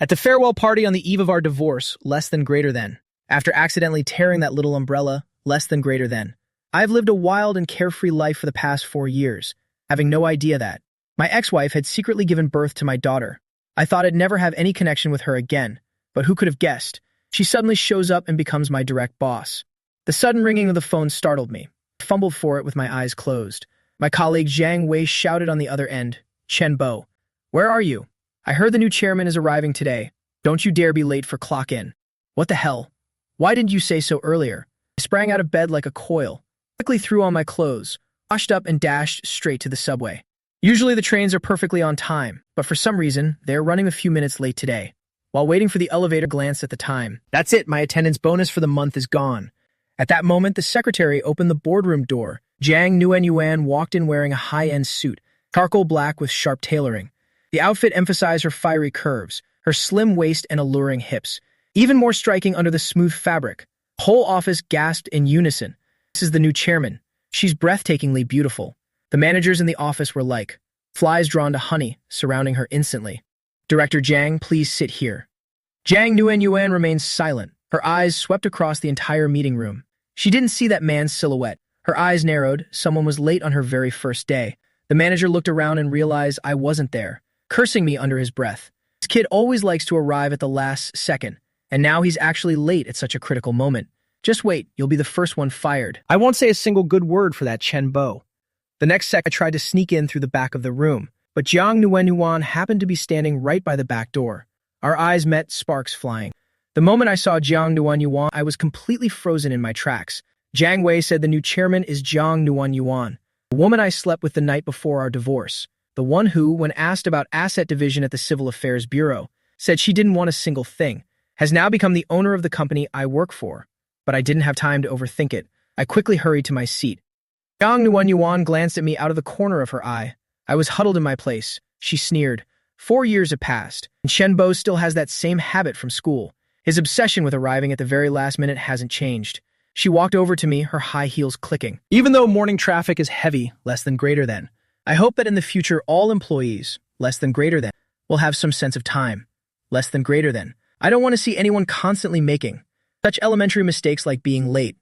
At the farewell party on the eve of our divorce, less than greater than. After accidentally tearing that little umbrella, less than greater than. I've lived a wild and carefree life for the past 4 years, having no idea that my ex-wife had secretly given birth to my daughter. I thought I'd never have any connection with her again, but who could have guessed? She suddenly shows up and becomes my direct boss. The sudden ringing of the phone startled me. I fumbled for it with my eyes closed. My colleague Zhang Wei shouted on the other end, "Chen Bo, where are you? I heard the new chairman is arriving today. Don't you dare be late for clock in." What the hell? Why didn't you say so earlier? I sprang out of bed like a coil, quickly threw on my clothes, washed up and dashed straight to the subway. Usually the trains are perfectly on time, but for some reason, they're running a few minutes late today. While waiting for the elevator, I glanced at the time. That's it, my attendance bonus for the month is gone. At that moment, the secretary opened the boardroom door. Zhang Nuanyuan walked in wearing a high-end suit, charcoal black with sharp tailoring. The outfit emphasized her fiery curves, her slim waist and alluring hips, even more striking under the smooth fabric. The whole office gasped in unison. This is the new chairman. She's breathtakingly beautiful. The managers in the office were like flies drawn to honey, surrounding her instantly. "Director Zhang, please sit here." Zhang Nuanyuan remained silent. Her eyes swept across the entire meeting room. She didn't see that man's silhouette. Her eyes narrowed. Someone was late on her very first day. The manager looked around and realized I wasn't there, cursing me under his breath. This kid always likes to arrive at the last second, and now he's actually late at such a critical moment. Just wait, you'll be the first one fired. I won't say a single good word for that Chen Bo. The next second, I tried to sneak in through the back of the room, but Jiang Nuanyuan happened to be standing right by the back door. Our eyes met, sparks flying. The moment I saw Jiang Nuanyuan, I was completely frozen in my tracks. Zhang Wei said the new chairman is Jiang Nuanyuan, the woman I slept with the night before our divorce. The one who, when asked about asset division at the Civil Affairs Bureau, said she didn't want a single thing, has now become the owner of the company I work for. But I didn't have time to overthink it. I quickly hurried to my seat. Jiang Nuanyuan glanced at me out of the corner of her eye. I was huddled in my place. She sneered. 4 years have passed, and Chen Bo still has that same habit from school. His obsession with arriving at the very last minute hasn't changed. She walked over to me, her high heels clicking. Even though morning traffic is heavy, less than greater than. I hope that in the future all employees, less than greater than, will have some sense of time. Less than greater than. I don't want to see anyone constantly making such elementary mistakes like being late.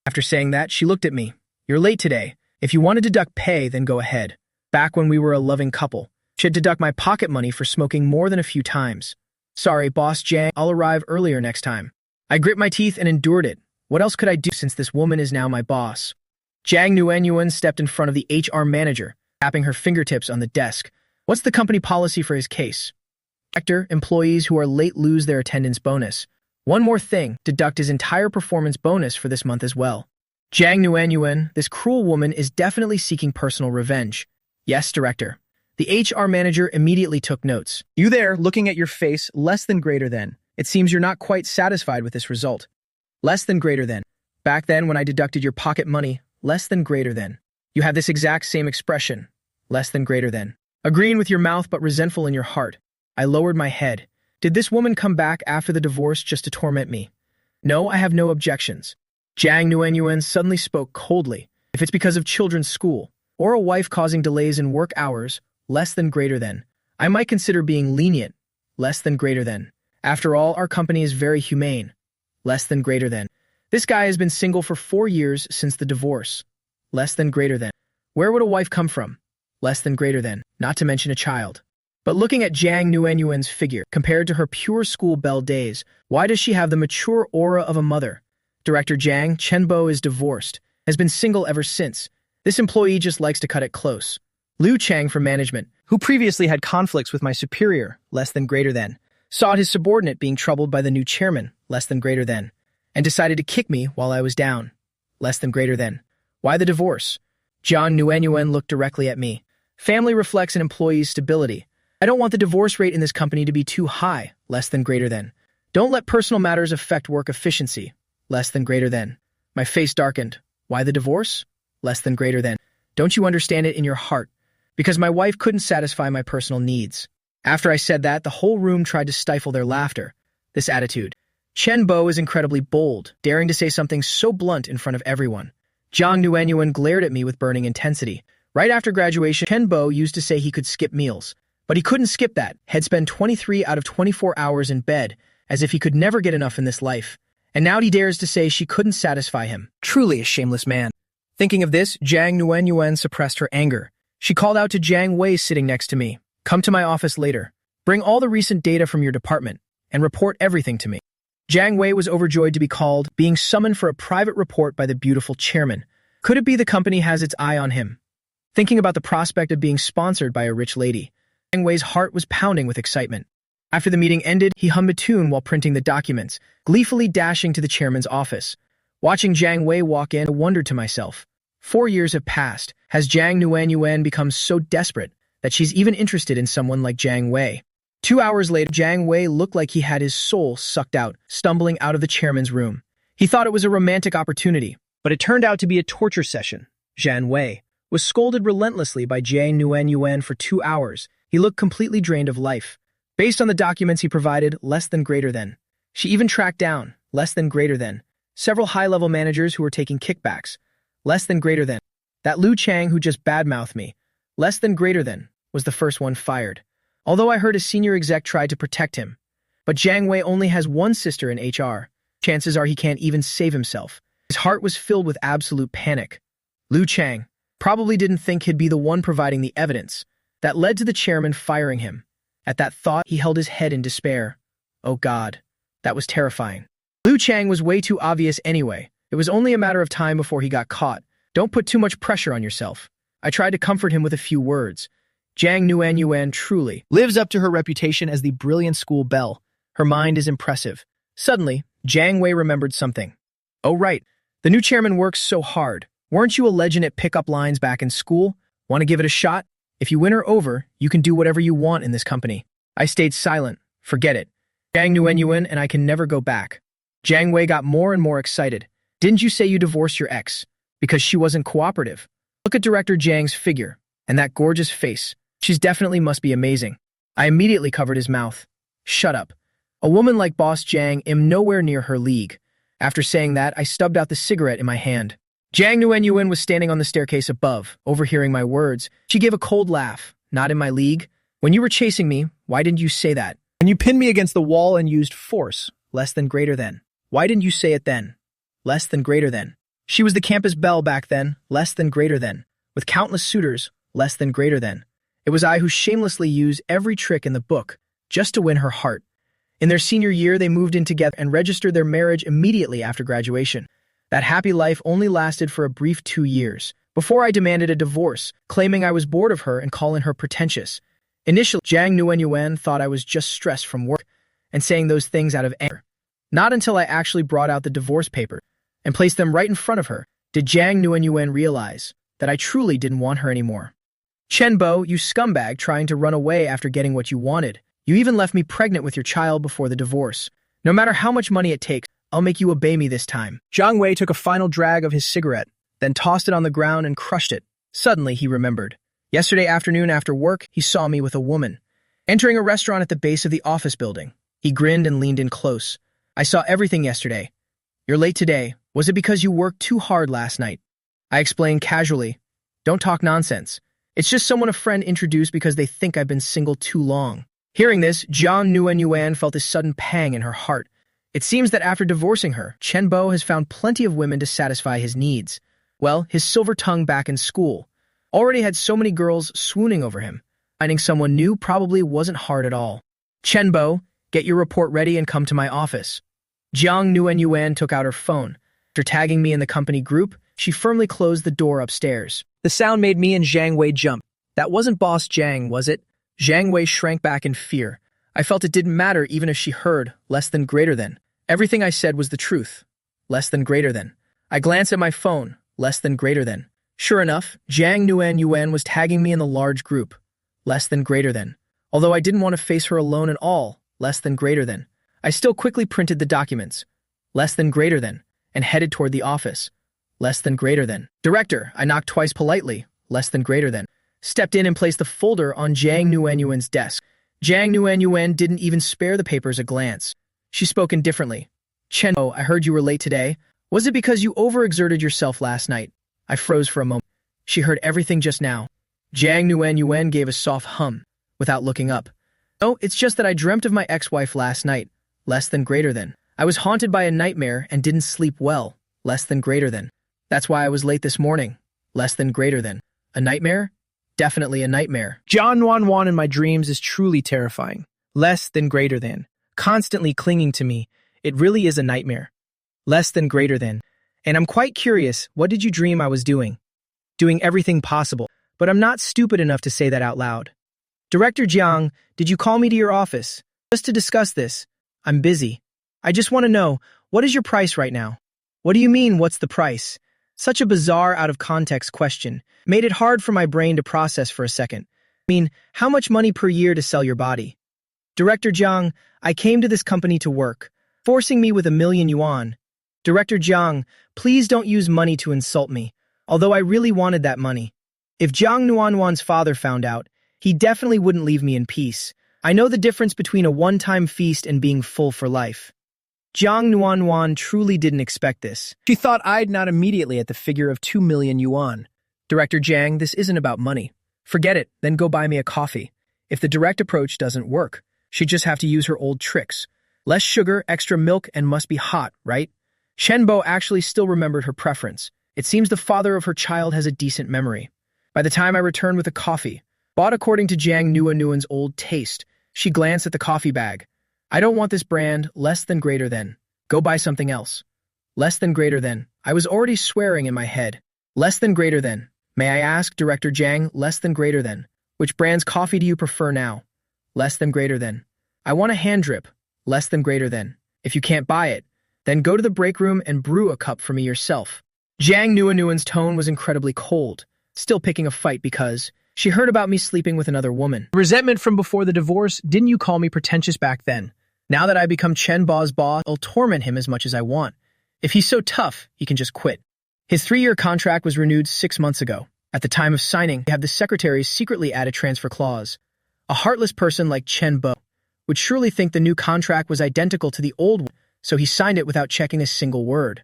After saying that, she looked at me. "You're late today. If you want to deduct pay, then go ahead. Back when we were a loving couple, she'd deduct my pocket money for smoking more than a few times. Sorry, Boss Zhang, I'll arrive earlier next time." I grit my teeth and endured it. What else could I do since this woman is now my boss? Zhang Nuanyuan stepped in front of the HR manager, tapping her fingertips on the desk. "What's the company policy for his case?" "Director, employees who are late lose their attendance bonus. One more thing, deduct his entire performance bonus for this month as well." Zhang Nuanyuan, this cruel woman is definitely seeking personal revenge. "Yes, Director." The HR manager immediately took notes. "You there, looking at your face, less than greater than. It seems you're not quite satisfied with this result. Less than greater than. Back then when I deducted your pocket money, less than greater than. You have this exact same expression. Less than greater than. Agreeing with your mouth but resentful in your heart." I lowered my head. Did this woman come back after the divorce just to torment me? No, I have no objections. Zhang Nuanyuan suddenly spoke coldly. "If it's because of children's school, or a wife causing delays in work hours, less than greater than. I might consider being lenient. Less than greater than. After all, our company is very humane. Less than greater than. This guy has been single for 4 years since the divorce. Less than greater than. Where would a wife come from? Less than greater than, not to mention a child." But looking at Zhang Nuanyuan's figure, compared to her pure school belle days, why does she have the mature aura of a mother? Director Zhang, Chen Bo is divorced, has been single ever since. This employee just likes to cut it close. Liu Chang from management, who previously had conflicts with my superior, less than greater than, saw his subordinate being troubled by the new chairman, less than greater than, and decided to kick me while I was down. Less than greater than. Why the divorce? Zhang Nuanyuan looked directly at me. Family reflects an employee's stability. I don't want the divorce rate in this company to be too high, less than greater than. Don't let personal matters affect work efficiency, less than greater than. My face darkened. Why the divorce? Less than greater than. Don't you understand it in your heart? Because my wife couldn't satisfy my personal needs. After I said that, the whole room tried to stifle their laughter. This attitude. Chen Bo is incredibly bold, daring to say something so blunt in front of everyone. Zhang Nuanyuan glared at me with burning intensity. Right after graduation, Chen Bo used to say he could skip meals, But he couldn't skip that. He'd spend 23 out of 24 hours in bed, as if he could never get enough in this life. And now he dares to say she couldn't satisfy him. Truly a shameless man. Thinking of this, Jiang Nuanyuan suppressed her anger. She called out to Jiang Wei sitting next to me. Come to my office later. Bring all the recent data from your department and report everything to me. Jiang Wei was overjoyed to be called, being summoned for a private report by the beautiful chairman. Could it be the company has its eye on him? Thinking about the prospect of being sponsored by a rich lady, Jiang Wei's heart was pounding with excitement. After the meeting ended, he hummed a tune while printing the documents, gleefully dashing to the chairman's office. Watching Jiang Wei walk in, I wondered to myself, 4 years have passed. Has Jiang Nuanyuan become so desperate that she's even interested in someone like Jiang Wei? 2 hours later, Jiang Wei looked like he had his soul sucked out, stumbling out of the chairman's room. He thought it was a romantic opportunity, but it turned out to be a torture session. Jiang Wei was scolded relentlessly by Jiang Nuanyuan for 2 hours. He looked completely drained of life. Based on the documents he provided, less than greater than. She even tracked down, less than greater than, several high-level managers who were taking kickbacks, less than greater than. That Liu Chang who just badmouthed me, less than greater than, was the first one fired. Although I heard a senior exec tried to protect him. But Jiang Wei only has one sister in HR. Chances are he can't even save himself. His heart was filled with absolute panic. Liu Chang probably didn't think he'd be the one providing the evidence that led to the chairman firing him. At that thought, he held his head in despair. Oh God, that was terrifying. Liu Chang was way too obvious anyway. It was only a matter of time before he got caught. Don't put too much pressure on yourself. I tried to comfort him with a few words. Jiang Nuanyuan truly lives up to her reputation as the brilliant school belle. Her mind is impressive. Suddenly, Jiang Wei remembered something. Oh right, the new chairman works so hard. Weren't you a legend at pickup lines back in school? Want to give it a shot? If you win her over, you can do whatever you want in this company. I stayed silent. Forget it. Jiang Nuanyuan and I can never go back. Jiang Wei got more and more excited. Didn't you say you divorced your ex? Because she wasn't cooperative. Look at Director Jiang's figure and that gorgeous face. She's definitely must be amazing. I immediately covered his mouth. Shut up. A woman like Boss Jiang am nowhere near her league. After saying that, I stubbed out the cigarette in my hand. Jiang Nuanyuan was standing on the staircase above, overhearing my words. She gave a cold laugh. Not in my league. When you were chasing me, why didn't you say that? When you pinned me against the wall and used force, less than greater than. Why didn't you say it then? Less than greater than. She was the campus belle back then, less than greater than. With countless suitors, less than greater than. It was I who shamelessly used every trick in the book just to win her heart. In their senior year, they moved in together and registered their marriage immediately after graduation. That happy life only lasted for a brief 2 years, before I demanded a divorce, claiming I was bored of her and calling her pretentious. Initially, Jiang Nuanyuan thought I was just stressed from work and saying those things out of anger. Not until I actually brought out the divorce papers and placed them right in front of her did Jiang Nuanyuan realize that I truly didn't want her anymore. Chen Bo, you scumbag trying to run away after getting what you wanted. You even left me pregnant with your child before the divorce. No matter how much money it takes, I'll make you obey me this time. Jiang Wei took a final drag of his cigarette, then tossed it on the ground and crushed it. Suddenly, he remembered. Yesterday afternoon after work, he saw me with a woman, entering a restaurant at the base of the office building. He grinned and leaned in close. I saw everything yesterday. You're late today. Was it because you worked too hard last night? I explained casually. Don't talk nonsense. It's just someone a friend introduced because they think I've been single too long. Hearing this, Jiang Nuanyuan felt a sudden pang in her heart. It seems that after divorcing her, Chen Bo has found plenty of women to satisfy his needs. Well, his silver tongue back in school already had so many girls swooning over him. Finding someone new probably wasn't hard at all. Chen Bo, get your report ready and come to my office. Jiang Nuanyuan took out her phone. After tagging me in the company group, she firmly closed the door upstairs. The sound made me and Jiang Wei jump. That wasn't Boss Jiang, was it? Jiang Wei shrank back in fear. I felt it didn't matter even if she heard, less than greater than. Everything I said was the truth. Less than greater than. I glanced at my phone. Less than greater than. Sure enough, Jiang Nuanyuan was tagging me in the large group. Less than greater than. Although I didn't want to face her alone at all, less than greater than. I still quickly printed the documents. Less than greater than. And headed toward the office. Less than greater than. Director, I knocked twice politely. Less than greater than. Stepped in and placed the folder on Jiang Nuanyuan's desk. Jiang Nuanyuan didn't even spare the papers a glance. She spoke indifferently. Chen Bo, I heard you were late today. Was it because you overexerted yourself last night? I froze for a moment. She heard everything just now. Jiang Nuanyuan gave a soft hum. without looking up. Oh, it's just that I dreamt of my ex-wife last night, less than greater than. I was haunted by a nightmare and didn't sleep well, less than greater than. That's why I was late this morning, less than greater than. A nightmare? Definitely a nightmare. Jiang Nuanwan in my dreams is truly terrifying, less than greater than. Constantly clinging to me, it really is a nightmare. Less than greater than. And I'm quite curious, what did you dream I was doing? Doing everything possible, but I'm not stupid enough to say that out loud. Director Jiang, did you call me to your office? Just to discuss this. I'm busy. I just want to know, what is your price right now? What do you mean, what's the price? Such a bizarre, out-of-context question. Made it hard for my brain to process for a second. I mean, how much money per year to sell your body? Director Jiang, I came to this company to work, forcing me with $1,000,000 yuan. Director Jiang, please don't use money to insult me, although I really wanted that money. If Jiang Nuanwan's father found out, he definitely wouldn't leave me in peace. I know the difference between a one-time feast and being full for life. Jiang Nuanwan truly didn't expect this. She thought I'd not immediately at the figure of 2,000,000 yuan. Director Jiang, this isn't about money. Forget it, then go buy me a coffee. If the direct approach doesn't work, she'd just have to use her old tricks. Less sugar, extra milk, and must be hot, right? Shenbo actually still remembered her preference. It seems the father of her child has a decent memory. By the time I returned with a coffee, bought according to Jiang Nuanwan's old taste, she glanced at the coffee bag. I don't want this brand, less than greater than. Go buy something else. Less than greater than. I was already swearing in my head. Less than greater than. May I ask, Director Jiang, less than greater than. Which brand's coffee do you prefer now? Less than greater than. I want a hand drip. Less than greater than. If you can't buy it, then go to the break room and brew a cup for me yourself. Jiang Nuanwan's tone was incredibly cold, still picking a fight because she heard about me sleeping with another woman. Resentment from before the divorce, didn't you call me pretentious back then? Now that I become Chen Ba's boss, I'll torment him as much as I want. If he's so tough, he can just quit. His 3-year contract was renewed 6 months ago. At the time of signing, they have the secretaries secretly add a transfer clause. A heartless person like Chen Bo would surely think the new contract was identical to the old one, so he signed it without checking a single word.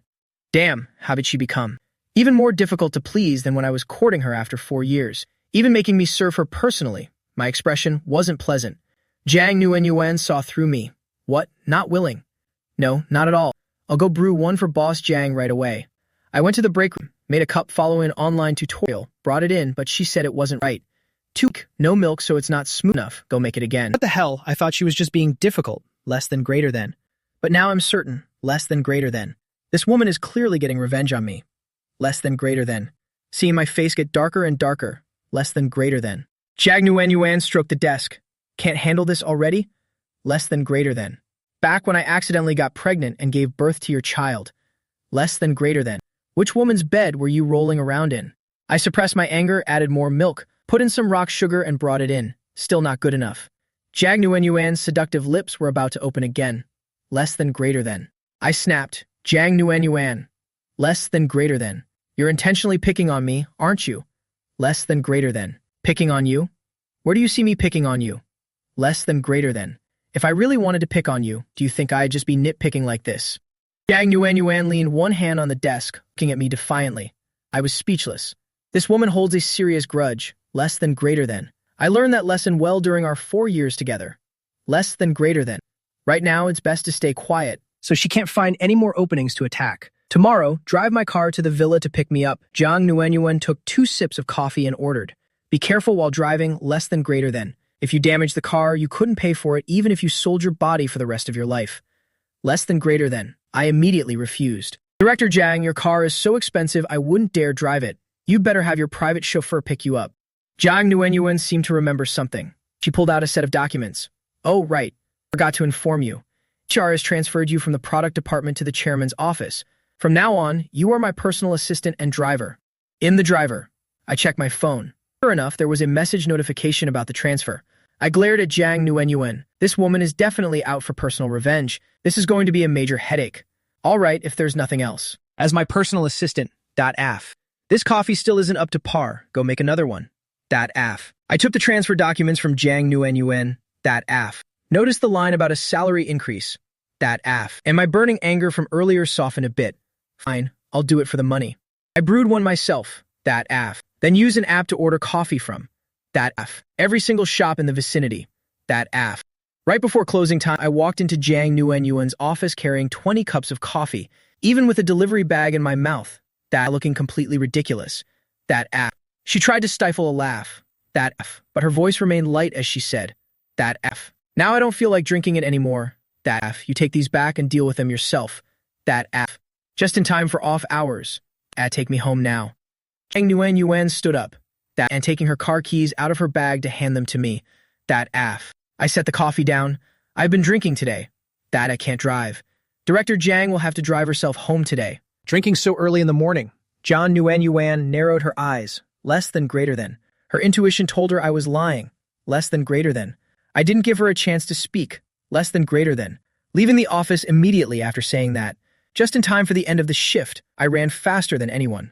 Damn, how did she become? Even more difficult to please than when I was courting her after 4 years, even making me serve her personally. My expression wasn't pleasant. Jiang Nuanwan saw through me. What? Not willing? No, not at all. I'll go brew one for Boss Jiang right away. I went to the break room, made a cup following an online tutorial, brought it in, but she said it wasn't right. No milk, so it's not smooth enough. Go make it again. What the hell? I thought she was just being difficult. Less than greater than. But now I'm certain. Less than greater than. This woman is clearly getting revenge on me. Less than greater than. Seeing my face get darker and darker. Less than greater than. Jiang Nuanwan stroked the desk. Can't handle this already? Less than greater than. Back when I accidentally got pregnant and gave birth to your child. Less than greater than. Which woman's bed were you rolling around in? I suppressed my anger, added more milk, put in some rock sugar and brought it in. Still not good enough. Jiang Nuanwan's seductive lips were about to open again. Less than greater than. I snapped. Jiang Nuanwan. Less than greater than. You're intentionally picking on me, aren't you? Less than greater than. Picking on you? Where do you see me picking on you? Less than greater than. If I really wanted to pick on you, do you think I'd just be nitpicking like this? Jiang Nuanwan leaned one hand on the desk, looking at me defiantly. I was speechless. This woman holds a serious grudge. Less than greater than. I learned that lesson well during our 4 years together. Less than greater than. Right now, it's best to stay quiet, so she can't find any more openings to attack. Tomorrow, drive my car to the villa to pick me up. Jiang Nuanwan took 2 sips of coffee and ordered. Be careful while driving. Less than greater than. If you damage the car, you couldn't pay for it even if you sold your body for the rest of your life. Less than greater than. I immediately refused. Director Jiang, your car is so expensive I wouldn't dare drive it. You'd better have your private chauffeur pick you up. Jiang Nuanwan seemed to remember something. She pulled out a set of documents. Oh, right. Forgot to inform you. HR has transferred you from the product department to the chairman's office. From now on, you are my personal assistant and driver. In the driver. I checked my phone. Sure enough, there was a message notification about the transfer. I glared at Jiang Nuanwan. This woman is definitely out for personal revenge. This is going to be a major headache. All right, if there's nothing else. As my personal assistant, .af. This coffee still isn't up to par. Go make another one. .af. I took the transfer documents from Jiang Nuanwan. .af. Notice the line about a salary increase. .af. And my burning anger from earlier softened a bit. Fine, I'll do it for the money. I brewed one myself. .af. Then use an app to order coffee from. That F. Every single shop in the vicinity. That F. Right before closing time, I walked into Jiang Nuenyuan's office carrying 20 cups of coffee, even with a delivery bag in my mouth. That looking completely ridiculous. That F. She tried to stifle a laugh. That F. But her voice remained light as she said, that F. Now I don't feel like drinking it anymore. That F. You take these back and deal with them yourself. That F. Just in time for off hours. Take me home now. Jiang Nuenyuan stood up, and taking her car keys out of her bag to hand them to me. That F. I set the coffee down. I've been drinking today. That I can't drive. Director Jiang will have to drive herself home today. Drinking so early in the morning. Jiang Nuenyuan narrowed her eyes. Less than greater than. Her intuition told her I was lying. Less than greater than. I didn't give her a chance to speak. Less than greater than. Leaving the office immediately after saying that. Just in time for the end of the shift, I ran faster than anyone.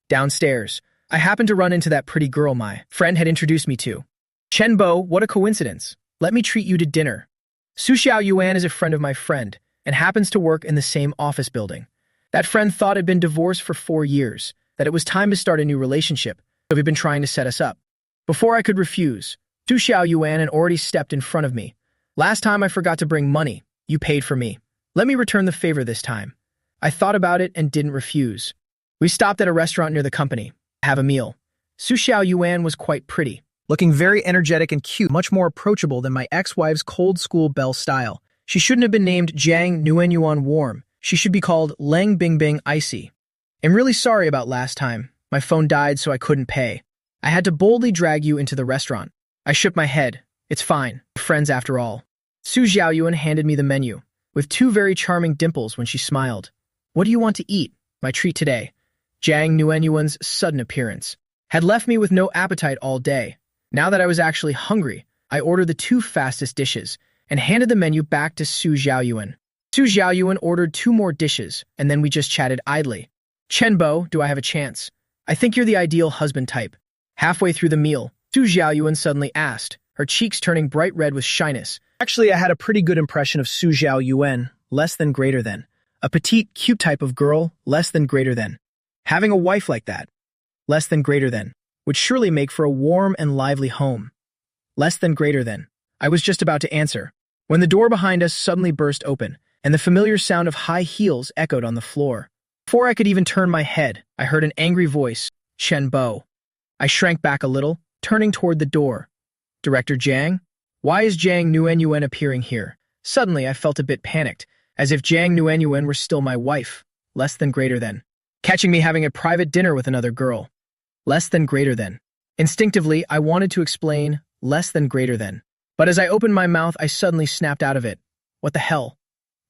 Downstairs, I happened to run into that pretty girl my friend had introduced me to. Chenbo, what a coincidence. Let me treat you to dinner. Su Xiaoyuan is a friend of my friend and happens to work in the same office building. That friend thought I'd been divorced for 4 years, that it was time to start a new relationship, so he'd been trying to set us up. Before I could refuse, Su Xiaoyuan had already stepped in front of me. Last time I forgot to bring money. You paid for me. Let me return the favor this time. I thought about it and didn't refuse. We stopped at a restaurant near the company. Have a meal. Su Xiaoyuan was quite pretty. Looking very energetic and cute, much more approachable than my ex-wife's cold school belle style. She shouldn't have been named Jiang Nuenyuan Warm. She should be called Leng Bingbing Icy. I'm really sorry about last time. My phone died so I couldn't pay. I had to boldly drag you into the restaurant. I shook my head. It's fine. We're friends after all. Su Xiaoyuan handed me the menu, with 2 very charming dimples when she smiled. What do you want to eat? My treat today. Jiang Nuenyuan's sudden appearance had left me with no appetite all day. Now that I was actually hungry, I ordered the 2 fastest dishes and handed the menu back to Su Xiaoyuan. Su Xiaoyuan ordered 2 more dishes, and then we just chatted idly. Chenbo, do I have a chance? I think you're the ideal husband type. Halfway through the meal, Su Xiaoyuan suddenly asked, her cheeks turning bright red with shyness. Actually, I had a pretty good impression of Su Xiaoyuan, less than greater than. A petite, cute type of girl, less than greater than. Having a wife like that, less than greater than, would surely make for a warm and lively home. Less than greater than. I was just about to answer, when the door behind us suddenly burst open, and the familiar sound of high heels echoed on the floor. Before I could even turn my head, I heard an angry voice, Chenbo. I shrank back a little, turning toward the door. Director Jiang? Why is Jiang Nuenyuan appearing here? Suddenly I felt a bit panicked, as if Jiang Nuenyuan were still my wife. Less than greater than. Catching me having a private dinner with another girl. Less than greater than. Instinctively, I wanted to explain, less than greater than. But as I opened my mouth, I suddenly snapped out of it. What the hell?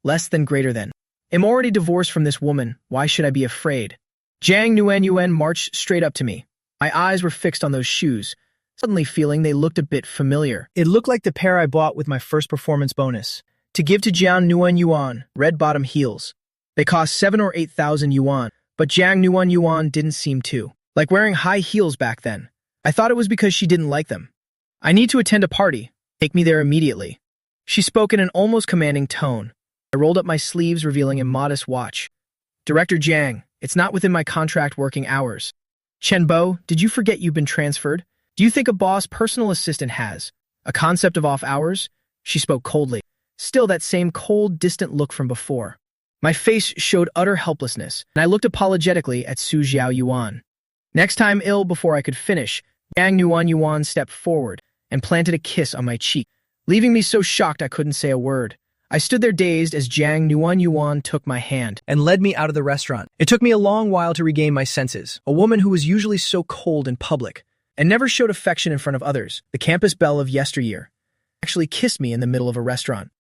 Less than greater than. I'm already divorced from this woman. Why should I be afraid? Jiang Nuenyuan marched straight up to me. My eyes were fixed on those shoes, suddenly feeling they looked a bit familiar. It looked like the pair I bought with my first performance bonus. To give to Jiang Nuenyuan, red bottom heels. They cost 7 or 8,000 yuan, but Jiang Nuenyuan didn't seem to like wearing high heels back then. I thought it was because she didn't like them. I need to attend a party. Take me there immediately. She spoke in an almost commanding tone. I rolled up my sleeves, revealing a modest watch. Director Jiang, it's not within my contract working hours. Chenbo, did you forget you've been transferred? Do you think a boss personal assistant has a concept of off hours? She spoke coldly. Still that same cold, distant look from before. My face showed utter helplessness, and I looked apologetically at Su Xiaoyuan. Next time ill before I could finish, Jiang Nuenyuan stepped forward and planted a kiss on my cheek, leaving me so shocked I couldn't say a word. I stood there dazed as Jiang Nuenyuan took my hand and led me out of the restaurant. It took me a long while to regain my senses. A woman who was usually so cold in public and never showed affection in front of others, the campus belle of yesteryear, actually kissed me in the middle of a restaurant.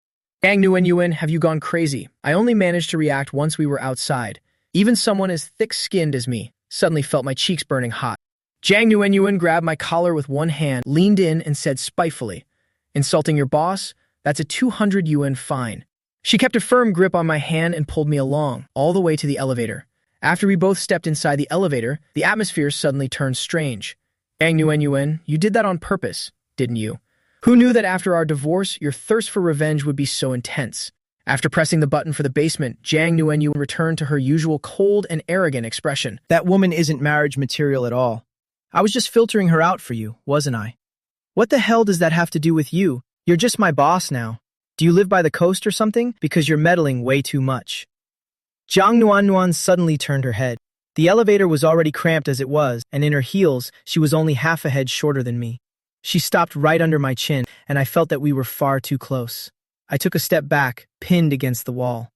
Jiang Nuenyuan, have you gone crazy? I only managed to react once we were outside. Even someone as thick-skinned as me suddenly felt my cheeks burning hot. Jiang Nuenyuan grabbed my collar with one hand, leaned in, and said spitefully, "Insulting your boss? That's a 200 yuan fine." She kept a firm grip on my hand and pulled me along, all the way to the elevator. After we both stepped inside the elevator, the atmosphere suddenly turned strange. Jiang Nuenyuan, you did that on purpose, didn't you? Who knew that after our divorce, your thirst for revenge would be so intense? After pressing the button for the basement, Jiang Nuenyuan returned to her usual cold and arrogant expression. That woman isn't marriage material at all. I was just filtering her out for you, wasn't I? What the hell does that have to do with you? You're just my boss now. Do you live by the coast or something? Because you're meddling way too much. Jiang Nuan suddenly turned her head. The elevator was already cramped as it was, and in her heels, she was only half a head shorter than me. She stopped right under my chin, and I felt that we were far too close. I took a step back, pinned against the wall.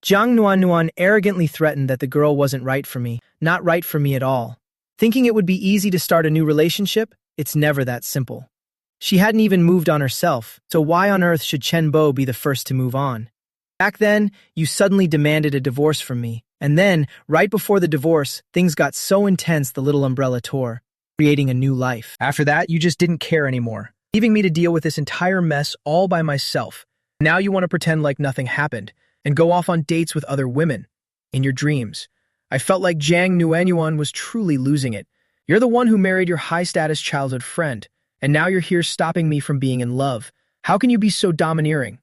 Jiang Nuan arrogantly threatened that the girl wasn't right for me, not right for me at all. Thinking it would be easy to start a new relationship? It's never that simple. She hadn't even moved on herself, so why on earth should Chen Bo be the first to move on? Back then, you suddenly demanded a divorce from me, and then, right before the divorce, things got so intense the little umbrella tore, creating a new life. After that, you just didn't care anymore, leaving me to deal with this entire mess all by myself. Now you want to pretend like nothing happened, and go off on dates with other women. In your dreams. I felt like Jiang Nuanyuan was truly losing it. You're the one who married your high-status childhood friend, and now you're here stopping me from being in love. How can you be so domineering?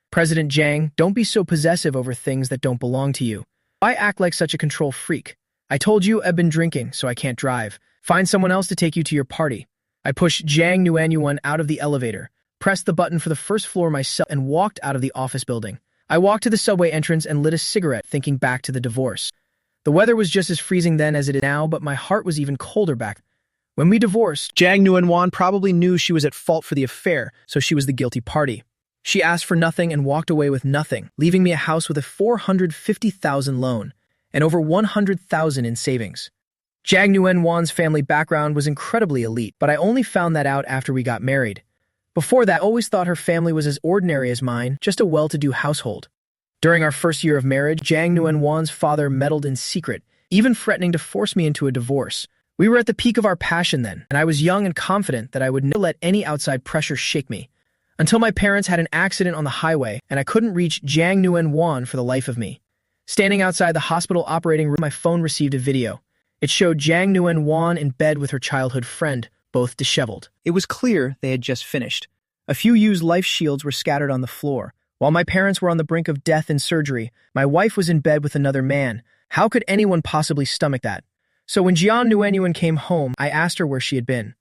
President Jiang, don't be so possessive over things that don't belong to you. Why act like such a control freak? I told you I've been drinking, so I can't drive. Find someone else to take you to your party. I pushed Jiang Nuanyuan out of the elevator, pressed the button for the first floor myself, and walked out of the office building. I walked to the subway entrance and lit a cigarette, thinking back to the divorce. The weather was just as freezing then as it is now, but my heart was even colder back. When we divorced, Jiang Nuanyuan probably knew she was at fault for the affair, so she was the guilty party. She asked for nothing and walked away with nothing, leaving me a house with a 450,000 loan and over 100,000 in savings. Jiang Nuanyuan's family background was incredibly elite, but I only found that out after we got married. Before that, I always thought her family was as ordinary as mine, just a well-to-do household. During our first year of marriage, Jiang Nuanyuan's father meddled in secret, even threatening to force me into a divorce. We were at the peak of our passion then, and I was young and confident that I would never let any outside pressure shake me. Until my parents had an accident on the highway, and I couldn't reach Jiang Nuanyuan for the life of me. Standing outside the hospital operating room, my phone received a video. It showed Jiang Nuanyuan in bed with her childhood friend, both disheveled. It was clear they had just finished. A few used life shields were scattered on the floor. While my parents were on the brink of death and surgery, my wife was in bed with another man. How could anyone possibly stomach that? So when Jiang Nuanyuan came home, I asked her where she had been.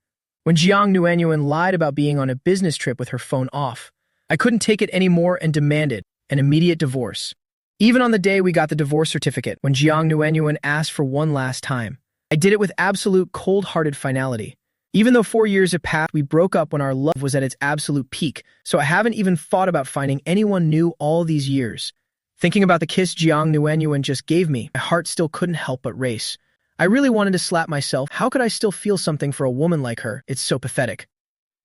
When Jiang Nuanyuan lied about being on a business trip with her phone off, I couldn't take it anymore and demanded an immediate divorce. Even on the day we got the divorce certificate, when Jiang Nuanyuan asked for one last time, I did it with absolute cold-hearted finality. Even though 4 years had passed, we broke up when our love was at its absolute peak, so I haven't even thought about finding anyone new all these years. Thinking about the kiss Jiang Nuanyuan just gave me, my heart still couldn't help but race. I really wanted to slap myself. How could I still feel something for a woman like her? It's so pathetic.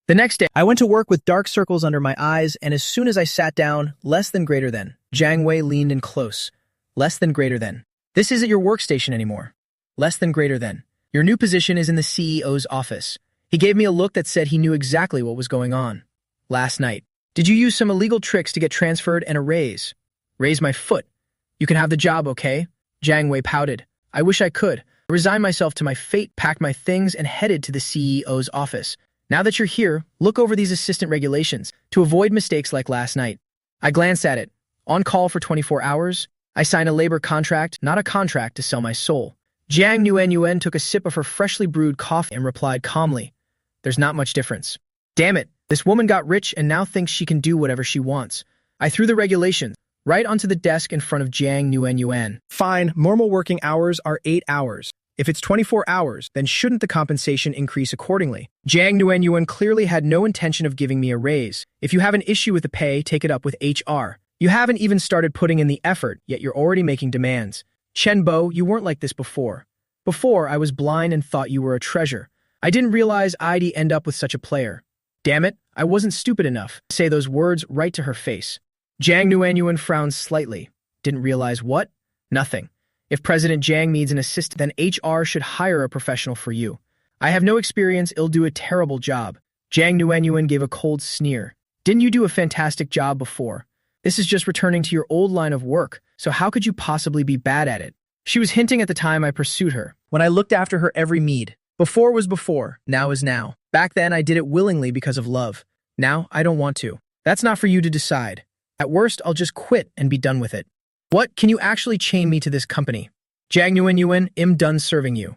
The next day, I went to work with dark circles under my eyes, and as soon as I sat down, less than greater than. Jiang Wei leaned in close. Less than greater than. This isn't your workstation anymore. Less than greater than. Your new position is in the CEO's office. He gave me a look that said he knew exactly what was going on. Last night. Did you use some illegal tricks to get transferred and a raise? Raise my foot. You can have the job, okay? Jiang Wei pouted. I wish I could. I resigned myself to my fate, packed my things, and headed to the CEO's office. Now that you're here, look over these assistant regulations to avoid mistakes like last night. I glanced at it. On call for 24 hours. I signed a labor contract, not a contract to sell my soul. Jiang Nuanyuan took a sip of her freshly brewed coffee and replied calmly, there's not much difference. Damn it, this woman got rich and now thinks she can do whatever she wants. I threw the regulations right onto the desk in front of Jiang Nuanyuan. Fine, normal working hours are 8 hours. If it's 24 hours, then shouldn't the compensation increase accordingly? Jiang Nuanyuan clearly had no intention of giving me a raise. If you have an issue with the pay, take it up with HR. You haven't even started putting in the effort, yet you're already making demands. Chen Bo, you weren't like this before. Before, I was blind and thought you were a treasure. I didn't realize I'd end up with such a player. Damn it, I wasn't stupid enough to say those words right to her face. Jiang Nuanyuan frowned slightly. Didn't realize what? Nothing. If President Jiang needs an assistant, then HR should hire a professional for you. I have no experience, it'll do a terrible job. Jiang Nuanyuan gave a cold sneer. Didn't you do a fantastic job before? This is just returning to your old line of work, so how could you possibly be bad at it? She was hinting at the time I pursued her, when I looked after her every need. Before was before, now is now. Back then I did it willingly because of love. Now I don't want to. That's not for you to decide. At worst, I'll just quit and be done with it. What, can you actually chain me to this company? Jiang Nuanyuan, I'm done serving you.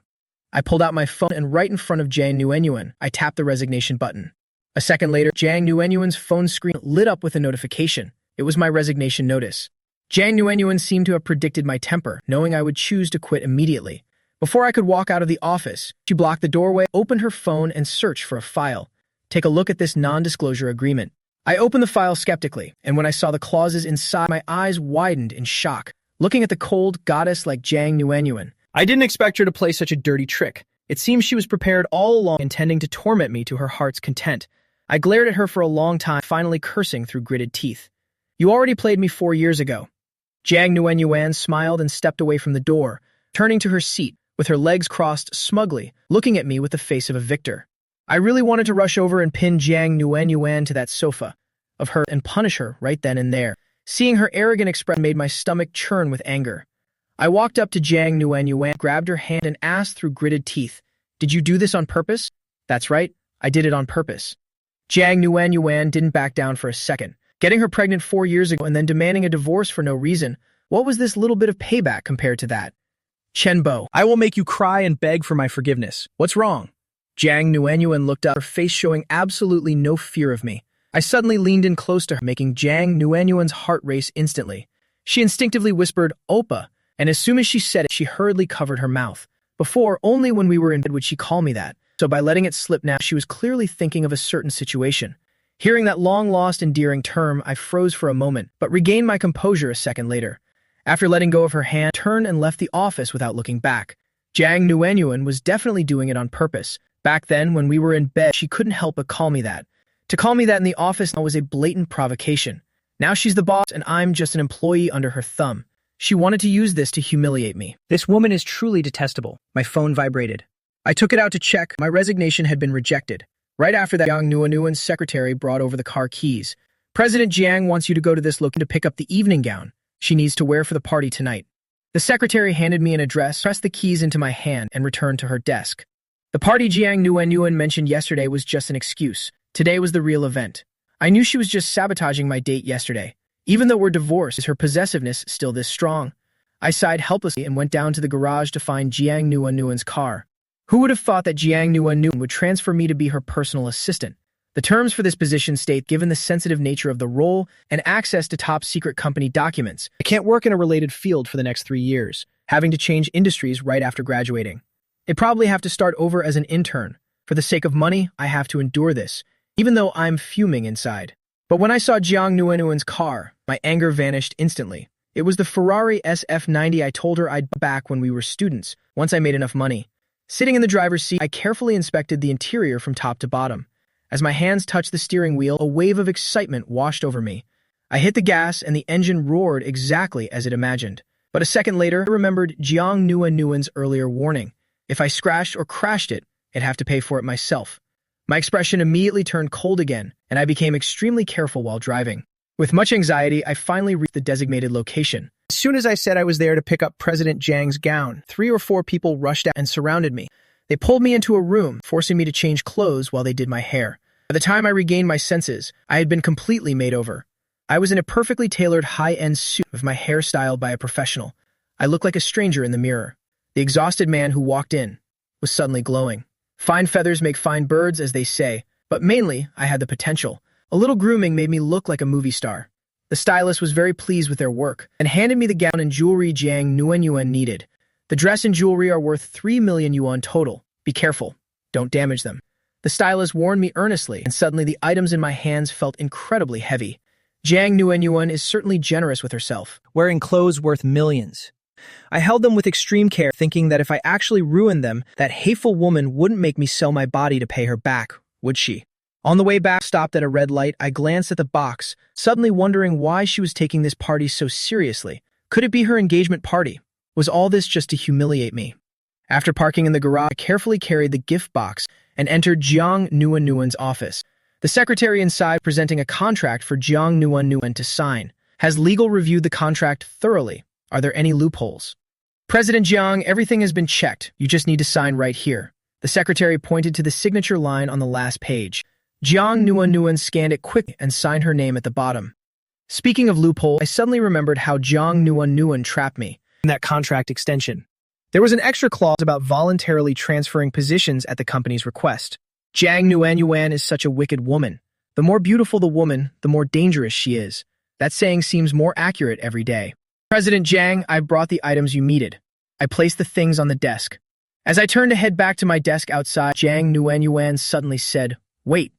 I pulled out my phone and right in front of Jiang Nuanyuan, I tapped the resignation button. A second later, Jiang Nuenyuan's phone screen lit up with a notification. It was my resignation notice. Jiang Nuenyuan seemed to have predicted my temper, knowing I would choose to quit immediately. Before I could walk out of the office, she blocked the doorway, opened her phone, and searched for a file. Take a look at this non-disclosure agreement. I opened the file skeptically, and when I saw the clauses inside, my eyes widened in shock, looking at the cold goddess like Jiang Nuenyuan. I didn't expect her to play such a dirty trick. It seems she was prepared all along, intending to torment me to her heart's content. I glared at her for a long time, finally cursing through gritted teeth. You already played me 4 years ago. Jiang Nuenyuan smiled and stepped away from the door, turning to her seat, with her legs crossed smugly, looking at me with the face of a victor. I really wanted to rush over and pin Jiang Nuenyuan to that sofa of her and punish her right then and there. Seeing her arrogant expression made my stomach churn with anger. I walked up to Jiang Nuenyuan, grabbed her hand, and asked through gritted teeth, "Did you do this on purpose?" "That's right, I did it on purpose." Jiang Nuenyuan didn't back down for a second. Getting her pregnant 4 years ago and then demanding a divorce for no reason, what was this little bit of payback compared to that? "Chenbo, I will make you cry and beg for my forgiveness. What's wrong?" Jiang Nuenyuan looked up, her face showing absolutely no fear of me. I suddenly leaned in close to her, making Jiang Nuenyuan's heart race instantly. She instinctively whispered, "Oppa," and as soon as she said it, she hurriedly covered her mouth. Before, only when we were in bed would she call me that, so by letting it slip now, she was clearly thinking of a certain situation. Hearing that long-lost endearing term, I froze for a moment, but regained my composure a second later. After letting go of her hand, I turned and left the office without looking back. Jiang Nuenyuan was definitely doing it on purpose. Back then, when we were in bed, she couldn't help but call me that. To call me that in the office now was a blatant provocation. Now she's the boss and I'm just an employee under her thumb. She wanted to use this to humiliate me. This woman is truly detestable. My phone vibrated. I took it out to check. My resignation had been rejected. Right after that, Jiang Nuenyuan's secretary brought over the car keys. "President Jiang wants you to go to this location to pick up the evening gown she needs to wear for the party tonight." The secretary handed me an address, pressed the keys into my hand, and returned to her desk. The party Jiang Nuenyuan mentioned yesterday was just an excuse. Today was the real event. I knew she was just sabotaging my date yesterday. Even though we're divorced, is her possessiveness still this strong? I sighed helplessly and went down to the garage to find Jiang Nuenyuan's car. Who would have thought that Jiang Nuenyuan would transfer me to be her personal assistant? The terms for this position state, given the sensitive nature of the role and access to top-secret company documents, I can't work in a related field for the next 3 years, having to change industries right after graduating. I'd probably have to start over as an intern. For the sake of money, I have to endure this, even though I'm fuming inside. But when I saw Jiang Nuenyuan's car, my anger vanished instantly. It was the Ferrari SF90 I told her I'd buy back when we were students, once I made enough money. Sitting in the driver's seat, I carefully inspected the interior from top to bottom. As my hands touched the steering wheel, a wave of excitement washed over me. I hit the gas and the engine roared exactly as it imagined. But a second later, I remembered Jiang Nuenyuan's earlier warning. If I scratched or crashed it, I'd have to pay for it myself. My expression immediately turned cold again, and I became extremely careful while driving. With much anxiety, I finally reached the designated location. As soon as I said I was there to pick up President Jiang's gown, 3 or 4 people rushed out and surrounded me. They pulled me into a room, forcing me to change clothes while they did my hair. By the time I regained my senses, I had been completely made over. I was in a perfectly tailored high-end suit with my hair styled by a professional. I looked like a stranger in the mirror. The exhausted man who walked in was suddenly glowing. Fine feathers make fine birds, as they say, but mainly, I had the potential. A little grooming made me look like a movie star. The stylist was very pleased with their work and handed me the gown and jewelry Jiang Nuenyuan needed. The dress and jewelry are worth 3 million yuan total. Be careful. Don't damage them. The stylist warned me earnestly, and suddenly the items in my hands felt incredibly heavy. Jiang Nuenyuan is certainly generous with herself, wearing clothes worth millions. I held them with extreme care, thinking that if I actually ruined them, that hateful woman wouldn't make me sell my body to pay her back, would she? On the way back, stopped at a red light, I glanced at the box, suddenly wondering why she was taking this party so seriously. Could it be her engagement party? Was all this just to humiliate me? After parking in the garage, I carefully carried the gift box and entered Jiang Nuenyuan's office. The secretary inside presenting a contract for Jiang Nuenyuan to sign. Has legal reviewed the contract thoroughly? Are there any loopholes? President Jiang, everything has been checked. You just need to sign right here. The secretary pointed to the signature line on the last page. Jiang Nuenyuan scanned it quickly and signed her name at the bottom. Speaking of loophole, I suddenly remembered how Jiang Nuenyuan trapped me in that contract extension. There was an extra clause about voluntarily transferring positions at the company's request. Jiang Nuanyuan is such a wicked woman. The more beautiful the woman, the more dangerous she is. That saying seems more accurate every day. President Jiang, I brought the items you needed. I placed the things on the desk. As I turned to head back to my desk outside, Jiang Nuanyuan suddenly said, "Wait."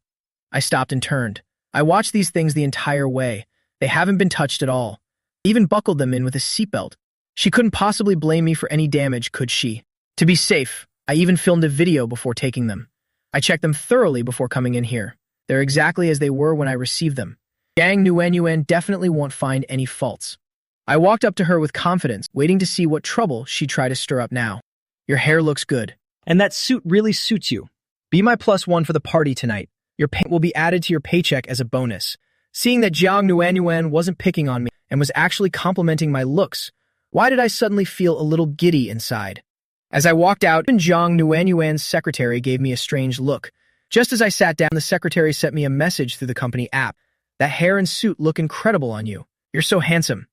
I stopped and turned. I watched these things the entire way. They haven't been touched at all. I even buckled them in with a seatbelt. She couldn't possibly blame me for any damage, could she? To be safe, I even filmed a video before taking them. I checked them thoroughly before coming in here. They're exactly as they were when I received them. Jiang Nuanyuan definitely won't find any faults. I walked up to her with confidence, waiting to see what trouble she'd try to stir up now. Your hair looks good. And that suit really suits you. Be my +1 for the party tonight. Your pay will be added to your paycheck as a bonus. Seeing that Jiang Nuanyuan wasn't picking on me and was actually complimenting my looks, why did I suddenly feel a little giddy inside? As I walked out, Jiang Nuanyuan's secretary gave me a strange look. Just as I sat down, the secretary sent me a message through the company app. That hair and suit look incredible on you. You're so handsome.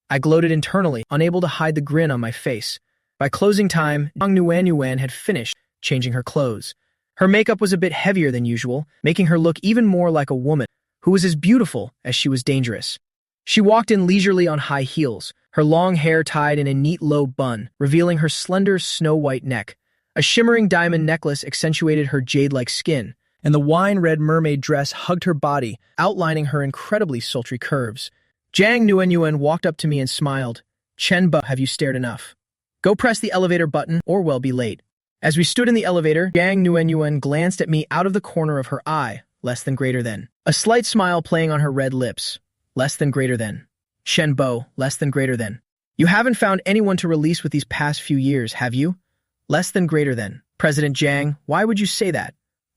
I gloated internally, unable to hide the grin on my face. By closing time, Jiang Nuanyuan had finished changing her clothes. Her makeup was a bit heavier than usual, making her look even more like a woman who was as beautiful as she was dangerous. She walked in leisurely on high heels, her long hair tied in a neat low bun, revealing her slender snow-white neck. A shimmering diamond necklace accentuated her jade-like skin, and the wine-red mermaid dress hugged her body, outlining her incredibly sultry curves. Jiang Nuanyuan walked up to me and smiled. "Chen Bu, have you stared enough? Go press the elevator button or we'll be late." As we stood in the elevator, Jiang Nuanyuan glanced at me out of the corner of her eye, less than greater than. A slight smile playing on her red lips. Less than greater than. Shen Bu, less than greater than. You haven't found anyone to release with these past few years, have you? Less than greater than. President Jiang, why would you say that?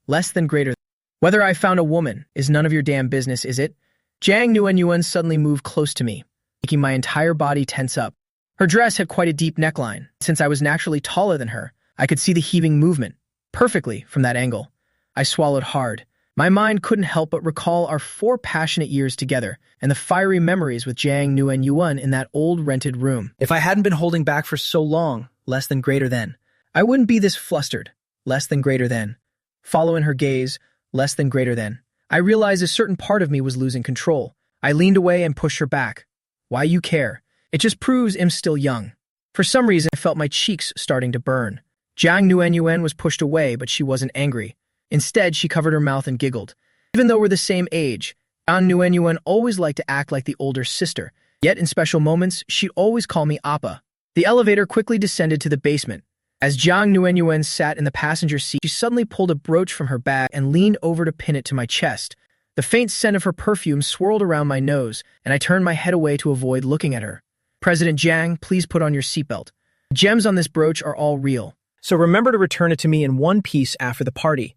Less than greater than. Whether I found a woman is none of your damn business, is it? Jiang Nuanyuan suddenly moved close to me, making my entire body tense up. Her dress had quite a deep neckline. Since I was naturally taller than her, I could see the heaving movement perfectly from that angle. I swallowed hard. My mind couldn't help but recall our 4 passionate years together and the fiery memories with Jiang Nuanyuan in that old rented room. If I hadn't been holding back for so long, less than greater than, I wouldn't be this flustered. Less than greater than. Following her gaze, less than greater than. I realized a certain part of me was losing control. I leaned away and pushed her back. Why you care? It just proves I'm still young. For some reason, I felt my cheeks starting to burn. Jiang Nuanyuan was pushed away, but she wasn't angry. Instead, she covered her mouth and giggled. Even though we're the same age, Jiang Nuanyuan always liked to act like the older sister. Yet in special moments, she'd always call me Appa. The elevator quickly descended to the basement. As Jiang Nuanyuan sat in the passenger seat, she suddenly pulled a brooch from her bag and leaned over to pin it to my chest. The faint scent of her perfume swirled around my nose, and I turned my head away to avoid looking at her. President Jiang, please put on your seatbelt. The gems on this brooch are all real. So remember to return it to me in one piece after the party.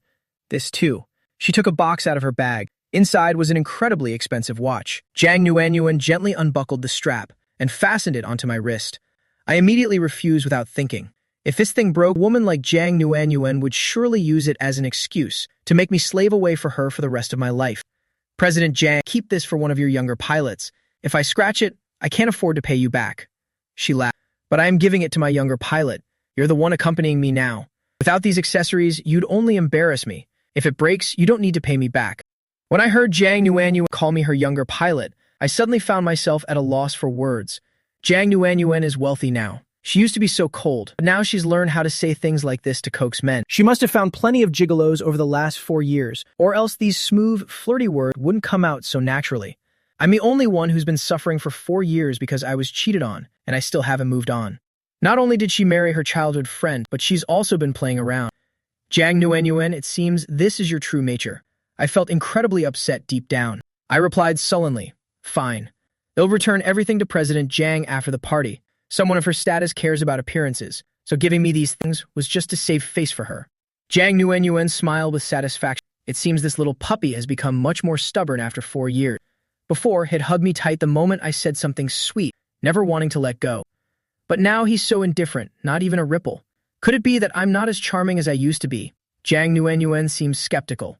This too. She took a box out of her bag. Inside was an incredibly expensive watch. Jiang Nuanyuan gently unbuckled the strap and fastened it onto my wrist. I immediately refused without thinking. If this thing broke, a woman like Jiang Nuanyuan would surely use it as an excuse to make me slave away for her for the rest of my life. President Jiang, keep this for one of your younger pilots. If I scratch it, I can't afford to pay you back. She laughed. But I am giving it to my younger pilot. You're the one accompanying me now. Without these accessories, you'd only embarrass me. If it breaks, you don't need to pay me back. When I heard Jiang Nuanyuan call me her younger pilot, I suddenly found myself at a loss for words. Jiang Nuanyuan is wealthy now. She used to be so cold, but now she's learned how to say things like this to coax men. She must have found plenty of gigolos over the last 4 years, or else these smooth, flirty words wouldn't come out so naturally. I'm the only one who's been suffering for 4 years because I was cheated on, and I still haven't moved on. Not only did she marry her childhood friend, but she's also been playing around. Jiang Nuanyuan, it seems this is your true nature. I felt incredibly upset deep down. I replied sullenly, fine. They'll return everything to President Jiang after the party. Someone of her status cares about appearances, so giving me these things was just to save face for her. Jiang Nuanyuan smiled with satisfaction. It seems this little puppy has become much more stubborn after 4 years. Before, he'd hug me tight the moment I said something sweet, never wanting to let go. But now he's so indifferent, not even a ripple. Could it be that I'm not as charming as I used to be? Jiang Nuanyuan seems skeptical.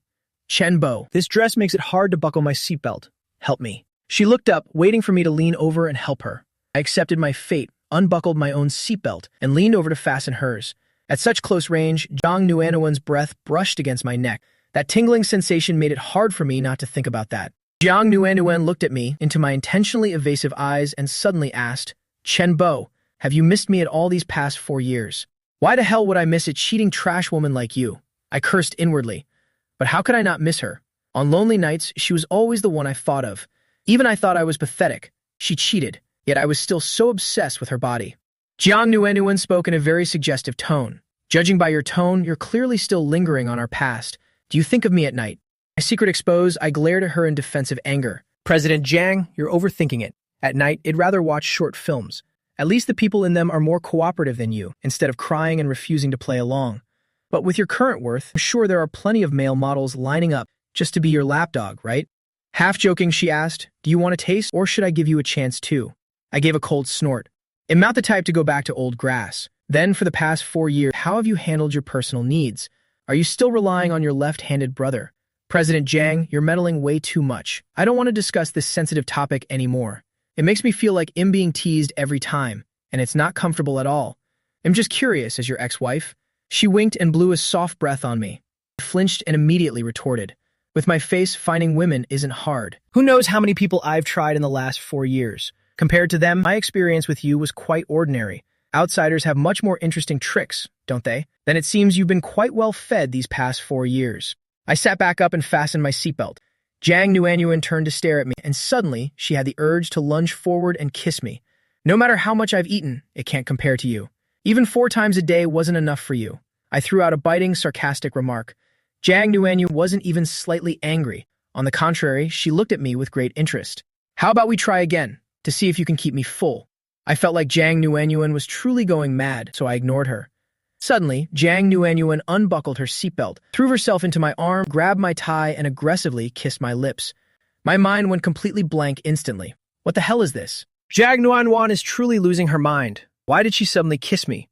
Chen Bu, this dress makes it hard to buckle my seatbelt. Help me. She looked up, waiting for me to lean over and help her. I accepted my fate, unbuckled my own seatbelt, and leaned over to fasten hers. At such close range, Jiang Nuanyuan's breath brushed against my neck. That tingling sensation made it hard for me not to think about that. Jiang Nuan looked at me into my intentionally evasive eyes and suddenly asked, Chen Bo, have you missed me at all these past 4 years? Why the hell would I miss a cheating trash woman like you? I cursed inwardly. But how could I not miss her? On lonely nights, she was always the one I thought of. Even I thought I was pathetic. She cheated, yet I was still so obsessed with her body. Jiang Nuan spoke in a very suggestive tone. Judging by your tone, you're clearly still lingering on our past. Do you think of me at night? My secret exposed, I glared at her in defensive anger. President Jiang, you're overthinking it. At night, I'd rather watch short films. At least the people in them are more cooperative than you, instead of crying and refusing to play along. But with your current worth, I'm sure there are plenty of male models lining up just to be your lapdog, right? Half joking, she asked, do you want a taste, or should I give you a chance too? I gave a cold snort. I'm not the type to go back to old grass. Then, for the past 4 years, how have you handled your personal needs? Are you still relying on your left-handed brother? President Jiang, you're meddling way too much. I don't want to discuss this sensitive topic anymore. It makes me feel like I'm being teased every time, and it's not comfortable at all. I'm just curious as your ex-wife. She winked and blew a soft breath on me. I flinched and immediately retorted. With my face, finding women isn't hard. Who knows how many people I've tried in the last 4 years? Compared to them, my experience with you was quite ordinary. Outsiders have much more interesting tricks, don't they? Then it seems you've been quite well fed these past 4 years. I sat back up and fastened my seatbelt. Jiang Nuan turned to stare at me, and suddenly she had the urge to lunge forward and kiss me. No matter how much I've eaten, it can't compare to you. Even 4 times a day wasn't enough for you. I threw out a biting, sarcastic remark. Jiang Nuan wasn't even slightly angry. On the contrary, she looked at me with great interest. How about we try again, to see if you can keep me full? I felt like Jiang Nuan was truly going mad, so I ignored her. Suddenly, Jiang Nuan unbuckled her seatbelt, threw herself into my arm, grabbed my tie, and aggressively kissed my lips. My mind went completely blank instantly. What the hell is this? Jiang Nuan is truly losing her mind. Why did she suddenly kiss me?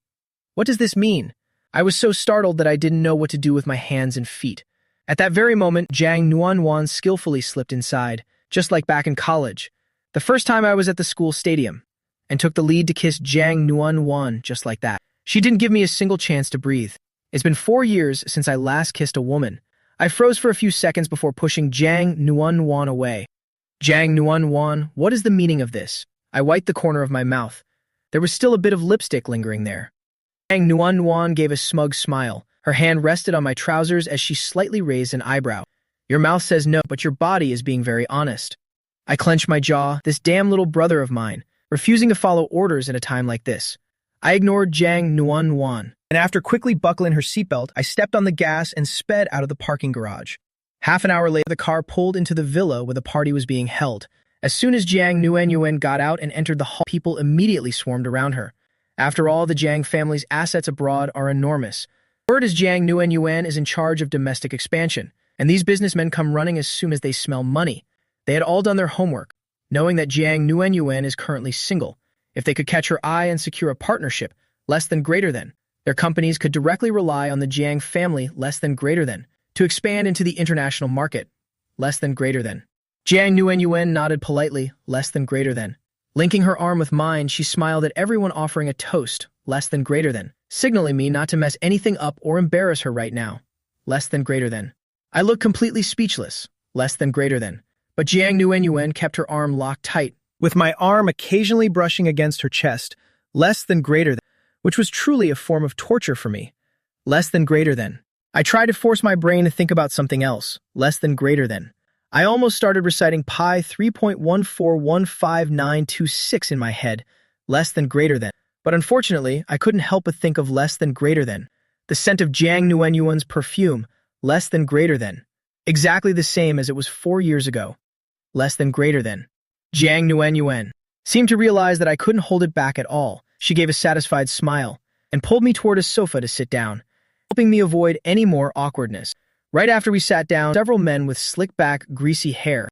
What does this mean? I was so startled that I didn't know what to do with my hands and feet. At that very moment, Jiang Nuan skillfully slipped inside, just like back in college. The first time I was at the school stadium, and took the lead to kiss Jiang Nuan just like that. She didn't give me a single chance to breathe. It's been 4 years since I last kissed a woman. I froze for a few seconds before pushing Jiang Nuan away. Jiang Nuan, what is the meaning of this? I wiped the corner of my mouth. There was still a bit of lipstick lingering there. Jiang Nuan gave a smug smile. Her hand rested on my trousers as she slightly raised an eyebrow. Your mouth says no, but your body is being very honest. I clenched my jaw, this damn little brother of mine, refusing to follow orders at a time like this. I ignored Jiang Nuan, and after quickly buckling her seatbelt, I stepped on the gas and sped out of the parking garage. Half an hour later, the car pulled into the villa where the party was being held. As soon as Jiang Nuan got out and entered the hall, people immediately swarmed around her. After all, the Jiang family's assets abroad are enormous. Word is Jiang Nuan is in charge of domestic expansion, and these businessmen come running as soon as they smell money. They had all done their homework, knowing that Jiang Nuan is currently single. If they could catch her eye and secure a partnership, less than greater than, their companies could directly rely on the Jiang family, less than greater than, to expand into the international market, less than greater than. Jiang Nuan nodded politely, less than greater than. Linking her arm with mine, she smiled at everyone offering a toast, less than greater than, signaling me not to mess anything up or embarrass her right now, less than greater than. I looked completely speechless, less than greater than. But Jiang Nuan kept her arm locked tight, with my arm occasionally brushing against her chest, less than greater than, which was truly a form of torture for me. Less than greater than. I tried to force my brain to think about something else, less than greater than. I almost started reciting pi 3.1415926 in my head, less than greater than. But unfortunately, I couldn't help but think of less than greater than. The scent of Jiang Nuan's perfume, less than greater than. Exactly the same as it was 4 years ago. Less than greater than. Jiang Nuan seemed to realize that I couldn't hold it back at all. She gave a satisfied smile and pulled me toward a sofa to sit down, helping me avoid any more awkwardness. Right after we sat down, several men with slick-back, greasy hair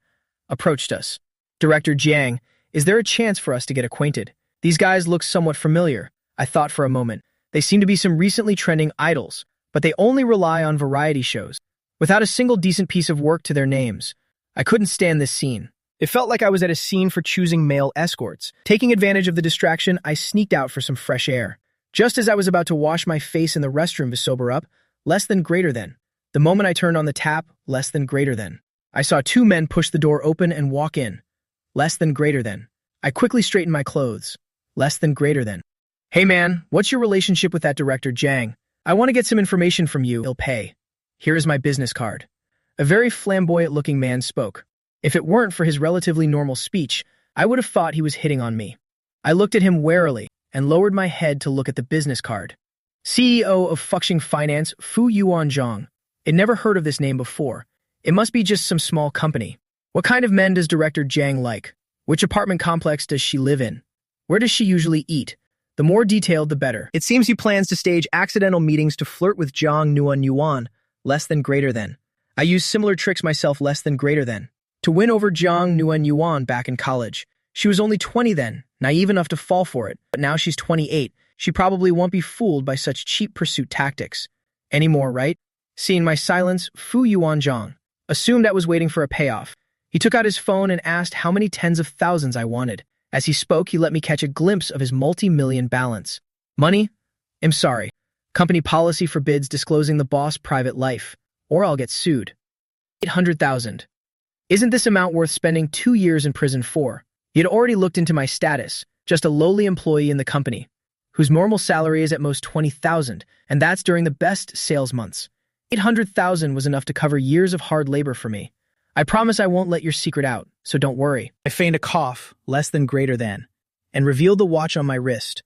approached us. Director Jiang, is there a chance for us to get acquainted? These guys look somewhat familiar. I thought for a moment. They seem to be some recently trending idols, but they only rely on variety shows, without a single decent piece of work to their names. I couldn't stand this scene. It felt like I was at a scene for choosing male escorts. Taking advantage of the distraction, I sneaked out for some fresh air. Just as I was about to wash my face in the restroom to sober up, less than greater than, The moment I turned on the tap, less than greater than. I saw two men push the door open and walk in. Less than greater than. I quickly straightened my clothes. Less than greater than. Hey man, what's your relationship with that director Jang? I want to get some information from you. He'll pay. Here is my business card. A very flamboyant-looking man spoke. If it weren't for his relatively normal speech, I would have thought he was hitting on me. I looked at him warily and lowered my head to look at the business card. CEO of Fuxing Finance, Fu Yuanzhang. I'd never heard of this name before. It must be just some small company. What kind of men does Director Jang like? Which apartment complex does she live in? Where does she usually eat? The more detailed, the better. It seems he plans to stage accidental meetings to flirt with Zhang Nuan Yuan, less than greater than. I used similar tricks myself, less than greater than. To win over Zhang Nuan Yuan back in college. She was only 20 then, naive enough to fall for it, but now she's 28. She probably won't be fooled by such cheap pursuit tactics. Anymore, right? Seeing my silence, Fu Yuanzhang assumed I was waiting for a payoff. He took out his phone and asked how many tens of thousands I wanted. As he spoke, he let me catch a glimpse of his multi-million balance. Money? I'm sorry. Company policy forbids disclosing the boss' private life, or I'll get sued. 800,000. Isn't this amount worth spending 2 years in prison for? He had already looked into my status, just a lowly employee in the company, whose normal salary is at most 20,000, and that's during the best sales months. 800,000 was enough to cover years of hard labor for me. I promise I won't let your secret out, so don't worry. I feigned a cough, less than greater than, and revealed the watch on my wrist.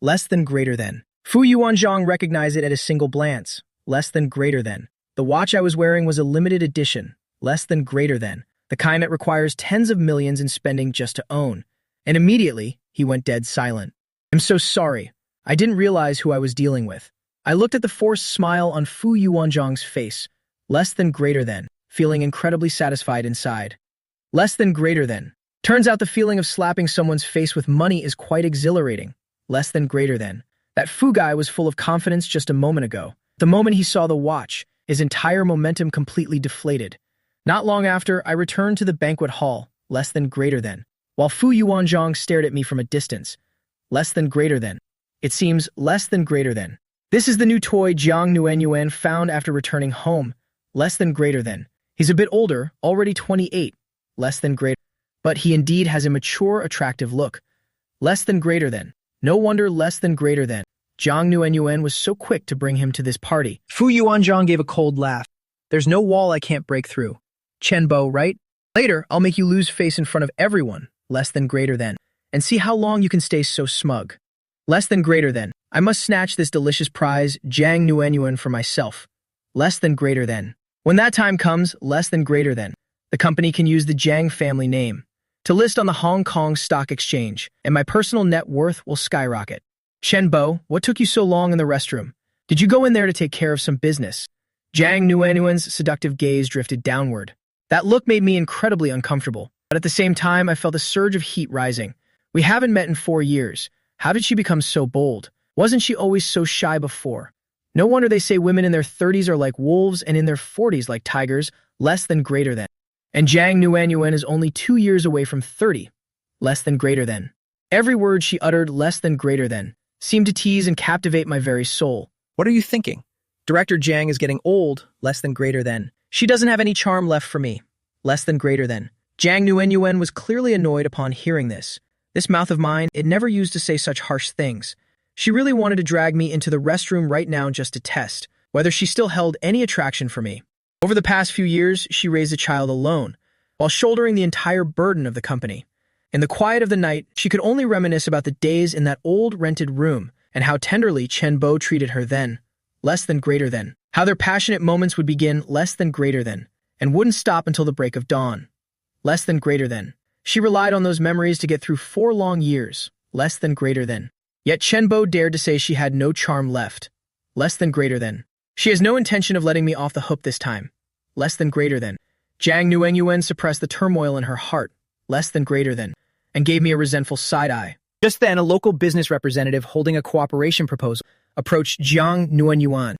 Less than greater than. Fu Yuanzhang recognized it at a single glance. Less than greater than. The watch I was wearing was a limited edition. Less than greater than. The kind that requires tens of millions in spending just to own. And immediately, he went dead silent. I'm so sorry. I didn't realize who I was dealing with. I looked at the forced smile on Fu Yuanzhang's face. Less than greater than. Feeling incredibly satisfied inside. Less than greater than. Turns out the feeling of slapping someone's face with money is quite exhilarating. Less than greater than. That Fu guy was full of confidence just a moment ago. The moment he saw the watch, his entire momentum completely deflated. Not long after, I returned to the banquet hall, less than greater than, while Fu Yuanzhang stared at me from a distance. Less than greater than. It seems less than greater than. This is the new toy Zhang Nuan found after returning home. Less than greater than. He's a bit older, already 28. Less than greater. But he indeed has a mature, attractive look. Less than greater than. No wonder less than greater than. Zhang Nuan was so quick to bring him to this party. Fu Yuanzhang gave a cold laugh. There's no wall I can't break through. Chenbo, right? Later, I'll make you lose face in front of everyone. Less than greater than. And see how long you can stay so smug. Less than greater than. I must snatch this delicious prize, Zhang Nuan, for myself. Less than greater than. When that time comes, less than greater than. The company can use the Zhang family name to list on the Hong Kong Stock Exchange, and my personal net worth will skyrocket. Chenbo, what took you so long in the restroom? Did you go in there to take care of some business? Zhang Nuan's seductive gaze drifted downward. That look made me incredibly uncomfortable, but at the same time I felt a surge of heat rising. We haven't met in 4 years. How did she become so bold? Wasn't she always so shy before? No wonder they say women in their 30s are like wolves and in their 40s like tigers, less than greater than. And Zhang Nuan is only 2 years away from 30, less than greater than. Every word she uttered, less than greater than, seemed to tease and captivate my very soul. What are you thinking? Director Zhang is getting old, less than greater than. She doesn't have any charm left for me, less than greater than. Zhang Nuan was clearly annoyed upon hearing this. This mouth of mine, it never used to say such harsh things. She really wanted to drag me into the restroom right now just to test whether she still held any attraction for me. Over the past few years, she raised a child alone, while shouldering the entire burden of the company. In the quiet of the night, she could only reminisce about the days in that old rented room and how tenderly Chenbo treated her then, less than greater than. How their passionate moments would begin, less than greater than, and wouldn't stop until the break of dawn, less than greater than. She relied on those memories to get through 4 long years, less than greater than. Yet Chenbo dared to say she had no charm left, less than greater than. She has no intention of letting me off the hook this time, less than greater than. Zhang Nuan suppressed the turmoil in her heart, less than greater than, and gave me a resentful side-eye. Just then, a local business representative holding a cooperation proposal approached Zhang Nuan.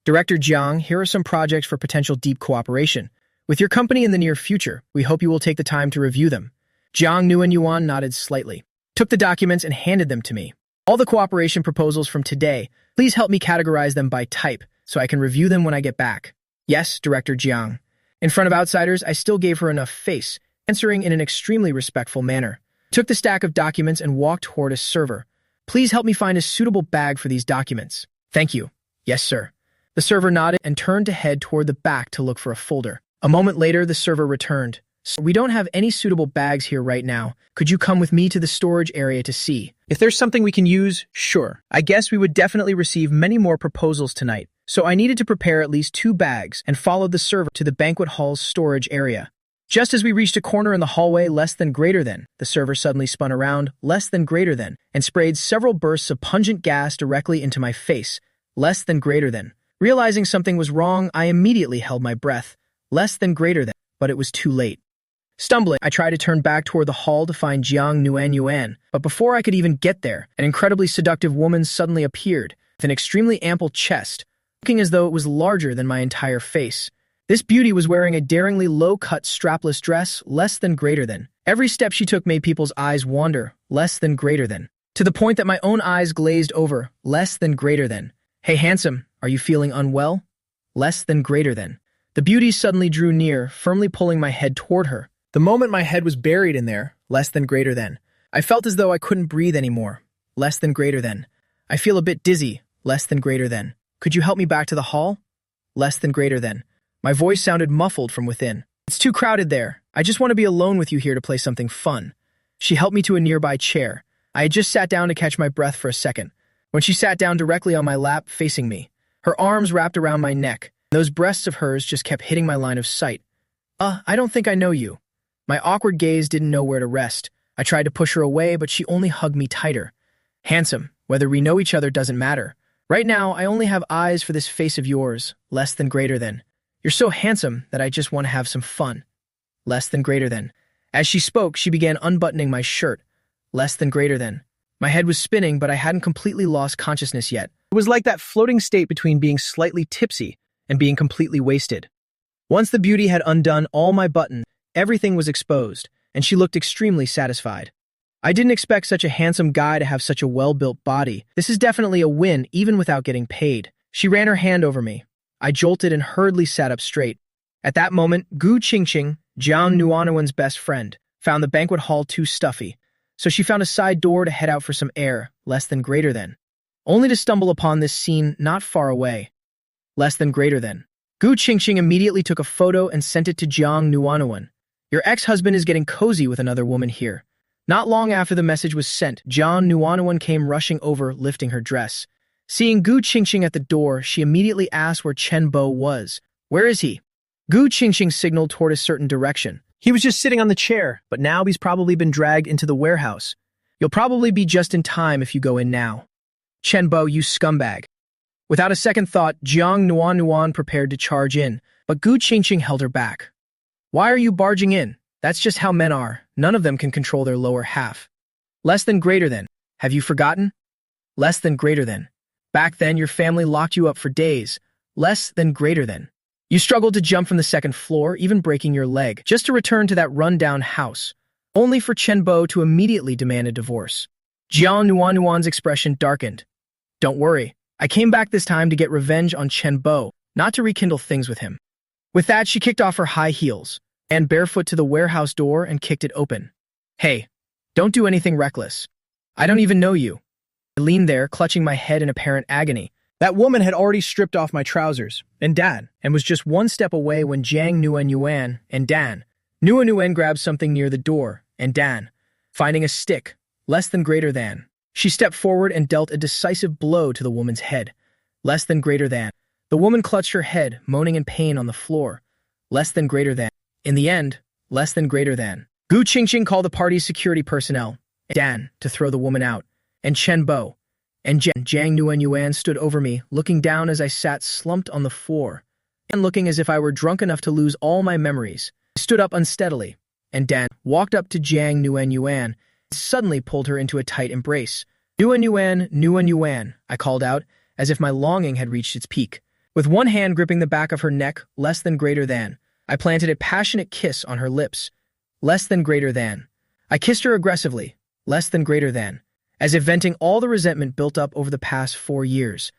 Director Zhang, here are some projects for potential deep cooperation. With your company in the near future, we hope you will take the time to review them. Zhang Nuan nodded slightly, took the documents and handed them to me. All the cooperation proposals from today, please help me categorize them by type so I can review them when I get back. Yes, Director Jiang. In front of outsiders, I still gave her enough face, answering in an extremely respectful manner. Took the stack of documents and walked toward a server. Please help me find a suitable bag for these documents. Thank you. Yes, sir. The server nodded and turned to head toward the back to look for a folder. A moment later, the server returned. We don't have any suitable bags here right now. Could you come with me to the storage area to see? If there's something we can use, sure. I guess we would definitely receive many more proposals tonight. So I needed to prepare at least 2 bags and followed the server to the banquet hall's storage area. Just as we reached a corner in the hallway, less than greater than, the server suddenly spun around, less than greater than, and sprayed several bursts of pungent gas directly into my face, less than greater than. Realizing something was wrong, I immediately held my breath, less than greater than, but it was too late. Stumbling, I tried to turn back toward the hall to find Jiang Yuan, but before I could even get there, an incredibly seductive woman suddenly appeared, with an extremely ample chest, looking as though it was larger than my entire face. This beauty was wearing a daringly low-cut strapless dress, less than greater than. Every step she took made people's eyes wander, less than greater than. To the point that my own eyes glazed over, less than greater than. Hey handsome, are you feeling unwell? Less than greater than. The beauty suddenly drew near, firmly pulling my head toward her. The moment my head was buried in there, less than greater than. I felt as though I couldn't breathe anymore, less than greater than. I feel a bit dizzy, less than greater than. Could you help me back to the hall? Less than greater than. My voice sounded muffled from within. It's too crowded there. I just want to be alone with you here to play something fun. She helped me to a nearby chair. I had just sat down to catch my breath for a second, when she sat down directly on my lap, facing me. Her arms wrapped around my neck. Those breasts of hers just kept hitting my line of sight. I don't think I know you. My awkward gaze didn't know where to rest. I tried to push her away, but she only hugged me tighter. Handsome, whether we know each other doesn't matter. Right now, I only have eyes for this face of yours, less than greater than. You're so handsome that I just want to have some fun. Less than greater than. As she spoke, she began unbuttoning my shirt. Less than greater than. My head was spinning, but I hadn't completely lost consciousness yet. It was like that floating state between being slightly tipsy and being completely wasted. Once the beauty had undone all my buttons, everything was exposed, and she looked extremely satisfied. I didn't expect such a handsome guy to have such a well-built body. This is definitely a win, even without getting paid. She ran her hand over me. I jolted and hurriedly sat up straight. At that moment, Gu Qingqing, Jiang Nuanuan's best friend, found the banquet hall too stuffy, so she found a side door to head out for some air, less than greater than. Only to stumble upon this scene not far away. Less than greater than. Gu Qingqing immediately took a photo and sent it to Jiang Nuanuan. Your ex-husband is getting cozy with another woman here. Not long after the message was sent, Jiang Nuanuan came rushing over, lifting her dress. Seeing Gu Qingqing at the door, she immediately asked where Chen Bo was. Where is he? Gu Qingqing signaled toward a certain direction. He was just sitting on the chair, but now he's probably been dragged into the warehouse. You'll probably be just in time if you go in now. Chen Bo, you scumbag. Without a second thought, Jiang Nuanuan prepared to charge in, but Gu Qingqing held her back. Why are you barging in? That's just how men are. None of them can control their lower half. Less than greater than. Have you forgotten? Less than greater than. Back then, your family locked you up for days. Less than greater than. You struggled to jump from the 2nd floor, even breaking your leg, just to return to that run-down house, only for Chen Bo to immediately demand a divorce. Jiang Nuanuan's expression darkened. Don't worry. I came back this time to get revenge on Chen Bo, not to rekindle things with him. With that, she kicked off her high heels, ran barefoot to the warehouse door and kicked it open. Hey, don't do anything reckless. I don't even know you. I leaned there, clutching my head in apparent agony. That woman had already stripped off my trousers, and was just one step away when Jiang Nuanuan and Dan. Nuanuan grabbed something near the door, and Dan, finding a stick, less than greater than. She stepped forward and dealt a decisive blow to the woman's head. Less than greater than. The woman clutched her head, moaning in pain on the floor. Less than greater than. In the end, less than greater than. Gu Qingqing called the party's security personnel, and Dan, to throw the woman out, and Chen Bo. And Jiang Nuanuan stood over me, looking down as I sat slumped on the floor, and looking as if I were drunk enough to lose all my memories. I stood up unsteadily, and Dan walked up to Jiang Nuanuan and suddenly pulled her into a tight embrace. Nuanuan, I called out, as if my longing had reached its peak. With one hand gripping the back of her neck, less than greater than, I planted a passionate kiss on her lips. Less than greater than. I kissed her aggressively, less than greater than, as if venting all the resentment built up over the past 4 years.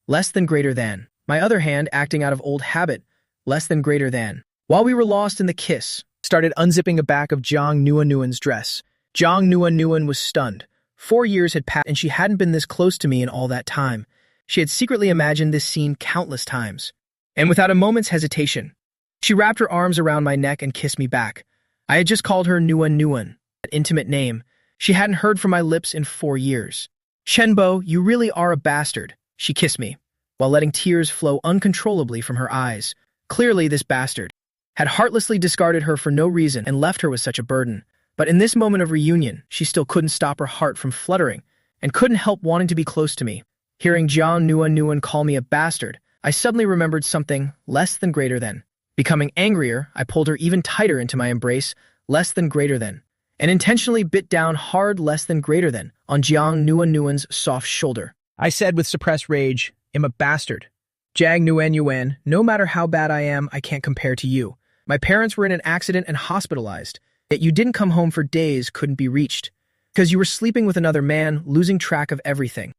Less than greater than. My other hand, acting out of old habit, less than greater than. While we were lost in the kiss, Started unzipping the back of Jang Nuan-Nuan's dress. Jang Nuan-Nuan was stunned. 4 years had passed and she hadn't been this close to me in all that time. She had secretly imagined this scene countless times. And without a moment's hesitation, she wrapped her arms around my neck and kissed me back. I had just called her Nuan-Nuan, an intimate name. She hadn't heard from my lips in 4 years. "Chenbo, you really are a bastard," she kissed me, while letting tears flow uncontrollably from her eyes. Clearly, this bastard had heartlessly discarded her for no reason and left her with such a burden. But in this moment of reunion, she still couldn't stop her heart from fluttering and couldn't help wanting to be close to me. Hearing Jiang Nuan call me a bastard, I suddenly remembered something less than greater than. Becoming angrier, I pulled her even tighter into my embrace, less than greater than, and intentionally bit down hard less than greater than on Jiang Nuan's soft shoulder. I said with suppressed rage, "I'm a bastard. Jang Nuan, no matter how bad I am, I can't compare to you. My parents were in an accident and hospitalized, yet you didn't come home for days, couldn't be reached, because you were sleeping with another man, losing track of everything."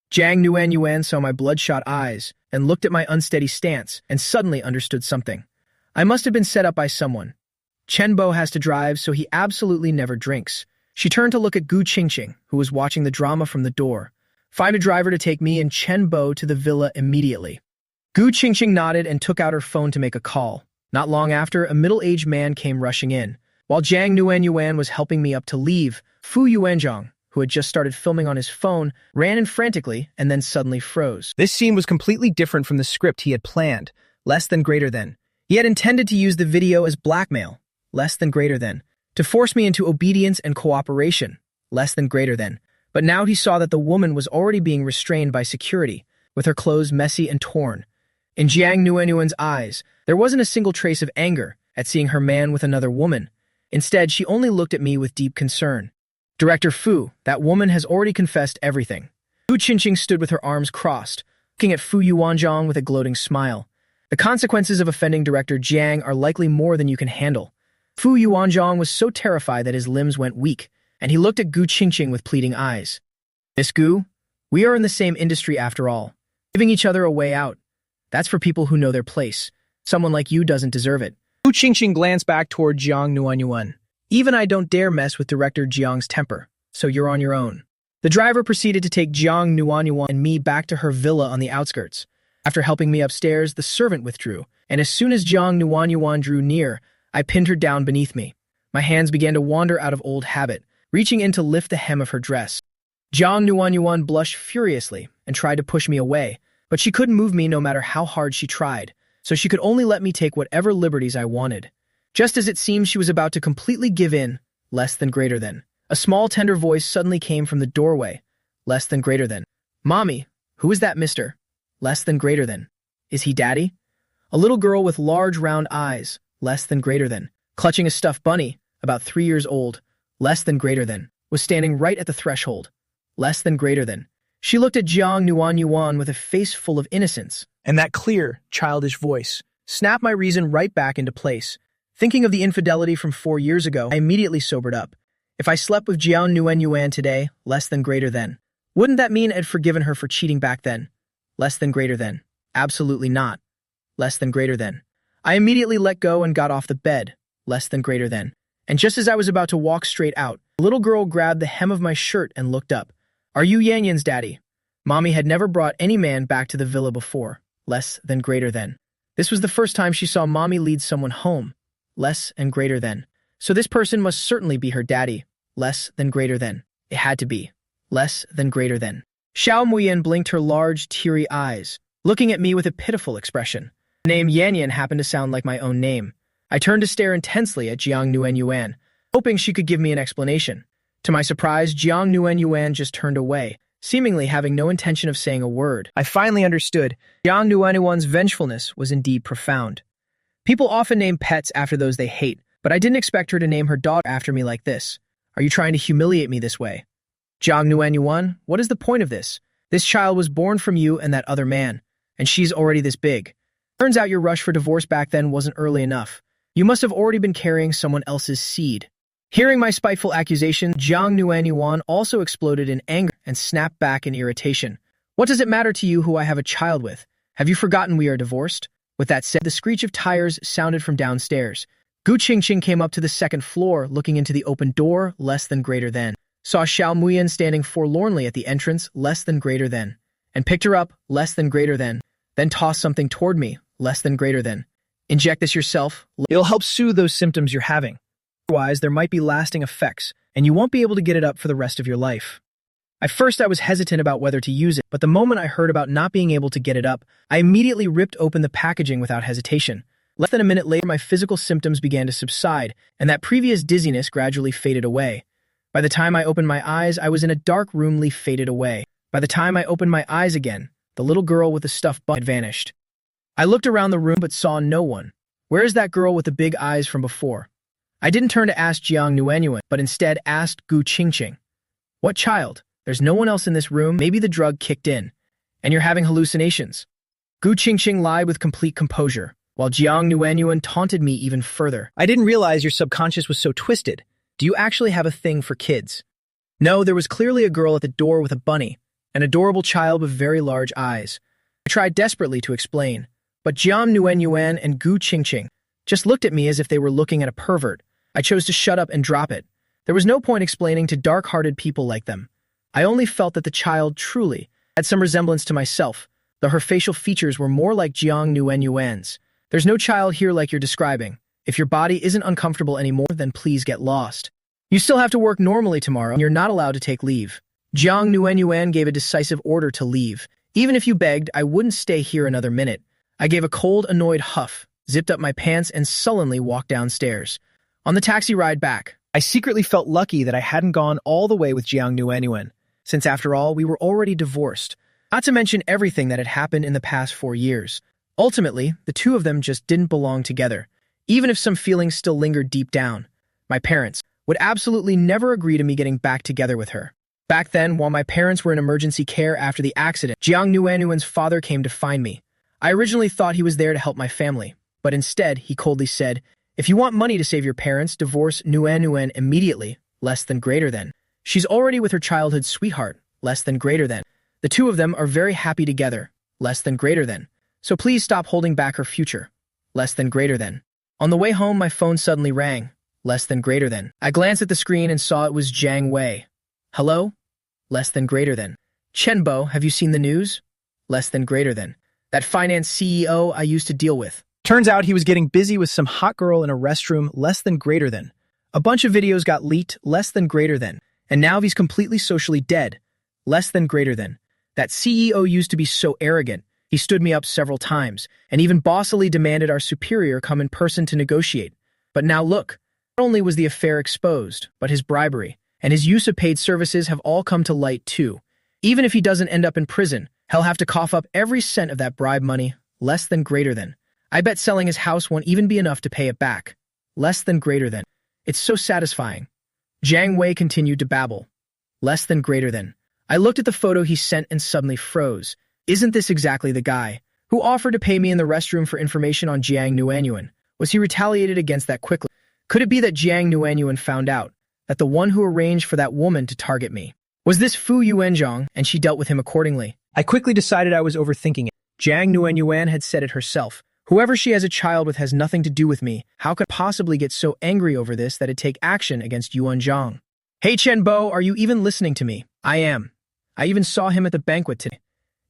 Jang Nuan saw my bloodshot eyes and looked at my unsteady stance and suddenly understood something. I must have been set up by someone. Chenbo has to drive, so he absolutely never drinks. She turned to look at Gu Qingqing, who was watching the drama from the door. "Find a driver to take me and Chenbo to the villa immediately." Gu Qingqing nodded and took out her phone to make a call. Not long after, a middle-aged man came rushing in. While Jang Nuan was helping me up to leave, Fu Yuanzhang, who had just started filming on his phone, ran in frantically and then suddenly froze. This scene was completely different from the script he had planned, less than greater than. He had intended to use the video as blackmail, less than greater than, to force me into obedience and cooperation, less than greater than. But now he saw that the woman was already being restrained by security, with her clothes messy and torn. In Jiang Nuan's eyes, there wasn't a single trace of anger at seeing her man with another woman. Instead, she only looked at me with deep concern. "Director Fu, that woman has already confessed everything." Gu Qingqing stood with her arms crossed, looking at Fu Yuanzhang with a gloating smile. "The consequences of offending Director Jiang are likely more than you can handle." Fu Yuanzhang was so terrified that his limbs went weak, and he looked at Gu Qingqing with pleading eyes. "Miss Gu, we are in the same industry after all. Giving each other a way out. That's for people who know their place. Someone like you doesn't deserve it." Gu Qingqing glanced back toward Jiang Nuan. "Even I don't dare mess with Director Jiang's temper, so you're on your own." The driver proceeded to take Jiang Nuan and me back to her villa on the outskirts. After helping me upstairs, the servant withdrew, and as soon as Jiang Nuan drew near, I pinned her down beneath me. My hands began to wander out of old habit, reaching in to lift the hem of her dress. Jiang Nuan blushed furiously and tried to push me away, but she couldn't move me no matter how hard she tried, so she could only let me take whatever liberties I wanted. Just as it seemed she was about to completely give in, less than greater than, a small tender voice suddenly came from the doorway, less than greater than. "Mommy, who is that mister? Less than greater than. Is he daddy?" A little girl with large round eyes, less than greater than, clutching a stuffed bunny, about 3 years old, less than greater than, was standing right at the threshold, less than greater than. She looked at Jiang Nuan with a face full of innocence, and that clear, childish voice snapped my reason right back into place. Thinking of the infidelity from 4 years ago, I immediately sobered up. If I slept with Jiang Nuan today, less than greater than, wouldn't that mean I'd forgiven her for cheating back then? Less than greater than. Absolutely not. Less than greater than. I immediately let go and got off the bed, less than greater than. And just as I was about to walk straight out, a little girl grabbed the hem of my shirt and looked up. "Are you Yanyan's daddy?" Mommy had never brought any man back to the villa before, less than greater than. This was the first time she saw Mommy lead someone home, less and greater than. So this person must certainly be her daddy, less than greater than. It had to be, less than greater than. Xiao Muyan blinked her large, teary eyes, looking at me with a pitiful expression. The name Yanyan happened to sound like my own name. I turned to stare intensely at Jiang Nuan, hoping she could give me an explanation. To my surprise, Jiang Nuan just turned away, seemingly having no intention of saying a word. I finally understood. Jiang Nuan's vengefulness was indeed profound. People often name pets after those they hate, but I didn't expect her to name her dog after me like this. Are you trying to humiliate me this way? Jiang Nuan, what is the point of this? This child was born from you and that other man, and she's already this big. Turns out your rush for divorce back then wasn't early enough. You must have already been carrying someone else's seed. Hearing my spiteful accusation, Jiang Nuan also exploded in anger and snapped back in irritation. What does it matter to you who I have a child with? Have you forgotten we are divorced? With that said, the screech of tires sounded from downstairs. Gu Qingqing came up to the second floor, looking into the open door, less than greater than. Saw Xiao Muyan standing forlornly at the entrance, less than greater than. And picked her up, less than greater than. Then tossed something toward me, less than greater than. Inject this yourself. It'll help soothe those symptoms you're having. Otherwise, there might be lasting effects, and you won't be able to get it up for the rest of your life. At first, I was hesitant about whether to use it, but the moment I heard about not being able to get it up, I immediately ripped open the packaging without hesitation. Less than a minute later, my physical symptoms began to subside, and that previous dizziness gradually faded away. By the time I opened my eyes, I was in a dark room faded away. By the time I opened my eyes again, the little girl with the stuffed bunny had vanished. I looked around the room but saw no one. Where is that girl with the big eyes from before? I didn't turn to ask Jiang Nuanyuan, but instead asked Gu Qingqing. What child? There's no one else in this room. Maybe the drug kicked in, and you're having hallucinations. Gu Qingqing lied with complete composure, while Jiang Nuanyuan taunted me even further. I didn't realize your subconscious was so twisted. Do you actually have a thing for kids? No, there was clearly a girl at the door with a bunny, an adorable child with very large eyes. I tried desperately to explain, but Jiang Nuanyuan and Gu Qingqing just looked at me as if they were looking at a pervert. I chose to shut up and drop it. There was no point explaining to dark-hearted people like them. I only felt that the child truly had some resemblance to myself, though her facial features were more like Jiang Nuanyuan's. There's no child here like you're describing. If your body isn't uncomfortable anymore, then please get lost. You still have to work normally tomorrow, and you're not allowed to take leave. Jiang Nuanyuan gave a decisive order to leave. Even if you begged, I wouldn't stay here another minute. I gave a cold, annoyed huff, zipped up my pants, and sullenly walked downstairs. On the taxi ride back, I secretly felt lucky that I hadn't gone all the way with Jiang Nuanyuan, since after all, we were already divorced. Not to mention everything that had happened in the past 4 years. Ultimately, the two of them just didn't belong together. Even if some feelings still lingered deep down, my parents would absolutely never agree to me getting back together with her. Back then, while my parents were in emergency care after the accident, Jiang Nuanyuan's father came to find me. I originally thought he was there to help my family, but instead, he coldly said, "If you want money to save your parents, divorce Nuanyuan immediately, less than greater than. She's already with her childhood sweetheart, less than greater than. The two of them are very happy together, less than greater than. So please stop holding back her future, less than greater than." On the way home, my phone suddenly rang, less than greater than. I glanced at the screen and saw it was Jiang Wei. Hello? Less than greater than. Chenbo, have you seen the news? Less than greater than. That finance CEO I used to deal with. Turns out he was getting busy with some hot girl in a restroom, less than greater than. A bunch of videos got leaked, less than greater than. And now he's completely socially dead, less than greater than. That CEO used to be so arrogant. He stood me up several times, and even bossily demanded our superior come in person to negotiate. But now look, not only was the affair exposed, but his bribery and his use of paid services have all come to light too. Even if he doesn't end up in prison, he'll have to cough up every cent of that bribe money, less than greater than. I bet selling his house won't even be enough to pay it back, less than greater than. It's so satisfying. Jiang Wei continued to babble, less than greater than. I looked at the photo he sent and suddenly froze. Isn't this exactly the guy who offered to pay me in the restroom for information on Jiang Nuanyuan? Was he retaliated against that quickly? Could it be that Jiang Nuanyuan found out that the one who arranged for that woman to target me was this Fu Yuanzhang, and she dealt with him accordingly? I quickly decided I was overthinking it. Jiang Nuanyuan had said it herself. Whoever she has a child with has nothing to do with me. How could I possibly get so angry over this that it'd take action against Yuanzhang? Hey Chenbo, are you even listening to me? I am. I even saw him at the banquet today.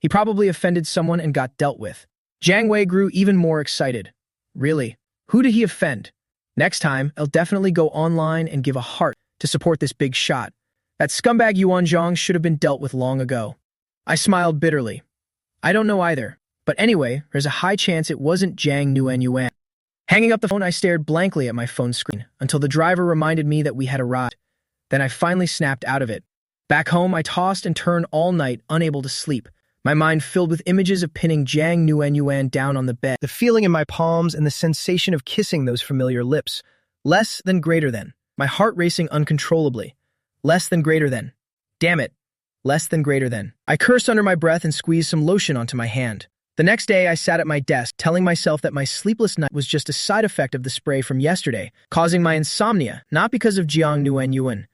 He probably offended someone and got dealt with. Jiang Wei grew even more excited. Really? Who did he offend? Next time, I'll definitely go online and give a heart to support this big shot. That scumbag Yuanzhang should have been dealt with long ago. I smiled bitterly. I don't know either. But anyway, there's a high chance it wasn't Jiang Nuanyuan. Hanging up the phone, I stared blankly at my phone screen until the driver reminded me that we had arrived. Then I finally snapped out of it. Back home, I tossed and turned all night, unable to sleep. My mind filled with images of pinning Jiang Nuanyuan down on the bed, the feeling in my palms and the sensation of kissing those familiar lips. Less than greater than. My heart racing uncontrollably. Less than greater than. Damn it. Less than greater than. I cursed under my breath and squeezed some lotion onto my hand. The next day, I sat at my desk, telling myself that my sleepless night was just a side effect of the spray from yesterday, causing my insomnia, not because of Jiang Nuanyuan.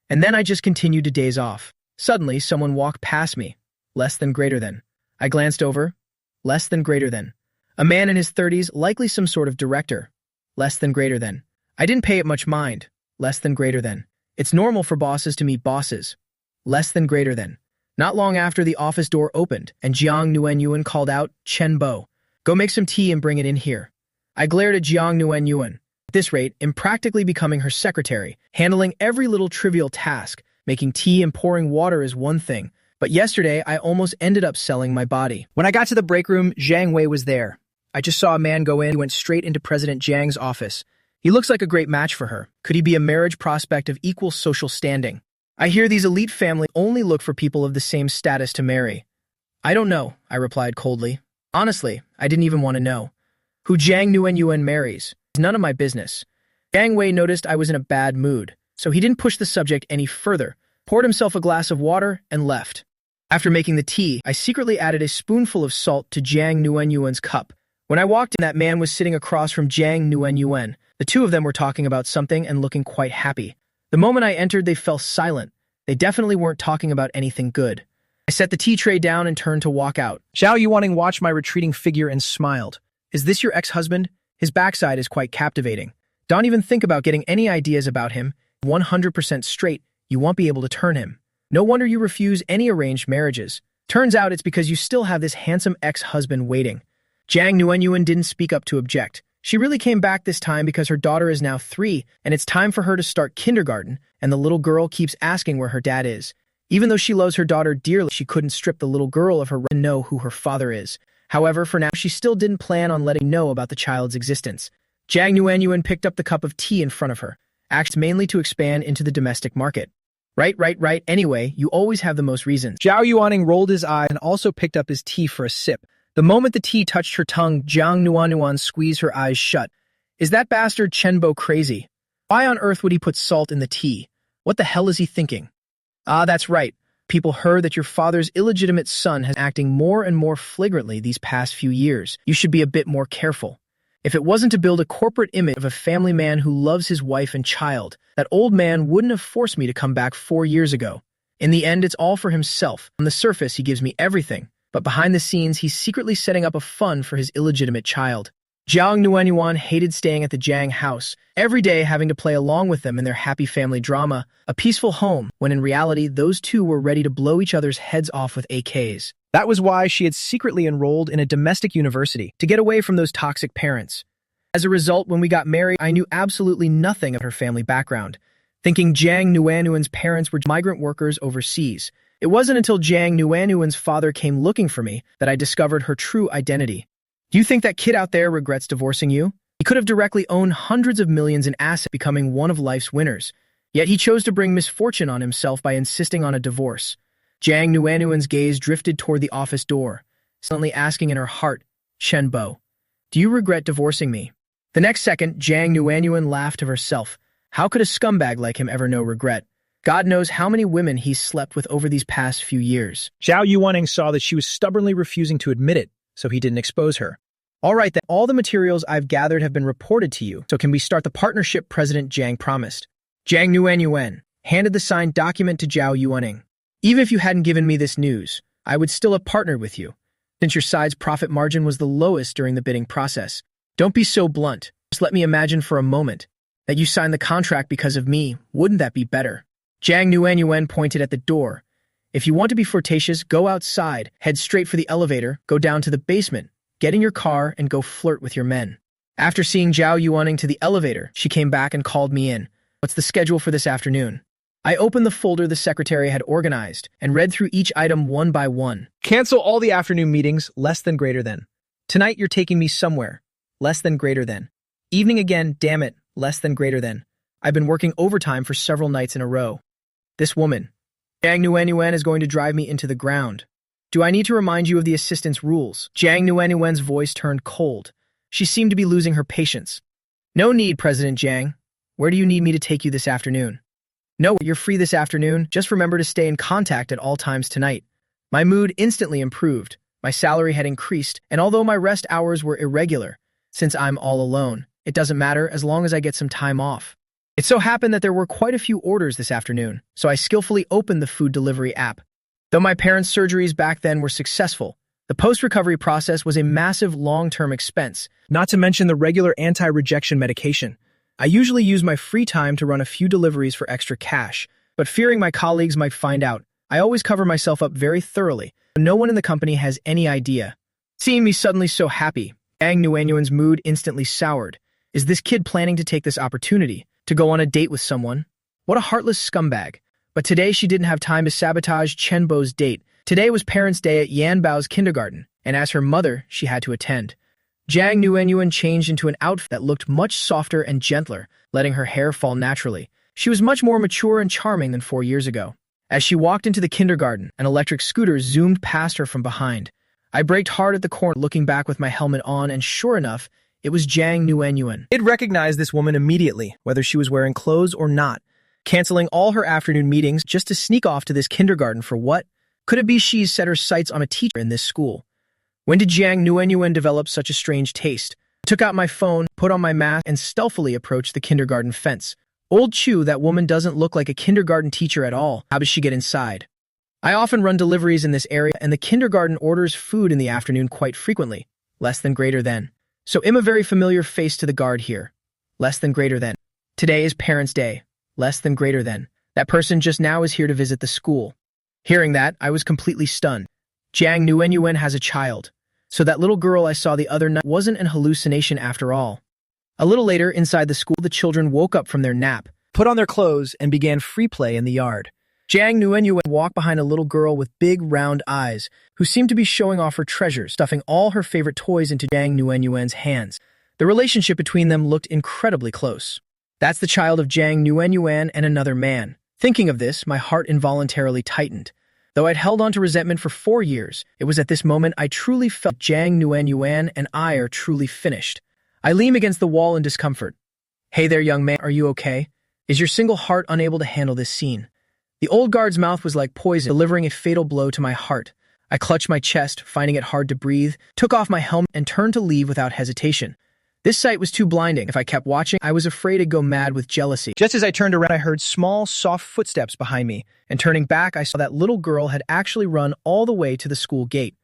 And then I just continued to daze off. Suddenly, someone walked past me. Less than greater than. I glanced over. Less than greater than. A man in his 30s, likely some sort of director. Less than greater than. I didn't pay it much mind. Less than greater than. It's normal for bosses to meet bosses. Less than greater than. Not long after the office door opened, and Jiang Nuenyuan called out, "Chen Bo, go make some tea and bring it in here." I glared at Jiang Nuenyuan. At this rate, impractically becoming her secretary, handling every little trivial task. Making tea and pouring water is one thing, but yesterday I almost ended up selling my body. When I got to the break room, Zhang Wei was there. I just saw a man go in. He went straight into President Jiang's office. He looks like a great match for her. Could he be a marriage prospect of equal social standing? I hear these elite families only look for people of the same status to marry. I don't know, I replied coldly. Honestly, I didn't even want to know. Who Jiang Nuenyuan marries is none of my business. Zhang Wei noticed I was in a bad mood, so he didn't push the subject any further, poured himself a glass of water, and left. After making the tea, I secretly added a spoonful of salt to Jiang Nuenyuan's cup. When I walked in, that man was sitting across from Jiang Nuenyuan. The two of them were talking about something and looking quite happy. The moment I entered, they fell silent. They definitely weren't talking about anything good. I set the tea tray down and turned to walk out. Zhao Yuaning watched my retreating figure and smiled. Is this your ex-husband? His backside is quite captivating. Don't even think about getting any ideas about him. 100% straight, you won't be able to turn him. No wonder you refuse any arranged marriages. Turns out it's because you still have this handsome ex-husband waiting. Jiang Nuenyuan didn't speak up to object. She really came back this time because her daughter is now 3, and it's time for her to start kindergarten, and the little girl keeps asking where her dad is. Even though she loves her daughter dearly, she couldn't strip the little girl of her right to know who her father is. However, for now, she still didn't plan on letting know about the child's existence. Jiang Nuenyuan picked up the cup of tea in front of her, acts mainly to expand into the domestic market. Right. Anyway, you always have the most reasons. Zhao Yuaning rolled his eye and also picked up his tea for a sip. The moment the tea touched her tongue, Jiang Nuenyuan squeezed her eyes shut. Is that bastard Chen Bo crazy? Why on earth would he put salt in the tea? What the hell is he thinking? Ah, that's right. People heard that your father's illegitimate son has been acting more and more flagrantly these past few years. You should be a bit more careful. If it wasn't to build a corporate image of a family man who loves his wife and child, that old man wouldn't have forced me to come back 4 years ago. In the end, it's all for himself. On the surface, he gives me everything, but behind the scenes, he's secretly setting up a fund for his illegitimate child. Jiang Nuenyuan hated staying at the Jiang house, every day having to play along with them in their happy family drama, a peaceful home, when in reality, those two were ready to blow each other's heads off with AKs. That was why she had secretly enrolled in a domestic university, to get away from those toxic parents. As a result, when we got married, I knew absolutely nothing of her family background, thinking Jiang Nuenyuan's parents were migrant workers overseas. It wasn't until Jiang Nuenyuan's father came looking for me that I discovered her true identity. Do you think that kid out there regrets divorcing you? He could have directly owned hundreds of millions in assets, becoming one of life's winners. Yet he chose to bring misfortune on himself by insisting on a divorce. Jiang Nuenyuan's gaze drifted toward the office door, silently asking in her heart, Chen Bo, do you regret divorcing me? The next second, Jiang Nuenyuan laughed to herself. How could a scumbag like him ever know regret? God knows how many women he's slept with over these past few years. Zhao Yuaning saw that she was stubbornly refusing to admit it, so he didn't expose her. All right, then, all the materials I've gathered have been reported to you, so can we start the partnership President Jiang promised? Jiang Nuenyuan handed the signed document to Zhao Yuaning. Even if you hadn't given me this news, I would still have partnered with you, since your side's profit margin was the lowest during the bidding process. Don't be so blunt. Just let me imagine for a moment that you signed the contract because of me. Wouldn't that be better? Jiang Nuenyuan pointed at the door. If you want to be flirtatious, go outside, head straight for the elevator, go down to the basement, get in your car, and go flirt with your men. After seeing Zhao Yuaning to the elevator, she came back and called me in. What's the schedule for this afternoon? I opened the folder the secretary had organized and read through each item one by one. Cancel all the afternoon meetings, less than greater than. Tonight you're taking me somewhere, less than greater than. Evening again, damn it, less than greater than. I've been working overtime for several nights in a row. This woman, Jiang Nuenyuan, is going to drive me into the ground. Do I need to remind you of the assistant's rules? Jiang Nuenyuan's voice turned cold. She seemed to be losing her patience. No need, President Jiang. Where do you need me to take you this afternoon? No, you're free this afternoon. Just remember to stay in contact at all times tonight. My mood instantly improved. My salary had increased, and although my rest hours were irregular, since I'm all alone, it doesn't matter as long as I get some time off. It so happened that there were quite a few orders this afternoon, so I skillfully opened the food delivery app. Though my parents' surgeries back then were successful, The post-recovery process was a massive long-term expense, not to mention the regular anti-rejection medication. I usually use my free time to run a few deliveries for extra cash, but fearing my colleagues might find out, I always cover myself up very thoroughly. No one in the company has any idea. Seeing me suddenly so happy, Jang Nuanyuan's mood instantly soured. Is this kid planning to take this opportunity to go on a date with someone? What a heartless scumbag. But today she didn't have time to sabotage Chenbo's date. Today was Parents' Day at Yanbao's kindergarten, and as her mother, she had to attend. Jang Nuanyuan changed into an outfit that looked much softer and gentler, letting her hair fall naturally. She was much more mature and charming than 4 years ago. As she walked into the kindergarten, an electric scooter zoomed past her from behind. I braked hard at the corner, looking back with my helmet on, and sure enough, it was Jang Nuanyuan. It recognized this woman immediately, whether she was wearing clothes or not, canceling all her afternoon meetings just to sneak off to this kindergarten for what? Could it be she's set her sights on a teacher in this school? When did Jang Nuanyuan develop such a strange taste? I took out my phone, put on my mask, and stealthily approached the kindergarten fence. Old Chu, that woman doesn't look like a kindergarten teacher at all. How does she get inside? I often run deliveries in this area, and the kindergarten orders food in the afternoon quite frequently. Less than greater than. So I'm a very familiar face to the guard here. Less than greater than. Today is Parents' Day. Less than greater than. That person just now is here to visit the school. Hearing that, I was completely stunned. Jang Nuanyuan has a child. So that little girl I saw the other night wasn't an hallucination after all. A little later, inside the school, the children woke up from their nap, put on their clothes, and began free play in the yard. Jang Nuanyuan walked behind a little girl with big, round eyes, who seemed to be showing off her treasures, stuffing all her favorite toys into Jang Nuanyuan's hands. The relationship between them looked incredibly close. That's the child of Jang Nuanyuan and another man. Thinking of this, my heart involuntarily tightened. Though I'd held on to resentment for 4 years, it was at this moment I truly felt Jang Nuanyuan and I are truly finished. I lean against the wall in discomfort. Hey there, young man, are you okay? Is your single heart unable to handle this scene? The old guard's mouth was like poison, delivering a fatal blow to my heart. I clutched my chest, finding it hard to breathe, took off my helmet, and turned to leave without hesitation. This sight was too blinding. If I kept watching, I was afraid to go mad with jealousy. Just as I turned around, I heard small, soft footsteps behind me, and turning back, I saw that little girl had actually run all the way to the school gate.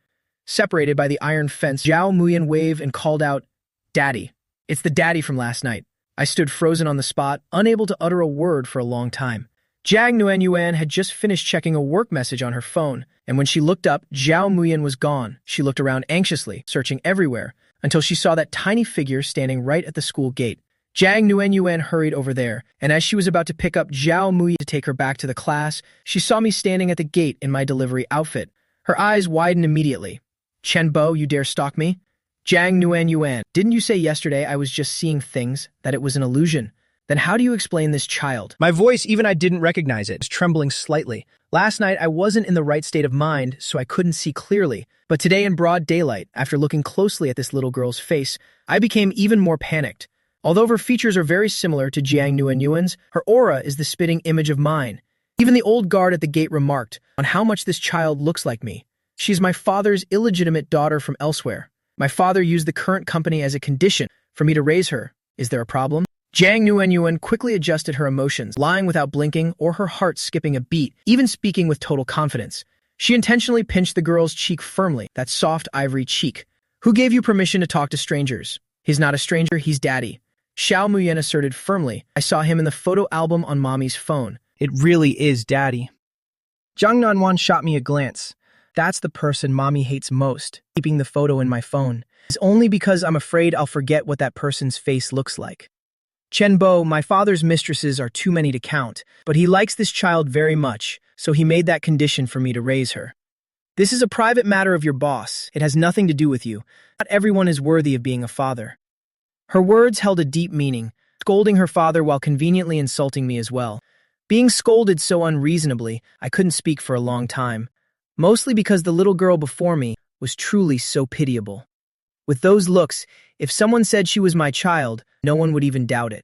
Separated by the iron fence, Zhao Muyan waved and called out, "Daddy." It's the daddy from last night. I stood frozen on the spot, unable to utter a word for a long time. Jang Nuanyuan had just finished checking a work message on her phone, and when she looked up, Zhao Muyan was gone. She looked around anxiously, searching everywhere, until she saw that tiny figure standing right at the school gate. Jang Nuanyuan hurried over there, and as she was about to pick up Zhao Muyan to take her back to the class, she saw me standing at the gate in my delivery outfit. Her eyes widened immediately. "Chenbo, you dare stalk me?" Jang Nuanyuan, didn't you say yesterday I was just seeing things, that it was an illusion? Then how do you explain this child? My voice, even I didn't recognize it, was trembling slightly. Last night I wasn't in the right state of mind, so I couldn't see clearly. But today in broad daylight, after looking closely at this little girl's face, I became even more panicked. Although her features are very similar to Jang Nuanyuan's, her aura is the spitting image of mine. Even the old guard at the gate remarked on how much this child looks like me. She's my father's illegitimate daughter from elsewhere. My father used the current company as a condition for me to raise her. Is there a problem? Jang Nuanyuan quickly adjusted her emotions, lying without blinking or her heart skipping a beat, even speaking with total confidence. She intentionally pinched the girl's cheek firmly, that soft ivory cheek. "Who gave you permission to talk to strangers? He's not a stranger, he's daddy." Xiao Muyan asserted firmly. "I saw him in the photo album on mommy's phone." It really is daddy. Jang Nanwan shot me a glance. That's the person mommy hates most, keeping the photo in my phone. It's only because I'm afraid I'll forget what that person's face looks like. Chenbo, my father's mistresses are too many to count, but he likes this child very much, so he made that condition for me to raise her. This is a private matter of your boss. It has nothing to do with you. Not everyone is worthy of being a father. Her words held a deep meaning, scolding her father while conveniently insulting me as well. Being scolded so unreasonably, I couldn't speak for a long time, mostly because the little girl before me was truly so pitiable. With those looks, if someone said she was my child, no one would even doubt it.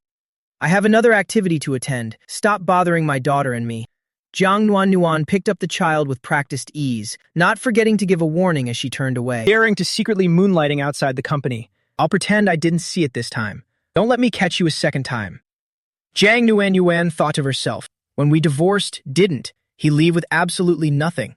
"I have another activity to attend. Stop bothering my daughter and me." Jang Nuanyuan picked up the child with practiced ease, not forgetting to give a warning as she turned away. Daring to secretly moonlighting outside the company. I'll pretend I didn't see it this time. Don't let me catch you a second time. Jang Nuanyuan thought to herself, when we divorced, didn't he leave with absolutely nothing?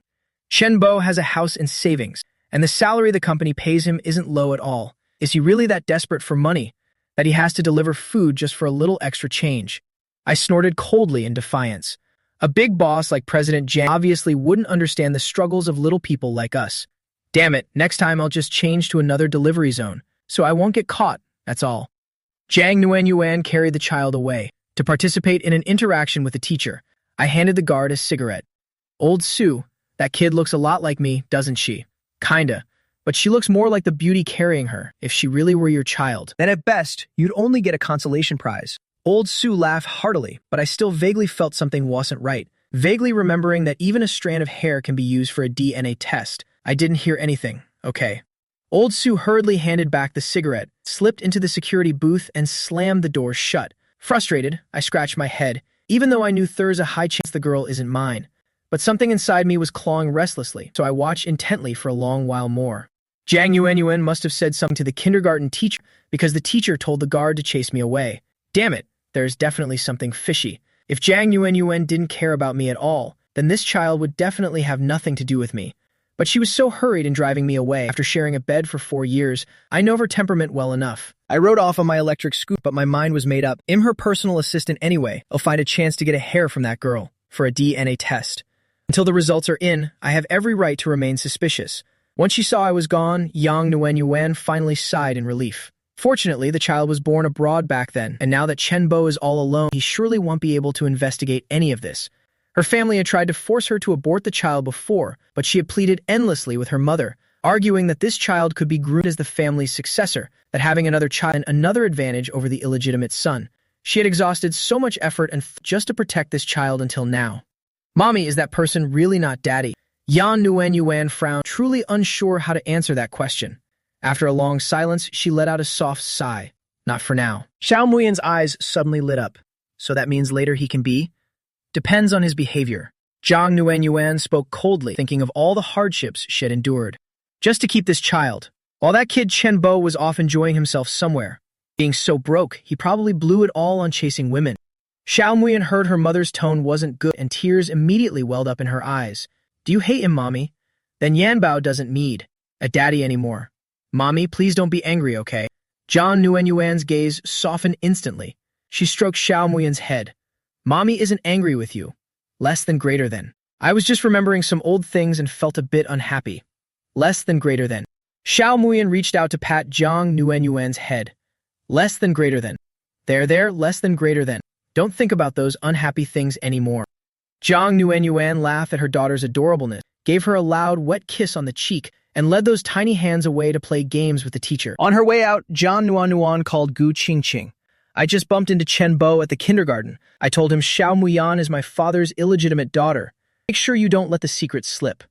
Chenbo has a house and savings. And the salary the company pays him isn't low at all. Is he really that desperate for money that he has to deliver food just for a little extra change? I snorted coldly in defiance. A big boss like President Jang obviously wouldn't understand the struggles of little people like us. Damn it, next time I'll just change to another delivery zone, so I won't get caught, that's all. Jang Yuan carried the child away to participate in an interaction with the teacher. I handed the guard a cigarette. Old Sue, that kid looks a lot like me, doesn't she? Kinda. But she looks more like the beauty carrying her, if she really were your child. Then at best, you'd only get a consolation prize. Old Sue laughed heartily, but I still vaguely felt something wasn't right. Vaguely remembering that even a strand of hair can be used for a DNA test. I didn't hear anything. Okay. Old Sue hurriedly handed back the cigarette, slipped into the security booth, and slammed the door shut. Frustrated, I scratched my head, even though I knew there's a high chance the girl isn't mine. But something inside me was clawing restlessly, so I watched intently for a long while more. Jang Yuan must have said something to the kindergarten teacher because the teacher told the guard to chase me away. Damn it, there's definitely something fishy. If Jang Yuan didn't care about me at all, then this child would definitely have nothing to do with me. But she was so hurried in driving me away after sharing a bed for 4 years, I know her temperament well enough. I rode off on my electric scooter, but my mind was made up. I'm her personal assistant anyway. I'll find a chance to get a hair from that girl for a DNA test. Until the results are in, I have every right to remain suspicious. Once she saw I was gone, Yang Yuan finally sighed in relief. Fortunately, the child was born abroad back then, and now that Chen Bo is all alone, he surely won't be able to investigate any of this. Her family had tried to force her to abort the child before, but she had pleaded endlessly with her mother, arguing that this child could be groomed as the family's successor, that having another child had another advantage over the illegitimate son. She had exhausted so much effort and just to protect this child until now. Mommy, is that person really not daddy? Yan Yuan frowned, truly unsure how to answer that question. After a long silence, she let out a soft sigh. Not for now. Xiao Muyan's eyes suddenly lit up. So that means later he can be? Depends on his behavior. Zhang Yuan spoke coldly, thinking of all the hardships she had endured. Just to keep this child. While that kid Chen Bo was off enjoying himself somewhere. Being so broke, he probably blew it all on chasing women. Xiao Muyan heard her mother's tone wasn't good and tears immediately welled up in her eyes. Do you hate him, Mommy? Then Yanbao doesn't need a daddy anymore. Mommy, please don't be angry, okay? Zhang Yuan's gaze softened instantly. She stroked Xiao Muyan's head. Mommy isn't angry with you. Less than greater than. I was just remembering some old things and felt a bit unhappy. Less than greater than. Xiao Muyan reached out to pat Zhang Yuan's head. Less than greater than. There, less than greater than. Don't think about those unhappy things anymore. Zhang Yuan laughed at her daughter's adorableness, gave her a loud, wet kiss on the cheek, and led those tiny hands away to play games with the teacher. On her way out, Zhang Yuan called Gu Qingqing. I just bumped into Chen Bo at the kindergarten. I told him Xiao Muyan is my father's illegitimate daughter. Make sure you don't let the secret slip.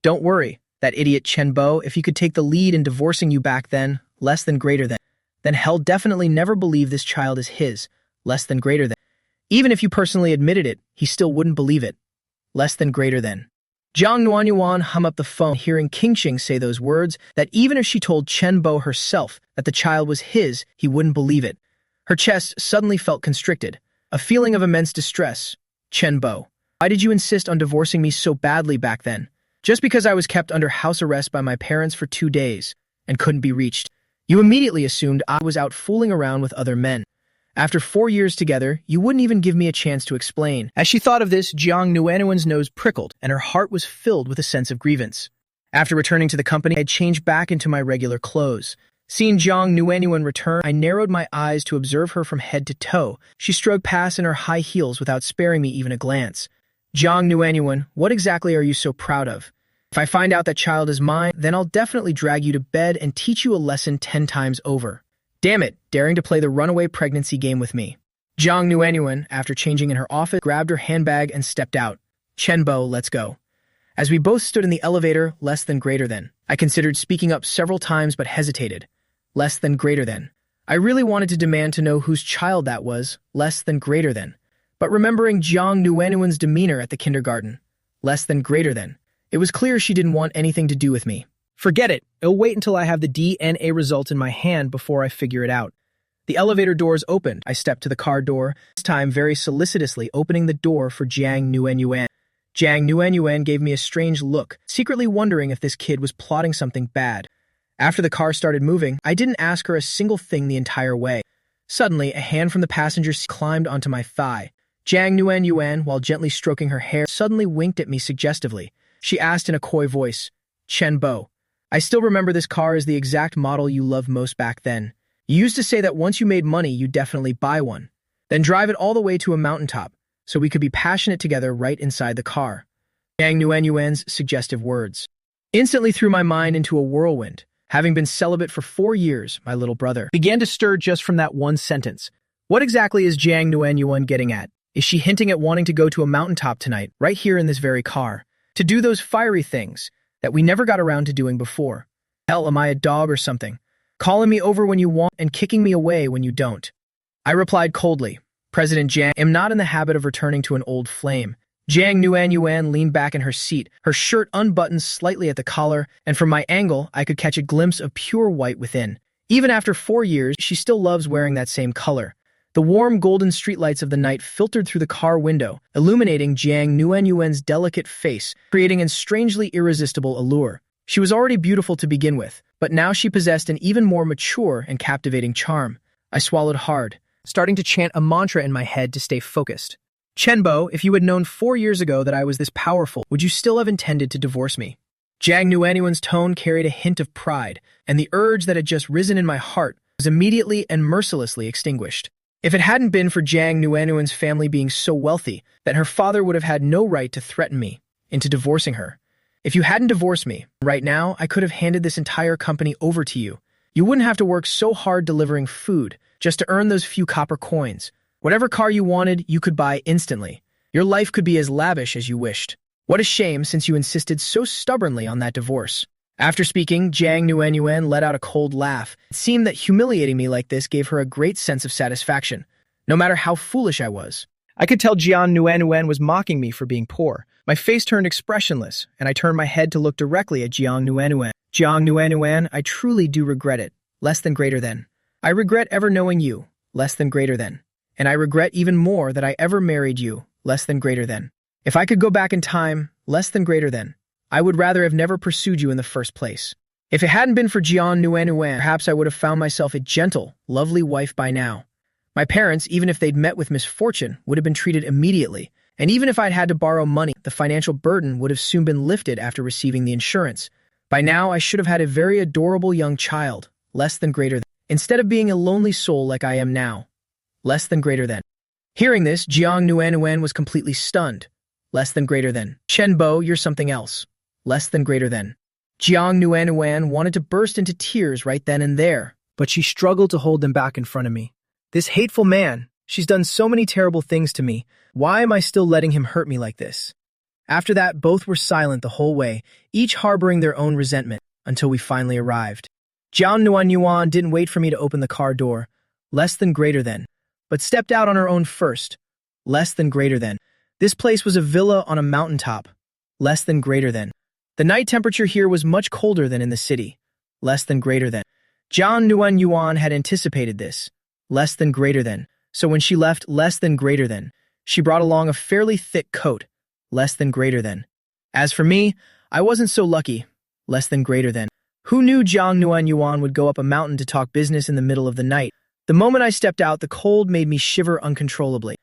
Don't worry, that idiot Chen Bo, if he could take the lead in divorcing you back then, less than greater than, then he'll definitely never believe this child is his, less than greater than. Even if you personally admitted it, he still wouldn't believe it. Less than greater than. Zhang Yuan hung up the phone, hearing Qingqing say those words, that even if she told Chen Bo herself that the child was his, he wouldn't believe it. Her chest suddenly felt constricted, a feeling of immense distress. Chen Bo, why did you insist on divorcing me so badly back then? Just because I was kept under house arrest by my parents for 2 days and couldn't be reached. You immediately assumed I was out fooling around with other men. After 4 years together, you wouldn't even give me a chance to explain. As she thought of this, Zhang Yuan's nose prickled, and her heart was filled with a sense of grievance. After returning to the company, I had changed back into my regular clothes. Seeing Zhang Yuan return, I narrowed my eyes to observe her from head to toe. She strode past in her high heels without sparing me even a glance. Zhang Yuan, what exactly are you so proud of? If I find out that child is mine, then I'll definitely drag you to bed and teach you a lesson 10 times over. Damn it, daring to play the runaway pregnancy game with me. Zhang Yuan, after changing in her office, grabbed her handbag and stepped out. Chen Bo, let's go. As we both stood in the elevator, less than greater than. I considered speaking up several times but hesitated. Less than greater than. I really wanted to demand to know whose child that was, less than greater than. But remembering Zhang Yuan's demeanor at the kindergarten, less than greater than. It was clear she didn't want anything to do with me. Forget it. It'll wait until I have the DNA result in my hand before I figure it out. The elevator doors opened. I stepped to the car door, this time very solicitously opening the door for Zhang Yuan. Jiang Nuanyuan gave me a strange look, secretly wondering if this kid was plotting something bad. After the car started moving, I didn't ask her a single thing the entire way. Suddenly, a hand from the passenger seat climbed onto my thigh. Jiang Nuanyuan, while gently stroking her hair, suddenly winked at me suggestively. She asked in a coy voice, "Chen Bo, I still remember this car as the exact model you loved most back then. You used to say that once you made money, you'd definitely buy one. Then drive it all the way to a mountaintop, so we could be passionate together right inside the car." Jiang Nuanyuan's suggestive words instantly threw my mind into a whirlwind. Having been celibate for 4 years, my little brother began to stir just from that one sentence. What exactly is Jiang Nuanyuan getting at? Is she hinting at wanting to go to a mountaintop tonight, right here in this very car, to do those fiery things that we never got around to doing before? Hell, am I a dog or something? Calling me over when you want and kicking me away when you don't? I replied coldly, "President Jiang, am not in the habit of returning to an old flame." Jiang Nuanyuan leaned back in her seat, her shirt unbuttoned slightly at the collar, and from my angle, I could catch a glimpse of pure white within. Even after 4 years, she still loves wearing that same color. The warm golden streetlights of the night filtered through the car window, illuminating Jiang Nuanyuan's delicate face, creating a strangely irresistible allure. She was already beautiful to begin with, but now she possessed an even more mature and captivating charm. I swallowed hard, starting to chant a mantra in my head to stay focused. "Chenbo, if you had known 4 years ago that I was this powerful, would you still have intended to divorce me?" Jiang Nuanyuan's tone carried a hint of pride, and the urge that had just risen in my heart was immediately and mercilessly extinguished. If it hadn't been for Jiang Nuanyuan's family being so wealthy, then her father would have had no right to threaten me into divorcing her. If you hadn't divorced me, right now, I could have handed this entire company over to you. You wouldn't have to work so hard delivering food just to earn those few copper coins. Whatever car you wanted, you could buy instantly. Your life could be as lavish as you wished. What a shame since you insisted so stubbornly on that divorce. After speaking, Jiang Nuanyuan let out a cold laugh. It seemed that humiliating me like this gave her a great sense of satisfaction, no matter how foolish I was. I could tell Jiang Nuanyuan was mocking me for being poor. My face turned expressionless, and I turned my head to look directly at Jiang Nuanyuan. "Jiang Nuanyuan, I truly do regret it. Less than greater than. I regret ever knowing you. Less than greater than. And I regret even more that I ever married you. Less than greater than. If I could go back in time, less than greater than. I would rather have never pursued you in the first place. If it hadn't been for Jiang Nuanyuan, perhaps I would have found myself a gentle, lovely wife by now. My parents, even if they'd met with misfortune, would have been treated immediately, and even if I'd had to borrow money, the financial burden would have soon been lifted after receiving the insurance. By now, I should have had a very adorable young child, less than greater than, instead of being a lonely soul like I am now. Less than greater than." Hearing this, Jiang Nuanyuan was completely stunned. Less than greater than. "Chen Bo, you're something else. Less than greater than." Jiang Nuanyuan wanted to burst into tears right then and there, but she struggled to hold them back in front of me. This hateful man, she's done so many terrible things to me. Why am I still letting him hurt me like this? After that, both were silent the whole way, each harboring their own resentment, until we finally arrived. Jiang Nuanyuan didn't wait for me to open the car door. Less than greater than. But stepped out on her own first. Less than greater than. This place was a villa on a mountaintop. Less than greater than. The night temperature here was much colder than in the city. Less than greater than. Jiang Nuanyuan had anticipated this. Less than greater than. So when she left, less than greater than, she brought along a fairly thick coat. Less than greater than. As for me, I wasn't so lucky. Less than greater than. Who knew Jiang Nuanyuan would go up a mountain to talk business in the middle of the night? The moment I stepped out, the cold made me shiver uncontrollably.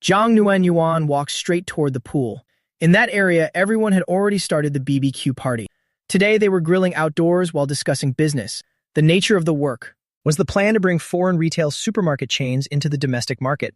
Jiang Nuanyuan walked straight toward the pool. In that area, everyone had already started the BBQ party. Today, they were grilling outdoors while discussing business. The nature of the work was the plan to bring foreign retail supermarket chains into the domestic market.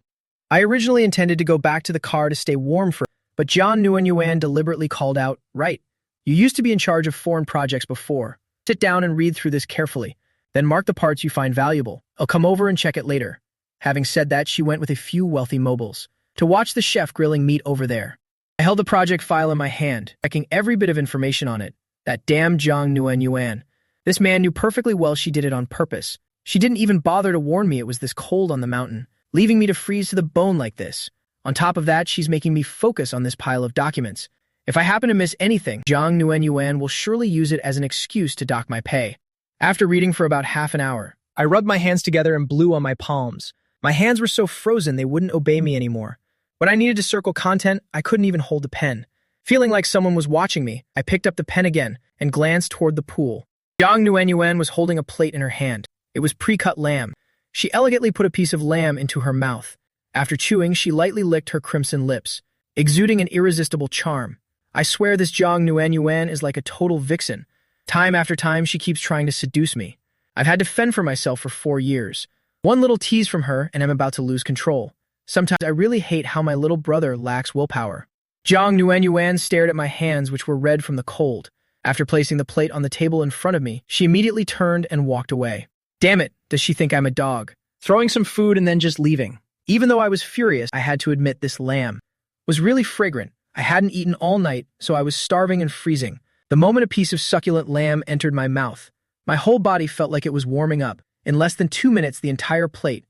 I originally intended to go back to the car to stay warm but Jiang Nuanyuan deliberately called out, "Right, you used to be in charge of foreign projects before. Sit down and read through this carefully. Then mark the parts you find valuable. I'll come over and check it later." Having said that, she went with a few wealthy mobiles to watch the chef grilling meat over there. I held the project file in my hand, checking every bit of information on it. That damn Jiang Nuanyuan. This man knew perfectly well she did it on purpose. She didn't even bother to warn me it was this cold on the mountain, leaving me to freeze to the bone like this. On top of that, she's making me focus on this pile of documents. If I happen to miss anything, Jiang Nuanyuan will surely use it as an excuse to dock my pay. After reading for about half an hour, I rubbed my hands together and blew on my palms. My hands were so frozen they wouldn't obey me anymore. When I needed to circle content, I couldn't even hold a pen. Feeling like someone was watching me, I picked up the pen again and glanced toward the pool. Jiang Nuanyuan was holding a plate in her hand. It was pre-cut lamb. She elegantly put a piece of lamb into her mouth. After chewing, she lightly licked her crimson lips, exuding an irresistible charm. I swear this Jiang Nuanyuan is like a total vixen. Time after time, she keeps trying to seduce me. I've had to fend for myself for 4 years. One little tease from her, and I'm about to lose control. Sometimes I really hate how my little brother lacks willpower. Jiang Nuanyuan stared at my hands, which were red from the cold. After placing the plate on the table in front of me, she immediately turned and walked away. Damn it, does she think I'm a dog? Throwing some food and then just leaving. Even though I was furious, I had to admit this lamb was really fragrant. I hadn't eaten all night, so I was starving and freezing. The moment a piece of succulent lamb entered my mouth, my whole body felt like it was warming up. In less than 2 minutes, the entire plate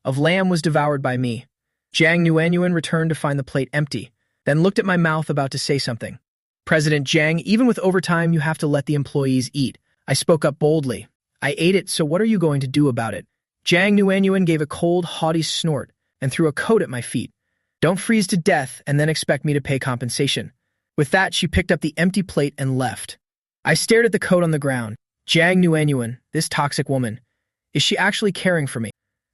of lamb was devoured by me. Jiang Nuanyuan returned to find the plate empty, then looked at my mouth about to say something. President Jiang, even with overtime, you have to let the employees eat. I spoke up boldly. I ate it, so what are you going to do about it? Jiang Nuanyuan gave a cold, haughty snort and threw a coat at my feet. Don't freeze to death and then expect me to pay compensation. With that, she picked up the empty plate and left. I stared at the coat on the ground. Jiang Nuanyuan, this toxic woman, is she actually caring for me?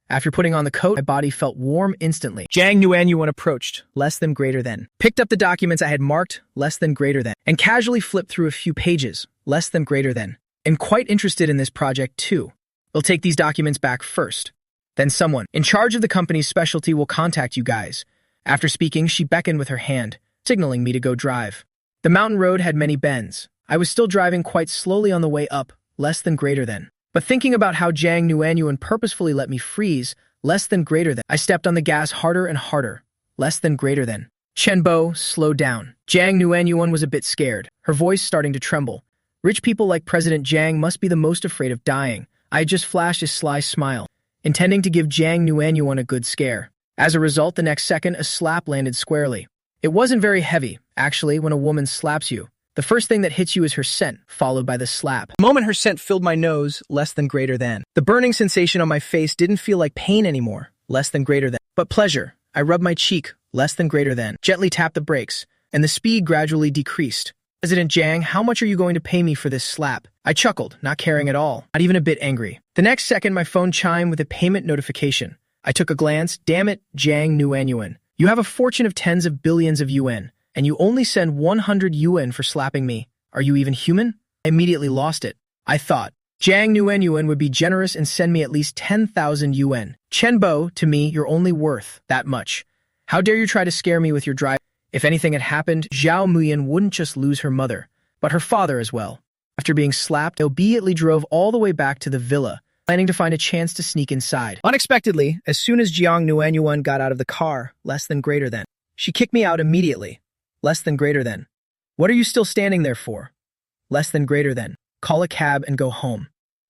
After putting on the coat, my body felt warm instantly. Jiang Nuanyuan approached, less than greater than, picked up the documents I had marked, less than greater than, and casually flipped through a few pages, less than greater than. And quite interested in this project too. We'll take these documents back first. Then someone in charge of the company's specialty will contact you guys. After speaking, she beckoned with her hand, signaling me to go drive. The mountain road had many bends. I was still driving quite slowly on the way up, less than greater than. But thinking about how Jiang Nuanyuan purposefully let me freeze, less than greater than, I stepped on the gas harder and harder, less than greater than. Chen Bo slowed down. Jiang Nuanyuan was a bit scared, her voice starting to tremble. Rich people like President Jiang must be the most afraid of dying. I had just flashed a sly smile, intending to give Jiang Nuanyuan a good scare. As a result, the next second, a slap landed squarely. It wasn't very heavy, actually, when a woman slaps you. The first thing that hits you is her scent, followed by the slap. The moment her scent filled my nose, less than greater than. The burning sensation on my face didn't feel like pain anymore, less than greater than, but pleasure. I rubbed my cheek, less than greater than, gently tapped the brakes, and the speed gradually decreased. President Jiang, how much are you going to pay me for this slap? I chuckled, not caring at all, not even a bit angry. The next second, my phone chimed with a payment notification. I took a glance. Damn it, Jiang Nuanyuan. You have a fortune of tens of billions of yuan, and you only send 100 yuan for slapping me. Are you even human? I immediately lost it. I thought, Jiang Nuanyuan would be generous and send me at least 10,000 yuan. Chen Bo, to me, you're only worth that much. How dare you try to scare me with your drive? If anything had happened, Zhao Muyan wouldn't just lose her mother, but her father as well. After being slapped, they obediently drove all the way back to the villa, planning to find a chance to sneak inside. Unexpectedly, as soon as Jiang Nuanyuan got out of the car, less than greater than, she kicked me out immediately. Less than greater than. What are you still standing there for? Less than greater than. Call a cab and go home.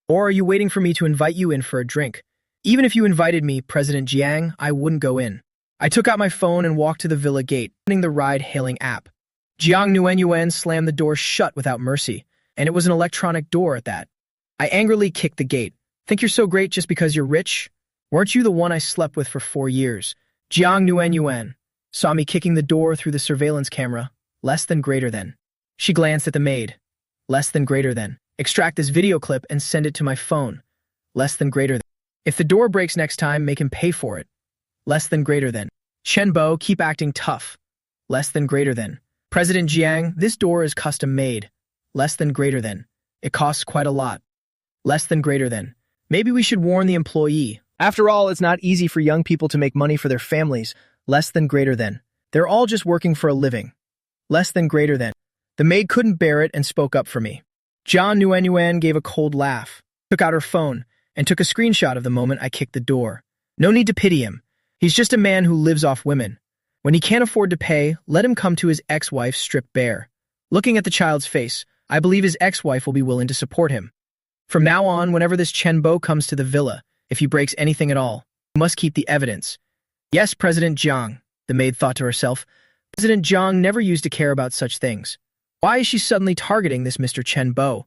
Or are you waiting for me to invite you in for a drink? Even if you invited me, President Jiang, I wouldn't go in. I took out my phone and walked to the villa gate, opening the ride-hailing app. Jiang Nuanyuan slammed the door shut without mercy, and it was an electronic door at that. I angrily kicked the gate. Think you're so great just because you're rich? Weren't you the one I slept with for 4 years? Jiang Nuanyuan saw me kicking the door through the surveillance camera, less than greater than. She glanced at the maid, less than greater than. Extract this video clip and send it to my phone, less than greater than. If the door breaks next time, make him pay for it, less than greater than. Chen Bo, keep acting tough, less than greater than. President Jiang, this door is custom made, less than greater than. It costs quite a lot, less than greater than. Maybe we should warn the employee. After all, it's not easy for young people to make money for their families, less than greater than. They're all just working for a living, less than greater than. The maid couldn't bear it and spoke up for me. Jiang Nuanyuan gave a cold laugh, took out her phone, and took a screenshot of the moment I kicked the door. No need to pity him. He's just a man who lives off women. When he can't afford to pay, let him come to his ex-wife stripped bare. Looking at the child's face, I believe his ex-wife will be willing to support him. From now on, whenever this Chen Bo comes to the villa, if he breaks anything at all, he must keep the evidence. Yes, President Jiang, the maid thought to herself. President Jiang never used to care about such things. Why is she suddenly targeting this Mr. Chen Bo?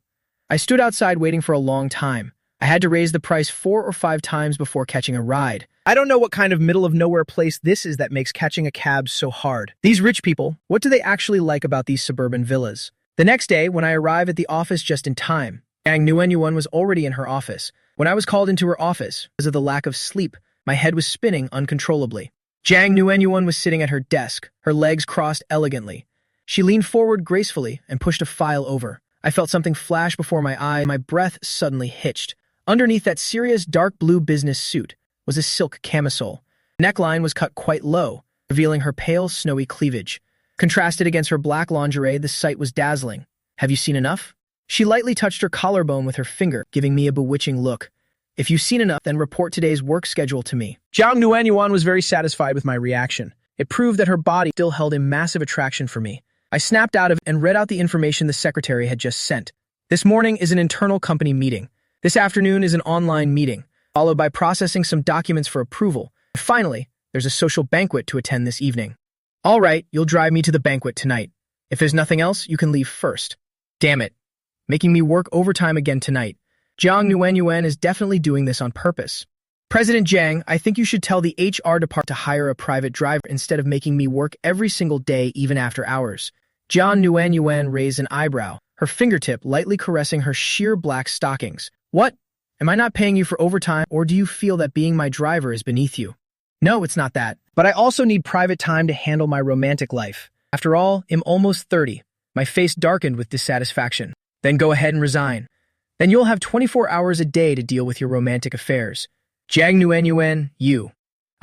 I stood outside waiting for a long time. I had to raise the price 4 or 5 times before catching a ride. I don't know what kind of middle-of-nowhere place this is that makes catching a cab so hard. These rich people, what do they actually like about these suburban villas? The next day, when I arrive at the office just in time, Jang Nuenyuan was already in her office. When I was called into her office, because of the lack of sleep, my head was spinning uncontrollably. Jang Nuenyuan was sitting at her desk, her legs crossed elegantly. She leaned forward gracefully and pushed a file over. I felt something flash before my eye, and my breath suddenly hitched. Underneath that serious dark blue business suit was a silk camisole. The neckline was cut quite low, revealing her pale, snowy cleavage. Contrasted against her black lingerie, the sight was dazzling. Have you seen enough? She lightly touched her collarbone with her finger, giving me a bewitching look. If you've seen enough, then report today's work schedule to me. Jang Nuenyuan was very satisfied with my reaction. It proved that her body still held a massive attraction for me. I snapped out of it and read out the information the secretary had just sent. This morning is an internal company meeting. This afternoon is an online meeting, followed by processing some documents for approval. And finally, there's a social banquet to attend this evening. All right, you'll drive me to the banquet tonight. If there's nothing else, you can leave first. Damn it. Making me work overtime again tonight. Jang Nuenyuan is definitely doing this on purpose. President Jiang, I think you should tell the HR department to hire a private driver instead of making me work every single day, even after hours. Jang Nuenyuan raised an eyebrow, her fingertip lightly caressing her sheer black stockings. What? Am I not paying you for overtime, or do you feel that being my driver is beneath you? No, it's not that. But I also need private time to handle my romantic life. After all, I'm almost 30. My face darkened with dissatisfaction. Then go ahead and resign. Then you'll have 24 hours a day to deal with your romantic affairs. Jang Nuenyuan, you.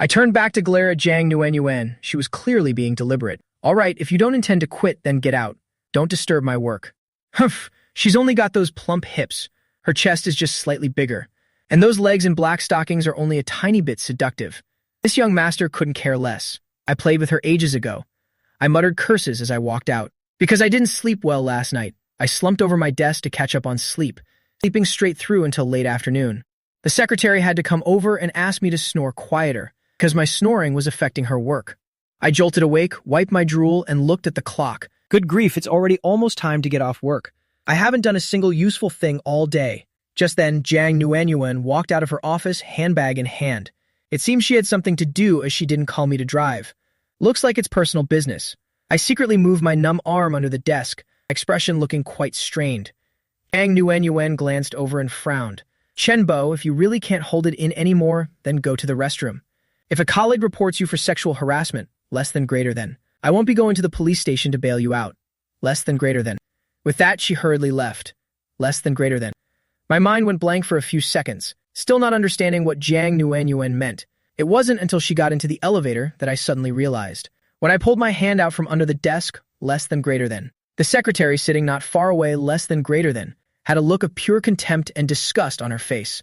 I turned back to glare at Jang Nuenyuan. She was clearly being deliberate. All right, if you don't intend to quit, then get out. Don't disturb my work. Humph, she's only got those plump hips. Her chest is just slightly bigger. And those legs in black stockings are only a tiny bit seductive. This young master couldn't care less. I played with her ages ago. I muttered curses as I walked out. Because I didn't sleep well last night, I slumped over my desk to catch up on sleep, sleeping straight through until late afternoon. The secretary had to come over and ask me to snore quieter, because my snoring was affecting her work. I jolted awake, wiped my drool, and looked at the clock. Good grief, it's already almost time to get off work. I haven't done a single useful thing all day. Just then, Jang Nuenyuan walked out of her office, handbag in hand. It seems she had something to do as she didn't call me to drive. Looks like it's personal business. I secretly moved my numb arm under the desk, expression looking quite strained. Jang Nuenyuan glanced over and frowned. Chen Bo, if you really can't hold it in anymore, then go to the restroom. If a colleague reports you for sexual harassment, less than greater than. I won't be going to the police station to bail you out. Less than greater than. With that, she hurriedly left. Less than greater than. My mind went blank for a few seconds, still not understanding what Jang Nuenyuan meant. It wasn't until she got into the elevator that I suddenly realized. When I pulled my hand out from under the desk, less than greater than. The secretary sitting not far away, less than greater than, had a look of pure contempt and disgust on her face.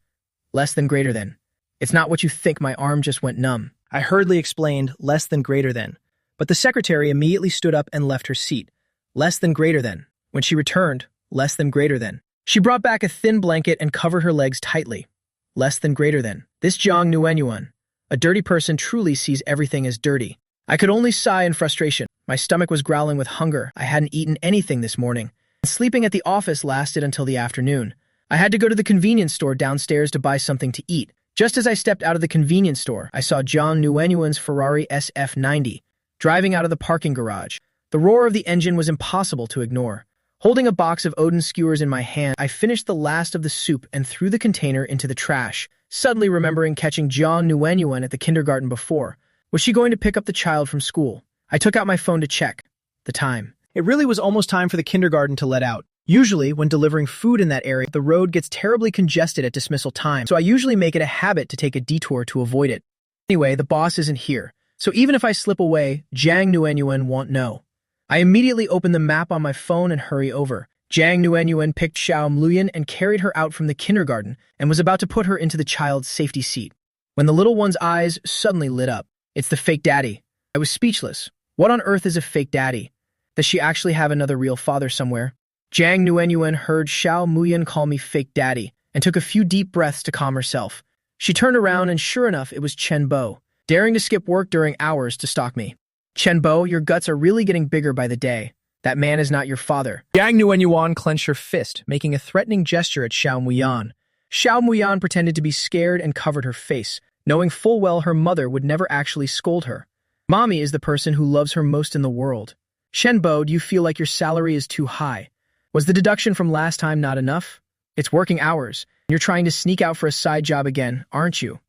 Less than greater than. It's not what you think, my arm just went numb. I hurriedly explained, less than greater than. But the secretary immediately stood up and left her seat. Less than greater than. When she returned, less than greater than. She brought back a thin blanket and covered her legs tightly. Less than greater than. This Jang Nuenyuan. A dirty person truly sees everything as dirty. I could only sigh in frustration. My stomach was growling with hunger. I hadn't eaten anything this morning. Sleeping at the office lasted until the afternoon. I had to go to the convenience store downstairs to buy something to eat. Just as I stepped out of the convenience store, I saw Jang Nuenyuan's Ferrari SF90 driving out of the parking garage. The roar of the engine was impossible to ignore. Holding a box of Odin skewers in my hand, I finished the last of the soup and threw the container into the trash, suddenly remembering catching Jang Nuenyuan at the kindergarten before. Was she going to pick up the child from school? I took out my phone to check the time. It really was almost time for the kindergarten to let out. Usually, when delivering food in that area, the road gets terribly congested at dismissal time, so I usually make it a habit to take a detour to avoid it. Anyway, the boss isn't here, so even if I slip away, Jang Nuenyuan won't know. I immediately open the map on my phone and hurry over. Jang Nuenyuan picked Xiao Mluyan and carried her out from the kindergarten and was about to put her into the child's safety seat, when the little one's eyes suddenly lit up. It's the fake daddy. I was speechless. What on earth is a fake daddy? Does she actually have another real father somewhere? Jang Nuenyuan heard Xiao Mluyan call me fake daddy and took a few deep breaths to calm herself. She turned around and sure enough, it was Chen Bo, daring to skip work during hours to stalk me. Chen Bo, your guts are really getting bigger by the day. That man is not your father. Jang Nuenyuan clenched her fist, making a threatening gesture at Xiao Mluyan. Xiao Muyan pretended to be scared and covered her face, knowing full well her mother would never actually scold her. Mommy is the person who loves her most in the world. Shenbo, do you feel like your salary is too high? Was the deduction from last time not enough? It's working hours, and you're trying to sneak out for a side job again, aren't you?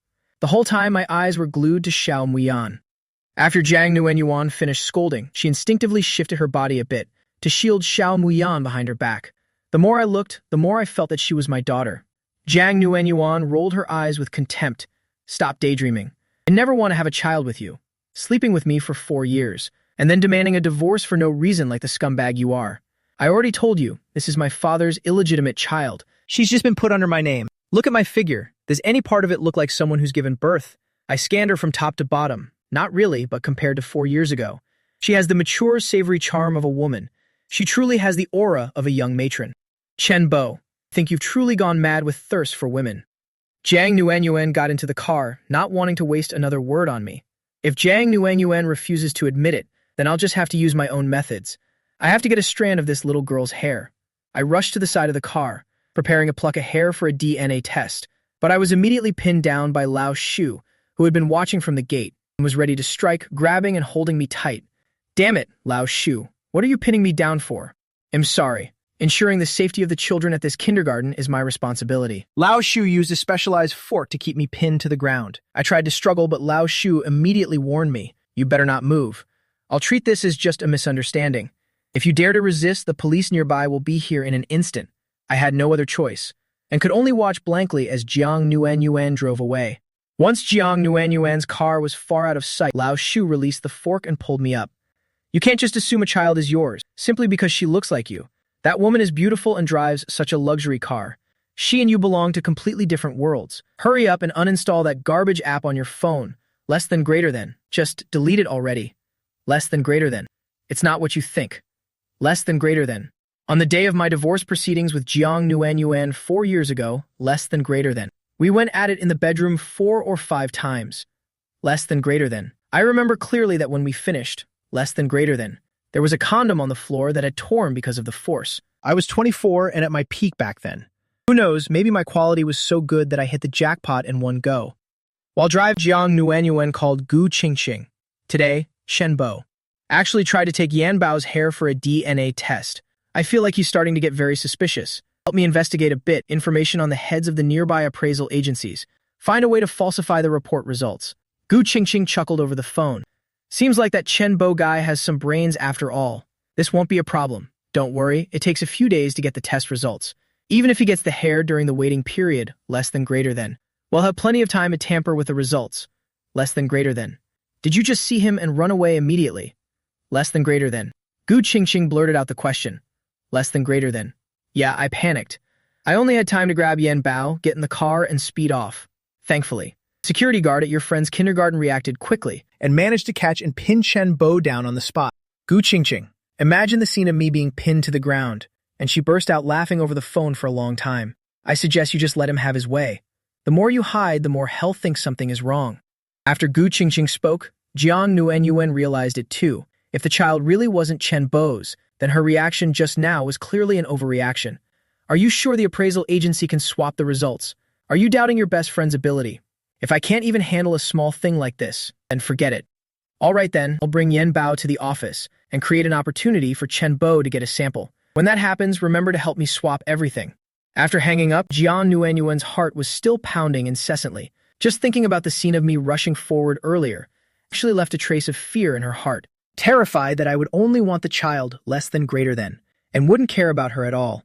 The whole time my eyes were glued to Xiao Muyan. After Jiang Nuenyuan finished scolding, she instinctively shifted her body a bit to shield Xiao Muyan behind her back. The more I looked, the more I felt that she was my daughter. Jiang Nuenyuan rolled her eyes with contempt. Stop daydreaming. I never want to have a child with you. Sleeping with me for 4 years, and then demanding a divorce for no reason like the scumbag you are. I already told you, this is my father's illegitimate child. She's just been put under my name. Look at my figure. Does any part of it look like someone who's given birth? I scanned her from top to bottom. Not really, but compared to 4 years ago. She has the mature, savory charm of a woman. She truly has the aura of a young matron. Chen Bo, think you've truly gone mad with thirst for women. Jiang Nuenyuan got into the car, not wanting to waste another word on me. If Jiang Nuenyuan refuses to admit it, then I'll just have to use my own methods. I have to get a strand of this little girl's hair. I rushed to the side of the car, preparing to pluck a hair for a DNA test, but I was immediately pinned down by Lao Shu, who had been watching from the gate and was ready to strike, grabbing and holding me tight. Damn it, Lao Shu, what are you pinning me down for? I'm sorry. Ensuring the safety of the children at this kindergarten is my responsibility. Lao Shu used a specialized fork to keep me pinned to the ground. I tried to struggle, but Lao Shu immediately warned me, you better not move. I'll treat this as just a misunderstanding. If you dare to resist, the police nearby will be here in an instant. I had no other choice, and could only watch blankly as Jiang Nuenyuan drove away. Once Jiang Nuenyuan's car was far out of sight, Lao Shu released the fork and pulled me up. You can't just assume a child is yours, simply because she looks like you. That woman is beautiful and drives such a luxury car. She and you belong to completely different worlds. Hurry up and uninstall that garbage app on your phone. Less than greater than. Just delete it already. Less than greater than. It's not what you think. Less than greater than. On the day of my divorce proceedings with Jiang Nuenyuan 4 years ago, less than greater than. We went at it in the bedroom 4 or 5 times. Less than greater than. I remember clearly that when we finished, less than greater than, there was a condom on the floor that had torn because of the force. I was 24 and at my peak back then. Who knows, maybe my quality was so good that I hit the jackpot in one go. While driving, Jiang Nuenyuan called Gu Qingqing, today, Shenbo, actually tried to take Yan Bao's hair for a DNA test. I feel like he's starting to get very suspicious. Help me investigate a bit, information on the heads of the nearby appraisal agencies. Find a way to falsify the report results. Gu Qingqing chuckled over the phone. Seems like that Chen Bo guy has some brains after all. This won't be a problem. Don't worry, it takes a few days to get the test results. Even if he gets the hair during the waiting period, less than greater than, we'll have plenty of time to tamper with the results. Less than greater than. Did you just see him and run away immediately? Less than greater than. Gu Qingqing blurted out the question. Less than greater than. Yeah, I panicked. I only had time to grab Yan Bao, get in the car, and speed off. Thankfully. Security guard at your friend's kindergarten reacted quickly and managed to catch and pin Chen Bo down on the spot. Gu Qingqing, imagine the scene of me being pinned to the ground, and she burst out laughing over the phone for a long time. I suggest you just let him have his way. The more you hide, the more hell thinks something is wrong. After Gu Qingqing spoke, Jiang Nuenyuan realized it too. If the child really wasn't Chen Bo's, then her reaction just now was clearly an overreaction. Are you sure the appraisal agency can swap the results? Are you doubting your best friend's ability? If I can't even handle a small thing like this, then forget it. All right then, I'll bring Yan Bao to the office and create an opportunity for Chen Bo to get a sample. When that happens, remember to help me swap everything. After hanging up, Jiang Nuenyuan's heart was still pounding incessantly. Just thinking about the scene of me rushing forward earlier actually left a trace of fear in her heart. Terrified that I would only want the child less than greater than, and wouldn't care about her at all.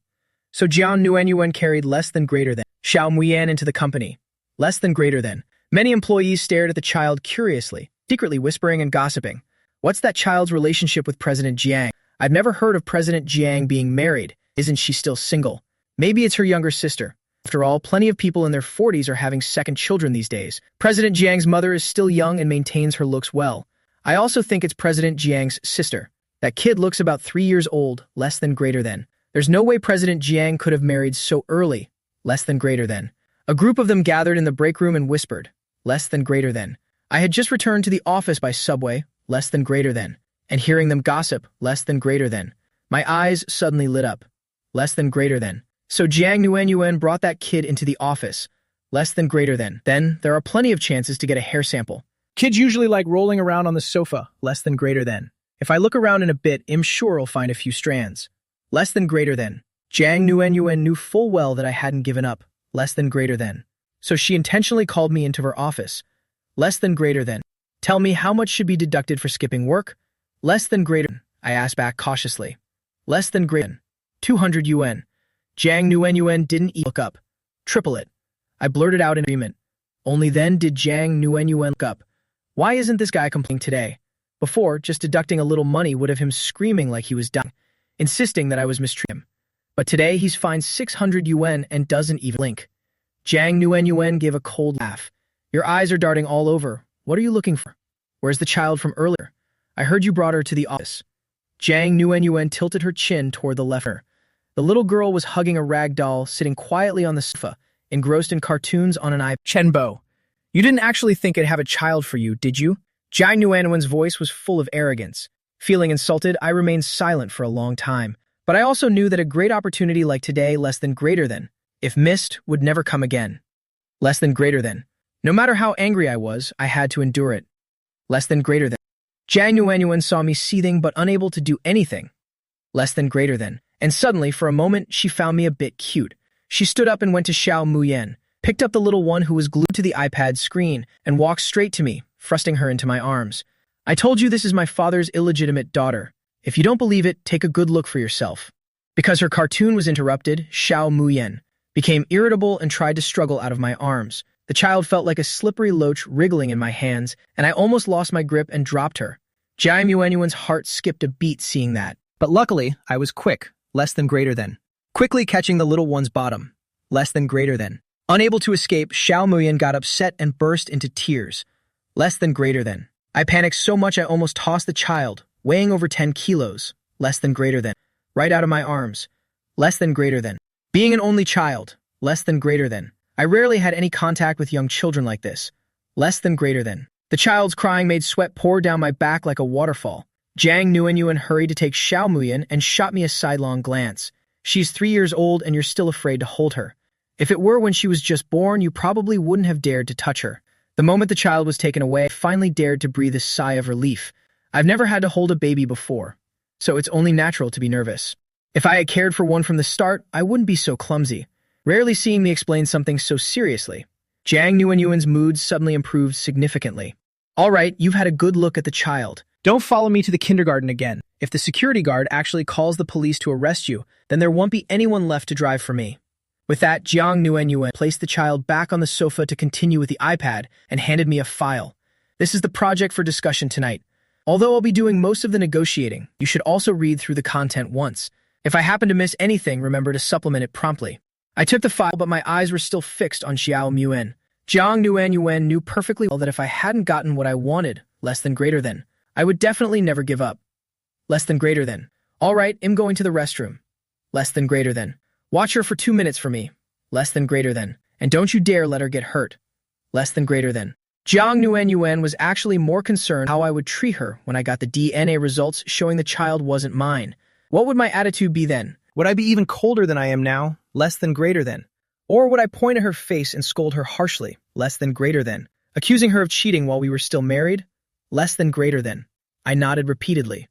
So Jiang Nuenyuan carried less than greater than Xiao Muyan into the company. Less than greater than. Many employees stared at the child curiously, secretly whispering and gossiping. What's that child's relationship with President Jiang? I've never heard of President Jiang being married. Isn't she still single? Maybe it's her younger sister. After all, plenty of people in their 40s are having second children these days. President Jiang's mother is still young and maintains her looks well. I also think it's President Jiang's sister. That kid looks about 3 years old, less than greater than. There's no way President Jiang could have married so early, less than greater than. A group of them gathered in the break room and whispered, less than greater than. I had just returned to the office by subway, less than greater than, and hearing them gossip, less than greater than. My eyes suddenly lit up. Less than greater than. So Jiang Nuanyuan brought that kid into the office. Less than greater than. Then, there are plenty of chances to get a hair sample. Kids usually like rolling around on the sofa, less than greater than. If I look around in a bit, I'm sure I'll find a few strands. Less than greater than. Jiang Nuanyuan knew full well that I hadn't given up. Less than greater than. So she intentionally called me into her office. Less than greater than. Tell me how much should be deducted for skipping work? Less than greater than. I asked back cautiously. Less than greater than. 200 yuan. Jiang Nuanyuan didn't even look up. Triple it. I blurted out in agreement. Only then did Jiang Nuanyuan look up. Why isn't this guy complaining today? Before, just deducting a little money would have him screaming like he was dying, insisting that I was mistreating him. But today he's fined 600 yuan and doesn't even blink. Jiang Nuanyuan gave a cold laugh. Your eyes are darting all over. What are you looking for? Where's the child from earlier? I heard you brought her to the office. Jiang Nuanyuan tilted her chin toward the left. The little girl was hugging a rag doll, sitting quietly on the sofa, engrossed in cartoons on an iPad. Chenbo, you didn't actually think I'd have a child for you, did you? Jiang Nuanyuan's voice was full of arrogance. Feeling insulted, I remained silent for a long time. But I also knew that a great opportunity like today, less than greater than, if missed, would never come again. Less than greater than. No matter how angry I was, I had to endure it. Less than greater than. Jiang Nuanyuan saw me seething but unable to do anything. Less than greater than. And suddenly, for a moment, she found me a bit cute. She stood up and went to Xiao Muyen, picked up the little one who was glued to the iPad screen, and walked straight to me, thrusting her into my arms. I told you this is my father's illegitimate daughter. If you don't believe it, take a good look for yourself. Because her cartoon was interrupted, Xiao Muyen became irritable and tried to struggle out of my arms. The child felt like a slippery loach wriggling in my hands, and I almost lost my grip and dropped her. Jiang Nuanyuan's heart skipped a beat seeing that. But luckily, I was quick, less than greater than. Quickly catching the little one's bottom, less than greater than. Unable to escape, Xiao Muyen got upset and burst into tears. Less than greater than. I panicked so much I almost tossed the child, weighing over 10 kilos, less than greater than. Right out of my arms, less than greater than. Being an only child, less than greater than. I rarely had any contact with young children like this. Less than greater than. The child's crying made sweat pour down my back like a waterfall. Jiang Nuanyuan hurried to take Xiao Muyen and shot me a sidelong glance. She's 3 years old and you're still afraid to hold her. If it were when she was just born, you probably wouldn't have dared to touch her. The moment the child was taken away, I finally dared to breathe a sigh of relief. I've never had to hold a baby before, so it's only natural to be nervous. If I had cared for one from the start, I wouldn't be so clumsy. Rarely seeing me explain something so seriously. Jiang Nuanyuan's mood suddenly improved significantly. All right, you've had a good look at the child. Don't follow me to the kindergarten again. If the security guard actually calls the police to arrest you, then there won't be anyone left to drive for me. With that, Jiang Nuanyuan placed the child back on the sofa to continue with the iPad and handed me a file. This is the project for discussion tonight. Although I'll be doing most of the negotiating, you should also read through the content once. If I happen to miss anything, remember to supplement it promptly. I took the file, but my eyes were still fixed on Xiao Muyen. Jiang Nuanyuan knew perfectly well that if I hadn't gotten what I wanted, less than greater than, I would definitely never give up. Less than greater than. All right, I'm going to the restroom. Less than greater than. Watch her for 2 minutes for me. Less than greater than. And don't you dare let her get hurt. Less than greater than. Jiang Nuanyuan was actually more concerned how I would treat her when I got the DNA results showing the child wasn't mine. What would my attitude be then? Would I be even colder than I am now? Less than greater than. Or would I point at her face and scold her harshly? Less than greater than. Accusing her of cheating while we were still married? Less than greater than. I nodded repeatedly.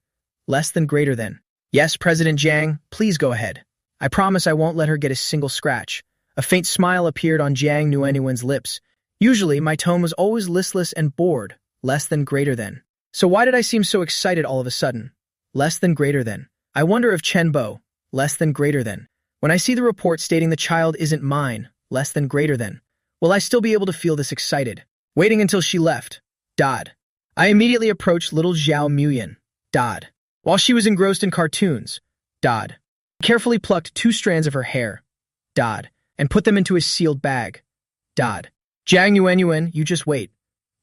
Less than greater than. Yes, President Jiang, please go ahead. I promise I won't let her get a single scratch. A faint smile appeared on Jiang Nuanyuan's lips. Usually, my tone was always listless and bored. Less than greater than. So why did I seem so excited all of a sudden? Less than greater than. I wonder if Chenbo. Less than greater than. When I see the report stating the child isn't mine, less than greater than, will I still be able to feel this excited? Waiting until she left. Dod. I immediately approached little Xiao Muyen. Dod. While she was engrossed in cartoons. Dod. Carefully plucked 2 strands of her hair. Dod. And put them into a sealed bag. Dod. Jiang Nuanyuan, you just wait.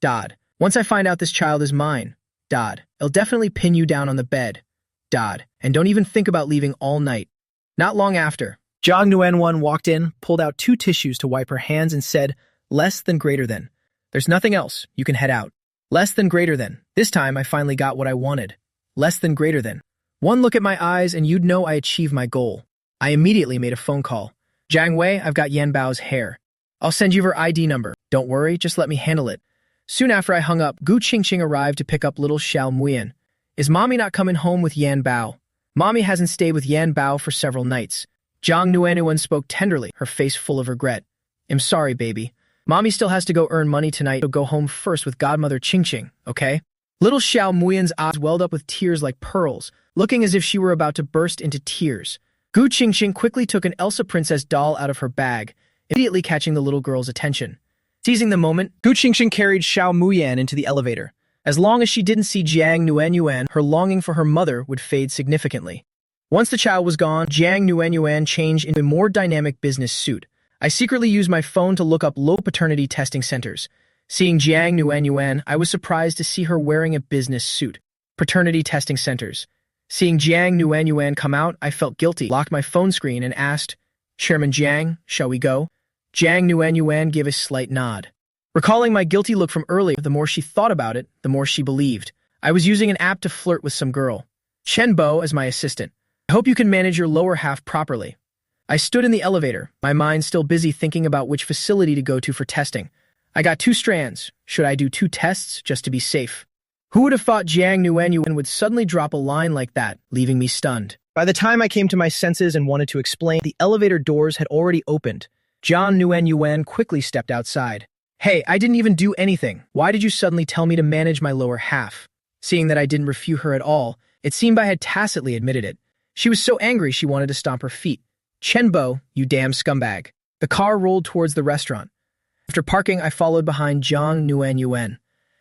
Dod. Once I find out this child is mine. Dod. I'll definitely pin you down on the bed. Dod. And don't even think about leaving all night. Not long after, Jiang Nuanyuan walked in, pulled out 2 tissues to wipe her hands and said, less than greater than. There's nothing else. You can head out. Less than greater than. This time I finally got what I wanted. Less than greater than. One look at my eyes and you'd know I achieved my goal. I immediately made a phone call. Jiang Wei, I've got Yan Bao's hair. I'll send you her ID number. Don't worry, just let me handle it. Soon after I hung up, Gu Qingqing arrived to pick up little Xiao Muyan. Is Mommy not coming home with Yan Bao? Mommy hasn't stayed with Yan Bao for several nights. Jiang Nuanuan spoke tenderly, her face full of regret. I'm sorry, baby. Mommy still has to go earn money tonight, so go home first with godmother Qingqing, okay? Little Xiao Muyan's eyes welled up with tears like pearls, looking as if she were about to burst into tears. Gu Qingqing quickly took an Elsa princess doll out of her bag, immediately catching the little girl's attention. Seizing the moment, Gu Qingqing carried Xiao Muyan into the elevator. As long as she didn't see Jiang Nuanuan, her longing for her mother would fade significantly. Once the child was gone, Jiang Nuanuan changed into a more dynamic business suit. I secretly used my phone to look up local paternity testing centers. Seeing Jiang Nuanuan, I was surprised to see her wearing a business suit. Paternity testing centers. Seeing Jiang Nuanuan come out, I felt guilty, locked my phone screen and asked, Chairman Jiang, shall we go? Jiang Nuanuan gave a slight nod. Recalling my guilty look from earlier, the more she thought about it, the more she believed. I was using an app to flirt with some girl. Chen Bo as my assistant. I hope you can manage your lower half properly. I stood in the elevator, my mind still busy thinking about which facility to go to for testing. I got 2 strands. Should I do 2 tests just to be safe? Who would have thought Jiang Nuanuan would suddenly drop a line like that, leaving me stunned? By the time I came to my senses and wanted to explain, the elevator doors had already opened. Jiang Nuanuan quickly stepped outside. Hey, I didn't even do anything. Why did you suddenly tell me to manage my lower half? Seeing that I didn't refute her at all, it seemed I had tacitly admitted it. She was so angry she wanted to stomp her feet. Chen Bo, you damn scumbag. The car rolled towards the restaurant. After parking, I followed behind Jiang Nuanuan.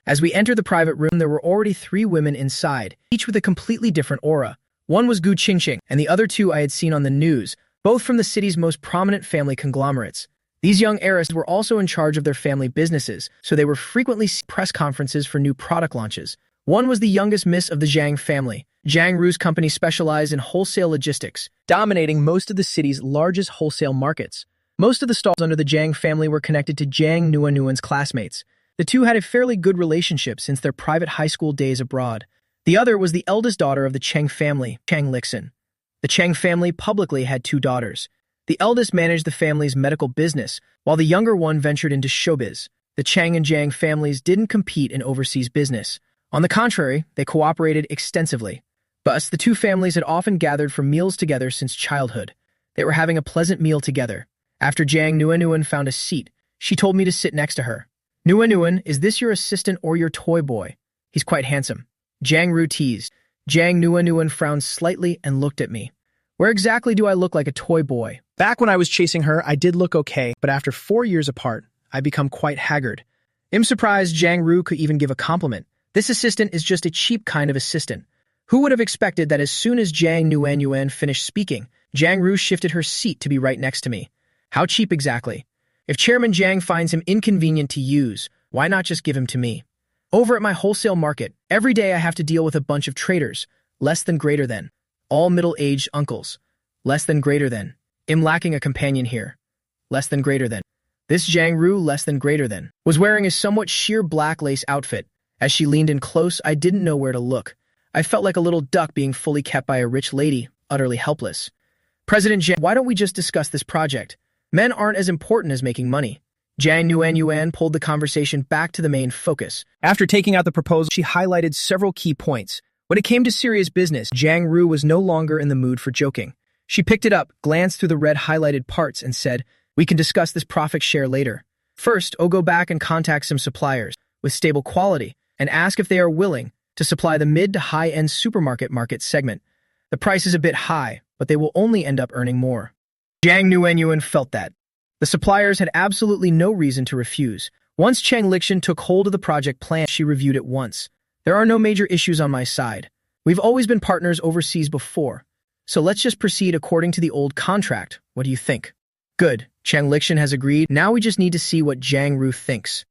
As we entered the private room, there were already 3 women inside, each with a completely different aura. One was Gu Qingqing, and the other 2 I had seen on the news, both from the city's most prominent family conglomerates. These young heiresses were also in charge of their family businesses, so they were frequently press conferences for new product launches. One was the youngest miss of the Zhang family. Zhang Ru's company specialized in wholesale logistics, dominating most of the city's largest wholesale markets. Most of the stalls under the Zhang family were connected to Jiang Nuanuan's classmates. The 2 had a fairly good relationship since their private high school days abroad. The other was the eldest daughter of the Cheng family, Cheng Lixin. The Cheng family publicly had 2 daughters. The eldest managed the family's medical business, while the younger one ventured into showbiz. The Cheng and Jiang families didn't compete in overseas business. On the contrary, they cooperated extensively. Thus, the 2 families had often gathered for meals together since childhood. They were having a pleasant meal together. After Jiang Nuanuan found a seat, she told me to sit next to her. Nuanuan, is this your assistant or your toy boy? He's quite handsome. Jiang Ru teased. Jiang Nuanuan frowned slightly and looked at me. Where exactly do I look like a toy boy? Back when I was chasing her, I did look okay, but after 4 years apart, I become quite haggard. I'm surprised Jiang Ru could even give a compliment. This assistant is just a cheap kind of assistant. Who would have expected that as soon as Jiang Nuanuan finished speaking, Jiang Ru shifted her seat to be right next to me? How cheap exactly? If Chairman Jiang finds him inconvenient to use, why not just give him to me? Over at my wholesale market, every day I have to deal with a bunch of traders, less than greater than. All middle-aged uncles, less than greater than. I'm lacking a companion here, less than greater than. This Jiang Ru, less than greater than, was wearing a somewhat sheer black lace outfit. As she leaned in close, I didn't know where to look. I felt like a little duck being fully kept by a rich lady, utterly helpless. President Jiang, why don't we just discuss this project? Men aren't as important as making money. Jiang Nuanuan pulled the conversation back to the main focus. After taking out the proposal, she highlighted several key points. When it came to serious business, Jiang Ru was no longer in the mood for joking. She picked it up, glanced through the red highlighted parts, and said, we can discuss this profit share later. First, I'll go back and contact some suppliers with stable quality and ask if they are willing to supply the mid to high-end supermarket market segment. The price is a bit high, but they will only end up earning more. Jiang Nuanuan felt that. The suppliers had absolutely no reason to refuse. Once Cheng Lixin took hold of the project plan, she reviewed it once. There are no major issues on my side. We've always been partners overseas before. So let's just proceed according to the old contract. What do you think? Good. Cheng Lixin has agreed. Now we just need to see what Jiang Ru thinks.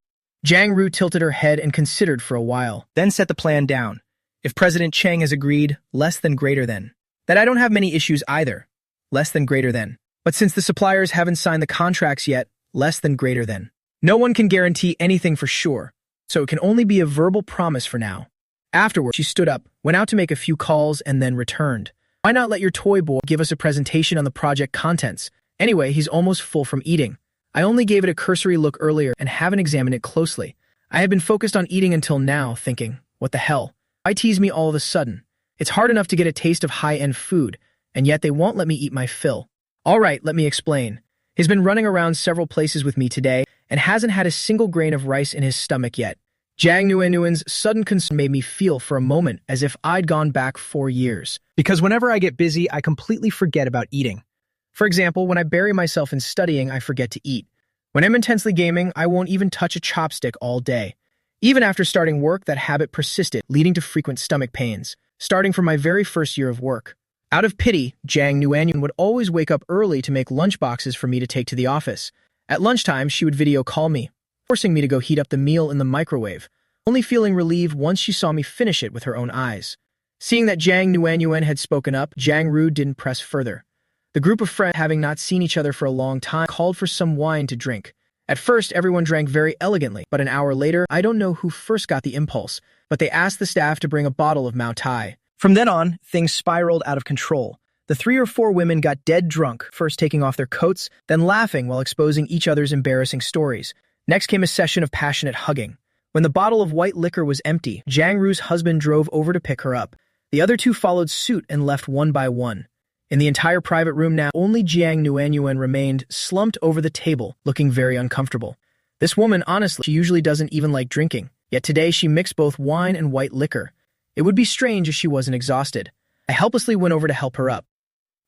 Jiang Ru tilted her head and considered for a while, then set the plan down. If President Cheng has agreed, less than greater than. That I don't have many issues either. Less than greater than. But since the suppliers haven't signed the contracts yet, less than greater than. No one can guarantee anything for sure, so it can only be a verbal promise for now. Afterward, she stood up, went out to make a few calls, and then returned. Why not let your toy boy give us a presentation on the project contents, Anyway, he's almost full from eating. I only gave it a cursory look earlier and haven't examined it closely. I had been focused on eating until now, thinking, what the hell? Why tease me all of a sudden? It's hard enough to get a taste of high-end food, and yet they won't let me eat my fill. All right, let me explain. He's been running around several places with me today and hasn't had a single grain of rice in his stomach yet. Jang Nuenuan's sudden concern made me feel for a moment as if I'd gone back 4 years. Because whenever I get busy, I completely forget about eating. For example, when I bury myself in studying, I forget to eat. When I'm intensely gaming, I won't even touch a chopstick all day. Even after starting work, that habit persisted, leading to frequent stomach pains, starting from my very first year of work. Out of pity, Jang Nuenuan would always wake up early to make lunch boxes for me to take to the office. At lunchtime, she would video call me, forcing me to go heat up the meal in the microwave, only feeling relieved once she saw me finish it with her own eyes. Seeing that Jang Nuenuan had spoken up, Jang Ru didn't press further. The group of friends, having not seen each other for a long time, called for some wine to drink. At first, everyone drank very elegantly, but an hour later, I don't know who first got the impulse, but they asked the staff to bring a bottle of Mao Tai. From then on, things spiraled out of control. The 3 or 4 women got dead drunk, first taking off their coats, then laughing while exposing each other's embarrassing stories. Next came a session of passionate hugging. When the bottle of white liquor was empty, Jang Ru's husband drove over to pick her up. The other 2 followed suit and left one by one. In the entire private room now, only Jang Nuenuan remained, slumped over the table, looking very uncomfortable. This woman, honestly, she usually doesn't even like drinking, yet today she mixed both wine and white liquor. It would be strange if she wasn't exhausted. I helplessly went over to help her up.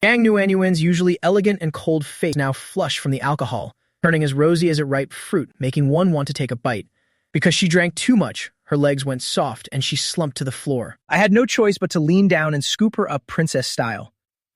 Jang Nuenuan's usually elegant and cold face now flushed from the alcohol, turning as rosy as a ripe fruit, making one want to take a bite. Because she drank too much, her legs went soft and she slumped to the floor. I had no choice but to lean down and scoop her up princess style.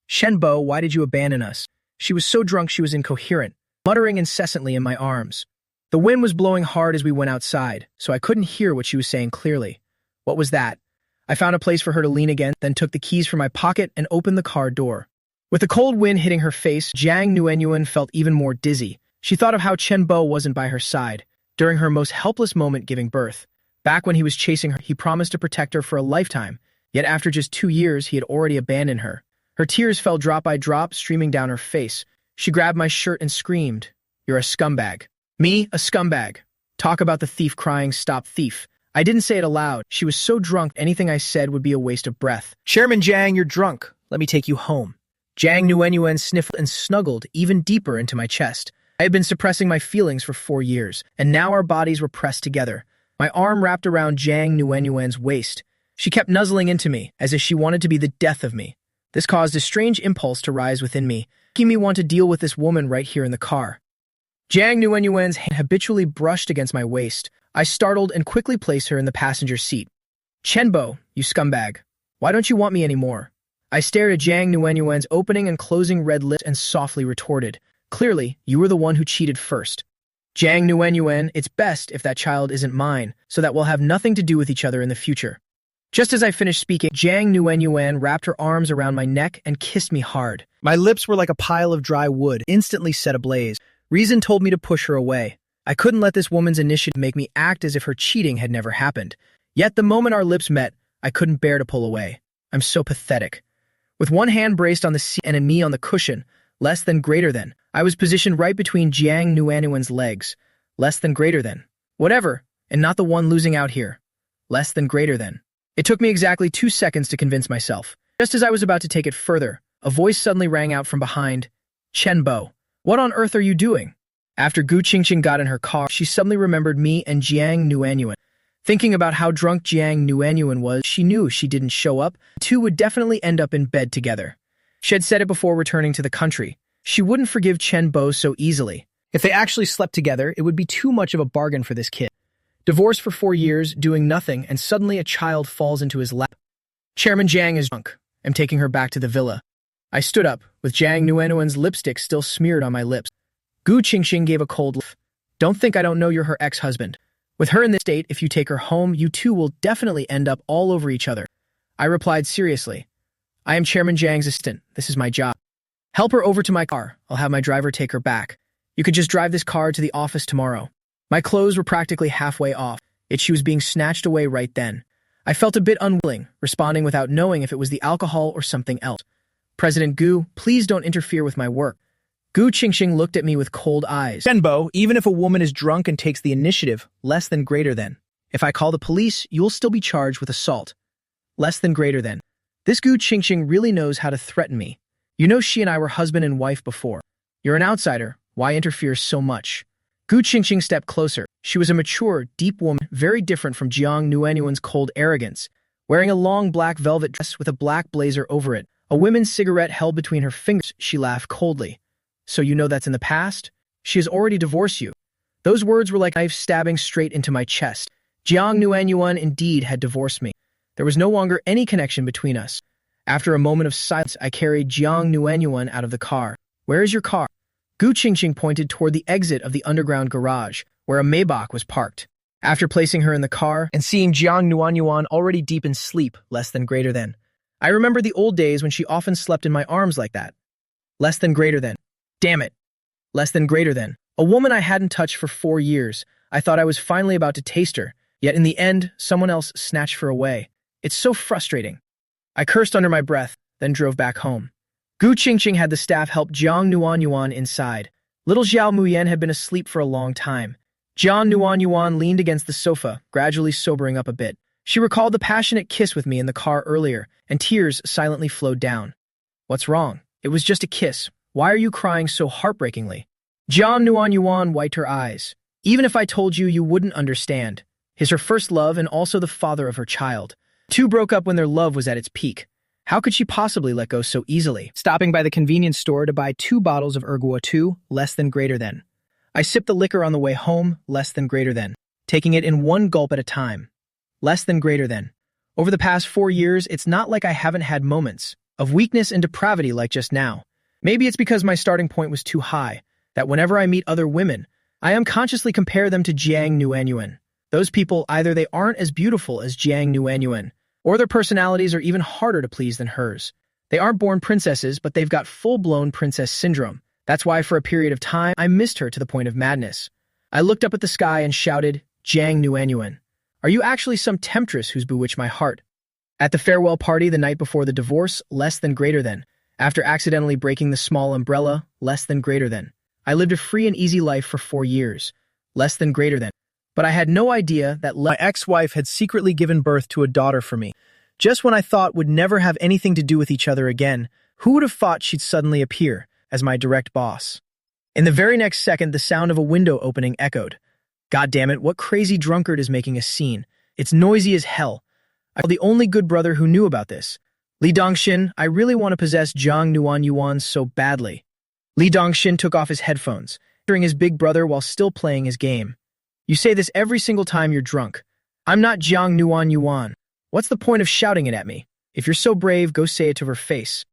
"Shenbo, why did you abandon us?" She was so drunk she was incoherent, muttering incessantly in my arms. The wind was blowing hard as we went outside, so I couldn't hear what she was saying clearly. What was that? I found a place for her to lean against, then took the keys from my pocket and opened the car door. With the cold wind hitting her face, Jang Nuenuan felt even more dizzy. She thought of how Chenbo wasn't by her side during her most helpless moment giving birth. Back when he was chasing her, he promised to protect her for a lifetime, yet after just 2 years, he had already abandoned her. Her tears fell drop by drop, streaming down her face. She grabbed my shirt and screamed, "You're a scumbag." Me, a scumbag. Talk about the thief crying, "Stop thief." I didn't say it aloud. She was so drunk, anything I said would be a waste of breath. "Chairman Jang, you're drunk. Let me take you home." Jang Nuenuan sniffled and snuggled even deeper into my chest. I had been suppressing my feelings for 4 years, and now our bodies were pressed together. My arm wrapped around Jang Nuenuan's waist. She kept nuzzling into me, as if she wanted to be the death of me. This caused a strange impulse to rise within me, making me want to deal with this woman right here in the car. Jang Nuenuan's hand habitually brushed against my waist. I startled and quickly placed her in the passenger seat. "Chenbo, you scumbag. Why don't you want me anymore?" I stared at Jang Nuenuan's opening and closing red lips and softly retorted, "Clearly, you were the one who cheated first. Jang Nuenuan, it's best if that child isn't mine, so that we'll have nothing to do with each other in the future." Just as I finished speaking, Jang Nuenuan wrapped her arms around my neck and kissed me hard. My lips were like a pile of dry wood, instantly set ablaze. Reason told me to push her away. I couldn't let this woman's initiative make me act as if her cheating had never happened. Yet the moment our lips met, I couldn't bear to pull away. I'm so pathetic. With one hand braced on the seat and me on the cushion, less than greater than, I was positioned right between Jang Nuenuan's legs. Less than greater than. Whatever, and not the one losing out here. Less than greater than. It took me exactly 2 seconds to convince myself. Just as I was about to take it further, a voice suddenly rang out from behind. "Chenbo, what on earth are you doing?" After Gu Qingqing got in her car, she suddenly remembered me and Jiang Nuenuan. Thinking about how drunk Jiang Nuenuan was, she knew if she didn't show up, the two would definitely end up in bed together. She had said it before returning to the country. She wouldn't forgive Chenbo so easily. If they actually slept together, it would be too much of a bargain for this kid. Divorced for 4 years, doing nothing, and suddenly a child falls into his lap. Chairman Jiang is drunk. I'm taking her back to the villa. I stood up, with Jiang Nuenuan's lipstick still smeared on my lips. Gu Qingqing gave a cold laugh. "Don't think I don't know you're her ex-husband. With her in this state, if you take her home, you two will definitely end up all over each other." I replied seriously. "I am Chairman Jiang's assistant. This is my job. Help her over to my car. I'll have my driver take her back. You could just drive this car to the office tomorrow." My clothes were practically halfway off, yet she was being snatched away right then. I felt a bit unwilling, responding without knowing if it was the alcohol or something else. "President Gu, please don't interfere with my work." Gu Qingxing looked at me with cold eyes. Shenbo, even if a woman is drunk and takes the initiative, less than greater than. If I call the police, you'll still be charged with assault. Less than greater than. This Gu Qingxing really knows how to threaten me. You know she and I were husband and wife before. You're an outsider. Why interfere so much? Gu Qingxing stepped closer. She was a mature, deep woman, very different from Jiang Nuanyuan's cold arrogance. Wearing a long black velvet dress with a black blazer over it, a woman's cigarette held between her fingers, she laughed coldly. So you know that's in the past? She has already divorced you. Those words were like knives stabbing straight into my chest. Jiang Nuanyuan indeed had divorced me. There was no longer any connection between us. After a moment of silence, I carried Jiang Nuanyuan out of the car. Where is your car? Gu Qingxing pointed toward the exit of the underground garage, where a Maybach was parked. After placing her in the car and seeing Jiang Nuanyuan already deep in sleep, less than greater than. I remember the old days when she often slept in my arms like that. Less than greater than. Damn it. Less than greater than. A woman I hadn't touched for 4 years. I thought I was finally about to taste her, yet in the end, someone else snatched her away. It's so frustrating. I cursed under my breath, then drove back home. Gu Qingxing had the staff help Jiang Nuanyuan inside. Little Xiao Muyan had been asleep for a long time. Jiang Nuanyuan leaned against the sofa, gradually sobering up a bit. She recalled the passionate kiss with me in the car earlier, and tears silently flowed down. What's wrong? It was just a kiss. Why are you crying so heartbreakingly? Jiang Nuanyuan wiped her eyes. Even if I told you, you wouldn't understand. He's her first love and also the father of her child. Two broke up when their love was at its peak. How could she possibly let go so easily? Stopping by the convenience store to buy 2 bottles of Ergua 2, less than greater than. I sipped the liquor on the way home, less than greater than. Taking it in one gulp at a time. Less than greater than. Over the past 4 years, it's not like I haven't had moments of weakness and depravity like just now. Maybe it's because my starting point was too high, that whenever I meet other women, I unconsciously compare them to Jiang Nuanyuan. Those people, either they aren't as beautiful as Jiang Nuanyuan, or their personalities are even harder to please than hers. They aren't born princesses, but they've got full-blown princess syndrome. That's why for a period of time, I missed her to the point of madness. I looked up at the sky and shouted, Jiang Nuanyuan, are you actually some temptress who's bewitched my heart? At the farewell party the night before the divorce, less than greater than. After accidentally breaking the small umbrella, less than greater than. I lived a free and easy life for 4 years, less than greater than. But I had no idea that my ex-wife had secretly given birth to a daughter for me. Just when I thought would never have anything to do with each other again, who would have thought she'd suddenly appear as my direct boss? In the very next second, the sound of a window opening echoed. God damn it, what crazy drunkard is making a scene? It's noisy as hell. I was the only good brother who knew about this. Li Dongxin, I really want to possess Jiang Nuanyuan so badly. Li Dongxin took off his headphones, hearing his big brother while still playing his game. You say this every single time you're drunk. I'm not Jiang Nuanyuan. What's the point of shouting it at me? If you're so brave, go say it to her face.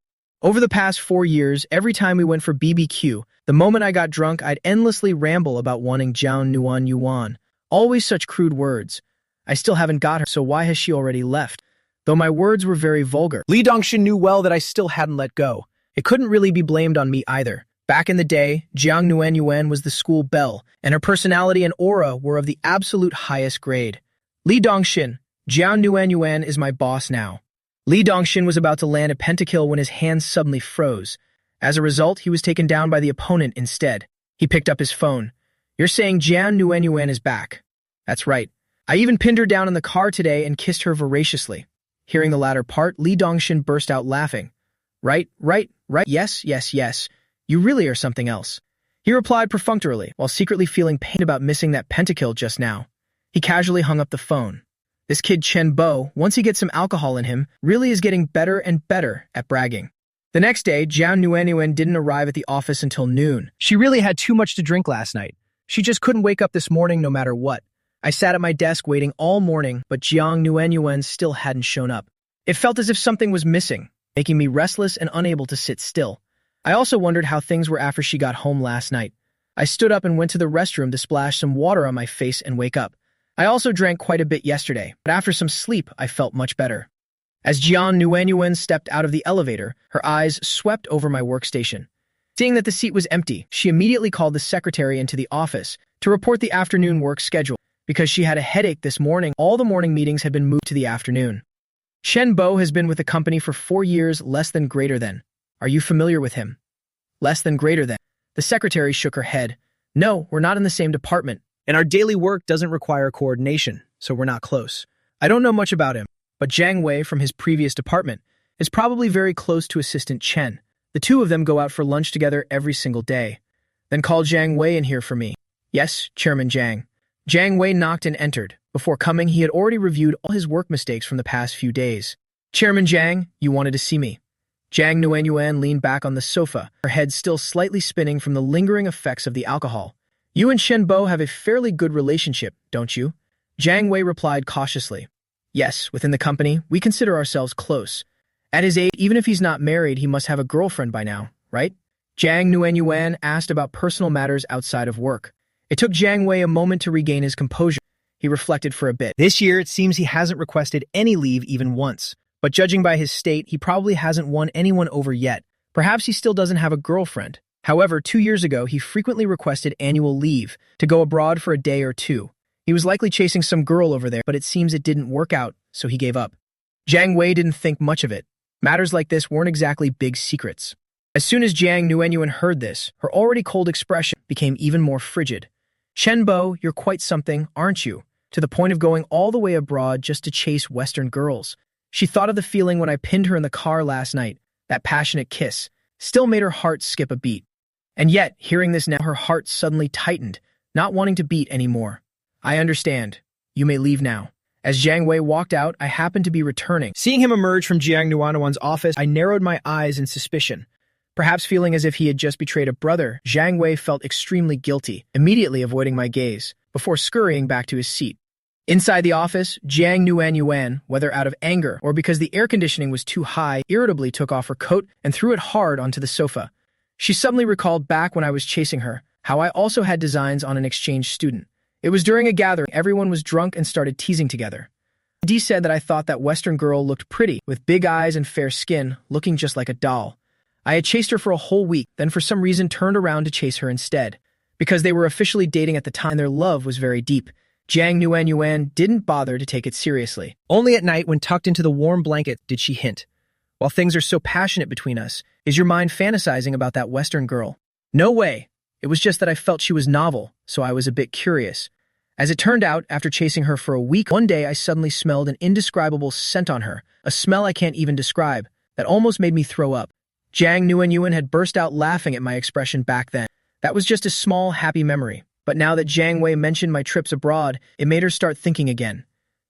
Over the past 4 years, every time we went for BBQ, the moment I got drunk, I'd endlessly ramble about wanting Jiang Nuanyuan. Always such crude words. I still haven't got her, so why has she already left? Though my words were very vulgar. Li Dongxin knew well that I still hadn't let go. It couldn't really be blamed on me either. Back in the day, Jiang Nuanyuan was the school belle, and her personality and aura were of the absolute highest grade. Li Dongxin, Jiang Nuanyuan is my boss now. Li Dongxin was about to land a pentakill when his hands suddenly froze. As a result, he was taken down by the opponent instead. He picked up his phone. You're saying Jiang Nuanyuan is back. That's right. I even pinned her down in the car today and kissed her voraciously. Hearing the latter part, Li Dongxin burst out laughing. Right, yes. You really are something else. He replied perfunctorily, while secretly feeling pain about missing that pentakill just now. He casually hung up the phone. This kid Chen Bo, once he gets some alcohol in him, really is getting better and better at bragging. The next day, Jiang Nuanyuan didn't arrive at the office until noon. She really had too much to drink last night. She just couldn't wake up this morning no matter what. I sat at my desk waiting all morning, but Jiang Nuanyuan still hadn't shown up. It felt as if something was missing, making me restless and unable to sit still. I also wondered how things were after she got home last night. I stood up and went to the restroom to splash some water on my face and wake up. I also drank quite a bit yesterday, but after some sleep, I felt much better. As Jiang Nuanyuan stepped out of the elevator, her eyes swept over my workstation. Seeing that the seat was empty, she immediately called the secretary into the office to report the afternoon work schedule. Because she had a headache this morning, all the morning meetings had been moved to the afternoon. Shen Bo has been with the company for 4 years, less than greater than. Are you familiar with him? Less than greater than. The secretary shook her head. No, we're not in the same department. And our daily work doesn't require coordination, so we're not close. I don't know much about him, but Jiang Wei from his previous department is probably very close to Assistant Chen. The two of them go out for lunch together every single day. Then call Jiang Wei in here for me. Yes, Chairman Jiang. Jiang Wei knocked and entered. Before coming, he had already reviewed all his work mistakes from the past few days. Chairman Jiang, you wanted to see me. Jiang Nuanyuan leaned back on the sofa, her head still slightly spinning from the lingering effects of the alcohol. You and Shen Bo have a fairly good relationship, don't you? Jiang Wei replied cautiously. Yes, within the company, we consider ourselves close. At his age, even if he's not married, he must have a girlfriend by now, right? Jiang Nuanyuan asked about personal matters outside of work. It took Jiang Wei a moment to regain his composure. He reflected for a bit. This year, it seems he hasn't requested any leave even once. But judging by his state, he probably hasn't won anyone over yet. Perhaps he still doesn't have a girlfriend. However, 2 years ago, he frequently requested annual leave to go abroad for a day or two. He was likely chasing some girl over there, but it seems it didn't work out, so he gave up. Jiang Wei didn't think much of it. Matters like this weren't exactly big secrets. As soon as Jiang Nuanyuan heard this, her already cold expression became even more frigid. Shen Bo, you're quite something, aren't you? To the point of going all the way abroad just to chase Western girls. She thought of the feeling when I pinned her in the car last night. That passionate kiss still made her heart skip a beat. And yet, hearing this now, her heart suddenly tightened, not wanting to beat anymore. I understand. You may leave now. As Jiang Wei walked out, I happened to be returning. Seeing him emerge from Jiang Nuanyuan's office, I narrowed my eyes in suspicion. Perhaps feeling as if he had just betrayed a brother, Jiang Wei felt extremely guilty, immediately avoiding my gaze, before scurrying back to his seat. Inside the office, Jiang Nuanyuan, whether out of anger or because the air conditioning was too high, irritably took off her coat and threw it hard onto the sofa. She suddenly recalled back when I was chasing her, how I also had designs on an exchange student. It was during a gathering, everyone was drunk and started teasing together. Dee said that I thought that Western girl looked pretty, with big eyes and fair skin, looking just like a doll. I had chased her for a whole week, then for some reason turned around to chase her instead. Because they were officially dating at the time, their love was very deep. Jiang Nuanyuan didn't bother to take it seriously. Only at night, when tucked into the warm blanket, did she hint. While things are so passionate between us, is your mind fantasizing about that Western girl? No way. It was just that I felt she was novel, so I was a bit curious. As it turned out, after chasing her for a week, one day I suddenly smelled an indescribable scent on her, a smell I can't even describe, that almost made me throw up. Jiang Nuanyuan had burst out laughing at my expression back then. That was just a small, happy memory. But now that Jiang Wei mentioned my trips abroad, it made her start thinking again.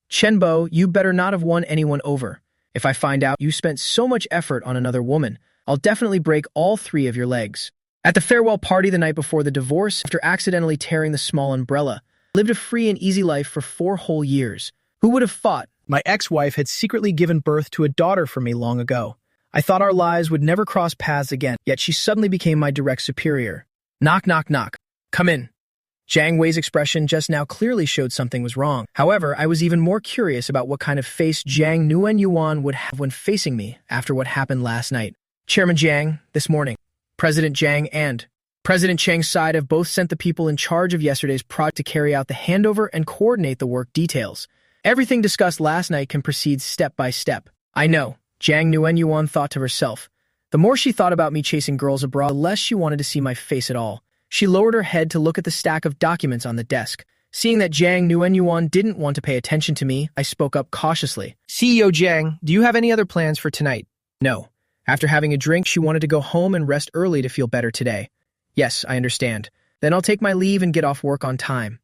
Chen Bo, you better not have won anyone over. If I find out you spent so much effort on another woman, I'll definitely break all 3 of your legs. At the farewell party the night before the divorce, after accidentally tearing the small umbrella, I lived a free and easy life for 4 whole years. Who would have thought? My ex-wife had secretly given birth to a daughter for me long ago. I thought our lives would never cross paths again, yet she suddenly became my direct superior. Knock, knock, knock. Come in. Jiang Wei's expression just now clearly showed something was wrong. However, I was even more curious about what kind of face Jiang Nuanyuan would have when facing me after what happened last night. Chairman Jiang, this morning, President Jiang and President Cheng's side have both sent the people in charge of yesterday's project to carry out the handover and coordinate the work details. Everything discussed last night can proceed step by step. I know, Jiang Nuanyuan thought to herself. The more she thought about me chasing girls abroad, the less she wanted to see my face at all. She lowered her head to look at the stack of documents on the desk. Seeing that Jiang Nuanyuan didn't want to pay attention to me, I spoke up cautiously. CEO Jiang, do you have any other plans for tonight? No. After having a drink, she wanted to go home and rest early to feel better today. Yes, I understand. Then I'll take my leave and get off work on time.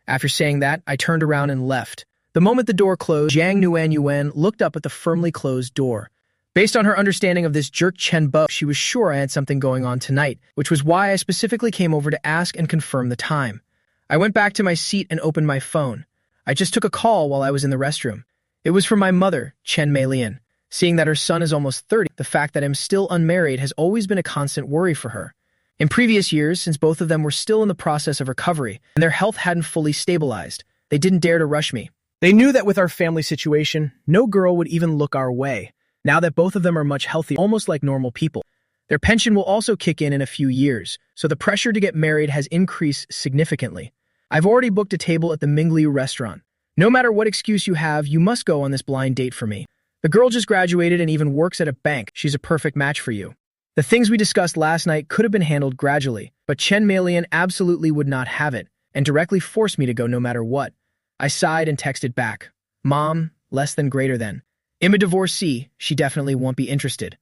After saying that, I turned around and left. The moment the door closed, Jiang Nuanyuan looked up at the firmly closed door. Based on her understanding of this jerk Chen Bo, she was sure I had something going on tonight, which was why I specifically came over to ask and confirm the time. I went back to my seat and opened my phone. I just took a call while I was in the restroom. It was from my mother, Chen Meilian. Seeing that her son is almost 30, the fact that I'm still unmarried has always been a constant worry for her. In previous years, since both of them were still in the process of recovery and their health hadn't fully stabilized, they didn't dare to rush me. They knew that with our family situation, no girl would even look our way. Now that both of them are much healthier, almost like normal people. Their pension will also kick in a few years, so the pressure to get married has increased significantly. I've already booked a table at the Mingliu restaurant. No matter what excuse you have, you must go on this blind date for me. The girl just graduated and even works at a bank. She's a perfect match for you. The things we discussed last night could have been handled gradually, but Chen Malian absolutely would not have it, and directly forced me to go no matter what. I sighed and texted back, Mom, less than greater than. I'm a divorcee, she definitely won't be interested.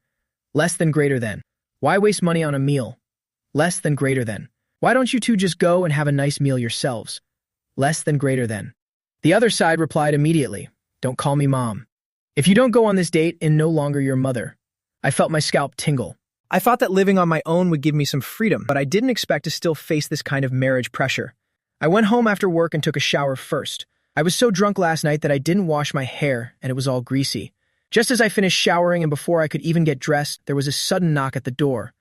Less than greater than. Why waste money on a meal? Less than greater than. Why don't you two just go and have a nice meal yourselves? Less than greater than. The other side replied immediately, Don't call me Mom. If you don't go on this date, I'm no longer your mother. I felt my scalp tingle. I thought that living on my own would give me some freedom, but I didn't expect to still face this kind of marriage pressure. I went home after work and took a shower first. I was so drunk last night that I didn't wash my hair, and it was all greasy. Just as I finished showering and before I could even get dressed, there was a sudden knock at the door.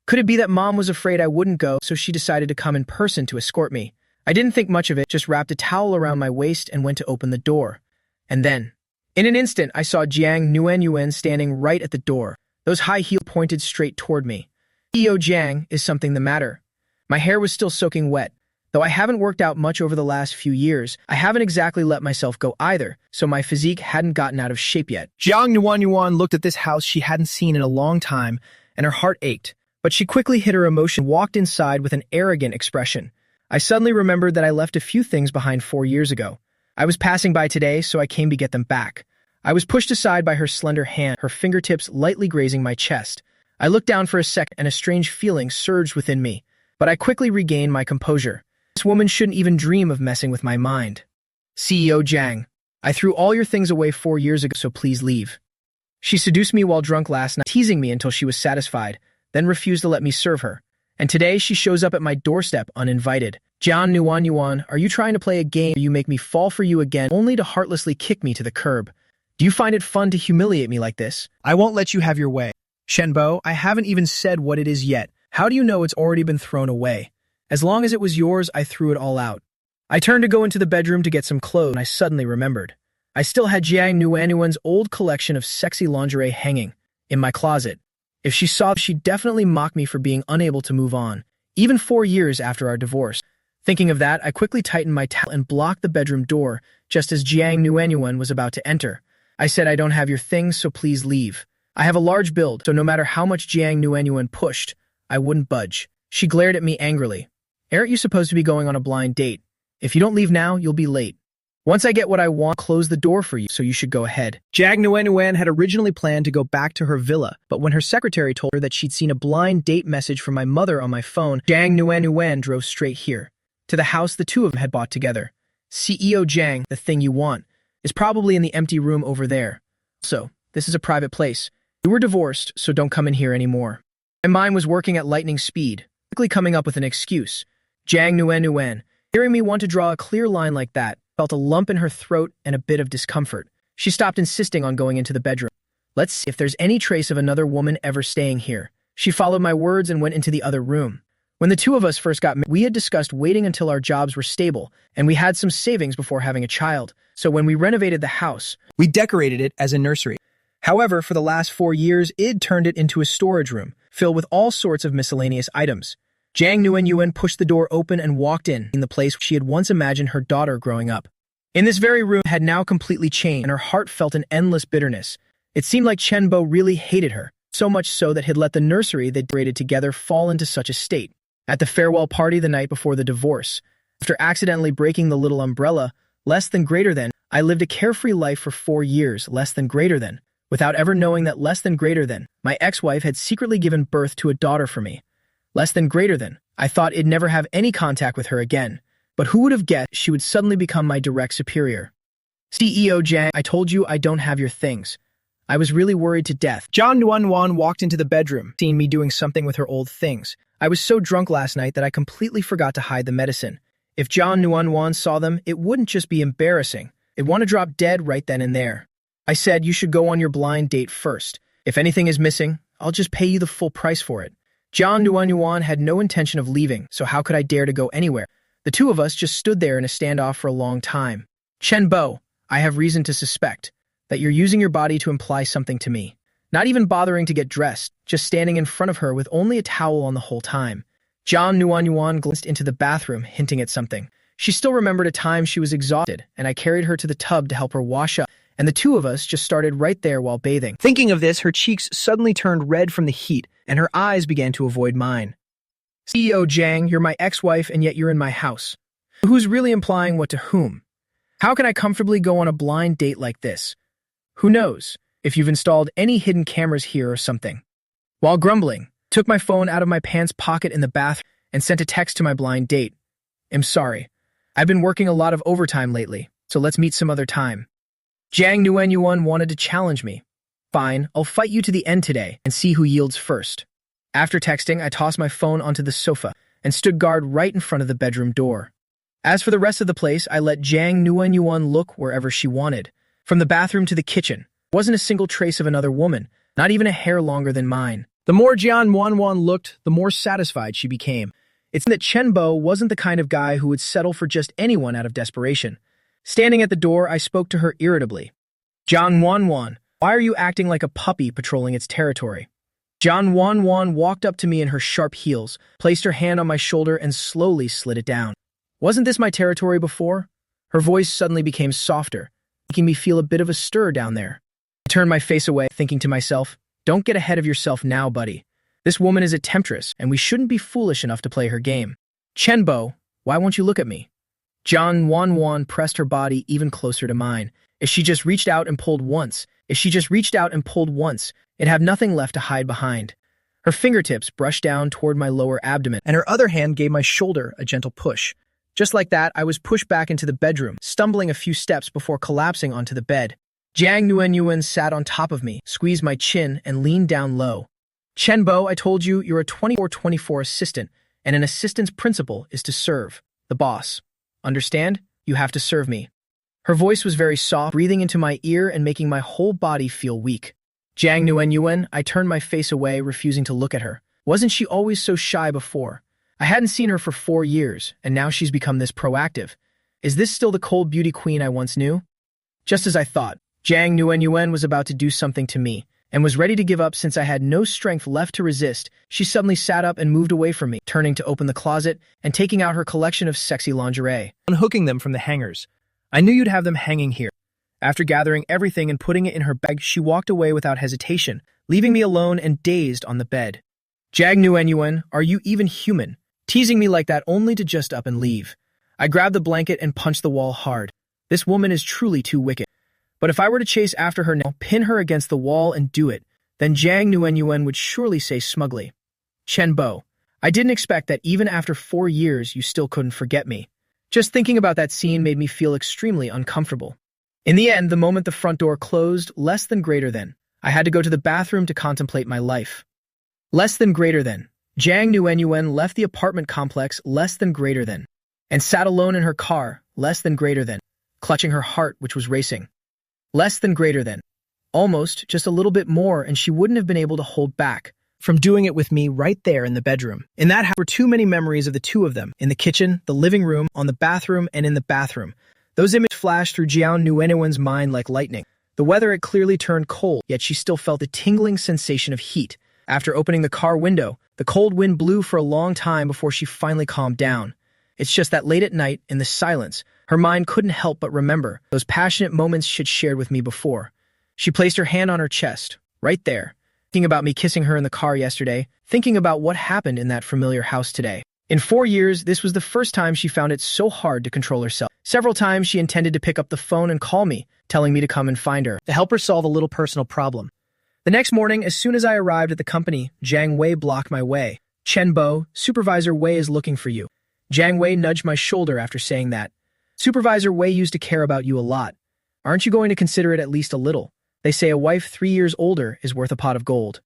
Could it be that Mom was afraid I wouldn't go, so she decided to come in person to escort me? I didn't think much of it, just wrapped a towel around my waist and went to open the door. And then, in an instant, I saw Jiang Nuanyuan standing right at the door. Those high heels pointed straight toward me. CEO Jiang, is something the matter? My hair was still soaking wet. Though I haven't worked out much over the last few years, I haven't exactly let myself go either, so my physique hadn't gotten out of shape yet. Jiang Nuanyuan looked at this house she hadn't seen in a long time, and her heart ached. But she quickly hid her emotion and walked inside with an arrogant expression. I suddenly remembered that I left a few things behind 4 years ago. I was passing by today, so I came to get them back. I was pushed aside by her slender hand, her fingertips lightly grazing my chest. I looked down for a second, and a strange feeling surged within me. But I quickly regained my composure. This woman shouldn't even dream of messing with my mind. CEO Jiang, I threw all your things away 4 years ago, so please leave. She seduced me while drunk last night, teasing me until she was satisfied, then refused to let me serve her. And today she shows up at my doorstep uninvited. Jiang Nuanyuan, are you trying to play a game where you make me fall for you again only to heartlessly kick me to the curb? Do you find it fun to humiliate me like this? I won't let you have your way. Shenbo, I haven't even said what it is yet. How do you know it's already been thrown away? As long as it was yours, I threw it all out. I turned to go into the bedroom to get some clothes, and I suddenly remembered. I still had Jiang Nuanyuan's old collection of sexy lingerie hanging in my closet. If she saw, she'd definitely mock me for being unable to move on, even 4 years after our divorce. Thinking of that, I quickly tightened my towel and blocked the bedroom door just as Jiang Nuanyuan was about to enter. I said, I don't have your things, so please leave. I have a large build, so no matter how much Jiang Nuanyuan pushed, I wouldn't budge. She glared at me angrily. Aren't you supposed to be going on a blind date? If you don't leave now, you'll be late. Once I get what I want, I'll close the door for you, so you should go ahead. Jiang Nuanyuan had originally planned to go back to her villa, but when her secretary told her that she'd seen a blind date message from my mother on my phone, Jiang Nuanyuan drove straight here, to the house the two of them had bought together. CEO Jiang, the thing you want, is probably in the empty room over there. So, this is a private place. You were divorced, so don't come in here anymore. My mind was working at lightning speed, quickly coming up with an excuse. Jiang Nuanyuan, hearing me want to draw a clear line like that, felt a lump in her throat and a bit of discomfort. She stopped insisting on going into the bedroom. Let's see if there's any trace of another woman ever staying here. She followed my words and went into the other room. When the two of us first got married, we had discussed waiting until our jobs were stable, and we had some savings before having a child. So when we renovated the house, we decorated it as a nursery. However, for the last 4 years, it turned it into a storage room, filled with all sorts of miscellaneous items. Jiang Nuanyuan pushed the door open and walked in the place she had once imagined her daughter growing up. In this very room had now completely changed, and her heart felt an endless bitterness. It seemed like Chenbo really hated her, so much so that he'd let the nursery they decorated together fall into such a state. At the farewell party the night before the divorce, after accidentally breaking the little umbrella, less than greater than, I lived a carefree life for 4 years, less than greater than, without ever knowing that less than greater than, my ex-wife had secretly given birth to a daughter for me. Less than greater than, I thought I'd never have any contact with her again, but who would have guessed she would suddenly become my direct superior? CEO Jiang, I told you I don't have your things. I was really worried to death. Jiang Nuanyuan walked into the bedroom, seeing me doing something with her old things. I was so drunk last night that I completely forgot to hide the medicine. If Jiang Nuanyuan saw them, it wouldn't just be embarrassing. It'd want to drop dead right then and there. I said, you should go on your blind date first. If anything is missing, I'll just pay you the full price for it. Jiang Nuanyuan had no intention of leaving, so how could I dare to go anywhere? The two of us just stood there in a standoff for a long time. Chenbo, I have reason to suspect that you're using your body to imply something to me. Not even bothering to get dressed, just standing in front of her with only a towel on the whole time. Jiang Nuanyuan glanced into the bathroom, hinting at something. She still remembered a time she was exhausted, and I carried her to the tub to help her wash up, and the two of us just started right there while bathing. Thinking of this, her cheeks suddenly turned red from the heat, and her eyes began to avoid mine. CEO Jang, you're my ex-wife and yet you're in my house. Who's really implying what to whom? How can I comfortably go on a blind date like this? Who knows if you've installed any hidden cameras here or something. While grumbling, took my phone out of my pants pocket in the bathroom and sent a text to my blind date. I'm sorry. I've been working a lot of overtime lately, so let's meet some other time. Jang Nuenyuan wanted to challenge me. Fine, I'll fight you to the end today and see who yields first. After texting, I tossed my phone onto the sofa and stood guard right in front of the bedroom door. As for the rest of the place, I let Jang Nuenyuan look wherever she wanted. From the bathroom to the kitchen, wasn't a single trace of another woman, not even a hair longer than mine. The more Jian Wanwan looked, the more satisfied she became. It's that Chen Bo wasn't the kind of guy who would settle for just anyone out of desperation. Standing at the door, I spoke to her irritably. Jian Wanwan, why are you acting like a puppy patrolling its territory? Jian Wanwan walked up to me in her sharp heels, placed her hand on my shoulder and slowly slid it down. Wasn't this my territory before? Her voice suddenly became softer, making me feel a bit of a stir down there. I turned my face away, thinking to myself, don't get ahead of yourself now, buddy. This woman is a temptress, and we shouldn't be foolish enough to play her game. Chen Bo, why won't you look at me? Jian Wanwan pressed her body even closer to mine. If she just reached out and pulled once, it'd have nothing left to hide behind. Her fingertips brushed down toward my lower abdomen, and her other hand gave my shoulder a gentle push. Just like that, I was pushed back into the bedroom, stumbling a few steps before collapsing onto the bed. Jang Nuenyuan sat on top of me, squeezed my chin, and leaned down low. Chen Bo, I told you, you're a 24/24 assistant, and an assistant's principle is to serve the boss. Understand? You have to serve me. Her voice was very soft, breathing into my ear and making my whole body feel weak. Jang Nuenyuan, I turned my face away, refusing to look at her. Wasn't she always so shy before? I hadn't seen her for 4 years, and now she's become this proactive. Is this still the cold beauty queen I once knew? Just as I thought, Jang Nuenyuan was about to do something to me, and was ready to give up since I had no strength left to resist. She suddenly sat up and moved away from me, turning to open the closet and taking out her collection of sexy lingerie. Unhooking them from the hangers. I knew you'd have them hanging here. After gathering everything and putting it in her bag, she walked away without hesitation, leaving me alone and dazed on the bed. Jang Nuenyuan, are you even human? Teasing me like that only to just up and leave. I grabbed the blanket and punched the wall hard. This woman is truly too wicked. But if I were to chase after her now, pin her against the wall and do it, then Jang Nuenyuan would surely say smugly, Chen Bo, I didn't expect that even after 4 years you still couldn't forget me. Just thinking about that scene made me feel extremely uncomfortable. In the end, the moment the front door closed, less than greater than, I had to go to the bathroom to contemplate my life. Less than greater than. Jang Nuenyuan left the apartment complex less than greater than, and sat alone in her car less than greater than, clutching her heart which was racing. Less than greater than. Almost, just a little bit more, and she wouldn't have been able to hold back from doing it with me right there in the bedroom. In that house were too many memories of the two of them, in the kitchen, the living room, on the bathroom, and in the bathroom. Those images flashed through Jian Nuenyuan's mind like lightning. The weather had clearly turned cold, yet she still felt a tingling sensation of heat. After opening the car window, the cold wind blew for a long time before she finally calmed down. It's just that late at night, in the silence, her mind couldn't help but remember those passionate moments she'd shared with me before. She placed her hand on her chest, right there, thinking about me kissing her in the car yesterday, thinking about what happened in that familiar house today. In 4 years, this was the first time she found it so hard to control herself. Several times she intended to pick up the phone and call me, telling me to come and find her, to help her solve a little personal problem. The next morning, as soon as I arrived at the company, Jiang Wei blocked my way. Chen Bo, Supervisor Wei is looking for you. Jiang Wei nudged my shoulder after saying that. Supervisor Wei used to care about you a lot. Aren't you going to consider it at least a little? They say a wife 3 years older is worth a pot of gold.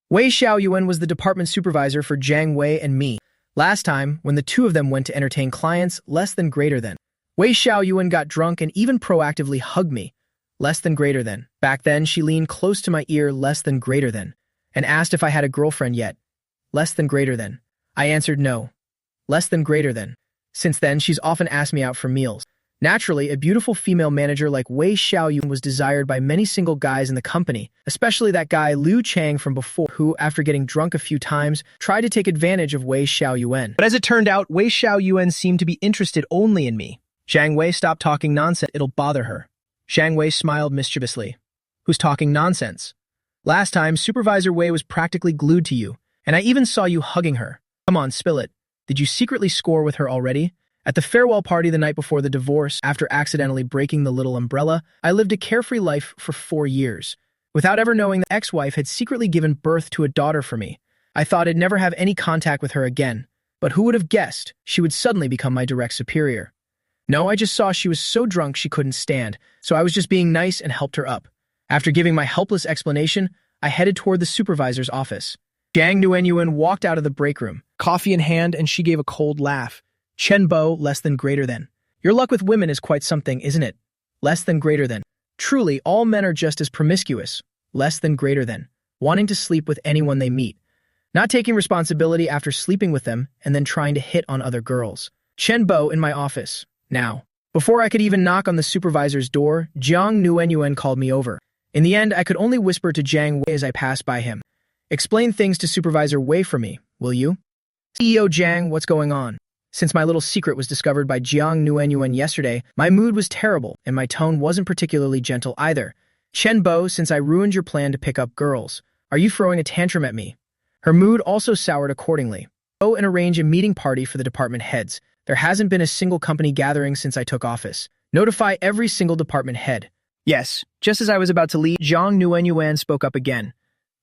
Wei Xiaoyuan was the department supervisor for Jiang Wei and me. Last time, when the two of them went to entertain clients, less than greater than. Wei Xiaoyuan got drunk and even proactively hugged me. Less than greater than. Back then, she leaned close to my ear, less than greater than, and asked if I had a girlfriend yet. Less than greater than. I answered no. Less than greater than. Since then, she's often asked me out for meals. Naturally, a beautiful female manager like Wei Xiaoyuan was desired by many single guys in the company, especially that guy Liu Chang from before, who, after getting drunk a few times, tried to take advantage of Wei Xiaoyuan. But as it turned out, Wei Xiaoyuan seemed to be interested only in me. Zhang Wei stopped talking nonsense, it'll bother her. Zhang Wei smiled mischievously. Who's talking nonsense? Last time, Supervisor Wei was practically glued to you. And I even saw you hugging her. Come on, spill it. Did you secretly score with her already? At the farewell party the night before the divorce, after accidentally breaking the little umbrella, I lived a carefree life for 4 years, without ever knowing the ex-wife had secretly given birth to a daughter for me. I thought I'd never have any contact with her again, but who would have guessed she would suddenly become my direct superior? No, I just saw she was so drunk she couldn't stand, so I was just being nice and helped her up. After giving my helpless explanation, I headed toward the supervisor's office. Jang Nuenyuan walked out of the break room, Coffee in hand, and she gave a cold laugh. Chen Bo, less than greater than. Your luck with women is quite something, isn't it? Less than greater than. Truly, all men are just as promiscuous. Less than greater than. Wanting to sleep with anyone they meet. Not taking responsibility after sleeping with them and then trying to hit on other girls. Chen Bo in my office. Now. Before I could even knock on the supervisor's door, Jiang Nuenyuan called me over. In the end, I could only whisper to Jiang Wei as I passed by him. Explain things to Supervisor Wei for me, will you? CEO Jiang, what's going on? Since my little secret was discovered by Jiang Nuenyuan yesterday, my mood was terrible and my tone wasn't particularly gentle either. Chen Bo, since I ruined your plan to pick up girls, are you throwing a tantrum at me? Her mood also soured accordingly. Go and arrange a meeting party for the department heads. There hasn't been a single company gathering since I took office. Notify every single department head. Yes, just as I was about to leave, Jiang Nuenyuan spoke up again.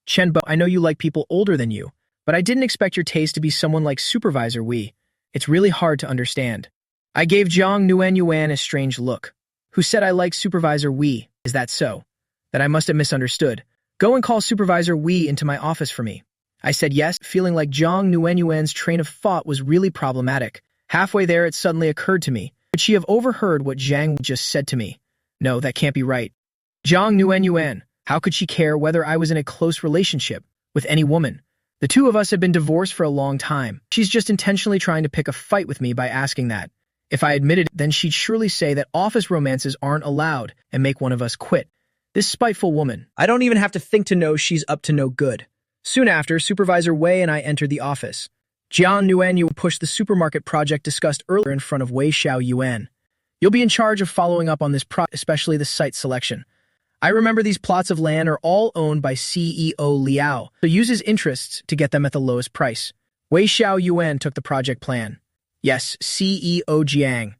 Chen Bo, I know you like people older than you, but I didn't expect your taste to be someone like Supervisor Wei. It's really hard to understand. I gave Jiang Nuenyuan a strange look. Who said I like Supervisor Wei? Is that so? That I must have misunderstood. Go and call Supervisor Wei into my office for me. I said yes, feeling like Jiang Nuenyuan's train of thought was really problematic. Halfway there, it suddenly occurred to me. Could she have overheard what Jiang just said to me? No, that can't be right. Jiang Nuenyuan, how could she care whether I was in a close relationship with any woman? The two of us have been divorced for a long time. She's just intentionally trying to pick a fight with me by asking that. If I admitted it, then she'd surely say that office romances aren't allowed and make one of us quit. This spiteful woman. I don't even have to think to know she's up to no good. Soon after, Supervisor Wei and I entered the office. Jiang Nuenyuan pushed the supermarket project discussed earlier in front of Wei Xiaoyuan. You'll be in charge of following up on this project, especially the site selection. I remember these plots of land are all owned by CEO Liao, so use his interests to get them at the lowest price. Wei Xiaoyuan took the project plan. Yes, CEO Jiang.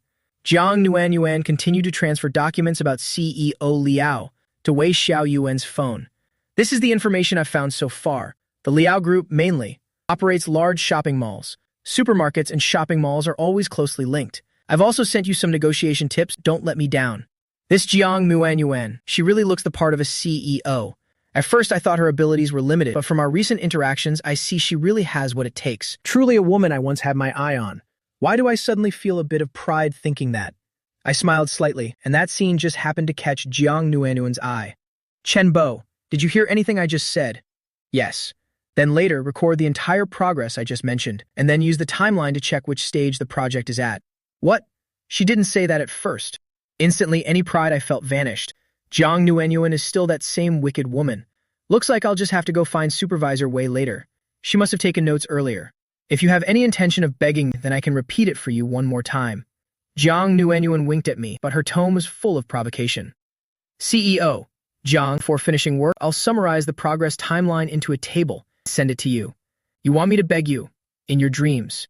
Jiang Nuenyuan continued to transfer documents about CEO Liao to Wei Xiaoyuan's phone. This is the information I've found so far. The Liao Group, mainly, operates large shopping malls. Supermarkets and shopping malls are always closely linked. I've also sent you some negotiation tips. Don't let me down. This Jiang Nuenyuan, she really looks the part of a CEO. At first, I thought her abilities were limited, but from our recent interactions, I see she really has what it takes. Truly a woman I once had my eye on. Why do I suddenly feel a bit of pride thinking that? I smiled slightly, and that scene just happened to catch Jiang Nuenyuan's eye. Chen Bo, did you hear anything I just said? Yes. Then later, record the entire progress I just mentioned, and then use the timeline to check which stage the project is at. What? She didn't say that at first. Instantly, any pride I felt vanished. Jiang Nuenyuan is still that same wicked woman. Looks like I'll just have to go find Supervisor Wei later. She must have taken notes earlier. If you have any intention of begging, then I can repeat it for you one more time. Jiang Nuenyuan winked at me, but her tone was full of provocation. CEO, Jiang, before finishing work, I'll summarize the progress timeline into a table and send it to you. You want me to beg you? In your dreams.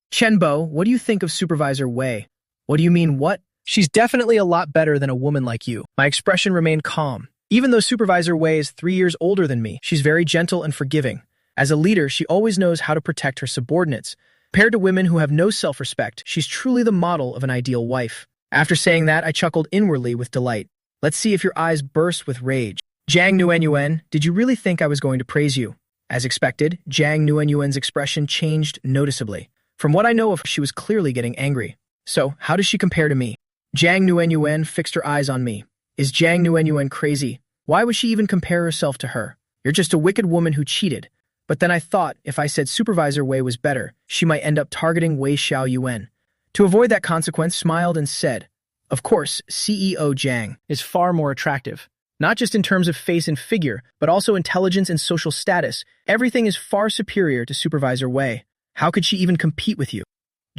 Chen Bo, what do you think of Supervisor Wei? What do you mean, what? She's definitely a lot better than a woman like you. My expression remained calm. Even though Supervisor Wei is 3 years older than me, she's very gentle and forgiving. As a leader, she always knows how to protect her subordinates. Compared to women who have no self-respect, she's truly the model of an ideal wife. After saying that, I chuckled inwardly with delight. Let's see if your eyes burst with rage. Jiang Nuenyuan, did you really think I was going to praise you? As expected, Jiang Nuenyuan's expression changed noticeably. From what I know of her, she was clearly getting angry. So, how does she compare to me? Jiang Nuenyuan fixed her eyes on me. Is Jiang Nuenyuan crazy? Why would she even compare herself to her? You're just a wicked woman who cheated. But then I thought, if I said Supervisor Wei was better, she might end up targeting Wei Xiaoyuan. To avoid that consequence, smiled and said, of course, CEO Jiang is far more attractive. Not just in terms of face and figure, but also intelligence and social status. Everything is far superior to Supervisor Wei. How could she even compete with you?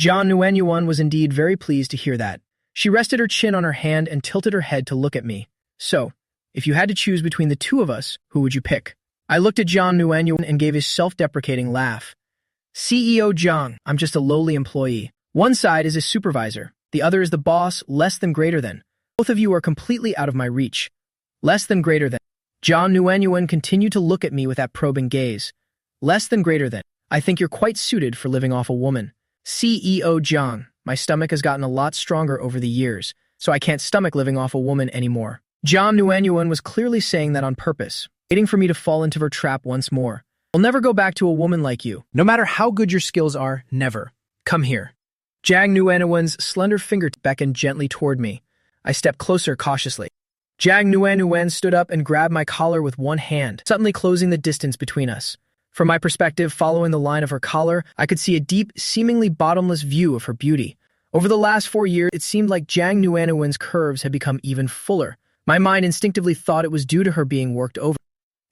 Jiang Nuenyuan was indeed very pleased to hear that. She rested her chin on her hand and tilted her head to look at me. So, if you had to choose between the two of us, who would you pick? I looked at Jiang Nuanyuan and gave his self-deprecating laugh. CEO Jiang, I'm just a lowly employee. One side is his supervisor. The other is the boss, less than greater than. Both of you are completely out of my reach. Less than greater than. Jiang Nuanyuan continued to look at me with that probing gaze. Less than greater than. I think you're quite suited for living off a woman. CEO Jiang, my stomach has gotten a lot stronger over the years, so I can't stomach living off a woman anymore. Jiang Nuanyuan was clearly saying that on purpose, waiting for me to fall into her trap once more. I'll never go back to a woman like you. No matter how good your skills are, never. Come here. Jiang Nuanyuan's slender finger beckoned gently toward me. I stepped closer cautiously. Jiang Nuanyuan stood up and grabbed my collar with one hand, suddenly closing the distance between us. From my perspective, following the line of her collar, I could see a deep, seemingly bottomless view of her beauty. Over the last 4 years, it seemed like Jiang Nuanyuan's curves had become even fuller. My mind instinctively thought it was due to her being worked over.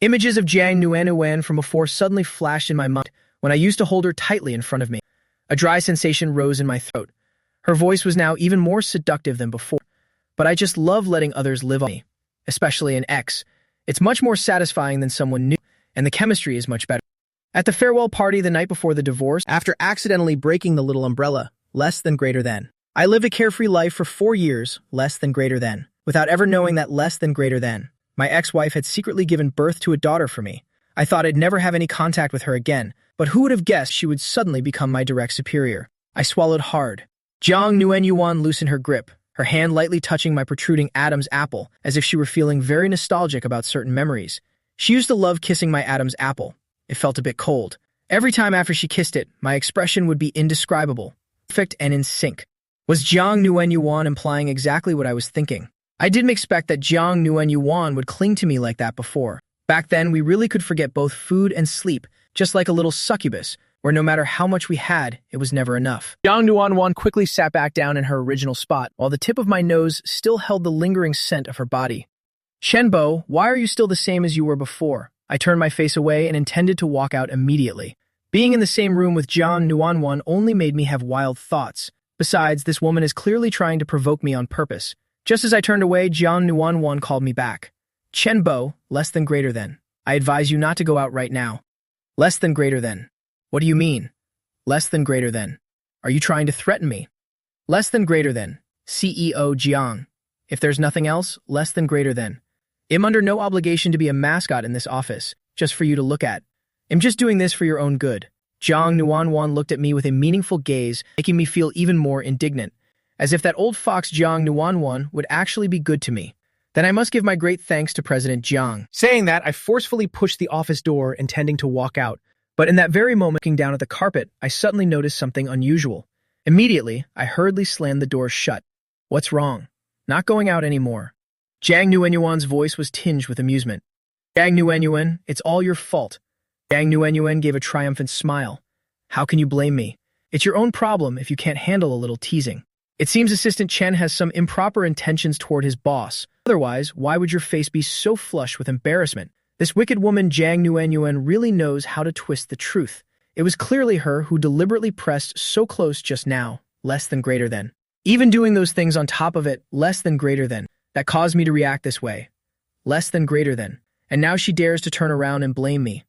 Images of Jiang Nuanyuan from before suddenly flashed in my mind when I used to hold her tightly in front of me. A dry sensation rose in my throat. Her voice was now even more seductive than before. But I just love letting others live on me, especially an ex. It's much more satisfying than someone new, and the chemistry is much better. At the farewell party the night before the divorce, after accidentally breaking the little umbrella, less than greater than. I lived a carefree life for 4 years, less than greater than, without ever knowing that less than greater than. My ex-wife had secretly given birth to a daughter for me. I thought I'd never have any contact with her again, but who would have guessed she would suddenly become my direct superior? I swallowed hard. Jiang Nuanyuan loosened her grip, her hand lightly touching my protruding Adam's apple, as if she were feeling very nostalgic about certain memories. She used to love kissing my Adam's apple. It felt a bit cold. Every time after she kissed it, my expression would be indescribable, perfect and in sync. Was Jiang Nuanyuan implying exactly what I was thinking? I didn't expect that Jiang Nuanyuan would cling to me like that before. Back then, we really could forget both food and sleep, just like a little succubus, where no matter how much we had, it was never enough. Jiang Nuanyuan quickly sat back down in her original spot, while the tip of my nose still held the lingering scent of her body. Shenbo, why are you still the same as you were before? I turned my face away and intended to walk out immediately. Being in the same room with Jiang Nuanyuan only made me have wild thoughts. Besides, this woman is clearly trying to provoke me on purpose. Just as I turned away, Jiang Nuanyuan called me back. Chenbo, less than greater than. I advise you not to go out right now. Less than greater than. What do you mean? Less than greater than. Are you trying to threaten me? Less than greater than. CEO Jiang. If there's nothing else, less than greater than. I'm under no obligation to be a mascot in this office, just for you to look at. I'm just doing this for your own good. Jiang Nuanyuan looked at me with a meaningful gaze, making me feel even more indignant, as if that old fox Jiang Nuanyuan would actually be good to me. Then I must give my great thanks to President Jiang. Saying that, I forcefully pushed the office door, intending to walk out. But in that very moment, looking down at the carpet, I suddenly noticed something unusual. Immediately, I hurriedly slammed the door shut. What's wrong? Not going out anymore. Jiang Nuanyuan's voice was tinged with amusement. Jiang Nuanyuan, it's all your fault. Jiang Nuanyuan gave a triumphant smile. How can you blame me? It's your own problem if you can't handle a little teasing. It seems Assistant Chen has some improper intentions toward his boss. Otherwise, why would your face be so flushed with embarrassment? This wicked woman Jiang Nuanyuan really knows how to twist the truth. It was clearly her who deliberately pressed so close just now, less than greater than. Even doing those things on top of it, less than greater than, that caused me to react this way. Less than greater than. And now she dares to turn around and blame me.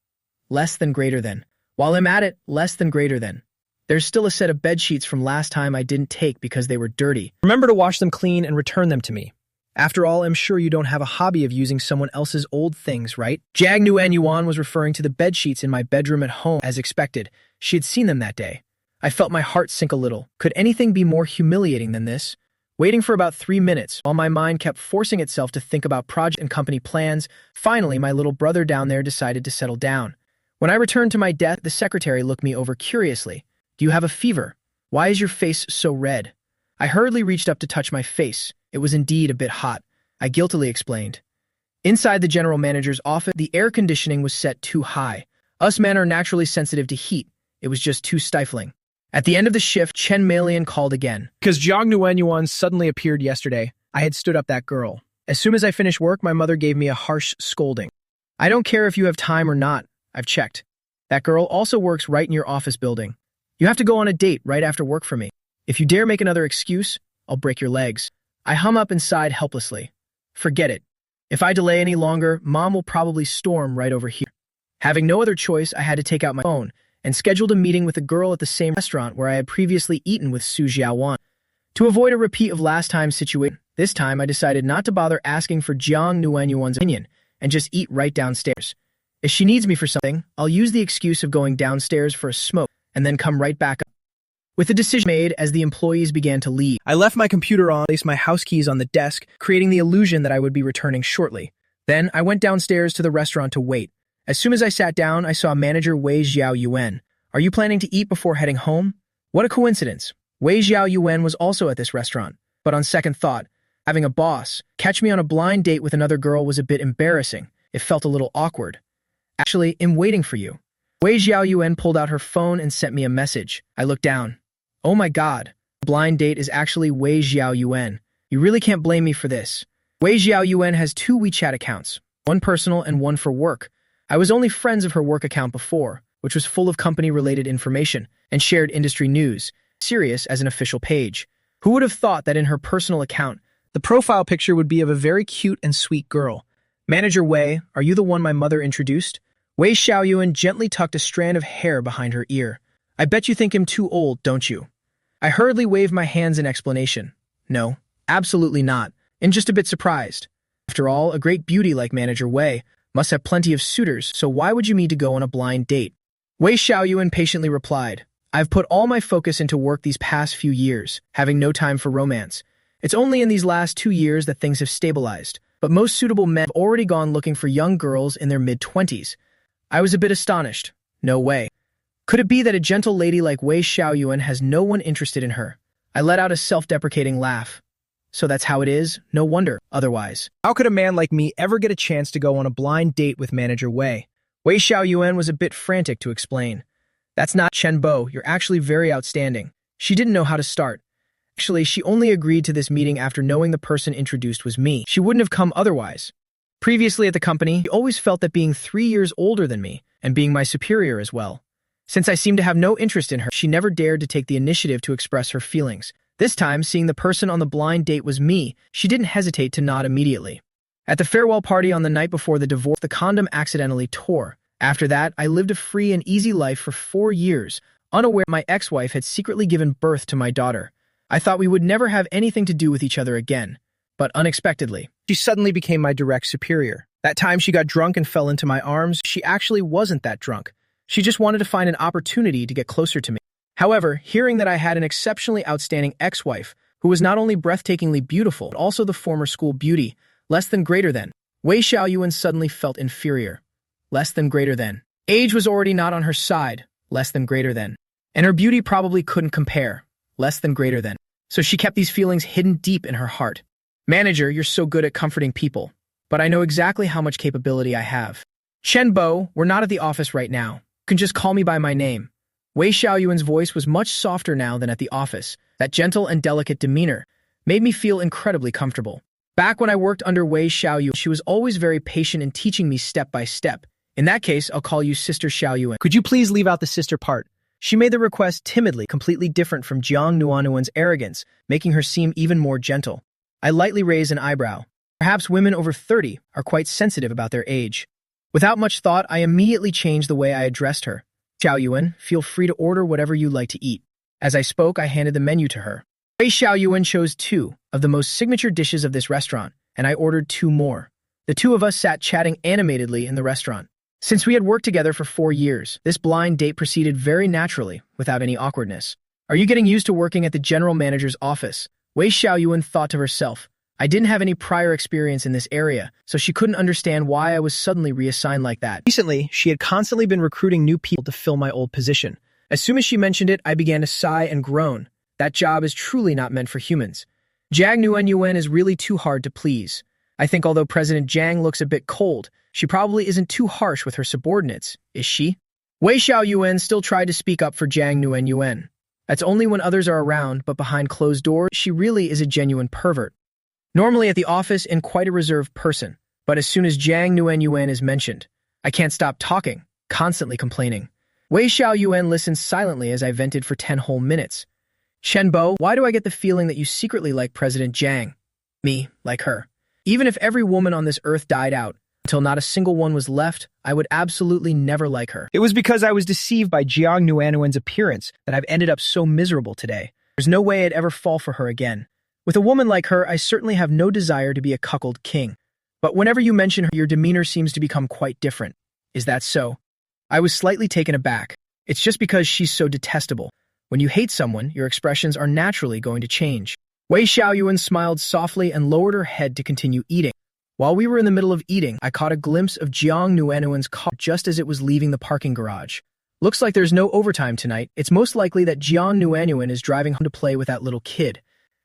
Less than greater than. While I'm at it, less than greater than. There's still a set of bedsheets from last time I didn't take because they were dirty. Remember to wash them clean and return them to me. After all, I'm sure you don't have a hobby of using someone else's old things, right? Jiang Nuanyuan was referring to the bedsheets in my bedroom at home as expected. She had seen them that day. I felt my heart sink a little. Could anything be more humiliating than this? Waiting for about 3 minutes, while my mind kept forcing itself to think about project and company plans, finally my little brother down there decided to settle down. When I returned to my desk, the secretary looked me over curiously. Do you have a fever? Why is your face so red? I hurriedly reached up to touch my face. It was indeed a bit hot. I guiltily explained. Inside the general manager's office, the air conditioning was set too high. Us men are naturally sensitive to heat. It was just too stifling. At the end of the shift, Chen Malian called again. Because Jiang Nuanyuan suddenly appeared yesterday, I had stood up that girl. As soon as I finished work, my mother gave me a harsh scolding. I don't care if you have time or not. I've checked. That girl also works right in your office building. You have to go on a date right after work for me. If you dare make another excuse, I'll break your legs. I hum up and sighed helplessly. Forget it. If I delay any longer, Mom will probably storm right over here. Having no other choice, I had to take out my phone and scheduled a meeting with a girl at the same restaurant where I had previously eaten with Su Jiawan. To avoid a repeat of last time's situation, this time I decided not to bother asking for Jiang Nuanyuan's opinion and just eat right downstairs. If she needs me for something, I'll use the excuse of going downstairs for a smoke and then come right back up. With the decision made as the employees began to leave, I left my computer on, placed my house keys on the desk, creating the illusion that I would be returning shortly. Then I went downstairs to the restaurant to wait. As soon as I sat down, I saw manager Wei Xiao Yuan. Are you planning to eat before heading home? What a coincidence. Wei Xiao Yuan was also at this restaurant. But on second thought, having a boss catch me on a blind date with another girl was a bit embarrassing. It felt a little awkward. Actually, I'm waiting for you. Wei Xiao Yuan pulled out her phone and sent me a message. I looked down. Oh my god. The blind date is actually Wei Xiao Yuan. You really can't blame me for this. Wei Xiao Yuan has 2 WeChat accounts, one personal and one for work. I was only friends of her work account before, which was full of company-related information and shared industry news, serious as an official page. Who would have thought that in her personal account, The profile picture would be of a very cute and sweet girl. Manager Wei, are you the one my mother introduced? Wei Xiaoyuan gently tucked a strand of hair behind her ear. I bet you think I'm too old, don't you? I hurriedly waved my hands in explanation. No, absolutely not, and just a bit surprised. After all, a great beauty like Manager Wei must have plenty of suitors, so why would you need to go on a blind date? Wei Xiaoyuan patiently replied, I've put all my focus into work these past few years, having no time for romance. It's only in these last 2 years that things have stabilized, but most suitable men have already gone looking for young girls in their mid-20s. I was a bit astonished. No way. Could it be that a gentle lady like Wei Xiaoyuan has no one interested in her? I let out a self-deprecating laugh. So that's how it is? No wonder, otherwise. How could a man like me ever get a chance to go on a blind date with Manager Wei? Wei Xiaoyuan was a bit frantic to explain. That's not Chen Bo, you're actually very outstanding. She didn't know how to start. Actually, she only agreed to this meeting after knowing the person introduced was me. She wouldn't have come otherwise. Previously at the company, she always felt that being 3 years older than me, and being my superior as well. Since I seemed to have no interest in her, she never dared to take the initiative to express her feelings. This time, seeing the person on the blind date was me, she didn't hesitate to nod immediately. At the farewell party on the night before the divorce, the condom accidentally tore. After that, I lived a free and easy life for 4 years, unaware my ex-wife had secretly given birth to my daughter. I thought we would never have anything to do with each other again, but unexpectedly, she suddenly became my direct superior. That time she got drunk and fell into my arms, she actually wasn't that drunk. She just wanted to find an opportunity to get closer to me. However, hearing that I had an exceptionally outstanding ex-wife, who was not only breathtakingly beautiful, but also the former school beauty, less than greater than, Wei Xiaoyuan suddenly felt inferior. Less than greater than. Age was already not on her side, less than greater than. And her beauty probably couldn't compare, less than greater than. So she kept these feelings hidden deep in her heart. Manager, you're so good at comforting people, but I know exactly how much capability I have. Chen Bo, we're not at the office right now. You can just call me by my name. Wei Xiaoyuan's voice was much softer now than at the office. That gentle and delicate demeanor made me feel incredibly comfortable. Back when I worked under Wei Xiaoyuan, she was always very patient in teaching me step by step. In that case, I'll call you Sister Xiaoyuan. Could you please leave out the sister part? She made the request timidly, completely different from Jiang Nuanyuan's arrogance, making her seem even more gentle. I lightly raised an eyebrow. Perhaps women over 30 are quite sensitive about their age. Without much thought, I immediately changed the way I addressed her. Xiaoyuan, feel free to order whatever you like to eat. As I spoke, I handed the menu to her. Wei Xiaoyuan chose 2 of the most signature dishes of this restaurant, and I ordered 2 more. The 2 of us sat chatting animatedly in the restaurant. Since we had worked together for 4 years, this blind date proceeded very naturally, without any awkwardness. Are you getting used to working at the general manager's office? Wei Xiaoyuan thought to herself. I didn't have any prior experience in this area, so she couldn't understand why I was suddenly reassigned like that. Recently, she had constantly been recruiting new people to fill my old position. As soon as she mentioned it, I began to sigh and groan. That job is truly not meant for humans. Jiang Nuanyuan is really too hard to please. I think although President Jiang looks a bit cold, she probably isn't too harsh with her subordinates, is she? Wei Xiaoyuan still tried to speak up for Jiang Nuanyuan. That's only when others are around, but behind closed doors, she really is a genuine pervert. Normally at the office and quite a reserved person, but as soon as Jiang Nuanyuan is mentioned, I can't stop talking, constantly complaining. Wei Xiaoyuan listened silently as I vented for 10 whole minutes. Chen Bo, why do I get the feeling that you secretly like President Jiang? Me, like her. Even if every woman on this earth died out, Until not a single one was left, I would absolutely never like her. It was because I was deceived by Jiang Nuanuan's appearance that I've ended up so miserable today. There's no way I'd ever fall for her again. With a woman like her, I certainly have no desire to be a cuckold king. But whenever you mention her, your demeanor seems to become quite different. Is that so? I was slightly taken aback. It's just because she's so detestable. When you hate someone, your expressions are naturally going to change. Wei Xiaoyuan smiled softly and lowered her head to continue eating. While we were in the middle of eating, I caught a glimpse of Jiang Nuanuan's car just as it was leaving the parking garage. Looks like there's no overtime tonight. It's most likely that Jiang Nuanuan is driving home to play with that little kid.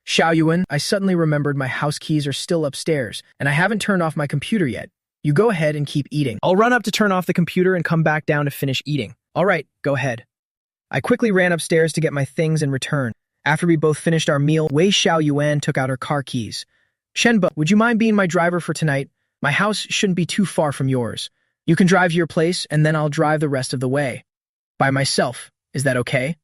Xiaoyuan, I suddenly remembered my house keys are still upstairs, and I haven't turned off my computer yet. You go ahead and keep eating. I'll run up to turn off the computer and come back down to finish eating. All right, go ahead. I quickly ran upstairs to get my things and return. After we both finished our meal, Wei Xiaoyuan took out her car keys. Shenbo, would you mind being my driver for tonight? My house shouldn't be too far from yours. You can drive to your place, and then I'll drive the rest of the way. By myself, is that okay?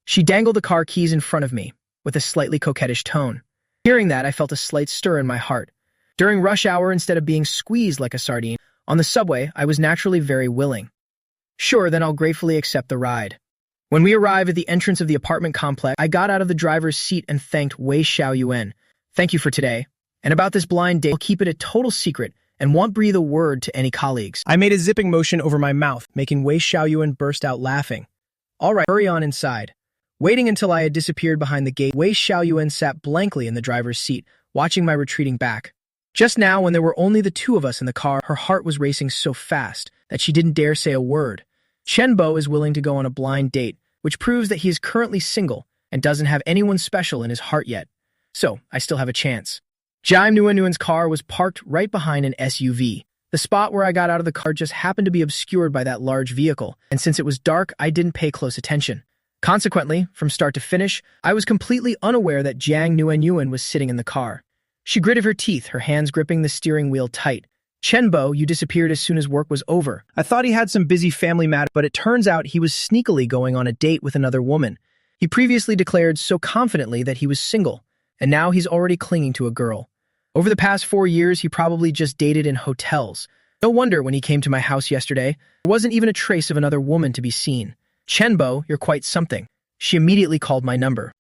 She dangled the car keys in front of me, with a slightly coquettish tone. Hearing that, I felt a slight stir in my heart. During rush hour, instead of being squeezed like a sardine, on the subway, I was naturally very willing. Sure, then I'll gratefully accept the ride. When we arrived at the entrance of the apartment complex, I got out of the driver's seat and thanked Wei Xiaoyuan. Thank you for today. And about this blind date, I'll keep it a total secret and won't breathe a word to any colleagues. I made a zipping motion over my mouth, making Wei Xiaoyuan burst out laughing. All right, hurry on inside. Waiting until I had disappeared behind the gate, Wei Xiaoyuan sat blankly in the driver's seat, watching my retreating back. Just now, when there were only the two of us in the car, her heart was racing so fast that she didn't dare say a word. Shenbo is willing to go on a blind date, which proves that he is currently single and doesn't have anyone special in his heart yet. So, I still have a chance. Jiang Nuanuan's car was parked right behind an SUV. The spot where I got out of the car just happened to be obscured by that large vehicle, and since it was dark, I didn't pay close attention. Consequently, from start to finish, I was completely unaware that Jiang Nuanuan was sitting in the car. She gritted her teeth, her hands gripping the steering wheel tight. Chenbo, you disappeared as soon as work was over. I thought he had some busy family matter, but it turns out he was sneakily going on a date with another woman. He previously declared so confidently that he was single, and now he's already clinging to a girl. Over the past 4 years, he probably just dated in hotels. No wonder when he came to my house yesterday, there wasn't even a trace of another woman to be seen. Chenbo, you're quite something. She immediately called my number.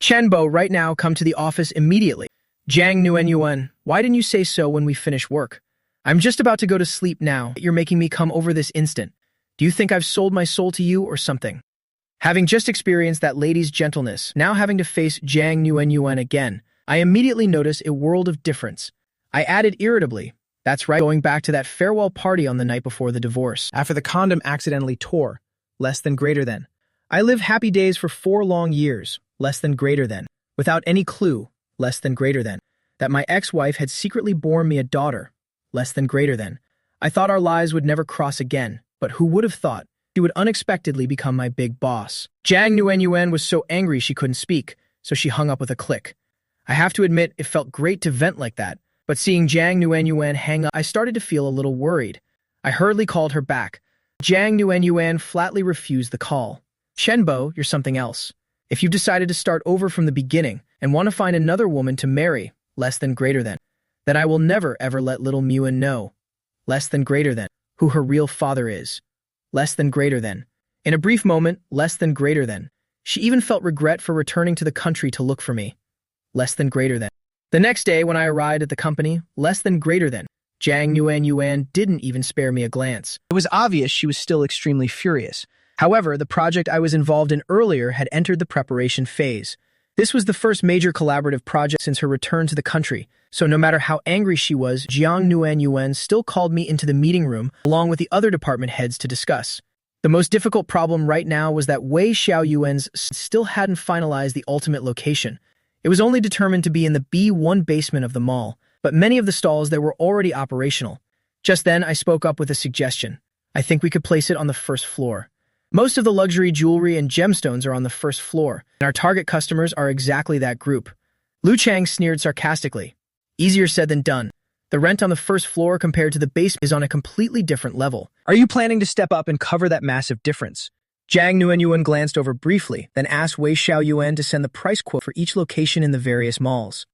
Chenbo, right now, come to the office immediately. Jiang Nuanuan, why didn't you say so when we finish work? I'm just about to go to sleep now. You're making me come over this instant. Do you think I've sold my soul to you or something? Having just experienced that lady's gentleness, now having to face Jiang Nuanuan again, I immediately noticed a world of difference. I added irritably, that's right, going back to that farewell party on the night before the divorce. After the condom accidentally tore, less than greater than. I lived happy days for 4 long years, less than greater than. Without any clue, less than greater than. That my ex-wife had secretly borne me a daughter, less than greater than. I thought our lives would never cross again, but who would have thought she would unexpectedly become my big boss. Jiang Nuanuan was so angry she couldn't speak, so she hung up with a click. I have to admit, it felt great to vent like that, but seeing Jiang Nuanuan hang up, I started to feel a little worried. I hurriedly called her back. Jiang Nuanuan flatly refused the call. Shenbo, you're something else. If you've decided to start over from the beginning and want to find another woman to marry, less than greater than, then I will never ever let little Muan know. Less than greater than, who her real father is. Less than greater than. In a brief moment, less than greater than. She even felt regret for returning to the country to look for me. Less than greater than. The next day when I arrived at the company, less than greater than. Jiang Nuanuan didn't even spare me a glance. It was obvious she was still extremely furious. However, the project I was involved in earlier had entered the preparation phase. This was the first major collaborative project since her return to the country, so no matter how angry she was, Jiang Nuanuan still called me into the meeting room along with the other department heads to discuss. The most difficult problem right now was that Wei Xiaoyuan's still hadn't finalized the ultimate location. It was only determined to be in the B1 basement of the mall, but many of the stalls there were already operational. Just then, I spoke up with a suggestion. I think we could place it on the first floor. Most of the luxury jewelry and gemstones are on the first floor, and our target customers are exactly that group. Lu Chang sneered sarcastically. Easier said than done. The rent on the first floor compared to the basement is on a completely different level. Are you planning to step up and cover that massive difference? Jiang Nuanuan glanced over briefly, then asked Wei Xiaoyuan to send the price quote for each location in the various malls.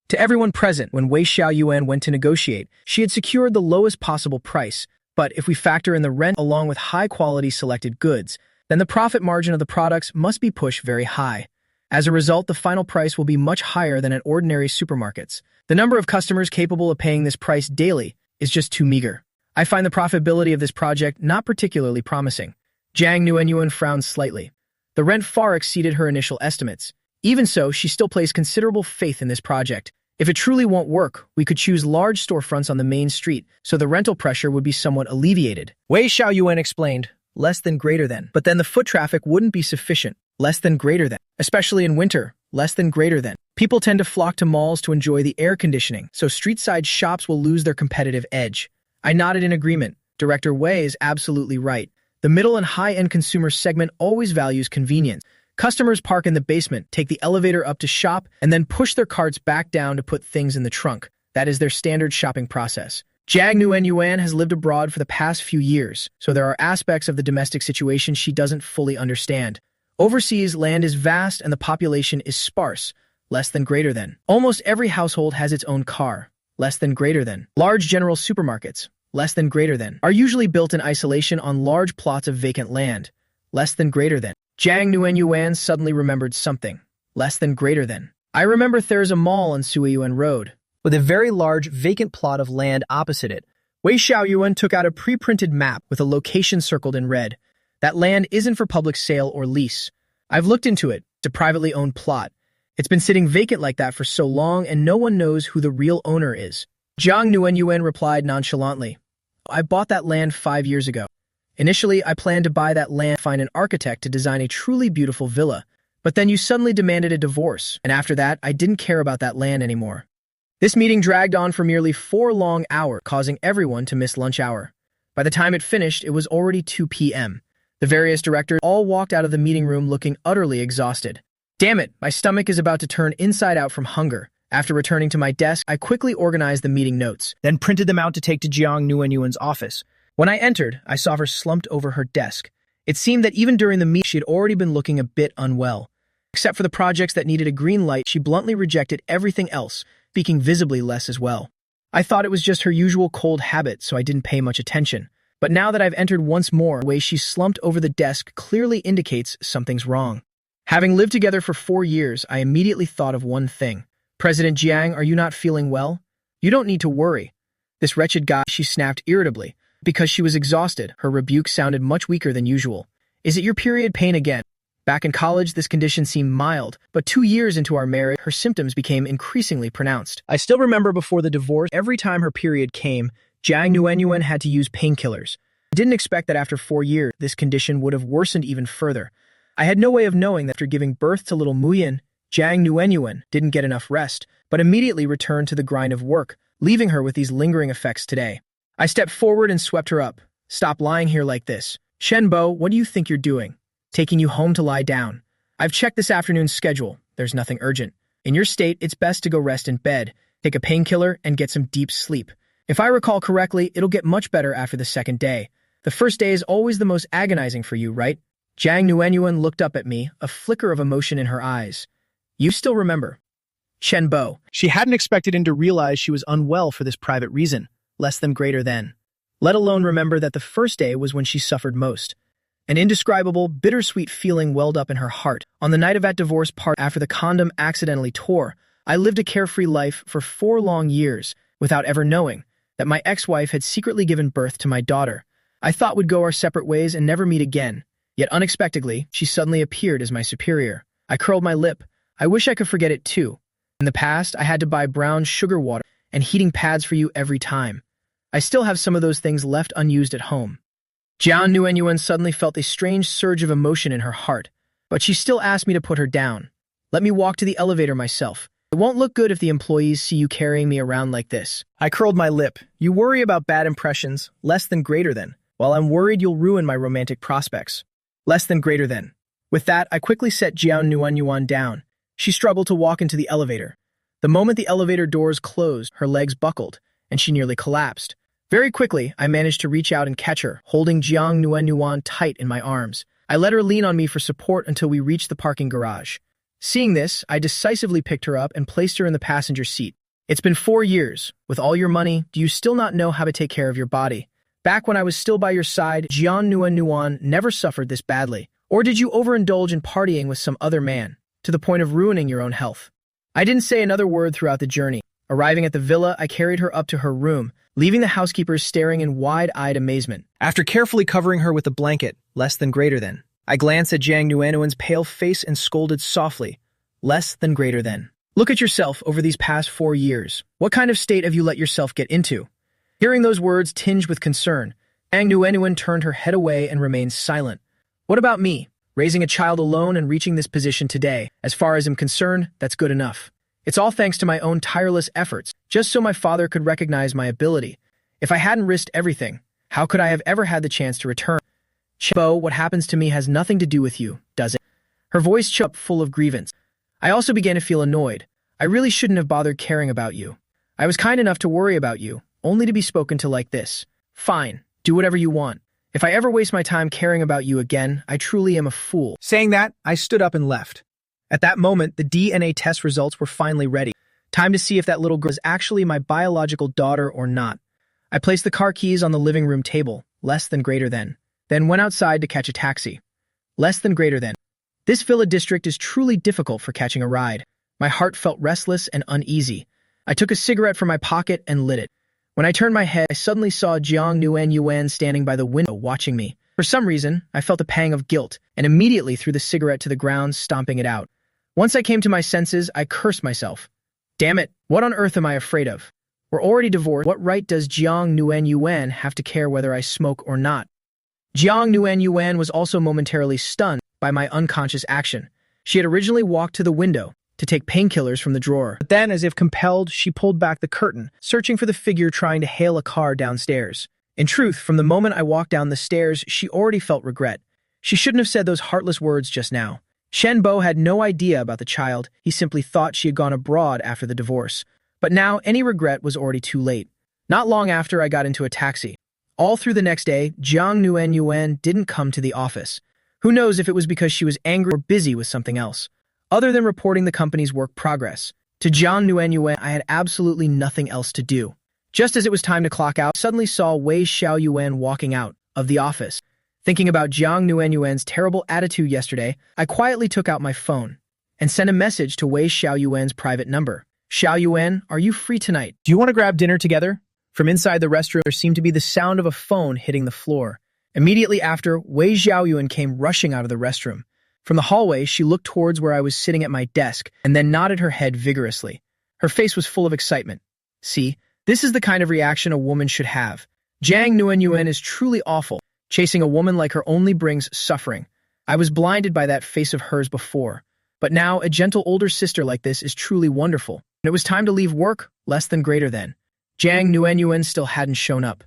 To everyone present, when Wei Xiaoyuan went to negotiate, she had secured the lowest possible price, but if we factor in the rent along with high-quality selected goods, then the profit margin of the products must be pushed very high. As a result, the final price will be much higher than at ordinary supermarkets. The number of customers capable of paying this price daily is just too meager. I find the profitability of this project not particularly promising. Jiang Nuenyuan frowned slightly. The rent far exceeded her initial estimates. Even so, she still placed considerable faith in this project. If it truly won't work, we could choose large storefronts on the main street, so the rental pressure would be somewhat alleviated. Wei Xiaoyuan explained, less than greater than. But then the foot traffic wouldn't be sufficient. Less than greater than. Especially in winter, less than greater than. People tend to flock to malls to enjoy the air conditioning, so street-side shops will lose their competitive edge. I nodded in agreement. Director Wei is absolutely right. The middle and high-end consumer segment always values convenience. Customers park in the basement, take the elevator up to shop, and then push their carts back down to put things in the trunk. That is their standard shopping process. Jiang Nuenyuan has lived abroad for the past few years, so there are aspects of the domestic situation she doesn't fully understand. Overseas, land is vast and the population is sparse, less than greater than. Almost every household has its own car, less than greater than. Large general supermarkets, less than greater than, are usually built in isolation on large plots of vacant land, less than greater than. Jiang Nuenyuan suddenly remembered something, less than greater than. I remember there's a mall on Suiyuan Road, with a very large vacant plot of land opposite it. Wei Xiaoyuan took out a pre-printed map with a location circled in red. That land isn't for public sale or lease. I've looked into it. It's a privately owned plot. It's been sitting vacant like that for so long and no one knows who the real owner is. Jiang Nuenyuan replied nonchalantly, I bought that land 5 years ago. Initially, I planned to buy that land and find an architect to design a truly beautiful villa. But then you suddenly demanded a divorce, and after that, I didn't care about that land anymore. This meeting dragged on for nearly 4 long hours, causing everyone to miss lunch hour. By the time it finished, it was already 2 p.m. The various directors all walked out of the meeting room looking utterly exhausted. Damn it, my stomach is about to turn inside out from hunger. After returning to my desk, I quickly organized the meeting notes, then printed them out to take to Jiang Nuenyuan's office. When I entered, I saw her slumped over her desk. It seemed that even during the meeting, she had already been looking a bit unwell. Except for the projects that needed a green light, she bluntly rejected everything else, speaking visibly less as well. I thought it was just her usual cold habit, so I didn't pay much attention. But now that I've entered once more, the way she slumped over the desk clearly indicates something's wrong. Having lived together for 4 years, I immediately thought of one thing. President Jiang, are you not feeling well? You don't need to worry. This wretched guy, she snapped irritably. Because she was exhausted, her rebuke sounded much weaker than usual. Is it your period pain again? Back in college, this condition seemed mild, but 2 years into our marriage, her symptoms became increasingly pronounced. I still remember before the divorce, every time her period came, Jiang Nuenyuan had to use painkillers. I didn't expect that after 4 years, this condition would have worsened even further. I had no way of knowing that after giving birth to little Muyin, Jiang Nuenyuan didn't get enough rest, but immediately returned to the grind of work, leaving her with these lingering effects today. I stepped forward and swept her up. Stop lying here like this. Shenbo, what do you think you're doing? Taking you home to lie down. I've checked this afternoon's schedule. There's nothing urgent. In your state, it's best to go rest in bed, take a painkiller, and get some deep sleep. If I recall correctly, it'll get much better after the second day. The first day is always the most agonizing for you, right? Jiang Nuenyuan looked up at me, a flicker of emotion in her eyes. You still remember. Shenbo. She hadn't expected him to realize she was unwell for this private reason. Less than greater than. Let alone remember that the first day was when she suffered most. An indescribable, bittersweet feeling welled up in her heart. On the night of that divorce party, after the condom accidentally tore, I lived a carefree life for 4 long years without ever knowing that my ex-wife had secretly given birth to my daughter. I thought we'd go our separate ways and never meet again. Yet unexpectedly, she suddenly appeared as my superior. I curled my lip. I wish I could forget it too. In the past, I had to buy brown sugar water and heating pads for you every time. I still have some of those things left unused at home. Jiang Nuenyuan suddenly felt a strange surge of emotion in her heart, but she still asked me to put her down. Let me walk to the elevator myself. It won't look good if the employees see you carrying me around like this. I curled my lip. You worry about bad impressions, less than greater than, while I'm worried you'll ruin my romantic prospects. Less than greater than. With that, I quickly set Jiang Nuenyuan down. She struggled to walk into the elevator. The moment the elevator doors closed, her legs buckled, and she nearly collapsed. Very quickly, I managed to reach out and catch her, holding Jiang Nuenyuan tight in my arms. I let her lean on me for support until we reached the parking garage. Seeing this, I decisively picked her up and placed her in the passenger seat. It's been 4 years. With all your money, do you still not know how to take care of your body? Back when I was still by your side, Jian Nguyen Nguyen never suffered this badly. Or did you overindulge in partying with some other man, to the point of ruining your own health? I didn't say another word throughout the journey. Arriving at the villa, I carried her up to her room, leaving the housekeepers staring in wide-eyed amazement. After carefully covering her with a blanket, less than greater than, I glanced at Jiang Nguyen Nguyen's pale face and scolded softly, less than greater than. Look at yourself over these past 4 years. What kind of state have you let yourself get into? Hearing those words tinged with concern, Jiang Nguyen Nguyen turned her head away and remained silent. What about me? Raising a child alone and reaching this position today. As far as I'm concerned, that's good enough. It's all thanks to my own tireless efforts, just so my father could recognize my ability. If I hadn't risked everything, how could I have ever had the chance to return? Bo, what happens to me has nothing to do with you, does it? Her voice choked full of grievance. I also began to feel annoyed. I really shouldn't have bothered caring about you. I was kind enough to worry about you, only to be spoken to like this. Fine, do whatever you want. If I ever waste my time caring about you again, I truly am a fool. Saying that, I stood up and left. At that moment, the DNA test results were finally ready. Time to see if that little girl is actually my biological daughter or not. I placed the car keys on the living room table, less than greater than. Then went outside to catch a taxi. Less than greater than. This villa district is truly difficult for catching a ride. My heart felt restless and uneasy. I took a cigarette from my pocket and lit it. When I turned my head, I suddenly saw Jiang Nguyen Nguyen standing by the window watching me. For some reason, I felt a pang of guilt and immediately threw the cigarette to the ground, stomping it out. Once I came to my senses, I cursed myself. Damn it, what on earth am I afraid of? We're already divorced. What right does Jiang Nguyen Nguyen have to care whether I smoke or not? Jiang Nguyen Nguyen was also momentarily stunned by my unconscious action. She had originally walked to the window to take painkillers from the drawer. But then, as if compelled, she pulled back the curtain, searching for the figure trying to hail a car downstairs. In truth, from the moment I walked down the stairs, she already felt regret. She shouldn't have said those heartless words just now. Shen Bo had no idea about the child. He simply thought she had gone abroad after the divorce. But now, any regret was already too late. Not long after, I got into a taxi. All through the next day, Jiang Nguyen Nguyen didn't come to the office. Who knows if it was because she was angry or busy with something else, other than reporting the company's work progress. To Jiang Nguyen Nguyen, I had absolutely nothing else to do. Just as it was time to clock out, I suddenly saw Wei Xiaoyuan walking out of the office. Thinking about Jiang Nguyen Nguyen's terrible attitude yesterday, I quietly took out my phone and sent a message to Wei Xiaoyuan's private number. Xiaoyuan, are you free tonight? Do you want to grab dinner together? From inside the restroom, there seemed to be the sound of a phone hitting the floor. Immediately after, Wei Xiaoyuan came rushing out of the restroom. From the hallway, she looked towards where I was sitting at my desk and then nodded her head vigorously. Her face was full of excitement. See, this is the kind of reaction a woman should have. Jiang Nguyen Nguyen is truly awful. Chasing a woman like her only brings suffering. I was blinded by that face of hers before. But now, a gentle older sister like this is truly wonderful. And it was time to leave work, less than greater than. Jiang Nguyen Nguyen still hadn't shown up.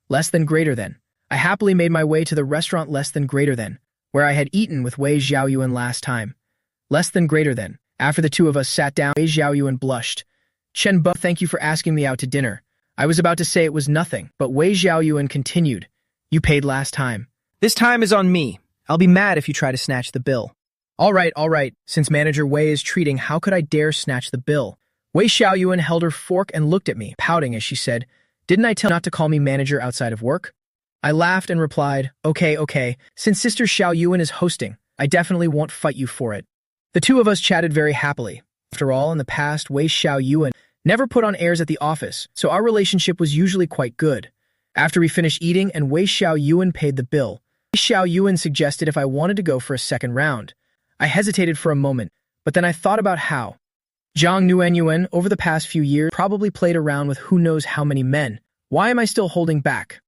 Less than greater than. I happily made my way to the restaurant less than greater than, where I had eaten with Wei Xiaoyuan last time. Less than greater than. After the two of us sat down, Wei Xiaoyuan blushed. Chen Bo, thank you for asking me out to dinner. I was about to say it was nothing, but Wei Xiaoyuan continued. You paid last time. This time is on me. I'll be mad if you try to snatch the bill. All right. Since Manager Wei is treating, how could I dare snatch the bill? Wei Xiaoyuan held her fork and looked at me, pouting as she said, Didn't I tell you not to call me manager outside of work? I laughed and replied, Okay. Since Sister Xiaoyuan is hosting, I definitely won't fight you for it. The two of us chatted very happily. After all, in the past, Wei Xiaoyuan never put on airs at the office, so our relationship was usually quite good. After we finished eating and Wei Xiaoyuan paid the bill, Wei Xiaoyuan suggested if I wanted to go for a second round. I hesitated for a moment, but then I thought about how. Jiang Nguyen Nguyen, over the past few years, probably played around with who knows how many men. Why am I still holding back?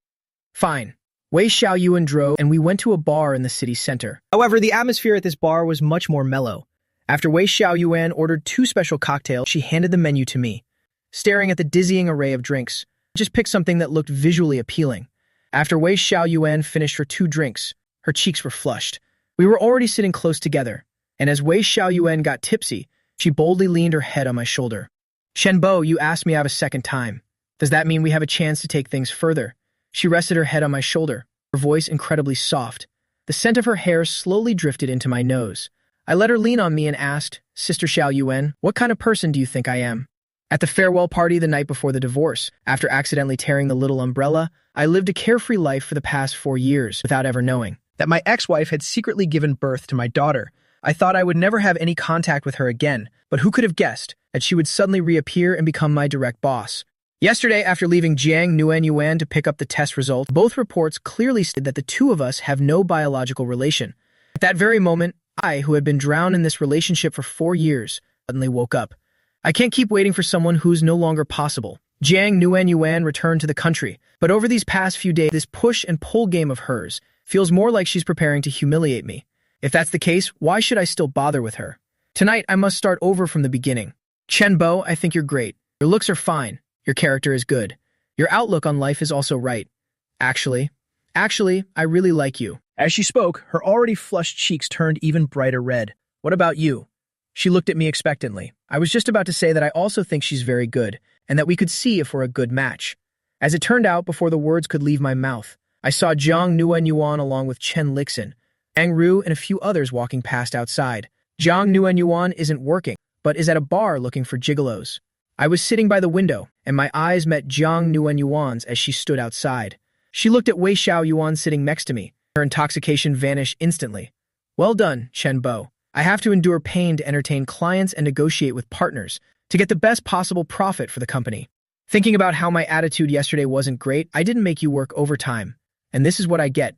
Fine. Wei Xiaoyuan drove, and we went to a bar in the city center. However, the atmosphere at this bar was much more mellow. After Wei Xiaoyuan ordered 2 special cocktails, she handed the menu to me. Staring at the dizzying array of drinks, I just picked something that looked visually appealing. After Wei Xiaoyuan finished her 2 drinks, her cheeks were flushed. We were already sitting close together, and as Wei Xiaoyuan got tipsy, she boldly leaned her head on my shoulder. Shen Bo, you asked me out a second time. Does that mean we have a chance to take things further? She rested her head on my shoulder, her voice incredibly soft. The scent of her hair slowly drifted into my nose. I let her lean on me and asked, Sister Xiao Yuan, what kind of person do you think I am? At the farewell party the night before the divorce, after accidentally tearing the little umbrella, I lived a carefree life for the past 4 years without ever knowing that my ex-wife had secretly given birth to my daughter. I thought I would never have any contact with her again, but who could have guessed that she would suddenly reappear and become my direct boss? Yesterday, after leaving Jiang Nuanyuan to pick up the test results, both reports clearly stated that the two of us have no biological relation. At that very moment, I, who had been drowned in this relationship for 4 years, suddenly woke up. I can't keep waiting for someone who's no longer possible. Jiang Nuanyuan returned to the country, but over these past few days, this push and pull game of hers feels more like she's preparing to humiliate me. If that's the case, why should I still bother with her? Tonight, I must start over from the beginning. Chen Bo, I think you're great. Your looks are fine. Your character is good. Your outlook on life is also right. Actually, I really like you. As she spoke, her already flushed cheeks turned even brighter red. What about you? She looked at me expectantly. I was just about to say that I also think she's very good, and that we could see if we're a good match. As it turned out, before the words could leave my mouth, I saw Jiang Nuanyuan along with Chen Lixin, Ang Ru, and a few others walking past outside. Jiang Nuanyuan isn't working, but is at a bar looking for gigolos. I was sitting by the window, and my eyes met Jiang Nuanyuan's as she stood outside. She looked at Wei Xiao Yuan sitting next to me. Her intoxication vanished instantly. Well done, Chen Bo. I have to endure pain to entertain clients and negotiate with partners to get the best possible profit for the company. Thinking about how my attitude yesterday wasn't great, I didn't make you work overtime. And this is what I get.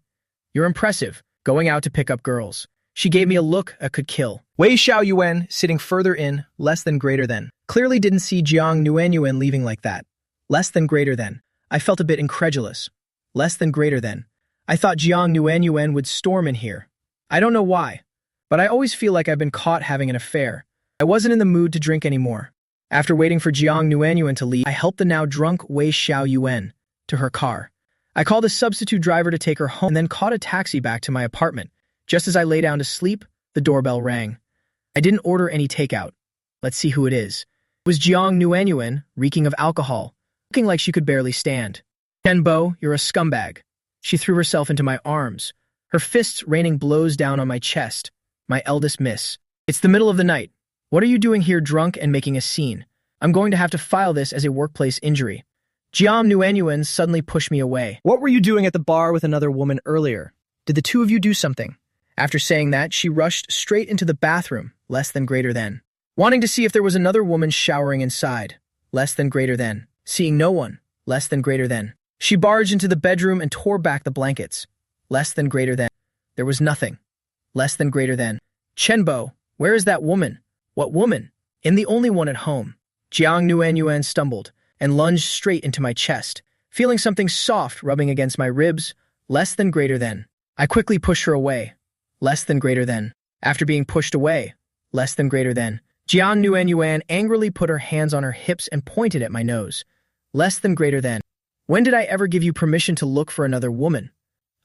You're impressive, going out to pick up girls. She gave me a look I could kill. Wei Xiao Yuan, sitting further in, less than greater than. Clearly didn't see Jiang Nuanyuan leaving like that. Less than greater than. I felt a bit incredulous. Less than greater than. I thought Jiang Nuanyuan would storm in here. I don't know why, but I always feel like I've been caught having an affair. I wasn't in the mood to drink anymore. After waiting for Jiang Nuanyuan to leave, I helped the now drunk Wei Xiao Yuan to her car. I called a substitute driver to take her home and then caught a taxi back to my apartment. Just as I lay down to sleep, the doorbell rang. I didn't order any takeout. Let's see who it is. It was Jiang Nuanyuan, reeking of alcohol, looking like she could barely stand. Chen Bo, you're a scumbag. She threw herself into my arms, her fists raining blows down on my chest. My eldest miss. It's the middle of the night. What are you doing here drunk and making a scene? I'm going to have to file this as a workplace injury. Jiang Nuanyuan suddenly pushed me away. What were you doing at the bar with another woman earlier? Did the two of you do something? After saying that, she rushed straight into the bathroom, less than greater than. Wanting to see if there was another woman showering inside, less than greater than. Seeing no one, less than greater than. She barged into the bedroom and tore back the blankets, less than greater than. There was nothing, less than greater than. Chen Bo, where is that woman? What woman? I'm the only one at home. Jiang Nuanyuan stumbled and lunged straight into my chest, feeling something soft rubbing against my ribs, less than greater than. I quickly pushed her away, less than greater than. After being pushed away, less than greater than. Jiang Nuanyuan angrily put her hands on her hips and pointed at my nose, less than greater than. When did I ever give you permission to look for another woman?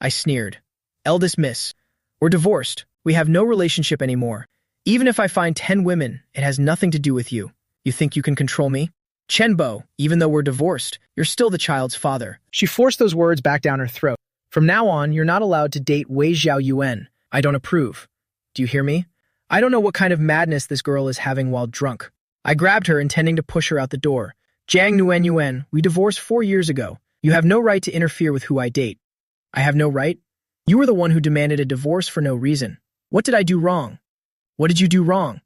I sneered. Eldest miss, we're divorced. We have no relationship anymore. Even if I find 10 women, it has nothing to do with you. You think you can control me? Chen Bo, even though we're divorced, you're still the child's father. She forced those words back down her throat. From now on, you're not allowed to date Wei Xiao Yuan. I don't approve. Do you hear me? I don't know what kind of madness this girl is having while drunk. I grabbed her, intending to push her out the door. Jiang Nuanyuan, we divorced 4 years ago. You have no right to interfere with who I date. I have no right? You were the one who demanded a divorce for no reason. What did I do wrong? What did you do wrong?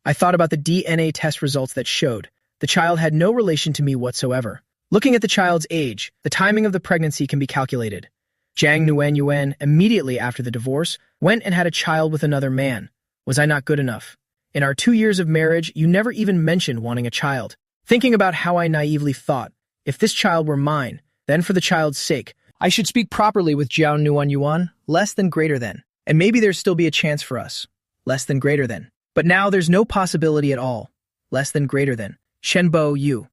I thought about the DNA test results that showed the child had no relation to me whatsoever. Looking at the child's age, the timing of the pregnancy can be calculated. Jiang Nuanyuan, immediately after the divorce, went and had a child with another man. Was I not good enough? In our 2 years of marriage, you never even mentioned wanting a child. Thinking about how I naively thought, if this child were mine, then for the child's sake, I should speak properly with Jiang Nuanyuan, less than greater than. And maybe there'd still be a chance for us, less than greater than. But now there's no possibility at all, less than greater than. Chen Bo, you.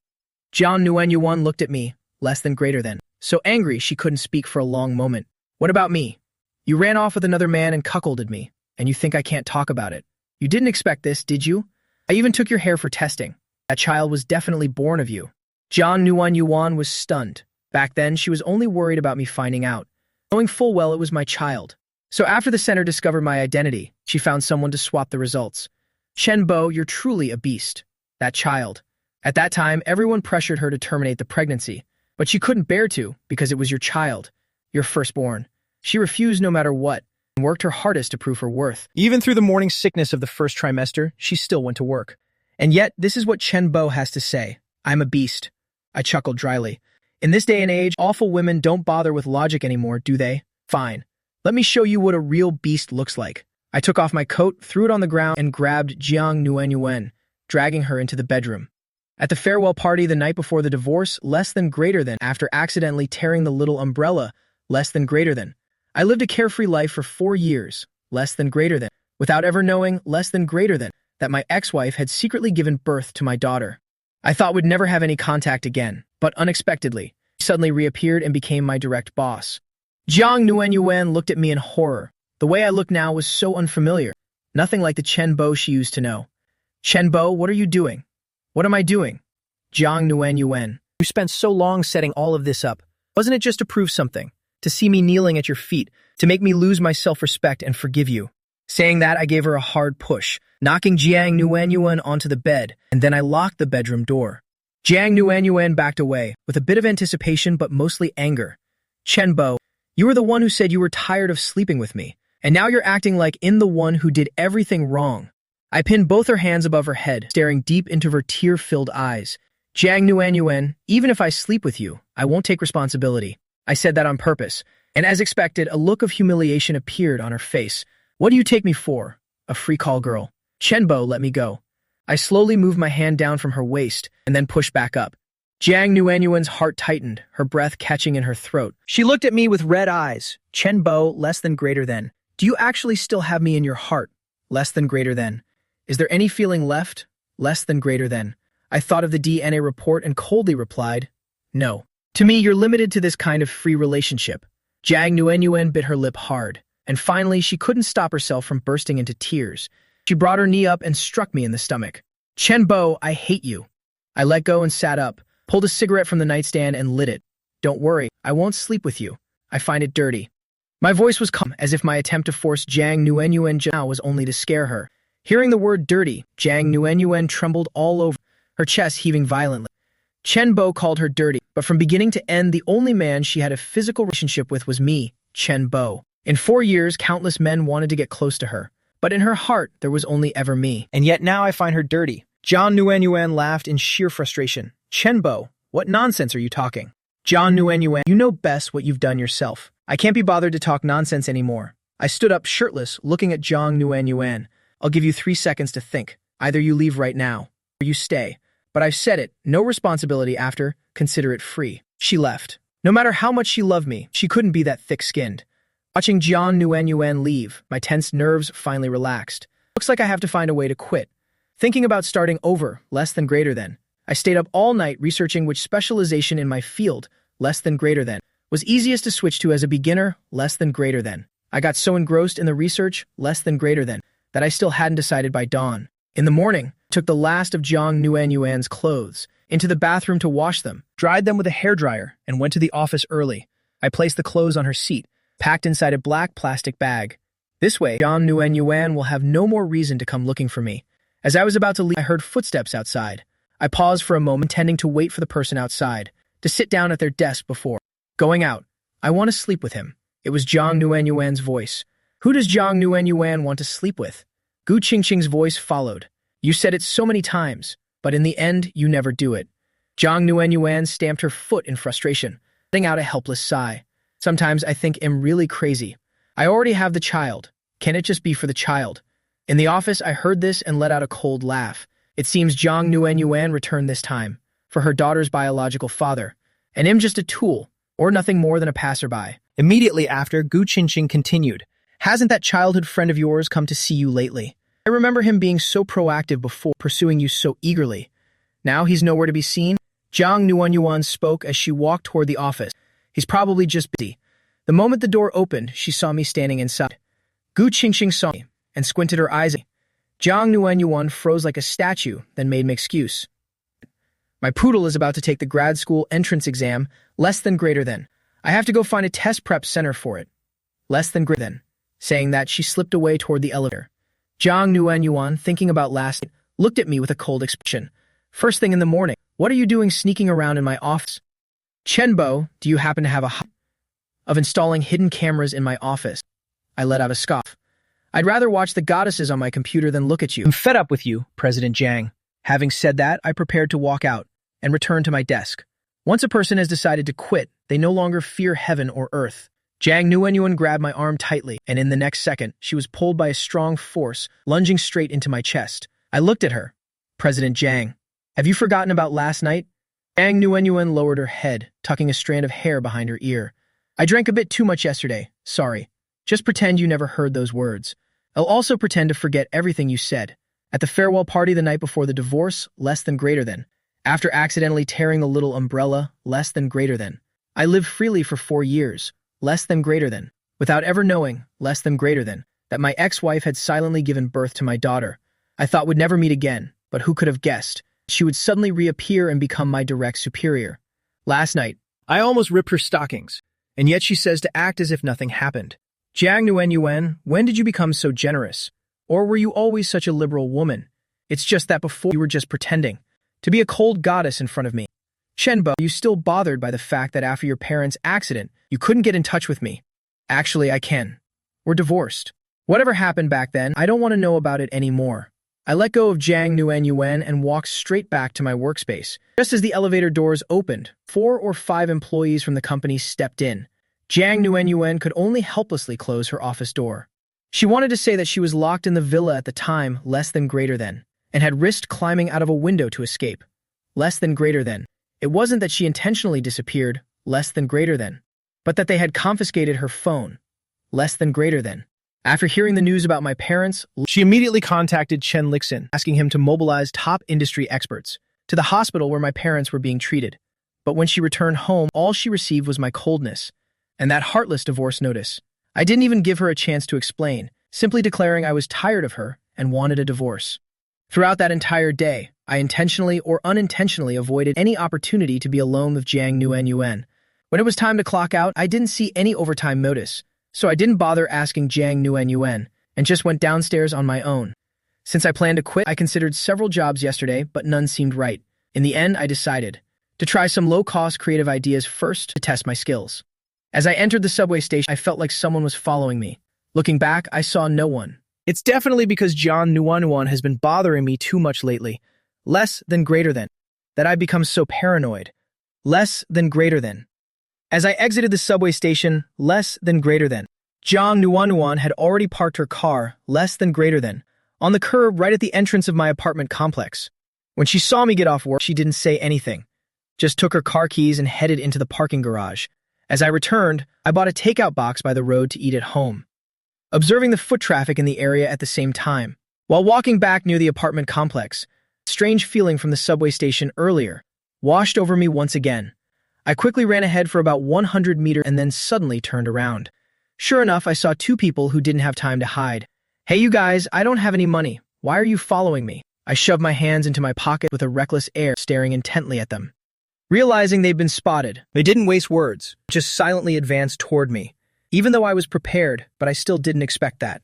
Jiang Nuanyuan looked at me, less than greater than. So angry she couldn't speak for a long moment. What about me? You ran off with another man and cuckolded me, and you think I can't talk about it. You didn't expect this, did you? I even took your hair for testing. That child was definitely born of you. Jiang Nuanyuan was stunned. Back then, she was only worried about me finding out, knowing full well it was my child. So after the center discovered my identity, she found someone to swap the results. Chen Bo, you're truly a beast. That child. At that time, everyone pressured her to terminate the pregnancy, but she couldn't bear to because it was your child, your firstborn. She refused no matter what and worked her hardest to prove her worth. Even through the morning sickness of the first trimester, she still went to work. And yet, this is what Chen Bo has to say. I'm a beast. I chuckled dryly. In this day and age, awful women don't bother with logic anymore, do they? Fine. Let me show you what a real beast looks like. I took off my coat, threw it on the ground, and grabbed Jiang Nuanyuan, dragging her into the bedroom. At the farewell party the night before the divorce, less than greater than, after accidentally tearing the little umbrella, less than greater than. I lived a carefree life for 4 years, less than greater than, without ever knowing, less than greater than, that my ex-wife had secretly given birth to my daughter. I thought we'd never have any contact again, but unexpectedly, she suddenly reappeared and became my direct boss. Jiang Nuanyuan looked at me in horror. The way I looked now was so unfamiliar, nothing like the Chen Bo she used to know. Chen Bo, what are you doing? What am I doing? Jiang Nuanyuan. You spent so long setting all of this up. Wasn't it just to prove something? To see me kneeling at your feet, to make me lose my self-respect and forgive you. Saying that, I gave her a hard push, knocking Jiang Nuanyuan onto the bed, and then I locked the bedroom door. Jiang Nuanyuan backed away, with a bit of anticipation but mostly anger. Chen Bo, you were the one who said you were tired of sleeping with me, and now you're acting like the one who did everything wrong. I pinned both her hands above her head, staring deep into her tear-filled eyes. Jiang Nuanyuan, even if I sleep with you, I won't take responsibility. I said that on purpose, and as expected, a look of humiliation appeared on her face. What do you take me for? A free call girl. Chen Bo, let me go. I slowly moved my hand down from her waist and then pushed back up. Jiang Nuanyuan's heart tightened, her breath catching in her throat. She looked at me with red eyes. Chen Bo, less than greater than. Do you actually still have me in your heart? Less than greater than. Is there any feeling left? Less than greater than. I thought of the DNA report and coldly replied, no. To me, you're limited to this kind of free relationship. Jiang Nuanyuan bit her lip hard, and finally she couldn't stop herself from bursting into tears. She brought her knee up and struck me in the stomach. Chen Bo, I hate you. I let go and sat up, pulled a cigarette from the nightstand and lit it. Don't worry, I won't sleep with you. I find it dirty. My voice was calm, as if my attempt to force Jiang Nuanyuan now was only to scare her. Hearing the word dirty, Jiang Nuanyuan trembled all over, her chest heaving violently. Chen Bo called her dirty, but from beginning to end, the only man she had a physical relationship with was me, Chen Bo. In 4 years, countless men wanted to get close to her, but in her heart, there was only ever me. And yet now I find her dirty. Jiang Nuanyuan laughed in sheer frustration. Chen Bo, what nonsense are you talking? Jiang Nuanyuan, you know best what you've done yourself. I can't be bothered to talk nonsense anymore. I stood up shirtless, looking at Jiang Nuanyuan. I'll give you 3 seconds to think. Either you leave right now, or you stay. But I've said it, no responsibility after, consider it free. She left. No matter how much she loved me, she couldn't be that thick-skinned. Watching Jiang Nuanyuan leave, my tense nerves finally relaxed. Looks like I have to find a way to quit. Thinking about starting over, less than greater than. I stayed up all night researching which specialization in my field, less than greater than, was easiest to switch to as a beginner, less than greater than. I got so engrossed in the research, less than greater than, that I still hadn't decided by dawn. In the morning, took the last of Jiang Nuanyuan's clothes into the bathroom to wash them, dried them with a hairdryer, and went to the office early. I placed the clothes on her seat, packed inside a black plastic bag. This way, Jiang Nuanyuan will have no more reason to come looking for me. As I was about to leave, I heard footsteps outside. I paused for a moment, intending to wait for the person outside, to sit down at their desk before going out. I want to sleep with him. It was Jiang Nuanyuan's voice. Who does Jiang Nuanyuan want to sleep with? Gu Qingqing's voice followed. You said it so many times, but in the end, you never do it. Jiang Nuanyuan stamped her foot in frustration, letting out a helpless sigh. Sometimes I think I'm really crazy. I already have the child. Can it just be for the child? In the office, I heard this and let out a cold laugh. It seems Jiang Nuanyuan returned this time, for her daughter's biological father, and I'm just a tool, or nothing more than a passerby. Immediately after, Gu Qingqing continued. Hasn't that childhood friend of yours come to see you lately? I remember him being so proactive before, pursuing you so eagerly. Now he's nowhere to be seen. Jiang Nuanyuan spoke as she walked toward the office. He's probably just busy. The moment the door opened, she saw me standing inside. Gu Qingqing saw me and squinted her eyes at me. Jiang Nuanyuan froze like a statue, then made an excuse. My poodle is about to take the grad school entrance exam, less than greater than. I have to go find a test prep center for it. Less than greater than. Saying that, she slipped away toward the elevator. Jiang Nuanyuan, thinking about last night, looked at me with a cold expression. First thing in the morning, what are you doing sneaking around in my office? Chenbo, do you happen to have a hobby of installing hidden cameras in my office? I let out a scoff. I'd rather watch the goddesses on my computer than look at you. I'm fed up with you, President Jiang. Having said that, I prepared to walk out and return to my desk. Once a person has decided to quit, they no longer fear heaven or earth. Jiang Nuanyuan grabbed my arm tightly, and in the next second, she was pulled by a strong force, lunging straight into my chest. I looked at her. President Jiang, have you forgotten about last night? Jiang Nuanyuan lowered her head, tucking a strand of hair behind her ear. I drank a bit too much yesterday. Sorry. Just pretend you never heard those words. I'll also pretend to forget everything you said. At the farewell party the night before the divorce, less than greater than. After accidentally tearing the little umbrella, less than greater than. I lived freely for 4 years, less than greater than. Without ever knowing, less than greater than, that my ex-wife had silently given birth to my daughter. I thought we'd never meet again, but who could have guessed? She would suddenly reappear and become my direct superior. Last night, I almost ripped her stockings, and yet she says to act as if nothing happened. Jiang Nuanyuan, when did you become so generous? Or were you always such a liberal woman? It's just that before you were just pretending to be a cold goddess in front of me. Chenbo, are you still bothered by the fact that after your parents' accident, you couldn't get in touch with me? Actually, I can. We're divorced. Whatever happened back then, I don't want to know about it anymore. I let go of Jiang Nuanyuan and walked straight back to my workspace. Just as the elevator doors opened, 4 or 5 employees from the company stepped in. Jiang Nuanyuan could only helplessly close her office door. She wanted to say that she was locked in the villa at the time, less than greater than, and had risked climbing out of a window to escape. Less than greater than. It wasn't that she intentionally disappeared, less than greater than, but that they had confiscated her phone, less than greater than. After hearing the news about my parents, she immediately contacted Chen Lixin, asking him to mobilize top industry experts to the hospital where my parents were being treated. But when she returned home, all she received was my coldness and that heartless divorce notice. I didn't even give her a chance to explain, simply declaring I was tired of her and wanted a divorce. Throughout that entire day, I intentionally or unintentionally avoided any opportunity to be alone with Jiang Nuanyuan. When it was time to clock out, I didn't see any overtime notice, so I didn't bother asking Jiang Nuanyuan and just went downstairs on my own. Since I planned to quit, I considered several jobs yesterday, but none seemed right. In the end, I decided to try some low-cost creative ideas first to test my skills. As I entered the subway station, I felt like someone was following me. Looking back, I saw no one. It's definitely because Jiang Nuanyuan has been bothering me too much lately. Less than greater than. That I've become so paranoid. Less than greater than. As I exited the subway station, less than greater than. Jiang Nuanyuan had already parked her car, less than greater than, on the curb right at the entrance of my apartment complex. When she saw me get off work, she didn't say anything. Just took her car keys and headed into the parking garage. As I returned, I bought a takeout box by the road to eat at home, observing the foot traffic in the area at the same time. While walking back near the apartment complex, a strange feeling from the subway station earlier washed over me once again. I quickly ran ahead for about 100 meters and then suddenly turned around. Sure enough, I saw 2 people who didn't have time to hide. Hey you guys, I don't have any money. Why are you following me? I shoved my hands into my pocket with a reckless air, staring intently at them. Realizing they'd been spotted, they didn't waste words, just silently advanced toward me. Even though I was prepared, but I still didn't expect that.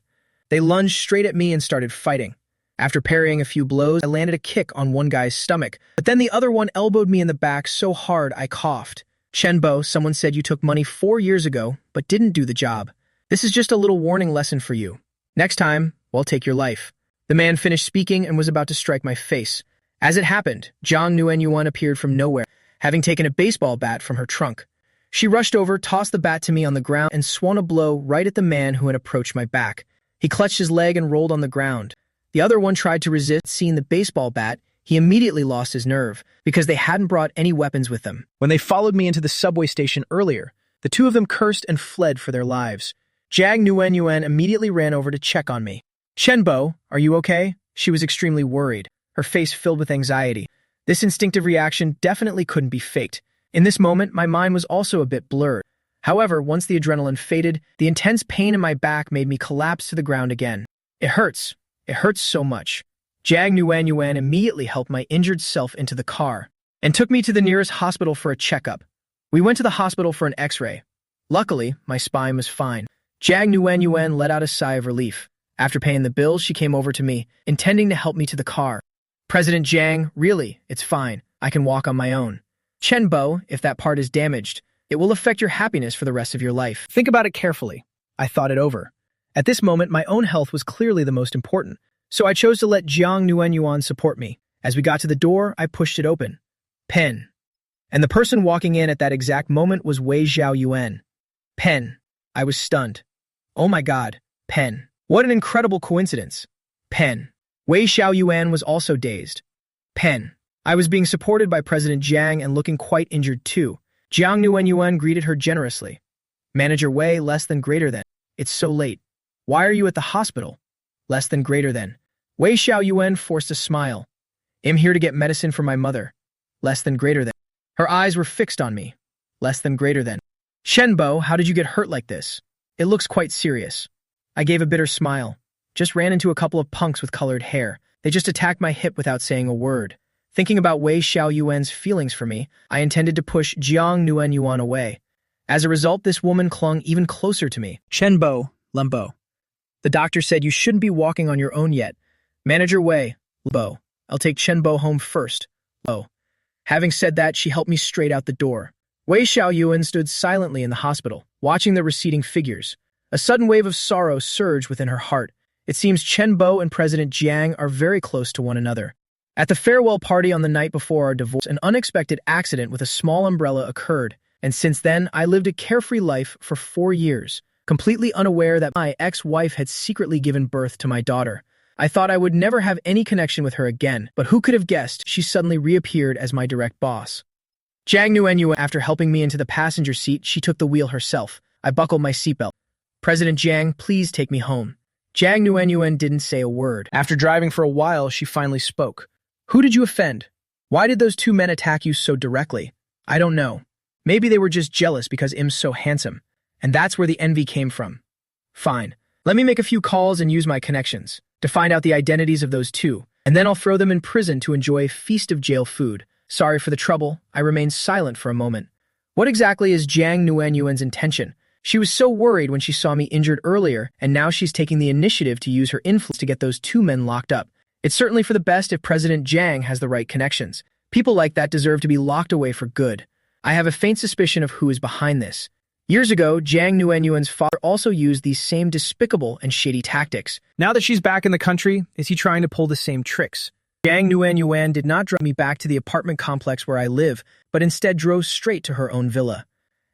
They lunged straight at me and started fighting. After parrying a few blows, I landed a kick on one guy's stomach, but then the other one elbowed me in the back so hard I coughed. Chenbo, someone said you took money 4 years ago, but didn't do the job. This is just a little warning lesson for you. Next time, we'll take your life. The man finished speaking and was about to strike my face. As it happened, Jiang Nuanyuan appeared from nowhere, having taken a baseball bat from her trunk. She rushed over, tossed the bat to me on the ground, and swung a blow right at the man who had approached my back. He clutched his leg and rolled on the ground. The other one tried to resist. Seeing the baseball bat, he immediately lost his nerve, because they hadn't brought any weapons with them. When they followed me into the subway station earlier, the 2 of them cursed and fled for their lives. Jiang Nuanyuan immediately ran over to check on me. Chenbo, are you okay? She was extremely worried, her face filled with anxiety. This instinctive reaction definitely couldn't be faked. In this moment, my mind was also a bit blurred. However, once the adrenaline faded, the intense pain in my back made me collapse to the ground again. It hurts. It hurts so much. Jiang Nuanyuan immediately helped my injured self into the car and took me to the nearest hospital for a checkup. We went to the hospital for an x-ray. Luckily, my spine was fine. Jiang Nuan let out a sigh of relief. After paying the bill, she came over to me, intending to help me to the car. President Jiang, really, it's fine. I can walk on my own. Chen Bo, if that part is damaged, it will affect your happiness for the rest of your life. Think about it carefully. I thought it over. At this moment, my own health was clearly the most important, so I chose to let Jiang Nuan support me. As we got to the door, I pushed it open. Pen. And the person walking in at that exact moment was Wei Xiaoyuan. Pen. I was stunned. Oh my god, Pen. What an incredible coincidence. Pen. Wei Xiaoyuan was also dazed. Pen. I was being supported by President Jiang and looking quite injured too. Jiang Nuan greeted her generously. Manager Wei, less than greater than. It's so late. Why are you at the hospital? Less than greater than. Wei Xiaoyuan forced a smile. I'm here to get medicine for my mother. Less than greater than. Her eyes were fixed on me. Less than greater than. Shenbo, how did you get hurt like this? It looks quite serious. I gave a bitter smile. Just ran into a couple of punks with colored hair. They just attacked my hip without saying a word. Thinking about Wei Xiaoyuan's feelings for me, I intended to push Jiang Nuan away. As a result, this woman clung even closer to me. Shenbo, Lembo. The doctor said you shouldn't be walking on your own yet. Manager Wei, Lembo. I'll take Shenbo home first. Oh. Having said that, she helped me straight out the door. Wei Xiaoyuan stood silently in the hospital, watching the receding figures. A sudden wave of sorrow surged within her heart. It seems Chen Bo and President Jiang are very close to one another. At the farewell party on the night before our divorce, an unexpected accident with a small umbrella occurred, and since then, I lived a carefree life for 4 years, completely unaware that my ex-wife had secretly given birth to my daughter. I thought I would never have any connection with her again, but who could have guessed she suddenly reappeared as my direct boss. Jiang Nuan, after helping me into the passenger seat, she took the wheel herself. I buckled my seatbelt. President Jiang, please take me home. Jiang Nuan didn't say a word. After driving for a while, she finally spoke. Who did you offend? Why did those 2 men attack you so directly? I don't know. Maybe they were just jealous because Im's so handsome. And that's where the envy came from. Fine. Let me make a few calls and use my connections to find out the identities of those 2, and then I'll throw them in prison to enjoy a feast of jail food. Sorry for the trouble. I remained silent for a moment. What exactly is Jiang Nuan's intention? She was so worried when she saw me injured earlier, and now she's taking the initiative to use her influence to get those 2 men locked up. It's certainly for the best if President Jiang has the right connections. People like that deserve to be locked away for good. I have a faint suspicion of who is behind this. Years ago, Jiang Nuan's father also used these same despicable and shady tactics. Now that she's back in the country, is he trying to pull the same tricks? Jiang Nuan did not drive me back to the apartment complex where I live, but instead drove straight to her own villa.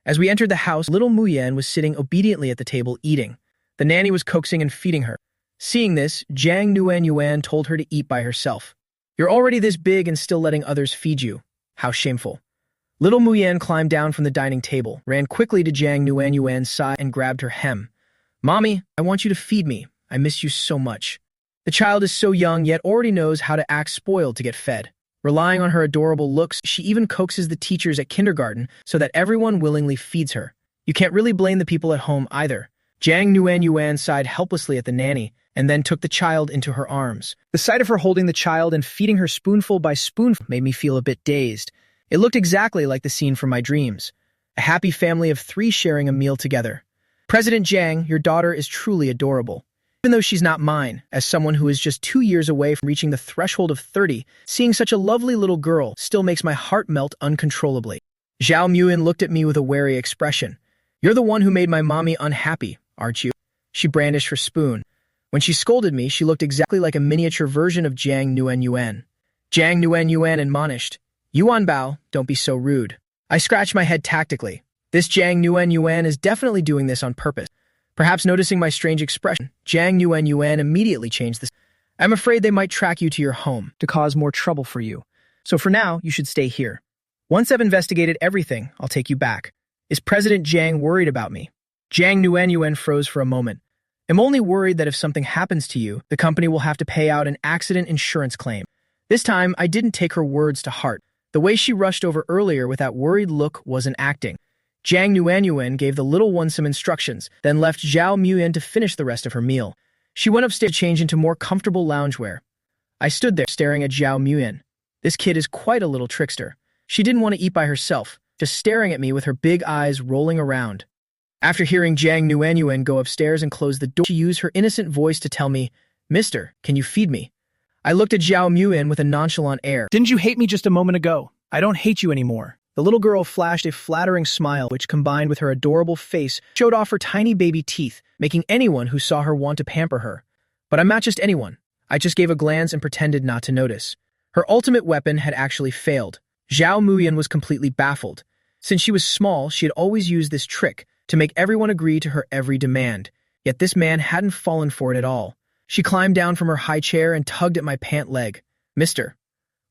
As we entered the house, little Muyan was sitting obediently at the table eating. The nanny was coaxing and feeding her. Seeing this, Jiang Nuan told her to eat by herself. You're already this big and still letting others feed you. How shameful. Little Muyan climbed down from the dining table, ran quickly to Jiang Nuan's side and grabbed her hem. Mommy, I want you to feed me. I miss you so much. The child is so young yet already knows how to act spoiled to get fed. Relying on her adorable looks, she even coaxes the teachers at kindergarten so that everyone willingly feeds her. You can't really blame the people at home either. Jiang Nuan sighed helplessly at the nanny and then took the child into her arms. The sight of her holding the child and feeding her spoonful by spoonful made me feel a bit dazed. It looked exactly like the scene from my dreams. A happy family of 3 sharing a meal together. President Jiang, your daughter is truly adorable. Even though she's not mine, as someone who is just 2 years away from reaching the threshold of 30, seeing such a lovely little girl still makes my heart melt uncontrollably. Zhao Muin looked at me with a wary expression. You're the one who made my mommy unhappy, aren't you? She brandished her spoon. When she scolded me, she looked exactly like a miniature version of Jiang Nuan. Jiang Nuan admonished, Yuan Bao, don't be so rude. I scratched my head tactically. This Jiang Nuan is definitely doing this on purpose. Perhaps noticing my strange expression, Jiang Nuan immediately changed this. I'm afraid they might track you to your home to cause more trouble for you. So for now, you should stay here. Once I've investigated everything, I'll take you back. Is President Jiang worried about me? Jiang Nuan froze for a moment. I'm only worried that if something happens to you, the company will have to pay out an accident insurance claim. This time, I didn't take her words to heart. The way she rushed over earlier with that worried look wasn't acting. Jiang Nuan gave the little one some instructions, then left Zhao Muyan to finish the rest of her meal. She went upstairs to change into more comfortable loungewear. I stood there staring at Zhao Muyan. This kid is quite a little trickster. She didn't want to eat by herself, just staring at me with her big eyes rolling around. After hearing Jiang Nuanyuan go upstairs and close the door, she used her innocent voice to tell me, "Mister, can you feed me?" I looked at Zhao Muyan with a nonchalant air. Didn't you hate me just a moment ago? I don't hate you anymore. The little girl flashed a flattering smile which, combined with her adorable face, showed off her tiny baby teeth, making anyone who saw her want to pamper her. But I'm not just anyone. I just gave a glance and pretended not to notice. Her ultimate weapon had actually failed. Zhao Muyan was completely baffled. Since she was small, she had always used this trick to make everyone agree to her every demand. Yet this man hadn't fallen for it at all. She climbed down from her high chair and tugged at my pant leg. "Mister."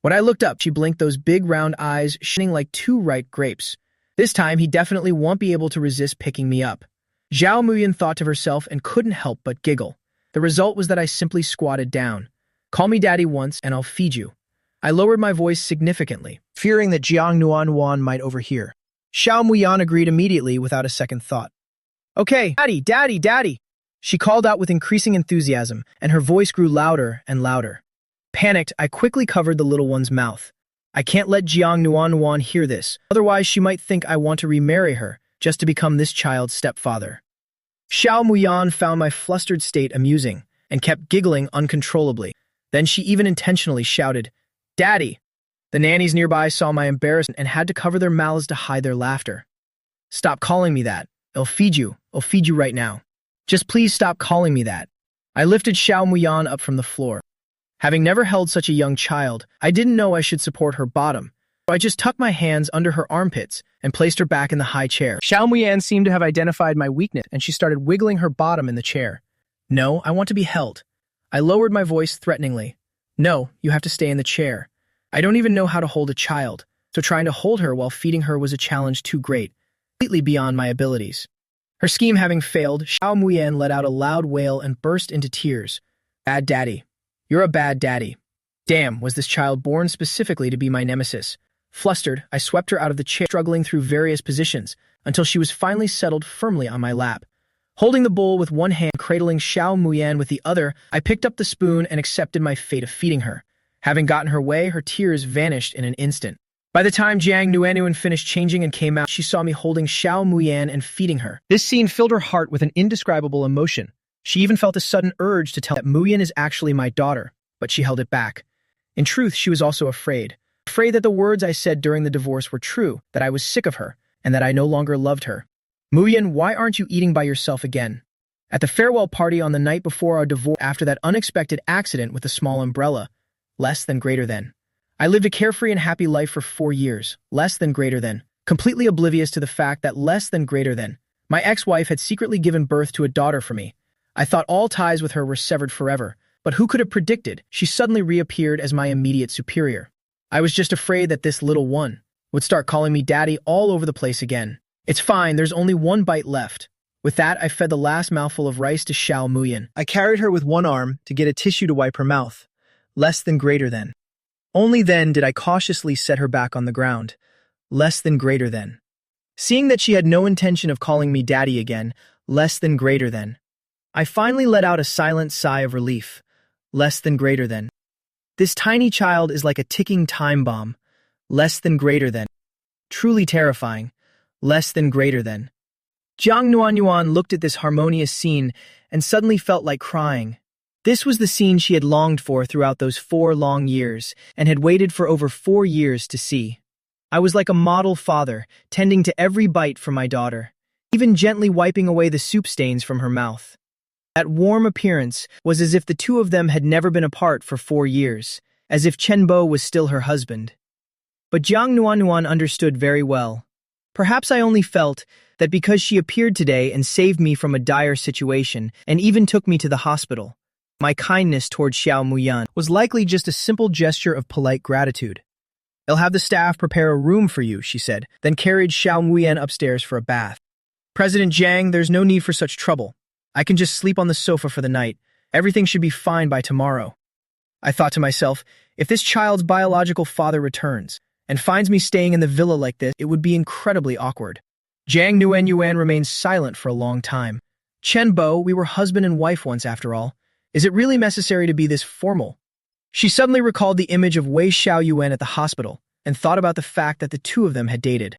When I looked up, she blinked those big round eyes shining like two ripe grapes. This time, he definitely won't be able to resist picking me up. Zhao Muyan thought to herself and couldn't help but giggle. The result was that I simply squatted down. "Call me daddy once and I'll feed you." I lowered my voice significantly, fearing that Jiang Nuanyuan might overhear. Xiao Muyan agreed immediately without a second thought. "Okay, daddy, daddy, daddy," she called out with increasing enthusiasm, and her voice grew louder and louder. Panicked, I quickly covered the little one's mouth. I can't let Jiang Nuanyuan hear this, otherwise she might think I want to remarry her, just to become this child's stepfather. Xiao Muyan found my flustered state amusing, and kept giggling uncontrollably. Then she even intentionally shouted, "Daddy!" The nannies nearby saw my embarrassment and had to cover their mouths to hide their laughter. "Stop calling me that. I'll feed you right now. Just please stop calling me that." I lifted Xiao Muyan up from the floor. Having never held such a young child, I didn't know I should support her bottom, so I just tucked my hands under her armpits and placed her back in the high chair. Xiao Muyan seemed to have identified my weakness, and she started wiggling her bottom in the chair. "No, I want to be held." I lowered my voice threateningly. "No, you have to stay in the chair. I don't even know how to hold a child, so trying to hold her while feeding her was a challenge too great, completely beyond my abilities." Her scheme having failed, Xiao Muyan let out a loud wail and burst into tears. "Bad daddy. You're a bad daddy." Damn, was this child born specifically to be my nemesis? Flustered, I swept her out of the chair, struggling through various positions, until she was finally settled firmly on my lap. Holding the bowl with one hand, cradling Xiao Muyan with the other, I picked up the spoon and accepted my fate of feeding her. Having gotten her way, her tears vanished in an instant. By the time Jiang Nuanyuan finished changing and came out, she saw me holding Xiao Muyan and feeding her. This scene filled her heart with an indescribable emotion. She even felt a sudden urge to tell that Muyan is actually my daughter, but she held it back. In truth, she was also afraid. Afraid that the words I said during the divorce were true, that I was sick of her, and that I no longer loved her. "Muyan, why aren't you eating by yourself again?" At the farewell party on the night before our divorce, after that unexpected accident with the small umbrella, less than greater than. I lived a carefree and happy life for 4 years, less than greater than, completely oblivious to the fact that less than greater than, my ex-wife had secretly given birth to a daughter for me. I thought all ties with her were severed forever, but who could have predicted she suddenly reappeared as my immediate superior? I was just afraid that this little one would start calling me daddy all over the place again. "It's fine, there's only one bite left." With that, I fed the last mouthful of rice to Xiao Muyan. I carried her with one arm to get a tissue to wipe her mouth. Less than greater than. Only then did I cautiously set her back on the ground. Less than greater than. Seeing that she had no intention of calling me daddy again, less than greater than. I finally let out a silent sigh of relief. Less than greater than. This tiny child is like a ticking time bomb. Less than greater than. Truly terrifying. Less than greater than. Jiang Nuanyuan looked at this harmonious scene and suddenly felt like crying. This was the scene she had longed for throughout those 4 long years and had waited for over 4 years to see. I was like a model father, tending to every bite for my daughter, even gently wiping away the soup stains from her mouth. That warm appearance was as if the two of them had never been apart for 4 years, as if Chen Bo was still her husband. But Jiang Nuanyuan understood very well. Perhaps I only felt that because she appeared today and saved me from a dire situation and even took me to the hospital, my kindness toward Xiao Muyan was likely just a simple gesture of polite gratitude. "I'll have the staff prepare a room for you," she said, then carried Xiao Muyan upstairs for a bath. "President Jiang, there's no need for such trouble. I can just sleep on the sofa for the night. Everything should be fine by tomorrow." I thought to myself, if this child's biological father returns and finds me staying in the villa like this, it would be incredibly awkward. Jiang Nuanyuan remained silent for a long time. "Chen Bo, we were husband and wife once after all. Is it really necessary to be this formal?" She suddenly recalled the image of Wei Xiaoyuan at the hospital and thought about the fact that the two of them had dated.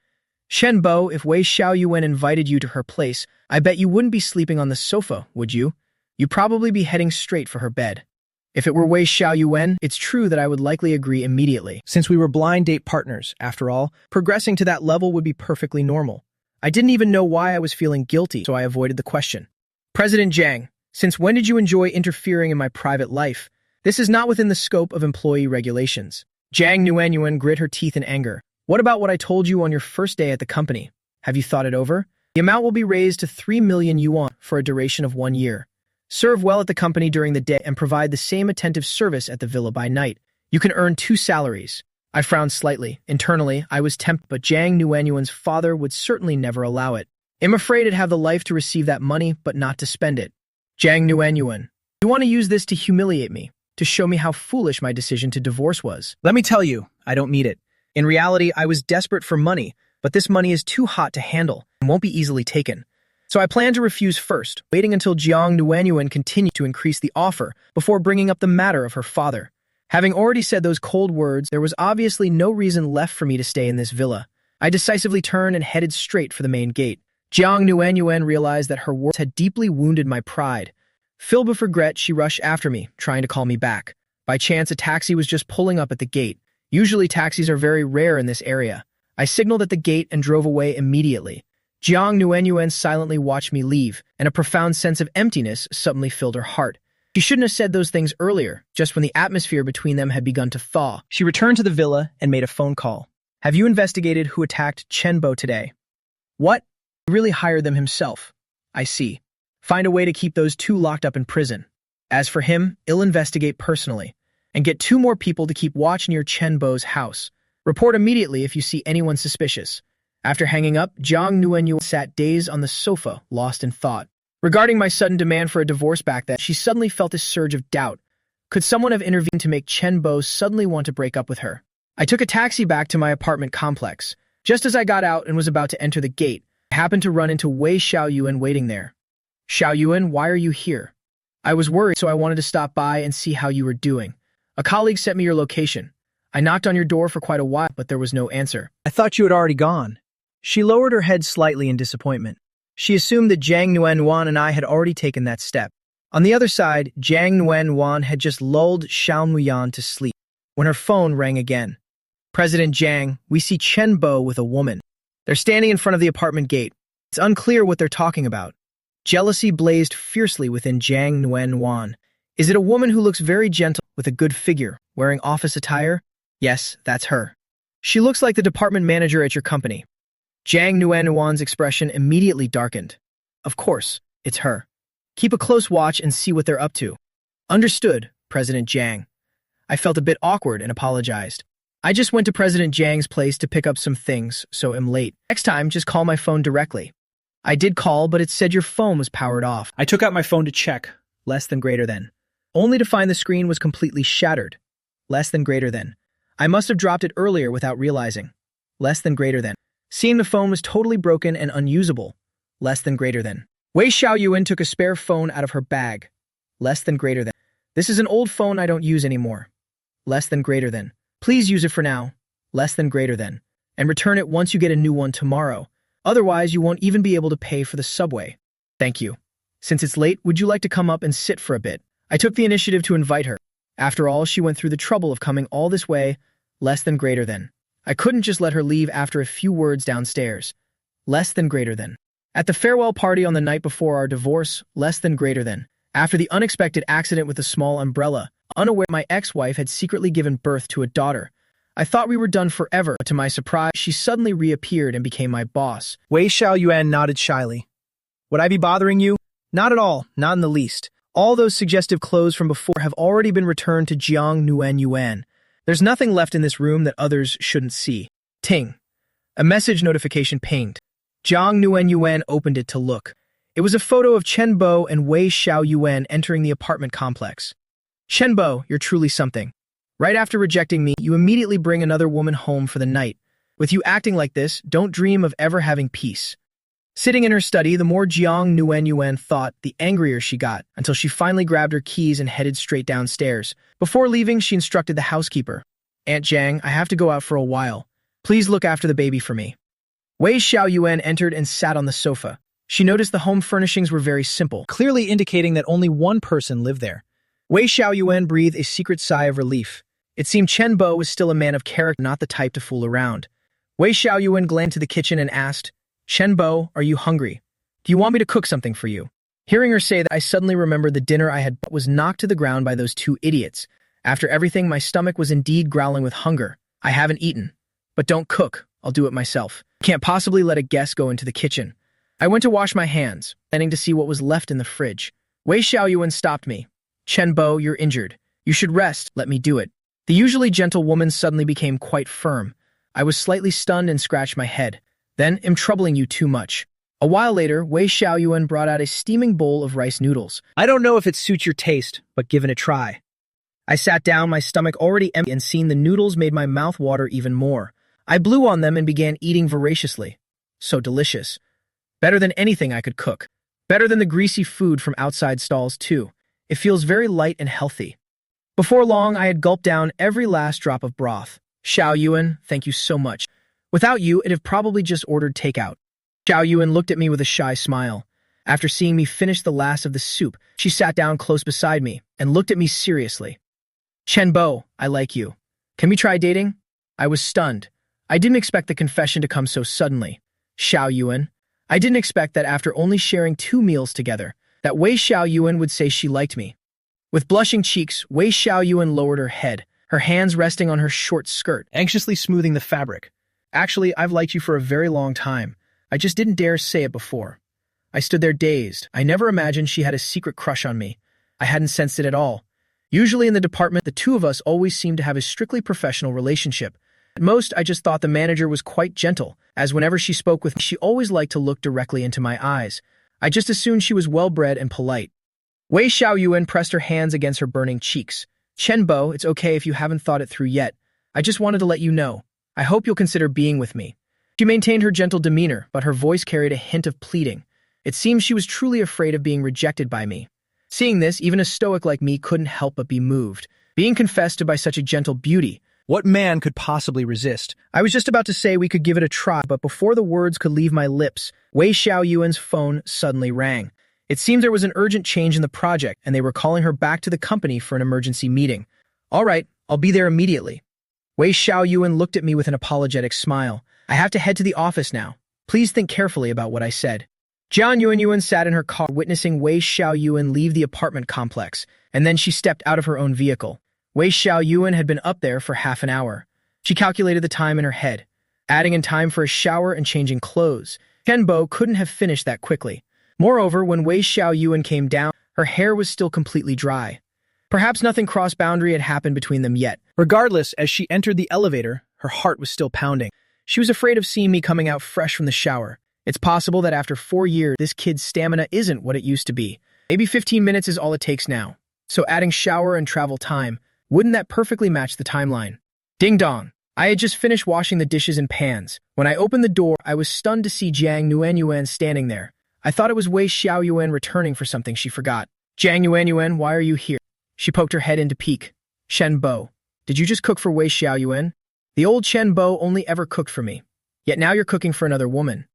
Shenbo, if Wei Xiaoyuan invited you to her place, I bet you wouldn't be sleeping on the sofa, would you? You'd probably be heading straight for her bed. If it were Wei Xiaoyuan, it's true that I would likely agree immediately. Since we were blind date partners, after all, progressing to that level would be perfectly normal. I didn't even know why I was feeling guilty, so I avoided the question. President Jiang, since when did you enjoy interfering in my private life? This is not within the scope of employee regulations. Jiang Nuanyuan grit her teeth in anger. What about what I told you on your first day at the company? Have you thought it over? The amount will be raised to 3 million yuan for a duration of 1 year. Serve well at the company during the day and provide the same attentive service at the villa by night. You can earn 2 salaries. I frowned slightly. Internally, I was tempted, but Jiang Nuanyuan's father would certainly never allow it. I'm afraid I'd have the life to receive that money, but not to spend it. Jiang Nuanyuan, you want to use this to humiliate me, to show me how foolish my decision to divorce was. Let me tell you, I don't need it. In reality, I was desperate for money, but this money is too hot to handle and won't be easily taken. So I plan to refuse first, waiting until Jiang Nuanyuan continued to increase the offer before bringing up the matter of her father. Having already said those cold words, there was obviously no reason left for me to stay in this villa. I decisively turned and headed straight for the main gate. Jiang Nuanyuan realized that her words had deeply wounded my pride. Filled with regret, she rushed after me, trying to call me back. By chance, a taxi was just pulling up at the gate. Usually taxis are very rare in this area. I signaled at the gate and drove away immediately. Jiang Nuanyuan silently watched me leave, and a profound sense of emptiness suddenly filled her heart. She shouldn't have said those things earlier, just when the atmosphere between them had begun to thaw. She returned to the villa and made a phone call. Have you investigated who attacked Chenbo today? What? He really hired them himself. I see. Find a way to keep those 2 locked up in prison. As for him, I'll investigate personally. And get 2 more people to keep watch near Chenbo's house. Report immediately if you see anyone suspicious. After hanging up, Jiang Nuanyuan sat dazed on the sofa, lost in thought. Regarding my sudden demand for a divorce back then, she suddenly felt a surge of doubt. Could someone have intervened to make Chenbo suddenly want to break up with her? I took a taxi back to my apartment complex. Just as I got out and was about to enter the gate, I happened to run into Wei Xiaoyuan waiting there. Xiaoyuan, why are you here? I was worried, so I wanted to stop by and see how you were doing. A colleague sent me your location. I knocked on your door for quite a while, but there was no answer. I thought you had already gone. She lowered her head slightly in disappointment. She assumed that Jiang Nuanyuan and I had already taken that step. On the other side, Jiang Nuanyuan had just lulled Xiao Muyan to sleep when her phone rang again. President Jiang, we see Chenbo with a woman. They're standing in front of the apartment gate. It's unclear what they're talking about. Jealousy blazed fiercely within Jiang Nuanyuan. Is it a woman who looks very gentle with a good figure, wearing office attire? Yes, that's her. She looks like the department manager at your company. Jiang Nuanyuan's expression immediately darkened. Of course, it's her. Keep a close watch and see what they're up to. Understood, President Jiang. I felt a bit awkward and apologized. I just went to President Jiang's place to pick up some things, so I'm late. Next time, just call my phone directly. I did call, but it said your phone was powered off. I took out my phone to check. Less than greater than. Only to find the screen was completely shattered. Less than greater than. I must have dropped it earlier without realizing. Less than greater than. Seeing the phone was totally broken and unusable. Less than greater than. Wei Xiaoyuan took a spare phone out of her bag. Less than greater than. This is an old phone I don't use anymore. Less than greater than. Please use it for now. Less than greater than. And return it once you get a new one tomorrow. Otherwise, you won't even be able to pay for the subway. Thank you. Since it's late, would you like to come up and sit for a bit? I took the initiative to invite her. After all, she went through the trouble of coming all this way. Less than greater than. I couldn't just let her leave after a few words downstairs. Less than greater than. At the farewell party on the night before our divorce, less than greater than. After the unexpected accident with the small umbrella, unaware my ex-wife had secretly given birth to a daughter. I thought we were done forever, but to my surprise, she suddenly reappeared and became my boss. Wei Xiaoyuan nodded shyly. Would I be bothering you? Not at all, not in the least. All those suggestive clothes from before have already been returned to Jiang Nuanyuan. There's nothing left in this room that others shouldn't see. Ting. A message notification pinged. Jiang Nuanyuan opened it to look. It was a photo of Chenbo and Wei Xiaoyuan entering the apartment complex. Chenbo, you're truly something. Right after rejecting me, you immediately bring another woman home for the night. With you acting like this, don't dream of ever having peace. Sitting in her study, the more Jiang Nuanyuan thought, the angrier she got, until she finally grabbed her keys and headed straight downstairs. Before leaving, she instructed the housekeeper. Aunt Jiang, I have to go out for a while. Please look after the baby for me. Wei Xiaoyuan entered and sat on the sofa. She noticed the home furnishings were very simple, clearly indicating that only one person lived there. Wei Xiaoyuan breathed a secret sigh of relief. It seemed Chen Bo was still a man of character, not the type to fool around. Wei Xiaoyuan glanced to the kitchen and asked, "Chen Bo, are you hungry? Do you want me to cook something for you?" Hearing her say that, I suddenly remembered the dinner I had bought was knocked to the ground by those two idiots. After everything, my stomach was indeed growling with hunger. I haven't eaten. But don't cook. I'll do it myself. Can't possibly let a guest go into the kitchen. I went to wash my hands, planning to see what was left in the fridge. Wei Xiaoyuan stopped me. "Chen Bo, you're injured. You should rest. Let me do it." The usually gentle woman suddenly became quite firm. I was slightly stunned and scratched my head. "Then, am troubling you too much." A while later, Wei Xiaoyuan brought out a steaming bowl of rice noodles. "I don't know if it suits your taste, but give it a try." I sat down, my stomach already empty, and seeing the noodles made my mouth water even more. I blew on them and began eating voraciously. So delicious. Better than anything I could cook. Better than the greasy food from outside stalls, too. It feels very light and healthy. Before long, I had gulped down every last drop of broth. "Xiaoyuan, thank you so much. Without you, I'd have probably just ordered takeout." Xiaoyuan looked at me with a shy smile. After seeing me finish the last of the soup, she sat down close beside me and looked at me seriously. "Chen Bo, I like you. Can we try dating?" I was stunned. I didn't expect the confession to come so suddenly. "Xiaoyuan, I didn't expect that after only sharing 2 meals together, that Wei Xiaoyuan would say she liked me." With blushing cheeks, Wei Xiaoyuan lowered her head, her hands resting on her short skirt, anxiously smoothing the fabric. "Actually, I've liked you for a very long time. I just didn't dare say it before." I stood there dazed. I never imagined she had a secret crush on me. I hadn't sensed it at all. Usually in the department, the two of us always seemed to have a strictly professional relationship. At most, I just thought the manager was quite gentle, as whenever she spoke with me, she always liked to look directly into my eyes. I just assumed she was well-bred and polite. Wei Xiaoyuan pressed her hands against her burning cheeks. "Chen Bo, it's okay if you haven't thought it through yet. I just wanted to let you know. I hope you'll consider being with me." She maintained her gentle demeanor, but her voice carried a hint of pleading. It seemed she was truly afraid of being rejected by me. Seeing this, even a stoic like me couldn't help but be moved. Being confessed to by such a gentle beauty, what man could possibly resist? I was just about to say we could give it a try, but before the words could leave my lips, Wei Xiaoyuan's phone suddenly rang. It seemed there was an urgent change in the project, and they were calling her back to the company for an emergency meeting. "All right, I'll be there immediately." Wei Xiaoyuan looked at me with an apologetic smile. "I have to head to the office now. Please think carefully about what I said." Jian Yuanyuan sat in her car witnessing Wei Xiaoyuan leave the apartment complex, and then she stepped out of her own vehicle. Wei Xiaoyuan had been up there for half an hour. She calculated the time in her head. Adding in time for a shower and changing clothes, Chen Bo couldn't have finished that quickly. Moreover, when Wei Xiaoyuan came down, her hair was still completely dry. Perhaps nothing cross-boundary had happened between them yet. Regardless, as she entered the elevator, her heart was still pounding. She was afraid of seeing me coming out fresh from the shower. It's possible that after 4 years, this kid's stamina isn't what it used to be. Maybe 15 minutes is all it takes now. So adding shower and travel time, wouldn't that perfectly match the timeline? Ding dong. I had just finished washing the dishes and pans. When I opened the door, I was stunned to see Jiang Yuanyuan standing there. I thought it was Wei Xiaoyuan returning for something she forgot. "Jiang Yuanyuan, why are you here?" She poked her head into pique. "Chen Bo, did you just cook for Wei Xiaoyuan? The old Chen Bo only ever cooked for me. Yet now you're cooking for another woman."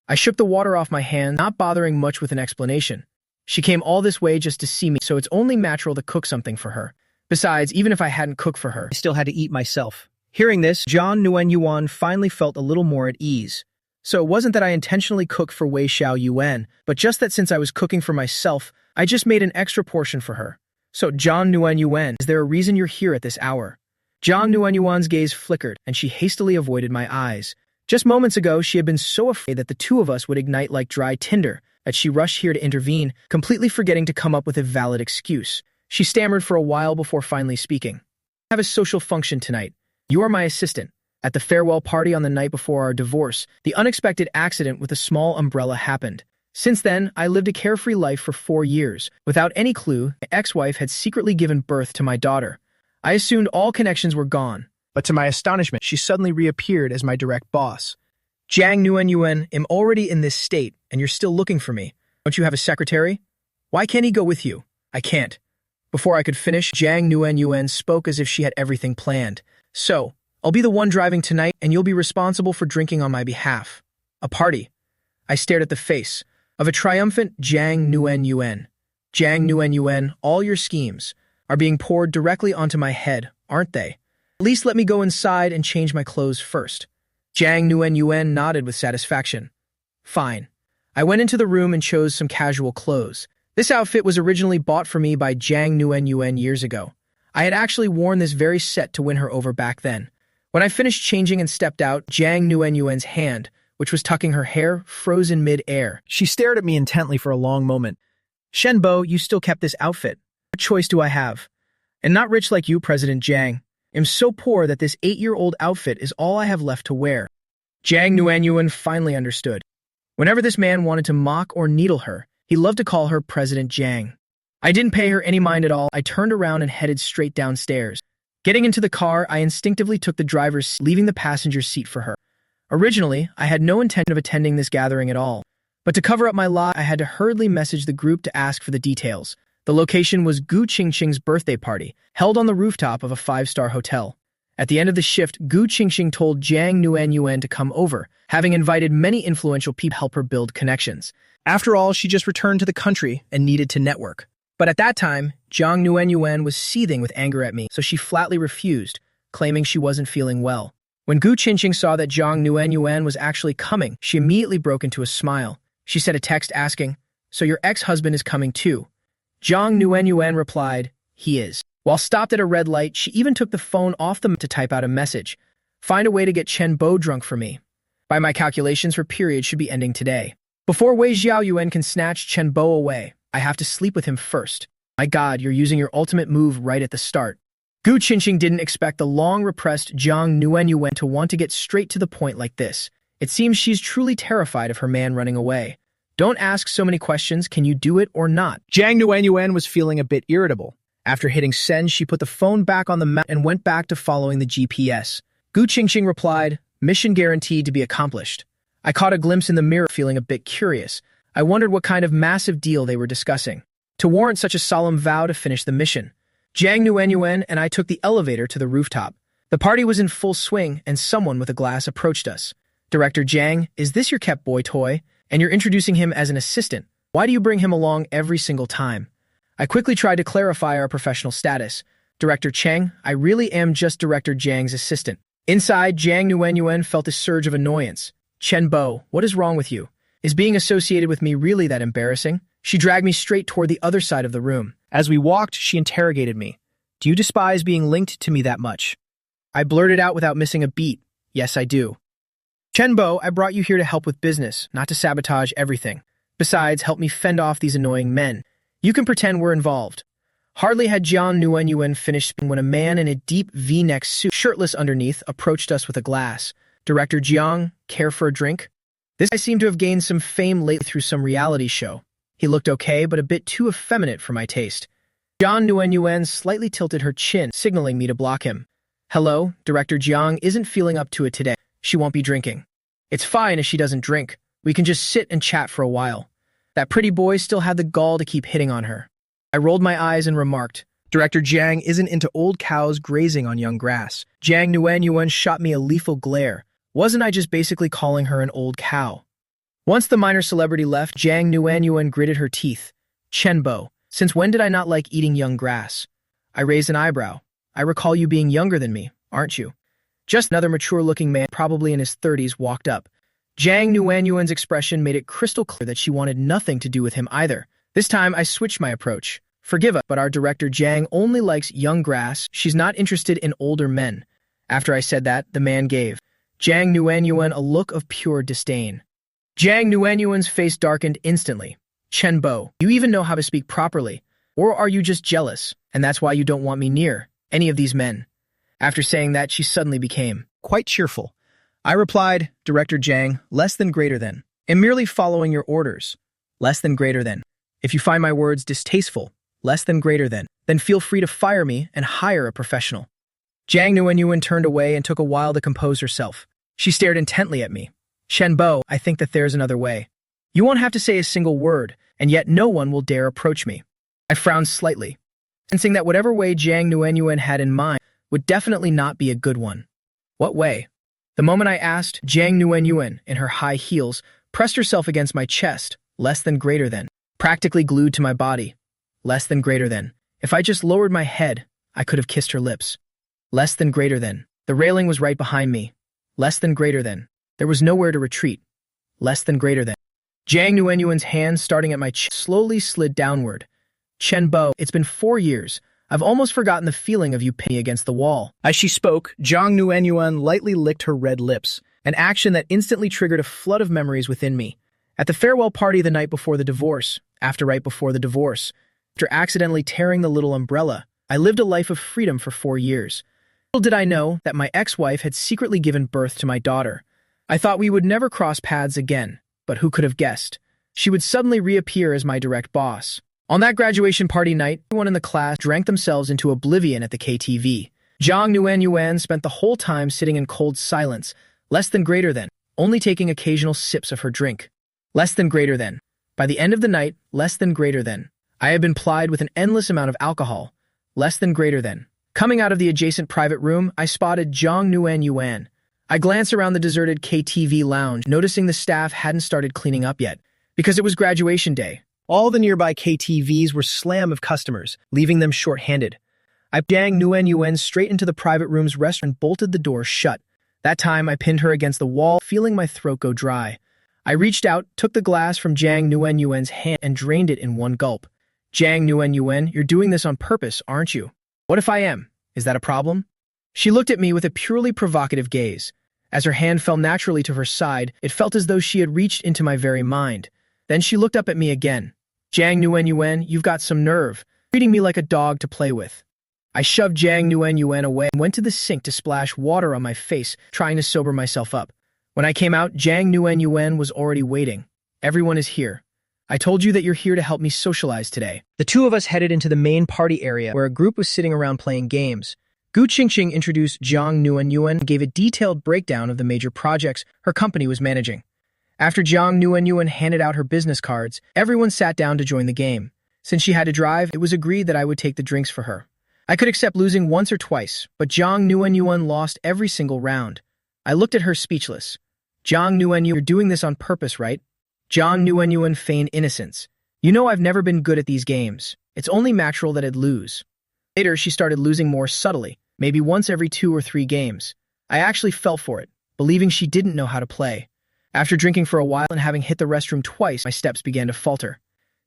I shook the water off my hand, not bothering much with an explanation. She came all this way just to see me, so it's only natural to cook something for her. Besides, even if I hadn't cooked for her, I still had to eat myself. Hearing this, Jian Yuanyuan finally felt a little more at ease. So it wasn't that I intentionally cooked for Wei Xiaoyuan, but just that since I was cooking for myself, I just made an extra portion for her. "So, Jian Yuanyuan, is there a reason you're here at this hour?" Jian Yuanyuan's gaze flickered, and she hastily avoided my eyes. Just moments ago, she had been so afraid that the two of us would ignite like dry tinder that she rushed here to intervene, completely forgetting to come up with a valid excuse. She stammered for a while before finally speaking. "I have a social function tonight. You are my assistant. At the farewell party on the night before our divorce, the unexpected accident with a small umbrella happened. Since then, I lived a carefree life for 4 years. Without any clue, my ex-wife had secretly given birth to my daughter. I assumed all connections were gone. But to my astonishment, she suddenly reappeared as my direct boss. "Jiang Yuanyuan, I'm already in this state, and you're still looking for me. Don't you have a secretary? Why can't he go with you?" "I can't." Before I could finish, Jiang Yuanyuan spoke as if she had everything planned. "So, I'll be the one driving tonight, and you'll be responsible for drinking on my behalf." A party. I stared at the face of a triumphant Jiang Nguyen Yuan. Jiang Nguyen Yuan, all your schemes are being poured directly onto my head, aren't they? At least let me go inside and change my clothes first. Jiang Nguyen Yuan nodded with satisfaction. Fine. I went into the room and chose some casual clothes. This outfit was originally bought for me by Jiang Nguyen Yuan years ago. I had actually worn this very set to win her over back then. When I finished changing and stepped out, Jiang Nguyen Yuan's hand, which was tucking her hair, froze in mid-air. She stared at me intently for a long moment. Shenbo, you still kept this outfit. What choice do I have? And not rich like you, President Jiang. I'm so poor that this 8-year-old outfit is all I have left to wear. Jiang Nguyen Yuan finally understood. Whenever this man wanted to mock or needle her, he loved to call her President Jiang. I didn't pay her any mind at all. I turned around and headed straight downstairs. Getting into the car, I instinctively took the driver's seat, leaving the passenger seat for her. Originally, I had no intention of attending this gathering at all. But to cover up my lie, I had to hurriedly message the group to ask for the details. The location was Gu Qingqing's birthday party, held on the rooftop of a 5-star hotel. At the end of the shift, Gu Qingqing told Jiang Nguyen Yuan to come over, having invited many influential people to help her build connections. After all, she just returned to the country and needed to network. But at that time, Jiang Nguyen Yuan was seething with anger at me, so she flatly refused, claiming she wasn't feeling well. When Gu Qingqing saw that Jiang Nguyen Yuan was actually coming, she immediately broke into a smile. She sent a text asking, "So your ex-husband is coming too?" Jiang Nguyen Yuan replied, "He is." While stopped at a red light, she even took the phone off the to type out a message. "Find a way to get Chen Bo drunk for me. By my calculations, her period should be ending today. Before Wei Xiao Yuan can snatch Chen Bo away, I have to sleep with him first. My God, you're using your ultimate move right at the start." Gu Qingqing didn't expect the long-repressed Jiang Nguyen Yuan to want to get straight to the point like this. It seems she's truly terrified of her man running away. Don't ask so many questions. Can you do it or not? Jiang Nguyen Yuan was feeling a bit irritable. After hitting send, she put the phone back on the map and went back to following the GPS. Gu Qingqing replied, "Mission guaranteed to be accomplished." I caught a glimpse in the mirror, feeling a bit curious. I wondered what kind of massive deal they were discussing to warrant such a solemn vow to finish the mission. Jiang Nguyen Yuan and I took the elevator to the rooftop. The party was in full swing, and someone with a glass approached us. "Director Jiang, is this your kept boy toy? And you're introducing him as an assistant. Why do you bring him along every single time?" I quickly tried to clarify our professional status. "Director Cheng, I really am just Director Jiang's assistant." Inside, Jiang Nguyen Yuan felt a surge of annoyance. "Chen Bo, what is wrong with you? Is being associated with me really that embarrassing?" She dragged me straight toward the other side of the room. As we walked, she interrogated me. "Do you despise being linked to me that much?" I blurted out without missing a beat. "Yes, I do." "Chen Bo, I brought you here to help with business, not to sabotage everything. Besides, help me fend off these annoying men. You can pretend we're involved." Hardly had Jiang Nguyen Yuan finished when a man in a deep V-neck suit, shirtless underneath, approached us with a glass. "Director Jiang, care for a drink?" This guy seemed to have gained some fame lately through some reality show. He looked okay, but a bit too effeminate for my taste. Jiang Nguyen Yuan slightly tilted her chin, signaling me to block him. "Hello, Director Jiang isn't feeling up to it today. She won't be drinking." "It's fine if she doesn't drink. We can just sit and chat for a while." That pretty boy still had the gall to keep hitting on her. I rolled my eyes and remarked, "Director Jiang isn't into old cows grazing on young grass." Jiang Nguyen Yuan shot me a lethal glare. Wasn't I just basically calling her an old cow? Once the minor celebrity left, Jiang Nguyen Yuan gritted her teeth. "Chen Bo, since when did I not like eating young grass?" I raised an eyebrow. "I recall you being younger than me, aren't you?" Just another mature-looking man, probably in his 30s, walked up. Jiang Nguyen Yuan's expression made it crystal clear that she wanted nothing to do with him either. This time, I switched my approach. "Forgive us, but our director Jiang only likes young grass. She's not interested in older men." After I said that, the man gave Jiang Nguyen Yuan a look of pure disdain. Jiang Nguyen Yuan's face darkened instantly. "Chen Bo, you even know how to speak properly? Or are you just jealous, and that's why you don't want me near any of these men?" After saying that, she suddenly became quite cheerful. I replied, "Director Jiang, less than greater than. Am merely following your orders. Less than greater than. If you find my words distasteful, less than greater than, then feel free to fire me and hire a professional." Jiang Nguyen Yuan turned away and took a while to compose herself. She stared intently at me. "Chen Bo, I think that there's another way. You won't have to say a single word, and yet no one will dare approach me." I frowned slightly, sensing that whatever way Jiang Nguyen Yuan had in mind would definitely not be a good one. "What way?" The moment I asked, Jiang Nuenyuan, in her high heels, pressed herself against my chest, less than greater than, practically glued to my body, less than greater than. If I just lowered my head, I could have kissed her lips. Less than greater than. The railing was right behind me. Less than greater than. There was nowhere to retreat. Less than greater than. Jiang Nuenyuan's hand, starting at my chin, slowly slid downward. Chen Bo, it's been 4 years. I've almost forgotten the feeling of you pinning against the wall. As she spoke, Jiang Nuenyuan lightly licked her red lips, an action that instantly triggered a flood of memories within me. At the farewell party the night before the divorce, right before the divorce, after accidentally tearing the little umbrella, I lived a life of freedom for 4 years. Little did I know that my ex-wife had secretly given birth to my daughter. I thought we would never cross paths again, but who could have guessed? She would suddenly reappear as my direct boss. On that graduation party night, everyone in the class drank themselves into oblivion at the KTV. Jiang Nuenyuan spent the whole time sitting in cold silence, less than greater than, only taking occasional sips of her drink. Less than greater than. By the end of the night, less than greater than. I had been plied with an endless amount of alcohol. Less than greater than. Coming out of the adjacent private room, I spotted Jiang Nuenyuan. I glanced around the deserted KTV lounge, noticing the staff hadn't started cleaning up yet, because it was graduation day. All the nearby KTVs were slam of customers, leaving them short-handed. I Jiang Nuenyuan straight into the private room's restaurant and bolted the door shut. That time, I pinned her against the wall, feeling my throat go dry. I reached out, took the glass from Jiang Nuenyuan's hand, and drained it in one gulp. Jiang Nuenyuan, you're doing this on purpose, aren't you? What if I am? Is that a problem? She looked at me with a purely provocative gaze. As her hand fell naturally to her side, it felt as though she had reached into my very mind. Then she looked up at me again. Jiang Nuenyuan, you've got some nerve, treating me like a dog to play with. I shoved Jiang Nuenyuan away and went to the sink to splash water on my face, trying to sober myself up. When I came out, Jiang Nuenyuan was already waiting. Everyone is here. I told you that you're here to help me socialize today. The two of us headed into the main party area where a group was sitting around playing games. Gu Qingqing introduced Jiang Nuenyuan and gave a detailed breakdown of the major projects her company was managing. After Jiang Nuenyuan handed out her business cards, everyone sat down to join the game. Since she had to drive, it was agreed that I would take the drinks for her. I could accept losing once or twice, but Jiang Nuenyuan lost every single round. I looked at her speechless. Jiang Nuenyuan, you're doing this on purpose, right? Jiang Nuenyuan feigned innocence. You know I've never been good at these games. It's only natural that I'd lose. Later, she started losing more subtly, maybe once every 2 or 3 games. I actually fell for it, believing she didn't know how to play. After drinking for a while and having hit the restroom twice, my steps began to falter.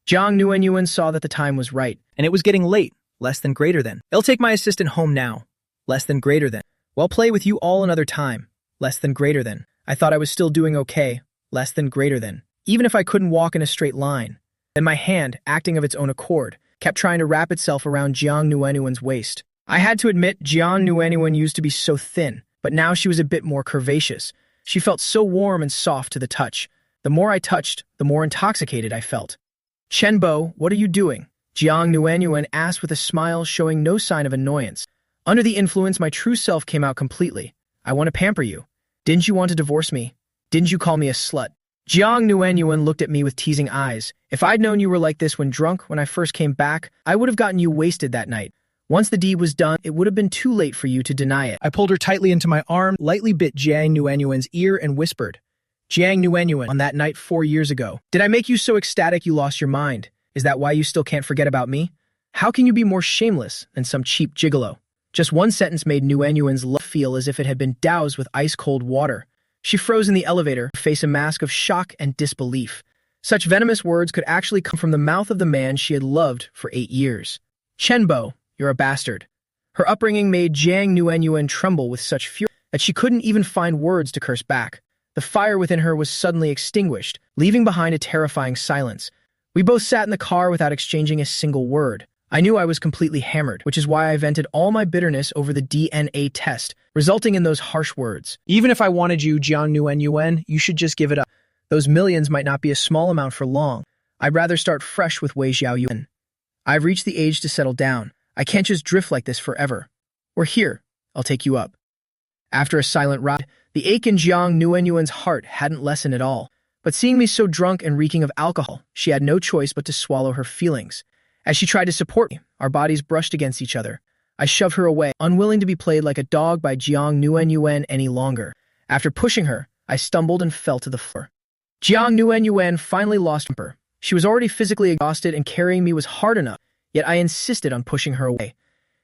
Jiang Nuenyuan saw that the time was right, and it was getting late, less than greater than. I'll take my assistant home now, less than greater than. Well, play with you all another time, less than greater than. I thought I was still doing okay, less than greater than. Even if I couldn't walk in a straight line. Then my hand, acting of its own accord, kept trying to wrap itself around Jiang Nuenyuan's waist. I had to admit, Jiang Nuenyuan used to be so thin, but now she was a bit more curvaceous. She felt so warm and soft to the touch. The more I touched, the more intoxicated I felt. Chen Bo, what are you doing? Jiang Nuenyuan asked with a smile, showing no sign of annoyance. Under the influence, my true self came out completely. I want to pamper you. Didn't you want to divorce me? Didn't you call me a slut? Jiang Nuenyuan looked at me with teasing eyes. If I'd known you were like this when drunk, when I first came back, I would have gotten you wasted that night. Once the deed was done, it would have been too late for you to deny it. I pulled her tightly into my arm, lightly bit Jiang Nuenyuan's ear, and whispered, Jiang Nuenyuan, on that night 4 years ago, did I make you so ecstatic you lost your mind? Is that why you still can't forget about me? How can you be more shameless than some cheap gigolo? Just one sentence made Nuenyuan's love feel as if it had been doused with ice-cold water. She froze in the elevator, her face a mask of shock and disbelief. Such venomous words could actually come from the mouth of the man she had loved for 8 years. Chen Bo, you're a bastard. Her upbringing made Jiang Nuenyuan tremble with such fury that she couldn't even find words to curse back. The fire within her was suddenly extinguished, leaving behind a terrifying silence. We both sat in the car without exchanging a single word. I knew I was completely hammered, which is why I vented all my bitterness over the DNA test, resulting in those harsh words. Even if I wanted you, Jiang Nuenyuan, you should just give it up. Those millions might not be a small amount for long. I'd rather start fresh with Wei Xiaoyuan. I've reached the age to settle down. I can't just drift like this forever. We're here. I'll take you up. After a silent ride, the ache in Jiang Nuenyuan's heart hadn't lessened at all. But seeing me so drunk and reeking of alcohol, she had no choice but to swallow her feelings. As she tried to support me, our bodies brushed against each other. I shoved her away, unwilling to be played like a dog by Jiang Nuenyuan any longer. After pushing her, I stumbled and fell to the floor. Jiang Yuan finally lost temper. She was already physically exhausted and carrying me was hard enough, yet I insisted on pushing her away.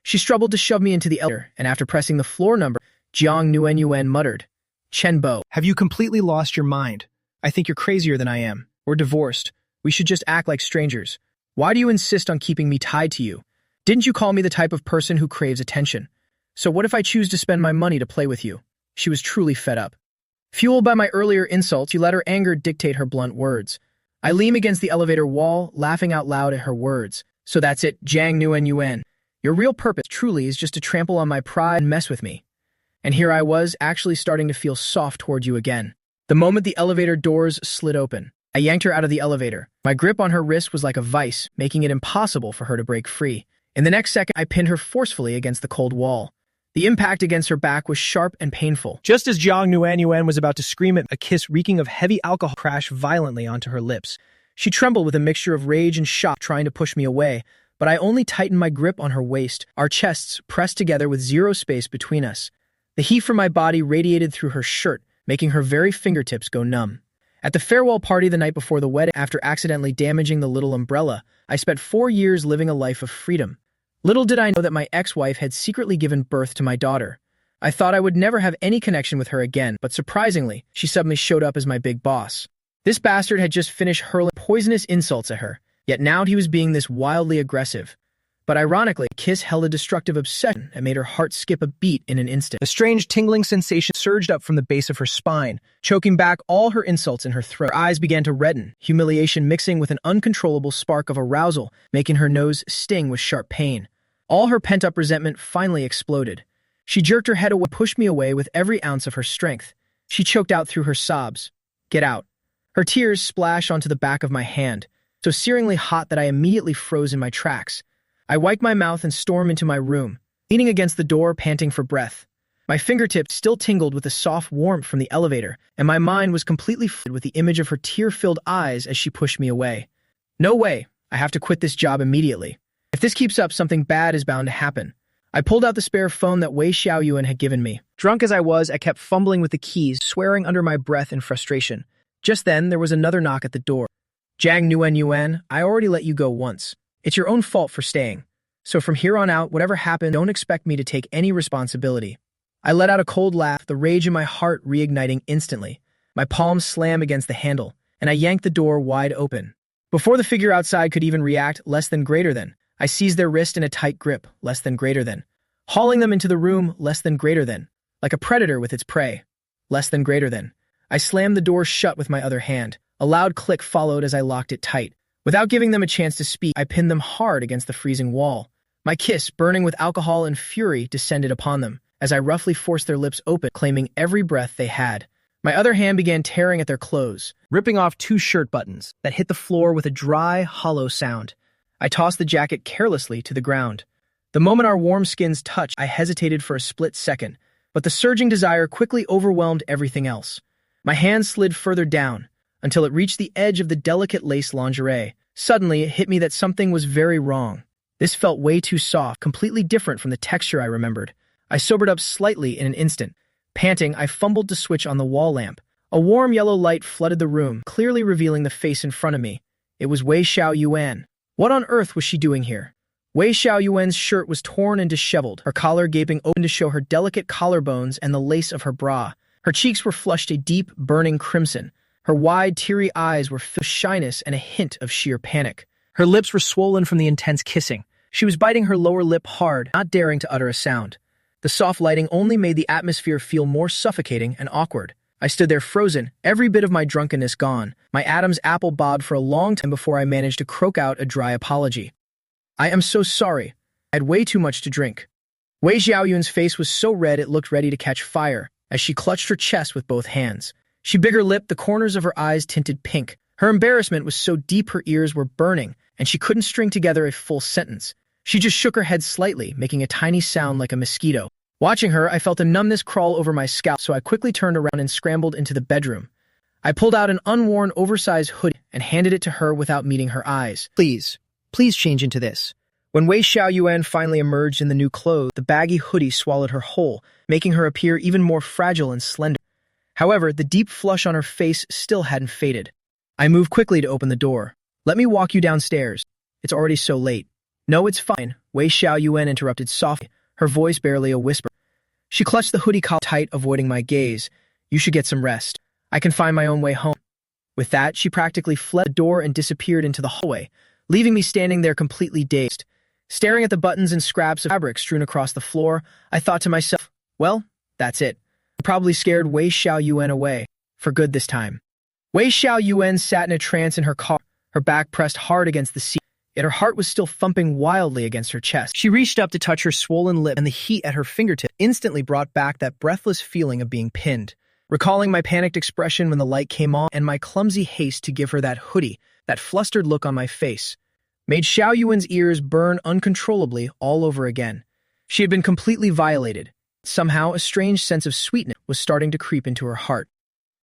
She struggled to shove me into the elevator, and after pressing the floor number, Jiang Yuan muttered, "Chen Bo, Have you completely lost your mind? I think you're crazier than I am. We're divorced. We should just act like strangers. Why do you insist on keeping me tied to you? Didn't you call me the type of person who craves attention? So what if I choose to spend my money to play with you?" She was truly fed up. Fueled by my earlier insults, she let her anger dictate her blunt words. I lean against the elevator wall, laughing out loud at her words. "So that's it, Jiang Yuan. Your real purpose truly is just to trample on my pride and mess with me." And here I was, actually starting to feel soft toward you again. The moment the elevator doors slid open, I yanked her out of the elevator. My grip on her wrist was like a vice, making it impossible for her to break free. In the next second, I pinned her forcefully against the cold wall. The impact against her back was sharp and painful. Just as Jiang Yuan was about to scream it, a kiss reeking of heavy alcohol crashed violently onto her lips. She trembled with a mixture of rage and shock, trying to push me away, but I only tightened my grip on her waist, our chests pressed together with zero space between us. The heat from my body radiated through her shirt, making her very fingertips go numb. At the farewell party the night before the wedding, after accidentally damaging the little umbrella, I spent 4 years living a life of freedom. Little did I know that my ex-wife had secretly given birth to my daughter. I thought I would never have any connection with her again, but surprisingly, she suddenly showed up as my big boss. This bastard had just finished hurling poisonous insults at her, yet now he was being this wildly aggressive. But ironically, a kiss held a destructive obsession and made her heart skip a beat in an instant. A strange tingling sensation surged up from the base of her spine, choking back all her insults in her throat. Her eyes began to redden, humiliation mixing with an uncontrollable spark of arousal, making her nose sting with sharp pain. All her pent-up resentment finally exploded. She jerked her head away, pushed me away with every ounce of her strength. She choked out through her sobs. "Get out." Her tears splashed onto the back of my hand, so searingly hot that I immediately froze in my tracks. I wiped my mouth and stormed into my room, leaning against the door, panting for breath. My fingertips still tingled with the soft warmth from the elevator, and my mind was completely filled with the image of her tear-filled eyes as she pushed me away. No way. I have to quit this job immediately. If this keeps up, something bad is bound to happen. I pulled out the spare phone that Wei Xiaoyuan had given me. Drunk as I was, I kept fumbling with the keys, swearing under my breath in frustration. Just then, there was another knock at the door. "Jiang Yuan, I already let you go once. It's your own fault for staying. So from here on out, whatever happened, don't expect me to take any responsibility." I let out a cold laugh, the rage in my heart reigniting instantly. My palms slammed against the handle, and I yanked the door wide open. Before the figure outside could even react, less than greater than, I seized their wrist in a tight grip, less than greater than. Hauling them into the room, less than greater than. Like a predator with its prey, less than greater than. I slammed the door shut with my other hand. A loud click followed as I locked it tight. Without giving them a chance to speak, I pinned them hard against the freezing wall. My kiss, burning with alcohol and fury, descended upon them, as I roughly forced their lips open, claiming every breath they had. My other hand began tearing at their clothes, ripping off 2 shirt buttons that hit the floor with a dry, hollow sound. I tossed the jacket carelessly to the ground. The moment our warm skins touched, I hesitated for a split second, but the surging desire quickly overwhelmed everything else. My hand slid further down, until it reached the edge of the delicate lace lingerie. Suddenly, it hit me that something was very wrong. This felt way too soft, completely different from the texture I remembered. I sobered up slightly in an instant. Panting, I fumbled to switch on the wall lamp. A warm yellow light flooded the room, clearly revealing the face in front of me. It was Wei Xiaoyuan. What on earth was she doing here? Wei Xiaoyuan's shirt was torn and disheveled, her collar gaping open to show her delicate collarbones and the lace of her bra. Her cheeks were flushed a deep, burning crimson. Her wide, teary eyes were filled with shyness and a hint of sheer panic. Her lips were swollen from the intense kissing. She was biting her lower lip hard, not daring to utter a sound. The soft lighting only made the atmosphere feel more suffocating and awkward. I stood there frozen, every bit of my drunkenness gone. My Adam's apple bobbed for a long time before I managed to croak out a dry apology. "I am so sorry. I had way too much to drink." Wei Xiaoyuan's face was so red it looked ready to catch fire, as she clutched her chest with both hands. She bit her lip, the corners of her eyes tinted pink. Her embarrassment was so deep her ears were burning, and she couldn't string together a full sentence. She just shook her head slightly, making a tiny sound like a mosquito. Watching her, I felt a numbness crawl over my scalp, so I quickly turned around and scrambled into the bedroom. I pulled out an unworn, oversized hoodie and handed it to her without meeting her eyes. Please change into this." When Wei Xiaoyuan finally emerged in the new clothes, the baggy hoodie swallowed her whole, making her appear even more fragile and slender. However, the deep flush on her face still hadn't faded. I moved quickly to open the door. "Let me walk you downstairs. It's already so late." "No, it's fine," Wei Xiaoyuan interrupted softly, her voice barely a whisper. She clutched the hoodie collar tight, avoiding my gaze. "You should get some rest. I can find my own way home." With that, she practically fled the door and disappeared into the hallway, leaving me standing there completely dazed. Staring at the buttons and scraps of fabric strewn across the floor, I thought to myself, well, that's it. I probably scared Wei Xiaoyuan away, for good this time. Wei Xiaoyuan sat in a trance in her car, her back pressed hard against the seat, yet her heart was still thumping wildly against her chest. She reached up to touch her swollen lip, and the heat at her fingertip instantly brought back that breathless feeling of being pinned. Recalling my panicked expression when the light came on and my clumsy haste to give her that hoodie, that flustered look on my face, made Xiaoyuan's ears burn uncontrollably all over again. She had been completely violated. Somehow, a strange sense of sweetness was starting to creep into her heart.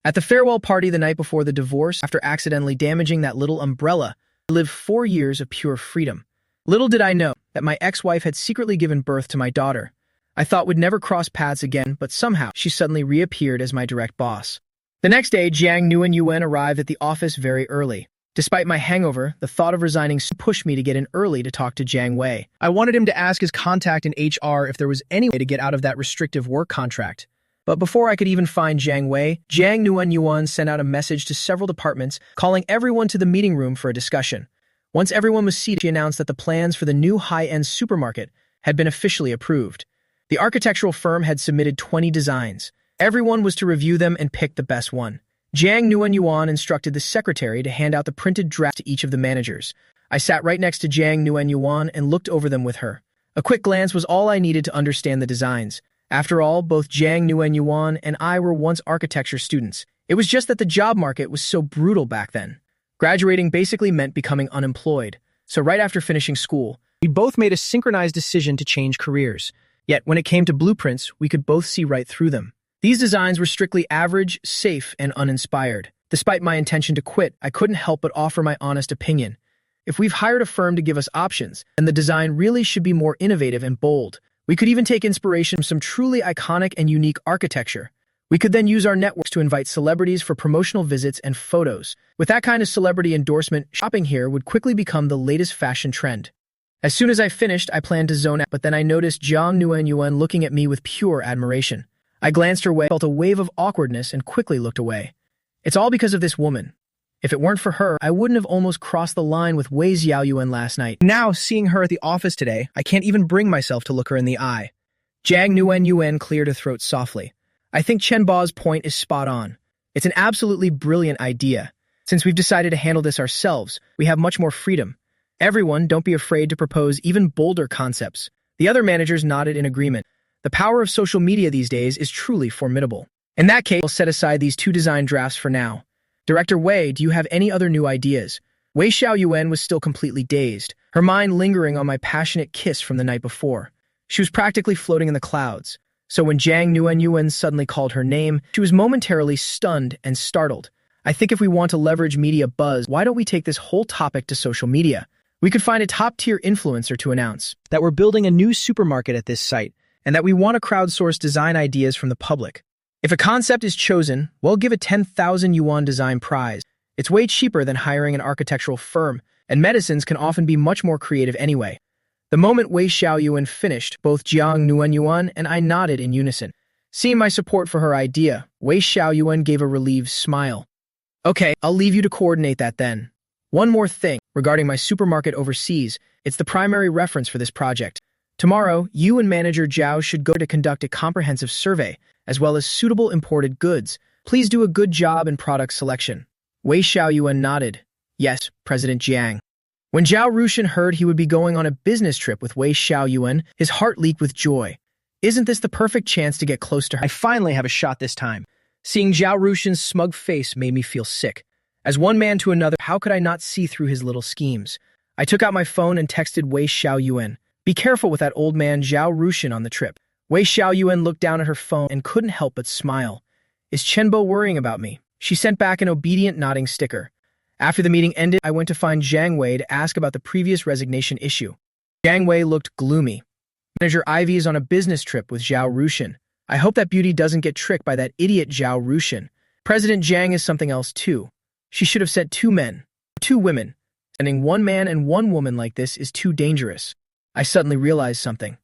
At the farewell party the night before the divorce, after accidentally damaging that little umbrella, I lived 4 years of pure freedom. Little did I know that my ex-wife had secretly given birth to my daughter. I thought we'd never cross paths again, but somehow she suddenly reappeared as my direct boss. The next day, Jiang Nuanyuan arrived at the office very early. Despite my hangover, the thought of resigning pushed me to get in early to talk to Jiang Wei. I wanted him to ask his contact in HR if there was any way to get out of that restrictive work contract. But before I could even find Jiang Wei, Jiang Nuanyuan sent out a message to several departments, calling everyone to the meeting room for a discussion. Once everyone was seated, she announced that the plans for the new high-end supermarket had been officially approved. The architectural firm had submitted 20 designs. Everyone was to review them and pick the best one. Jiang Nuanyuan instructed the secretary to hand out the printed draft to each of the managers. I sat right next to Jiang Nuanyuan and looked over them with her. A quick glance was all I needed to understand the designs. After all, both Jiang Nuanyuan and I were once architecture students. It was just that the job market was so brutal back then. Graduating basically meant becoming unemployed. So right after finishing school, we both made a synchronized decision to change careers. Yet when it came to blueprints, we could both see right through them. These designs were strictly average, safe, and uninspired. Despite my intention to quit, I couldn't help but offer my honest opinion. If we've hired a firm to give us options, then the design really should be more innovative and bold. We could even take inspiration from some truly iconic and unique architecture. We could then use our networks to invite celebrities for promotional visits and photos. With that kind of celebrity endorsement, shopping here would quickly become the latest fashion trend. As soon as I finished, I planned to zone out, but then I noticed Jiang Nuanyuan looking at me with pure admiration. I glanced her way, felt a wave of awkwardness, and quickly looked away. It's all because of this woman. If it weren't for her, I wouldn't have almost crossed the line with Wei Xiaoyuan last night. Now, seeing her at the office today, I can't even bring myself to look her in the eye. Jiang Nuanyuan cleared her throat softly. I think Chen Bao's point is spot on. It's an absolutely brilliant idea. Since we've decided to handle this ourselves, we have much more freedom. Everyone, don't be afraid to propose even bolder concepts. The other managers nodded in agreement. The power of social media these days is truly formidable. In that case, I'll set aside these 2 design drafts for now. Director Wei, do you have any other new ideas? Wei Xiaoyuan was still completely dazed, her mind lingering on my passionate kiss from the night before. She was practically floating in the clouds. So when Jiang Nuanyuan suddenly called her name, she was momentarily stunned and startled. I think if we want to leverage media buzz, why don't we take this whole topic to social media? We could find a top-tier influencer to announce that we're building a new supermarket at this site, and that we want to crowdsource design ideas from the public. If a concept is chosen, we'll give a 10,000 yuan design prize. It's way cheaper than hiring an architectural firm, and medicines can often be much more creative anyway. The moment Wei Xiaoyuan finished, both Jiang Nuanyuan and I nodded in unison. Seeing my support for her idea, Wei Xiaoyuan gave a relieved smile. Okay, I'll leave you to coordinate that then. One more thing, regarding my supermarket overseas, it's the primary reference for this project. Tomorrow, you and Manager Zhao should go to conduct a comprehensive survey, as well as suitable imported goods. Please do a good job in product selection. Wei Xiaoyuan nodded. Yes, President Jiang. When Zhao Rushan heard he would be going on a business trip with Wei Xiaoyuan, his heart leaped with joy. Isn't this the perfect chance to get close to her? I finally have a shot this time. Seeing Zhao Rushan's smug face made me feel sick. As one man to another, how could I not see through his little schemes? I took out my phone and texted Wei Xiaoyuan. Be careful with that old man Zhao Rushan on the trip. Wei Xiaoyuan looked down at her phone and couldn't help but smile. Is Chenbo worrying about me? She sent back an obedient nodding sticker. After the meeting ended, I went to find Jiang Wei to ask about the previous resignation issue. Jiang Wei looked gloomy. Manager Ivy is on a business trip with Zhao Rushan. I hope that beauty doesn't get tricked by that idiot Zhao Rushin. President Jiang is something else too. She should have sent 2 men, 2 women. Sending 1 man and 1 woman like this is too dangerous. I suddenly realized something.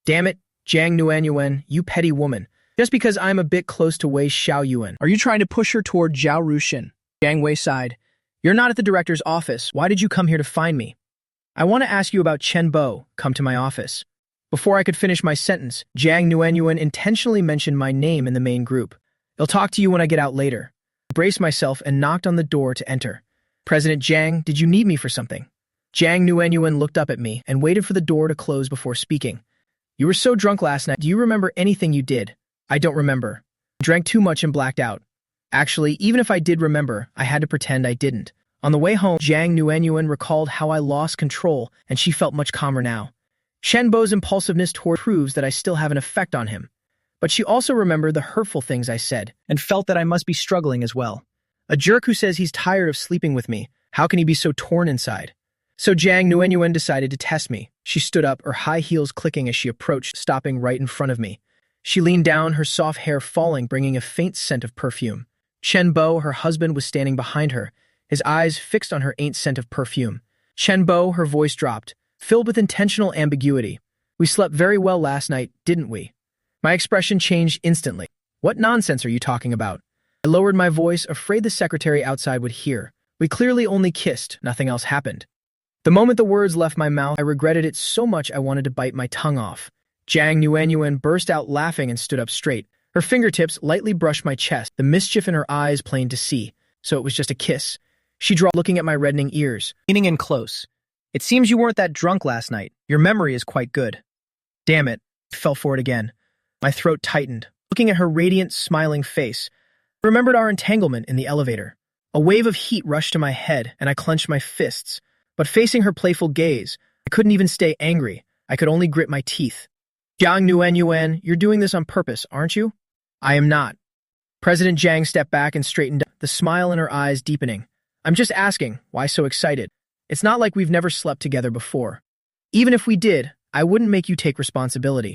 Damn it, Jiang Nuanyuan, you petty woman. Just because I'm a bit close to Wei Xiaoyuan. Are you trying to push her toward Zhao Rushin? Jiang Wei sighed. You're not at the director's office. Why did you come here to find me? I want to ask you about Chen Bo. Come to my office. Before I could finish my sentence, Jiang Nuanyuan intentionally mentioned my name in the main group. I'll talk to you when I get out later. I braced myself and knocked on the door to enter. President Jiang, did you need me for something? Jiang Nuanyuan looked up at me and waited for the door to close before speaking. You were so drunk last night. Do you remember anything you did? I don't remember. I drank too much and blacked out. Actually, even if I did remember, I had to pretend I didn't. On the way home, Jiang Nuanyuan recalled how I lost control, and she felt much calmer now. Chen Bo's impulsiveness toward proves that I still have an effect on him. But she also remembered the hurtful things I said, and felt that I must be struggling as well. A jerk who says he's tired of sleeping with me. How can he be so torn inside? So Jiang Nuanyuan decided to test me. She stood up, her high heels clicking as she approached, stopping right in front of me. She leaned down, her soft hair falling, bringing a faint scent of perfume. Chen Bo, her husband, was standing behind her, his eyes fixed on her faint scent of perfume. Chen Bo, her voice dropped, filled with intentional ambiguity. We slept very well last night, didn't we? My expression changed instantly. What nonsense are you talking about? I lowered my voice, afraid the secretary outside would hear. We clearly only kissed, nothing else happened. The moment the words left my mouth, I regretted it so much I wanted to bite my tongue off. Jiang Nuanyuan burst out laughing and stood up straight. Her fingertips lightly brushed my chest, the mischief in her eyes plain to see. So it was just a kiss. She dropped, looking at my reddening ears, leaning in close. It seems you weren't that drunk last night. Your memory is quite good. Damn it. I fell for it again. My throat tightened. Looking at her radiant, smiling face, I remembered our entanglement in the elevator. A wave of heat rushed to my head, and I clenched my fists. But facing her playful gaze, I couldn't even stay angry. I could only grit my teeth. Jiang Nuanyuan, you're doing this on purpose, aren't you? I am not. President Jiang stepped back and straightened up, the smile in her eyes deepening. I'm just asking, why so excited? It's not like we've never slept together before. Even if we did, I wouldn't make you take responsibility.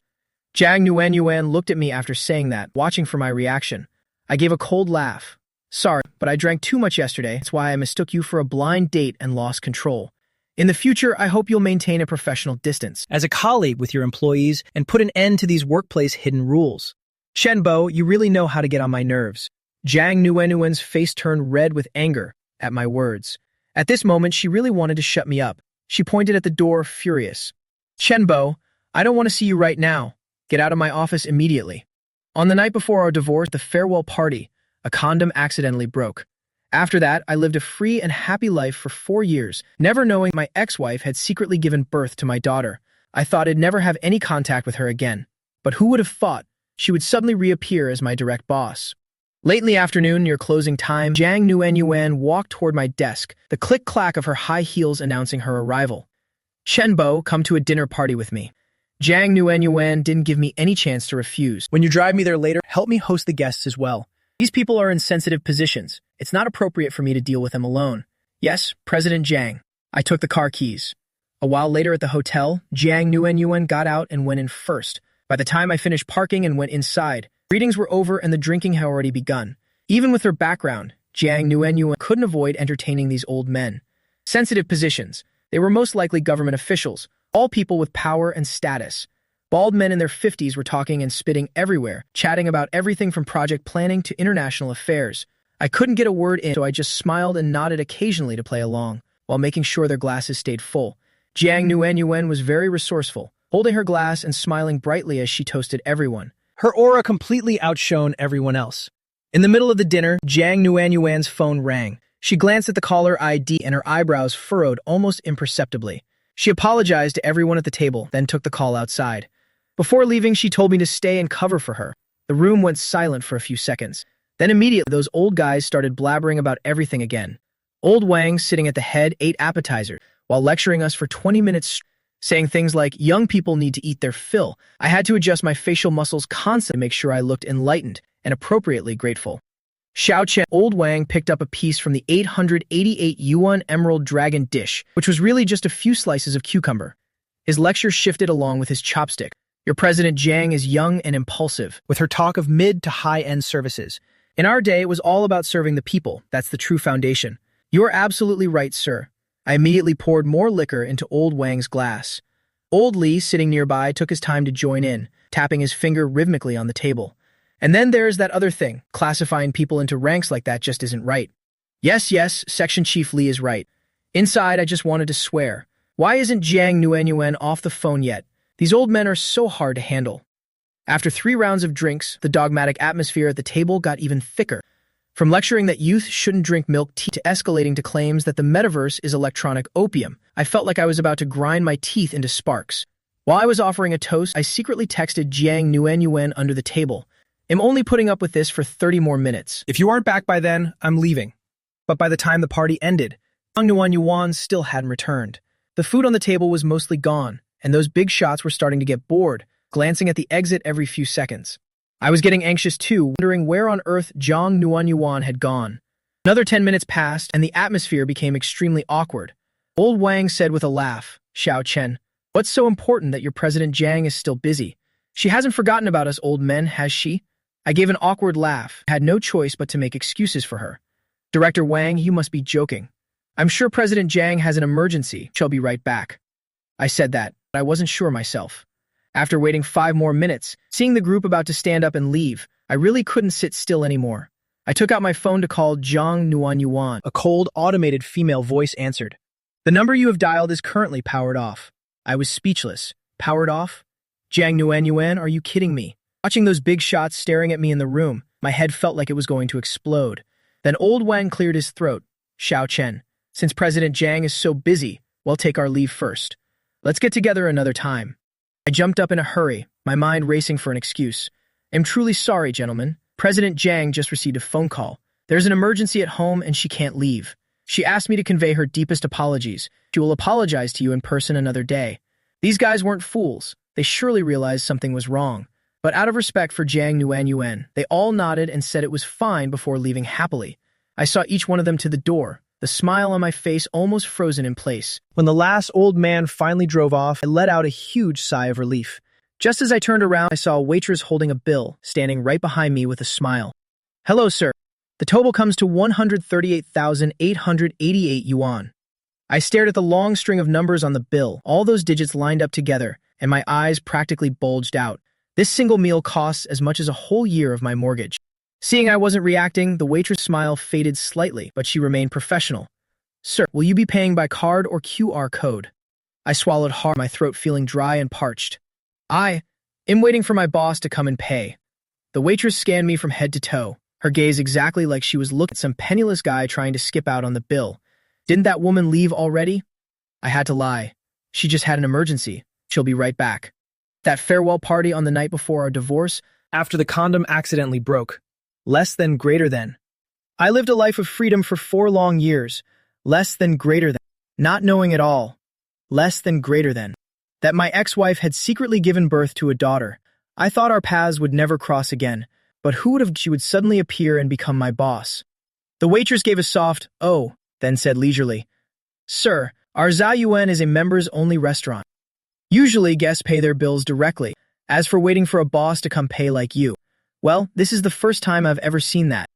Jiang Nuanyuan looked at me after saying that, watching for my reaction. I gave a cold laugh. Sorry, but I drank too much yesterday. That's why I mistook you for a blind date and lost control. In the future, I hope you'll maintain a professional distance as a colleague with your employees and put an end to these workplace hidden rules. Chen Bo, you really know how to get on my nerves. Jiang Nuanyuan's face turned red with anger at my words. At this moment, she really wanted to shut me up. She pointed at the door, furious. Chen Bo, I don't want to see you right now. Get out of my office immediately. On the night before our divorce, the farewell party, a condom accidentally broke. After that, I lived a free and happy life for 4 years, never knowing my ex-wife had secretly given birth to my daughter. I thought I'd never have any contact with her again. But who would have thought she would suddenly reappear as my direct boss? Late in the afternoon, near closing time, Jiang Nuanyuan walked toward my desk, the click-clack of her high heels announcing her arrival. Chen Bo, come to a dinner party with me. Jiang Nuanyuan didn't give me any chance to refuse. When you drive me there later, help me host the guests as well. These people are in sensitive positions. It's not appropriate for me to deal with them alone. Yes, President Jiang. I took the car keys. A while later at the hotel, Jiang Nuanyuan got out and went in first. By the time I finished parking and went inside, greetings were over and the drinking had already begun. Even with her background, Jiang Nuanyuan couldn't avoid entertaining these old men. Sensitive positions. They were most likely government officials, all people with power and status. Bald men in their 50s were talking and spitting everywhere, chatting about everything from project planning to international affairs. I couldn't get a word in, so I just smiled and nodded occasionally to play along, while making sure their glasses stayed full. Jiang Nuanyuan was very resourceful, holding her glass and smiling brightly as she toasted everyone. Her aura completely outshone everyone else. In the middle of the dinner, Jiang Nuanyuan's phone rang. She glanced at the caller ID and her eyebrows furrowed almost imperceptibly. She apologized to everyone at the table, then took the call outside. Before leaving, she told me to stay and cover for her. The room went silent for a few seconds. Then immediately, those old guys started blabbering about everything again. Old Wang, sitting at the head, ate appetizers, while lecturing us for 20 minutes, saying things like, young people need to eat their fill. I had to adjust my facial muscles constantly to make sure I looked enlightened and appropriately grateful. Xiao Chen, Old Wang picked up a piece from the 888 yuan emerald dragon dish, which was really just a few slices of cucumber. His lecture shifted along with his chopstick. Your President Jiang is young and impulsive, with her talk of mid to high-end services. In our day, it was all about serving the people. That's the true foundation. You are absolutely right, sir. I immediately poured more liquor into old Wang's glass. Old Lee, sitting nearby, took his time to join in, tapping his finger rhythmically on the table. And then there's that other thing. Classifying people into ranks like that just isn't right. Yes, Section Chief Lee is right. Inside, I just wanted to swear. Why isn't Jiang Nuanyuan off the phone yet? These old men are so hard to handle. After 3 rounds of drinks, the dogmatic atmosphere at the table got even thicker. From lecturing that youth shouldn't drink milk tea to escalating to claims that the metaverse is electronic opium, I felt like I was about to grind my teeth into sparks. While I was offering a toast, I secretly texted Jiang Nuanyuan under the table. I'm only putting up with this for 30 more minutes. If you aren't back by then, I'm leaving. But by the time the party ended, Jiang Nuanyuan still hadn't returned. The food on the table was mostly gone, and those big shots were starting to get bored, glancing at the exit every few seconds. I was getting anxious too, wondering where on earth Jiang Nuanyuan had gone. Another 10 minutes passed, and the atmosphere became extremely awkward. Old Wang said with a laugh, "Xiao Chen, what's so important that your President Jiang is still busy? She hasn't forgotten about us old men, has she?" I gave an awkward laugh, had no choice but to make excuses for her. "Director Wang, you must be joking. I'm sure President Jiang has an emergency. She'll be right back." I said that, but I wasn't sure myself. After waiting 5 more minutes, seeing the group about to stand up and leave, I really couldn't sit still anymore. I took out my phone to call Jiang Nuanyuan. A cold, automated female voice answered. "The number you have dialed is currently powered off." I was speechless. Powered off? Jiang Nuanyuan, are you kidding me? Watching those big shots staring at me in the room, my head felt like it was going to explode. Then old Wang cleared his throat. "Xiao Chen, since President Jiang is so busy, we'll take our leave first. Let's get together another time." I jumped up in a hurry, my mind racing for an excuse. "I'm truly sorry, gentlemen. President Jiang just received a phone call. There's an emergency at home and she can't leave. She asked me to convey her deepest apologies. She will apologize to you in person another day." These guys weren't fools. They surely realized something was wrong. But out of respect for Jiang Nuanyuan, they all nodded and said it was fine before leaving happily. I saw each one of them to the door, the smile on my face almost frozen in place. When the last old man finally drove off, I let out a huge sigh of relief. Just as I turned around, I saw a waitress holding a bill, standing right behind me with a smile. "Hello, sir. The total comes to 138,888 yuan. I stared at the long string of numbers on the bill, all those digits lined up together, and my eyes practically bulged out. This single meal costs as much as a whole year of my mortgage. Seeing I wasn't reacting, the waitress' smile faded slightly, but she remained professional. "Sir, will you be paying by card or QR code?" I swallowed hard, my throat feeling dry and parched. "I am waiting for my boss to come and pay." The waitress scanned me from head to toe, her gaze exactly like she was looking at some penniless guy trying to skip out on the bill. Didn't that woman leave already? I had to lie. She just had an emergency. She'll be right back. That farewell party on the night before our divorce, after the condom accidentally broke. Less than greater than. I lived a life of freedom for 4 long years. Less than greater than. Not knowing at all. Less than greater than. That my ex-wife had secretly given birth to a daughter. I thought our paths would never cross again, but who would have she would suddenly appear and become my boss? The waitress gave a soft, "Oh," then said leisurely, "Sir, our Zayuan is a members-only restaurant. Usually guests pay their bills directly. As for waiting for a boss to come pay like you, well, this is the first time I've ever seen that."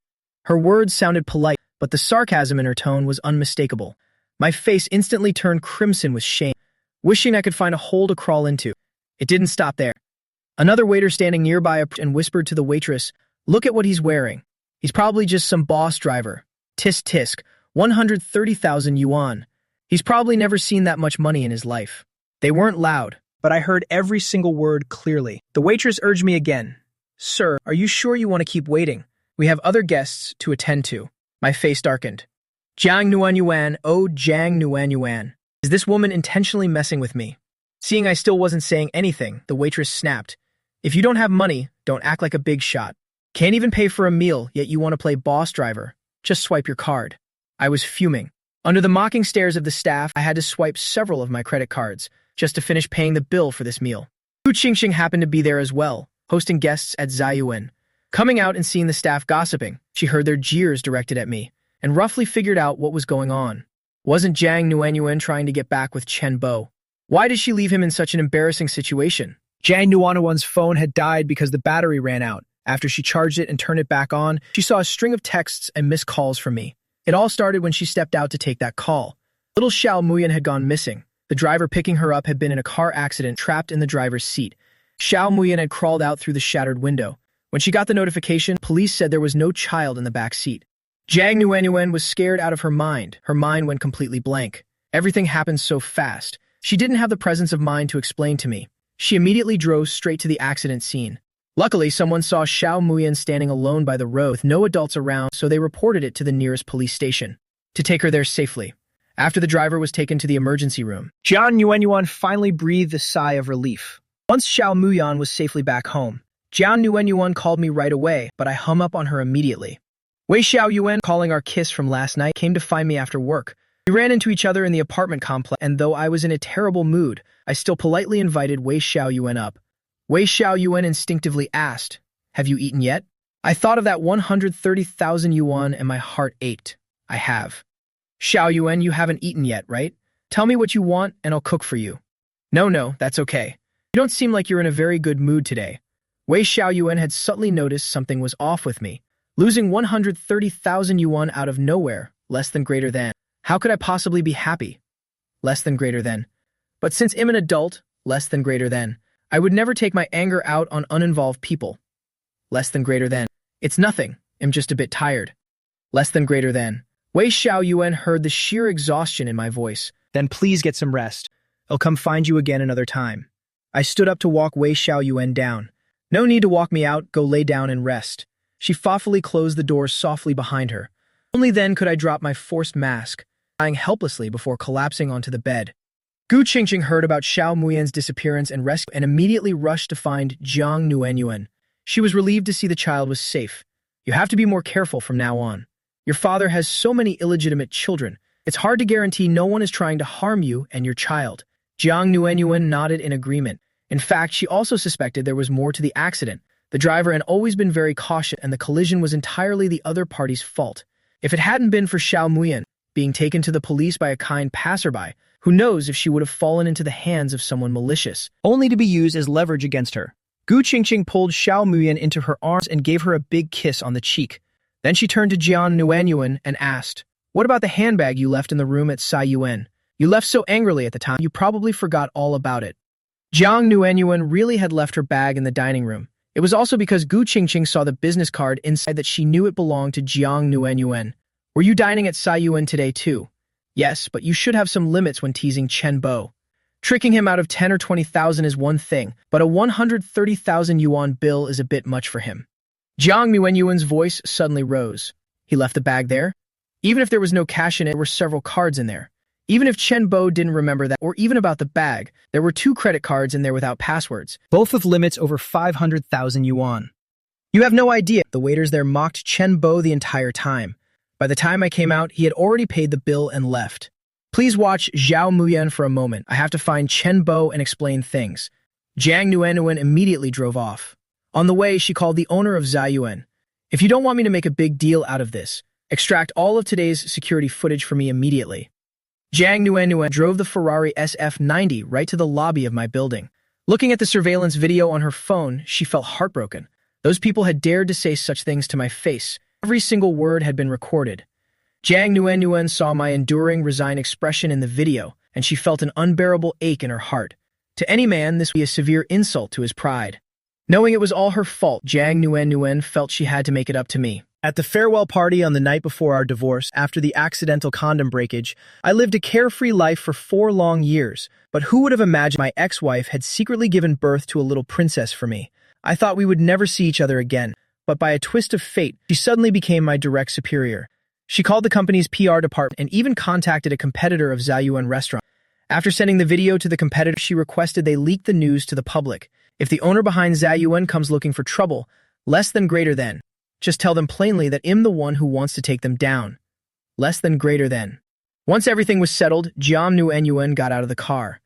Her words sounded polite, but the sarcasm in her tone was unmistakable. My face instantly turned crimson with shame, wishing I could find a hole to crawl into. It didn't stop there. Another waiter standing nearby and whispered to the waitress, "Look at what he's wearing. He's probably just some boss driver. Tisk tisk, 130,000 yuan. He's probably never seen that much money in his life." They weren't loud, but I heard every single word clearly. The waitress urged me again. "Sir, are you sure you want to keep waiting? We have other guests to attend to." My face darkened. Jiang Nuanyuan, oh Jiang Nuanyuan. Is this woman intentionally messing with me? Seeing I still wasn't saying anything, the waitress snapped. "If you don't have money, don't act like a big shot. Can't even pay for a meal, yet you want to play boss driver. Just swipe your card." I was fuming. Under the mocking stares of the staff, I had to swipe several of my credit cards just to finish paying the bill for this meal. Hu Qingxing happened to be there as well, hosting guests at Zayuan. Coming out and seeing the staff gossiping, she heard their jeers directed at me, and roughly figured out what was going on. Wasn't Jiang Nuanyuan trying to get back with Chen Bo? Why did she leave him in such an embarrassing situation? Jiang Nuanyuan's phone had died because the battery ran out. After she charged it and turned it back on, she saw a string of texts and missed calls from me. It all started when she stepped out to take that call. Little Xiao Muyan had gone missing. The driver picking her up had been in a car accident, trapped in the driver's seat. Xiao Muyan had crawled out through the shattered window. When she got the notification, police said there was no child in the back seat. Jiang Nuanyuan was scared out of her mind. Her mind went completely blank. Everything happened so fast. She didn't have the presence of mind to explain to me. She immediately drove straight to the accident scene. Luckily, someone saw Xiao Muyan standing alone by the road with no adults around, so they reported it to the nearest police station to take her there safely. After the driver was taken to the emergency room, Jiang Nuanyuan finally breathed a sigh of relief. Once Xiao Muyan was safely back home, Jiang Nuanyuan called me right away, but I hung up on her immediately. Wei Xiaoyuan, calling our kiss from last night, came to find me after work. We ran into each other in the apartment complex, and though I was in a terrible mood, I still politely invited Wei Xiaoyuan up. Wei Xiaoyuan instinctively asked, "Have you eaten yet?" I thought of that 130,000 yuan and my heart ached. I have. "Xiaoyuan, you haven't eaten yet, right? Tell me what you want and I'll cook for you." No, that's okay. You don't seem like you're in a very good mood today." Wei Xiaoyuan had subtly noticed something was off with me. Losing 130,000 yuan out of nowhere, less than greater than. How could I possibly be happy? Less than greater than. But since I'm an adult, less than greater than. I would never take my anger out on uninvolved people. Less than greater than. It's nothing. I'm just a bit tired. Less than greater than. Wei Xiaoyuan heard the sheer exhaustion in my voice. Then please get some rest. I'll come find you again another time. I stood up to walk Wei Xiaoyuan down. No need to walk me out, go lay down and rest. She thoughtfully closed the door softly behind her. Only then could I drop my forced mask, lying helplessly before collapsing onto the bed. Gu Qingqing heard about Xiao Muyan's disappearance and rescue and immediately rushed to find Jiang Nuanyuan. She was relieved to see the child was safe. "You have to be more careful from now on. Your father has so many illegitimate children. It's hard to guarantee no one is trying to harm you and your child." Jiang Nuanyuan nodded in agreement. In fact, she also suspected there was more to the accident. The driver had always been very cautious, and the collision was entirely the other party's fault. If it hadn't been for Xiao Muyan being taken to the police by a kind passerby, who knows if she would have fallen into the hands of someone malicious, only to be used as leverage against her. Gu Qingqing pulled Xiao Muyan into her arms and gave her a big kiss on the cheek. Then she turned to Jiang Nuanyuan and asked, "What about the handbag you left in the room at Sai Yuan? You left so angrily at the time, you probably forgot all about it." Jiang Nuanyuan really had left her bag in the dining room. It was also because Gu Qingqing saw the business card inside that she knew it belonged to Jiang Nuanyuan. "Were you dining at Sai Yuan today too?" "Yes, but you should have some limits when teasing Chen Bo. Tricking him out of 10 or 20,000 is one thing, but a 130,000 yuan bill is a bit much for him." Jiang Nuanyuan's voice suddenly rose. "He left the bag there? Even if there was no cash in it, there were several cards in there. Even if Chen Bo didn't remember that, or even about the bag, there were 2 credit cards in there without passwords, both with limits over 500,000 yuan. You have no idea." The waiters there mocked Chen Bo the entire time. By the time I came out, he had already paid the bill and left. "Please watch Xiao Muyan for a moment. I have to find Chen Bo and explain things." Jiang Nuanyuan immediately drove off. On the way, she called the owner of Zayuan. "If you don't want me to make a big deal out of this, extract all of today's security footage for me immediately." Jiang Nuanyuan drove the Ferrari SF90 right to the lobby of my building. Looking at the surveillance video on her phone, she felt heartbroken. Those people had dared to say such things to my face. Every single word had been recorded. Jiang Nuanyuan saw my enduring, resigned expression in the video, and she felt an unbearable ache in her heart. To any man, this would be a severe insult to his pride. Knowing it was all her fault, Jiang Nuanyuan felt she had to make it up to me. At the farewell party on the night before our divorce, after the accidental condom breakage, I lived a carefree life for 4 long years, but who would have imagined my ex-wife had secretly given birth to a little princess for me? I thought we would never see each other again, but by a twist of fate, she suddenly became my direct superior. She called the company's PR department and even contacted a competitor of Zayuan restaurant. After sending the video to the competitor, she requested they leak the news to the public. If the owner behind Zayuan comes looking for trouble, less than greater than, just tell them plainly that I'm the one who wants to take them down. Less than greater than. Once everything was settled, Jiang Nuanyuan got out of the car.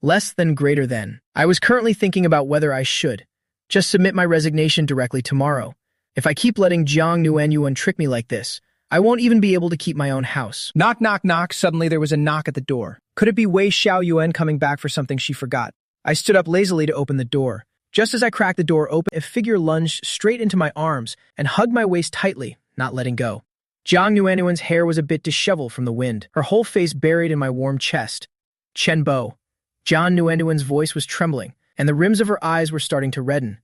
Less than greater than. I was currently thinking about whether I should just submit my resignation directly tomorrow. If I keep letting Jiang Nuanyuan trick me like this, I won't even be able to keep my own house. Knock, knock, knock. Suddenly there was a knock at the door. Could it be Wei Xiaoyuan coming back for something she forgot? I stood up lazily to open the door. Just as I cracked the door open, a figure lunged straight into my arms and hugged my waist tightly, not letting go. Jiang Nuanyuan's hair was a bit disheveled from the wind, her whole face buried in my warm chest. Chen Bo. Jiang Nuanyuan's voice was trembling, and the rims of her eyes were starting to redden.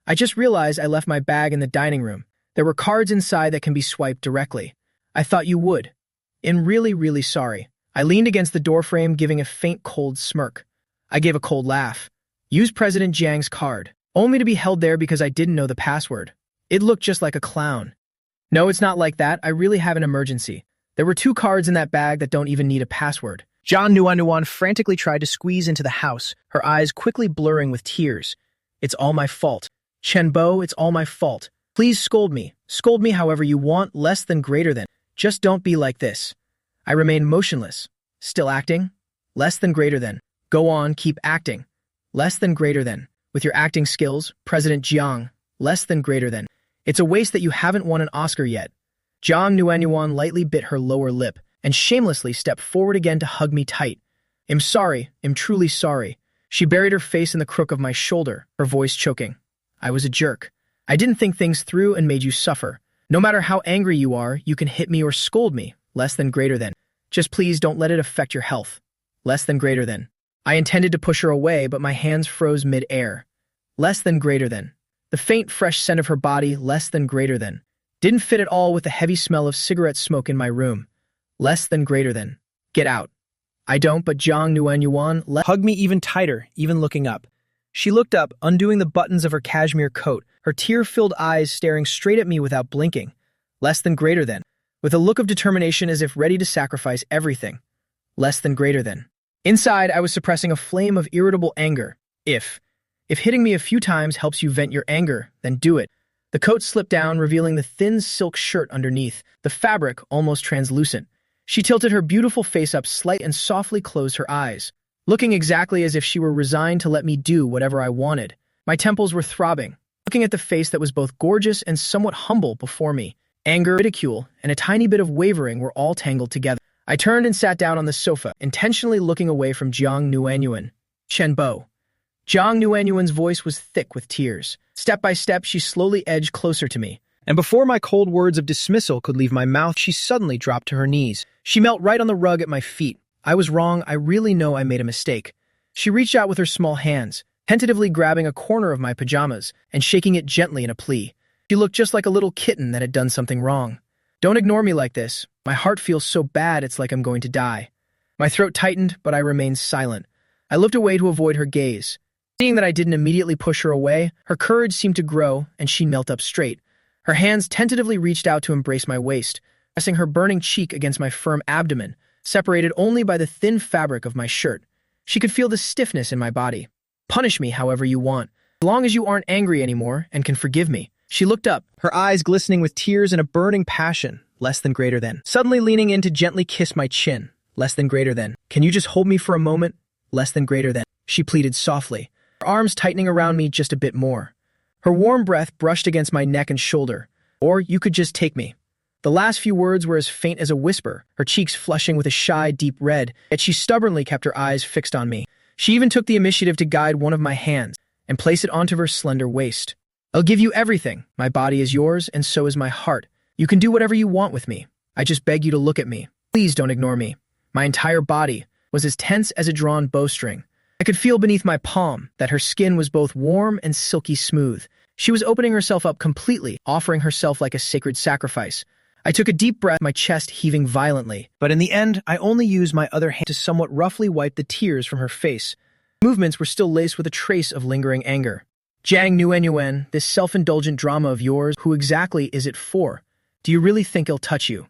I just realized I left my bag in the dining room. There were cards inside that can be swiped directly. I thought you would. I'm really sorry. I leaned against the doorframe, giving a faint cold smirk. I gave a cold laugh. Use President Jiang's card, only to be held there because I didn't know the password. It looked just like a clown. No, it's not like that. I really have an emergency. There were 2 cards in that bag that don't even need a password. Jiang Nuanyuan frantically tried to squeeze into the house, her eyes quickly blurring with tears. It's all my fault. Chen Bo, it's all my fault. Please scold me. Scold me however you want, less than greater than. Just don't be like this. I remained motionless. Still acting? Less than greater than. Go on, keep acting. Less than greater than. With your acting skills, President Jiang, less than greater than. It's a waste that you haven't won an Oscar yet. Jiang Nuanyuan lightly bit her lower lip and shamelessly stepped forward again to hug me tight. I'm sorry, I'm truly sorry. She buried her face in the crook of my shoulder, her voice choking. I was a jerk. I didn't think things through and made you suffer. No matter how angry you are, you can hit me or scold me, less than greater than. Just please don't let it affect your health. Less than greater than. I intended to push her away, but my hands froze mid-air. Less than greater than. The faint, fresh scent of her body, less than greater than. Didn't fit at all with the heavy smell of cigarette smoke in my room. Less than greater than. Get out. I don't, but Jiang Nuanyuan hugged me even tighter, even looking up. She looked up, undoing the buttons of her cashmere coat, her tear-filled eyes staring straight at me without blinking. Less than greater than. With a look of determination as if ready to sacrifice everything. Less than greater than. Inside, I was suppressing a flame of irritable anger. If hitting me a few times helps you vent your anger, then do it. The coat slipped down, revealing the thin silk shirt underneath, the fabric almost translucent. She tilted her beautiful face up slightly and softly closed her eyes, looking exactly as if she were resigned to let me do whatever I wanted. My temples were throbbing, looking at the face that was both gorgeous and somewhat humble before me. Anger, ridicule, and a tiny bit of wavering were all tangled together. I turned and sat down on the sofa, intentionally looking away from Jiang Nuanyuan. Chen Bo. Jiang Nuanyuan's voice was thick with tears. Step by step, she slowly edged closer to me. And before my cold words of dismissal could leave my mouth, she suddenly dropped to her knees. She knelt right on the rug at my feet. I was wrong. I really know I made a mistake. She reached out with her small hands, tentatively grabbing a corner of my pajamas and shaking it gently in a plea. She looked just like a little kitten that had done something wrong. Don't ignore me like this. My heart feels so bad it's like I'm going to die. My throat tightened, but I remained silent. I looked away to avoid her gaze. Seeing that I didn't immediately push her away, her courage seemed to grow, and she knelt up straight. Her hands tentatively reached out to embrace my waist, pressing her burning cheek against my firm abdomen, separated only by the thin fabric of my shirt. She could feel the stiffness in my body. Punish me however you want, as long as you aren't angry anymore and can forgive me. She looked up, her eyes glistening with tears and a burning passion, less than greater than. Suddenly leaning in to gently kiss my chin, less than greater than. Can you just hold me for a moment? Less than greater than. She pleaded softly, her arms tightening around me just a bit more. Her warm breath brushed against my neck and shoulder. Or you could just take me. The last few words were as faint as a whisper, her cheeks flushing with a shy, deep red, yet she stubbornly kept her eyes fixed on me. She even took the initiative to guide one of my hands and place it onto her slender waist. I'll give you everything. My body is yours, and so is my heart. You can do whatever you want with me. I just beg you to look at me. Please don't ignore me. My entire body was as tense as a drawn bowstring. I could feel beneath my palm that her skin was both warm and silky smooth. She was opening herself up completely, offering herself like a sacred sacrifice. I took a deep breath, my chest heaving violently. But in the end, I only used my other hand to somewhat roughly wipe the tears from her face. Movements were still laced with a trace of lingering anger. Jiang Nuanyuan, this self-indulgent drama of yours, who exactly is it for? Do you really think he'll touch you?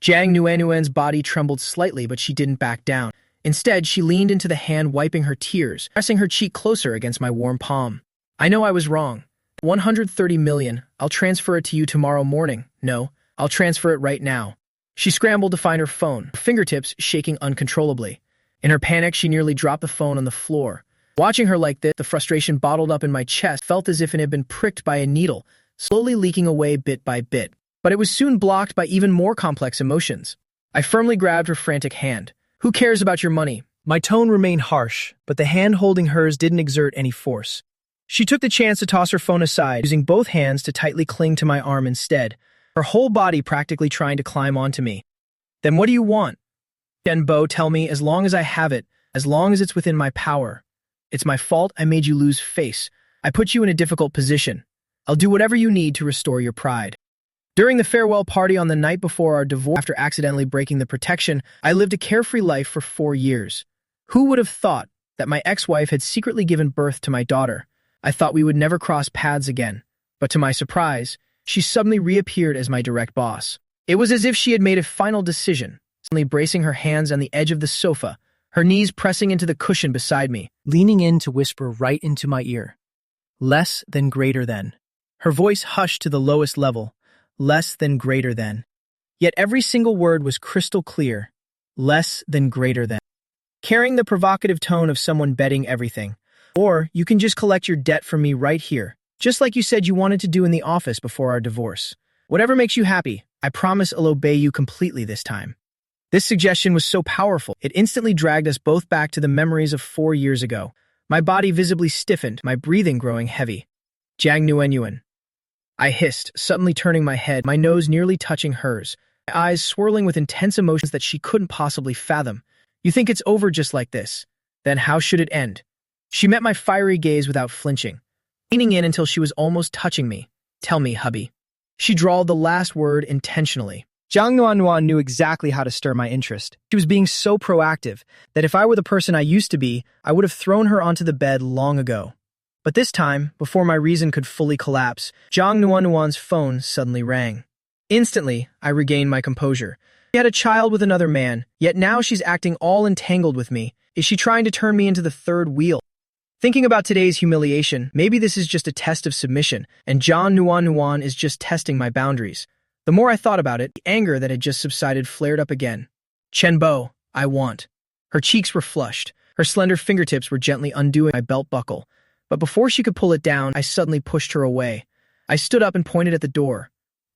Jiang Nuanyuan's body trembled slightly, but she didn't back down. Instead, she leaned into the hand wiping her tears, pressing her cheek closer against my warm palm. I know I was wrong. 130 million. I'll transfer it to you tomorrow morning. No, I'll transfer it right now. She scrambled to find her phone, her fingertips shaking uncontrollably. In her panic, she nearly dropped the phone on the floor. Watching her like this, the frustration bottled up in my chest felt as if it had been pricked by a needle, slowly leaking away bit by bit. But it was soon blocked by even more complex emotions. I firmly grabbed her frantic hand. Who cares about your money? My tone remained harsh, but the hand holding hers didn't exert any force. She took the chance to toss her phone aside, using both hands to tightly cling to my arm instead, her whole body practically trying to climb onto me. Then what do you want? Bo, tell me, as long as I have it, as long as it's within my power. It's my fault I made you lose face. I put you in a difficult position. I'll do whatever you need to restore your pride. During the farewell party on the night before our divorce, after accidentally breaking the protection, I lived a carefree life for 4 years. Who would have thought that my ex-wife had secretly given birth to my daughter? I thought we would never cross paths again, but to my surprise, she suddenly reappeared as my direct boss. It was as if she had made a final decision, suddenly bracing her hands on the edge of the sofa, her knees pressing into the cushion beside me, leaning in to whisper right into my ear. Less than greater than. Her voice hushed to the lowest level. Less than greater than. Yet every single word was crystal clear. Less than greater than. Carrying the provocative tone of someone betting everything. Or you can just collect your debt from me right here, just like you said you wanted to do in the office before our divorce. Whatever makes you happy, I promise I'll obey you completely this time. This suggestion was so powerful, it instantly dragged us both back to the memories of 4 years ago. My body visibly stiffened, my breathing growing heavy. Jiang Nuenyuan. I hissed, suddenly turning my head, my nose nearly touching hers, my eyes swirling with intense emotions that she couldn't possibly fathom. You think it's over just like this? Then how should it end? She met my fiery gaze without flinching, leaning in until she was almost touching me. Tell me, hubby. She drawled the last word intentionally. Jiang Nuenyuan knew exactly how to stir my interest. She was being so proactive that if I were the person I used to be, I would have thrown her onto the bed long ago. But this time, before my reason could fully collapse, Jiang Nuenyuan's phone suddenly rang. Instantly, I regained my composure. She had a child with another man, yet now she's acting all entangled with me. Is she trying to turn me into the third wheel? Thinking about today's humiliation, maybe this is just a test of submission, and Jiang Nuenyuan is just testing my boundaries. The more I thought about it, the anger that had just subsided flared up again. Bo, I want. Her cheeks were flushed. Her slender fingertips were gently undoing my belt buckle. But before she could pull it down, I suddenly pushed her away. I stood up and pointed at the door.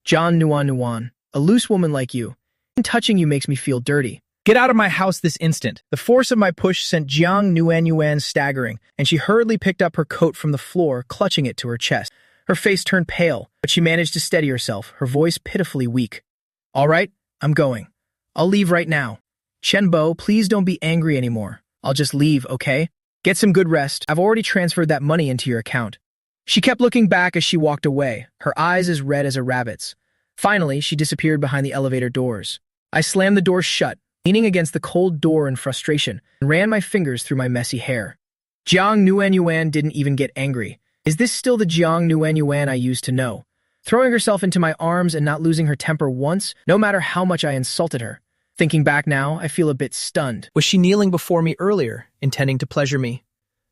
Jiang Nuenyuan, a loose woman like you. Touching you makes me feel dirty. Get out of my house this instant. The force of my push sent Jiang Nuenyuan staggering, and she hurriedly picked up her coat from the floor, clutching it to her chest. Her face turned pale, but she managed to steady herself, her voice pitifully weak. All right, I'm going. I'll leave right now. Bo, please don't be angry anymore. I'll just leave, okay? Get some good rest. I've already transferred that money into your account. She kept looking back as she walked away, her eyes as red as a rabbit's. Finally, she disappeared behind the elevator doors. I slammed the door shut, leaning against the cold door in frustration, and ran my fingers through my messy hair. Jiang Nuenyuan didn't even get angry. Is this still the Jiang Nuenyuan I used to know? Throwing herself into my arms and not losing her temper once, no matter how much I insulted her. Thinking back now, I feel a bit stunned. Was she kneeling before me earlier, intending to pleasure me?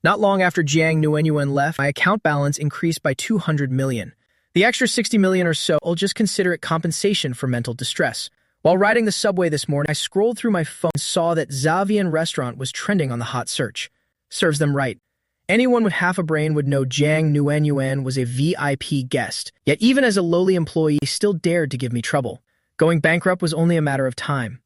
Not long after Jiang Nuenyuan left, my account balance increased by 200 million. The extra 60 million or so, I'll just consider it compensation for mental distress. While riding the subway this morning, I scrolled through my phone and saw that Xavian restaurant was trending on the hot search. Serves them right. Anyone with half a brain would know Jiang Nuenyuan was a VIP guest, yet even as a lowly employee, he still dared to give me trouble. Going bankrupt was only a matter of time.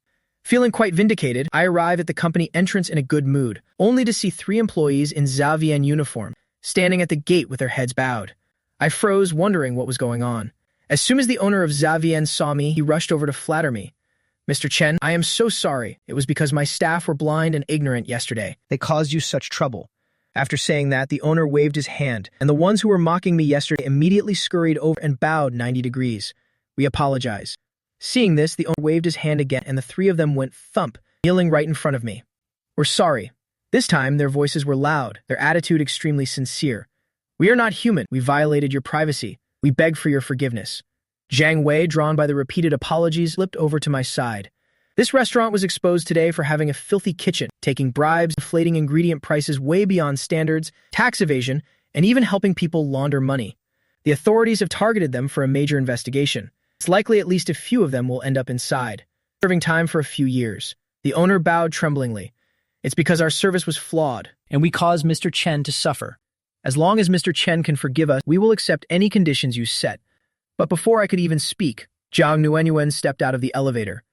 Feeling quite vindicated, I arrived at the company entrance in a good mood, only to see 3 employees in Xavian uniform, standing at the gate with their heads bowed. I froze, wondering what was going on. As soon as the owner of Xavian saw me, he rushed over to flatter me. Mr. Chen, I am so sorry. It was because my staff were blind and ignorant yesterday. They caused you such trouble. After saying that, the owner waved his hand, and the ones who were mocking me yesterday immediately scurried over and bowed 90 degrees. We apologize. Seeing this, the owner waved his hand again, and the 3 of them went thump, kneeling right in front of me. We're sorry. This time, their voices were loud, their attitude extremely sincere. We are not human. We violated your privacy. We beg for your forgiveness. Zhang Wei, drawn by the repeated apologies, slipped over to my side. This restaurant was exposed today for having a filthy kitchen, taking bribes, inflating ingredient prices way beyond standards, tax evasion, and even helping people launder money. The authorities have targeted them for a major investigation. It's likely at least a few of them will end up inside, serving time for a few years. The owner bowed tremblingly. It's because our service was flawed, and we caused Mr. Chen to suffer. As long as Mr. Chen can forgive us, we will accept any conditions you set. But before I could even speak, Jiang Nuenyuan stepped out of the elevator.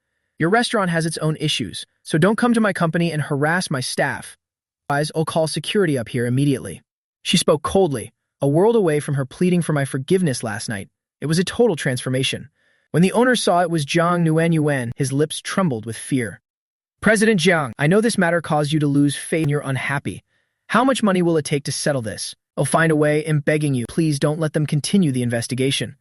Your restaurant has its own issues, so don't come to my company and harass my staff. Otherwise, I'll call security up here immediately." She spoke coldly, a world away from her pleading for my forgiveness last night. It was a total transformation. When the owner saw it was Jiang Nuanyuan, his lips trembled with fear. "President Jiang, I know this matter caused you to lose faith and you're unhappy. How much money will it take to settle this? I'll find a way. I'm begging you, please don't let them continue the investigation.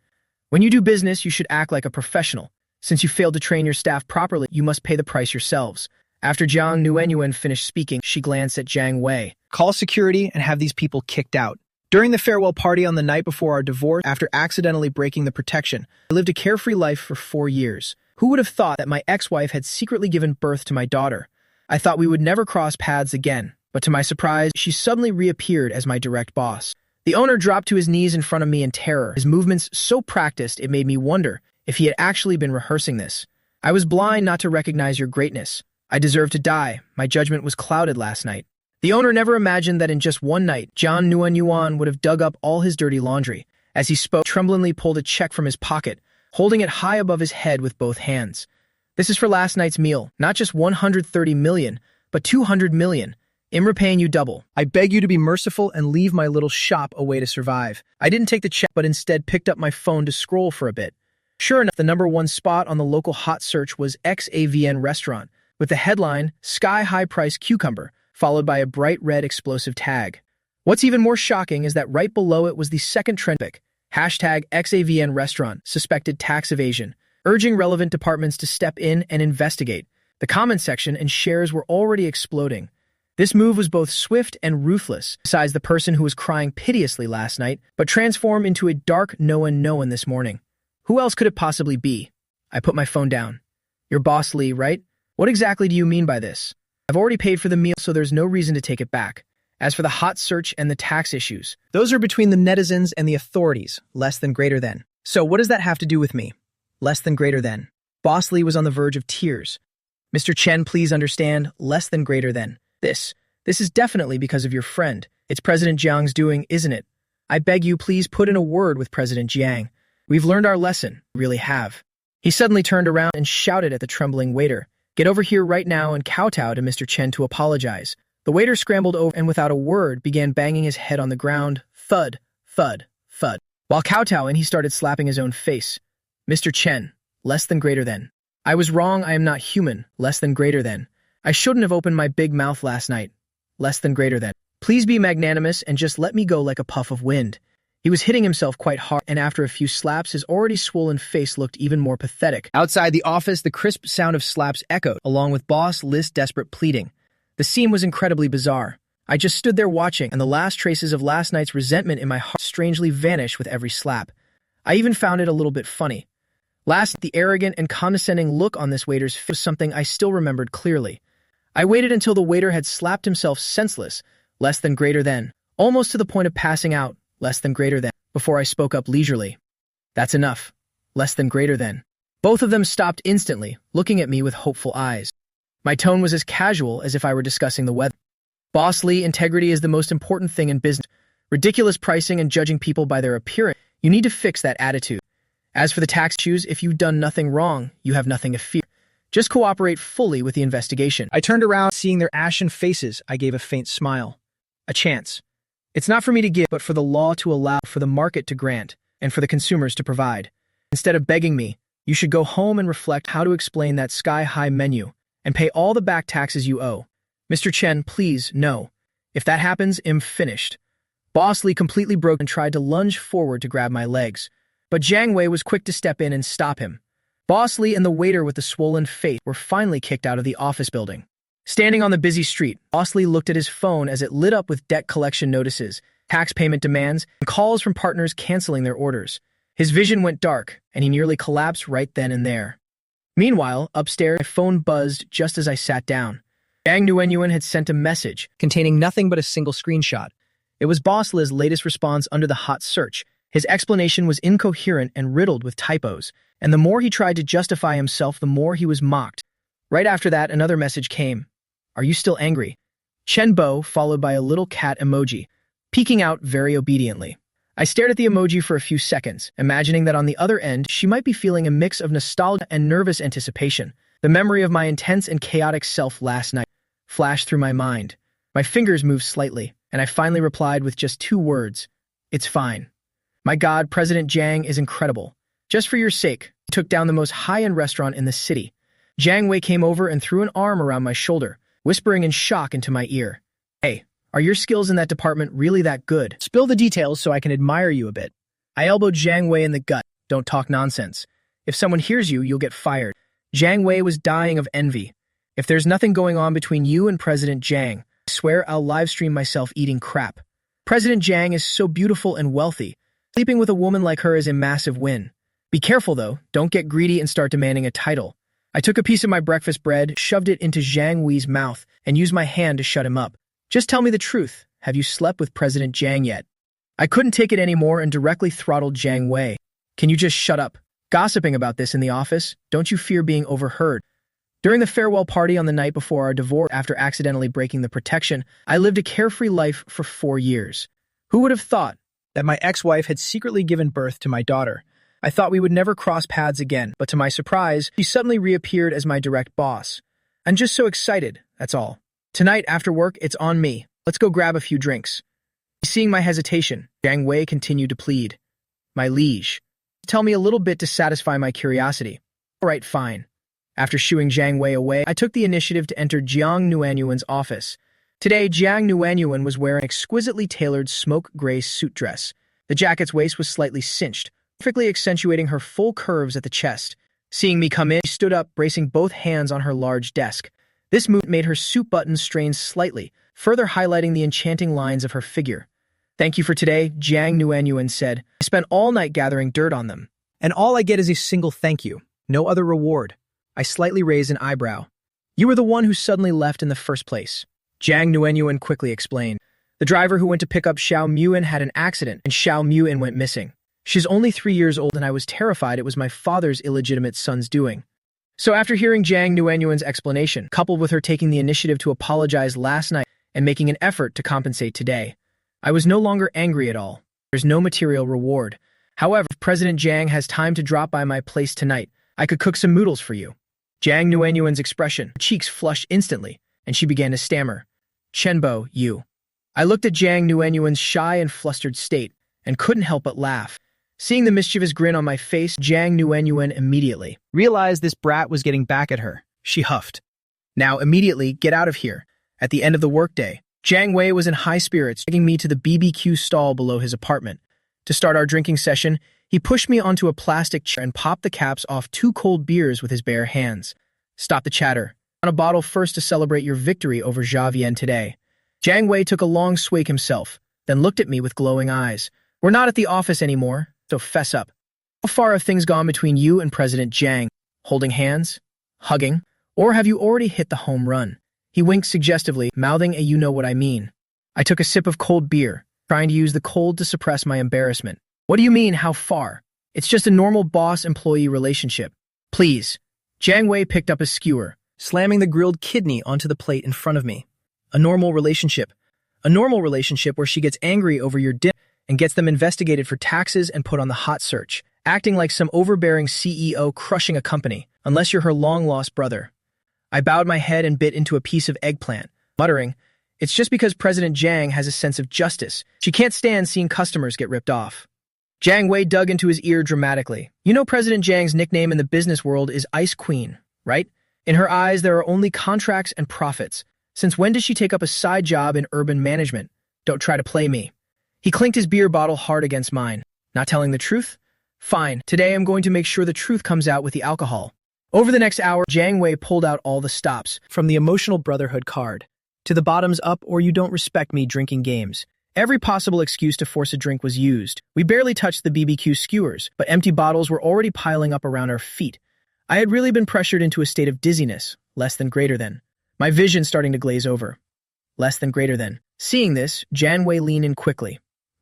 When you do business, you should act like a professional. Since you failed to train your staff properly, you must pay the price yourselves." After Jiang Nuanyuan finished speaking, she glanced at Jiang Wei. "Call security and have these people kicked out." During the farewell party on the night before our divorce, after accidentally breaking the protection, I lived a carefree life for 4 years. Who would have thought that my ex-wife had secretly given birth to my daughter? I thought we would never cross paths again, but to my surprise, she suddenly reappeared as my direct boss. The owner dropped to his knees in front of me in terror, his movements so practiced it made me wonder if he had actually been rehearsing this. "I was blind not to recognize your greatness. I deserve to die. My judgment was clouded last night." The owner never imagined that in just one night, Jiang Nuanyuan would have dug up all his dirty laundry. As he spoke, tremblingly pulled a check from his pocket, holding it high above his head with both hands. "This is for last night's meal, not just 130 million, but 200 million. I'm repaying you double. I beg you to be merciful and leave my little shop a way to survive." I didn't take the check, but instead picked up my phone to scroll for a bit. Sure enough, the #1 spot on the local hot search was XAVN restaurant, with the headline, "Sky-High Price Cucumber," followed by a bright red explosive tag. What's even more shocking is that right below it was the second trend topic, #XAVN restaurant, suspected tax evasion, urging relevant departments to step in and investigate. The comment section and shares were already exploding. This move was both swift and ruthless, besides the person who was crying piteously last night, but transformed into a dark no-one this morning. Who else could it possibly be? I put my phone down. "Your boss Lee, right? What exactly do you mean by this? I've already paid for the meal, so there's no reason to take it back. As for the hot search and the tax issues, those are between the netizens and the authorities, less than greater than. So what does that have to do with me? Less than greater than." Boss Lee was on the verge of tears. "Mr. Chen, please understand, less than greater than. This is definitely because of your friend. It's President Jiang's doing, isn't it? I beg you, please put in a word with President Jiang. We've learned our lesson, we really have." He suddenly turned around and shouted at the trembling waiter, "Get over here right now and kowtow to Mr. Chen to apologize." The waiter scrambled over and without a word began banging his head on the ground, thud, thud, thud. While kowtowing, he started slapping his own face. "Mr. Chen, less than greater than. I was wrong, I am not human, less than greater than. I shouldn't have opened my big mouth last night, less than greater than. Please be magnanimous and just let me go like a puff of wind." He was hitting himself quite hard, and after a few slaps, his already swollen face looked even more pathetic. Outside the office, the crisp sound of slaps echoed, along with Boss List's desperate pleading. The scene was incredibly bizarre. I just stood there watching, and the last traces of last night's resentment in my heart strangely vanished with every slap. I even found it a little bit funny. Last, the arrogant and condescending look on this waiter's face was something I still remembered clearly. I waited until the waiter had slapped himself senseless, less than greater than, almost to the point of passing out, less than greater than, before I spoke up leisurely. "That's enough. Less than greater than." Both of them stopped instantly, looking at me with hopeful eyes. My tone was as casual as if I were discussing the weather. "Boss Lee, integrity is the most important thing in business. Ridiculous pricing and judging people by their appearance. You need to fix that attitude. As for the tax issues, if you've done nothing wrong, you have nothing to fear. Just cooperate fully with the investigation." I turned around, seeing their ashen faces. I gave a faint smile. "A chance. It's not for me to give, but for the law to allow, for the market to grant, and for the consumers to provide. Instead of begging me, you should go home and reflect how to explain that sky-high menu and pay all the back taxes you owe. Mr. Chen, please, no. If that happens, I'm finished." Boss Lee completely broke and tried to lunge forward to grab my legs, but Jiang Wei was quick to step in and stop him. Boss Lee and the waiter with the swollen face were finally kicked out of the office building. Standing on the busy street, Boss Lee looked at his phone as it lit up with debt collection notices, tax payment demands, and calls from partners canceling their orders. His vision went dark, and he nearly collapsed right then and there. Meanwhile, upstairs, my phone buzzed just as I sat down. Jiang Nuanyuan had sent a message containing nothing but a single screenshot. It was Boss Lee's latest response under the hot search. His explanation was incoherent and riddled with typos, and the more he tried to justify himself, the more he was mocked. Right after that, another message came. "Are you still angry?" Chen Bo, followed by a little cat emoji, peeking out very obediently. I stared at the emoji for a few seconds, imagining that on the other end, she might be feeling a mix of nostalgia and nervous anticipation. The memory of my intense and chaotic self last night flashed through my mind. My fingers moved slightly, and I finally replied with just 2 words. It's fine. My God, President Jiang is incredible. Just for your sake, he took down the most high-end restaurant in the city. Jiang Wei came over and threw an arm around my shoulder, whispering in shock into my ear. Hey, are your skills in that department really that good? Spill the details so I can admire you a bit. I elbowed Jiang Wei in the gut. Don't talk nonsense. If someone hears you, you'll get fired. Jiang Wei was dying of envy. If there's nothing going on between you and President Jiang, I swear I'll livestream myself eating crap. President Jiang is so beautiful and wealthy. Sleeping with a woman like her is a massive win. Be careful, though. Don't get greedy and start demanding a title. I took a piece of my breakfast bread, shoved it into Jiang Wei's mouth, and used my hand to shut him up. Just tell me the truth. Have you slept with President Jiang yet? I couldn't take it anymore and directly throttled Jiang Wei. Can you just shut up? Gossiping about this in the office? Don't you fear being overheard? During the farewell party on the night before our divorce, after accidentally breaking the protection, I lived a carefree life for 4 years. Who would have thought That my ex-wife had secretly given birth to my daughter. I thought we would never cross paths again, but to my surprise, she suddenly reappeared as my direct boss. I'm just so excited, that's all. Tonight, after work, it's on me. Let's go grab a few drinks. Seeing my hesitation, Jiang Wei continued to plead. My liege, tell me a little bit to satisfy my curiosity. All right, fine. After shooing Jiang Wei away, I took the initiative to enter Jiang Nuanyuan's office. Today, Jiang Nuanyuan was wearing an exquisitely tailored smoke gray suit dress. The jacket's waist was slightly cinched, perfectly accentuating her full curves at the chest. Seeing me come in, she stood up, bracing both hands on her large desk. This move made her suit buttons strain slightly, further highlighting the enchanting lines of her figure. Thank you for today, Jiang Nuanyuan said. I spent all night gathering dirt on them. And all I get is a single thank you. No other reward. I slightly raised an eyebrow. You were the one who suddenly left in the first place. Jiang Nuanyuan quickly explained. The driver who went to pick up Xiao Muan had an accident, and Xiao Muan went missing. She's only 3 years old, and I was terrified it was my father's illegitimate son's doing. So after hearing Jiang Nuanyuan's explanation, coupled with her taking the initiative to apologize last night and making an effort to compensate today, I was no longer angry at all. There's no material reward. However, if President Jiang has time to drop by my place tonight, I could cook some noodles for you. Jiang Nuanyuan's expression, her cheeks flushed instantly, and she began to stammer. Chenbo, you. I looked at Jiang Nuanyuan's shy and flustered state, and couldn't help but laugh. Seeing the mischievous grin on my face, Jiang Nuanyuan immediately realized this brat was getting back at her. She huffed. Now immediately get out of here. At the end of the workday, Jiang Wei was in high spirits, taking me to the BBQ stall below his apartment. To start our drinking session, he pushed me onto a plastic chair and popped the caps off 2 cold beers with his bare hands. Stop the chatter. On a bottle first to celebrate your victory over Javian today. Jiang Wei took a long swig himself, then looked at me with glowing eyes. We're not at the office anymore, so fess up. How far have things gone between you and President Jiang? Holding hands? Hugging? Or have you already hit the home run? He winked suggestively, mouthing a you-know-what-I-mean. I took a sip of cold beer, trying to use the cold to suppress my embarrassment. What do you mean, how far? It's just a normal boss-employee relationship. Please. Jiang Wei picked up a skewer, slamming the grilled kidney onto the plate in front of me. A normal relationship. A normal relationship where she gets angry over your dinner and gets them investigated for taxes and put on the hot search, acting like some overbearing CEO crushing a company, unless you're her long-lost brother. I bowed my head and bit into a piece of eggplant, muttering, it's just because President Jiang has a sense of justice. She can't stand seeing customers get ripped off. Jiang Wei dug into his ear dramatically. You know President Jiang's nickname in the business world is Ice Queen, right? In her eyes, there are only contracts and profits. Since when does she take up a side job in urban management? Don't try to play me. He clinked his beer bottle hard against mine. Not telling the truth? Fine, today I'm going to make sure the truth comes out with the alcohol. Over the next hour, Jiang Wei pulled out all the stops, from the emotional brotherhood card, to the bottoms up or you don't respect me drinking games. Every possible excuse to force a drink was used. We barely touched the BBQ skewers, but empty bottles were already piling up around our feet. I had really been pressured into a state of dizziness, less than greater than. My vision starting to glaze over. Less than greater than. Seeing this, Jiang Wei leaned in quickly.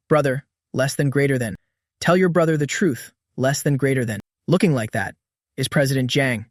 Brother, less than greater than. Tell your brother the truth, less than greater than. Looking like that is President Jiang.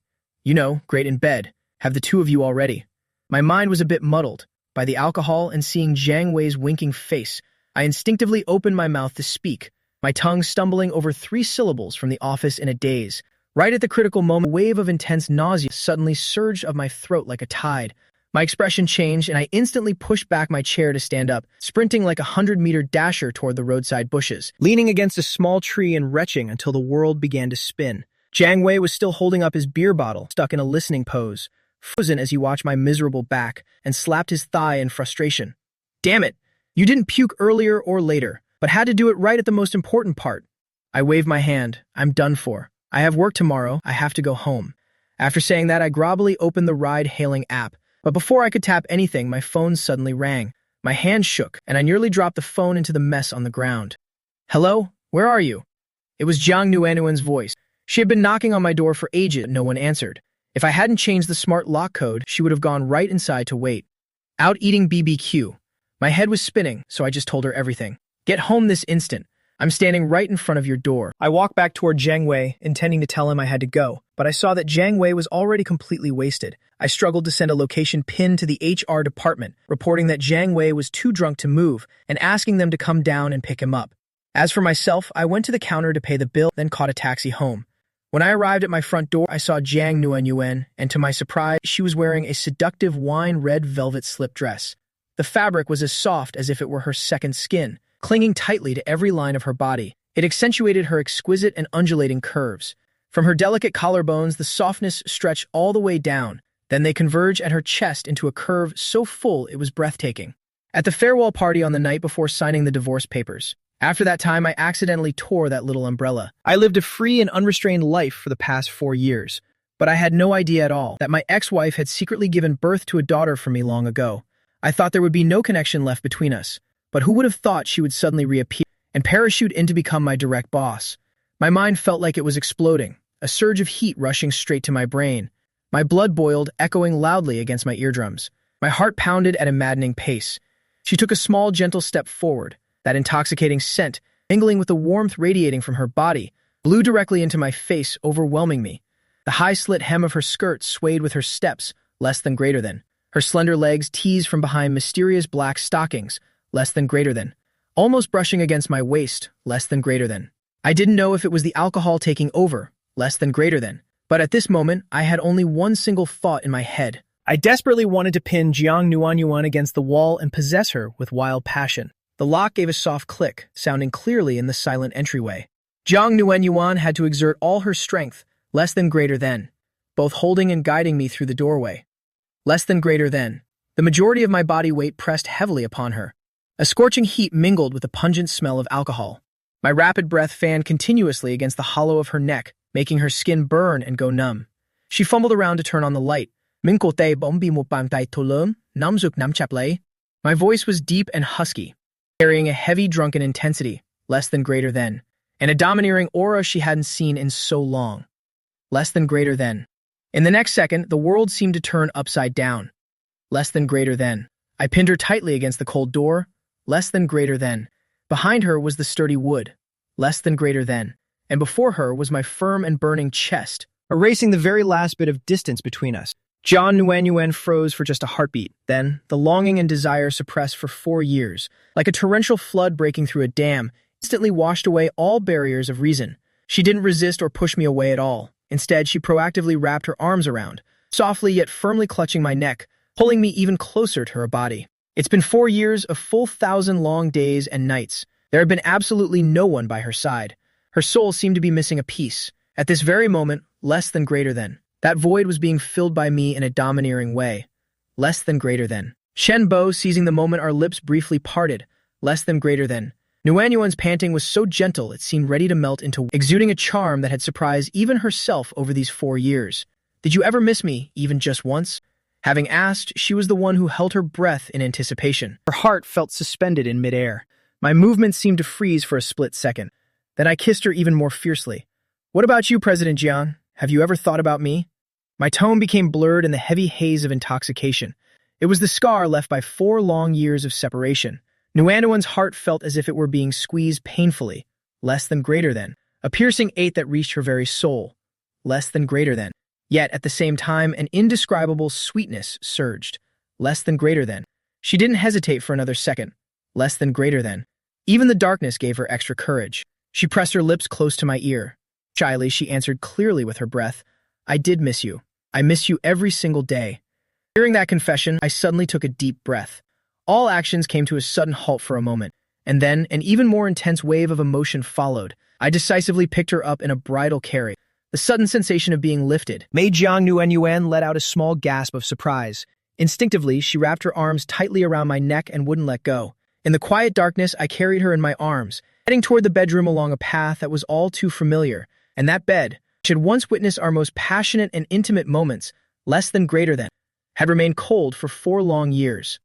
You know, great in bed. Have the two of you already. My mind was a bit muddled. By the alcohol and seeing Jiang Wei's winking face, I instinctively opened my mouth to speak, my tongue stumbling over 3 syllables from the office in a daze. Right at the critical moment, a wave of intense nausea suddenly surged up my throat like a tide. My expression changed, and I instantly pushed back my chair to stand up, sprinting like a 100-meter dasher toward the roadside bushes, leaning against a small tree and retching until the world began to spin. Jiang Wei was still holding up his beer bottle, stuck in a listening pose, frozen as he watched my miserable back, and slapped his thigh in frustration. "Damn it! You didn't puke earlier or later, but had to do it right at the most important part." I waved my hand. "I'm done for. I have work tomorrow. I have to go home." After saying that, I groggily opened the ride-hailing app. But before I could tap anything, my phone suddenly rang. My hand shook, and I nearly dropped the phone into the mess on the ground. "Hello? Where are you?" It was Jiang Nuanuan's voice. She had been knocking on my door for ages, but no one answered. If I hadn't changed the smart lock code, she would have gone right inside to wait. "Out eating BBQ. My head was spinning, so I just told her everything. "Get home this instant. I'm standing right in front of your door." I walked back toward Jiang Wei, intending to tell him I had to go, but I saw that Jiang Wei was already completely wasted. I struggled to send a location pin to the HR department, reporting that Jiang Wei was too drunk to move and asking them to come down and pick him up. As for myself, I went to the counter to pay the bill, then caught a taxi home. When I arrived at my front door, I saw Jiang Nuanuan, and to my surprise, she was wearing a seductive wine-red velvet slip dress. The fabric was as soft as if it were her second skin, clinging tightly to every line of her body. It accentuated her exquisite and undulating curves. From her delicate collarbones, the softness stretched all the way down. Then they converged at her chest into a curve so full it was breathtaking. At the farewell party on the night before signing the divorce papers. After that time, I accidentally tore that little umbrella. I lived a free and unrestrained life for the past 4 years. But I had no idea at all that my ex-wife had secretly given birth to a daughter for me long ago. I thought there would be no connection left between us. But who would have thought she would suddenly reappear and parachute in to become my direct boss? My mind felt like it was exploding, a surge of heat rushing straight to my brain. My blood boiled, echoing loudly against my eardrums. My heart pounded at a maddening pace. She took a small, gentle step forward. That intoxicating scent, mingling with the warmth radiating from her body, blew directly into my face, overwhelming me. The high-slit hem of her skirt swayed with her steps, less than greater than. Her slender legs teased from behind mysterious black stockings, less than greater than. Almost brushing against my waist, less than greater than. I didn't know if it was the alcohol taking over, less than greater than. But at this moment, I had only one single thought in my head. I desperately wanted to pin Jiang Nuanuan against the wall and possess her with wild passion. The lock gave a soft click, sounding clearly in the silent entryway. Jiang Nuanuan had to exert all her strength, less than greater than, both holding and guiding me through the doorway. Less than greater than. The majority of my body weight pressed heavily upon her. A scorching heat mingled with the pungent smell of alcohol. My rapid breath fanned continuously against the hollow of her neck, making her skin burn and go numb. She fumbled around to turn on the light. My voice was deep and husky, carrying a heavy drunken intensity, less than greater than, and a domineering aura she hadn't seen in so long. Less than greater than. In the next second, the world seemed to turn upside down. Less than greater than. I pinned her tightly against the cold door. Less than greater than. Behind her was the sturdy wood. Less than greater than. And before her was my firm and burning chest, erasing the very last bit of distance between us. Jiang Nuanuan froze for just a heartbeat. Then, the longing and desire suppressed for 4 years, like a torrential flood breaking through a dam, instantly washed away all barriers of reason. She didn't resist or push me away at all. Instead, she proactively wrapped her arms around, softly yet firmly clutching my neck, pulling me even closer to her body. It's been 4 years of full 1,000 long days and nights. There had been absolutely no one by her side. Her soul seemed to be missing a piece. At this very moment, less than greater than. That void was being filled by me in a domineering way. Less than greater than. Shen Bo, seizing the moment our lips briefly parted. Less than greater than. Nuanuan's panting was so gentle it seemed ready to melt into, exuding a charm that had surprised even herself over these 4 years. "Did you ever miss me, even just once?" Having asked, she was the one who held her breath in anticipation. Her heart felt suspended in midair. My movements seemed to freeze for a split second. Then I kissed her even more fiercely. "What about you, President Jiang? Have you ever thought about me?" My tone became blurred in the heavy haze of intoxication. It was the scar left by 4 long years of separation. Nuanuan's heart felt as if it were being squeezed painfully. Less than greater than. A piercing ache that reached her very soul. Less than greater than. Yet, at the same time, an indescribable sweetness surged. Less than greater than. She didn't hesitate for another second. Less than greater than. Even the darkness gave her extra courage. She pressed her lips close to my ear. Shyly, she answered clearly with her breath, I did miss you. I miss you every single day. Hearing that confession, I suddenly took a deep breath. All actions came to a sudden halt for a moment, and then an even more intense wave of emotion followed. I decisively picked her up in a bridal carry. The sudden sensation of being lifted made Jiang Nuenyuan let out a small gasp of surprise. Instinctively, she wrapped her arms tightly around my neck and wouldn't let go. In the quiet darkness, I carried her in my arms, heading toward the bedroom along a path that was all too familiar. And that bed, which had once witnessed our most passionate and intimate moments, less than greater than, had remained cold for 4 long years.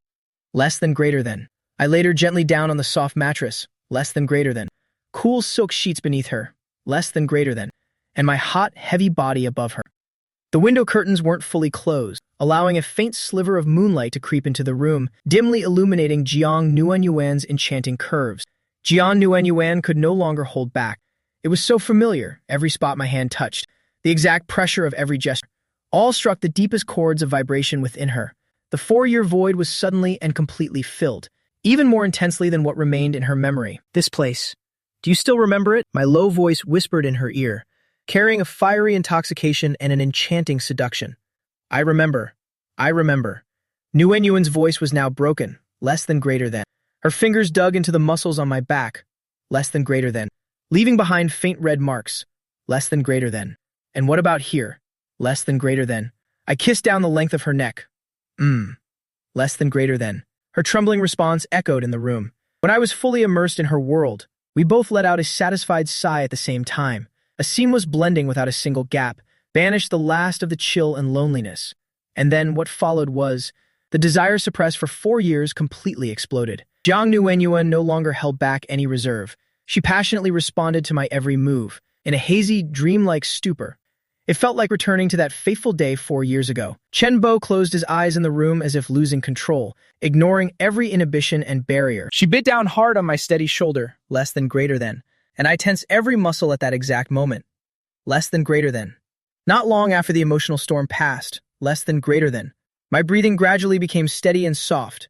Less than greater than. I laid her gently down on the soft mattress, less than greater than. Cool silk sheets beneath her, less than greater than. And my hot, heavy body above her. The window curtains weren't fully closed, allowing a faint sliver of moonlight to creep into the room, dimly illuminating Jiang Nuenyuan's enchanting curves. Jiang Nuenyuan could no longer hold back. It was so familiar, every spot my hand touched, the exact pressure of every gesture. All struck the deepest chords of vibration within her. The 4-year void was suddenly and completely filled, even more intensely than what remained in her memory. This place. Do you still remember it? My low voice whispered in her ear, carrying a fiery intoxication and an enchanting seduction. I remember. I remember. Nuenyuan's voice was now broken, less than greater than. Her fingers dug into the muscles on my back, less than greater than, leaving behind faint red marks, less than greater than. And what about here? Less than greater than. I kissed down the length of her neck. Less than greater than. Her trembling response echoed in the room. When I was fully immersed in her world, we both let out a satisfied sigh at the same time. A seamless blending without a single gap banished the last of the chill and loneliness. And then what followed was, the desire suppressed for 4 years completely exploded. Jiang Nuenyuan no longer held back any reserve. She passionately responded to my every move, in a hazy, dreamlike stupor. It felt like returning to that fateful day 4 years ago. Chen Bo closed his eyes in the room as if losing control, ignoring every inhibition and barrier. She bit down hard on my steady shoulder, less than greater than, and I tensed every muscle at that exact moment. Less than greater than. Not long after the emotional storm passed, less than greater than. My breathing gradually became steady and soft.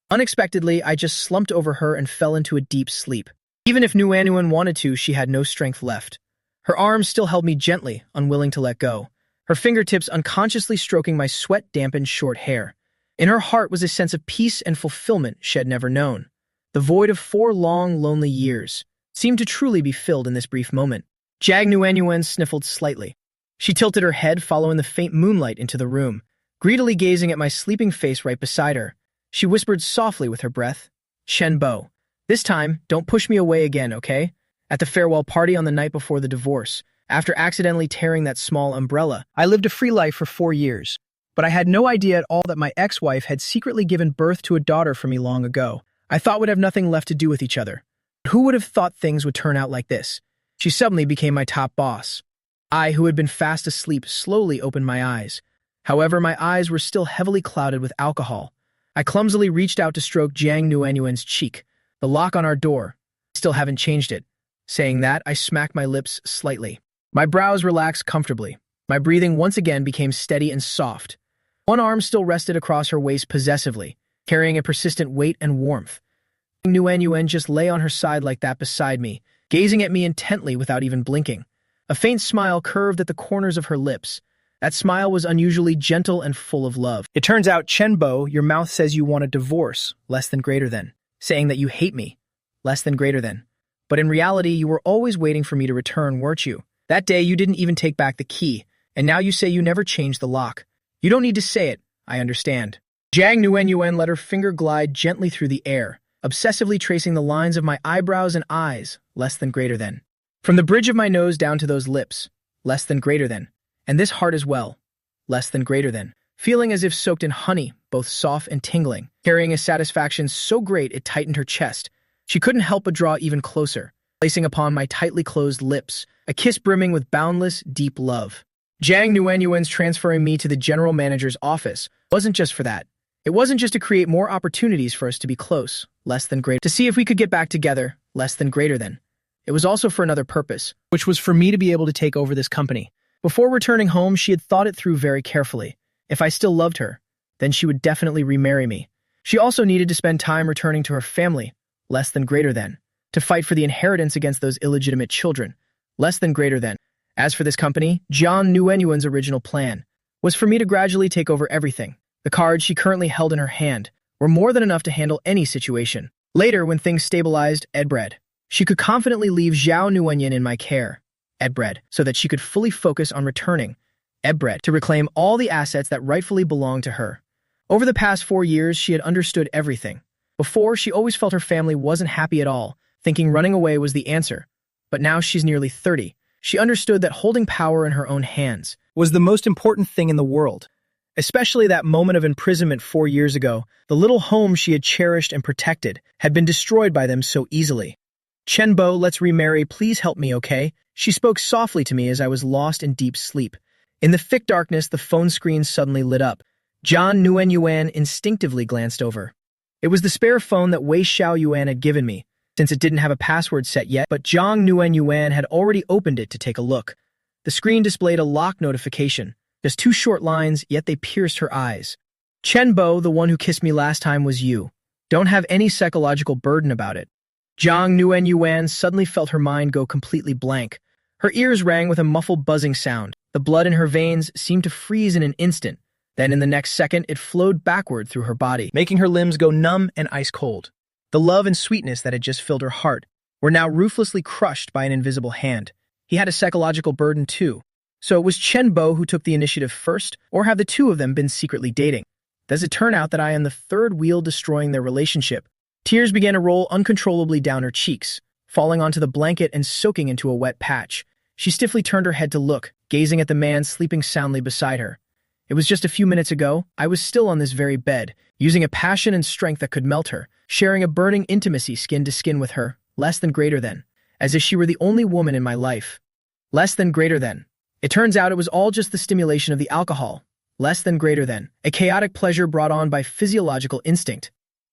Unexpectedly, I just slumped over her and fell into a deep sleep. Even if Nuenyuan wanted to, she had no strength left. Her arms still held me gently, unwilling to let go, her fingertips unconsciously stroking my sweat-dampened short hair. In her heart was a sense of peace and fulfillment she had never known. The void of 4 long, lonely years seemed to truly be filled in this brief moment. Jiang Nuenyuan sniffled slightly. She tilted her head, following the faint moonlight into the room, greedily gazing at my sleeping face right beside her. She whispered softly with her breath, Chen Bo, this time, don't push me away again, okay? At the farewell party on the night before the divorce, after accidentally tearing that small umbrella, I lived a free life for 4 years. But I had no idea at all that my ex-wife had secretly given birth to a daughter for me long ago. I thought we'd have nothing left to do with each other. Who would have thought things would turn out like this? She suddenly became my top boss. I, who had been fast asleep, slowly opened my eyes. However, my eyes were still heavily clouded with alcohol. I clumsily reached out to stroke Jiang Nuenyuan's cheek. The lock on our door. Still haven't changed it. Saying that, I smacked my lips slightly. My brows relaxed comfortably. My breathing once again became steady and soft. One arm still rested across her waist possessively, carrying a persistent weight and warmth. Nuenyuan just lay on her side like that beside me, gazing at me intently without even blinking. A faint smile curved at the corners of her lips. That smile was unusually gentle and full of love. It turns out, Chen Bo, your mouth says you want a divorce, less than greater than. Saying that you hate me, less than greater than. But in reality, you were always waiting for me to return, weren't you? That day, you didn't even take back the key, and now you say you never changed the lock. You don't need to say it, I understand. Jiang Nuenyuan let her finger glide gently through the air, obsessively tracing the lines of my eyebrows and eyes, less than greater than. From the bridge of my nose down to those lips, less than greater than. And this heart as well, less than greater than. Feeling as if soaked in honey, both soft and tingling, carrying a satisfaction so great it tightened her chest. She couldn't help but draw even closer, placing upon my tightly closed lips, a kiss brimming with boundless, deep love. Jiang Nuenyuan's transferring me to the general manager's office wasn't just for that. It wasn't just to create more opportunities for us to be close, less than greater, to see if we could get back together, less than greater than. It was also for another purpose, which was for me to be able to take over this company. Before returning home, she had thought it through very carefully. If I still loved her, then she would definitely remarry me. She also needed to spend time returning to her family, less than greater than, to fight for the inheritance against those illegitimate children, less than greater than. As for this company, Jiang Nuenyuan's original plan was for me to gradually take over everything. The cards she currently held in her hand were more than enough to handle any situation. Later, when things stabilized, Edbred, she could confidently leave Zhao Nuenyan in my care, Edbred, so that she could fully focus on returning Edbred to reclaim all the assets that rightfully belonged to her. Over the past 4 years, she had understood everything. Before, she always felt her family wasn't happy at all, thinking running away was the answer. But now she's nearly 30. She understood that holding power in her own hands Was the most important thing in the world. Especially that moment of imprisonment 4 years ago, the little home she had cherished and protected had been destroyed by them so easily. "Chenbo, let's remarry, please help me, okay?" She spoke softly to me as I was lost in deep sleep. In the thick darkness, the phone screen suddenly lit up. Jiang Nuenyuan instinctively glanced over. It was the spare phone that Wei Xiaoyuan had given me, since it didn't have a password set yet, but Jiang Nuenyuan had already opened it to take a look. The screen displayed a lock notification. Just 2 short lines, yet they pierced her eyes. "Chenbo, the one who kissed me last time was you. Don't have any psychological burden about it." Jiang Nuenyuan suddenly felt her mind go completely blank. Her ears rang with a muffled buzzing sound. The blood in her veins seemed to freeze in an instant. Then in the next second, it flowed backward through her body, making her limbs go numb and ice-cold. The love and sweetness that had just filled her heart were now ruthlessly crushed by an invisible hand. He had a psychological burden too. So it was Chenbo who took the initiative first, or have the two of them been secretly dating? Does it turn out that I am the third wheel destroying their relationship? Tears began to roll uncontrollably down her cheeks, falling onto the blanket and soaking into a wet patch. She stiffly turned her head to look, gazing at the man sleeping soundly beside her. It was just a few minutes ago, I was still on this very bed, using a passion and strength that could melt her, sharing a burning intimacy skin to skin with her, less than greater than, as if she were the only woman in my life. Less than greater than. It turns out it was all just the stimulation of the alcohol. Less than greater than. A chaotic pleasure brought on by physiological instinct.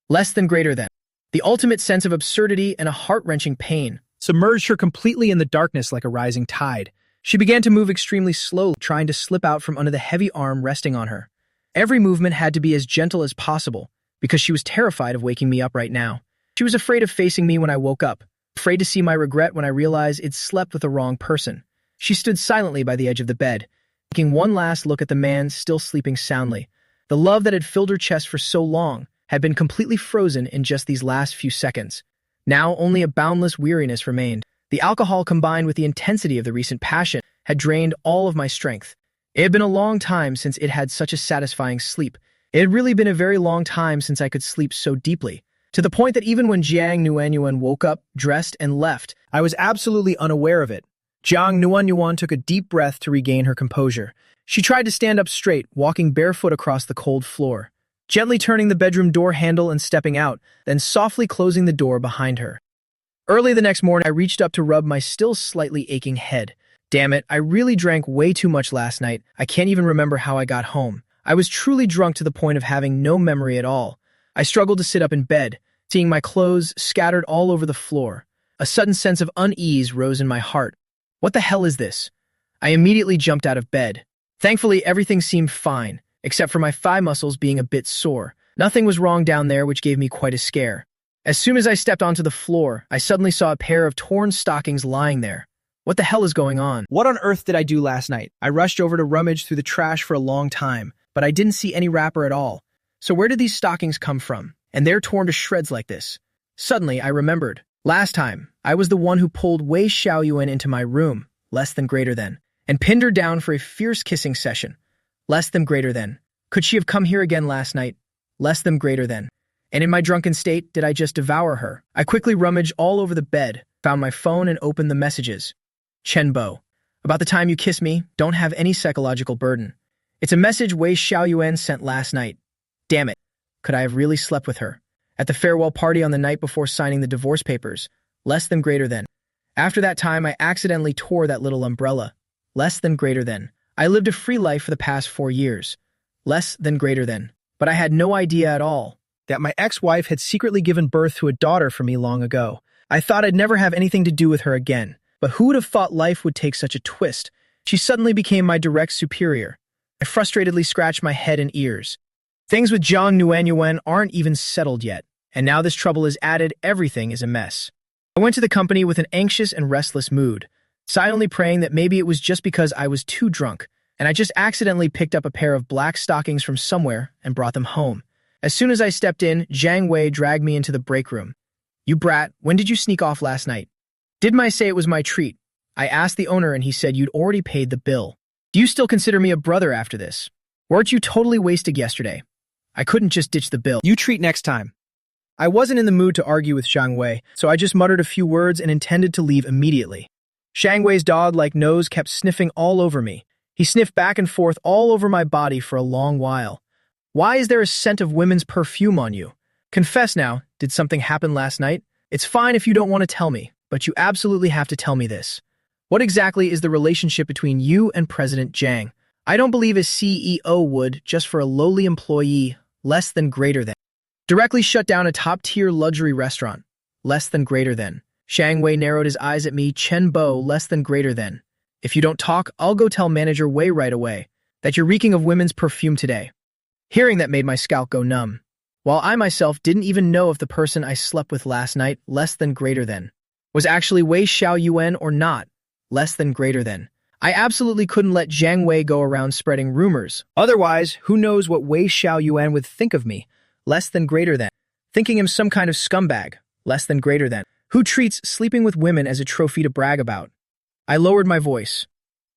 Less than greater than. The ultimate sense of absurdity and a heart-wrenching pain Submerged her completely in the darkness like a rising tide. She began to move extremely slowly, trying to slip out from under the heavy arm resting on her. Every movement had to be as gentle as possible, because she was terrified of waking me up right now. She was afraid of facing me when I woke up, afraid to see my regret when I realized I'd slept with the wrong person. She stood silently by the edge of the bed, taking one last look at the man still sleeping soundly. The love that had filled her chest for so long had been completely frozen in just these last few seconds. Now only a boundless weariness remained. The alcohol combined with the intensity of the recent passion had drained all of my strength. It had been a long time since it had such a satisfying sleep. It had really been a very long time since I could sleep so deeply, to the point that even when Jiang Nuenyuan woke up, dressed, and left, I was absolutely unaware of it. Jiang Nuenyuan took a deep breath to regain her composure. She tried to stand up straight, walking barefoot across the cold floor, gently turning the bedroom door handle and stepping out, then softly closing the door behind her. Early the next morning, I reached up to rub my still slightly aching head. Damn it, I really drank way too much last night. I can't even remember how I got home. I was truly drunk to the point of having no memory at all. I struggled to sit up in bed, seeing my clothes scattered all over the floor. A sudden sense of unease rose in my heart. What the hell is this? I immediately jumped out of bed. Thankfully, everything seemed fine, except for my thigh muscles being a bit sore. Nothing was wrong down there, which gave me quite a scare. As soon as I stepped onto the floor, I suddenly saw a pair of torn stockings lying there. What the hell is going on? What on earth did I do last night? I rushed over to rummage through the trash for a long time, but I didn't see any wrapper at all. So where did these stockings come from? And they're torn to shreds like this. Suddenly, I remembered. Last time, I was the one who pulled Wei Xiaoyuan into my room, less than greater than, and pinned her down for a fierce kissing session. Less than greater than. Could she have come here again last night? Less than greater than. And in my drunken state, did I just devour her? I quickly rummaged all over the bed, found my phone and opened the messages. Chenbo, about the time you kiss me, don't have any psychological burden. It's a message Wei Xiaoyuan sent last night. Damn it. Could I have really slept with her? At the farewell party on the night before signing the divorce papers. Less than greater than. After that time, I accidentally tore that little umbrella. Less than greater than. I lived a free life for the past 4 years. Less than greater than. But I had no idea at all that my ex-wife had secretly given birth to a daughter for me long ago. I thought I'd never have anything to do with her again. But who would have thought life would take such a twist? She suddenly became my direct superior. I frustratedly scratched my head and ears. Things with Jiang Nuenyuan aren't even settled yet, and now this trouble is added, everything is a mess. I went to the company with an anxious and restless mood. silently praying that maybe it was just because I was too drunk, and I just accidentally picked up a pair of black stockings from somewhere and brought them home. As soon as I stepped in, Jiang Wei dragged me into the break room. "You brat, when did you sneak off last night?" "Didn't I say it was my treat?" I asked the owner and he said you'd already paid the bill. "Do you still consider me a brother after this? Weren't you totally wasted yesterday? I couldn't just ditch the bill." You treat next time. I wasn't in the mood to argue with Jiang Wei, so I just muttered a few words and intended to leave immediately. Jiang Wei's dog-like nose kept sniffing all over me. He sniffed back and forth all over my body for a long while. "Why is there a scent of women's perfume on you? Confess now, did something happen last night? It's fine if you don't want to tell me, but you absolutely have to tell me this. What exactly is the relationship between you and President Jiang? I don't believe a CEO would, just for a lowly employee, less than greater than. Directly shut down a top-tier luxury restaurant. Less than greater than." Jiang Wei narrowed his eyes at me. "Chen Bo, less than greater than. If you don't talk, I'll go tell Manager Wei right away that you're reeking of women's perfume today." Hearing that made my scalp go numb. While I myself didn't even know if the person I slept with last night, less than greater than, was actually Wei Xiaoyuan or not, less than greater than. I absolutely couldn't let Jiang Wei go around spreading rumors. Otherwise, who knows what Wei Xiaoyuan would think of me, less than greater than. Thinking him some kind of scumbag, less than greater than. Who treats sleeping with women as a trophy to brag about. I lowered my voice.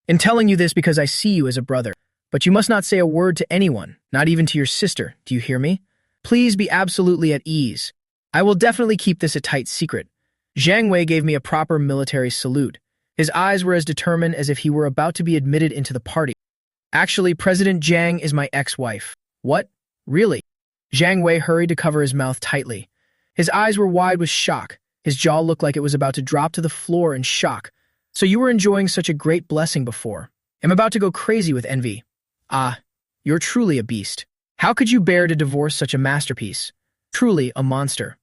"In telling you this because I see you as a brother, but you must not say a word to anyone, not even to your sister, do you hear me? Please be absolutely at ease. I will definitely keep this a tight secret." Jiang Wei gave me a proper military salute. His eyes were as determined as if he were about to be admitted into the party. "Actually, President Jiang is my ex-wife." "What? Really?" Jiang Wei hurried to cover his mouth tightly. His eyes were wide with shock. His jaw looked like it was about to drop to the floor in shock. "So you were enjoying such a great blessing before. I'm about to go crazy with envy. Ah, you're truly a beast. How could you bear to divorce such a masterpiece? Truly a monster."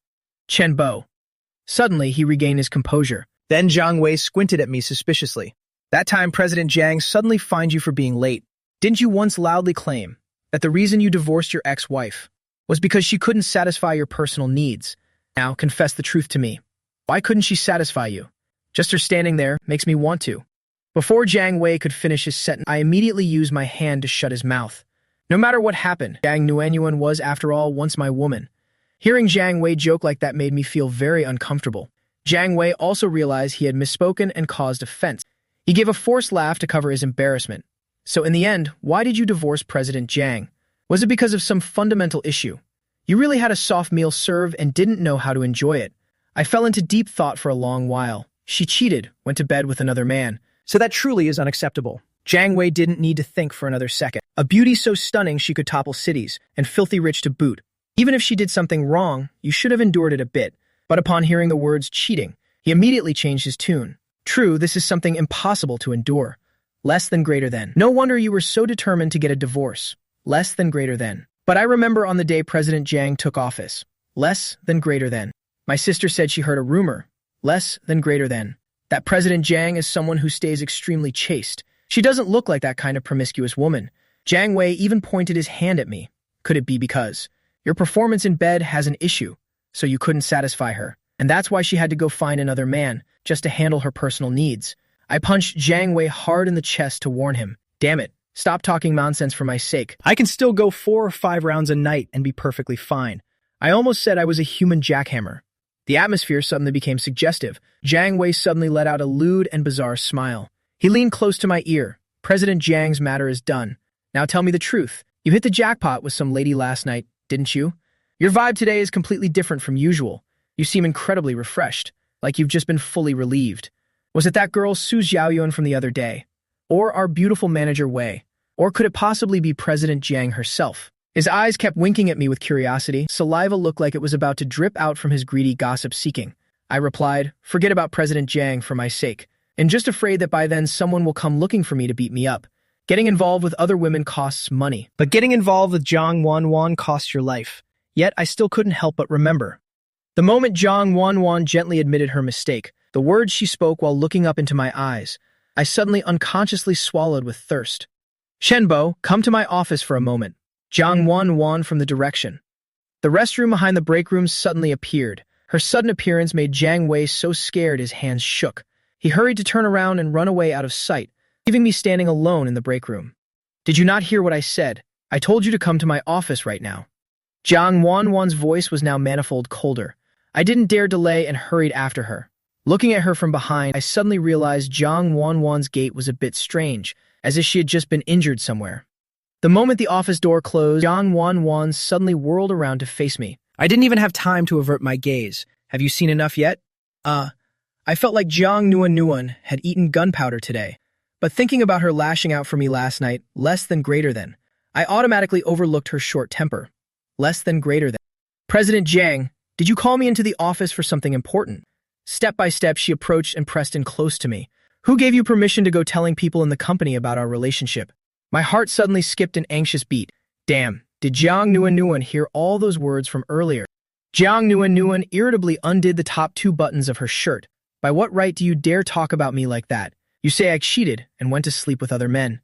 "Chen Bo." Suddenly, he regained his composure. Then Jiang Wei squinted at me suspiciously. "That time President Jiang suddenly fined you for being late. Didn't you once loudly claim that the reason you divorced your ex-wife was because she couldn't satisfy your personal needs? Now, confess the truth to me. Why couldn't she satisfy you? Just her standing there makes me want to." Before Jiang Wei could finish his sentence, I immediately used my hand to shut his mouth. No matter what happened, Jiang Nuanyuan was, after all, once my woman. Hearing Jiang Wei joke like that made me feel very uncomfortable. Jiang Wei also realized he had misspoken and caused offense. He gave a forced laugh to cover his embarrassment. "So in the end, why did you divorce President Jiang? Was it because of some fundamental issue? You really had a soft meal served and didn't know how to enjoy it." I fell into deep thought for a long while. She cheated, went to bed with another man. So that truly is unacceptable. Jiang Wei didn't need to think for another second. A beauty so stunning she could topple cities, and filthy rich to boot. Even if she did something wrong, you should have endured it a bit. But upon hearing the words cheating, he immediately changed his tune. "True, this is something impossible to endure. Less than greater than. No wonder you were so determined to get a divorce. Less than greater than. But I remember on the day President Jiang took office. Less than greater than. My sister said she heard a rumor. Less than greater than. That President Jiang is someone who stays extremely chaste. She doesn't look like that kind of promiscuous woman." Jiang Wei even pointed his hand at me. "Could it be because your performance in bed has an issue, so you couldn't satisfy her, and that's why she had to go find another man, just to handle her personal needs?" I punched Jiang Wei hard in the chest to warn him. "Damn it, stop talking nonsense for my sake. I can still go 4 or 5 rounds a night and be perfectly fine." I almost said I was a human jackhammer. The atmosphere suddenly became suggestive. Jiang Wei suddenly let out a lewd and bizarre smile. He leaned close to my ear. "President Jiang's matter is done. Now tell me the truth. You hit the jackpot with some lady last night, didn't you? Your vibe today is completely different from usual. You seem incredibly refreshed, like you've just been fully relieved. Was it that girl Su Xiaoyuan from the other day? Or our beautiful manager Wei? Or could it possibly be President Jiang herself?" His eyes kept winking at me with curiosity. Saliva looked like it was about to drip out from his greedy gossip-seeking. I replied, "Forget about President Jiang for my sake. And just afraid that by then someone will come looking for me to beat me up. Getting involved with other women costs money. But getting involved with Zhang Wanwan costs your life." Yet I still couldn't help but remember. The moment Zhang Wanwan gently admitted her mistake, the words she spoke while looking up into my eyes, I suddenly unconsciously swallowed with thirst. "Shenbo, come to my office for a moment." Zhang Wanwan from the direction. The restroom behind the break room suddenly appeared. Her sudden appearance made Jiang Wei so scared his hands shook. He hurried to turn around and run away out of sight, leaving me standing alone in the break room. Did you not hear what I said? I told you to come to my office right now. Jiang Wanwan's voice was now manifold colder. I didn't dare delay and hurried after her. Looking at her from behind, I suddenly realized Jiang Wanwan's gait was a bit strange, as if she had just been injured somewhere. The moment the office door closed, Jiang Wanwan suddenly whirled around to face me. I didn't even have time to avert my gaze. Have you seen enough yet? I felt like Jiang Nuan had eaten gunpowder today. But thinking about her lashing out for me last night, less than greater than, I automatically overlooked her short temper. Less than greater than. President Jiang, did you call me into the office for something important? Step by step, she approached and pressed in close to me. Who gave you permission to go telling people in the company about our relationship? My heart suddenly skipped an anxious beat. Damn, did Jiang Nuan hear all those words from earlier? Jiang Nuan irritably undid the top 2 buttons of her shirt. By what right do you dare talk about me like that? You say I cheated and went to sleep with other men.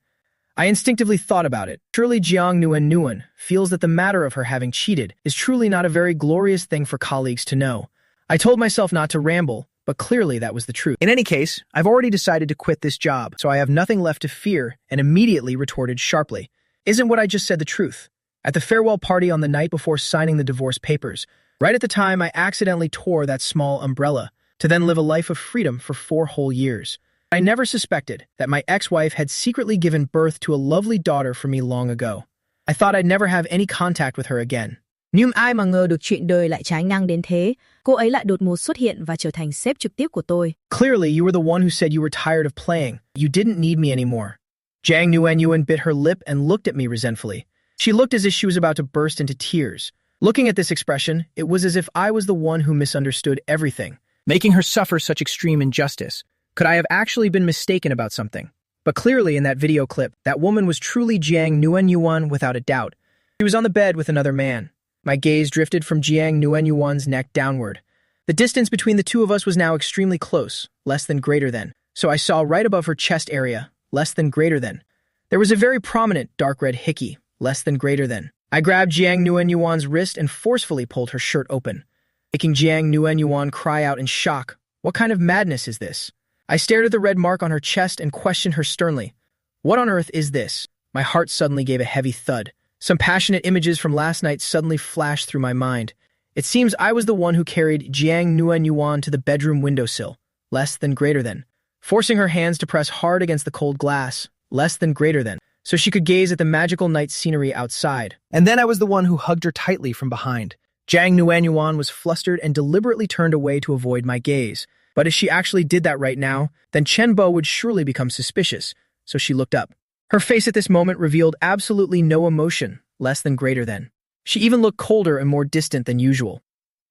I instinctively thought about it. Surely Jiang Nuan feels that the matter of her having cheated is truly not a very glorious thing for colleagues to know. I told myself not to ramble, but clearly that was the truth. In any case, I've already decided to quit this job, so I have nothing left to fear, and immediately retorted sharply. Isn't what I just said the truth? At the farewell party on the night before signing the divorce papers, right at the time I accidentally tore that small umbrella, to then live a life of freedom for 4 whole years. I never suspected that my ex-wife had secretly given birth to a lovely daughter for me long ago. I thought I'd never have any contact with her again. Nhưng ai mà ngờ được chuyện đời lại trái ngang đến thế, cô ấy lại đột ngột xuất hiện và trở thành sếp trực tiếp của tôi. Clearly, you were the one who said you were tired of playing. You didn't need me anymore. Jiang Nuan bit her lip and looked at me resentfully. She looked as if she was about to burst into tears. Looking at this expression, it was as if I was the one who misunderstood everything, making her suffer such extreme injustice. Could I have actually been mistaken about something? But clearly in that video clip, that woman was truly Jiang Nuan without a doubt. She was on the bed with another man. My gaze drifted from Jiang Nuan's neck downward. The distance between the two of us was now extremely close, less than greater than. So I saw right above her chest area, less than greater than. There was a very prominent dark red hickey, less than greater than. I grabbed Jiang Nuan's wrist and forcefully pulled her shirt open, making Jiang Nuan cry out in shock. What kind of madness is this? I stared at the red mark on her chest and questioned her sternly. What on earth is this? My heart suddenly gave a heavy thud. Some passionate images from last night suddenly flashed through my mind. It seems I was the one who carried Jiang Nuan to the bedroom windowsill, less than greater than, forcing her hands to press hard against the cold glass, less than greater than, so she could gaze at the magical night scenery outside. And then I was the one who hugged her tightly from behind. Jiang Nuan was flustered and deliberately turned away to avoid my gaze. But if she actually did that right now, then Chen Bo would surely become suspicious, so she looked up. Her face at this moment revealed absolutely no emotion, less than greater than. She even looked colder and more distant than usual.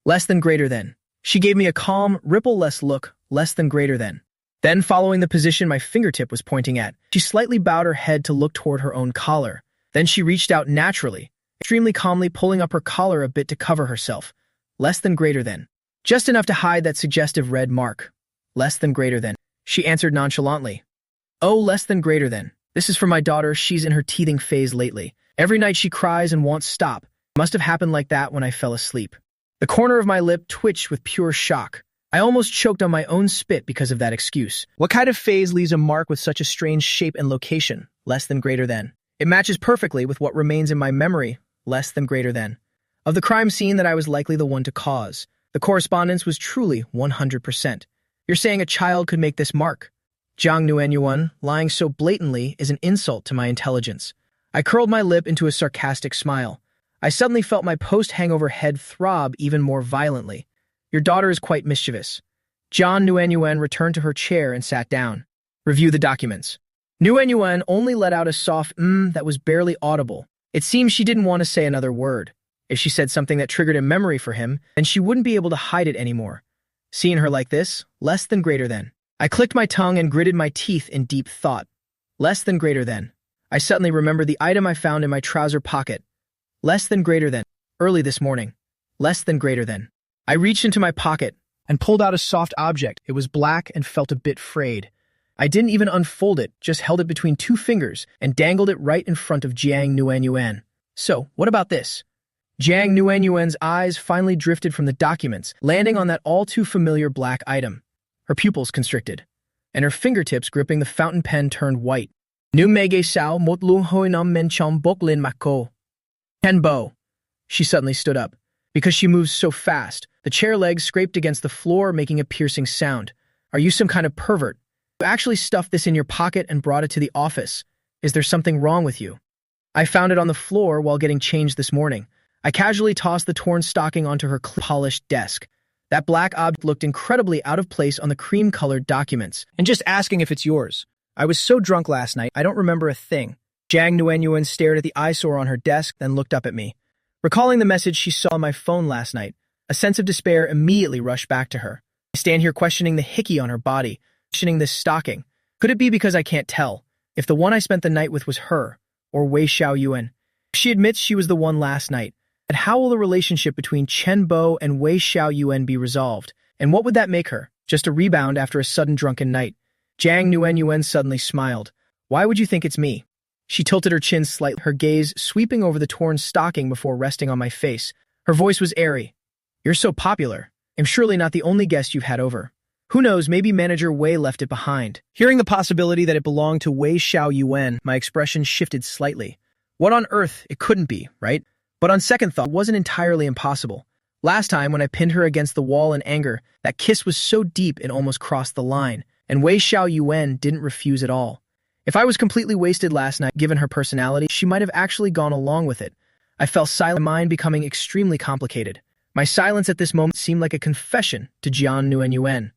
Less than greater than. She gave me a calm, ripple-less look, less than greater than. Then, following the position my fingertip was pointing at, she slightly bowed her head to look toward her own collar. Then she reached out naturally, extremely calmly pulling up her collar a bit to cover herself. Less than greater than. Just enough to hide that suggestive red mark. Less than greater than. She answered nonchalantly. Oh, less than greater than. This is for my daughter. She's in her teething phase lately. Every night she cries and won't stop. Must have happened like that when I fell asleep. The corner of my lip twitched with pure shock. I almost choked on my own spit because of that excuse. What kind of phase leaves a mark with such a strange shape and location? Less than greater than. It matches perfectly with what remains in my memory. Less than greater than. Of the crime scene that I was likely the one to cause. The correspondence was truly 100%. You're saying a child could make this mark? Jiang Nuan, lying so blatantly is an insult to my intelligence. I curled my lip into a sarcastic smile. I suddenly felt my post-hangover head throb even more violently. Your daughter is quite mischievous. Jiang Nuan returned to her chair and sat down. Review the documents. Nuan only let out a soft that was barely audible. It seems she didn't want to say another word. If she said something that triggered a memory for him, then she wouldn't be able to hide it anymore. Seeing her like this, less than greater than. I clicked my tongue and gritted my teeth in deep thought. Less than greater than. I suddenly remembered the item I found in my trouser pocket. Less than greater than. Early this morning. Less than greater than. I reached into my pocket and pulled out a soft object. It was black and felt a bit frayed. I didn't even unfold it, just held it between 2 fingers and dangled it right in front of Jiang Nuan. So, what about this? Jiang Nuan's eyes finally drifted from the documents, landing on that all-too-familiar black item. Her pupils constricted. and her fingertips gripping the fountain pen turned white. Nu mege sao mot lung hoi nam men chom bok lin mako. Bo. She suddenly stood up. Because she moves so fast, the chair legs scraped against the floor, making a piercing sound. Are you some kind of pervert? You actually stuffed this in your pocket and brought it to the office. Is there something wrong with you? I found it on the floor while getting changed this morning. I casually tossed the torn stocking onto her polished desk. That black object looked incredibly out of place on the cream-colored documents. And just asking if it's yours. I was so drunk last night, I don't remember a thing. Jiang Nuenyuan stared at the eyesore on her desk, then looked up at me. Recalling the message she saw on my phone last night, a sense of despair immediately rushed back to her. I stand here questioning the hickey on her body, questioning this stocking. Could it be because I can't tell if the one I spent the night with was her, or Wei Xiaoyuan? She admits she was the one last night. And how will the relationship between Chen Bo and Wei Xiaoyuan be resolved? And what would that make her? Just a rebound after a sudden drunken night. Jiang Nuenyuan suddenly smiled. Why would you think it's me? She tilted her chin slightly, her gaze sweeping over the torn stocking before resting on my face. Her voice was airy. You're so popular. I'm surely not the only guest you've had over. Who knows, maybe Manager Wei left it behind. Hearing the possibility that it belonged to Wei Xiaoyuan, my expression shifted slightly. What on earth? It couldn't be, right? But on second thought, it wasn't entirely impossible. Last time, when I pinned her against the wall in anger, that kiss was so deep it almost crossed the line, and Wei Xiaoyuan didn't refuse at all. If I was completely wasted last night, given her personality, she might have actually gone along with it. I felt silent, my mind becoming extremely complicated. My silence at this moment seemed like a confession to Jiang Nuenyuan.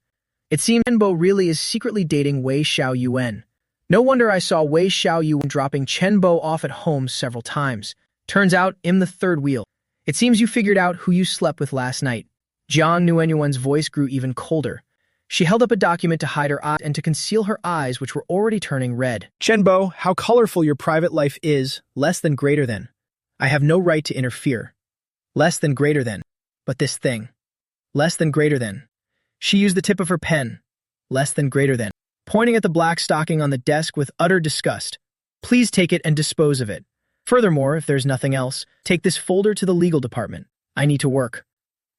It seemed Chen Bo really is secretly dating Wei Xiaoyuan. No wonder I saw Wei Xiaoyuan dropping Chen Bo off at home several times. Turns out, I'm the third wheel. It seems you figured out who you slept with last night. Jiang Nuenyuan's voice grew even colder. She held up a document to hide her eyes and to conceal her eyes, which were already turning red. Chen Bo, how colorful your private life is, Less than greater than. I have no right to interfere. Less than greater than. But this thing. Less than greater than. She used the tip of her pen. Less than greater than. Pointing at the black stocking on the desk with utter disgust. Please take it and dispose of it. Furthermore, if there's nothing else, take this folder to the legal department. I need to work.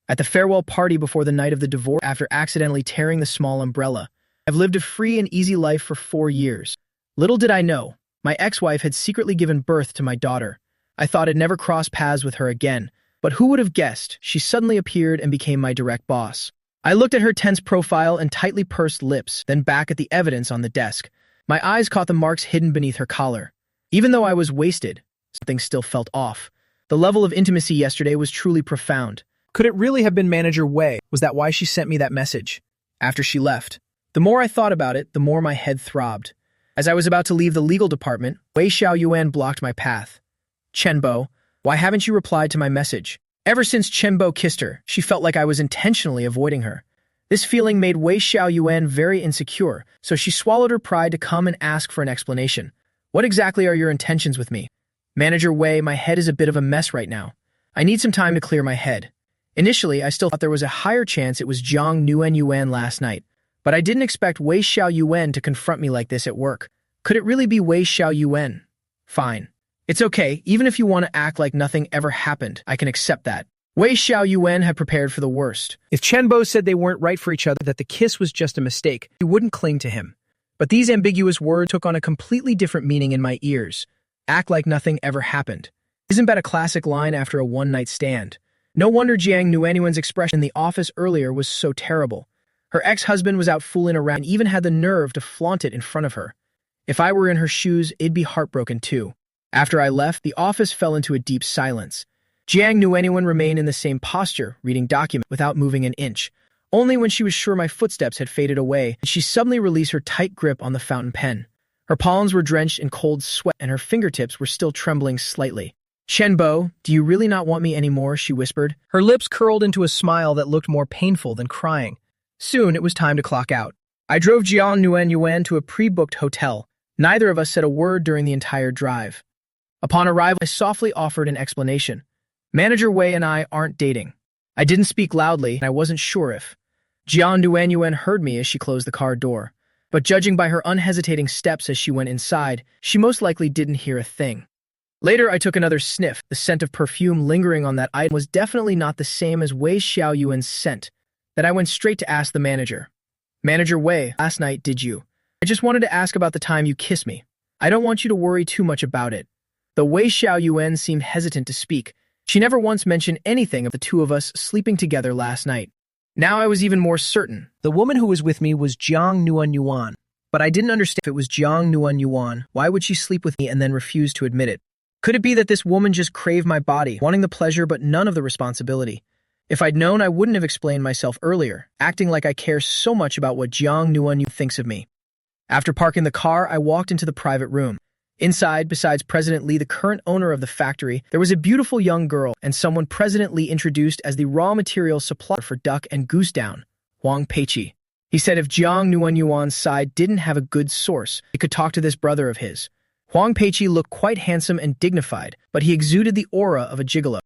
At the farewell party before the night of the divorce, after accidentally tearing the small umbrella, I've lived a free and easy life for 4 years. Little did I know, my ex-wife had secretly given birth to my daughter. I thought I'd never cross paths with her again, but who would have guessed she suddenly appeared and became my direct boss. I looked at her tense profile and tightly pursed lips, then back at the evidence on the desk. My eyes caught the marks hidden beneath her collar. Even though I was wasted, something still felt off. The level of intimacy yesterday was truly profound. Could it really have been Manager Wei? Was that why she sent me that message? After she left, the more I thought about it, the more my head throbbed. As I was about to leave the legal department, Wei Xiaoyuan blocked my path. Chen Bo, why haven't you replied to my message? Ever since Chen Bo kissed her, she felt like I was intentionally avoiding her. This feeling made Wei Xiaoyuan very insecure, so she swallowed her pride to come and ask for an explanation. What exactly are your intentions with me? Manager Wei, my head is a bit of a mess right now. I need some time to clear my head. Initially, I still thought there was a higher chance it was Jiang Nuenyuan last night, but I didn't expect Wei Xiaoyuan to confront me like this at work. Could it really be Wei Xiaoyuan? Fine. It's okay, even if you want to act like nothing ever happened, I can accept that. Wei Xiaoyuan had prepared for the worst. If Chen Bo said they weren't right for each other, that the kiss was just a mistake, he wouldn't cling to him. But these ambiguous words took on a completely different meaning in my ears. Act like nothing ever happened. Isn't that a classic line after a one-night stand? No wonder Jiang Nuenyuan's expression in the office earlier was so terrible. Her ex-husband was out fooling around and even had the nerve to flaunt it in front of her. If I were in her shoes, I'd be heartbroken too. After I left, the office fell into a deep silence. Jiang Nuenyuan remained in the same posture, reading documents without moving an inch. Only when she was sure my footsteps had faded away, did she suddenly release her tight grip on the fountain pen. Her palms were drenched in cold sweat and her fingertips were still trembling slightly. Chen Bo, do you really not want me anymore? She whispered. Her lips curled into a smile that looked more painful than crying. Soon it was time to clock out. I drove Jiang Nuenyuan to a pre-booked hotel. Neither of us said a word during the entire drive. Upon arrival, I softly offered an explanation. Manager Wei and I aren't dating. I didn't speak loudly, and I wasn't sure if. Jiang Nuenyuan heard me as she closed the car door. But judging by her unhesitating steps as she went inside, she most likely didn't hear a thing. Later, I took another sniff. The scent of perfume lingering on that item was definitely not the same as Wei Xiaoyuan's scent. Then I went straight to ask the manager. Manager Wei, last night did you I just wanted to ask about the time you kissed me. I don't want you to worry too much about it. The Wei Xiao Yuan seemed hesitant to speak. She never once mentioned anything of the two of us sleeping together last night. Now I was even more certain. The woman who was with me was Jiang Nuan Yuan, but I didn't understand if it was Jiang Nuan Yuan. Why would she sleep with me and then refuse to admit it? Could it be that this woman just craved my body, wanting the pleasure but none of the responsibility? If I'd known, I wouldn't have explained myself earlier, acting like I care so much about what Jiang Nuan Yu thinks of me. After parking the car, I walked into the private room. Inside, besides President Li, the current owner of the factory, there was a beautiful young girl and someone President Li introduced as the raw material supplier for duck and goose down, Huang Peiqi. He said if Jiang Nuan Yuan's side didn't have a good source, he could talk to this brother of his. Huang Peiqi looked quite handsome and dignified, but he exuded the aura of a gigolo.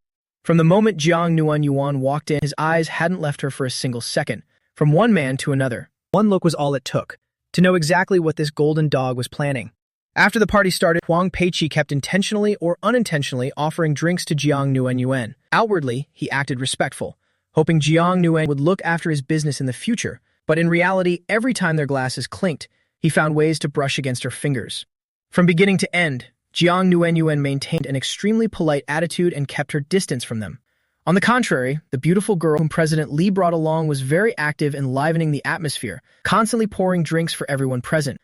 From the moment Jiang Nuan Yuan walked in, his eyes hadn't left her for a single second, from one man to another. One look was all it took, to know exactly what this golden dog was planning. After the party started, Huang Peiqi kept intentionally or unintentionally offering drinks to Jiang Nuan Yuan. Outwardly, he acted respectful, hoping Jiang Nuan would look after his business in the future, but in reality, every time their glasses clinked, he found ways to brush against her fingers. From beginning to end, Jiang Nuan Yuan maintained an extremely polite attitude and kept her distance from them. On the contrary, the beautiful girl whom President Li brought along was very active in livening the atmosphere, constantly pouring drinks for everyone present.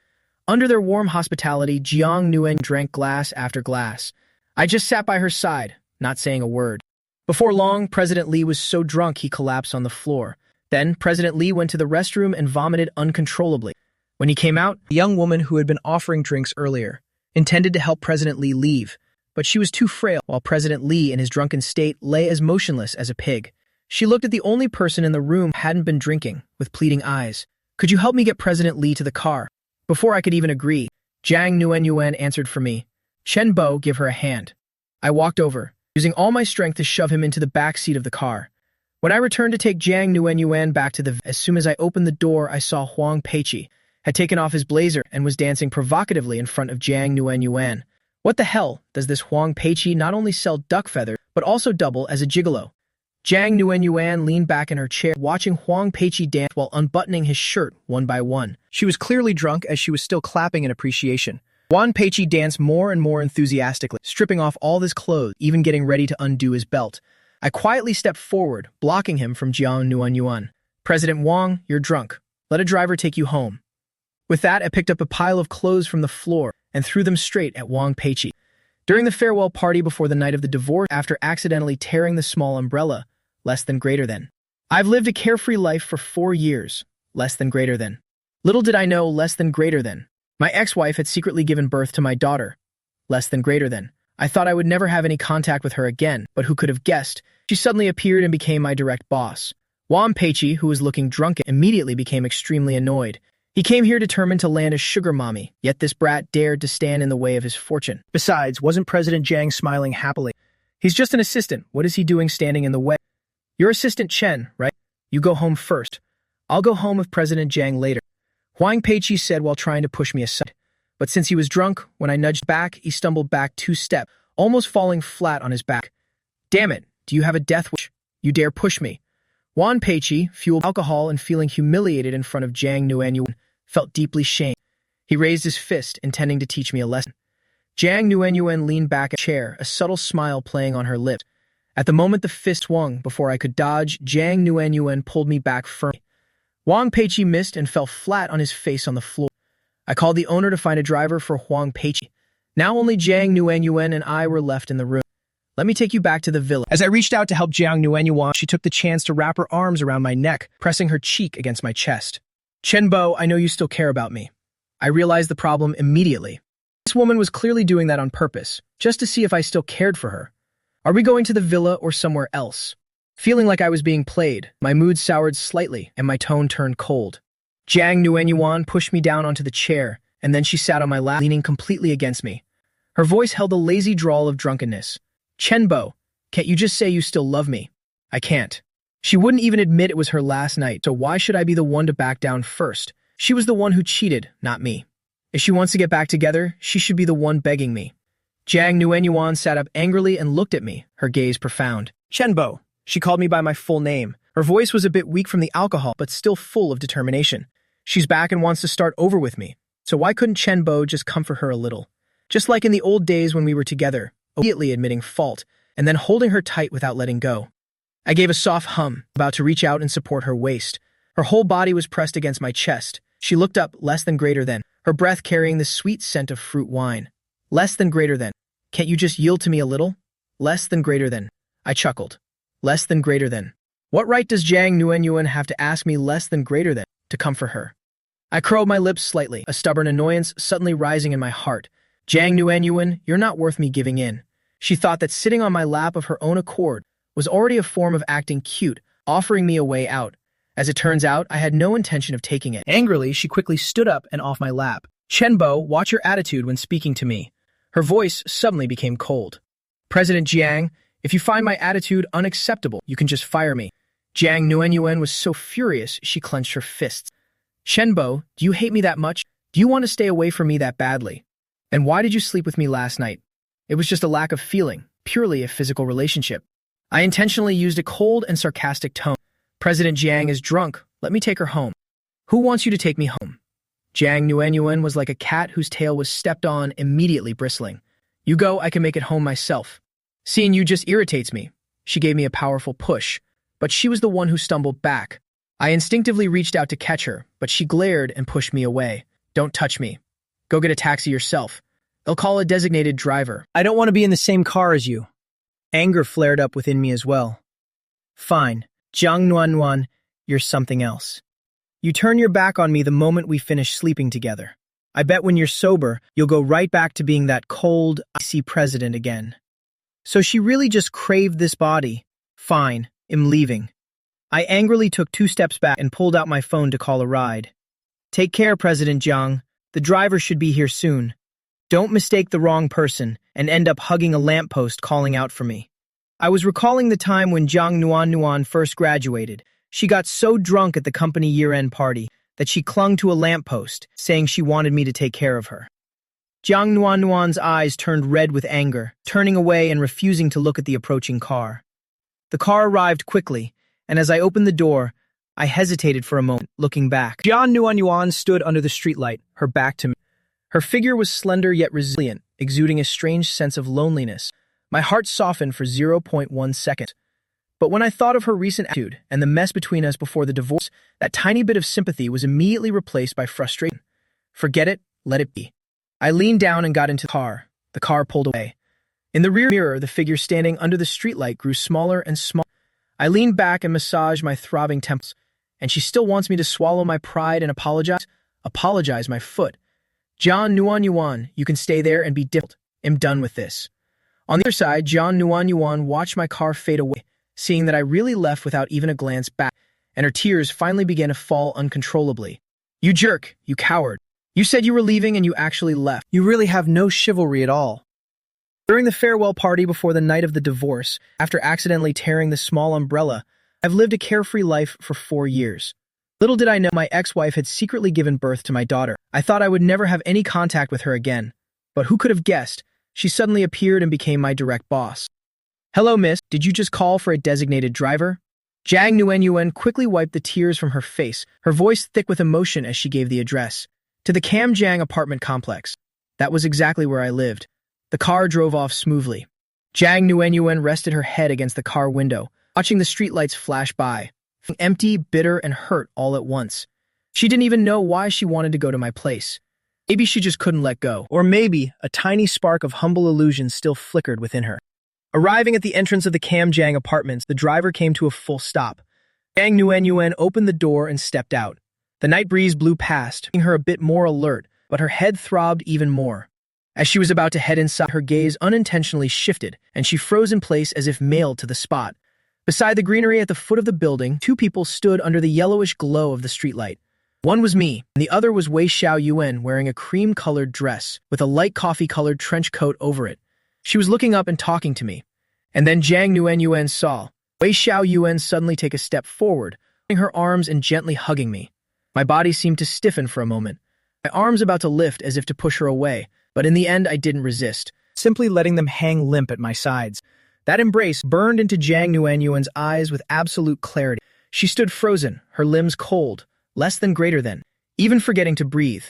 Under their warm hospitality, Jiang Nuan drank glass after glass. I just sat by her side, not saying a word. Before long, President Li was so drunk he collapsed on the floor. Then, President Li went to the restroom and vomited uncontrollably. When he came out, The young woman who had been offering drinks earlier intended to help President Li leave, but she was too frail, while President Li, in his drunken state, lay as motionless as a pig. She looked at the only person in the room who hadn't been drinking, with pleading eyes. "Could you help me get President Li to the car?" Before I could even agree, Jiang Nuan Yuan answered for me. "Chen Bo, give her a hand." I walked over, using all my strength to shove him into the back seat of the car. When I returned to take Jiang Nuan Yuan back to as soon as I opened the door, I saw Huang Peiqi had taken off his blazer and was dancing provocatively in front of Jiang Nuan Yuan. What the hell does this Huang Peiqi not only sell duck feathers, but also double as a gigolo? Jiang Nuan Yuan leaned back in her chair, watching Huang Peiqi dance while unbuttoning his shirt one by one. She was clearly drunk as she was still clapping in appreciation. Huang Peiqi danced more and more enthusiastically, stripping off all his clothes, even getting ready to undo his belt. I quietly stepped forward, blocking him from Jiang Nuan Yuan. "President Wang, you're drunk. Let a driver take you home." With that, I picked up a pile of clothes from the floor and threw them straight at Huang Peiqi. During the farewell party before the night of the divorce, after accidentally tearing the small umbrella, less than greater than. I've lived a carefree life for 4 years, less than greater than. Little did I know, less than greater than. My ex-wife had secretly given birth to my daughter, less than greater than. I thought I would never have any contact with her again, but who could have guessed? She suddenly appeared and became my direct boss. Huang Peiqi, who was looking drunken, immediately became extremely annoyed. He came here determined to land a sugar mommy, yet this brat dared to stand in the way of his fortune. Besides, wasn't President Jiang smiling happily? He's just an assistant. What is he doing standing in the way? You're Assistant Chen, right? You go home first. I'll go home with President Jiang later. Huang Peiqi said while trying to push me aside. But since he was drunk, when I nudged back, he stumbled back 2 steps, almost falling flat on his back. "Damn it, do you have a death wish? You dare push me." Huang Peiqi, fueled by alcohol and feeling humiliated in front of Jiang Nuan Yuan, felt deeply shamed. He raised his fist, intending to teach me a lesson. Jiang Nuan Yuan leaned back in a chair, a subtle smile playing on her lips. At the moment the fist swung, before I could dodge, Jiang Nuan Yuan pulled me back firmly. Huang Peiqi missed and fell flat on his face on the floor. I called the owner to find a driver for Huang Peiqi. Now only Jiang Nuan Yuan and I were left in the room. "Let me take you back to the villa." As I reached out to help Jiang Nuan Yuan, she took the chance to wrap her arms around my neck, pressing her cheek against my chest. "Chen Bo, I know you still care about me." I realized the problem immediately. This woman was clearly doing that on purpose, just to see if I still cared for her. Are we going to the villa or somewhere else? Feeling like I was being played, my mood soured slightly and my tone turned cold. Jiang Nuan Yuan pushed me down onto the chair, and then she sat on my lap, leaning completely against me. Her voice held a lazy drawl of drunkenness. "Chen Bo, can't you just say you still love me?" "I can't." She wouldn't even admit it was her last night, so why should I be the one to back down first? She was the one who cheated, not me. If she wants to get back together, she should be the one begging me. Jiang Nuan Yuan sat up angrily and looked at me, her gaze profound. "Chen Bo." She called me by my full name. Her voice was a bit weak from the alcohol, but still full of determination. "She's back and wants to start over with me. So why couldn't Chen Bo just comfort her a little? Just like in the old days when we were together, immediately admitting fault, and then holding her tight without letting go. I gave a soft hum, about to reach out and support her waist. Her whole body was pressed against my chest. She looked up, less than greater than, her breath carrying the sweet scent of fruit wine. Less than greater than. Can't you just yield to me a little? Less than greater than. I chuckled. Less than greater than. What right does Jiang Nuanyuan have to ask me less than greater than to comfort her? I curled my lips slightly, a stubborn annoyance suddenly rising in my heart. Jiang Nuanyuan, you're not worth me giving in. She thought that sitting on my lap of her own accord was already a form of acting cute, offering me a way out. As it turns out, I had no intention of taking it. Angrily, she quickly stood up and off my lap. Chen Bo, watch your attitude when speaking to me. Her voice suddenly became cold. President Jiang, if you find my attitude unacceptable, you can just fire me. Jiang Nuanyuan was so furious, she clenched her fists. Chen Bo, do you hate me that much? Do you want to stay away from me that badly? And why did you sleep with me last night? It was just a lack of feeling, purely a physical relationship. I intentionally used a cold and sarcastic tone. President Jiang is drunk. Let me take her home. Who wants you to take me home? Jiang Nuanyuan was like a cat whose tail was stepped on, immediately bristling. You go, I can make it home myself. Seeing you just irritates me. She gave me a powerful push, but she was the one who stumbled back. I instinctively reached out to catch her, but she glared and pushed me away. Don't touch me. Go get a taxi yourself. They'll call a designated driver. I don't want to be in the same car as you. Anger flared up within me as well. Fine. Jiang Nuanyuan, you're something else. You turn your back on me the moment we finish sleeping together. I bet when you're sober, you'll go right back to being that cold, icy president again. So she really just craved this body. Fine, I'm leaving. I angrily took 2 steps back and pulled out my phone to call a ride. Take care, President Jiang. The driver should be here soon. Don't mistake the wrong person and end up hugging a lamppost calling out for me. I was recalling the time when Jiang Nuanyuan first graduated. She got so drunk at the company year-end party that she clung to a lamppost, saying she wanted me to take care of her. Jiang Nuanyuan's eyes turned red with anger, turning away and refusing to look at the approaching car. The car arrived quickly, and as I opened the door, I hesitated for a moment, looking back. Jiang Nuanyuan stood under the streetlight, her back to me. Her figure was slender yet resilient, exuding a strange sense of loneliness. My heart softened for 0.1 seconds. But when I thought of her recent attitude and the mess between us before the divorce, that tiny bit of sympathy was immediately replaced by frustration. Forget it, let it be. I leaned down and got into the car. The car pulled away. In the rear mirror, the figure standing under the streetlight grew smaller and smaller. I leaned back and massaged my throbbing temples. And she still wants me to swallow my pride and apologize? Apologize my foot. Jiang Nuanyuan, you can stay there and be difficult. I'm done with this. On the other side, Jiang Nuanyuan watched my car fade away, seeing that I really left without even a glance back, and her tears finally began to fall uncontrollably. You jerk, you coward. You said you were leaving and you actually left. You really have no chivalry at all. During the farewell party before the night of the divorce, after accidentally tearing the small umbrella, I've lived a carefree life for 4 years. Little did I know my ex-wife had secretly given birth to my daughter. I thought I would never have any contact with her again. But who could have guessed? She suddenly appeared and became my direct boss. Hello, miss. Did you just call for a designated driver? Jiang Nuanyuan quickly wiped the tears from her face, her voice thick with emotion as she gave the address. To the Camjiang apartment complex. That was exactly where I lived. The car drove off smoothly. Jiang Nuanyuan rested her head against the car window, watching the streetlights flash by, feeling empty, bitter, and hurt all at once. She didn't even know why she wanted to go to my place. Maybe she just couldn't let go. Or maybe a tiny spark of humble illusion still flickered within her. Arriving at the entrance of the Camjiang apartments, the driver came to a full stop. Jiang Nuanyuan opened the door and stepped out. The night breeze blew past, making her a bit more alert, but her head throbbed even more. As she was about to head inside, her gaze unintentionally shifted, and she froze in place as if nailed to the spot. Beside the greenery at the foot of the building, 2 people stood under the yellowish glow of the streetlight. One was me, and the other was Wei Xiaoyuan wearing a cream-colored dress with a light coffee-colored trench coat over it. She was looking up and talking to me. And then Jiang Nuanyuan saw Wei Xiaoyuan suddenly take a step forward, putting her arms and gently hugging me. My body seemed to stiffen for a moment, my arms about to lift as if to push her away, but in the end I didn't resist, simply letting them hang limp at my sides. That embrace burned into Jiang Nuanyuan's eyes with absolute clarity. She stood frozen, her limbs cold, less than greater than, even forgetting to breathe.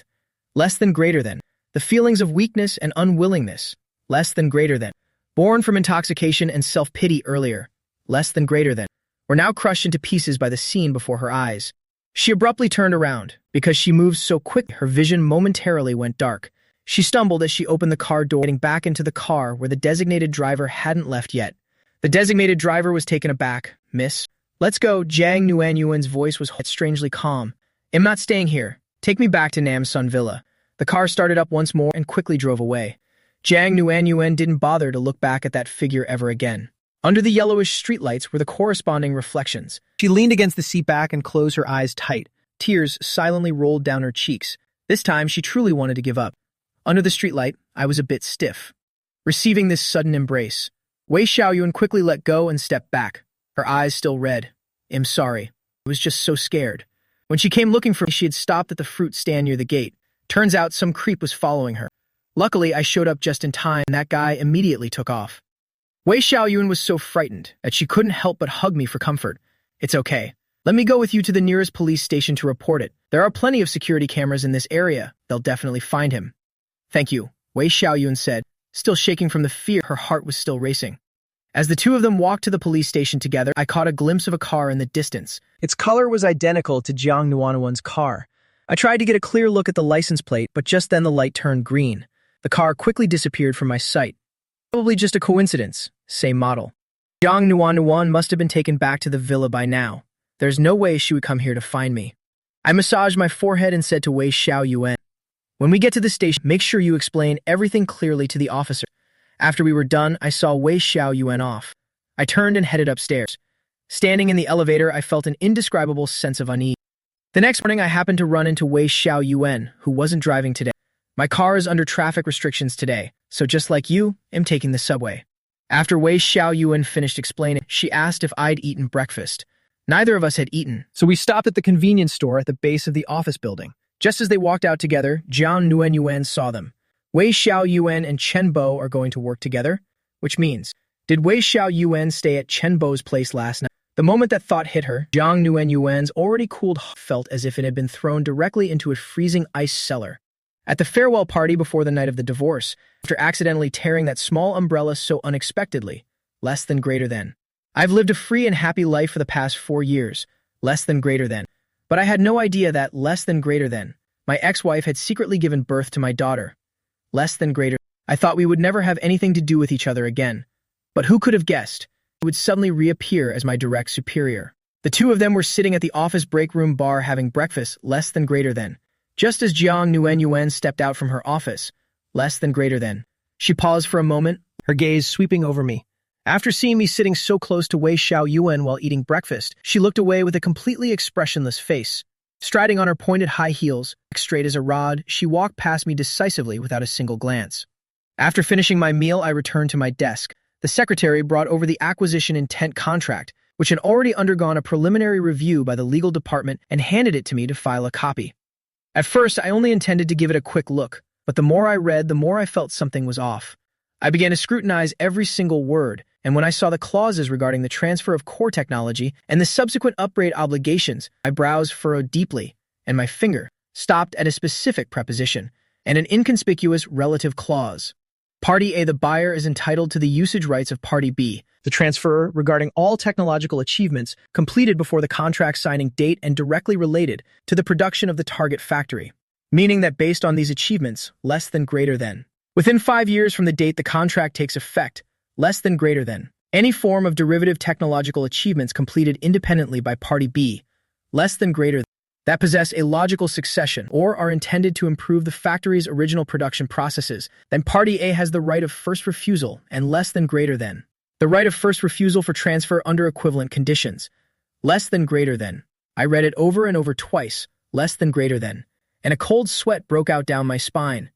less than greater than. The feelings of weakness and unwillingness, less than greater than. Born from intoxication and self-pity earlier, less than greater than, were now crushed into pieces by the scene before her eyes. She abruptly turned around. Because she moved so quick, her vision momentarily went dark. She stumbled as she opened the car door, getting back into the car where the designated driver hadn't left yet. The designated driver was taken aback. "Miss, let's go." Jiang Nuanyuan's voice was strangely calm. "I'm not staying here. Take me back to Namsun Villa." The car started up once more and quickly drove away. Jiang Nuanyuan didn't bother to look back at that figure ever again. Under the yellowish streetlights were the corresponding reflections. She leaned against the seat back and closed her eyes tight. Tears silently rolled down her cheeks. This time, she truly wanted to give up. Under the streetlight, I was a bit stiff. Receiving this sudden embrace, Wei Xiaoyuan quickly let go and stepped back, her eyes still red. "I'm sorry. I was just so scared." When she came looking for me, she had stopped at the fruit stand near the gate. Turns out some creep was following her. Luckily, I showed up just in time, and that guy immediately took off. Wei Xiaoyuan was so frightened that she couldn't help but hug me for comfort. "It's okay. Let me go with you to the nearest police station to report it. There are plenty of security cameras in this area. They'll definitely find him." "Thank you," Wei Xiaoyuan said, still shaking from the fear. Her heart was still racing. As the two of them walked to the police station together, I caught a glimpse of a car in the distance. Its color was identical to Jiang Nuanyuan's car. I tried to get a clear look at the license plate, but just then the light turned green. The car quickly disappeared from my sight. Probably just a coincidence. Same model. Jiang Nuanyuan must have been taken back to the villa by now. There's no way she would come here to find me. I massaged my forehead and said to Wei Xiaoyuan, "When we get to the station, make sure you explain everything clearly to the officer." After we were done, I saw Wei Xiaoyuan off. I turned and headed upstairs. Standing in the elevator, I felt an indescribable sense of unease. The next morning, I happened to run into Wei Xiaoyuan, who wasn't driving today. "My car is under traffic restrictions today, so just like you, I'm taking the subway." After Wei Xiaoyuan finished explaining, she asked if I'd eaten breakfast. Neither of us had eaten, so we stopped at the convenience store at the base of the office building. Just as they walked out together, Jiang Nuanyuan saw them. Wei Xiaoyuan and Chen Bo are going to work together? Which means, did Wei Xiaoyuan stay at Chen Bo's place last night? The moment that thought hit her, Jiang Nuanyuan's already cooled heart felt as if it had been thrown directly into a freezing ice cellar. At the farewell party before the night of the divorce, after accidentally tearing that small umbrella so unexpectedly, less than greater than. I've lived a free and happy life for the past 4 years, less than greater than. But I had no idea that, less than greater than, my ex-wife had secretly given birth to my daughter. Less than greater. I thought we would never have anything to do with each other again. But who could have guessed? He would suddenly reappear as my direct superior. The two of them were sitting at the office break room bar having breakfast, less than greater than. Just as Jiang Nuanyuan stepped out from her office, less than greater than. She paused for a moment, her gaze sweeping over me. After seeing me sitting so close to Wei Xiaoyuan while eating breakfast, she looked away with a completely expressionless face. Striding on her pointed high heels, straight as a rod, she walked past me decisively without a single glance. After finishing my meal, I returned to my desk. The secretary brought over the acquisition intent contract, which had already undergone a preliminary review by the legal department, and handed it to me to file a copy. At first, I only intended to give it a quick look, but the more I read, the more I felt something was off. I began to scrutinize every single word, and when I saw the clauses regarding the transfer of core technology and the subsequent upgrade obligations, my brows furrowed deeply, and my finger stopped at a specific preposition and an inconspicuous relative clause. Party A, the buyer, is entitled to the usage rights of Party B, the transfer regarding all technological achievements completed before the contract signing date and directly related to the production of the target factory, meaning that based on these achievements, less than greater than. Within 5 years from the date the contract takes effect, less than greater than. Any form of derivative technological achievements completed independently by Party B, less than greater than, that possess a logical succession or are intended to improve the factory's original production processes, then Party A has the right of first refusal and less than greater than. The right of first refusal for transfer under equivalent conditions, less than greater than. I read it over and over twice, less than greater than, and a cold sweat broke out down my spine.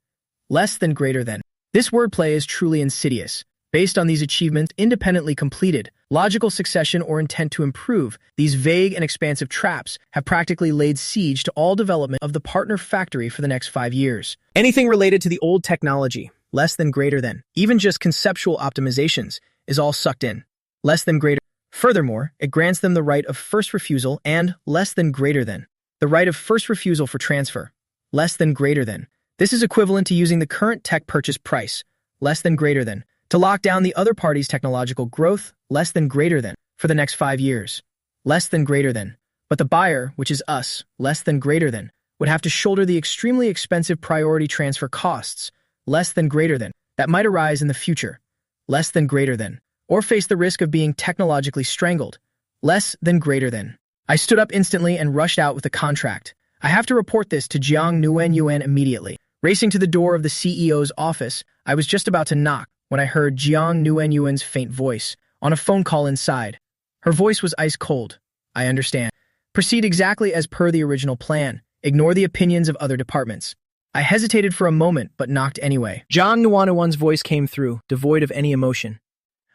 Less than greater than. This wordplay is truly insidious. Based on these achievements independently completed, logical succession or intent to improve, these vague and expansive traps have practically laid siege to all development of the partner factory for the next 5 years. Anything related to the old technology, less than greater than, even just conceptual optimizations, is all sucked in. Less than greater. Furthermore, it grants them the right of first refusal and, less than greater than, the right of first refusal for transfer. Less than greater than. This is equivalent to using the current tech purchase price, less than greater than, to lock down the other party's technological growth, less than greater than, for the next 5 years. Less than greater than. But the buyer, which is us, less than greater than, would have to shoulder the extremely expensive priority transfer costs, less than greater than, that might arise in the future, less than greater than, or face the risk of being technologically strangled, less than greater than. I stood up instantly and rushed out with the contract. I have to report this to Jiang Nguyen Yuan immediately. Racing to the door of the CEO's office, I was just about to knock when I heard Jiang Nguyen Yuan's faint voice on a phone call inside. Her voice was ice cold. I understand. Proceed exactly as per the original plan. Ignore the opinions of other departments. I hesitated for a moment, but knocked anyway. Jiang Nguyen Yuan's voice came through, devoid of any emotion.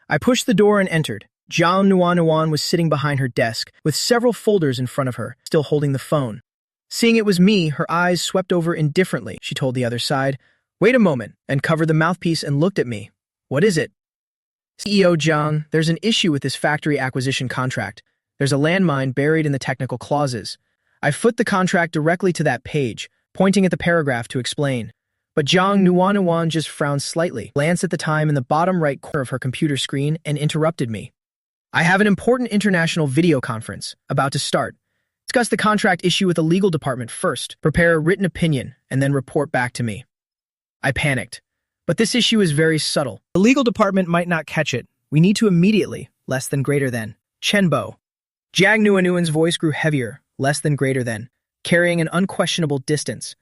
I pushed the door and entered. Jiang Nguyen Yuan was sitting behind her desk, with several folders in front of her, still holding the phone. Seeing it was me, her eyes swept over indifferently. She told the other side, "Wait a moment," and covered the mouthpiece and looked at me. "What is it?" "CEO Jiang, there's an issue with this factory acquisition contract. There's a landmine buried in the technical clauses." I foot the contract directly to that page, pointing at the paragraph to explain. But Jiang Nguyen Yuan just frowned slightly, glanced at the time in the bottom right corner of her computer screen, and interrupted me. "I have an important international video conference about to start. Discuss the contract issue with the legal department first, prepare a written opinion, and then report back to me." I panicked. But this issue is very subtle. The legal department might not catch it. We need to immediately, less than greater than, Chenbo. Jiang Nguyen Yuan's voice grew heavier, less than greater than, carrying an unquestionable distance.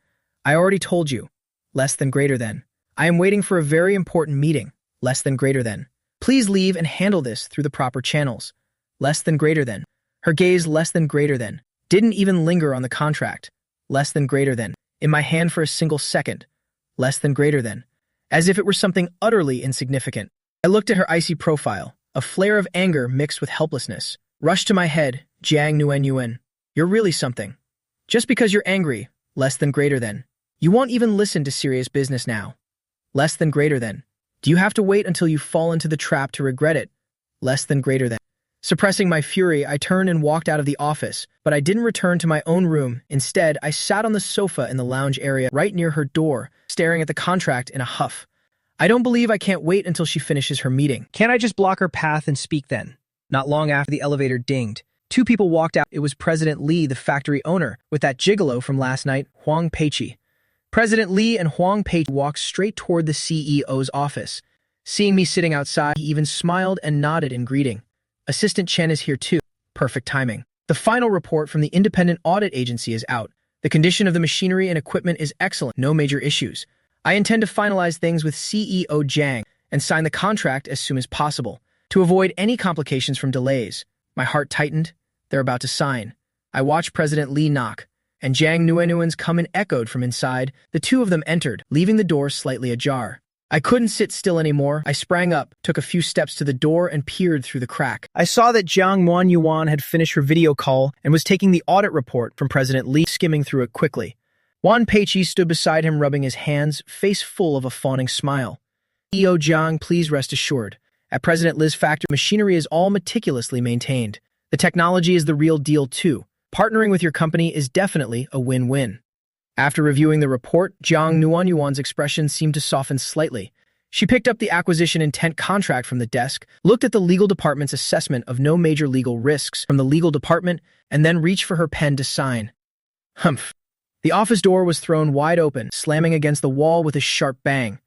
"I already told you, less than greater than. I am waiting for a very important meeting, less than greater than. Please leave and handle this through the proper channels, less than greater than." Her gaze, less than greater than, didn't even linger on the contract, less than greater than, in my hand for a single second, less than greater than, as if it were something utterly insignificant. I looked at her icy profile. A flare of anger mixed with helplessness rushed to my head. "Jiang Nguyen Yuan, you're really something. Just because you're angry, less than greater than. You won't even listen to serious business now. Less than greater than. Do you have to wait until you fall into the trap to regret it? Less than greater than." Suppressing my fury, I turned and walked out of the office, but I didn't return to my own room. Instead, I sat on the sofa in the lounge area right near her door, staring at the contract in a huff. I don't believe I can't wait until she finishes her meeting. Can't I just block her path and speak then? Not long after the elevator dinged, 2 people walked out. It was President Lee, the factory owner, with that gigolo from last night, Huang Peiqi. President Lee and Huang Peiqi walked straight toward the CEO's office. Seeing me sitting outside, he even smiled and nodded in greeting. "Assistant Chen is here too." Perfect timing. The final report from the independent audit agency is out. The condition of the machinery and equipment is excellent, no major issues. I intend to finalize things with CEO Jiang and sign the contract as soon as possible, to avoid any complications from delays. My heart tightened. They're about to sign. I watched President Lee knock, and Jiang Nguyen Yuan's come in echoed from inside. The 2 of them entered, leaving the door slightly ajar. I couldn't sit still anymore. I sprang up, took a few steps to the door, and peered through the crack. I saw that Jiang Nguyen Yuan had finished her video call and was taking the audit report from President Lee, skimming through it quickly. Huang Peiqi stood beside him, rubbing his hands, face full of a fawning smile. "CEO Jiang, please rest assured. At President Li's factory, machinery is all meticulously maintained. The technology is the real deal too. Partnering with your company is definitely a win-win." After reviewing the report, Jiang Nguyen Yuan's expression seemed to soften slightly. She picked up the acquisition intent contract from the desk, looked at the legal department's assessment of no major legal risks from the legal department, and then reached for her pen to sign. Humph. The office door was thrown wide open, slamming against the wall with a sharp bang.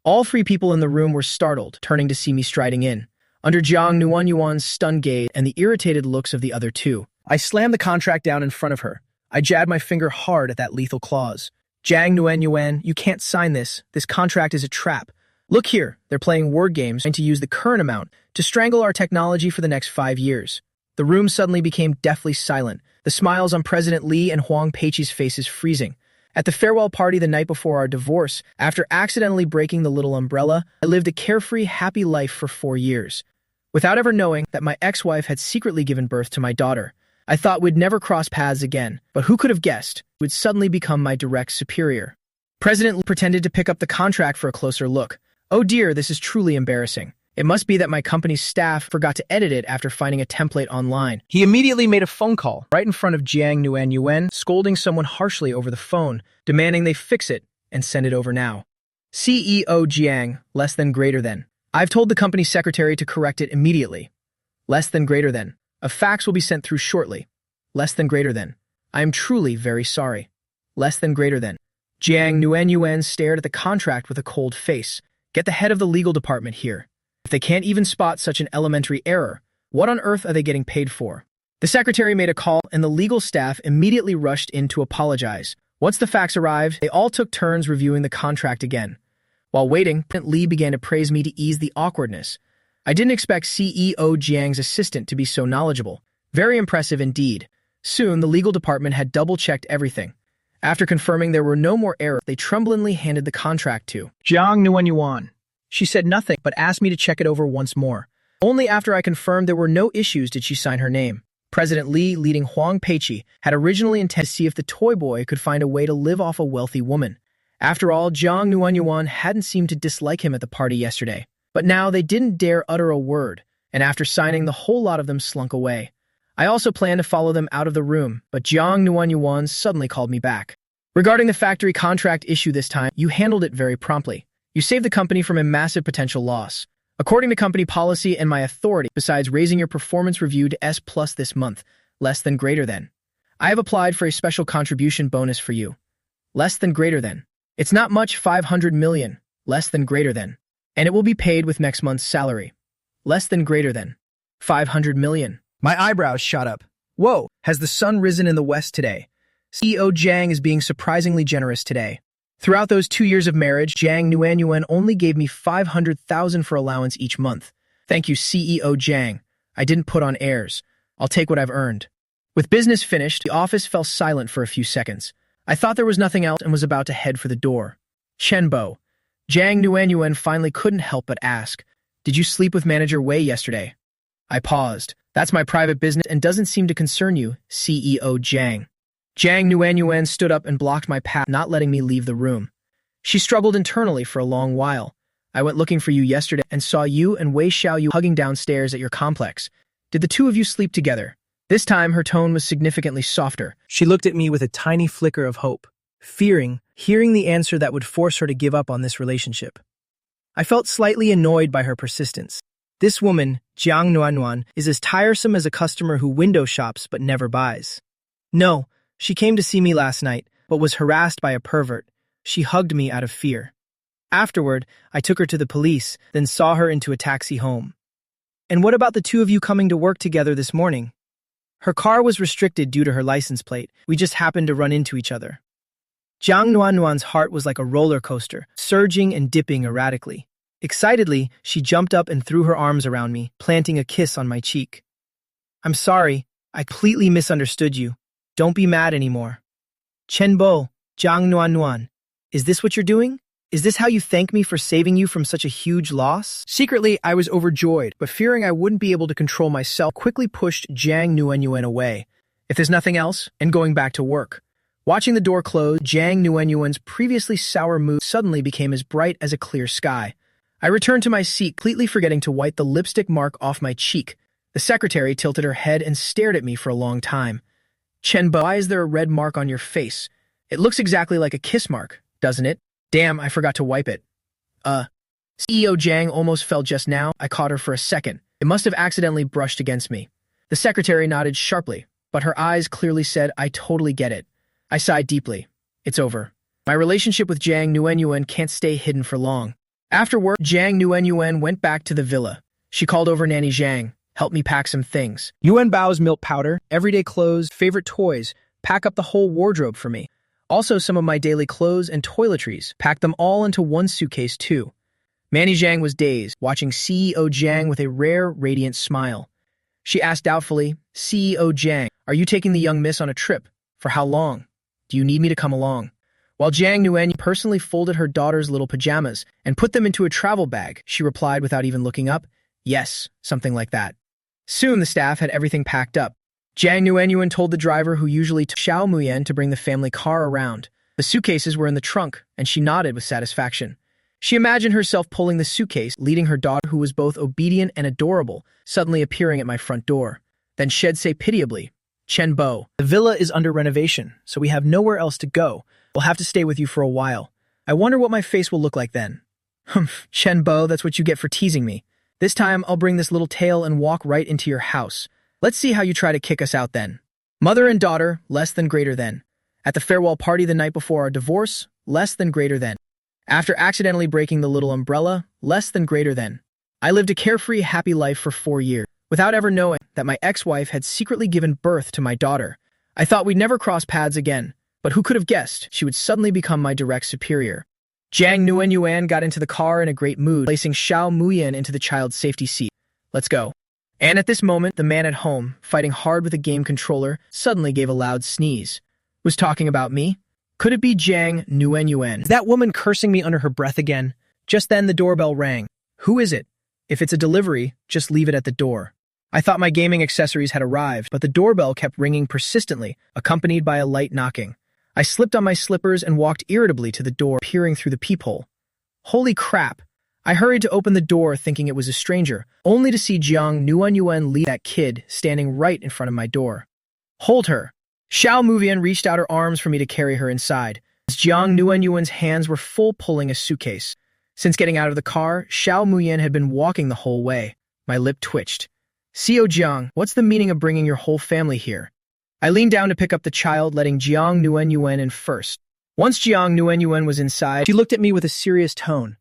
All 3 people in the room were startled, turning to see me striding in, under Jiang Nguyen Yuan's stunned gaze and the irritated looks of the other 2. I slammed the contract down in front of her. I jabbed my finger hard at that lethal clause. "Jiang Nguyen Yuan, you can't sign this. This contract is a trap. Look here, they're playing word games, trying to use the current amount to strangle our technology for the next 5 years. The room suddenly became deathly silent, the smiles on President Lee and Huang Peiqi's faces freezing. At the farewell party the night before our divorce, after accidentally breaking the little umbrella, I lived a carefree, happy life for 4 years, without ever knowing that my ex-wife had secretly given birth to my daughter. I thought we'd never cross paths again, but who could have guessed would suddenly become my direct superior. President Lee pretended to pick up the contract for a closer look. "Oh dear, this is truly embarrassing. It must be that my company's staff forgot to edit it after finding a template online." He immediately made a phone call right in front of Jiang Nguyen Yuan, scolding someone harshly over the phone, demanding they fix it and send it over now. CEO Jiang, less than greater than. I've told the company secretary to correct it immediately. Less than greater than. A fax will be sent through shortly. Less than greater than. I am truly very sorry. Less than greater than. Jiang Nuanyuan stared at the contract with a cold face. Get the head of the legal department here. If they can't even spot such an elementary error, what on earth are they getting paid for? The secretary made a call and the legal staff immediately rushed in to apologize. Once the fax arrived, they all took turns reviewing the contract again. While waiting, President Lee began to praise me to ease the awkwardness. I didn't expect CEO Jiang's assistant to be so knowledgeable. Very impressive indeed. Soon, the legal department had double-checked everything. After confirming there were no more errors, they tremblingly handed the contract to Jiang Nuanyuan. She said nothing, but asked me to check it over once more. Only after I confirmed there were no issues did she sign her name. President Lee, leading Huang Peiqi, had originally intended to see if the toy boy could find a way to live off a wealthy woman. After all, Jiang Nuanyuan hadn't seemed to dislike him at the party yesterday. But now they didn't dare utter a word, and after signing, the whole lot of them slunk away. I also planned to follow them out of the room, but Jiang Nuanyuan suddenly called me back. Regarding the factory contract issue this time, you handled it very promptly. You saved the company from a massive potential loss. According to company policy and my authority, besides raising your performance review to S+ this month, less than greater than. I have applied for a special contribution bonus for you. Less than greater than. It's not much, 500 million, less than greater than. And it will be paid with next month's salary. Less than greater than. 500 million. My eyebrows shot up. Whoa, has the sun risen in the west today? CEO Jiang is being surprisingly generous today. Throughout those 2 years of marriage, Jiang Nuanyuan only gave me 500,000 for allowance each month. Thank you, CEO Jiang. I didn't put on airs. I'll take what I've earned. With business finished, the office fell silent for a few seconds. I thought there was nothing else and was about to head for the door. Chenbo. Jiang Nuanyuan finally couldn't help but ask, "Did you sleep with Manager Wei yesterday?" I paused. That's my private business and doesn't seem to concern you, CEO Jiang. Jiang Nuanyuan stood up and blocked my path, not letting me leave the room. She struggled internally for a long while. I went looking for you yesterday and saw you and Wei Xiaoyu hugging downstairs at your complex. Did the two of you sleep together? This time, her tone was significantly softer. She looked at me with a tiny flicker of hope, hearing the answer that would force her to give up on this relationship. I felt slightly annoyed by her persistence. This woman, Jiang Nuanyuan, is as tiresome as a customer who window shops but never buys. No, she came to see me last night, but was harassed by a pervert. She hugged me out of fear. Afterward, I took her to the police, then saw her into a taxi home. And what about the two of you coming to work together this morning? Her car was restricted due to her license plate. We just happened to run into each other. Jiang Nuanyuan's heart was like a roller coaster, surging and dipping erratically. Excitedly, she jumped up and threw her arms around me, planting a kiss on my cheek. I'm sorry, I completely misunderstood you. Don't be mad anymore. Chenbo, Jiang Nuanyuan, is this what you're doing? Is this how you thank me for saving you from such a huge loss? Secretly, I was overjoyed, but fearing I wouldn't be able to control myself, quickly pushed Jiang Nuanyuan away. If there's nothing else, and going back to work. Watching the door close, Jiang Nuanyuan's previously sour mood suddenly became as bright as a clear sky. I returned to my seat, completely forgetting to wipe the lipstick mark off my cheek. The secretary tilted her head and stared at me for a long time. Chenbo, why is there a red mark on your face? It looks exactly like a kiss mark, doesn't it? Damn, I forgot to wipe it. CEO Jiang almost fell just now. I caught her for a second. It must have accidentally brushed against me. The secretary nodded sharply, but her eyes clearly said, I totally get it. I sighed deeply. It's over. My relationship with Jiang Nuanyuan can't stay hidden for long. After work, Jiang Nuanyuan went back to the villa. She called over Nanny Zhang, help me pack some things. Yuan Bao's milk powder, everyday clothes, favorite toys, pack up the whole wardrobe for me. Also some of my daily clothes and toiletries, pack them all into one suitcase too. Manny Zhang was dazed, watching CEO Jiang with a rare, radiant smile. She asked doubtfully, CEO Jiang, are you taking the young miss on a trip? For how long? Do you need me to come along? While Jiang Nuanyuan personally folded her daughter's little pajamas and put them into a travel bag, she replied without even looking up, yes, something like that. Soon the staff had everything packed up. Jiang Nuanyuan told the driver who usually took Xiao Muyan to bring the family car around. The suitcases were in the trunk, and she nodded with satisfaction. She imagined herself pulling the suitcase, leading her daughter, who was both obedient and adorable, suddenly appearing at my front door. Then she'd say pitiably, Chenbo, the villa is under renovation, so we have nowhere else to go. We'll have to stay with you for a while. I wonder what my face will look like then. Humph, Shenbo, that's what you get for teasing me. This time, I'll bring this little tail and walk right into your house. Let's see how you try to kick us out then. Mother and daughter, less than greater than. At the farewell party the night before our divorce, less than greater than. After accidentally breaking the little umbrella, less than greater than. I lived a carefree, happy life for 4 years, without ever knowing that my ex-wife had secretly given birth to my daughter. I thought we'd never cross paths again, but who could have guessed she would suddenly become my direct superior. Jiang Nuanyuan got into the car in a great mood, placing Xiao Muyan into the child's safety seat. Let's go. And at this moment, the man at home, fighting hard with a game controller, suddenly gave a loud sneeze. Was talking about me? Could it be Jiang Nuanyuan? Is that woman cursing me under her breath again? Just then the doorbell rang. Who is it? If it's a delivery, just leave it at the door. I thought my gaming accessories had arrived, but the doorbell kept ringing persistently, accompanied by a light knocking. I slipped on my slippers and walked irritably to the door, peering through the peephole. Holy crap! I hurried to open the door thinking it was a stranger, only to see Jiang Nuanyuan lead that kid standing right in front of my door. Hold her! Xiao Muyan reached out her arms for me to carry her inside, as Jiang Nuanyuan's hands were full pulling a suitcase. Since getting out of the car, Xiao Muyan had been walking the whole way. My lip twitched. Xiao Jiang, what's the meaning of bringing your whole family here? I leaned down to pick up the child, letting Jiang Nuanyuan in first. Once Jiang Nuanyuan was inside, she looked at me with a serious tone.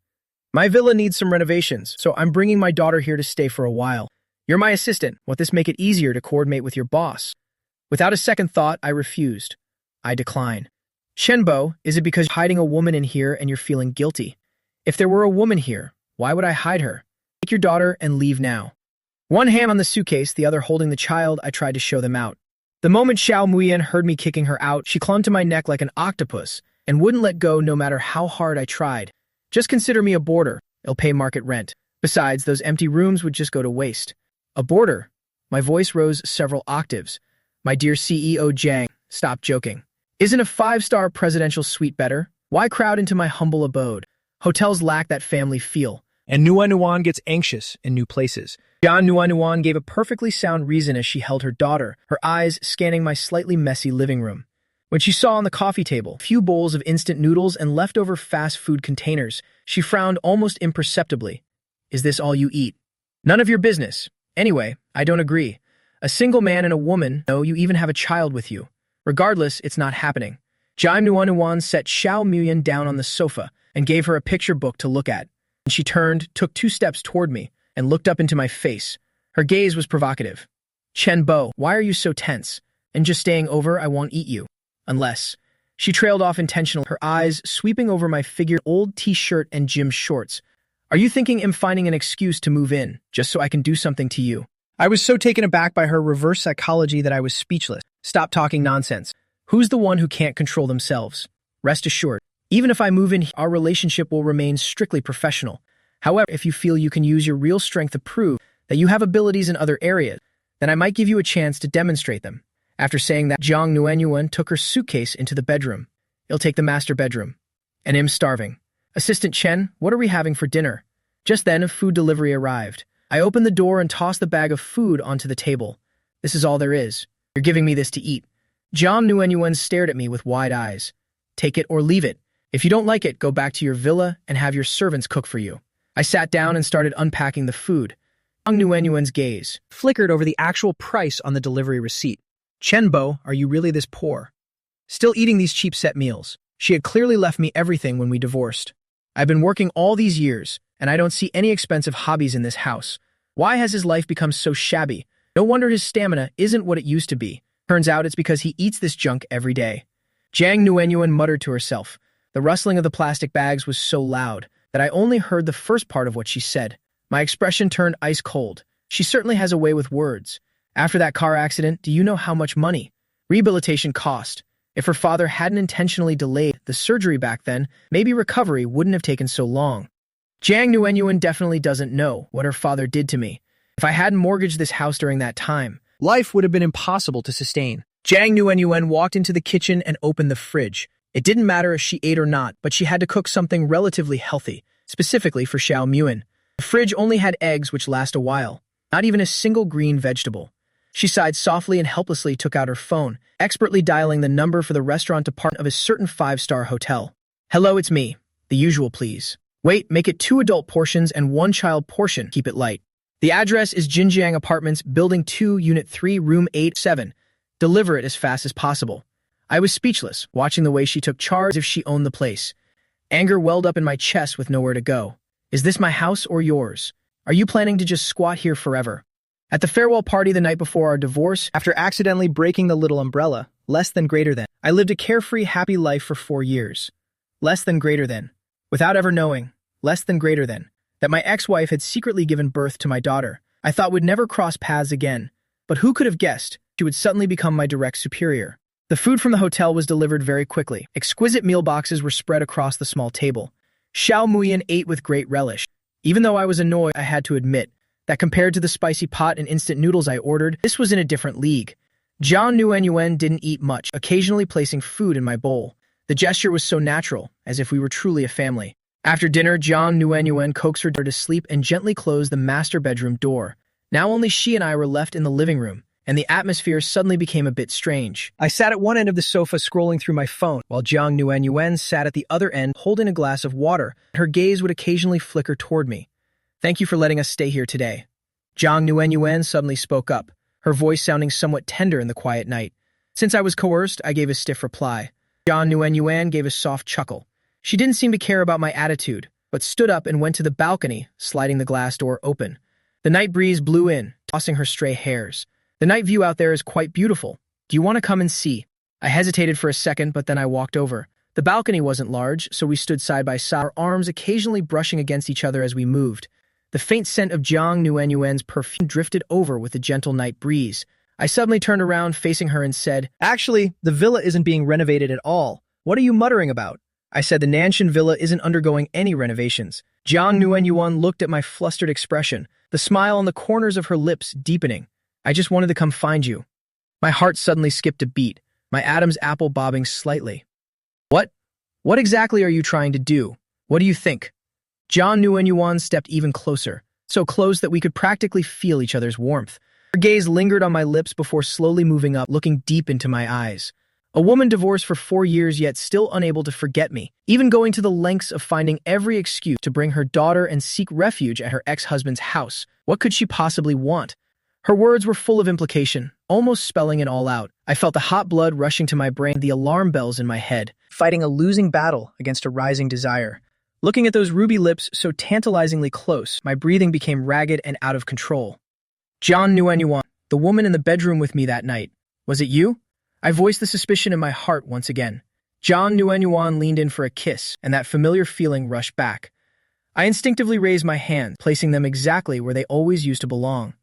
My villa needs some renovations, so I'm bringing my daughter here to stay for a while. You're my assistant. Won't this make it easier to coordinate with your boss? Without a second thought, I refused. I decline. Shenbo, is it because you're hiding a woman in here and you're feeling guilty? If there were a woman here, why would I hide her? Take your daughter and leave now. One hand on the suitcase, the other holding the child, I tried to show them out. The moment Xiao Muyan heard me kicking her out, she clung to my neck like an octopus and wouldn't let go no matter how hard I tried. Just consider me a boarder. I'll pay market rent. Besides, those empty rooms would just go to waste. A boarder? My voice rose several octaves. My dear CEO Jiang, stop joking. Isn't a 5-star presidential suite better? Why crowd into my humble abode? Hotels lack that family feel. And Nuanyuan gets anxious in new places. Jiang Nuanyuan gave a perfectly sound reason as she held her daughter, her eyes scanning my slightly messy living room. When she saw on the coffee table a few bowls of instant noodles and leftover fast food containers, she frowned almost imperceptibly. Is this all you eat? None of your business. Anyway, I don't agree. A single man and a woman, no, you even have a child with you. Regardless, it's not happening. Jiang Nuanyuan set Xiao Muyan down on the sofa and gave her a picture book to look at. And she turned, took 2 steps toward me, and looked up into my face. Her gaze was provocative. Shenbo, why are you so tense? And just staying over, I won't eat you. Unless. She trailed off intentionally, her eyes sweeping over my figure, old t-shirt and gym shorts. Are you thinking I'm finding an excuse to move in, just so I can do something to you? I was so taken aback by her reverse psychology that I was speechless. Stop talking nonsense. Who's the one who can't control themselves? Rest assured, even if I move in, our relationship will remain strictly professional. However, if you feel you can use your real strength to prove that you have abilities in other areas, then I might give you a chance to demonstrate them. After saying that, Jiang Nuanyuan took her suitcase into the bedroom. I'll take the master bedroom. And I'm starving. Assistant Chen, what are we having for dinner? Just then, a food delivery arrived. I opened the door and tossed the bag of food onto the table. This is all there is. You're giving me this to eat. Jiang Nuanyuan stared at me with wide eyes. Take it or leave it. If you don't like it, go back to your villa and have your servants cook for you. I sat down and started unpacking the food. Jiang Nuanyuan's gaze flickered over the actual price on the delivery receipt. Chenbo, are you really this poor? Still eating these cheap set meals. She had clearly left me everything when we divorced. I've been working all these years, and I don't see any expensive hobbies in this house. Why has his life become so shabby? No wonder his stamina isn't what it used to be. Turns out it's because he eats this junk every day. Jiang Nuanyuan muttered to herself. The rustling of the plastic bags was so loud that I only heard the first part of what she said. My expression turned ice cold. She certainly has a way with words. After that car accident, do you know how much money rehabilitation cost? If her father hadn't intentionally delayed the surgery back then, maybe recovery wouldn't have taken so long. Jiang Nuanyuan definitely doesn't know what her father did to me. If I hadn't mortgaged this house during that time, life would have been impossible to sustain. Jiang Nuanyuan walked into the kitchen and opened the fridge. It didn't matter if she ate or not, but she had to cook something relatively healthy, specifically for Xiao Muyan. The fridge only had eggs which last a while, not even a single green vegetable. She sighed softly and helplessly took out her phone, expertly dialing the number for the restaurant department of a certain 5-star hotel. Hello, it's me. The usual, please. Wait, make it 2 adult portions and 1 child portion. Keep it light. The address is Jinjiang Apartments, Building 2, Unit 3, Room 87. Deliver it as fast as possible. I was speechless, watching the way she took charge as if she owned the place. Anger welled up in my chest with nowhere to go. Is this my house or yours? Are you planning to just squat here forever? At the farewell party the night before our divorce, After accidentally breaking the little umbrella, less than greater than, I lived a carefree, happy life for 4 years. Less than greater than. Without ever knowing, less than greater than, that my ex-wife had secretly given birth to my daughter. I thought we'd never cross paths again, but who could have guessed she would suddenly become my direct superior? The food from the hotel was delivered very quickly. Exquisite meal boxes were spread across the small table. Xiao Muyan ate with great relish. Even though I was annoyed, I had to admit that compared to the spicy pot and instant noodles I ordered, this was in a different league. Jiang Nuanyuan didn't eat much, occasionally placing food in my bowl. The gesture was so natural, as if we were truly a family. After dinner, Jiang Nuanyuan coaxed her to sleep and gently closed the master bedroom door. Now only she and I were left in the living room, and the atmosphere suddenly became a bit strange. I sat at one end of the sofa scrolling through my phone, while Jiang Nuanyuan sat at the other end holding a glass of water. Her gaze would occasionally flicker toward me. Thank you for letting us stay here today. Jiang Nuanyuan suddenly spoke up, her voice sounding somewhat tender in the quiet night. Since I was coerced, I gave a stiff reply. Jiang Nuanyuan gave a soft chuckle. She didn't seem to care about my attitude, but stood up and went to the balcony, sliding the glass door open. The night breeze blew in, tossing her stray hairs. The night view out there is quite beautiful. Do you want to come and see? I hesitated for a second, but then I walked over. The balcony wasn't large, so we stood side by side, our arms occasionally brushing against each other as we moved. The faint scent of Jiang Nuanyuan's perfume drifted over with the gentle night breeze. I suddenly turned around, facing her, and said, Actually, the villa isn't being renovated at all. What are you muttering about? I said the Nanshan villa isn't undergoing any renovations. Jiang Nuanyuan looked at my flustered expression, the smile on the corners of her lips deepening. I just wanted to come find you. My heart suddenly skipped a beat, my Adam's apple bobbing slightly. What? What exactly are you trying to do? What do you think? Jiang Nuanyuan stepped even closer, so close that we could practically feel each other's warmth. Her gaze lingered on my lips before slowly moving up, looking deep into my eyes. A woman divorced for 4 years yet still unable to forget me, even going to the lengths of finding every excuse to bring her daughter and seek refuge at her ex-husband's house. What could she possibly want? Her words were full of implication, almost spelling it all out. I felt the hot blood rushing to my brain, the alarm bells in my head. Fighting a losing battle against a rising desire. Looking at those ruby lips so tantalizingly close, my breathing became ragged and out of control. Jiang Nuanyuan, the woman in the bedroom with me that night. Was it you? I voiced the suspicion in my heart once again. Jiang Nuanyuan leaned in for a kiss, and that familiar feeling rushed back. I instinctively raised my hand, placing them exactly where they always used to belong.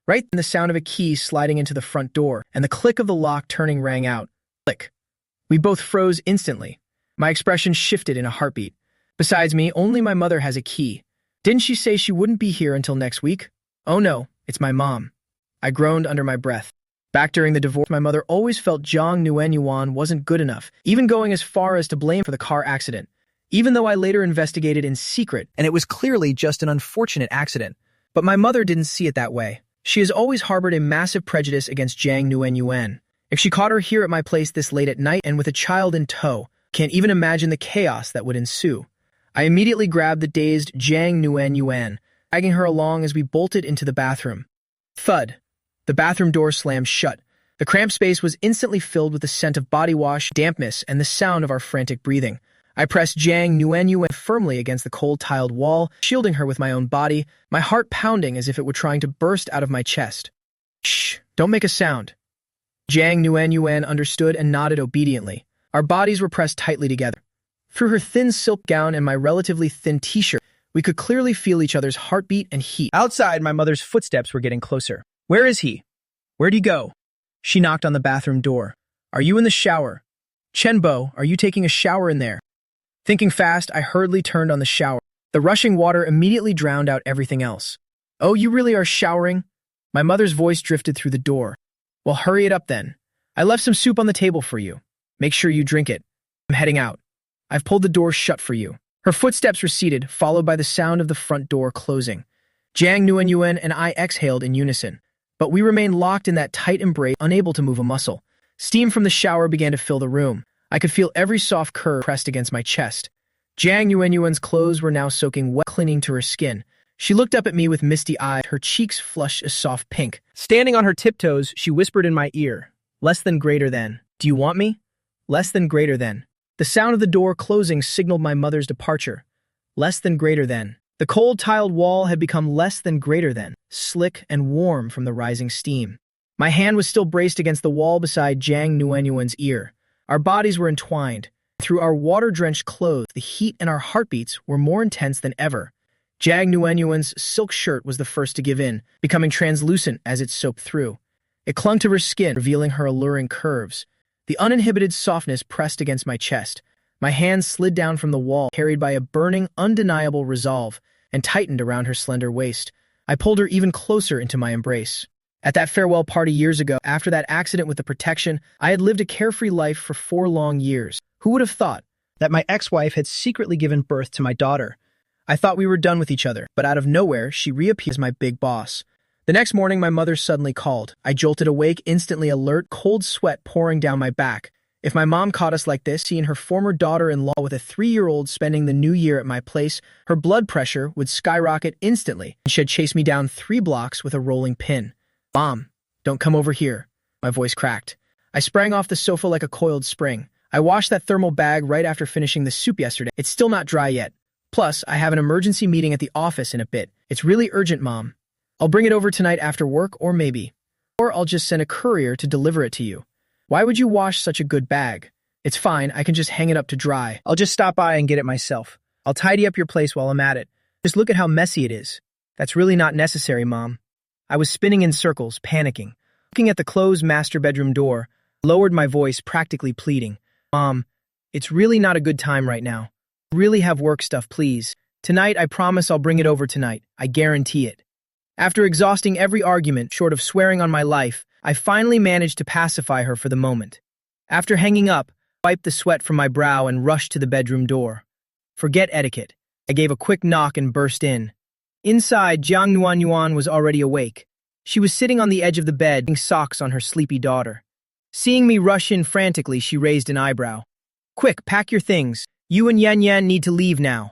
Right then, the sound of a key sliding into the front door, and the click of the lock turning rang out. Click. We both froze instantly. My expression shifted in a heartbeat. Besides me, only my mother has a key. Didn't she say she wouldn't be here until next week? Oh no, it's my mom. I groaned under my breath. Back during the divorce, my mother always felt Jiang Nuanyuan wasn't good enough, even going as far as to blame for the car accident. Even though I later investigated in secret, and it was clearly just an unfortunate accident. But my mother didn't see it that way. She has always harbored a massive prejudice against Jiang Nuanyuan. If she caught her here at my place this late at night and with a child in tow, can't even imagine the chaos that would ensue. I immediately grabbed the dazed Jiang Nuanyuan, dragging her along as we bolted into the bathroom. Thud. The bathroom door slammed shut. The cramped space was instantly filled with the scent of body wash, dampness, and the sound of our frantic breathing. I pressed Jiang Nuanyuan firmly against the cold tiled wall, shielding her with my own body, my heart pounding as if it were trying to burst out of my chest. Shh, don't make a sound. Jiang Nuanyuan understood and nodded obediently. Our bodies were pressed tightly together. Through her thin silk gown and my relatively thin t-shirt, we could clearly feel each other's heartbeat and heat. Outside, my mother's footsteps were getting closer. Where is he? Where'd he go? She knocked on the bathroom door. Are you in the shower? Chenbo, are you taking a shower in there? Thinking fast, I hurriedly turned on the shower. The rushing water immediately drowned out everything else. Oh, you really are showering? My mother's voice drifted through the door. Well, hurry it up then. I left some soup on the table for you. Make sure you drink it. I'm heading out. I've pulled the door shut for you. Her footsteps receded, followed by the sound of the front door closing. Jiang Nuanyuan and I exhaled in unison, but we remained locked in that tight embrace, unable to move a muscle. Steam from the shower began to fill the room. I could feel every soft curve pressed against my chest. Jiang Yuanyuan's clothes were now soaking wet, clinging to her skin. She looked up at me with misty eyes, her cheeks flushed a soft pink. Standing on her tiptoes, she whispered in my ear, "Less than greater than. Do you want me?" Less than greater than. The sound of the door closing signaled my mother's departure. Less than greater than. The cold tiled wall had become less than greater than, slick and warm from the rising steam. My hand was still braced against the wall beside Jiang Yuanyuan's ear. Our bodies were entwined. Through our water-drenched clothes, the heat in our heartbeats were more intense than ever. Jiang Yuanyuan's silk shirt was the first to give in, becoming translucent as it soaked through. It clung to her skin, revealing her alluring curves. The uninhibited softness pressed against my chest. My hands slid down from the wall, carried by a burning, undeniable resolve, and tightened around her slender waist. I pulled her even closer into my embrace. At that farewell party years ago, after that accident with the protection, I had lived a carefree life for 4 long years. Who would have thought that my ex-wife had secretly given birth to my daughter? I thought we were done with each other, but out of nowhere, she reappeared as my big boss. The next morning, my mother suddenly called. I jolted awake, instantly alert, cold sweat pouring down my back. If my mom caught us like this, seeing her former daughter-in-law with a 3-year-old spending the new year at my place, her blood pressure would skyrocket instantly, and she'd chase me down 3 blocks with a rolling pin. "Mom, don't come over here." My voice cracked. I sprang off the sofa like a coiled spring. I washed that thermal bag right after finishing the soup yesterday. It's still not dry yet. Plus, I have an emergency meeting at the office in a bit. It's really urgent, Mom. I'll bring it over tonight after work, or maybe. Or I'll just send a courier to deliver it to you. Why would you wash such a good bag? It's fine, I can just hang it up to dry. I'll just stop by and get it myself. I'll tidy up your place while I'm at it. Just look at how messy it is. That's really not necessary, Mom. I was spinning in circles, panicking. Looking at the closed master bedroom door, I lowered my voice, practically pleading. "Mom, it's really not a good time right now. Really have work stuff, please. Tonight, I promise I'll bring it over tonight. I guarantee it." After exhausting every argument, short of swearing on my life, I finally managed to pacify her for the moment. After hanging up, I wiped the sweat from my brow and rushed to the bedroom door. Forget etiquette. I gave a quick knock and burst in. Inside, Jiang Yuanyuan was already awake. She was sitting on the edge of the bed, putting socks on her sleepy daughter. Seeing me rush in frantically, she raised an eyebrow. "Quick, pack your things. You and Yan Yan need to leave now."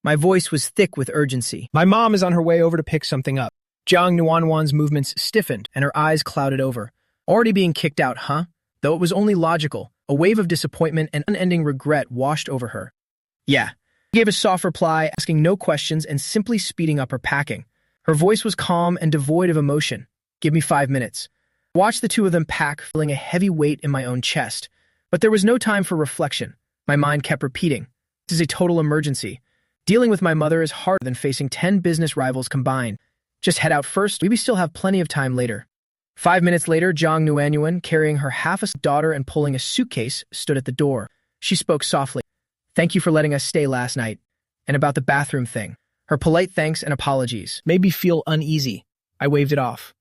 My voice was thick with urgency. "My mom is on her way over to pick something up." Jiang Yuanyuan's movements stiffened, and her eyes clouded over. Already being kicked out, huh? Though it was only logical, a wave of disappointment and unending regret washed over her. "Yeah." She gave a soft reply, asking no questions and simply speeding up her packing. Her voice was calm and devoid of emotion. "Give me 5 minutes." I watched the two of them pack, feeling a heavy weight in my own chest. But there was no time for reflection. My mind kept repeating, "This is a total emergency. Dealing with my mother is harder than facing 10 business rivals combined. Just head out first, we still have plenty of time later." 5 minutes later, Jiang Yuanyuan, carrying her half-asleep daughter and pulling a suitcase, stood at the door. She spoke softly. "Thank you for letting us stay last night. And about the bathroom thing." Her polite thanks and apologies made me feel uneasy. I waved it off.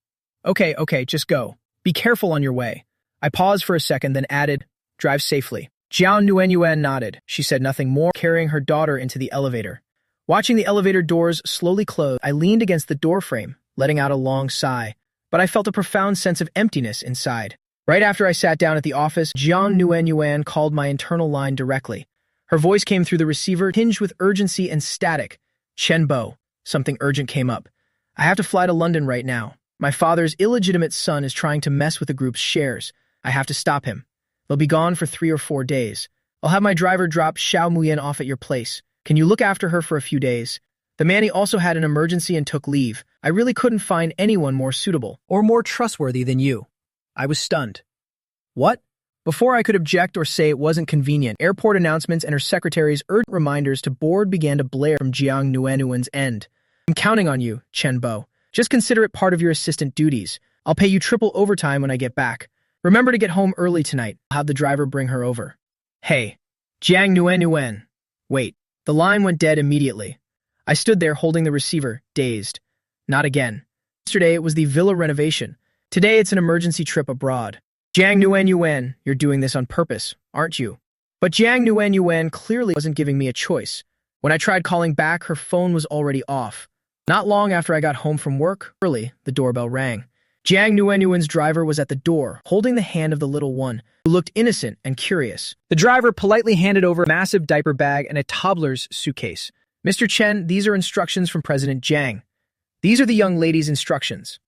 Okay, just go. Be careful on your way." I paused for a second, then added, "Drive safely." Jiang Yuanyuan nodded. She said nothing more, carrying her daughter into the elevator. Watching the elevator doors slowly close, I leaned against the doorframe, letting out a long sigh. But I felt a profound sense of emptiness inside. Right after I sat down at the office, Jiang Yuanyuan called my internal line directly. Her voice came through the receiver, tinged with urgency and static. "Chen Bo, something urgent came up. I have to fly to London right now. My father's illegitimate son is trying to mess with the group's shares. I have to stop him. They'll be gone for 3 or 4 days. I'll have my driver drop Xiao Muyan off at your place. Can you look after her for a few days?" The Manny also had an emergency and took leave. I really couldn't find anyone more suitable or more trustworthy than you. I was stunned. What? Before I could object or say it wasn't convenient, airport announcements and her secretary's urgent reminders to board began to blare from Jiang Yuanyuan's end. "I'm counting on you, Chen Bo. Just consider it part of your assistant duties. I'll pay you triple overtime when I get back. Remember to get home early tonight. I'll have the driver bring her over." "Hey, Jiang Yuanyuan." Wait, the line went dead immediately. I stood there holding the receiver, dazed. Not again. Yesterday it was the villa renovation. Today it's an emergency trip abroad. "Jiang Yuanyuan, you're doing this on purpose, aren't you?" But Jiang Yuanyuan clearly wasn't giving me a choice. When I tried calling back, her phone was already off. Not long after I got home from work, early, the doorbell rang. Jiang Nuenyuan's driver was at the door, holding the hand of the little one, who looked innocent and curious. The driver politely handed over a massive diaper bag and a toddler's suitcase. Mr. Chen, these are instructions from President Jiang. These are the young lady's instructions.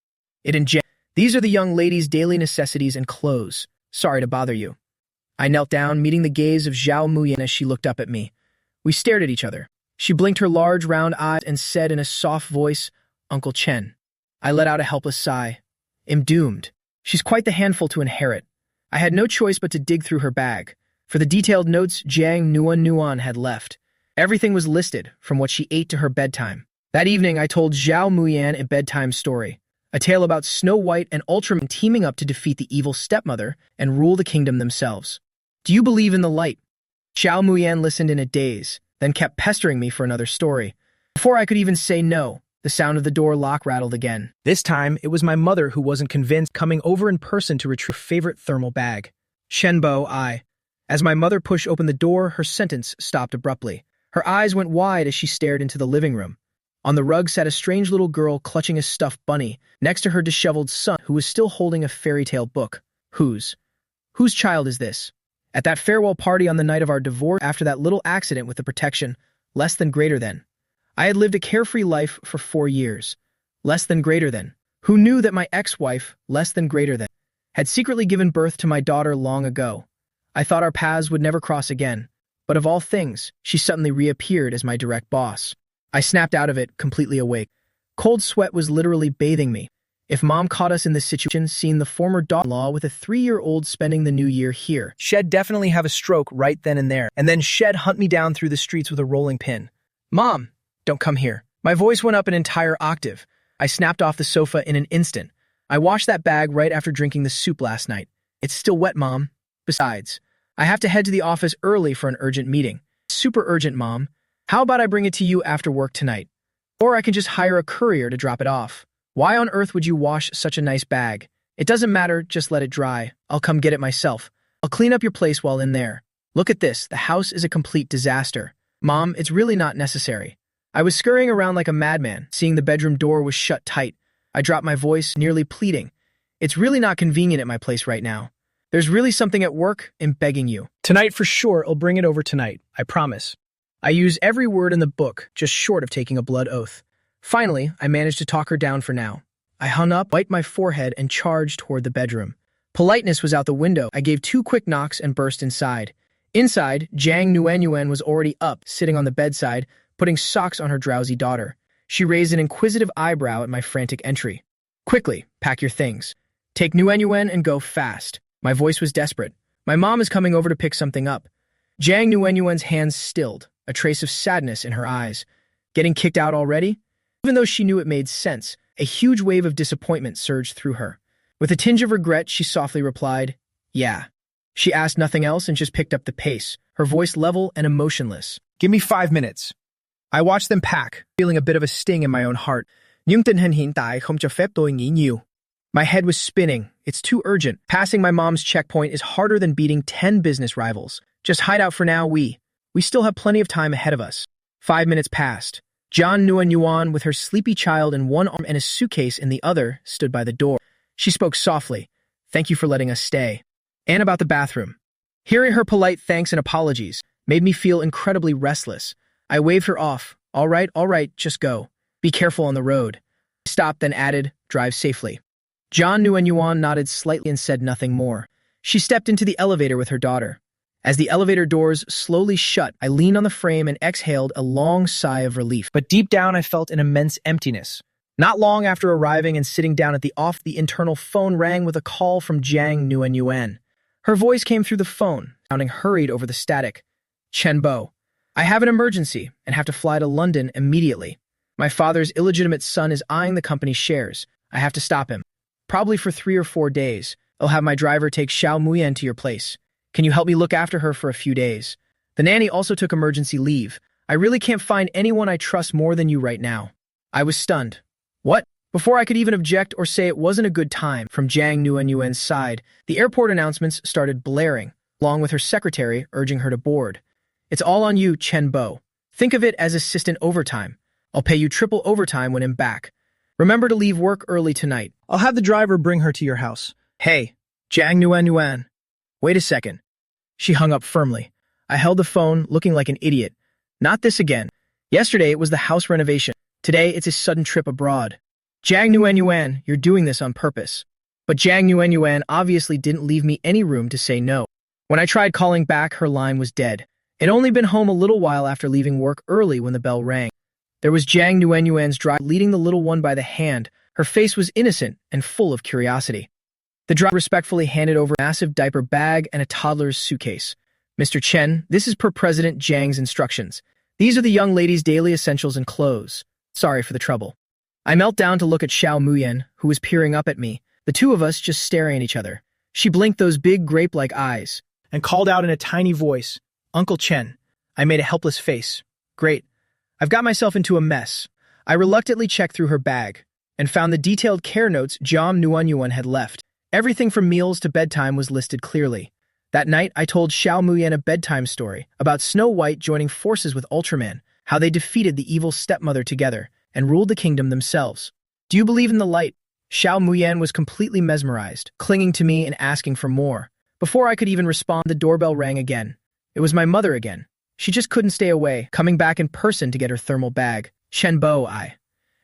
These are the young lady's daily necessities and clothes. Sorry to bother you. I knelt down, meeting the gaze of Zhao Muyan as she looked up at me. We stared at each other. She blinked her large, round eyes and said in a soft voice, Uncle Chen. I let out a helpless sigh. Am doomed. She's quite the handful to inherit. I had no choice but to dig through her bag. For the detailed notes Jiang Nuan had left. Everything was listed, from what she ate to her bedtime. That evening, I told Zhao Muyan a bedtime story. A tale about Snow White and Ultraman teaming up to defeat the evil stepmother and rule the kingdom themselves. Do you believe in the light? Zhao Muyan listened in a daze, then kept pestering me for another story. Before I could even say no, the sound of the door lock rattled again. This time, it was my mother who wasn't convinced, coming over in person to retrieve her favorite thermal bag. Shenbo, I. As my mother pushed open the door, her sentence stopped abruptly. Her eyes went wide as she stared into the living room. On the rug sat a strange little girl clutching a stuffed bunny, next to her disheveled son, who was still holding a fairy tale book. Whose child is this? At that farewell party on the night of our divorce, after that little accident with the protection, less than greater than. I had lived a carefree life for 4 years. Less than greater than. Who knew that my ex-wife, less than greater than, had secretly given birth to my daughter long ago. I thought our paths would never cross again. But of all things, she suddenly reappeared as my direct boss. I snapped out of it, completely awake. Cold sweat was literally bathing me. If Mom caught us in this situation, seeing the former daughter-in-law with a 3-year-old spending the new year here, she'd definitely have a stroke right then and there, and then she'd hunt me down through the streets with a rolling pin. Mom, don't come here. My voice went up an entire octave. I snapped off the sofa in an instant. I washed that bag right after drinking the soup last night. It's still wet, Mom. Besides, I have to head to the office early for an urgent meeting. Super urgent, Mom. How about I bring it to you after work tonight? Or I can just hire a courier to drop it off. Why on earth would you wash such a nice bag? It doesn't matter, just let it dry. I'll come get it myself. I'll clean up your place while in there. Look at this, the house is a complete disaster. Mom, it's really not necessary. I was scurrying around like a madman, seeing the bedroom door was shut tight. I dropped my voice, nearly pleading. It's really not convenient at my place right now. There's really something at work, I'm begging you. Tonight for sure, I'll bring it over tonight, I promise. I use every word in the book, just short of taking a blood oath. Finally, I managed to talk her down for now. I hung up, wiped my forehead, and charged toward the bedroom. Politeness was out the window. I gave 2 quick knocks and burst inside. Inside, Jiang Nuenyuan was already up, sitting on the bedside, putting socks on her drowsy daughter. She raised an inquisitive eyebrow at my frantic entry. Quickly, pack your things. Take Nuenyuan and go fast. My voice was desperate. My mom is coming over to pick something up. Jiang Nuenyuan's hands stilled, a trace of sadness in her eyes. Getting kicked out already? Even though she knew it made sense, a huge wave of disappointment surged through her. With a tinge of regret, she softly replied, Yeah. She asked nothing else and just picked up the pace, her voice level and emotionless. Give me 5 minutes. I watched them pack, feeling a bit of a sting in my own heart. My head was spinning. It's too urgent. Passing my mom's checkpoint is harder than beating 10 business rivals. Just hide out for now, we still have plenty of time ahead of us. 5 minutes passed. Jiang Nuenyuan, with her sleepy child in one arm and a suitcase in the other, stood by the door. She spoke softly. Thank you for letting us stay. And about the bathroom. Hearing her polite thanks and apologies made me feel incredibly restless. I waved her off. All right, just go. Be careful on the road. I stopped, then added, drive safely. Jiang Nuenyuan nodded slightly and said nothing more. She stepped into the elevator with her daughter. As the elevator doors slowly shut, I leaned on the frame and exhaled a long sigh of relief. But deep down, I felt an immense emptiness. Not long after arriving and sitting down at the office, the internal phone rang with a call from Jiang Nuenyuan. Her voice came through the phone, sounding hurried over the static. Chenbo, I have an emergency and have to fly to London immediately. My father's illegitimate son is eyeing the company's shares. I have to stop him. Probably for 3 or 4 days. I'll have my driver take Xiao Muyan to your place. Can you help me look after her for a few days? The nanny also took emergency leave. I really can't find anyone I trust more than you right now. I was stunned. What? Before I could even object or say it wasn't a good time from Jiang Nuenyuan's side, the airport announcements started blaring, along with her secretary urging her to board. It's all on you, Chenbo. Think of it as assistant overtime. I'll pay you triple overtime when I'm back. Remember to leave work early tonight. I'll have the driver bring her to your house. Hey, Jang Nguyen Nguyen. Wait a second. She hung up firmly. I held the phone, looking like an idiot. Not this again. Yesterday it was the house renovation. Today it's a sudden trip abroad. Jang Nguyen Nguyen, you're doing this on purpose. But Jang Nguyen Nguyen obviously didn't leave me any room to say no. When I tried calling back, her line was dead. I'd only been home a little while after leaving work early when the bell rang. There was Jang Nguyen Nguyen's driver leading the little one by the hand. Her face was innocent and full of curiosity. The driver respectfully handed over a massive diaper bag and a toddler's suitcase. Mr. Chen, this is per President Jiang's instructions. These are the young lady's daily essentials and clothes. Sorry for the trouble. I knelt down to look at Xiao Muyan, who was peering up at me, the two of us just staring at each other. She blinked those big grape-like eyes And called out in a tiny voice, Uncle Chen. I made a helpless face. Great. I've got myself into a mess. I reluctantly checked through her bag and found the detailed care notes Jam Nguyen Nguyen had left. Everything from meals to bedtime was listed clearly. That night, I told Xiao Muyan a bedtime story about Snow White joining forces with Ultraman, how they defeated the evil stepmother together and ruled the kingdom themselves. Do you believe in the light? Xiao Muyan was completely mesmerized, clinging to me and asking for more. Before I could even respond, the doorbell rang again. It was my mother again. She just couldn't stay away, coming back in person to get her thermal bag. Shenbo, I.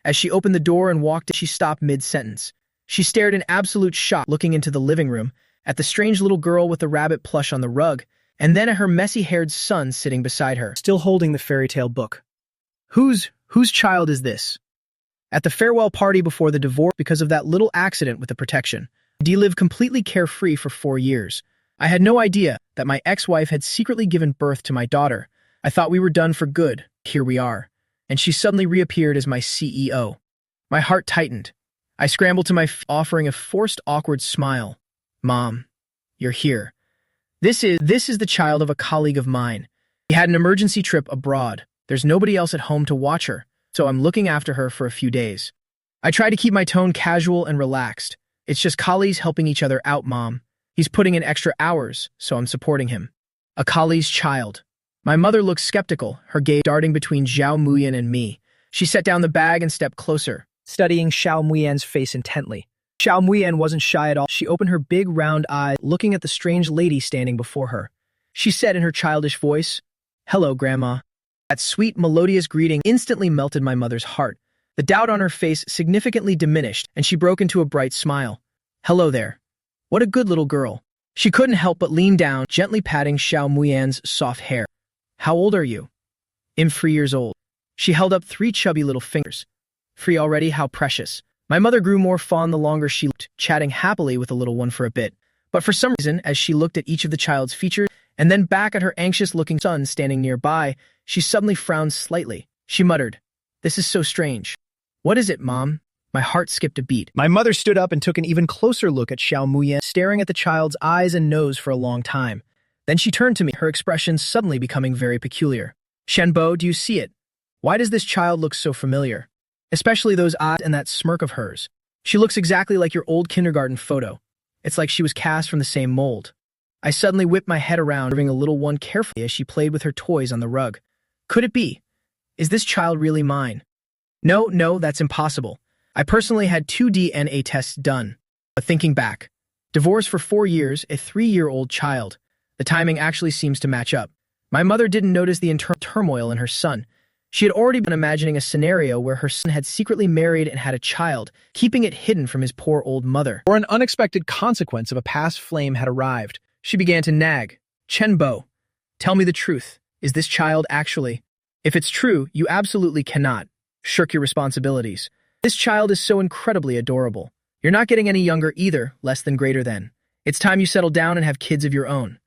As she opened the door and walked in, she stopped mid-sentence. She stared in absolute shock, looking into the living room, at the strange little girl with the rabbit plush on the rug, and then at her messy-haired son sitting beside her, still holding the fairy tale book. Whose child is this? At the farewell party before the divorce, because of that little accident with the protection, Dee lived completely carefree for 4 years. I had no idea that my ex-wife had secretly given birth to my daughter. I thought we were done for good. Here we are. And she suddenly reappeared as my CEO. My heart tightened. I scrambled to my feet, offering a forced, awkward smile. Mom, you're here. This is the child of a colleague of mine. He had an emergency trip abroad. There's nobody else at home to watch her, so I'm looking after her for a few days. I try to keep my tone casual and relaxed. It's just colleagues helping each other out, Mom. He's putting in extra hours, so I'm supporting him. A colleague's child. My mother looked skeptical, her gaze darting between Xiao Muyan and me. She set down the bag and stepped closer, Studying Xiao Muyan's face intently. Xiao Muyan wasn't shy at all. She opened her big round eyes, looking at the strange lady standing before her. She said in her childish voice, "Hello, Grandma." That sweet, melodious greeting instantly melted my mother's heart. The doubt on her face significantly diminished, and she broke into a bright smile. "Hello there. What a good little girl." She couldn't help but lean down, gently patting Xiao Muyan's soft hair. "How old are you?" "I'm 3 years old." She held up 3 chubby little fingers. "Free already? How precious." My mother grew more fond the longer she looked, chatting happily with the little one for a bit. But for some reason, as she looked at each of the child's features, and then back at her anxious-looking son standing nearby, she suddenly frowned slightly. She muttered, "This is so strange." "What is it, Mom?" My heart skipped a beat. My mother stood up and took an even closer look at Xiao Muyan, staring at the child's eyes and nose for a long time. Then she turned to me, her expression suddenly becoming very peculiar. "Shenbo, do you see it? Why does this child look so familiar? Especially those eyes and that smirk of hers. She looks exactly like your old kindergarten photo. It's like she was cast from the same mold." I suddenly whipped my head around, observing the little one carefully as she played with her toys on the rug. Could it be? Is this child really mine? No, that's impossible. I personally had 2 DNA tests done. But thinking back, divorce for 4 years, a 3-year-old child. The timing actually seems to match up. My mother didn't notice the internal turmoil in her son. She had already been imagining a scenario where her son had secretly married and had a child, keeping it hidden from his poor old mother. Or an unexpected consequence of a past flame had arrived. She began to nag. "Chenbo, tell me the truth. Is this child actually? If it's true, you absolutely cannot shirk your responsibilities. This child is so incredibly adorable. You're not getting any younger either, less than greater than. It's time you settle down and have kids of your own.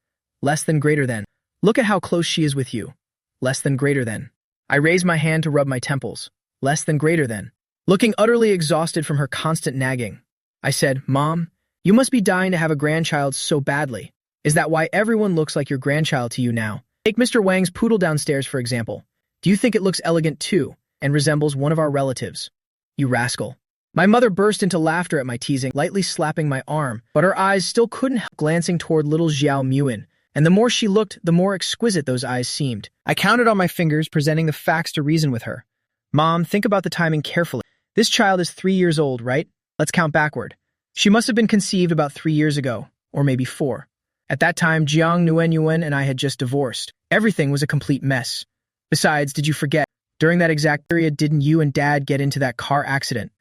Less than greater than. Look at how close she is with you. Less than greater than." I raised my hand to rub my temples. Less than greater than. Looking utterly exhausted from her constant nagging, I said, "Mom, you must be dying to have a grandchild so badly. Is that why everyone looks like your grandchild to you now? Take Mr. Wang's poodle downstairs, for example. Do you think it looks elegant too, and resembles one of our relatives? You rascal." My mother burst into laughter at my teasing, lightly slapping my arm, but her eyes still couldn't help glancing toward little Xiao Muyan, and the more she looked, the more exquisite those eyes seemed. I counted on my fingers, presenting the facts to reason with her. "Mom, think about the timing carefully. This child is 3 years old, right? Let's count backward. She must have been conceived about 3 years ago, or maybe 4. At that time, Jiang Nuenyuan and I had just divorced. Everything was a complete mess. Besides, did you forget, during that exact period, didn't you and Dad get into that car accident?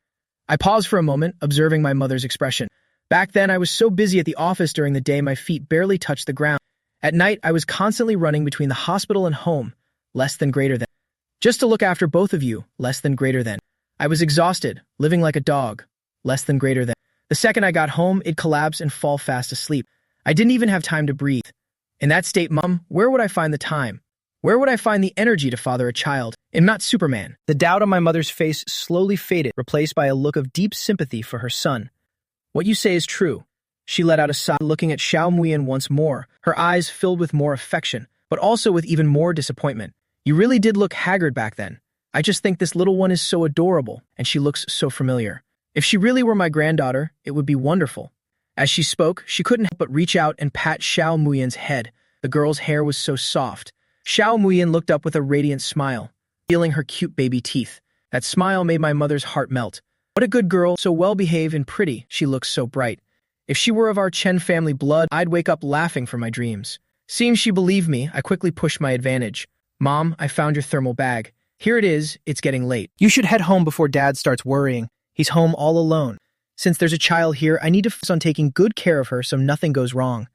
I paused for a moment, observing my mother's expression. Back then, I was so busy at the office during the day my feet barely touched the ground. At night, I was constantly running between the hospital and home, less than greater than. Just to look after both of you, less than greater than. I was exhausted, living like a dog, less than greater than. The second I got home, it'd collapse and fall fast asleep. I didn't even have time to breathe. In that state, Mom, where would I find the time? Where would I find the energy to father a child? I'm not Superman. The doubt on my mother's face slowly faded, replaced by a look of deep sympathy for her son. What you say is true. She let out a sigh, looking at Xiao Muyan once more, her eyes filled with more affection, but also with even more disappointment. You really did look haggard back then. I just think this little one is so adorable, and she looks so familiar. If she really were my granddaughter, it would be wonderful. As she spoke, she couldn't help but reach out and pat Xiao Muyan's head. The girl's hair was so soft. Xiao Muyan looked up with a radiant smile, feeling her cute baby teeth. That smile made my mother's heart melt. What a good girl, so well-behaved and pretty. She looks so bright. If she were of our Chen family blood, I'd wake up laughing from my dreams. Seeing she believed me, I quickly pushed my advantage. Mom, I found your thermal bag. Here it is. It's getting late. You should head home before Dad starts worrying. He's home all alone. Since there's a child here, I need to focus on taking good care of her so nothing goes wrong.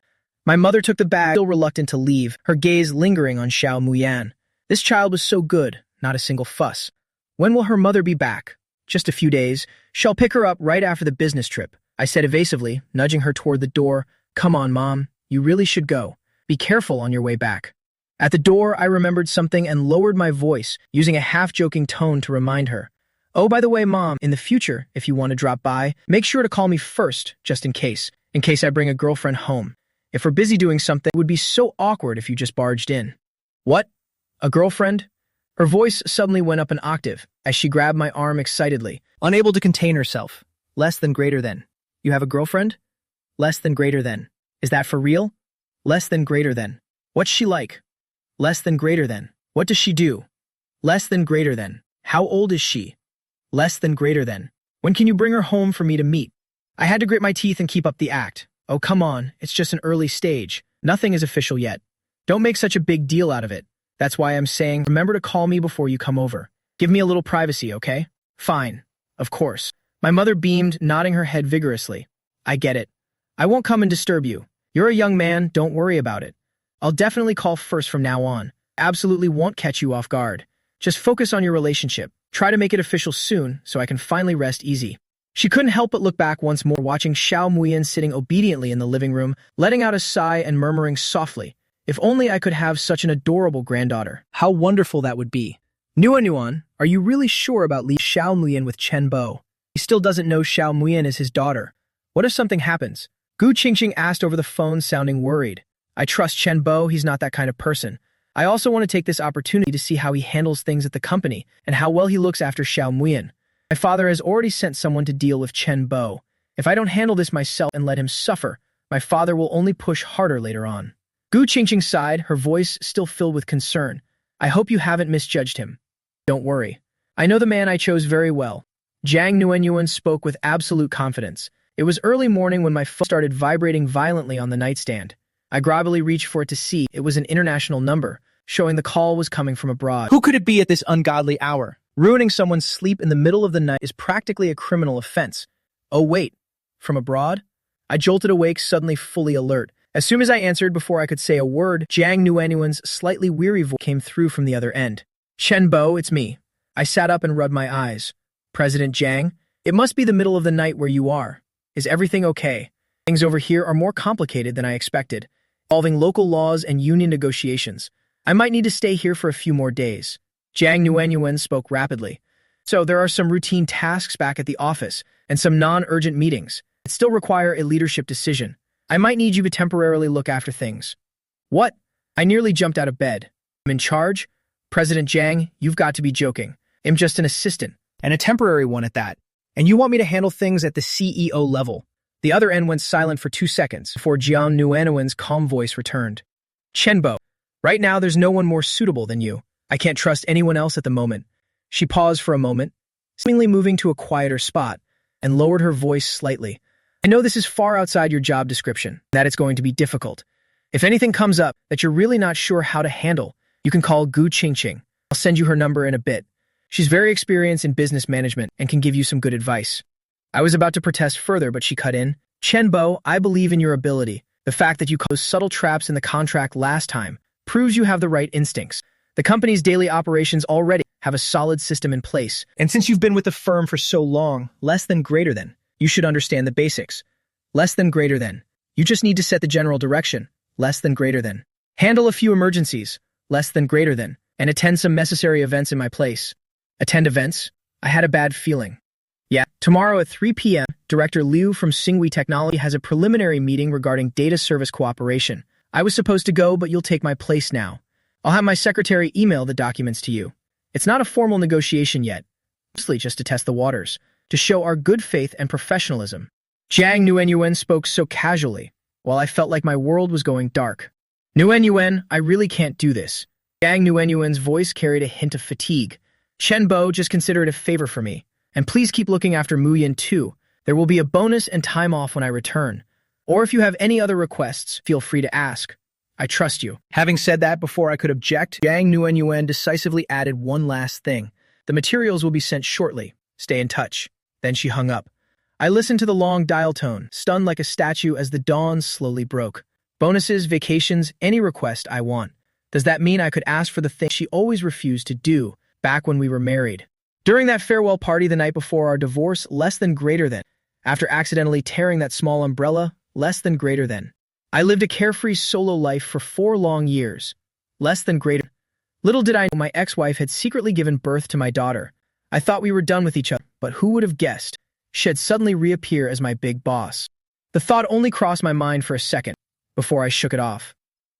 My mother took the bag, still reluctant to leave, her gaze lingering on Xiao Muyan. This child was so good, not a single fuss. When will her mother be back? Just a few days. She'll pick her up right after the business trip, I said evasively, nudging her toward the door. Come on, Mom. You really should go. Be careful on your way back. At the door, I remembered something and lowered my voice, using a half-joking tone to remind her. Oh, by the way, Mom, in the future, if you want to drop by, make sure to call me first, just in case I bring a girlfriend home. If we're busy doing something, it would be so awkward if you just barged in. What? A girlfriend? Her voice suddenly went up an octave as she grabbed my arm excitedly, unable to contain herself. Less than greater than. You have a girlfriend? Less than greater than. Is that for real? Less than greater than. What's she like? Less than greater than. What does she do? Less than greater than. How old is she? Less than greater than. When can you bring her home for me to meet? I had to grit my teeth and keep up the act. Oh, come on, it's just an early stage. Nothing is official yet. Don't make such a big deal out of it. That's why I'm saying, remember to call me before you come over. Give me a little privacy, okay? Fine. Of course. My mother beamed, nodding her head vigorously. I get it. I won't come and disturb you. You're a young man, don't worry about it. I'll definitely call first from now on. Absolutely won't catch you off guard. Just focus on your relationship. Try to make it official soon, so I can finally rest easy. She couldn't help but look back once more, watching Xiao Muyan sitting obediently in the living room, letting out a sigh and murmuring softly, if only I could have such an adorable granddaughter. How wonderful that would be. Nuan, are you really sure about leaving Xiao Muyan with Chen Bo? He still doesn't know Xiao Muyan is his daughter. What if something happens? Gu Qingqing asked over the phone, sounding worried. I trust Chen Bo, he's not that kind of person. I also want to take this opportunity to see how he handles things at the company and how well he looks after Xiao Muyan. My father has already sent someone to deal with Chen Bo. If I don't handle this myself and let him suffer, my father will only push harder later on. Gu Qingqing sighed, her voice still filled with concern. I hope you haven't misjudged him. Don't worry. I know the man I chose very well. Jiang Nuenyuan spoke with absolute confidence. It was early morning when my phone started vibrating violently on the nightstand. I groggily reached for it to see. It was an international number, showing the call was coming from abroad. Who could it be at this ungodly hour? Ruining someone's sleep in the middle of the night is practically a criminal offense. Oh wait, from abroad? I jolted awake, suddenly fully alert. As soon as I answered, before I could say a word, Jiang Nuenyuan's slightly weary voice came through from the other end. Chen Bo, it's me. I sat up and rubbed my eyes. President Jiang, it must be the middle of the night where you are. Is everything okay? Things over here are more complicated than I expected, involving local laws and union negotiations. I might need to stay here for a few more days. Jiang Nuenyuan spoke rapidly. So there are some routine tasks back at the office and some non-urgent meetings that still require a leadership decision. I might need you to temporarily look after things. What? I nearly jumped out of bed. I'm in charge? President Jiang, you've got to be joking. I'm just an assistant, and a temporary one at that. And you want me to handle things at the CEO level. The other end went silent for 2 seconds before Jiang Nuenyuan's calm voice returned. Chen Bo, right now there's no one more suitable than you. I can't trust anyone else at the moment. She paused for a moment. seemingly moving to a quieter spot, and lowered her voice slightly. I know this is far outside your job description, that it's going to be difficult. If anything comes up that you're really not sure how to handle, you can call Gu Qingqing. I'll send you her number in a bit. She's very experienced in business management and can give you some good advice. I was about to protest further, but she cut in. Chen Bo, I believe in your ability. The fact that you caused subtle traps in the contract last time proves you have the right instincts. The company's daily operations already have a solid system in place. And since you've been with the firm for so long, less than greater than, you should understand the basics. Less than greater than. You just need to set the general direction. Less than greater than. Handle a few emergencies. Less than greater than. And attend some necessary events in my place. Attend events? I had a bad feeling. Yeah, tomorrow at 3 p.m., Director Liu from Xinghui Technology has a preliminary meeting regarding data service cooperation. I was supposed to go, but you'll take my place now. I'll have my secretary email the documents to you. It's not a formal negotiation yet, mostly just to test the waters, to show our good faith and professionalism. Jiang Nuenyuan spoke so casually, while I felt like my world was going dark. Nuenyuan, I really can't do this. Jiang Nuenyuan's voice carried a hint of fatigue. Chen Bo, just consider it a favor for me. And please keep looking after Muyin too. There will be a bonus and time off when I return. Or if you have any other requests, feel free to ask. I trust you. Having said that, before I could object, Jiang Nuenyuan decisively added one last thing. The materials will be sent shortly. Stay in touch. Then she hung up. I listened to the long dial tone, stunned like a statue as the dawn slowly broke. Bonuses, vacations, any request I want. Does that mean I could ask for the thing she always refused to do back when we were married? During that farewell party the night before our divorce, less than greater than. After accidentally tearing that small umbrella, less than greater than. I lived a carefree solo life for 4 long years. Less than greater. Little did I know my ex-wife had secretly given birth to my daughter. I thought we were done with each other, but who would have guessed? She'd suddenly reappear as my big boss. The thought only crossed my mind for a second, before I shook it off.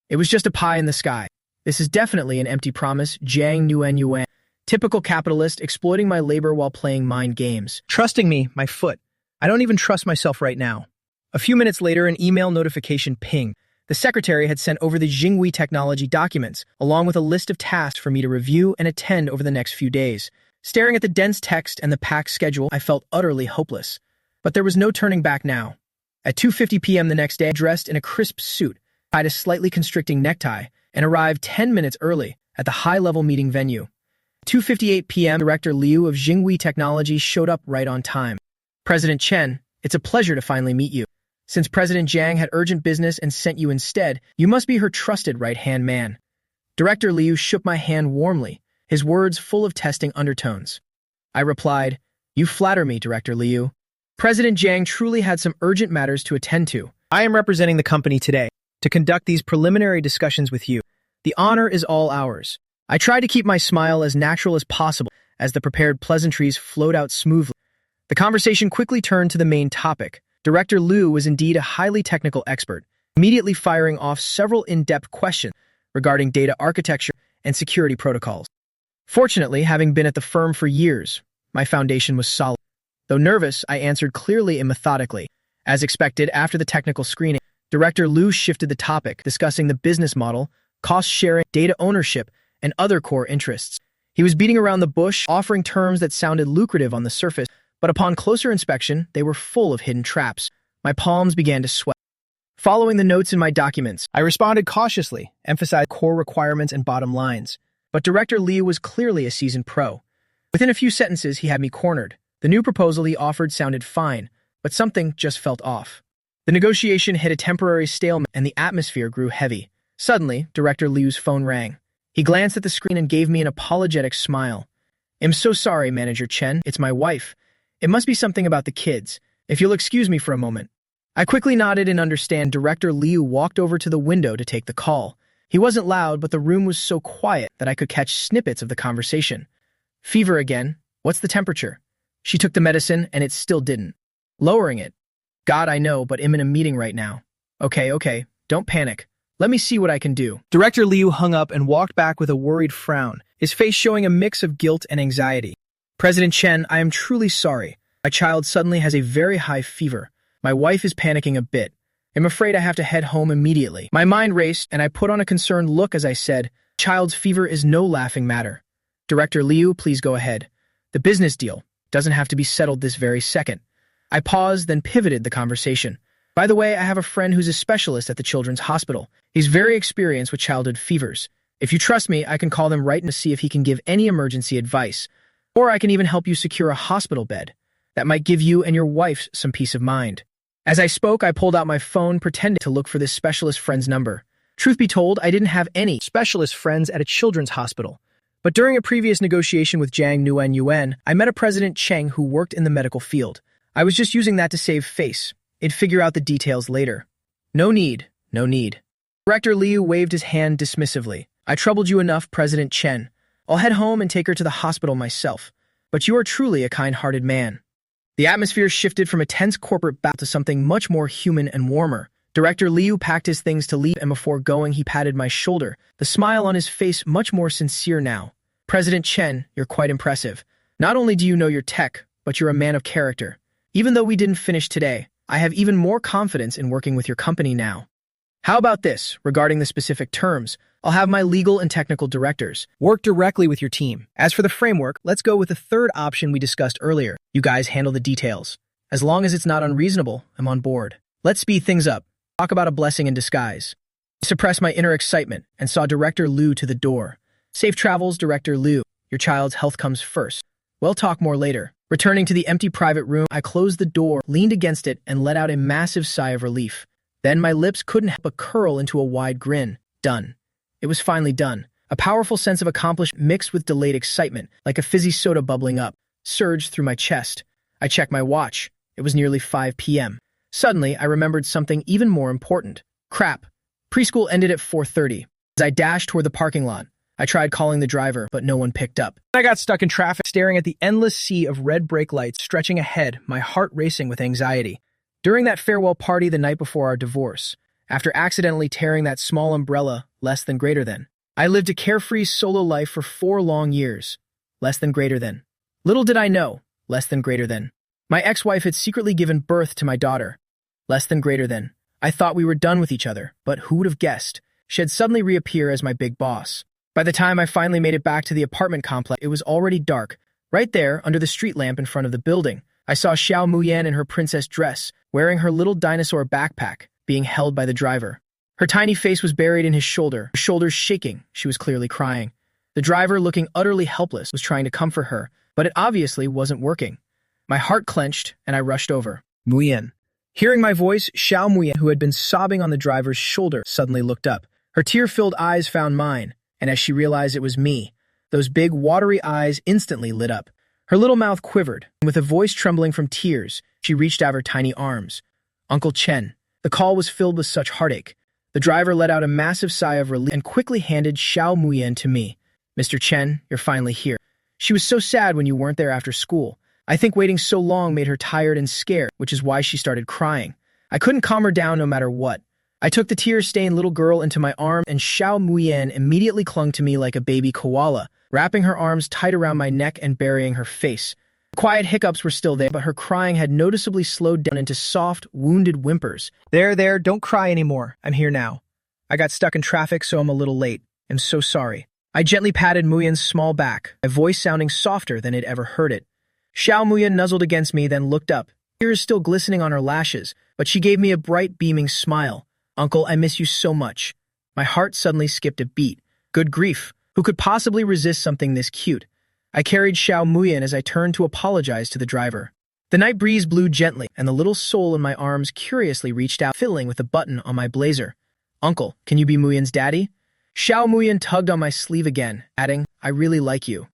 It was just a pie in the sky. This is definitely an empty promise, Jiang Nuenyuan. Typical capitalist exploiting my labor while playing mind games. Trusting me, my foot. I don't even trust myself right now. A few minutes later, an email notification pinged. The secretary had sent over the Xinghui Technology documents, along with a list of tasks for me to review and attend over the next few days. Staring at the dense text and the packed schedule, I felt utterly hopeless. But there was no turning back now. At 2:50 p.m. the next day, dressed in a crisp suit, tied a slightly constricting necktie, and arrived 10 minutes early at the high-level meeting venue. 2:58 p.m. Director Liu of Xinghui Technology showed up right on time. President Chen, it's a pleasure to finally meet you. Since President Jiang had urgent business and sent you instead, you must be her trusted right-hand man. Director Liu shook my hand warmly, his words full of testing undertones. I replied, you flatter me, Director Liu. President Jiang truly had some urgent matters to attend to. I am representing the company today to conduct these preliminary discussions with you. The honor is all ours. I tried to keep my smile as natural as possible as the prepared pleasantries flowed out smoothly. The conversation quickly turned to the main topic. Director Liu was indeed a highly technical expert, immediately firing off several in-depth questions regarding data architecture and security protocols. Fortunately, having been at the firm for years, my foundation was solid. Though nervous, I answered clearly and methodically. As expected, after the technical screening, Director Liu shifted the topic, discussing the business model, cost-sharing, data ownership, and other core interests. He was beating around the bush, offering terms that sounded lucrative on the surface, but upon closer inspection, they were full of hidden traps. My palms began to sweat. Following the notes in my documents, I responded cautiously, emphasizing core requirements and bottom lines. But Director Liu was clearly a seasoned pro. Within a few sentences, he had me cornered. The new proposal he offered sounded fine, but something just felt off. The negotiation hit a temporary stalemate, and the atmosphere grew heavy. Suddenly, Director Liu's phone rang. He glanced at the screen and gave me an apologetic smile. I'm so sorry, Manager Chen. It's my wife. It must be something about the kids. If you'll excuse me for a moment. I quickly nodded in understanding. Director Liu walked over to the window to take the call. He wasn't loud, but the room was so quiet that I could catch snippets of the conversation. Fever again. What's the temperature? She took the medicine, and it still didn't. Lowering it. God, I know, but I'm in a meeting right now. Okay, don't panic. Let me see what I can do. Director Liu hung up and walked back with a worried frown, his face showing a mix of guilt and anxiety. President Chen, I am truly sorry. My child suddenly has a very high fever. My wife is panicking a bit. I'm afraid I have to head home immediately. My mind raced, and I put on a concerned look as I said, child's fever is no laughing matter. Director Liu, please go ahead. The business deal. Doesn't have to be settled this very second. I paused, then pivoted the conversation. By the way, I have a friend who's a specialist at the children's hospital. He's very experienced with childhood fevers. If you trust me, I can call them right now to see if he can give any emergency advice. Or I can even help you secure a hospital bed. That might give you and your wife some peace of mind. As I spoke, I pulled out my phone, pretending to look for this specialist friend's number. Truth be told, I didn't have any Specialist friends at a children's hospital. But during a previous negotiation with Jiang Nuan, I met a President Cheng who worked in the medical field. I was just using that to save face. I'd figure out the details later. No need, no need. Director Liu waved his hand dismissively. I troubled you enough, President Chen. I'll head home and take her to the hospital myself. But you are truly a kind-hearted man. The atmosphere shifted from a tense corporate battle to something much more human and warmer. Director Liu packed his things to leave, and before going, he patted my shoulder, the smile on his face much more sincere now. President Chen, you're quite impressive. Not only do you know your tech, but you're a man of character. Even though we didn't finish today, I have even more confidence in working with your company now. How about this, regarding the specific terms? I'll have my legal and technical directors Work directly with your team. As for the framework, let's go with the third option we discussed earlier. You guys handle the details. As long as it's not unreasonable, I'm on board. Let's speed things up. Talk about a blessing in disguise. I suppressed my inner excitement and saw Director Liu to the door. Safe travels, Director Liu. Your child's health comes first. We'll talk more later. Returning to the empty private room, I closed the door, leaned against it, and let out a massive sigh of relief. Then my lips couldn't help but curl into a wide grin. Done. It was finally done. A powerful sense of accomplishment mixed with delayed excitement, like a fizzy soda bubbling up, surged through my chest. I checked my watch. It was nearly 5 p.m. Suddenly, I remembered something even more important. Crap. Preschool ended at 4:30. As I dashed toward the parking lot, I tried calling the driver, but no one picked up. I got stuck in traffic, staring at the endless sea of red brake lights stretching ahead, my heart racing with anxiety. During that farewell party the night before our divorce, after accidentally tearing that small umbrella, less than greater than, I lived a carefree solo life for 4 long years. Less than greater than. Little did I know, less than greater than. My ex-wife had secretly given birth to my daughter. Less than greater than. I thought we were done with each other, but who would have guessed? She had suddenly reappear as my big boss. By the time I finally made it back to the apartment complex, it was already dark. Right there, under the street lamp in front of the building, I saw Xiao Muyan in her princess dress, wearing her little dinosaur backpack, being held by the driver. Her tiny face was buried in his shoulder, her shoulders shaking. She was clearly crying. The driver, looking utterly helpless, was trying to comfort her, but it obviously wasn't working. My heart clenched, and I rushed over. Muyan. Hearing my voice, Xiao Muyan, who had been sobbing on the driver's shoulder, suddenly looked up. Her tear-filled eyes found mine, and as she realized it was me, those big, watery eyes instantly lit up. Her little mouth quivered, and with a voice trembling from tears, she reached out her tiny arms. Uncle Chen. The call was filled with such heartache. The driver let out a massive sigh of relief and quickly handed Xiao Muyan to me. Mr. Chen, you're finally here. She was so sad when you weren't there after school. I think waiting so long made her tired and scared, which is why she started crying. I couldn't calm her down no matter what. I took the tear-stained little girl into my arms, and Xiao Muyan immediately clung to me like a baby koala, wrapping her arms tight around my neck and burying her face. Quiet hiccups were still there, but her crying had noticeably slowed down into soft, wounded whimpers. There, don't cry anymore. I'm here now. I got stuck in traffic, so I'm a little late. I'm so sorry. I gently patted Muyan's small back, my voice sounding softer than I'd ever heard it. Xiao Muyan nuzzled against me, then looked up, tears still glistening on her lashes, but she gave me a bright, beaming smile. Uncle, I miss you so much. My heart suddenly skipped a beat. Good grief, who could possibly resist something this cute? I carried Xiao Muyan as I turned to apologize to the driver. The night breeze blew gently, and the little soul in my arms curiously reached out, fiddling with a button on my blazer. Uncle, can you be Muyan's daddy? Xiao Muyan tugged on my sleeve again, adding, I really like you.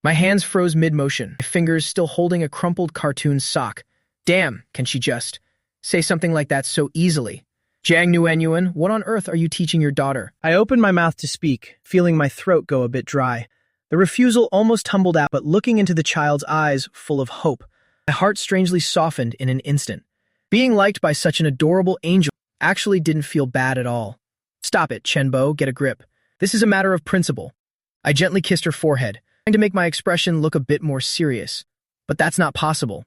My hands froze mid-motion, my fingers still holding a crumpled cartoon sock. Damn, can she just say something like that so easily? Jiang Nuan, what on earth are you teaching your daughter? I opened my mouth to speak, feeling my throat go a bit dry. The refusal almost tumbled out, but looking into the child's eyes full of hope, my heart strangely softened in an instant. Being liked by such an adorable angel actually didn't feel bad at all. Stop it, Chenbo, get a grip. This is a matter of principle. I gently kissed her forehead, trying to make my expression look a bit more serious. But that's not possible.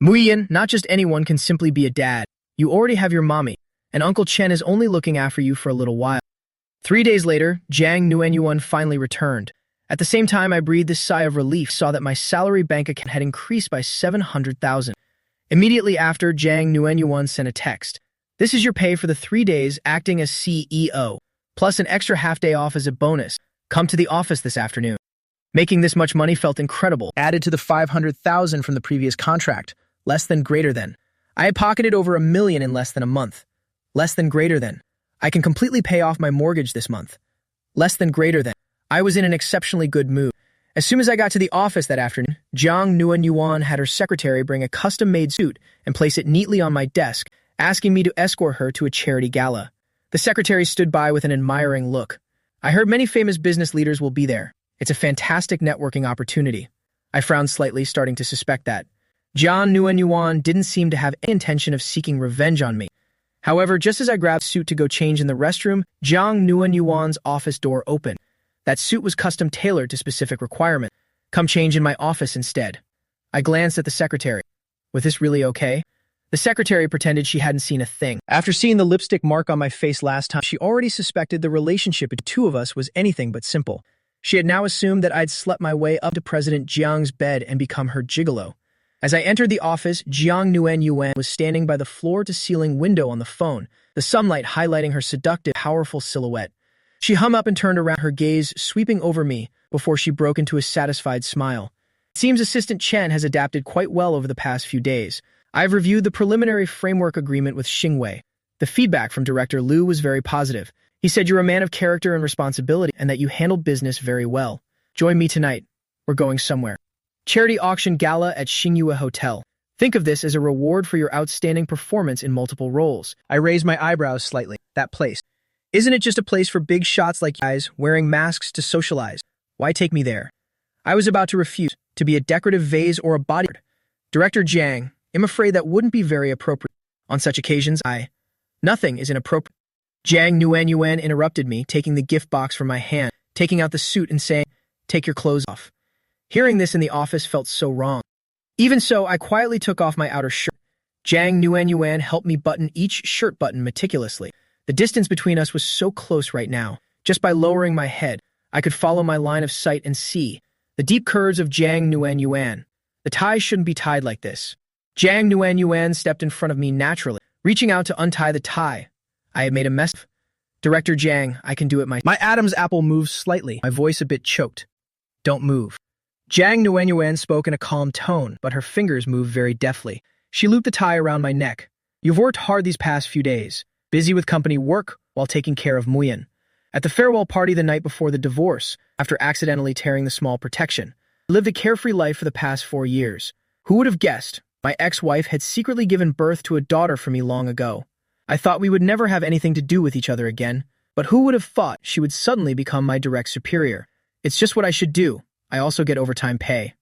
Muyan, not just anyone can simply be a dad. You already have your mommy, and Uncle Chen is only looking after you for a little while. 3 days later, Jiang Nuan finally returned. At the same time, I breathed a sigh of relief, saw that my salary bank account had increased by 700,000. Immediately after, Jang Nuenyuan sent a text. This is your pay for the 3 days acting as CEO, plus an extra half day off as a bonus. Come to the office this afternoon. Making this much money felt incredible. Added to the 500,000 from the previous contract. Less than greater than. I had pocketed over $1 million in less than a month. Less than greater than. I can completely pay off my mortgage this month. Less than greater than. I was in an exceptionally good mood. As soon as I got to the office that afternoon, Jiang Nuan had her secretary bring a custom-made suit and place it neatly on my desk, asking me to escort her to a charity gala. The secretary stood by with an admiring look. I heard many famous business leaders will be there. It's a fantastic networking opportunity. I frowned slightly, starting to suspect that. Jiang Nuan didn't seem to have any intention of seeking revenge on me. However, just as I grabbed a suit to go change in the restroom, Jiang Nuan's office door opened. That suit was custom-tailored to specific requirements. Come change in my office instead. I glanced at the secretary. Was this really okay? The secretary pretended she hadn't seen a thing. After seeing the lipstick mark on my face last time, she already suspected the relationship between the two of us was anything but simple. She had now assumed that I'd slept my way up to President Jiang's bed and become her gigolo. As I entered the office, Jiang Nuan was standing by the floor-to-ceiling window on the phone, the sunlight highlighting her seductive, powerful silhouette. She hummed up and turned around, her gaze sweeping over me before she broke into a satisfied smile. It seems Assistant Chen has adapted quite well over the past few days. I've reviewed the preliminary framework agreement with Xingwei. The feedback from Director Liu was very positive. He said you're a man of character and responsibility and that you handled business very well. Join me tonight. We're going somewhere. Charity auction gala at Xingyue Hotel. Think of this as a reward for your outstanding performance in multiple roles. I raised my eyebrows slightly. That place. Isn't it just a place for big shots like guys wearing masks to socialize? Why take me there? I was about to refuse to be a decorative vase or a bodyguard. Director Jiang, I'm afraid that wouldn't be very appropriate. On such occasions, nothing is inappropriate. Jiang Nuan interrupted me, taking the gift box from my hand, taking out the suit and saying, take your clothes off. Hearing this in the office felt so wrong. Even so, I quietly took off my outer shirt. Jiang Nuan helped me button each shirt button meticulously. The distance between us was so close right now. Just by lowering my head, I could follow my line of sight and see the deep curves of Jiang Nuan. The tie shouldn't be tied like this. Jiang Nuan stepped in front of me naturally, reaching out to untie the tie. I had made a mess. Director Jiang, I can do it myself. My Adam's apple moved slightly, my voice a bit choked. Don't move. Jiang Nuan spoke in a calm tone, but her fingers moved very deftly. She looped the tie around my neck. You've worked hard these past few days, busy with company work while taking care of Muyan. At the farewell party the night before the divorce, after accidentally tearing the small protection, I lived a carefree life for the past 4 years. Who would have guessed? My ex-wife had secretly given birth to a daughter for me long ago. I thought we would never have anything to do with each other again, but who would have thought she would suddenly become my direct superior? It's just what I should do. I also get overtime pay.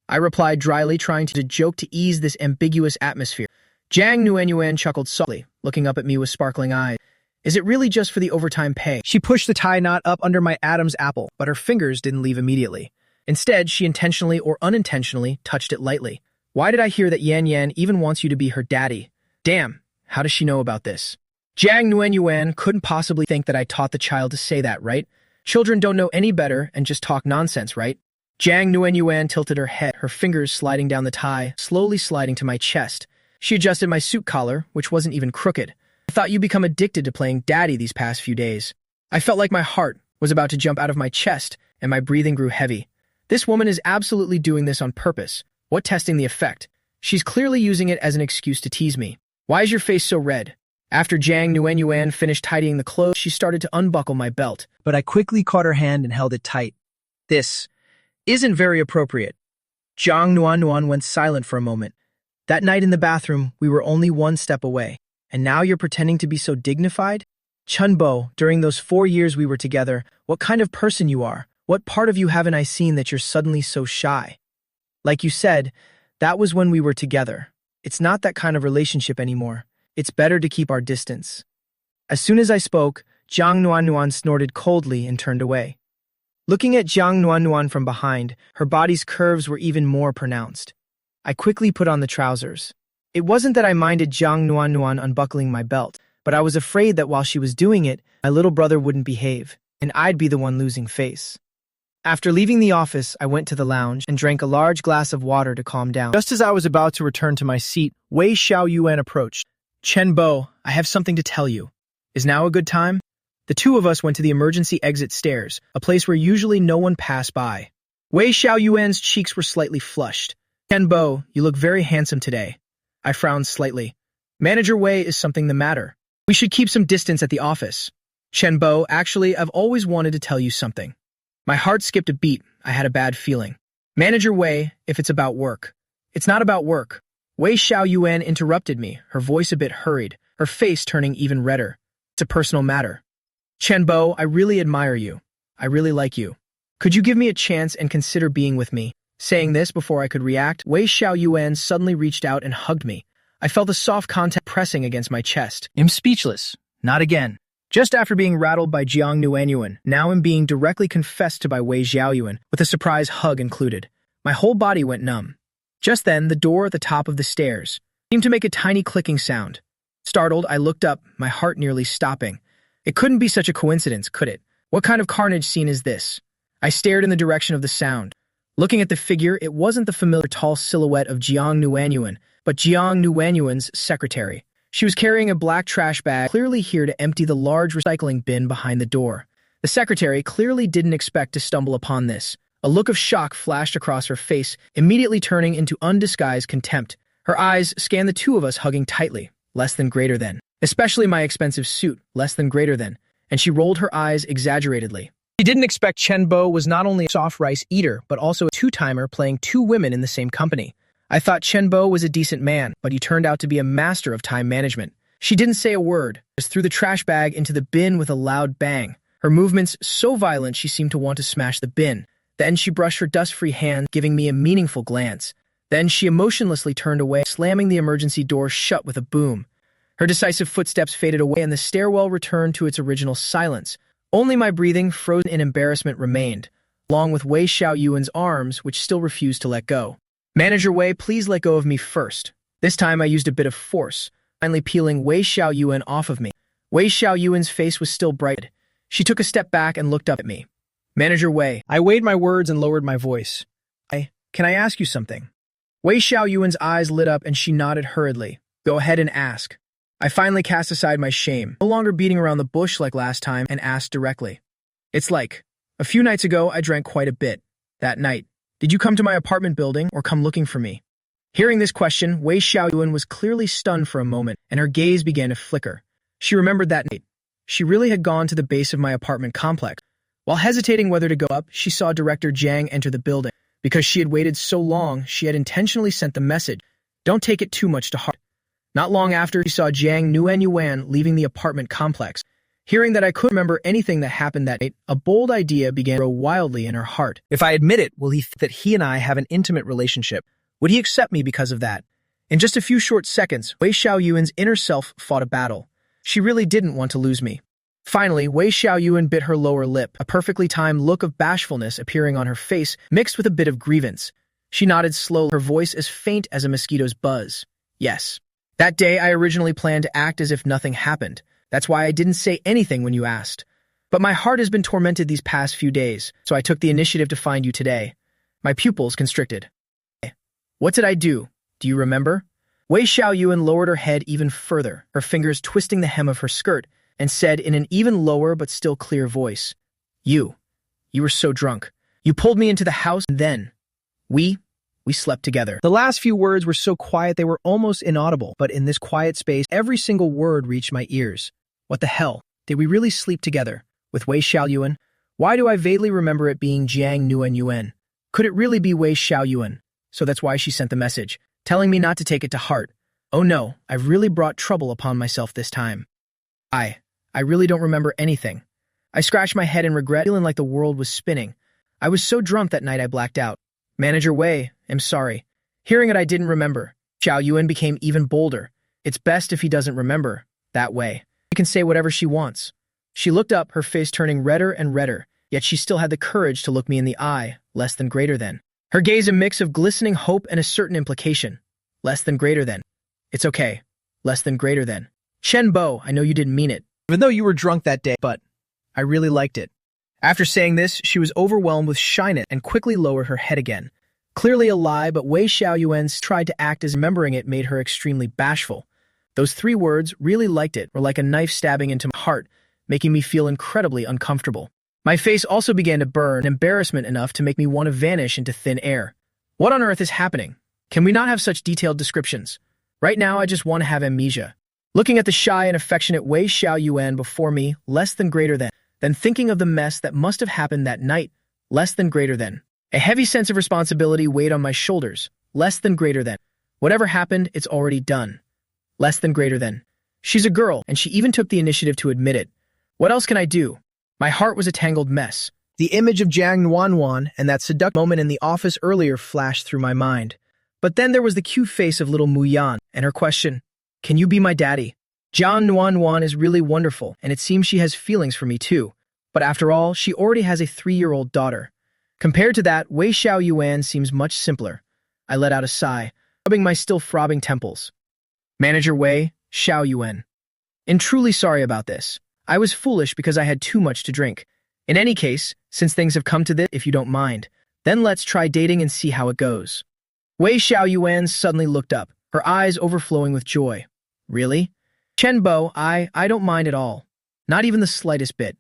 I replied dryly, trying to joke to ease this ambiguous atmosphere. Jiang Nuan chuckled softly, looking up at me with sparkling eyes. Is it really just for the overtime pay? She pushed the tie knot up under my Adam's apple, but her fingers didn't leave immediately. Instead, she intentionally or unintentionally touched it lightly. Why did I hear that Yan even wants you to be her daddy? Damn, how does she know about this? Jiang Nuan couldn't possibly think that I taught the child to say that, right? Children don't know any better and just talk nonsense, right? Jiang Nuan tilted her head, her fingers sliding down the tie, slowly sliding to my chest. She adjusted my suit collar, which wasn't even crooked. I thought you'd become addicted to playing daddy these past few days. I felt like my heart was about to jump out of my chest, and my breathing grew heavy. This woman is absolutely doing this on purpose. What testing the effect? She's clearly using it as an excuse to tease me. Why is your face so red? After Jiang Nuan finished tidying the clothes, she started to unbuckle my belt. But I quickly caught her hand and held it tight. This isn't very appropriate. Jiang Nuan went silent for a moment. That night in the bathroom, we were only one step away. And now you're pretending to be so dignified? Chunbo, during those 4 years we were together, what kind of person you are? What part of you haven't I seen that you're suddenly so shy? Like you said, that was when we were together. It's not that kind of relationship anymore. It's better to keep our distance. As soon as I spoke, Jiang Nuan snorted coldly and turned away. Looking at Jiang Nuan from behind, her body's curves were even more pronounced. I quickly put on the trousers. It wasn't that I minded Jiang Nuan unbuckling my belt, but I was afraid that while she was doing it, my little brother wouldn't behave, and I'd be the one losing face. After leaving the office, I went to the lounge and drank a large glass of water to calm down. Just as I was about to return to my seat, Wei Xiaoyuan approached. "Chen Bo, I have something to tell you. Is now a good time?" The two of us went to the emergency exit stairs, a place where usually no one passed by. Wei Xiaoyuan's cheeks were slightly flushed. "Chen Bo, you look very handsome today." I frowned slightly. "Manager Wei, is something the matter? We should keep some distance at the office." "Chen Bo, actually, I've always wanted to tell you something." My heart skipped a beat. I had a bad feeling. "Manager Wei, if it's about work." "It's not about work." Wei Xiaoyuan interrupted me, her voice a bit hurried, her face turning even redder. "It's a personal matter." "Chen Bo, I really admire you. I really like you. Could you give me a chance and consider being with me?" Saying this before I could react, Wei Xiaoyuan suddenly reached out and hugged me. I felt the soft contact pressing against my chest. I'm speechless. Not again. Just after being rattled by Jiang Nuanyuan, now I'm being directly confessed to by Wei Xiaoyuan, with a surprise hug included. My whole body went numb. Just then, the door at the top of the stairs seemed to make a tiny clicking sound. Startled, I looked up, my heart nearly stopping. It couldn't be such a coincidence, could it? What kind of carnage scene is this? I stared in the direction of the sound. Looking at the figure, it wasn't the familiar tall silhouette of Jiang Nuanyuan, but Jiang Nuanyuan's secretary. She was carrying a black trash bag, clearly here to empty the large recycling bin behind the door. The secretary clearly didn't expect to stumble upon this. A look of shock flashed across her face, immediately turning into undisguised contempt. Her eyes scanned the two of us hugging tightly, less than greater than. Especially my expensive suit, less than greater than. And she rolled her eyes exaggeratedly. She didn't expect Chen Bo was not only a soft rice eater, but also a two-timer playing two women in the same company. I thought Chen Bo was a decent man, but he turned out to be a master of time management. She didn't say a word, just threw the trash bag into the bin with a loud bang. Her movements so violent she seemed to want to smash the bin. Then she brushed her dust-free hand, giving me a meaningful glance. Then she emotionlessly turned away, slamming the emergency door shut with a boom. Her decisive footsteps faded away and the stairwell returned to its original silence. Only my breathing, frozen in embarrassment, remained, along with Wei Xiaoyuan's arms, which still refused to let go. "Manager Wei, please let go of me first." This time I used a bit of force, finally peeling Wei Xiaoyuan off of me. Wei Xiaoyuan's face was still bright. She took a step back and looked up at me. "Manager Wei." I weighed my words and lowered my voice. Can I ask you something?" Wei Xiaoyuan's eyes lit up and she nodded hurriedly. "Go ahead and ask." I finally cast aside my shame, no longer beating around the bush like last time, and asked directly. "It's like, a few nights ago I drank quite a bit. That night, did you come to my apartment building or come looking for me?" Hearing this question, Wei Xiaoyuan was clearly stunned for a moment, and her gaze began to flicker. She remembered that night. She really had gone to the base of my apartment complex. While hesitating whether to go up, she saw Director Jiang enter the building. Because she had waited so long, she had intentionally sent the message, "Don't take it too much to heart." Not long after, she saw Jiang Nuanyuan leaving the apartment complex. Hearing that I couldn't remember anything that happened that night, a bold idea began to grow wildly in her heart. If I admit it, will he think that he and I have an intimate relationship? Would he accept me because of that? In just a few short seconds, Wei Xiaoyuan's inner self fought a battle. She really didn't want to lose me. Finally, Wei Xiaoyuan bit her lower lip, a perfectly timed look of bashfulness appearing on her face, mixed with a bit of grievance. She nodded slowly, her voice as faint as a mosquito's buzz. "Yes. That day, I originally planned to act as if nothing happened. That's why I didn't say anything when you asked. But my heart has been tormented these past few days, so I took the initiative to find you today." My pupils constricted. "What did I do? Do you remember?" Wei Xiaoyuan lowered her head even further, her fingers twisting the hem of her skirt, and said in an even lower but still clear voice, You were so drunk. You pulled me into the house, and then we slept together." The last few words were so quiet they were almost inaudible, but in this quiet space, every single word reached my ears. What the hell? Did we really sleep together? With Wei Xiaoyuan? Why do I vaguely remember it being Jiang Nuanyuan? Could it really be Wei Xiaoyuan? So that's why she sent the message, telling me not to take it to heart. Oh no, I've really brought trouble upon myself this time. I really don't remember anything. I scratched my head in regret, feeling like the world was spinning. I was so drunk that night I blacked out. "Manager Wei, I'm sorry." Hearing it, I didn't remember. Xiaoyuan became even bolder. It's best if he doesn't remember. That way, he can say whatever she wants. She looked up, her face turning redder and redder, yet she still had the courage to look me in the eye, less than greater than. Her gaze a mix of glistening hope and a certain implication. Less than greater than. It's okay. Less than greater than. "Chen Bo, I know you didn't mean it. Even though you were drunk that day, but I really liked it. After saying this, she was overwhelmed with shyness and quickly lowered her head again. Clearly a lie, but Wei Xiaoyuan tried to act as remembering it made her extremely bashful. Those 3 words, really liked it, were like a knife stabbing into my heart, making me feel incredibly uncomfortable. My face also began to burn, embarrassment enough to make me want to vanish into thin air. What on earth is happening? Can we not have such detailed descriptions? Right now, I just want to have amnesia. Looking at the shy and affectionate Wei Xiaoyuan before me, less than greater than, then thinking of the mess that must have happened that night, less than greater than. A heavy sense of responsibility weighed on my shoulders, less than greater than. Whatever happened, it's already done. Less than greater than. She's a girl, and she even took the initiative to admit it. What else can I do? My heart was a tangled mess. The image of Jiang Nuanwan and that seductive moment in the office earlier flashed through my mind. But then there was the cute face of little Mu Yan, and her question, "Can you be my daddy?" Jiang Nuanwan is really wonderful, and it seems she has feelings for me too. But after all, she already has a 3-year-old daughter. Compared to that, Wei Xiaoyuan seems much simpler. I let out a sigh, rubbing my still throbbing temples. Manager Wei Xiaoyuan. And truly sorry about this. I was foolish because I had too much to drink. In any case, since things have come to this, if you don't mind, then let's try dating and see how it goes. Wei Xiaoyuan suddenly looked up, her eyes overflowing with joy. Really? Chen Bo, I don't mind at all. Not even the slightest bit.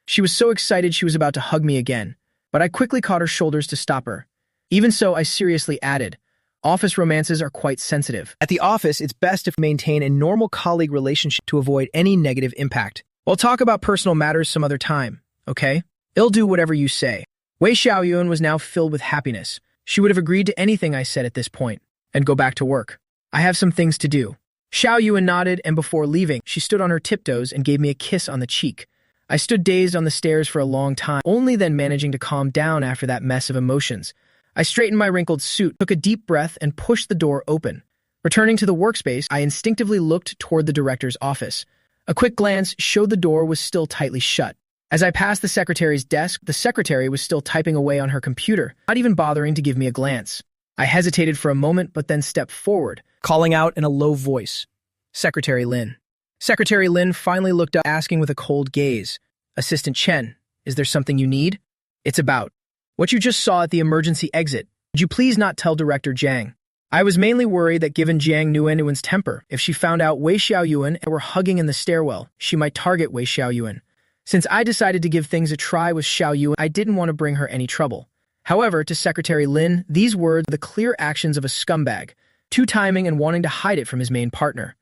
She was so excited she was about to hug me again, but I quickly caught her shoulders to stop her. Even so, I seriously added, office romances are quite sensitive. At the office, it's best to maintain a normal colleague relationship to avoid any negative impact. We'll talk about personal matters some other time, okay? I'll do whatever you say. Wei Xiaoyuan was now filled with happiness. She would have agreed to anything I said at this point, and go back to work. I have some things to do. Xiaoyuan nodded, and before leaving, she stood on her tiptoes and gave me a kiss on the cheek. I stood dazed on the stairs for a long time, only then managing to calm down after that mess of emotions. I straightened my wrinkled suit, took a deep breath, and pushed the door open. Returning to the workspace, I instinctively looked toward the director's office. A quick glance showed the door was still tightly shut. As I passed the secretary's desk, the secretary was still typing away on her computer, not even bothering to give me a glance. I hesitated for a moment, but then stepped forward, calling out in a low voice, "Secretary Lin." Secretary Lin finally looked up, asking with a cold gaze, "Assistant Chen, is there something you need?" "It's about what you just saw at the emergency exit. Would you please not tell Director Jiang?" I was mainly worried that given Jiang Nuanyuan's temper, if she found out Wei Xiaoyuan and were hugging in the stairwell, she might target Wei Xiaoyuan. Since I decided to give things a try with Xiaoyuan, I didn't want to bring her any trouble. However, to Secretary Lin, these words were the clear actions of a scumbag, two-timing and wanting to hide it from his main partner.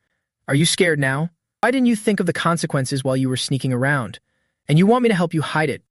"Are you scared now? Why didn't you think of the consequences while you were sneaking around? And you want me to help you hide it?"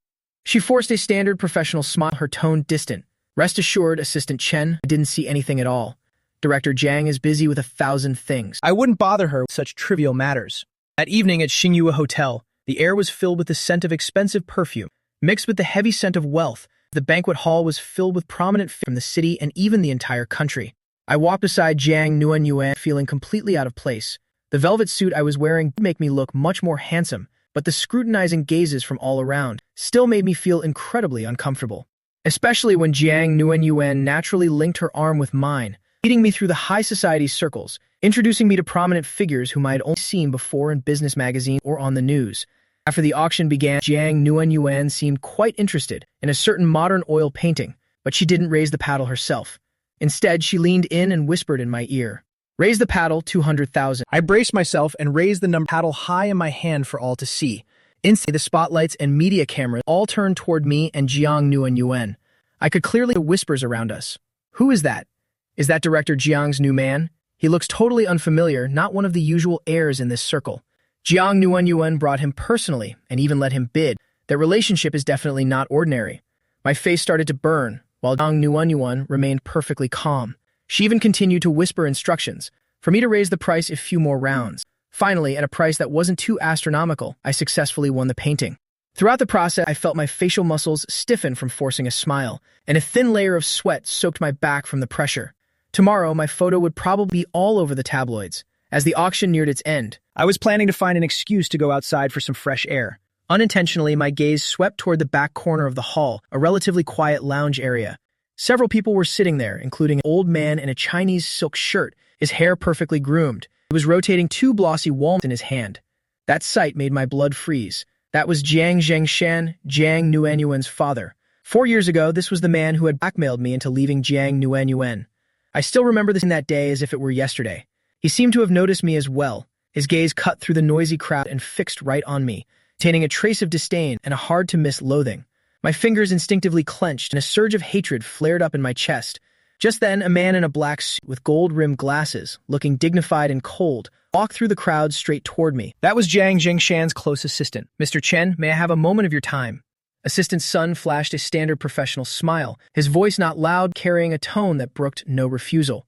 She forced a standard professional smile, her tone distant. "Rest assured, Assistant Chen, I didn't see anything at all. Director Jiang is busy with 1,000 things. I wouldn't bother her with such trivial matters." That evening at Xingyue Hotel, the air was filled with the scent of expensive perfume, mixed with the heavy scent of wealth. The banquet hall was filled with prominent figures from the city and even the entire country. I walked beside Jiang Nuanyuan, feeling completely out of place. The velvet suit I was wearing did make me look much more handsome, but the scrutinizing gazes from all around still made me feel incredibly uncomfortable. Especially when Jiang Nuanyuan naturally linked her arm with mine, leading me through the high society circles, introducing me to prominent figures whom I had only seen before in business magazines or on the news. After the auction began, Jiang Nuanyuan seemed quite interested in a certain modern oil painting, but she didn't raise the paddle herself. Instead, she leaned in and whispered in my ear, "Raise the paddle, 200,000. I braced myself and raised the number paddle high in my hand for all to see. Instantly, the spotlights and media cameras all turned toward me and Jiang Nuanyuan. I could clearly hear whispers around us. "Who is that? Is that Director Jiang's new man? He looks totally unfamiliar, not one of the usual heirs in this circle." Jiang Nuanyuan brought him personally and even let him bid. Their relationship is definitely not ordinary. My face started to burn, while Jiang Nuanyuan remained perfectly calm. She even continued to whisper instructions for me to raise the price a few more rounds. Finally, at a price that wasn't too astronomical, I successfully won the painting. Throughout the process, I felt my facial muscles stiffen from forcing a smile, and a thin layer of sweat soaked my back from the pressure. Tomorrow, my photo would probably be all over the tabloids. As the auction neared its end, I was planning to find an excuse to go outside for some fresh air. Unintentionally, my gaze swept toward the back corner of the hall, a relatively quiet lounge area. Several people were sitting there, including an old man in a Chinese silk shirt, his hair perfectly groomed. He was rotating two glossy walnuts in his hand. That sight made my blood freeze. That was Jiang Zhengshan, Jiang Nuanyuan's father. 4 years ago, this was the man who had blackmailed me into leaving Jiang Nuanyuan. I still remember this in that day as if it were yesterday. He seemed to have noticed me as well. His gaze cut through the noisy crowd and fixed right on me, containing a trace of disdain and a hard-to-miss loathing. My fingers instinctively clenched and a surge of hatred flared up in my chest. Just then, a man in a black suit with gold-rimmed glasses, looking dignified and cold, walked through the crowd straight toward me. That was Jiang Zhengshan's close assistant. Mr. Chen, may I have a moment of your time? Assistant's son flashed a standard professional smile, his voice not loud, carrying a tone that brooked no refusal.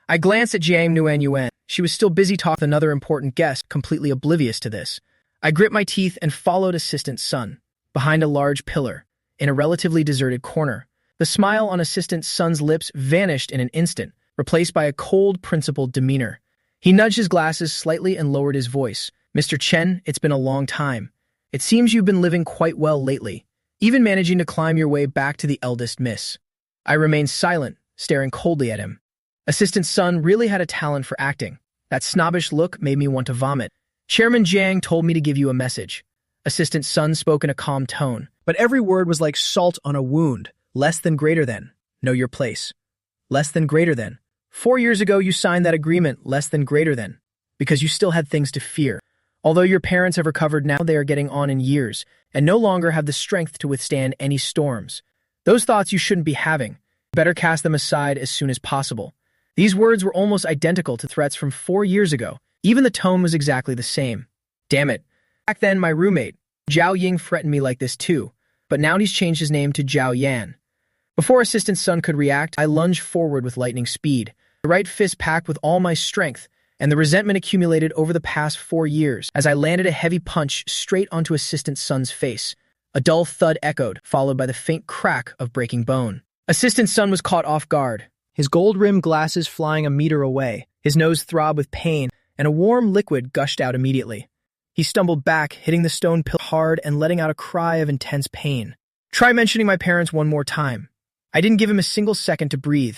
I glanced at Jiang Nuanyuan. She was still busy talking with another important guest, completely oblivious to this. I grit my teeth and followed Assistant's son, behind a large pillar, in a relatively deserted corner. The smile on Assistant's son's lips vanished in an instant, replaced by a cold, principled demeanor. He nudged his glasses slightly and lowered his voice. Mr. Chen, it's been a long time. It seems you've been living quite well lately, even managing to climb your way back to the eldest miss. I remained silent, staring coldly at him. Assistant's son really had a talent for acting. That snobbish look made me want to vomit. Chairman Jiang told me to give you a message. Assistant's son spoke in a calm tone, but every word was like salt on a wound. Less than greater than. Know your place. Less than greater than. 4 years ago you signed that agreement, less than greater than, because you still had things to fear. Although your parents have recovered now, they are getting on in years, and no longer have the strength to withstand any storms. Those thoughts you shouldn't be having. Better cast them aside as soon as possible. These words were almost identical to threats from 4 years ago. Even the tone was exactly the same. Damn it. Back then, my roommate, Zhao Ying, threatened me like this too, but now he's changed his name to Zhao Yan. Before Assistant's son could react, I lunged forward with lightning speed. The right fist packed with all my strength, and the resentment accumulated over the past 4 years as I landed a heavy punch straight onto Assistant's son's face. A dull thud echoed, followed by the faint crack of breaking bone. Assistant's son was caught off guard, his gold-rimmed glasses flying a meter away. His nose throbbed with pain, and a warm liquid gushed out immediately. He stumbled back, hitting the stone pillar hard and letting out a cry of intense pain. Try mentioning my parents one more time. I didn't give him a single second to breathe,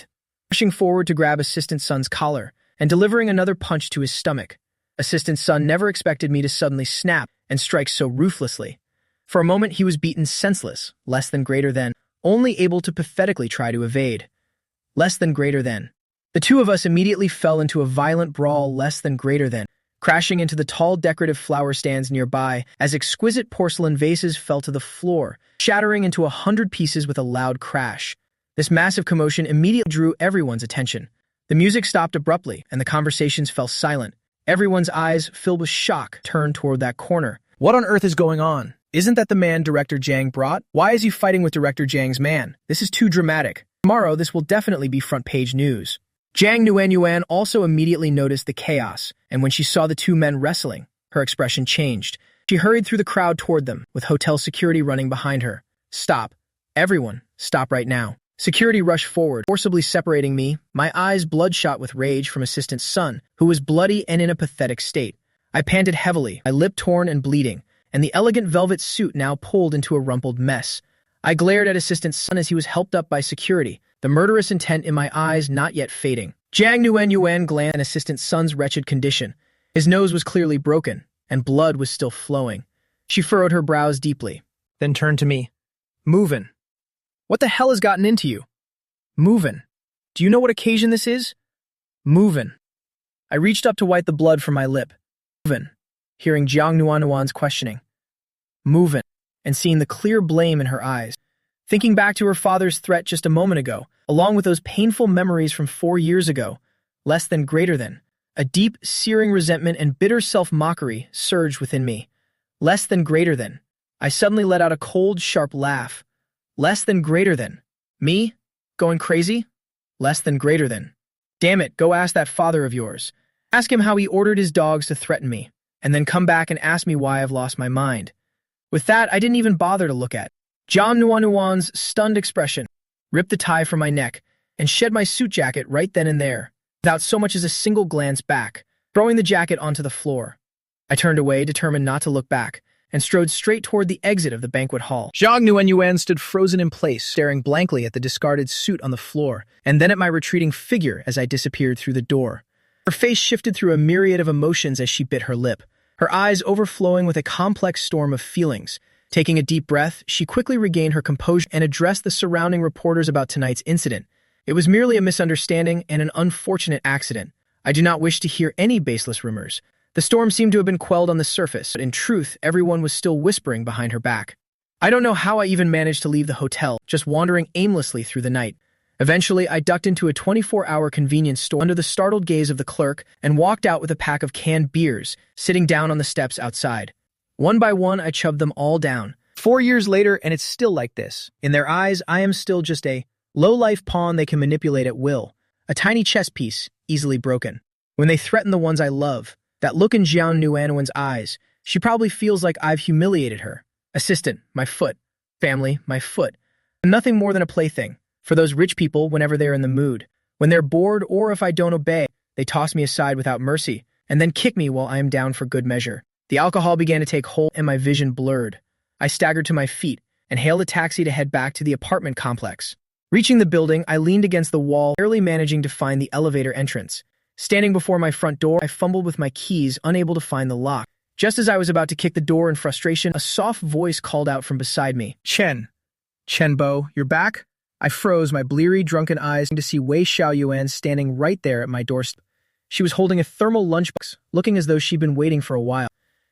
rushing forward to grab Assistant's son's collar and delivering another punch to his stomach. Assistant's son never expected me to suddenly snap and strike so ruthlessly. For a moment he was beaten senseless, less than greater than, only able to pathetically try to evade. Less than greater than. The two of us immediately fell into a violent brawl, less than greater than, crashing into the tall decorative flower stands nearby as exquisite porcelain vases fell to the floor, shattering into 100 pieces with a loud crash. This massive commotion immediately drew everyone's attention. The music stopped abruptly, and the conversations fell silent. Everyone's eyes, filled with shock, turned toward that corner. What on earth is going on? Isn't that the man Director Jiang brought? Why is he fighting with Director Jiang's man? This is too dramatic. Tomorrow, this will definitely be front-page news. Jiang Nuanyuan also immediately noticed the chaos, and when she saw the two men wrestling, her expression changed. She hurried through the crowd toward them, with hotel security running behind her. Stop. Everyone, stop right now. Security rushed forward, forcibly separating me, my eyes bloodshot with rage from Assistant's son, who was bloody and in a pathetic state. I panted heavily, my lip torn and bleeding, and the elegant velvet suit now pulled into a rumpled mess. I glared at Assistant's son as he was helped up by security, the murderous intent in my eyes not yet fading. Jiang Nuanyuan glanced at Assistant's son's wretched condition. His nose was clearly broken, and blood was still flowing. She furrowed her brows deeply, then turned to me. Movin'. What the hell has gotten into you? Movin'. Do you know what occasion this is? Movin'. I reached up to wipe the blood from my lip. Movin'. Hearing Jiang Nuanyuan's questioning. Movin'. And seeing the clear blame in her eyes. Thinking back to her father's threat just a moment ago, along with those painful memories from 4 years ago, less than greater than, a deep, searing resentment and bitter self-mockery surged within me. Less than greater than. I suddenly let out a cold, sharp laugh. Less than greater than. Me? Going crazy? Less than greater than. Damn it, go ask that father of yours. Ask him how he ordered his dogs to threaten me, and then come back and ask me why I've lost my mind. With that, I didn't even bother to look at Jiang Nuanyuan's stunned expression, ripped the tie from my neck, and shed my suit jacket right then and there, without so much as a single glance back, throwing the jacket onto the floor. I turned away, determined not to look back, and strode straight toward the exit of the banquet hall. Jiang Nuanyuan stood frozen in place, staring blankly at the discarded suit on the floor, and then at my retreating figure as I disappeared through the door. Her face shifted through a myriad of emotions as she bit her lip. her eyes overflowing with a complex storm of feelings. Taking a deep breath, she quickly regained her composure and addressed the surrounding reporters about tonight's incident. It was merely a misunderstanding and an unfortunate accident. I do not wish to hear any baseless rumors. The storm seemed to have been quelled on the surface, but in truth, everyone was still whispering behind her back. I don't know how I even managed to leave the hotel, just wandering aimlessly through the night. Eventually, I ducked into a 24-hour convenience store under the startled gaze of the clerk and walked out with a pack of canned beers, sitting down on the steps outside. One by one, I chugged them all down. 4 years later, and it's still like this. In their eyes, I am still just a low-life pawn they can manipulate at will, a tiny chess piece, easily broken. When they threaten the ones I love, that look in Jiang Nuanwen's eyes, she probably feels like I've humiliated her. Assistant, my foot. Family, my foot. Nothing more than a plaything. For those rich people whenever they're in the mood. When they're bored or if I don't obey, they toss me aside without mercy, and then kick me while I am down for good measure. The alcohol began to take hold and my vision blurred. I staggered to my feet and hailed a taxi to head back to the apartment complex. Reaching the building, I leaned against the wall, barely managing to find the elevator entrance. Standing before my front door, I fumbled with my keys, unable to find the lock. Just as I was about to kick the door in frustration, a soft voice called out from beside me. Chenbo, you're back? I froze, my bleary, drunken eyes to see Wei Xiaoyuan standing right there at my doorstep. She was holding a thermal lunchbox, looking as though she'd been waiting for a while.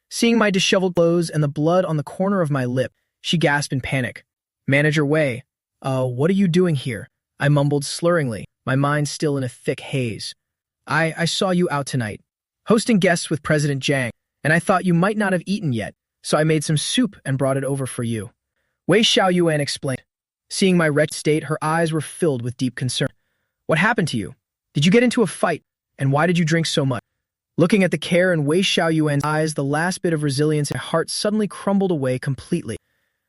Seeing my disheveled clothes and the blood on the corner of my lip, she gasped in panic. Manager Wei, what are you doing here? I mumbled slurringly, my mind still in a thick haze. I saw you out tonight, hosting guests with President Jiang, and I thought you might not have eaten yet, so I made some soup and brought it over for you. Wei Xiaoyuan explained. Seeing my wretched state, her eyes were filled with deep concern. What happened to you? Did you get into a fight? And why did you drink so much? Looking at the care in Wei Xiaoyuan's eyes, the last bit of resilience in my heart suddenly crumbled away completely.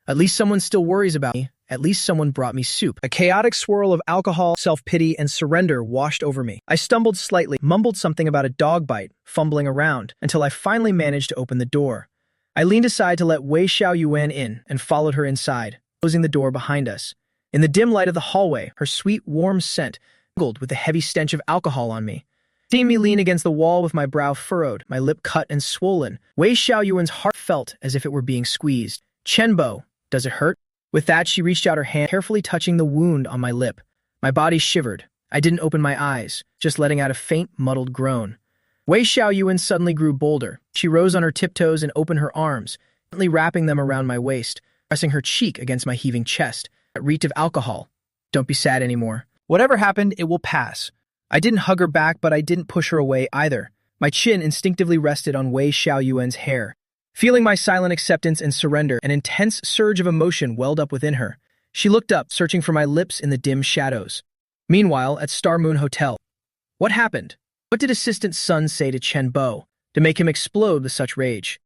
At least someone still worries about me. At least someone brought me soup. A chaotic swirl of alcohol, self-pity, and surrender washed over me. I stumbled slightly, mumbled something about a dog bite, fumbling around, until I finally managed to open the door. I leaned aside to let Wei Xiaoyuan in and followed her inside, closing the door behind us. In the dim light of the hallway, her sweet, warm scent mingled with the heavy stench of alcohol on me. Seeing me lean against the wall with my brow furrowed, my lip cut and swollen, Wei Xiaoyuan's heart felt as if it were being squeezed. Chenbo, does it hurt? With that, she reached out her hand, carefully touching the wound on my lip. My body shivered. I didn't open my eyes, just letting out a faint, muddled groan. Wei Xiaoyuan suddenly grew bolder. She rose on her tiptoes and opened her arms, gently wrapping them around my waist, pressing her cheek against my heaving chest. It reeked of alcohol. Don't be sad anymore. Whatever happened, it will pass. I didn't hug her back, but I didn't push her away either. My chin instinctively rested on Wei Xiaoyuan's hair. Feeling my silent acceptance and surrender, an intense surge of emotion welled up within her. She looked up, searching for my lips in the dim shadows. Meanwhile, at Star Moon Hotel. What happened? What did Assistant Sun say to Chen Bo to make him explode with such rage?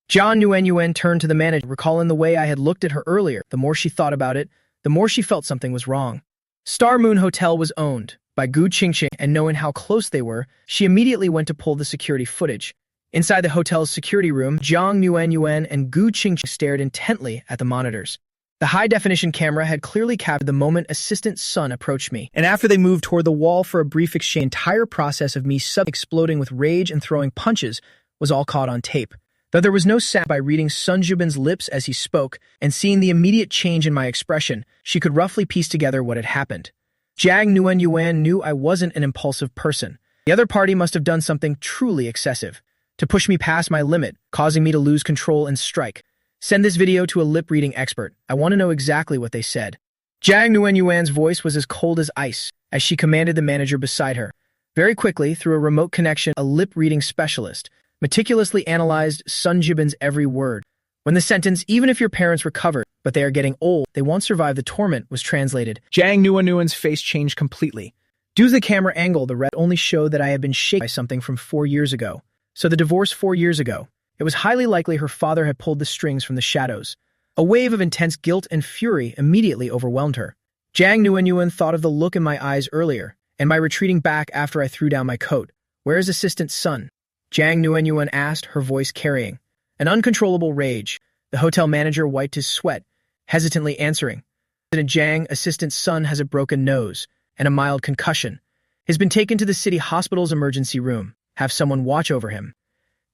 Jiang Nuanyuan turned to the manager, recalling the way I had looked at her earlier. The more she thought about it, the more she felt something was wrong. Star Moon Hotel was owned by Gu Qingqing, and knowing how close they were, she immediately went to pull the security footage. Inside the hotel's security room, Jiang Nuanyuan and Gu Qingqing stared intently at the monitors. The high-definition camera had clearly captured the moment Assistant Sun approached me, and after they moved toward the wall for a brief exchange, the entire process of me exploding with rage and throwing punches was all caught on tape. Though there was no sound, by reading Sun Jubin's lips as he spoke and seeing the immediate change in my expression, she could roughly piece together what had happened. Jiang Nuanyuan knew I wasn't an impulsive person. The other party must have done something truly excessive to push me past my limit, causing me to lose control and strike. Send this video to a lip-reading expert. I want to know exactly what they said. Jiang Nuanyuan's voice was as cold as ice as she commanded the manager beside her. Very quickly, through a remote connection, a lip-reading specialist meticulously analyzed Sun Jibin's every word. When the sentence, even if your parents recovered, but they are getting old, they won't survive the torment, was translated, Jiang Nuanyuan's face changed completely. Due to the camera angle, the red only showed that I had been shaken by something from 4 years ago. So the divorce 4 years ago. It was highly likely her father had pulled the strings from the shadows. A wave of intense guilt and fury immediately overwhelmed her. Jiang Nuanyuan thought of the look in my eyes earlier, and my retreating back after I threw down my coat. Where is Assistant Sun? Jiang Nuanyuan asked, her voice carrying an uncontrollable rage. The hotel manager wiped his sweat, hesitantly answering. President Jiang, Assistant Sun has a broken nose and a mild concussion. He's been taken to the city hospital's emergency room. Have someone watch over him.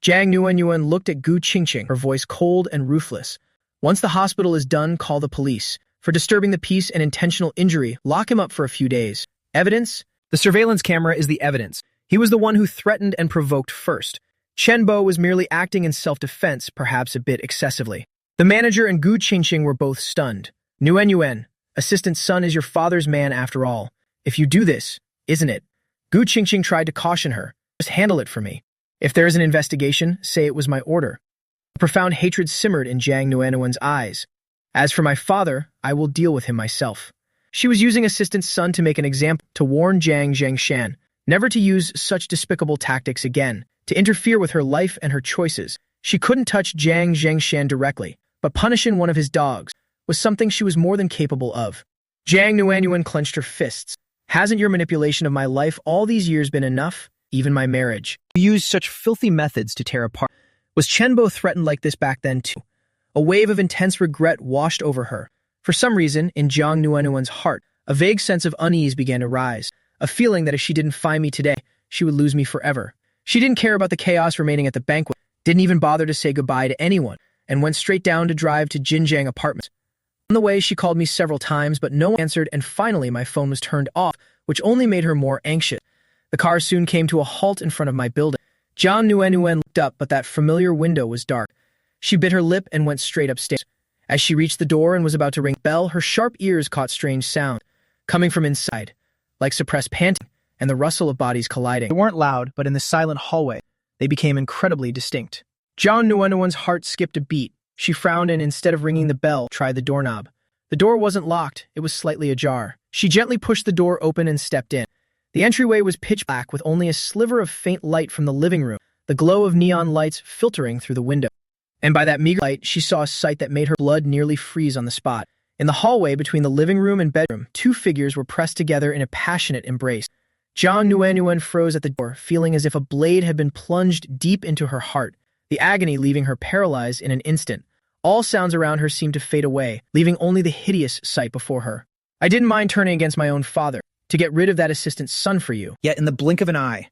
Jiang Nuanyuan looked at Gu Qingqing, her voice cold and ruthless. Once the hospital is done, call the police. For disturbing the peace and intentional injury, lock him up for a few days. Evidence? The surveillance camera is the evidence. He was the one who threatened and provoked first. Chen Bo was merely acting in self-defense, perhaps a bit excessively. The manager and Gu Qingqing were both stunned. Nuanyuan, assistant's son is your father's man after all. If you do this, isn't it? Gu Qingqing tried to caution her. Just handle it for me. If there is an investigation, say it was my order. A profound hatred simmered in Jiang Nuanyuan's eyes. As for my father, I will deal with him myself. She was using assistant's son to make an example, to warn Jiang Zhengshan never to use such despicable tactics again, to interfere with her life and her choices. She couldn't touch Jiang Zhengshan directly, but punishing one of his dogs was something she was more than capable of. Jiang Nuanyuan clenched her fists. Hasn't your manipulation of my life all these years been enough? Even my marriage. You used such filthy methods to tear apart. Was Chen Bo threatened like this back then too? A wave of intense regret washed over her. For some reason, in Jiang Nuanyuan's heart, a vague sense of unease began to rise, a feeling that if she didn't find me today, she would lose me forever. She didn't care about the chaos remaining at the banquet, didn't even bother to say goodbye to anyone, and went straight down to drive to Jinjiang Apartments. On the way, she called me several times, but no one answered, and finally my phone was turned off, which only made her more anxious. The car soon came to a halt in front of my building. Jiang Nuanyuan looked up, but that familiar window was dark. She bit her lip and went straight upstairs. As she reached the door and was about to ring the bell, her sharp ears caught strange sounds, coming from inside, like suppressed panting and the rustle of bodies colliding. They weren't loud, but in the silent hallway, they became incredibly distinct. Jiang Nuanyuan's heart skipped a beat. She frowned and, instead of ringing the bell, tried the doorknob. The door wasn't locked, it was slightly ajar. She gently pushed the door open and stepped in. The entryway was pitch black with only a sliver of faint light from the living room, the glow of neon lights filtering through the window. And by that meager light, she saw a sight that made her blood nearly freeze on the spot. In the hallway between the living room and bedroom, two figures were pressed together in a passionate embrace. Jiang Nuanyuan froze at the door, feeling as if a blade had been plunged deep into her heart, the agony leaving her paralyzed in an instant. All sounds around her seemed to fade away, leaving only the hideous sight before her. I didn't mind turning against my own father, to get rid of that assistant's son for you. Yet in the blink of an eye,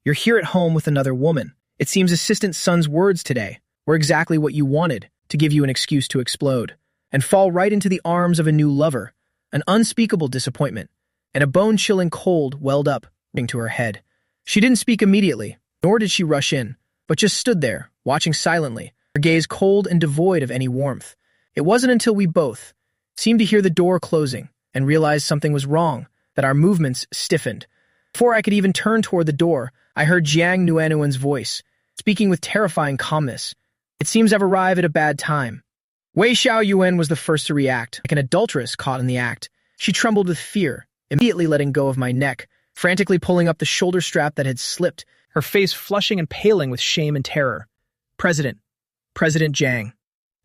you're here at home with another woman. It seems assistant son's words today were exactly what you wanted, to give you an excuse to explode, and fall right into the arms of a new lover. An unspeakable disappointment, and a bone-chilling cold welled up to her head. She didn't speak immediately, nor did she rush in, but just stood there, watching silently, her gaze cold and devoid of any warmth. It wasn't until we both seemed to hear the door closing and realized something was wrong that our movements stiffened. Before I could even turn toward the door, I heard Jiang Nuanyuan's voice, speaking with terrifying calmness. It seems I've arrived at a bad time. Wei Xiaoyuan was the first to react, like an adulteress caught in the act. She trembled with fear, immediately letting go of my neck, frantically pulling up the shoulder strap that had slipped, her face flushing and paling with shame and terror. President Jiang.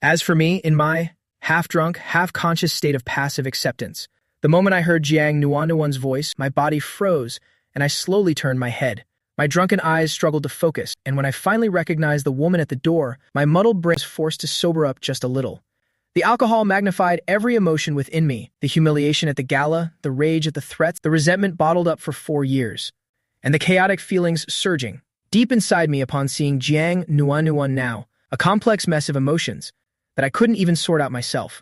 As for me, in my half-drunk, half-conscious state of passive acceptance, the moment I heard Jiang Nuanyuan's voice, my body froze, and I slowly turned my head. My drunken eyes struggled to focus, and when I finally recognized the woman at the door, my muddled brain was forced to sober up just a little. The alcohol magnified every emotion within me, the humiliation at the gala, the rage at the threats, the resentment bottled up for 4 years, and the chaotic feelings surging deep inside me upon seeing Jiang Nuanyuan now, a complex mess of emotions that I couldn't even sort out myself.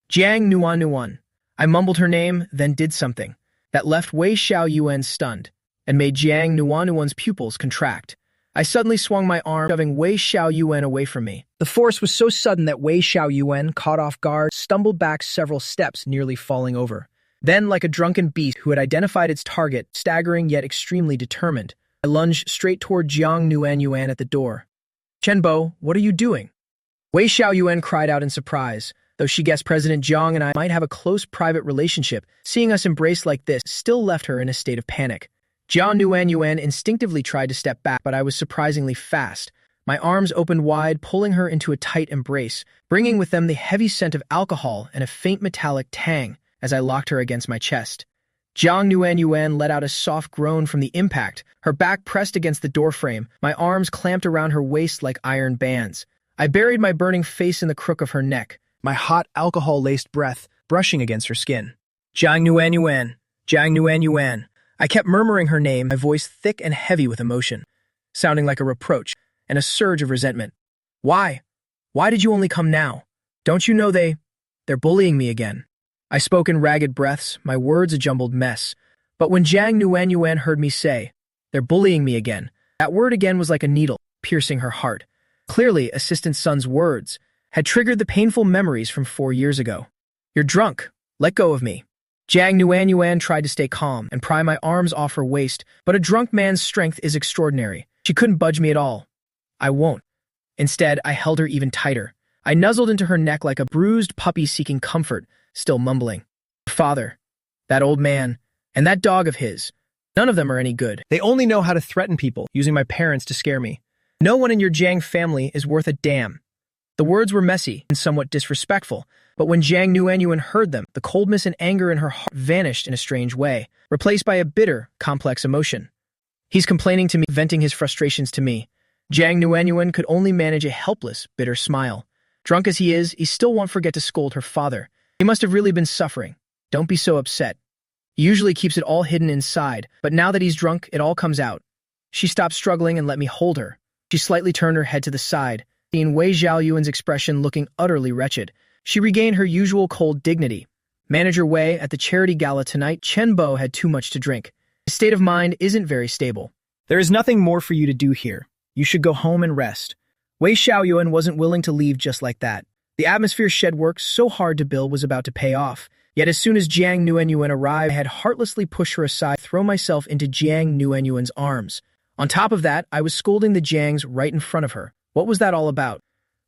Jiang Nuanyuan. I mumbled her name, then did something that left Wei Xiaoyuan stunned and made Jiang Nuanyuan's pupils contract. I suddenly swung my arm, shoving Wei Xiaoyuan away from me. The force was so sudden that Wei Xiaoyuan, caught off guard, stumbled back several steps, nearly falling over. Then, like a drunken beast who had identified its target, staggering yet extremely determined, I lunged straight toward Jiang Nuanyuan at the door. Chen Bo, what are you doing? Wei Xiaoyuan cried out in surprise. Though she guessed President Jiang and I might have a close private relationship, seeing us embrace like this still left her in a state of panic. Jiang Nuanyuan instinctively tried to step back, but I was surprisingly fast. My arms opened wide, pulling her into a tight embrace, bringing with them the heavy scent of alcohol and a faint metallic tang as I locked her against my chest. Jiang Nuanyuan let out a soft groan from the impact, her back pressed against the doorframe, my arms clamped around her waist like iron bands. I buried my burning face in the crook of her neck, my hot, alcohol-laced breath brushing against her skin. Jiang Nuanyuan, Jiang Nuanyuan. I kept murmuring her name, my voice thick and heavy with emotion, sounding like a reproach. and a surge of resentment. Why? Why did you only come now? Don't you know they're bullying me again? I spoke in ragged breaths, my words a jumbled mess. But when Jiang Nuanyuan heard me say, they're bullying me again, that word again was like a needle, piercing her heart. Clearly, Assistant Sun's words had triggered the painful memories from 4 years ago. You're drunk. Let go of me. Jiang Nuanyuan tried to stay calm and pry my arms off her waist, but a drunk man's strength is extraordinary. She couldn't budge me at all. I won't. Instead, I held her even tighter. I nuzzled into her neck like a bruised puppy seeking comfort, still mumbling. Father, that old man, and that dog of his, none of them are any good. They only know how to threaten people, using my parents to scare me. No one in your Jiang family is worth a damn. The words were messy and somewhat disrespectful, but when Jiang Nuanyuan heard them, the coldness and anger in her heart vanished in a strange way, replaced by a bitter, complex emotion. He's complaining to me, venting his frustrations to me. Jiang Nuanyuan could only manage a helpless, bitter smile. Drunk as he is, he still won't forget to scold her father. He must have really been suffering. Don't be so upset. He usually keeps it all hidden inside, but now that he's drunk, it all comes out. She stopped struggling and let me hold her. She slightly turned her head to the side, seeing Wei Xiaoyuan's expression looking utterly wretched. She regained her usual cold dignity. Manager Wei, at the charity gala tonight, Chen Bo had too much to drink. His state of mind isn't very stable. There is nothing more for you to do here. You should go home and rest. Wei Xiaoyuan wasn't willing to leave just like that. The atmosphere shed work so hard to build was about to pay off. Yet as soon as Jiang Nuanyuan arrived, I had heartlessly pushed her aside, throw myself into Jiang Nuanyuan's arms. On top of that, I was scolding the Jiangs right in front of her. What was that all about?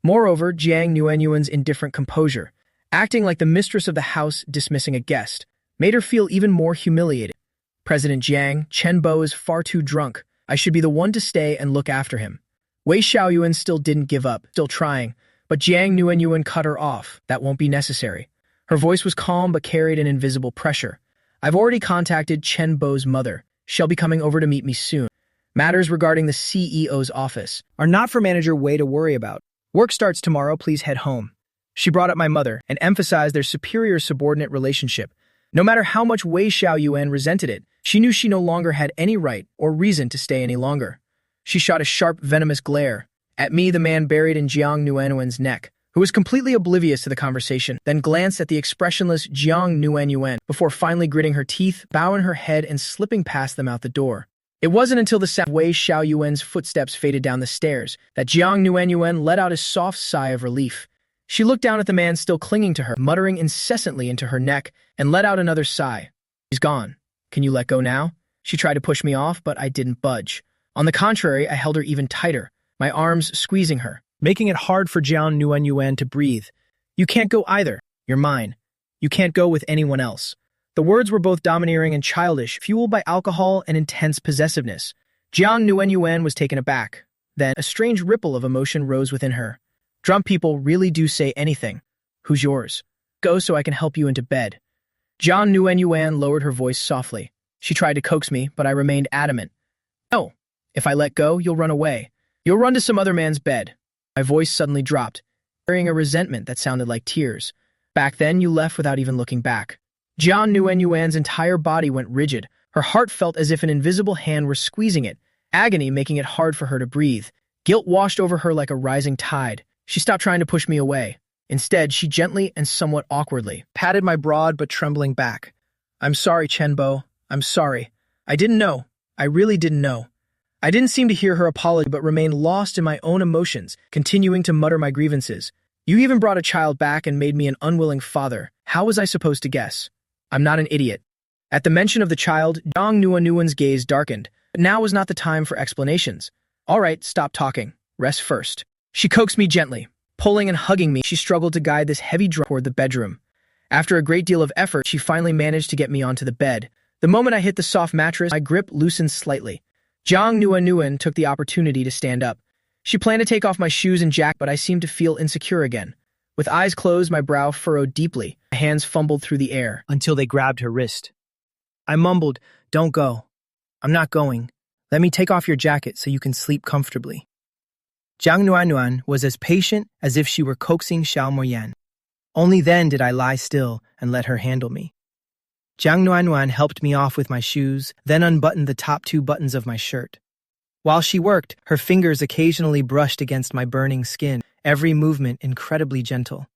Moreover, Jiang Nuanyuan's indifferent composure, acting like the mistress of the house dismissing a guest, made her feel even more humiliated. President Jiang, Chen Bo is far too drunk. I should be the one to stay and look after him. Wei Xiaoyuan still didn't give up, still trying, but Jiang Nuanyuan cut her off. That won't be necessary. Her voice was calm but carried an invisible pressure. I've already contacted Chen Bo's mother. She'll be coming over to meet me soon. Matters regarding the CEO's office Are not for Manager Wei to worry about. Work starts tomorrow, please head home. She brought up my mother and emphasized their superior-subordinate relationship. No matter how much Wei Xiaoyuan resented it, she knew she no longer had any right or reason to stay any longer. She shot a sharp, venomous glare at me, the man buried in Jiang Nuanyuan's neck, who was completely oblivious to the conversation, then glanced at the expressionless Jiang Nuanyuan before finally gritting her teeth, bowing her head, and slipping past them out the door. It wasn't until the sound of Wei Xiaoyuan's footsteps faded down the stairs that Jiang Nuanyuan let out a soft sigh of relief. She looked down at the man still clinging to her, muttering incessantly into her neck, and let out another sigh. He's gone. Can you let go now? She tried to push me off, but I didn't budge. On the contrary, I held her even tighter, my arms squeezing her, Making it hard for Jiang Nuanyuan to breathe. You can't go either. You're mine. You can't go with anyone else. The words were both domineering and childish, fueled by alcohol and intense possessiveness. Jiang Nuanyuan was taken aback. Then, a strange ripple of emotion rose within her. Drunk people really do say anything. Who's yours? Go so I can help you into bed. Jiang Nuanyuan lowered her voice softly. She tried to coax me, but I remained adamant. No. If I let go, you'll run away. You'll run to some other man's bed. My voice suddenly dropped, carrying a resentment that sounded like tears. Back then, you left without even looking back. Jiang Nuanyuan's entire body went rigid. Her heart felt as if an invisible hand were squeezing it, agony making it hard for her to breathe. Guilt washed over her like a rising tide. She stopped trying to push me away. Instead, she gently and somewhat awkwardly patted my broad but trembling back. I'm sorry, Chen Bo. I'm sorry. I didn't know. I really didn't know. I didn't seem to hear her apology but remained lost in my own emotions, continuing to mutter my grievances. You even brought a child back and made me an unwilling father. How was I supposed to guess? I'm not an idiot. At the mention of the child, Jiang Nuanyuan's gaze darkened, but now was not the time for explanations. All right, stop talking. Rest first. She coaxed me gently. Pulling and hugging me, she struggled to guide this heavy drunk toward the bedroom. After a great deal of effort, she finally managed to get me onto the bed. The moment I hit the soft mattress, my grip loosened slightly. Jiang Nuanyuan took the opportunity to stand up. She planned to take off my shoes and jacket, but I seemed to feel insecure again. With eyes closed, my brow furrowed deeply. My hands fumbled through the air until they grabbed her wrist. I mumbled, "Don't go. I'm not going. Let me take off your jacket so you can sleep comfortably." Jiang Nuanyuan was as patient as if she were coaxing Xiao Moyan. Only then did I lie still and let her handle me. Jiang Nuanyuan helped me off with my shoes, then unbuttoned the top 2 buttons of my shirt. While she worked, her fingers occasionally brushed against my burning skin, every movement incredibly gentle.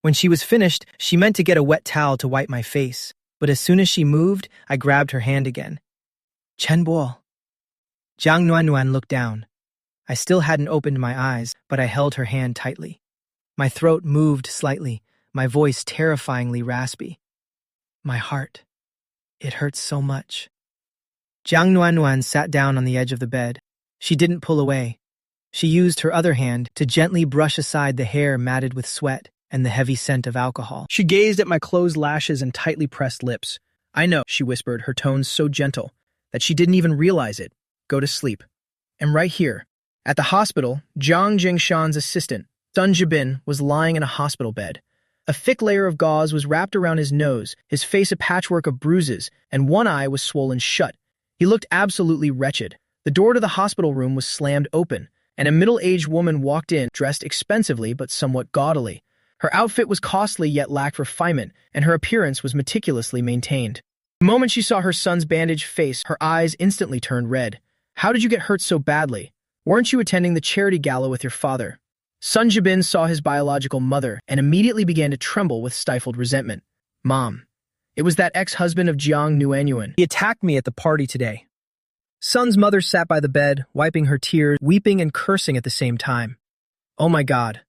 When she was finished, she meant to get a wet towel to wipe my face, but as soon as she moved, I grabbed her hand again. Chenbo. Jiang Nuan looked down. I still hadn't opened my eyes, but I held her hand tightly. My throat moved slightly, my voice terrifyingly raspy. My heart. It hurts so much. Jiang Nuan sat down on the edge of the bed. She didn't pull away. She used her other hand to gently brush aside the hair matted with sweat and the heavy scent of alcohol. She gazed at my closed lashes and tightly pressed lips. I know, she whispered, her tones so gentle that she didn't even realize it. Go to sleep. And right here, at the hospital, Jiang Jingshan's assistant, Sun Jibin, was lying in a hospital bed. A thick layer of gauze was wrapped around his nose, his face a patchwork of bruises, and one eye was swollen shut. He looked absolutely wretched. The door to the hospital room was slammed open, and a middle-aged woman walked in, dressed expensively but somewhat gaudily. Her outfit was costly yet lacked refinement, and her appearance was meticulously maintained. The moment she saw her son's bandaged face, her eyes instantly turned red. How did you get hurt so badly? Weren't you attending the charity gala with your father? Sun Jibin saw his biological mother and immediately began to tremble with stifled resentment. Mom. It was that ex-husband of Jiang Nuanyuan. He attacked me at the party today. Sun's mother sat by the bed, wiping her tears, weeping and cursing at the same time. Oh my God.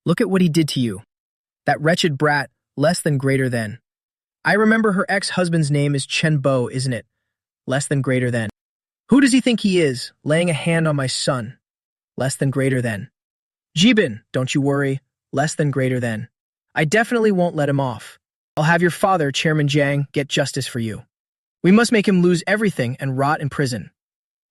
Look at what he did to you. That wretched brat, less than greater than. I remember her ex-husband's name is Chen Bo, isn't it? Less than greater than. Who does he think he is, laying a hand on my son? Less than greater than. Jibin, don't you worry. Less than greater than. I definitely won't let him off. I'll have your father, Chairman Jiang, get justice for you. We must make him lose everything and rot in prison.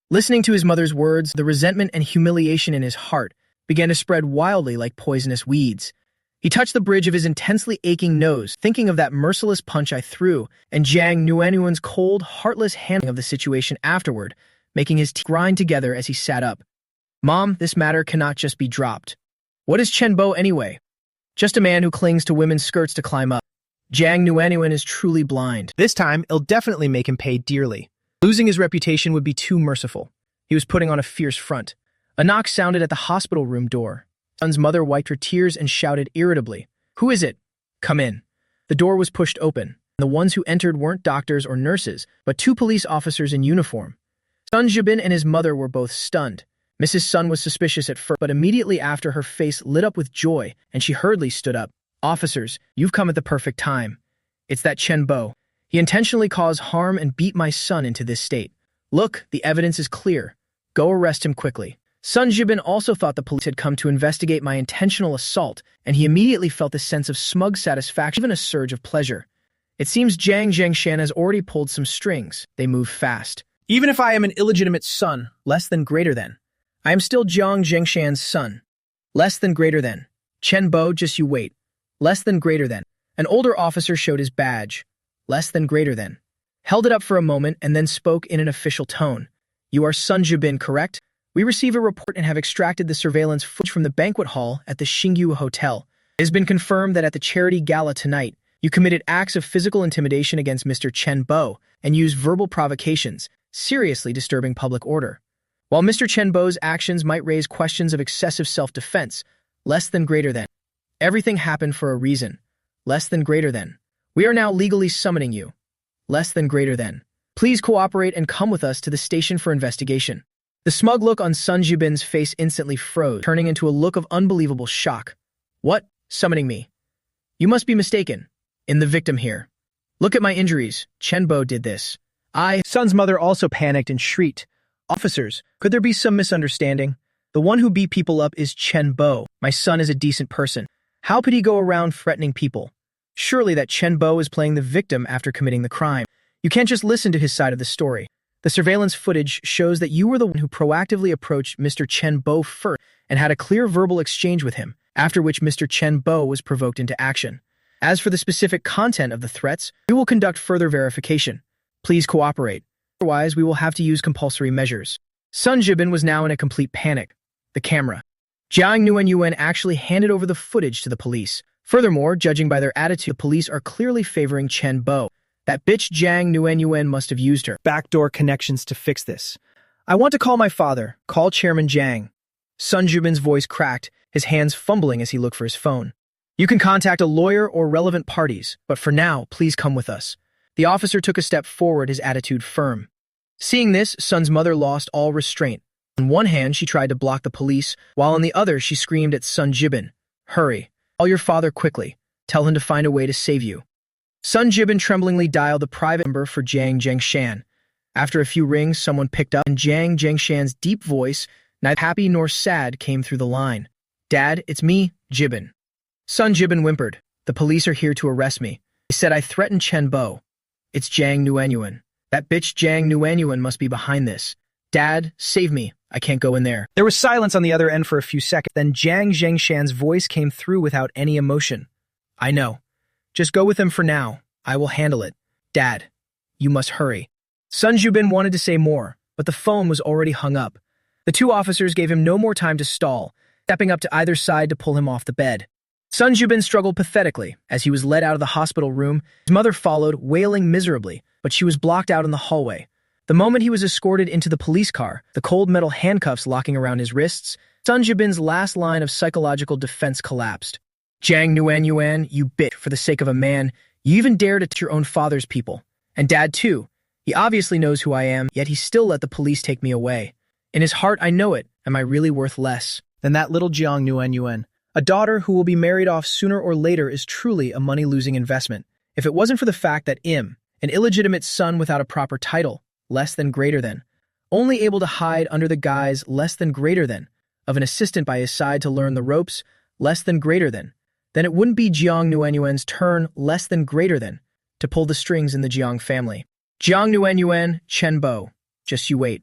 Listening to his mother's words, the resentment and humiliation in his heart began to spread wildly like poisonous weeds. He touched the bridge of his intensely aching nose, thinking of that merciless punch I threw, and Jiang Nuanyuan's cold, heartless handling of the situation afterward, making his teeth grind together as he sat up. Mom, this matter cannot just be dropped. What is Chen Bo anyway? Just a man who clings to women's skirts to climb up. Jiang Nuanyuan is truly blind. This time, it'll definitely make him pay dearly. Losing his reputation would be too merciful. He was putting on a fierce front. A knock sounded at the hospital room door. Sun's mother wiped her tears and shouted irritably, "Who is it? Come in." The door was pushed open. The ones who entered weren't doctors or nurses, but two police officers in uniform. Sun Jibin and his mother were both stunned. Mrs. Sun was suspicious at first, but immediately after her face lit up with joy, and she hurriedly stood up. "Officers, you've come at the perfect time. It's that Chen Bo. He intentionally caused harm and beat my son into this state. Look, the evidence is clear. Go arrest him quickly." Sun Jibin also thought the police had come to investigate my intentional assault, and he immediately felt a sense of smug satisfaction, even a surge of pleasure. It seems Jiang Jingshan has already pulled some strings. They move fast. Even if I am an illegitimate son, less than greater than, I am still Jiang Jingshan's son. Less than greater than. Chen Bo, just you wait. Less than greater than. An older officer showed his badge. Less than greater than. Held it up for a moment and then spoke in an official tone. You are Sun Jibin, correct? We receive a report and have extracted the surveillance footage from the banquet hall at the Xingyu Hotel. It has been confirmed that at the charity gala tonight, you committed acts of physical intimidation against Mr. Chen Bo and used verbal provocations, seriously disturbing public order. While Mr. Chen Bo's actions might raise questions of excessive self-defense, less than greater than. Everything happened for a reason. Less than greater than. We are now legally summoning you. Less than greater than. Please cooperate and come with us to the station for investigation. The smug look on Sun Jibin's face instantly froze, turning into a look of unbelievable shock. What? Summoning me? You must be mistaken. In the victim here. Look at my injuries. Chen Bo did this. Sun's mother also panicked and shrieked. Officers, could there be some misunderstanding? The one who beat people up is Chen Bo. My son is a decent person. How could he go around threatening people? Surely that Chen Bo is playing the victim after committing the crime. You can't just listen to his side of the story. The surveillance footage shows that you were the one who proactively approached Mr. Chen Bo first and had a clear verbal exchange with him, after which Mr. Chen Bo was provoked into action. As for the specific content of the threats, we will conduct further verification. Please cooperate. Otherwise, we will have to use compulsory measures. Sun Jibin was now in a complete panic. The camera. Jiang Nuanyuan actually handed over the footage to the police. Furthermore, judging by their attitude, the police are clearly favoring Chen Bo. That bitch Jiang Nuanyuan must have used her backdoor connections to fix this. I want to call my father. Call Chairman Jiang. Sun Jubin's voice cracked, his hands fumbling as he looked for his phone. You can contact a lawyer or relevant parties, but for now, please come with us. The officer took a step forward, his attitude firm. Seeing this, Sun's mother lost all restraint. On one hand, she tried to block the police, while on the other, she screamed at Sun Jibin, "Hurry. Call your father quickly. Tell him to find a way to save you." Sun Jibin tremblingly dialed the private number for Jiang Jiangshan. After a few rings, someone picked up, and Jiang Jiangshan's deep voice, neither happy nor sad, came through the line. "Dad, it's me, Jibin." Sun Jibin whimpered. "The police are here to arrest me. They said I threatened Chen Bo. It's Jiang Nuanyuan. That bitch Jiang Nuanyuan must be behind this. Dad, save me. I can't go in there." There was silence on the other end for a few seconds. Then Jiang Jiangshan's voice came through without any emotion. "I know. Just go with him for now. I will handle it. Dad, you must hurry." Sun Jubin wanted to say more, but the phone was already hung up. The two officers gave him no more time to stall, stepping up to either side to pull him off the bed. Sun Jubin struggled pathetically as he was led out of the hospital room. His mother followed, wailing miserably, but she was blocked out in the hallway. The moment he was escorted into the police car, the cold metal handcuffs locking around his wrists, Sun Jubin's last line of psychological defense collapsed. "Jiang Nuanyuan, you bitch, for the sake of a man, you even dare to touch your own father's people. And Dad, too. He obviously knows who I am, yet he still let the police take me away. In his heart, I know it. Am I really worth less than that little Jiang Nuanyuan? A daughter who will be married off sooner or later is truly a money-losing investment. If it wasn't for the fact that an illegitimate son without a proper title, less than greater than, only able to hide under the guise less than greater than, of an assistant by his side to learn the ropes, less than greater than, then it wouldn't be Jiang Nuanyuan's turn, less than greater than, to pull the strings in the Jiang family. Jiang Nuanyuan, Chen Bo. Just you wait.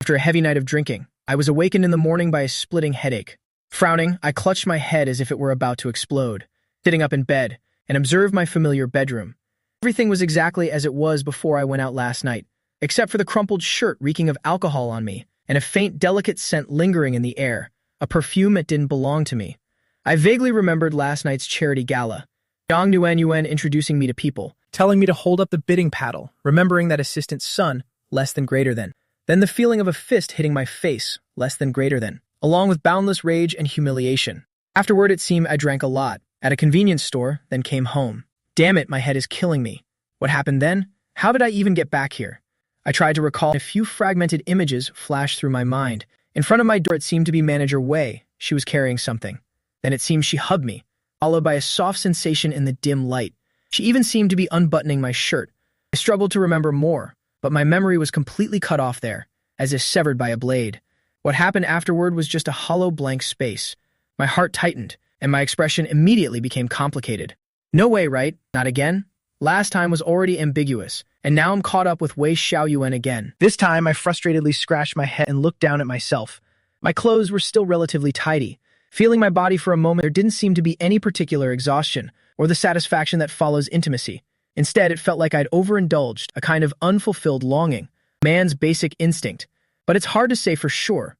After a heavy night of drinking, I was awakened in the morning by a splitting headache. Frowning, I clutched my head as if it were about to explode, sitting up in bed, and observed my familiar bedroom. Everything was exactly as it was before I went out last night, except for the crumpled shirt reeking of alcohol on me, and a faint, delicate scent lingering in the air, a perfume that didn't belong to me. I vaguely remembered last night's charity gala, Jiang Nuanyuan introducing me to people, telling me to hold up the bidding paddle, remembering that assistant's son, less than greater than. Then the feeling of a fist hitting my face, less than greater than, along with boundless rage and humiliation. Afterward, it seemed I drank a lot, at a convenience store, then came home. Damn it, my head is killing me. What happened then? How did I even get back here? I tried to recall. A few fragmented images flashed through my mind. In front of my door, it seemed to be Manager Wei. She was carrying something. Then it seemed she hugged me, followed by a soft sensation in the dim light. She even seemed to be unbuttoning my shirt. I struggled to remember more, but my memory was completely cut off there, as if severed by a blade. What happened afterward was just a hollow blank space. My heart tightened, and my expression immediately became complicated. No way, right? Not again? Last time was already ambiguous, and now I'm caught up with Wei Xiaoyuan again. This time, I frustratedly scratched my head and looked down at myself. My clothes were still relatively tidy. Feeling my body for a moment, there didn't seem to be any particular exhaustion or the satisfaction that follows intimacy. Instead, it felt like I'd overindulged, a kind of unfulfilled longing, man's basic instinct. But it's hard to say for sure.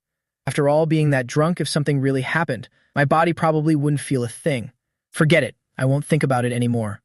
After all, being that drunk, if something really happened, my body probably wouldn't feel a thing. Forget it. I won't think about it anymore.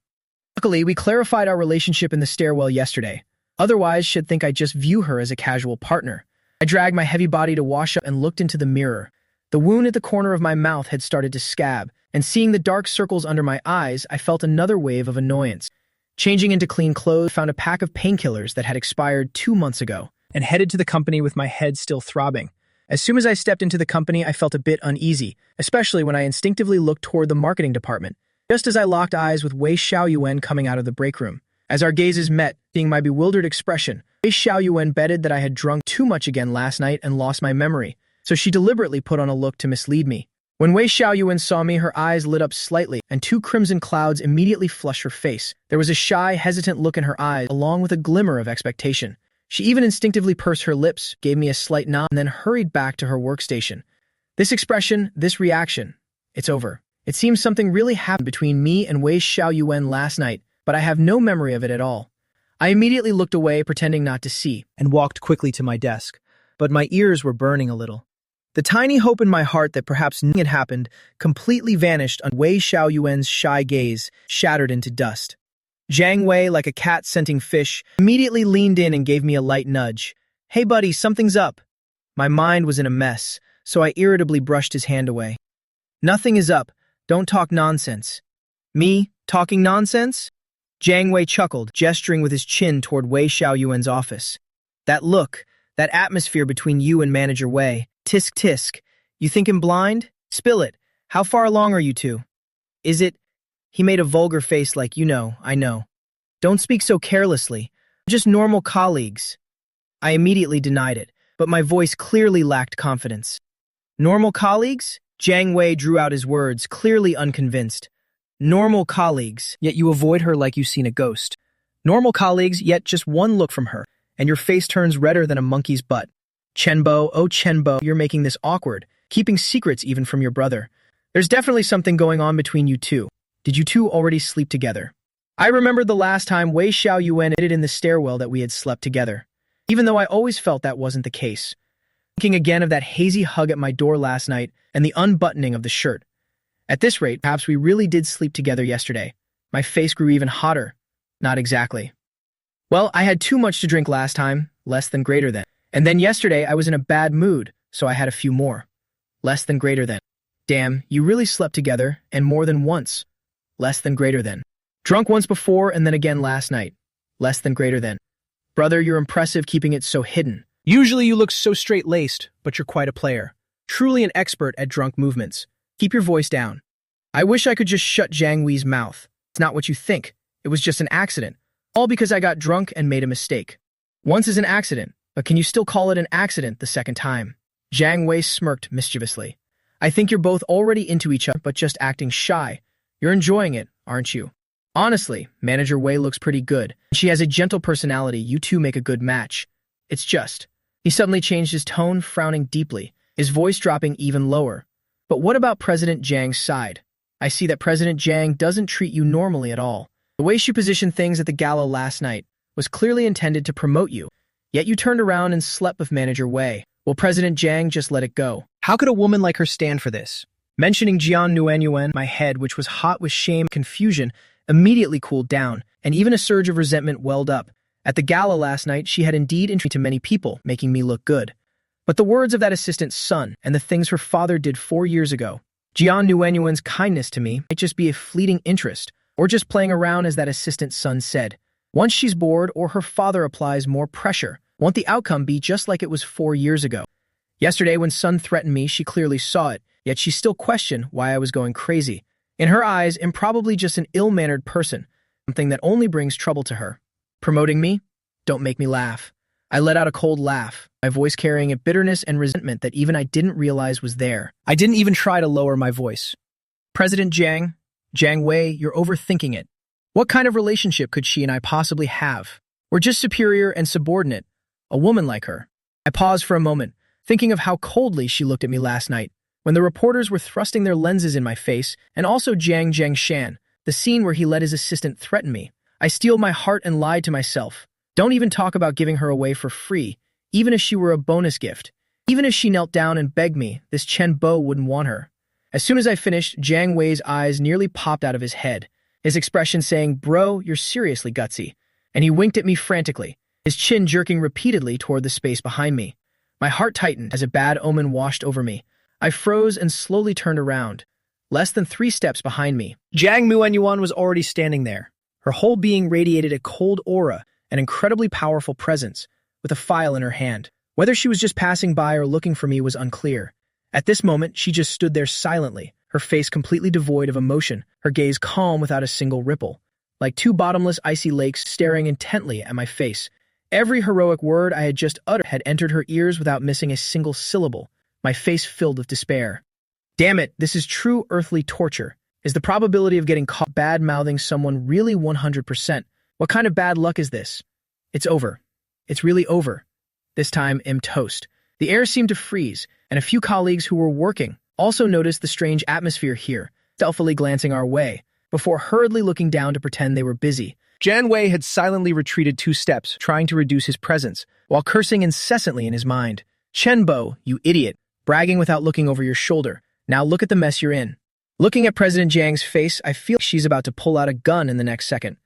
Luckily, we clarified our relationship in the stairwell yesterday. Otherwise, she'd think I just view her as a casual partner. I dragged my heavy body to wash up and looked into the mirror. The wound at the corner of my mouth had started to scab, and seeing the dark circles under my eyes, I felt another wave of annoyance. Changing into clean clothes, found a pack of painkillers that had expired 2 months ago, and headed to the company with my head still throbbing. As soon as I stepped into the company, I felt a bit uneasy, especially when I instinctively looked toward the marketing department, just as I locked eyes with Wei Xiaoyuan coming out of the break room. As our gazes met, seeing my bewildered expression, Wei Xiaoyuan betted that I had drunk too much again last night and lost my memory, so she deliberately put on a look to mislead me. When Wei Xiaoyuan saw me, her eyes lit up slightly, and 2 crimson clouds immediately flushed her face. There was a shy, hesitant look in her eyes, along with a glimmer of expectation. She even instinctively pursed her lips, gave me a slight nod, and then hurried back to her workstation. This expression, this reaction, it's over. It seems something really happened between me and Wei Xiaoyuan last night, but I have no memory of it at all. I immediately looked away, pretending not to see, and walked quickly to my desk. But my ears were burning a little. The tiny hope in my heart that perhaps nothing had happened completely vanished on Wei Xiaoyuan's shy gaze, shattered into dust. Jiang Wei, like a cat scenting fish, immediately leaned in and gave me a light nudge. "Hey buddy, something's up." My mind was in a mess, so I irritably brushed his hand away. Nothing is up. Don't talk nonsense. Me? Talking nonsense? Jiang Wei chuckled, gesturing with his chin toward Wei Xiaoyuan's office. That look, that atmosphere between you and Manager Wei. Tisk tisk. You think him blind? Spill it. How far along are you two? Is it? He made a vulgar face like, I know. Don't speak so carelessly. Just normal colleagues. I immediately denied it, but my voice clearly lacked confidence. Normal colleagues? Jiang Wei drew out his words, clearly unconvinced. Normal colleagues, yet you avoid her like you've seen a ghost. Normal colleagues, yet just one look from her, and your face turns redder than a monkey's butt. Chenbo, oh Chenbo, you're making this awkward, keeping secrets even from your brother. There's definitely something going on between you two. Did you two already sleep together? I remembered the last time Wei Xiaoyuan admitted in the stairwell that we had slept together, even though I always felt that wasn't the case. Thinking again of that hazy hug at my door last night and the unbuttoning of the shirt. At this rate, perhaps we really did sleep together yesterday. My face grew even hotter. Not exactly. Well, I had too much to drink last time, less than greater than. And then yesterday I was in a bad mood, so I had a few more. Less than greater than. Damn, you really slept together, and more than once. Less than greater than. Drunk once before and then again last night. Less than greater than. Brother, you're impressive keeping it so hidden. Usually you look so straight-laced, but you're quite a player. Truly an expert at drunk movements. Keep your voice down. I wish I could just shut Jiang Wei's mouth. It's not what you think. It was just an accident. All because I got drunk and made a mistake. Once is an accident, but can you still call it an accident the second time? Jiang Wei smirked mischievously. I think you're both already into each other, but just acting shy. You're enjoying it, aren't you? Honestly, Manager Wei looks pretty good. She has a gentle personality. You two make a good match. It's just. He suddenly changed his tone, frowning deeply, his voice dropping even lower. But what about President Jiang's side? I see that President Jiang doesn't treat you normally at all. The way she positioned things at the gala last night was clearly intended to promote you, yet you turned around and slept with Manager Wei. Will President Jiang just let it go? How could a woman like her stand for this? Mentioning Jian Nuanyuan, my head, which was hot with shame and confusion, immediately cooled down, and even a surge of resentment welled up. At the gala last night, she had indeed intrigued to many people, making me look good. But the words of that assistant's son and the things her father did 4 years ago, Jian Nuanyuan's kindness to me might just be a fleeting interest, or just playing around as that assistant's son said. Once she's bored or her father applies more pressure, won't the outcome be just like it was 4 years ago? Yesterday when Sun threatened me, she clearly saw it, yet she still questioned why I was going crazy. In her eyes, I'm probably just an ill-mannered person, something that only brings trouble to her. Promoting me? Don't make me laugh. I let out a cold laugh, my voice carrying a bitterness and resentment that even I didn't realize was there. I didn't even try to lower my voice. President Jiang, Jiang Wei, you're overthinking it. What kind of relationship could she and I possibly have? We're just superior and subordinate, a woman like her. I paused for a moment, thinking of how coldly she looked at me last night, when the reporters were thrusting their lenses in my face, and also Jiang Jiangshan, the scene where he let his assistant threaten me. I steeled my heart and lied to myself. Don't even talk about giving her away for free, even if she were a bonus gift. Even if she knelt down and begged me, this Chen Bo wouldn't want her. As soon as I finished, Jiang Wei's eyes nearly popped out of his head, his expression saying, "Bro, you're seriously gutsy." And he winked at me frantically, his chin jerking repeatedly toward the space behind me. My heart tightened as a bad omen washed over me. I froze and slowly turned around. Less than 3 steps behind me, Jiang Nuanyuan was already standing there. Her whole being radiated a cold aura, an incredibly powerful presence, with a file in her hand. Whether she was just passing by or looking for me was unclear. At this moment, she just stood there silently, her face completely devoid of emotion, her gaze calm without a single ripple, like 2 bottomless icy lakes staring intently at my face. Every heroic word I had just uttered had entered her ears without missing a single syllable, my face filled with despair. Damn it, this is true earthly torture. Is the probability of getting caught bad-mouthing someone really 100%? What kind of bad luck is this? It's over. It's really over. This time, I'm toast. The air seemed to freeze, and a few colleagues who were working also noticed the strange atmosphere here, stealthily glancing our way, before hurriedly looking down to pretend they were busy. Jiang Wei had silently retreated 2 steps, trying to reduce his presence, while cursing incessantly in his mind. "Chen Bo, you idiot," bragging without looking over your shoulder. "Now look at the mess you're in." Looking at President Jiang's face, I feel she's about to pull out a gun in the next second.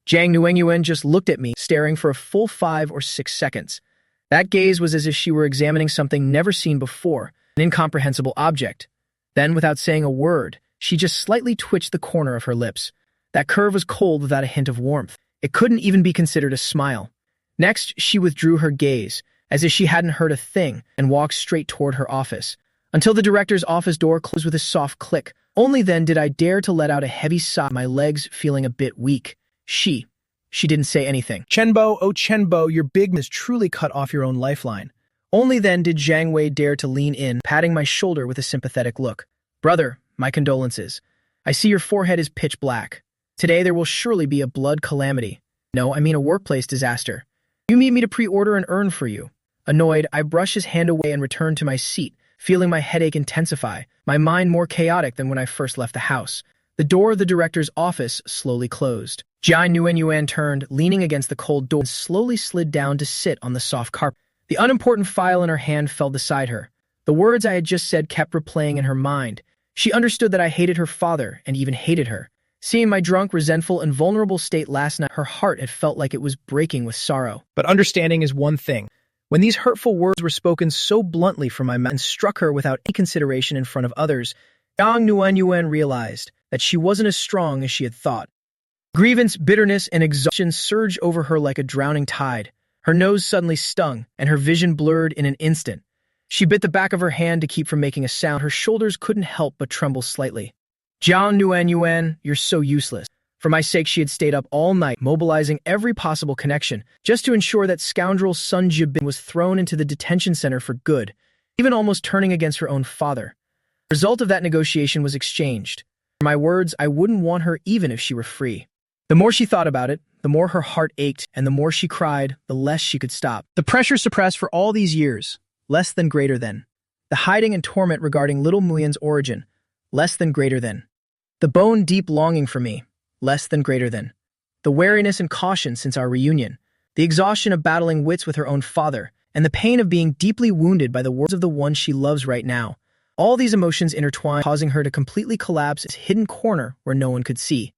Jiang Nuanyuan just looked at me, staring for a full 5 or 6 seconds. That gaze was as if she were examining something never seen before, an incomprehensible object. Then, without saying a word, she just slightly twitched the corner of her lips. That curve was cold without a hint of warmth. It couldn't even be considered a smile. Next, she withdrew her gaze, as if she hadn't heard a thing, and walked straight toward her office, until the director's office door closed with a soft click. Only then did I dare to let out a heavy sigh, my legs feeling a bit weak. She didn't say anything. Chenbo, oh Chenbo, your big has truly cut off your own lifeline. Only then did Jiang Wei dare to lean in, patting my shoulder with a sympathetic look. Brother, my condolences. I see your forehead is pitch black. Today there will surely be a blood calamity. No, I mean a workplace disaster. You need me to pre-order an urn for you. Annoyed, I brushed his hand away and returned to my seat, feeling my headache intensify, my mind more chaotic than when I first left the house. The door of the director's office slowly closed. Jiang Nuanyuan turned, leaning against the cold door, and slowly slid down to sit on the soft carpet. The unimportant file in her hand fell beside her. The words I had just said kept replaying in her mind. She understood that I hated her father and even hated her. Seeing my drunk, resentful, and vulnerable state last night, her heart had felt like it was breaking with sorrow. But understanding is one thing. When these hurtful words were spoken so bluntly from my mouth and struck her without any consideration in front of others, Jiang Nuanyuan realized that she wasn't as strong as she had thought. Grievance, bitterness, and exhaustion surged over her like a drowning tide. Her nose suddenly stung, and her vision blurred in an instant. She bit the back of her hand to keep from making a sound. Her shoulders couldn't help but tremble slightly. Jiang Nuanyuan, you're so useless. For my sake, she had stayed up all night, mobilizing every possible connection, just to ensure that scoundrel Sun Jibin was thrown into the detention center for good, even almost turning against her own father. The result of that negotiation was exchanged. For my words, I wouldn't want her even if she were free. The more she thought about it, the more her heart ached, and the more she cried, the less she could stop. The pressure suppressed for all these years, Less than greater than. The hiding and torment regarding little Muyan's origin, less than greater than. The bone-deep longing for me, less than greater than. The wariness and caution since our reunion, the exhaustion of battling wits with her own father, and the pain of being deeply wounded by the words of the one she loves right now. All these emotions intertwined, causing her to completely collapse in a hidden corner where no one could see.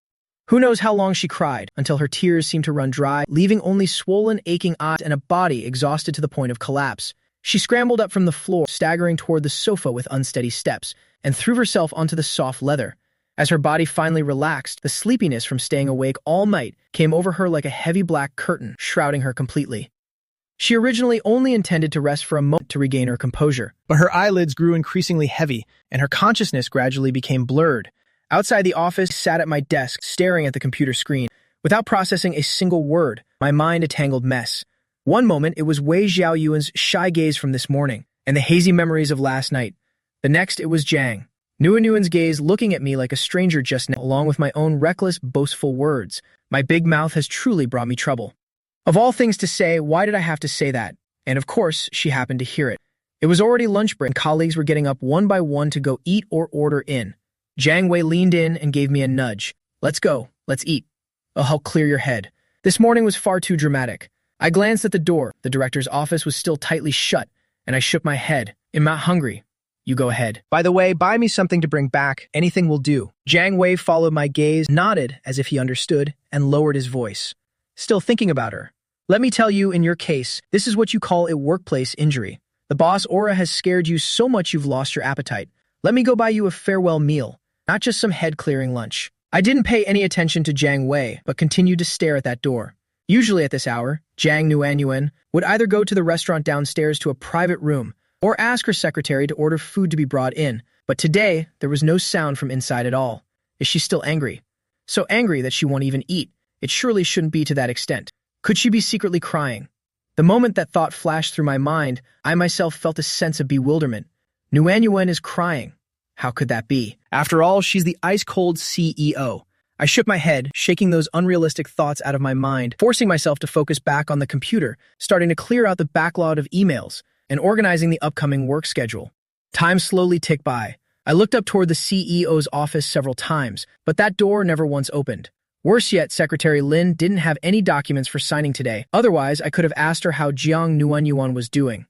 Who knows how long she cried, until her tears seemed to run dry, leaving only swollen, aching eyes and a body exhausted to the point of collapse. She scrambled up from the floor, staggering toward the sofa with unsteady steps, and threw herself onto the soft leather. As her body finally relaxed, the sleepiness from staying awake all night came over her like a heavy black curtain, shrouding her completely. She originally only intended to rest for a moment to regain her composure, but her eyelids grew increasingly heavy, and her consciousness gradually became blurred. Outside the office, I sat at my desk, staring at the computer screen. Without processing a single word, my mind a tangled mess. One moment, it was Wei Xiaoyuan's shy gaze from this morning, and the hazy memories of last night. The next, it was Jiang Nuanyuan's gaze looking at me like a stranger just now, along with my own reckless, boastful words. My big mouth has truly brought me trouble. Of all things to say, why did I have to say that? And of course, she happened to hear it. It was already lunch break, and colleagues were getting up one by one to go eat or order in. Jiang Wei leaned in and gave me a nudge. Let's go, let's eat. I'll help clear your head. This morning was far too dramatic. I glanced at the door. The director's office was still tightly shut, and I shook my head. I'm not hungry. You go ahead. By the way, buy me something to bring back. Anything will do. Jiang Wei followed my gaze, nodded as if he understood, and lowered his voice. Still thinking about her. Let me tell you, in your case, this is what you call a workplace injury. The boss aura has scared you so much you've lost your appetite. Let me go buy you a farewell meal, not just some head-clearing lunch. I didn't pay any attention to Jiang Wei, but continued to stare at that door. Usually at this hour, Jiang Nuanyuan would either go to the restaurant downstairs to a private room or ask her secretary to order food to be brought in, but today there was no sound from inside at all. Is she still angry? So angry that she won't even eat. It surely shouldn't be to that extent. Could she be secretly crying? The moment that thought flashed through my mind, I myself felt a sense of bewilderment. Nuanyuan is crying. How could that be? After all, she's the ice-cold CEO. I shook my head, shaking those unrealistic thoughts out of my mind, forcing myself to focus back on the computer, starting to clear out the backlog of emails, and organizing the upcoming work schedule. Time slowly ticked by. I looked up toward the CEO's office several times, but that door never once opened. Worse yet, Secretary Lin didn't have any documents for signing today. Otherwise, I could have asked her how Jiang Nuanyuan was doing.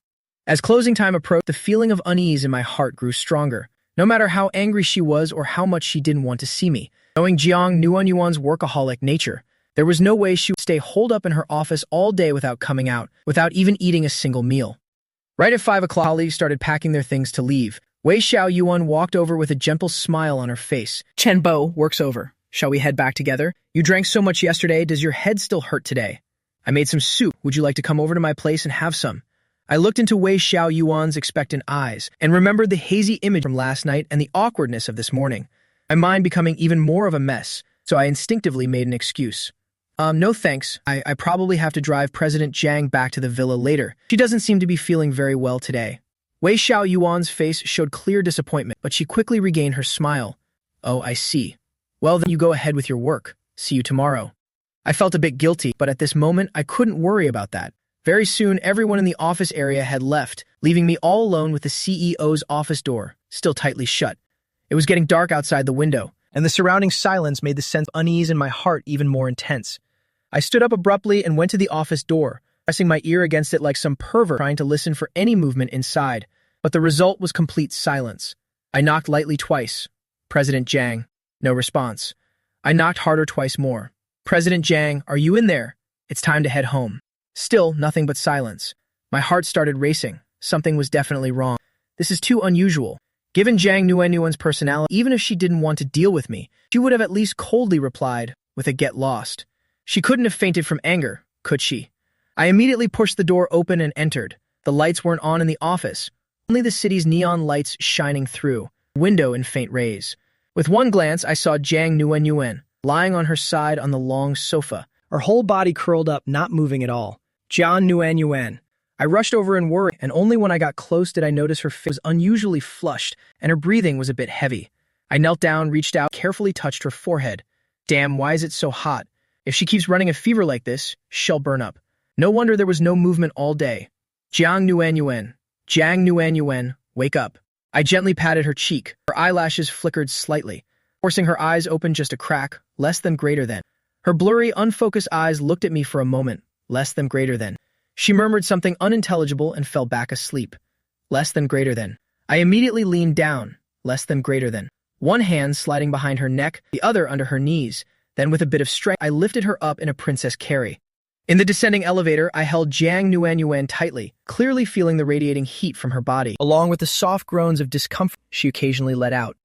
As closing time approached, the feeling of unease in my heart grew stronger. No matter how angry she was or how much she didn't want to see me, knowing Jiang Nuanyuan's workaholic nature, There was no way she would stay holed up in her office all day without coming out, without even eating a single meal. Right at 5 o'clock, colleagues started packing their things to leave. Wei Xiao Yuan walked over with a gentle smile on her face. Chen Bo, work's over. Shall we head back together? You drank so much yesterday, does your head still hurt today? I made some soup. Would you like to come over to my place and have some? I looked into Wei Xiao Yuan's expectant eyes and remembered the hazy image from last night and the awkwardness of this morning. My mind becoming even more of a mess, so I instinctively made an excuse. No thanks. I probably have to drive President Jiang back to the villa later. She doesn't seem to be feeling very well today. Wei Xiao Yuan's face showed clear disappointment, but she quickly regained her smile. Oh, I see. Well, then you go ahead with your work. See you tomorrow. I felt a bit guilty, but at this moment, I couldn't worry about that. Very soon, everyone in the office area had left, leaving me all alone with the CEO's office door, still tightly shut. It was getting dark outside the window, and the surrounding silence made the sense of unease in my heart even more intense. I stood up abruptly and went to the office door, pressing my ear against it like some pervert trying to listen for any movement inside, but the result was complete silence. I knocked lightly twice. President Jiang. No response. I knocked harder twice more. President Jiang, are you in there? It's time to head home. Still, nothing but silence. My heart started racing. Something was definitely wrong. This is too unusual. Given Jiang Nuanyuan's personality, even if she didn't want to deal with me, she would have at least coldly replied with a get lost. She couldn't have fainted from anger, could she? I immediately pushed the door open and entered. The lights weren't on in the office, only the city's neon lights shining through, window in faint rays. With one glance, I saw Jiang Nuanyuan, lying on her side on the long sofa, her whole body curled up, not moving at all. Jiang Nuanyuan. I rushed over in worry, and only when I got close did I notice her face was unusually flushed, and her breathing was a bit heavy. I knelt down, reached out, carefully touched her forehead. Damn, why is it so hot? If she keeps running a fever like this, she'll burn up. No wonder there was no movement all day. Jiang Nuanyuan, wake up. I gently patted her cheek. Her eyelashes flickered slightly, forcing her eyes open just a crack, less than greater than. Her blurry, unfocused eyes looked at me for a moment, less than greater than. She murmured something unintelligible and fell back asleep. Less than greater than. I immediately leaned down, less than greater than. One hand sliding behind her neck, the other under her knees. Then with a bit of strength, I lifted her up in a princess carry. In the descending elevator, I held Jiang Nuanyuan tightly, clearly feeling the radiating heat from her body, along with the soft groans of discomfort she occasionally let out.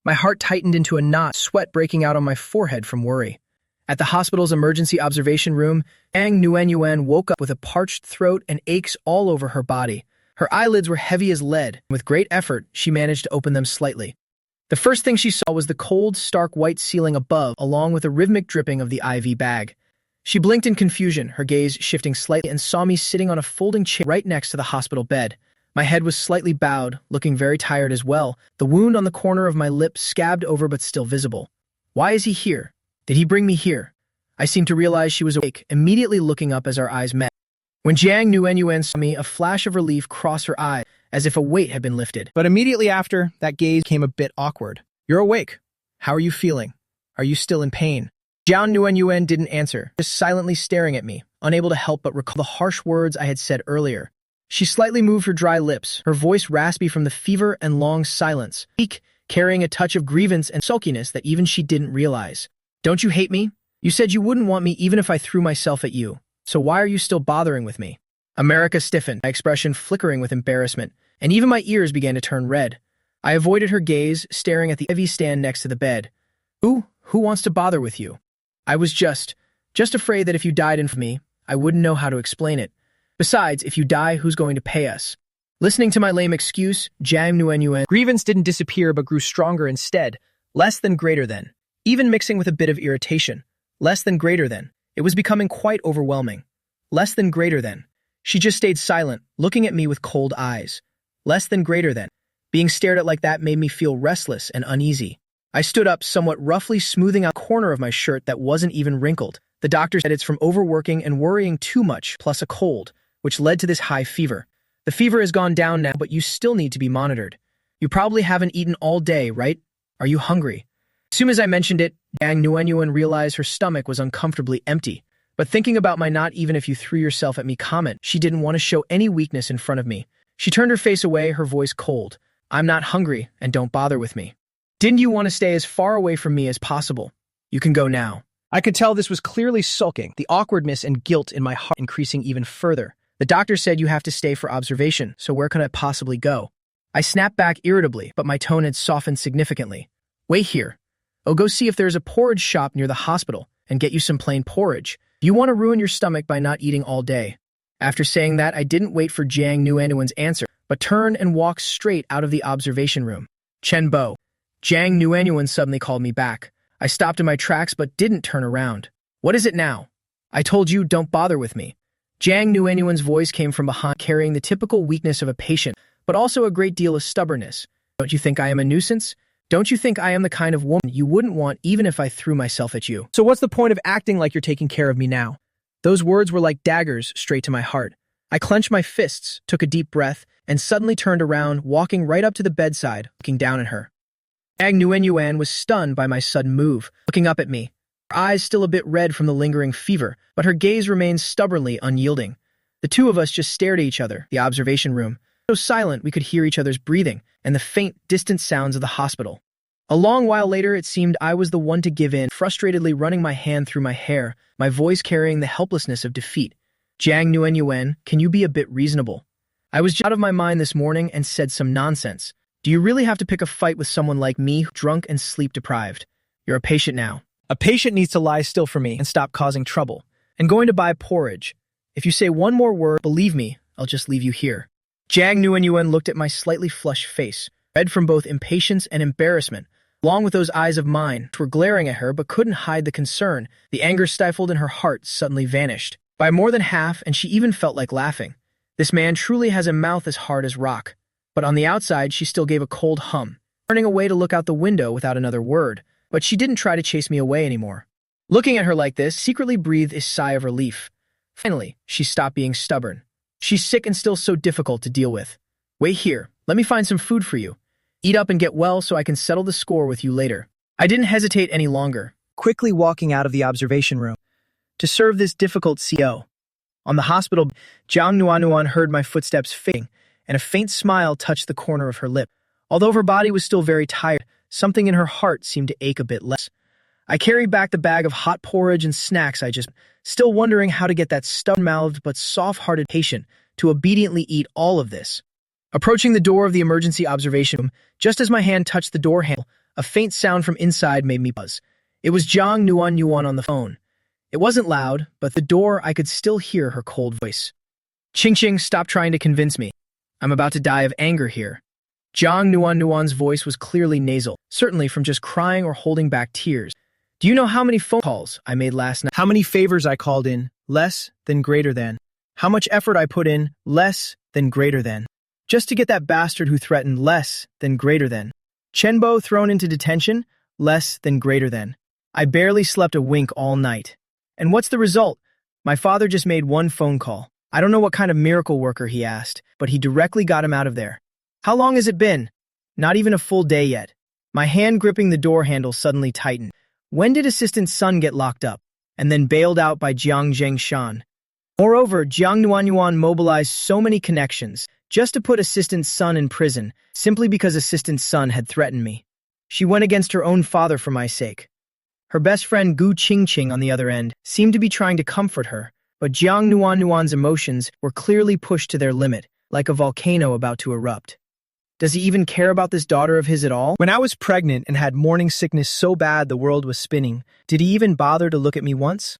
My heart tightened into a knot, sweat breaking out on my forehead from worry. At the hospital's emergency observation room, Jiang Nuanyuan woke up with a parched throat and aches all over her body. Her eyelids were heavy as lead, and with great effort, she managed to open them slightly. The first thing she saw was the cold, stark white ceiling above, along with a rhythmic dripping of the IV bag. She blinked in confusion, her gaze shifting slightly, and saw me sitting on a folding chair right next to the hospital bed. My head was slightly bowed, looking very tired as well, the wound on the corner of my lip scabbed over but still visible. Why is he here? Did he bring me here? I seemed to realize she was awake, immediately looking up as our eyes met. When Jiang Nuanyuan saw me, a flash of relief crossed her eye, as if a weight had been lifted. But immediately after, that gaze became a bit awkward. You're awake. How are you feeling? Are you still in pain? Jiang Nuanyuan didn't answer, just silently staring at me, unable to help but recall the harsh words I had said earlier. She slightly moved her dry lips, her voice raspy from the fever and long silence, carrying a touch of grievance and sulkiness that even she didn't realize. Don't you hate me? You said you wouldn't want me even if I threw myself at you. So why are you still bothering with me? America stiffened, my expression flickering with embarrassment, and even my ears began to turn red. I avoided her gaze, staring at the IV stand next to the bed. Who wants to bother with you? I was just afraid that if you died in front of me, I wouldn't know how to explain it. Besides, if you die, who's going to pay us? Listening to my lame excuse, Jiang Nuanyuan grievance didn't disappear but grew stronger instead, less than greater than, even mixing with a bit of irritation. Less than greater than. It was becoming quite overwhelming. Less than greater than. She just stayed silent, looking at me with cold eyes. Less than greater than. Being stared at like that made me feel restless and uneasy. I stood up, somewhat roughly smoothing out the corner of my shirt that wasn't even wrinkled. The doctor said it's from overworking and worrying too much, plus a cold, which led to this high fever. The fever has gone down now, but you still need to be monitored. You probably haven't eaten all day, right? Are you hungry? As soon as I mentioned it, Jiang Nuanyuan realized her stomach was uncomfortably empty. But thinking about my not even if you threw yourself at me comment, she didn't want to show any weakness in front of me. She turned her face away, her voice cold. I'm not hungry, and don't bother with me. Didn't you want to stay as far away from me as possible? You can go now. I could tell this was clearly sulking, the awkwardness and guilt in my heart increasing even further. The doctor said you have to stay for observation, so where could I possibly go? I snapped back irritably, but my tone had softened significantly. Wait here. I'll go see if there's a porridge shop near the hospital and get you some plain porridge. You want to ruin your stomach by not eating all day. After saying that, I didn't wait for Jiang Nuanyuan's answer, but turned and walked straight out of the observation room. Chen Bo. Jiang Nuanyuan suddenly called me back. I stopped in my tracks but didn't turn around. What is it now? I told you, don't bother with me. Jiang Nuanyuan's voice came from behind, carrying the typical weakness of a patient, but also a great deal of stubbornness. Don't you think I am a nuisance? Don't you think I am the kind of woman you wouldn't want even if I threw myself at you? So what's the point of acting like you're taking care of me now? Those words were like daggers straight to my heart. I clenched my fists, took a deep breath, and suddenly turned around, walking right up to the bedside, looking down at her. Jiang Nuanyuan was stunned by my sudden move, looking up at me. Her eyes still a bit red from the lingering fever, but her gaze remained stubbornly unyielding. The two of us just stared at each other, the observation room, so silent we could hear each other's breathing and the faint, distant sounds of the hospital. A long while later, it seemed I was the one to give in, frustratedly running my hand through my hair, my voice carrying the helplessness of defeat. Jiang Nuanyuan, can you be a bit reasonable? I was just out of my mind this morning and said some nonsense. Do you really have to pick a fight with someone like me, drunk and sleep-deprived? You're a patient now. A patient needs to lie still for me and stop causing trouble. And going to buy porridge. If you say one more word, believe me, I'll just leave you here. Jiang Nuanyuan looked at my slightly flushed face, red from both impatience and embarrassment, along with those eyes of mine, which were glaring at her but couldn't hide the concern. The anger stifled in her heart suddenly vanished. By more than half, and she even felt like laughing. This man truly has a mouth as hard as rock. But on the outside, she still gave a cold hum, turning away to look out the window without another word, but she didn't try to chase me away anymore. Looking at her like this, secretly breathed a sigh of relief. Finally, she stopped being stubborn. She's sick and still so difficult to deal with. Wait here, let me find some food for you. Eat up and get well so I can settle the score with you later. I didn't hesitate any longer, quickly walking out of the observation room to serve this difficult CO. On the hospital, Jiang Nuanyuan heard my footsteps fading, and a faint smile touched the corner of her lip. Although her body was still very tired, something in her heart seemed to ache a bit less. I carried back the bag of hot porridge and snacks still wondering how to get that stubborn-mouthed but soft-hearted patient to obediently eat all of this. Approaching the door of the emergency observation room, just as my hand touched the door handle, a faint sound from inside made me buzz. It was Jiang Nuanyuan on the phone. It wasn't loud, but the door I could still hear her cold voice. Ching, stop trying to convince me. I'm about to die of anger here. Jiang Nuanyuan's voice was clearly nasal, certainly from just crying or holding back tears. Do you know how many phone calls I made last night? How many favors I called in? Less than greater than. How much effort I put in? Less than greater than. Just to get that bastard who threatened? Less than greater than. Chenbo thrown into detention? Less than greater than. I barely slept a wink all night. And what's the result? My father just made one phone call. I don't know what kind of miracle worker he asked, but he directly got him out of there. How long has it been? Not even a full day yet. My hand gripping the door handle suddenly tightened. When did Assistant Sun get locked up and then bailed out by Jiang Zhengshan? Moreover, Jiang Nuanyuan mobilized so many connections just to put Assistant Sun in prison simply because Assistant Sun had threatened me. She went against her own father for my sake. Her best friend Gu Qingqing, on the other end, seemed to be trying to comfort her, but Jiang Nuanyuan's emotions were clearly pushed to their limit, like a volcano about to erupt. Does he even care about this daughter of his at all? When I was pregnant and had morning sickness so bad the world was spinning, did he even bother to look at me once?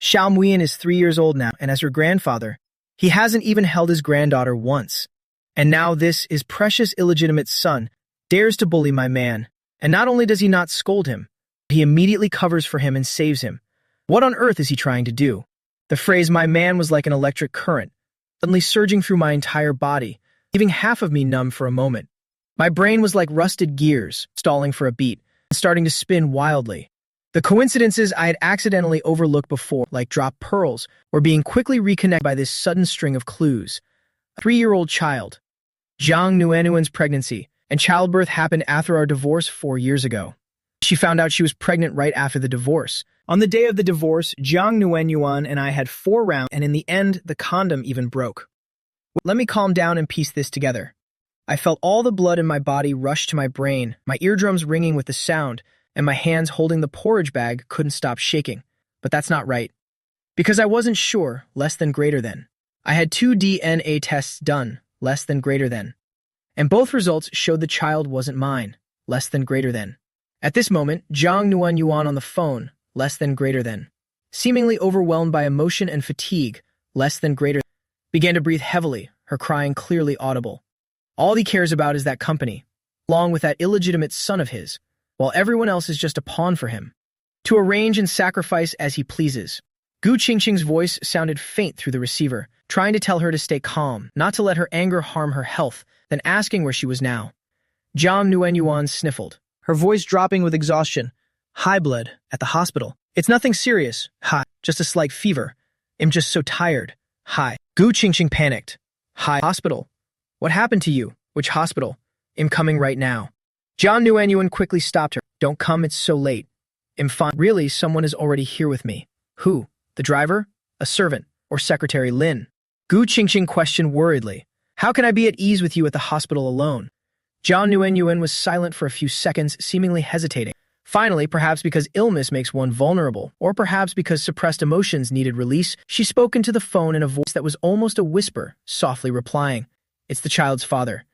Xiao Muyan is 3 years old now, and as her grandfather, he hasn't even held his granddaughter once. And now this, his precious illegitimate son, dares to bully my man. And not only does he not scold him, but he immediately covers for him and saves him. What on earth is he trying to do? The phrase "my man" was like an electric current, suddenly surging through my entire body, leaving half of me numb for a moment. My brain was like rusted gears, stalling for a beat, and starting to spin wildly. The coincidences I had accidentally overlooked before, like dropped pearls, were being quickly reconnected by this sudden string of clues. A 3-year-old child. Jiang Nuanyuan's pregnancy and childbirth happened after our divorce 4 years ago. She found out she was pregnant right after the divorce. On the day of the divorce, Jiang Nuanyuan and I had 4 rounds, and in the end, the condom even broke. Let me calm down and piece this together. I felt all the blood in my body rush to my brain, my eardrums ringing with the sound, and my hands holding the porridge bag couldn't stop shaking. But that's not right. Because I wasn't sure, less than greater than. I had 2 DNA tests done, less than greater than. And both results showed the child wasn't mine, less than greater than. At this moment, Jiang Nuan Yuan on the phone, less than greater than. Seemingly overwhelmed by emotion and fatigue, less than greater than. Began to breathe heavily, her crying clearly audible. All he cares about is that company, along with that illegitimate son of his, while everyone else is just a pawn for him. To arrange and sacrifice as he pleases. Gu Qingqing's voice sounded faint through the receiver, trying to tell her to stay calm, not to let her anger harm her health, then asking where she was now. Jiang Nuan Yuan sniffled, her voice dropping with exhaustion. High blood, at the hospital. It's nothing serious. Hi, just a slight fever. I'm just so tired. Hi. Gu Qingqing panicked. Hi, hospital. What happened to you? Which hospital? I'm coming right now. Jiang Nuan Yuan quickly stopped her. Don't come, it's so late. I'm fine. Really, someone is already here with me. Who? The driver? A servant? Or Secretary Lin? Gu Qingqing questioned worriedly. How can I be at ease with you at the hospital alone? Jiang Nuan Yuan was silent for a few seconds, seemingly hesitating. Finally, perhaps because illness makes one vulnerable, or perhaps because suppressed emotions needed release, she spoke into the phone in a voice that was almost a whisper, softly replying, It's the child's father.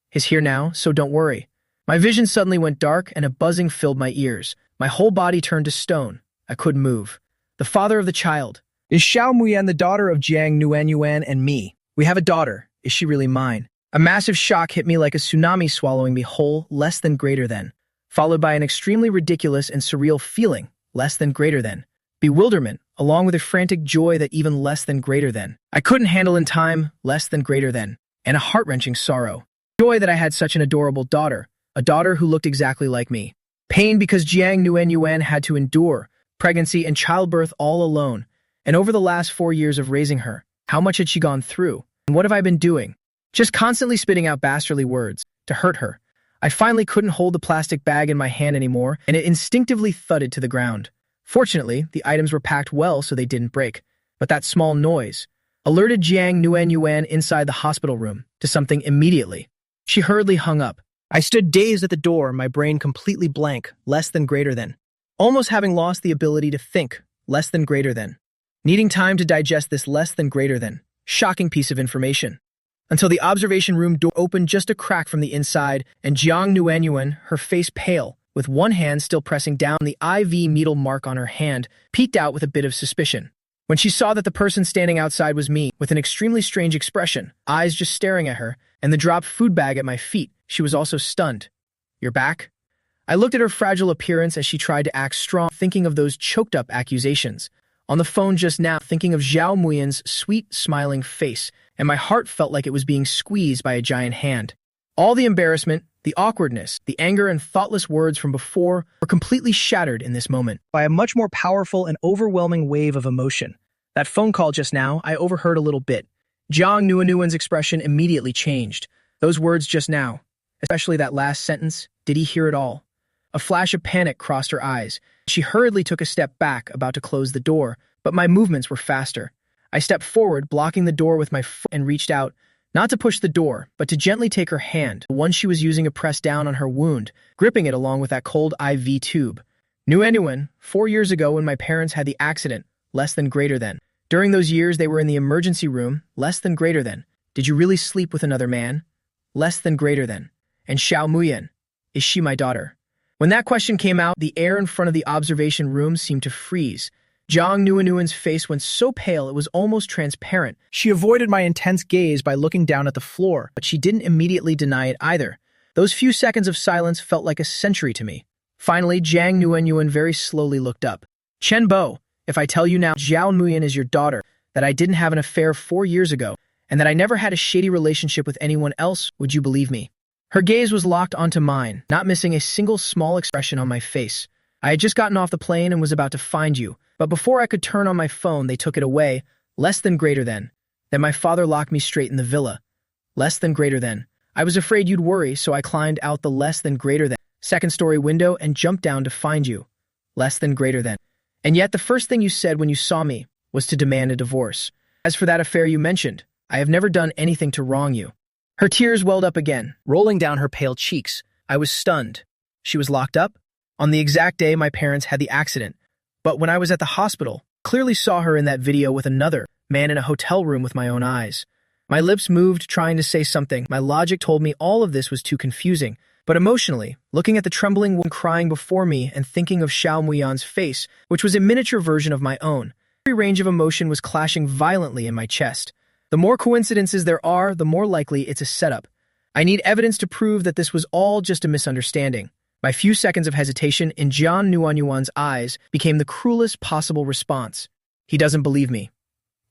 He's here now, so don't worry. My vision suddenly went dark and a buzzing filled my ears. My whole body turned to stone. I couldn't move. The father of the child. Is Xiao Muyan the daughter of Jiang Nuan Yuan and me? We have a daughter. Is she really mine? A massive shock hit me like a tsunami swallowing me whole, less than greater than. Followed by an extremely ridiculous and surreal feeling, less than greater than. Bewilderment, along with a frantic joy that even less than greater than. I couldn't handle in time, less than greater than. And a heart-wrenching sorrow. Joy that I had such an adorable daughter, a daughter who looked exactly like me. Pain because Jiang Nuan Yuan had to endure pregnancy and childbirth all alone. And over the last 4 years of raising her, how much had she gone through? And what have I been doing? Just constantly spitting out bastardly words to hurt her. I finally couldn't hold the plastic bag in my hand anymore, and it instinctively thudded to the ground. Fortunately, the items were packed well so they didn't break. But that small noise alerted Jiang Nuan Yuan inside the hospital room to something immediately. She hurriedly hung up. I stood dazed at the door, my brain completely blank, less than greater than. Almost having lost the ability to think, less than greater than. Needing time to digest this less than greater than shocking piece of information. Until the observation room door opened just a crack from the inside, and Jiang Nuan Yuan, her face pale, with one hand still pressing down the IV needle mark on her hand, peeked out with a bit of suspicion. When she saw that the person standing outside was me, with an extremely strange expression, eyes just staring at her, and the dropped food bag at my feet, she was also stunned. You're back? I looked at her fragile appearance as she tried to act strong, thinking of those choked-up accusations. On the phone just now, thinking of Zhao Muyan's sweet, smiling face, and my heart felt like it was being squeezed by a giant hand. All the embarrassment, the awkwardness, the anger and thoughtless words from before were completely shattered in this moment by a much more powerful and overwhelming wave of emotion. That phone call just now, I overheard a little bit. Jiang Nuan Yuan's expression immediately changed. Those words just now, especially that last sentence, did he hear it all? A flash of panic crossed her eyes. She hurriedly took a step back, about to close the door, but my movements were faster. I stepped forward, blocking the door with my foot, and reached out, not to push the door, but to gently take her hand, the one she was using to press down on her wound, gripping it along with that cold IV tube. Nuan Yuan, 4 years ago when my parents had the accident, less than greater than. During those years they were in the emergency room, less than greater than. Did you really sleep with another man? Less than greater than. And Xiao Muyan, is she my daughter? When that question came out, the air in front of the observation room seemed to freeze. Jiang Nuan Yuan's face went so pale it was almost transparent. She avoided my intense gaze by looking down at the floor, but she didn't immediately deny it either. Those few seconds of silence felt like a century to me. Finally, Jiang Nuan Yuan very slowly looked up. Chen Bo, if I tell you now Zhao Muyan is your daughter, that I didn't have an affair 4 years ago, and that I never had a shady relationship with anyone else, would you believe me? Her gaze was locked onto mine, not missing a single small expression on my face. I had just gotten off the plane and was about to find you, but before I could turn on my phone, they took it away, less than greater than. Then my father locked me straight in the villa. Less than greater than. I was afraid you'd worry, so I climbed out the less than greater than second-story window and jumped down to find you. Less than greater than. And yet the first thing you said when you saw me was to demand a divorce. As for that affair you mentioned, I have never done anything to wrong you. Her tears welled up again, rolling down her pale cheeks. I was stunned. She was locked up? on the exact day my parents had the accident. But when I was at the hospital, clearly saw her in that video with another man in a hotel room with my own eyes. My lips moved trying to say something. My logic told me all of this was too confusing. But emotionally, looking at the trembling woman crying before me and thinking of Xiao Muyan's face, which was a miniature version of my own, every range of emotion was clashing violently in my chest. The more coincidences there are, the more likely it's a setup. I need evidence to prove that this was all just a misunderstanding. My few seconds of hesitation in Jiang Nuanyuan's eyes became the cruelest possible response. He doesn't believe me.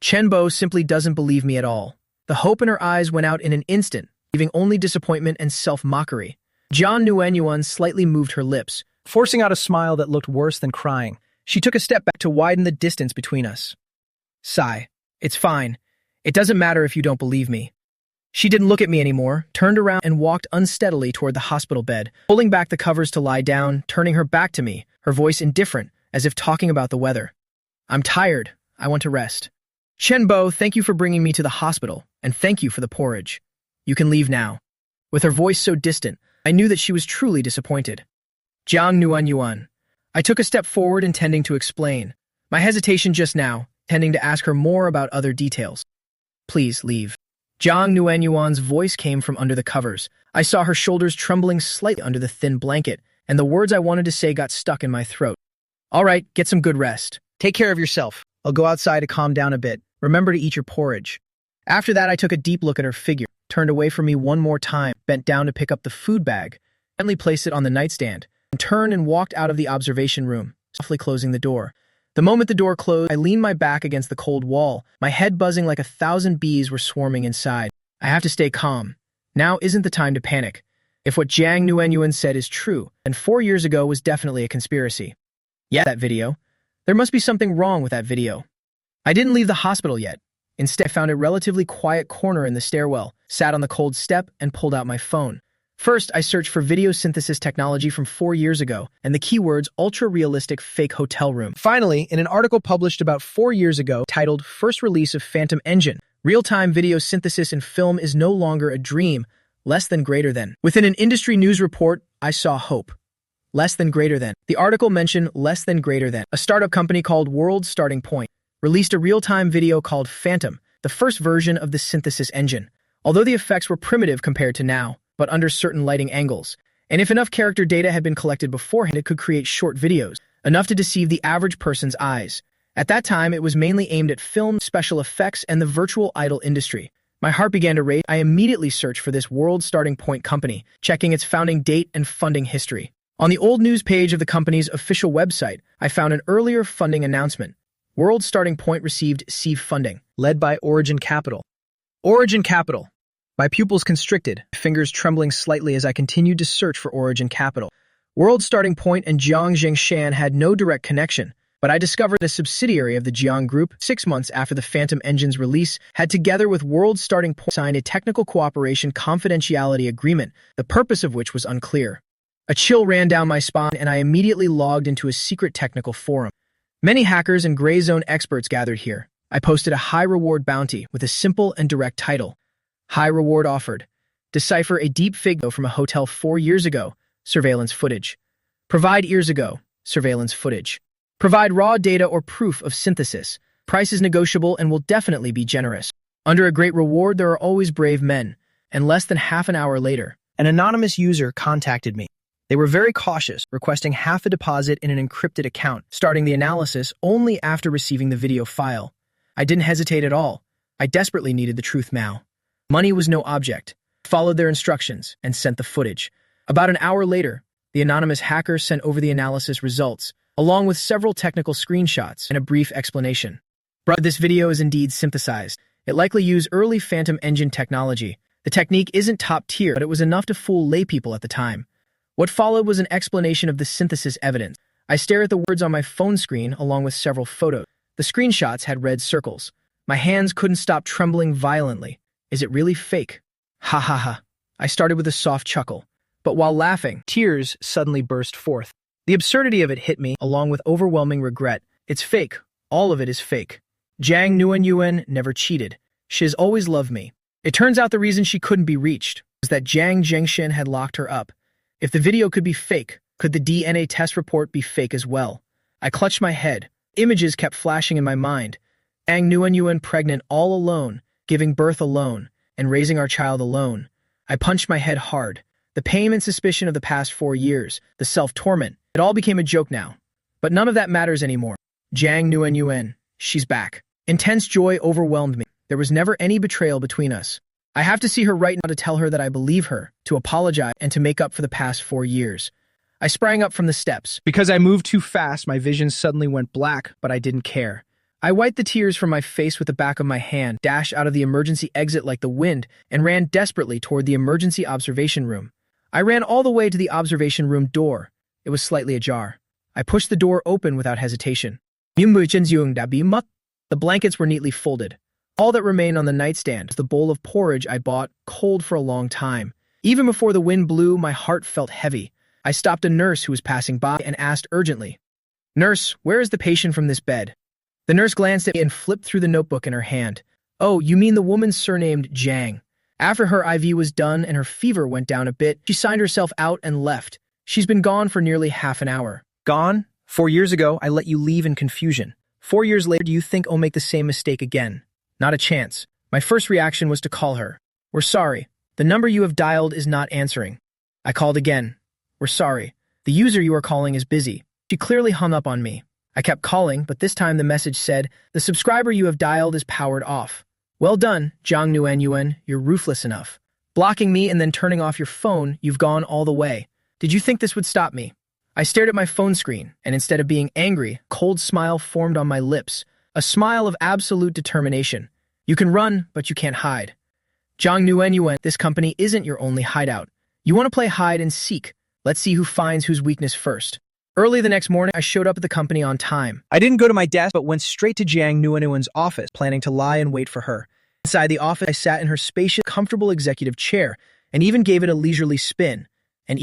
Chen Bo simply doesn't believe me at all. The hope in her eyes went out in an instant, leaving only disappointment and self-mockery. Jiang Nuanyuan slightly moved her lips, forcing out a smile that looked worse than crying. She took a step back to widen the distance between us. Sigh. It's fine. It doesn't matter if you don't believe me. She didn't look at me anymore, turned around and walked unsteadily toward the hospital bed, pulling back the covers to lie down, turning her back to me, her voice indifferent, as if talking about the weather. I'm tired. I want to rest. Chen Bo, thank you for bringing me to the hospital, and thank you for the porridge. You can leave now. With her voice so distant, I knew that she was truly disappointed. Jiang Nuanyuan. I took a step forward intending to explain. My hesitation just now, tending to ask her more about other details. Please leave. Jiang Nuanyuan's voice came from under the covers. I saw her shoulders trembling slightly under the thin blanket, and the words I wanted to say got stuck in my throat. All right, get some good rest. Take care of yourself. I'll go outside to calm down a bit. Remember to eat your porridge. After that, I took a deep look at her figure, turned away from me one more time, bent down to pick up the food bag, gently placed it on the nightstand, and turned and walked out of the observation room, softly closing the door. The moment the door closed, I leaned my back against the cold wall, my head buzzing like 1,000 bees were swarming inside. I have to stay calm. Now isn't the time to panic. If what Jiang Nuanyuan said is true, then 4 years ago was definitely a conspiracy. Yeah, that video. There must be something wrong with that video. I didn't leave the hospital yet. Instead, I found a relatively quiet corner in the stairwell, sat on the cold step, and pulled out my phone. First, I searched for video synthesis technology from 4 years ago, and the keywords ultra-realistic fake hotel room. Finally, in an article published about 4 years ago titled First Release of Phantom Engine, real-time video synthesis in film is no longer a dream, less than greater than. Within an industry news report, I saw hope. Less than greater than. The article mentioned less than greater than. A startup company called World Starting Point released a real-time video called Phantom, the first version of the synthesis engine. Although the effects were primitive compared to now, but under certain lighting angles, and if enough character data had been collected beforehand, it could create short videos, enough to deceive the average person's eyes. At that time, it was mainly aimed at film, special effects, and the virtual idol industry. My heart began to race. I immediately searched for this World Starting Point company, checking its founding date and funding history. On the old news page of the company's official website, I found an earlier funding announcement. World Starting Point received seed funding, led by Origin Capital. Origin Capital. My pupils constricted, fingers trembling slightly as I continued to search for Origin Capital. World Starting Point and Jiang Zhengshan had no direct connection, but I discovered a subsidiary of the Jiang Group, 6 months after the Phantom Engine's release, had together with World Starting Point signed a technical cooperation confidentiality agreement, the purpose of which was unclear. A chill ran down my spine, and I immediately logged into a secret technical forum. Many hackers and gray zone experts gathered here. I posted a high-reward bounty with a simple and direct title. High reward offered. Decipher a deep fake from a hotel 4 years ago. Surveillance footage. Provide years ago. Surveillance footage. Provide raw data or proof of synthesis. Price is negotiable and will definitely be generous. Under a great reward, there are always brave men. And less than half an hour later, an anonymous user contacted me. They were very cautious, requesting half a deposit in an encrypted account, starting the analysis only after receiving the video file. I didn't hesitate at all. I desperately needed the truth now. Money was no object. I followed their instructions and sent the footage. About an hour later, the anonymous hacker sent over the analysis results, along with several technical screenshots and a brief explanation. But this video is indeed synthesized. It likely used early Phantom Engine technology. The technique isn't top tier, but it was enough to fool laypeople at the time. What followed was an explanation of the synthesis evidence. I stared at the words on my phone screen along with several photos. The screenshots had red circles. My hands couldn't stop trembling violently. Is it really fake? Ha ha ha. I started with a soft chuckle. But while laughing, tears suddenly burst forth. The absurdity of it hit me, along with overwhelming regret. It's fake. All of it is fake. Jiang Nuanyuan never cheated. She's always loved me. It turns out the reason she couldn't be reached was that Jiang Zhengshan had locked her up. If the video could be fake, Could the DNA test report be fake as well? I clutched my head. Images kept flashing in my mind. Ang Nguyen pregnant all alone, giving birth alone, and raising our child alone. I punched my head hard. The pain and suspicion of the past 4 years, the self-torment, it all became a joke now. But none of that matters anymore. Jang Nguyen, she's back. Intense joy overwhelmed me. There was never any betrayal between us. I have to see her right now to tell her that I believe her, to apologize, and to make up for the past 4 years. I sprang up from the steps. Because I moved too fast, my vision suddenly went black, but I didn't care. I wiped the tears from my face with the back of my hand, dashed out of the emergency exit like the wind, and ran desperately toward the emergency observation room. I ran all the way to the observation room door. It was slightly ajar. I pushed the door open without hesitation. The blankets were neatly folded. All that remained on the nightstand was the bowl of porridge I bought, cold for a long time. Even before the wind blew, my heart felt heavy. I stopped a nurse who was passing by and asked urgently, "Nurse, where is the patient from this bed?" The nurse glanced at me and flipped through the notebook in her hand. "Oh, you mean the woman surnamed Jang. After her IV was done and her fever went down a bit, she signed herself out and left. She's been gone for nearly half an hour." Gone? 4 years ago, I let you leave in confusion. 4 years later, do you think I'll make the same mistake again? Not a chance. My first reaction was to call her. "We're sorry. The number you have dialed is not answering." I called again. "We're sorry. The user you are calling is busy." She clearly hung up on me. I kept calling, but this time the message said, "The subscriber you have dialed is powered off." "Well done, Jang Nguyen, you're ruthless enough. Blocking me and then turning off your phone, you've gone all the way. Did you think this would stop me?" I stared at my phone screen, and instead of being angry, a cold smile formed on my lips, a smile of absolute determination. "You can run, but you can't hide. Jang Nguyen, this company isn't your only hideout. You want to play hide and seek. Let's see who finds whose weakness first." Early the next morning, I showed up at the company on time. I didn't go to my desk, but went straight to Jang Nguyen's office, planning to lie and wait for her. Inside the office, I sat in her spacious, comfortable executive chair, and even gave it a leisurely spin. In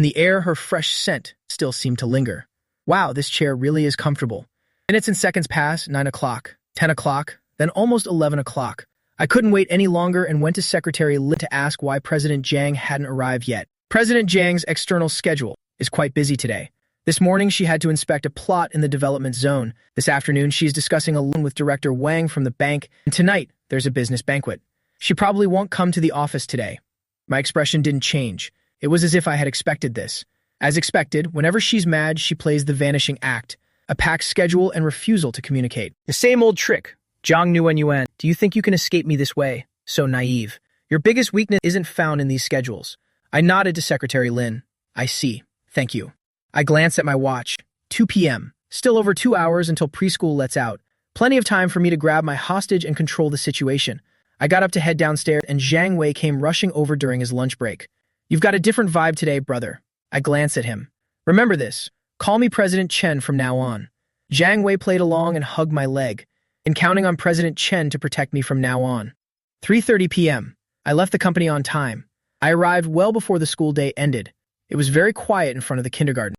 the air, her fresh scent still seemed to linger. Wow, this chair really is comfortable. Minutes and seconds passed, 9 o'clock, 10 o'clock, then almost 11 o'clock. I couldn't wait any longer and went to Secretary Lin to ask why President Jang hadn't arrived yet. President Jang's external schedule is quite busy today. This morning, she had to inspect a plot in the development zone. This afternoon, she is discussing a loan with Director Wang from the bank. And tonight, there's a business banquet. She probably won't come to the office today. My expression didn't change. It was as if I had expected this. As expected, whenever she's mad, she plays the vanishing act, a packed schedule and refusal to communicate. The same old trick. Jang Nguyen, do you think you can escape me this way? So naive. Your biggest weakness isn't found in these schedules. I nodded to Secretary Lin. "I see. Thank you." I glanced at my watch. 2 p.m. Still over 2 hours until preschool lets out. Plenty of time for me to grab my hostage and control the situation. I got up to head downstairs, and Zhang Wei came rushing over during his lunch break. "You've got a different vibe today, brother." I glanced at him. "Remember this. Call me President Chen from now on." Zhang Wei played along and hugged my leg, and counting on President Chen to protect me from now on. 3:30 p.m. I left the company on time. I arrived well before the school day ended. It was very quiet in front of the kindergarten.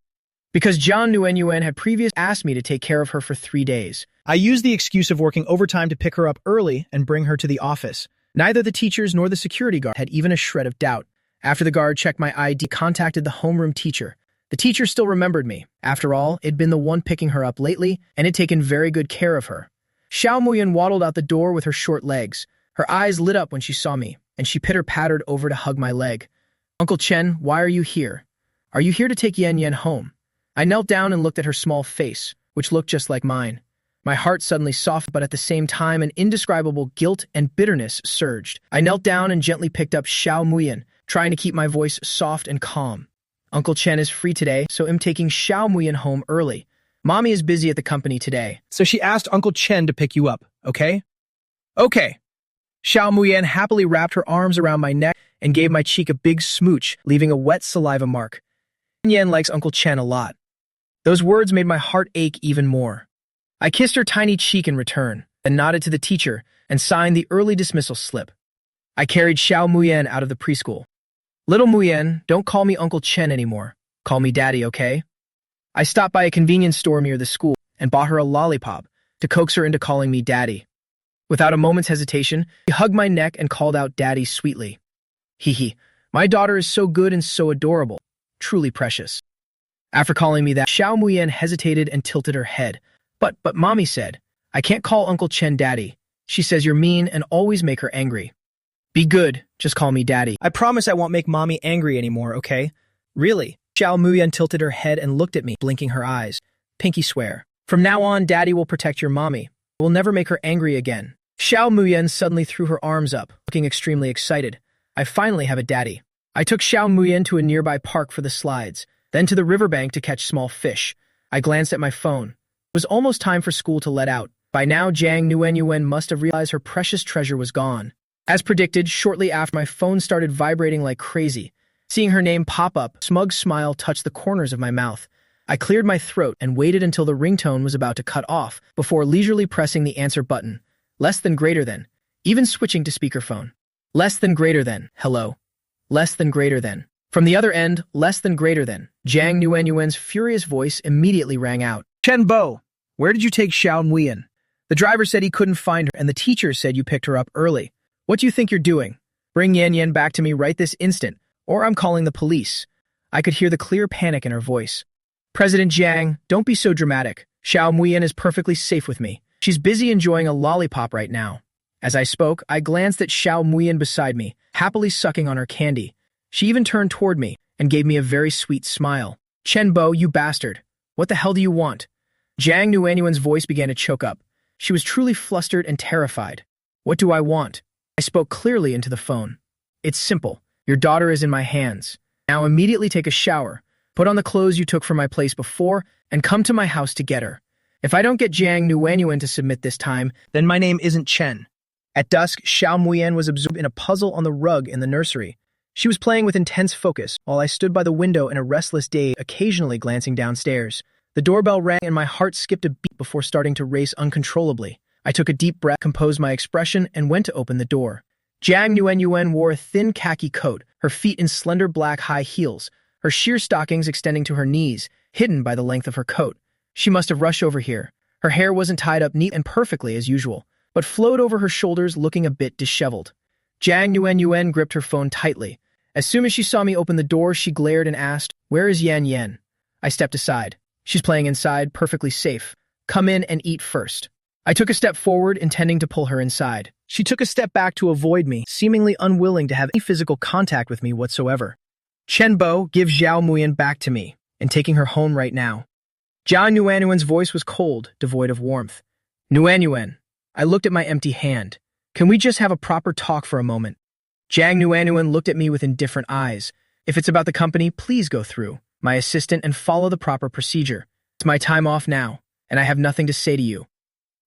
Because Jang Nguyen had previously asked me to take care of her for 3 days. I used the excuse of working overtime to pick her up early and bring her to the office. Neither the teachers nor the security guard had even a shred of doubt. After the guard checked my ID, contacted the homeroom teacher. The teacher still remembered me. After all, it'd been the one picking her up lately, and had taken very good care of her. Xiao Muyan waddled out the door with her short legs. Her eyes lit up when she saw me, and she pitter-pattered over to hug my leg. "Uncle Chen, why are you here? Are you here to take Yan Yan home?" I knelt down and looked at her small face, which looked just like mine. My heart suddenly softened, but at the same time, an indescribable guilt and bitterness surged. I knelt down and gently picked up Xiao Muyan, trying to keep my voice soft and calm. "Uncle Chen is free today, so I'm taking Xiao Muyan home early. Mommy is busy at the company today." So she asked Uncle Chen to pick you up, okay? Okay. Xiao Muyan happily wrapped her arms around my neck and gave my cheek a big smooch, leaving a wet saliva mark. Yan likes Uncle Chen a lot. Those words made my heart ache even more. I kissed her tiny cheek in return, then nodded to the teacher and signed the early dismissal slip. I carried Xiao Muyan out of the preschool. "Little Muyan, don't call me Uncle Chen anymore. Call me Daddy, okay?" I stopped by a convenience store near the school and bought her a lollipop to coax her into calling me Daddy. Without a moment's hesitation, she hugged my neck and called out Daddy sweetly. "Hee hee, my daughter is so good and so adorable. truly precious. After calling me that, Xiao Muyan hesitated and tilted her head. But Mommy said, I can't call Uncle Chen Daddy. She says you're mean and always make her angry. Be good, just call me Daddy. I promise I won't make Mommy angry anymore, okay? Really? Xiao Muyan tilted her head and looked at me, blinking her eyes. Pinky swear. From now on, Daddy will protect your Mommy. We'll never make her angry again. Xiao Muyan suddenly threw her arms up, looking extremely excited. I finally have a daddy. I took Xiao Muyan to a nearby park for the slides, then to the riverbank to catch small fish. I glanced at my phone. It was almost time for school to let out. By now, Jiang Nuanyuan must have realized her precious treasure was gone. As predicted, shortly after, my phone started vibrating like crazy. Seeing her name pop up, a smug smile touched the corners of my mouth. I cleared my throat and waited until the ringtone was about to cut off before leisurely pressing the answer button. Less than greater than. Even switching to speakerphone. Less than greater than. Hello. Less than greater than. From the other end, less than greater than. Jiang Nuanyuan's furious voice immediately rang out. Chen Bo, where did you take Xiao Muyan? The driver said he couldn't find her, and the teacher said you picked her up early. What do you think you're doing? Bring Yan Yan back to me right this instant, or I'm calling the police. I could hear the clear panic in her voice. President Jiang, don't be so dramatic. Xiao Muyan is perfectly safe with me. She's busy enjoying a lollipop right now. As I spoke, I glanced at Xiao Muyan beside me, happily sucking on her candy. She even turned toward me and gave me a very sweet smile. Chen Bo, you bastard. What the hell do you want? Jiang Nuanyuan's voice began to choke up. She was truly flustered and terrified. What do I want? I spoke clearly into the phone. It's simple. Your daughter is in my hands. Now immediately take a shower, put on the clothes you took from my place before, and come to my house to get her. If I don't get Jiang Nuanyuan to submit this time, then my name isn't Chen. At dusk, Xiao Muyan was absorbed in a puzzle on the rug in the nursery. She was playing with intense focus, while I stood by the window in a restless daze, occasionally glancing downstairs. The doorbell rang and my heart skipped a beat before starting to race uncontrollably. I took a deep breath, composed my expression, and went to open the door. Jiang Nuanyuan wore a thin khaki coat, her feet in slender black high heels, her sheer stockings extending to her knees, hidden by the length of her coat. She must have rushed over here. Her hair wasn't tied up neat and perfectly as usual, but flowed over her shoulders looking a bit disheveled. Jiang Nuanyuan gripped her phone tightly. As soon as she saw me open the door, she glared and asked, "Where is Yan Yan?" I stepped aside. She's playing inside, perfectly safe. Come in and eat first. I took a step forward, intending to pull her inside. She took a step back to avoid me, seemingly unwilling to have any physical contact with me whatsoever. Chen Bo, give Xiao Muyan back to me, and taking her home right now. Jiang Nuanyuan's voice was cold, devoid of warmth. Nuanyuan, I looked at my empty hand. Can we just have a proper talk for a moment? Jiang Nuanyuan looked at me with indifferent eyes. If it's about the company, please go through my assistant and follow the proper procedure. It's my time off now, and I have nothing to say to you.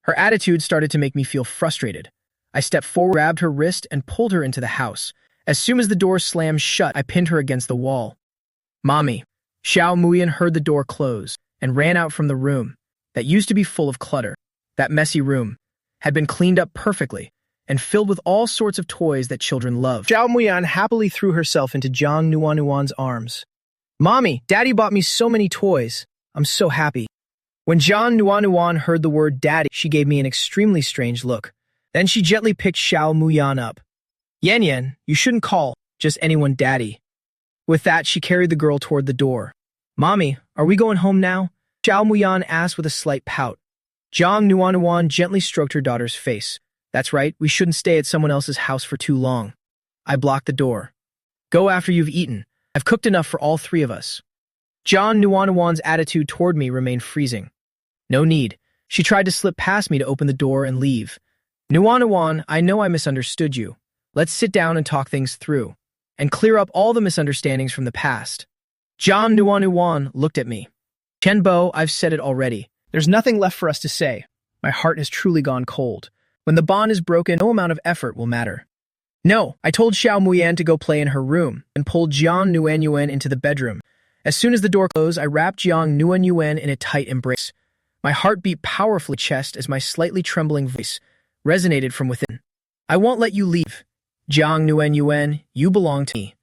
Her attitude started to make me feel frustrated. I stepped forward, grabbed her wrist, and pulled her into the house. As soon as the door slammed shut, I pinned her against the wall. Mommy. Xiao Muyan heard the door close and ran out from the room that used to be full of clutter. That messy room had been cleaned up perfectly and filled with all sorts of toys that children love. Xiao Muyan happily threw herself into Jiang Nuanyuan's arms. Mommy, Daddy bought me so many toys. I'm so happy. When Jiang Nuanyuan heard the word Daddy, she gave me an extremely strange look. Then she gently picked Xiao Muyan up. Yan Yan, you shouldn't call just anyone Daddy. With that, she carried the girl toward the door. Mommy, are we going home now? Xiao Muyan asked with a slight pout. Jiang Nuanyuan gently stroked her daughter's face. That's right, we shouldn't stay at someone else's house for too long. I blocked the door. Go after you've eaten. I've cooked enough for all three of us. Jiang Nuanyuan's attitude toward me remained freezing. No need. She tried to slip past me to open the door and leave. Nuanyuan, I know I misunderstood you. Let's sit down and talk things through, and clear up all the misunderstandings from the past. Jiang Nuanyuan looked at me. Chen Bo, I've said it already. There's nothing left for us to say. My heart has truly gone cold. When the bond is broken, no amount of effort will matter. No, I told Xiao Muyan to go play in her room and pulled Jiang Nuanyuan into the bedroom. As soon as the door closed, I wrapped Jiang Nuanyuan in a tight embrace. My heart beat powerfully in my chest as my slightly trembling voice resonated from within. I won't let you leave. Jiang Nuanyuan, you belong to me.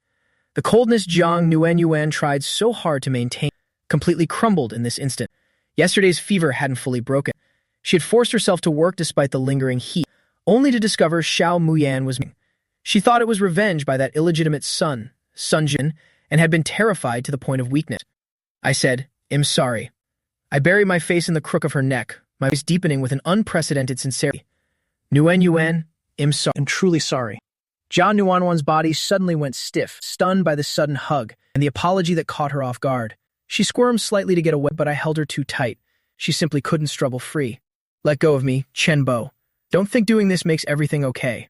The coldness Jiang Nuanyuan tried so hard to maintain completely crumbled in this instant. Yesterday's fever hadn't fully broken. She had forced herself to work despite the lingering heat, only to discover Xiao Muyan was me. She thought it was revenge by that illegitimate son, Sun Jin, and had been terrified to the point of weakness. I said, "I'm sorry." I buried my face in the crook of her neck, my voice deepening with an unprecedented sincerity. Nguyen, I'm sorry. I'm truly sorry. Jia Nuanwan's body suddenly went stiff, stunned by the sudden hug and the apology that caught her off guard. She squirmed slightly to get away, but I held her too tight. She simply couldn't struggle free. "Let go of me, Chen Bo. Don't think doing this makes everything okay.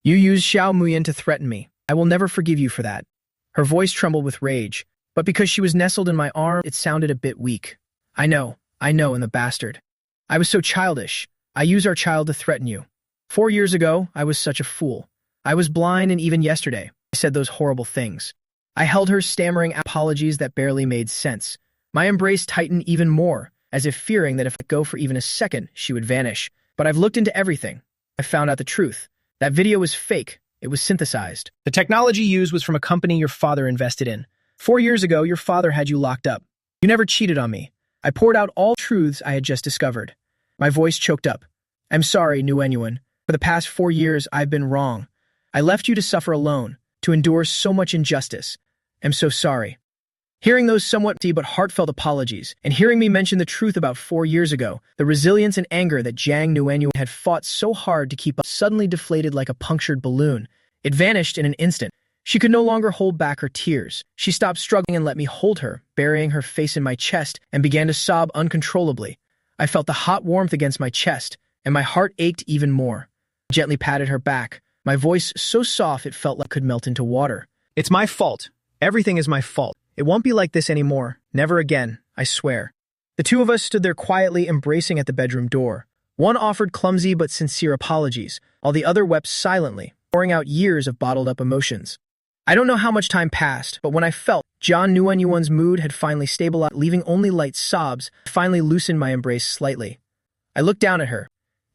You used Xiao Muyan to threaten me. I will never forgive you for that." Her voice trembled with rage, but because she was nestled in my arm, it sounded a bit weak. I know, and the bastard. I was so childish. I used our child to threaten you. 4 years ago, I was such a fool. I was blind, and even yesterday, I said those horrible things. I held her, stammering apologies that barely made sense. My embrace tightened even more, as if fearing that if I go for even a second, she would vanish. But I've looked into everything. I found out the truth. That video was fake. It was synthesized. The technology used was from a company your father invested in. 4 years ago, your father had you locked up. You never cheated on me. I poured out all truths I had just discovered. My voice choked up. I'm sorry, Nguyen. For the past 4 years, I've been wrong. I left you to suffer alone, to endure so much injustice. I'm so sorry. Hearing those somewhat deep but heartfelt apologies, and hearing me mention the truth about 4 years ago, the resilience and anger that Jiang Nguyen had fought so hard to keep up suddenly deflated like a punctured balloon. It vanished in an instant. She could no longer hold back her tears. She stopped struggling and let me hold her, burying her face in my chest, and began to sob uncontrollably. I felt the hot warmth against my chest, and my heart ached even more. I gently patted her back, my voice so soft it felt like it could melt into water. It's my fault. Everything is my fault. It won't be like this anymore. Never again, I swear. The two of us stood there quietly embracing at the bedroom door. One offered clumsy but sincere apologies, while the other wept silently, pouring out years of bottled-up emotions. I don't know how much time passed, but when I felt John Nguyen's mood had finally stabilized, leaving only light sobs, I finally loosened my embrace slightly. I looked down at her.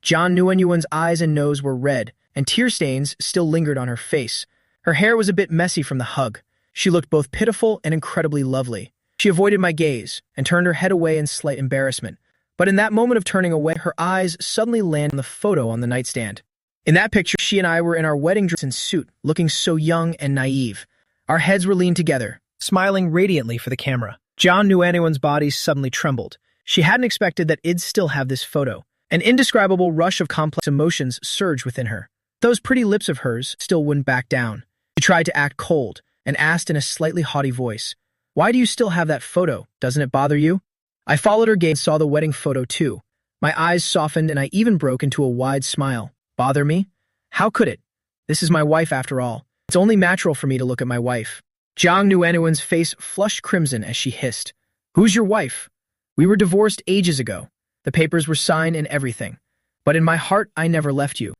John Nguyen's eyes and nose were red, and tear stains still lingered on her face. Her hair was a bit messy from the hug. She looked both pitiful and incredibly lovely. She avoided my gaze and turned her head away in slight embarrassment. But in that moment of turning away, her eyes suddenly landed on the photo on the nightstand. In that picture, she and I were in our wedding dress and suit, looking so young and naive. Our heads were leaned together, smiling radiantly for the camera. John Nguyen's body suddenly trembled. She hadn't expected that I'd still have this photo. An indescribable rush of complex emotions surged within her. Those pretty lips of hers still wouldn't back down. She tried to act cold and asked in a slightly haughty voice, "Why do you still have that photo? Doesn't it bother you?" I followed her gaze and saw the wedding photo too. My eyes softened and I even broke into a wide smile. Bother me? How could it? This is my wife after all. It's only natural for me to look at my wife. Jiang Nguyen's face flushed crimson as she hissed. Who's your wife? We were divorced ages ago. The papers were signed and everything. But in my heart, I never left you.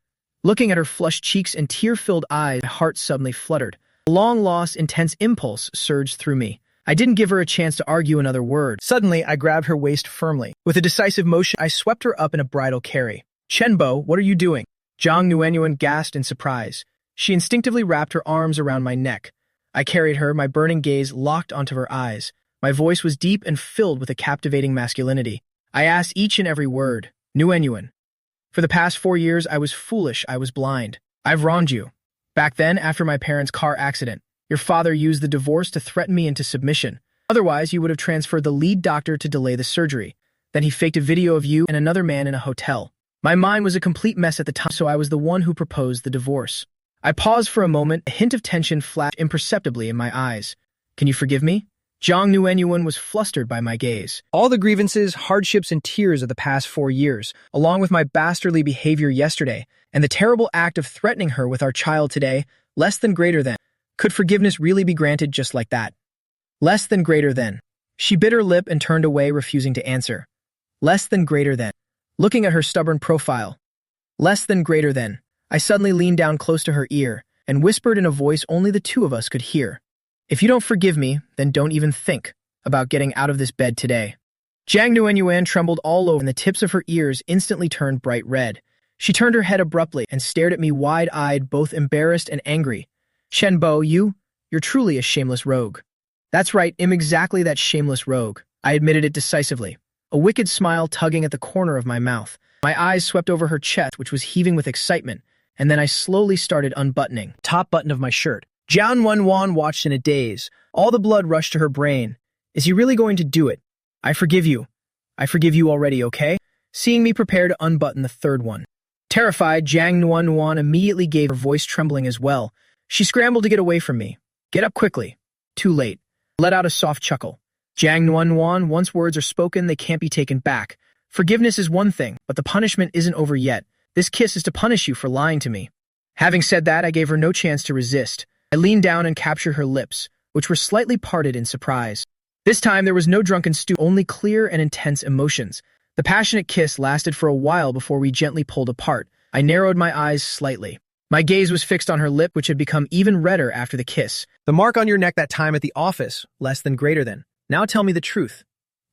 Looking at her flushed cheeks and tear-filled eyes, my heart suddenly fluttered. A long-lost, intense impulse surged through me. I didn't give her a chance to argue another word. Suddenly, I grabbed her waist firmly. With a decisive motion, I swept her up in a bridal carry. "Chenbo, what are you doing?" Jiang Nguyen gasped in surprise. She instinctively wrapped her arms around my neck. I carried her, my burning gaze locked onto her eyes. My voice was deep and filled with a captivating masculinity. I asked each and every word. Nguyen. For the past 4 years, I was foolish, I was blind. I've wronged you. Back then, after my parents' car accident, your father used the divorce to threaten me into submission. Otherwise, you would have transferred the lead doctor to delay the surgery. Then he faked a video of you and another man in a hotel. My mind was a complete mess at the time, so I was the one who proposed the divorce. I paused for a moment, a hint of tension flashed imperceptibly in my eyes. Can you forgive me? Jiang Nguyen was flustered by my gaze. All the grievances, hardships, and tears of the past 4 years, along with my bastardly behavior yesterday, and the terrible act of threatening her with our child today, less than greater than. Could forgiveness really be granted just like that? Less than greater than. She bit her lip and turned away, refusing to answer. Less than greater than. Looking at her stubborn profile. Less than greater than. I suddenly leaned down close to her ear and whispered in a voice only the two of us could hear. If you don't forgive me, then don't even think about getting out of this bed today. Jiang Nguyen trembled all over and the tips of her ears instantly turned bright red. She turned her head abruptly and stared at me wide-eyed, both embarrassed and angry. Shenbo, you're truly a shameless rogue. That's right, I'm exactly that shameless rogue. I admitted it decisively, a wicked smile tugging at the corner of my mouth. My eyes swept over her chest, which was heaving with excitement, and then I slowly started unbuttoning the top button of my shirt. Jiang Wenwan watched in a daze. All the blood rushed to her brain. Is he really going to do it? I forgive you. I forgive you already, okay? Seeing me prepare to unbutton the third one. Terrified, Jiang Wenwan immediately gave her voice trembling as well. She scrambled to get away from me. Get up quickly. Too late. Let out a soft chuckle. Jiang Wenwan, once words are spoken, they can't be taken back. Forgiveness is one thing, but the punishment isn't over yet. This kiss is to punish you for lying to me. Having said that, I gave her no chance to resist. I leaned down and captured her lips, which were slightly parted in surprise. This time there was no drunken stew, only clear and intense emotions. The passionate kiss lasted for a while before we gently pulled apart. I narrowed my eyes slightly. My gaze was fixed on her lip, which had become even redder after the kiss. The mark on your neck that time at the office, less than greater than. Now tell me the truth.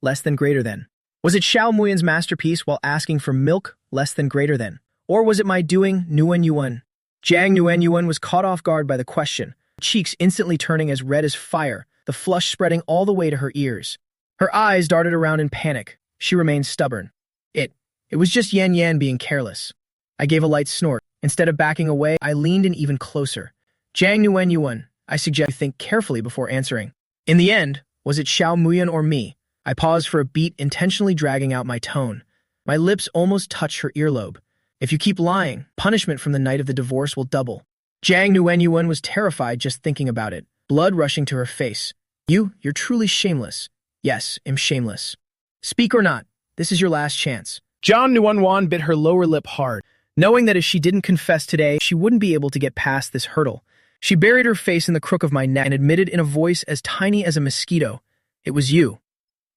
Less than greater than. Was it Xiao Muyan's masterpiece while asking for milk, less than greater than? Or was it my doing, Nguyen Yuan? Jiang Nguyen Yuan was caught off guard by the question, cheeks instantly turning as red as fire, the flush spreading all the way to her ears. Her eyes darted around in panic. She remained stubborn. It was just Yan Yan being careless. I gave a light snort. Instead of backing away, I leaned in even closer. Jiang Nguyen Yuan, I suggest you think carefully before answering. In the end, was it Xiao Muyan or me? I paused for a beat, intentionally dragging out my tone. My lips almost touched her earlobe. If you keep lying, punishment from the night of the divorce will double. Jiang Nguyen Yuan was terrified just thinking about it, blood rushing to her face. You're truly shameless. Yes, I'm shameless. Speak or not, this is your last chance. Jiang Wenwan bit her lower lip hard, knowing that if she didn't confess today, she wouldn't be able to get past this hurdle. She buried her face in the crook of my neck and admitted in a voice as tiny as a mosquito, "It was you."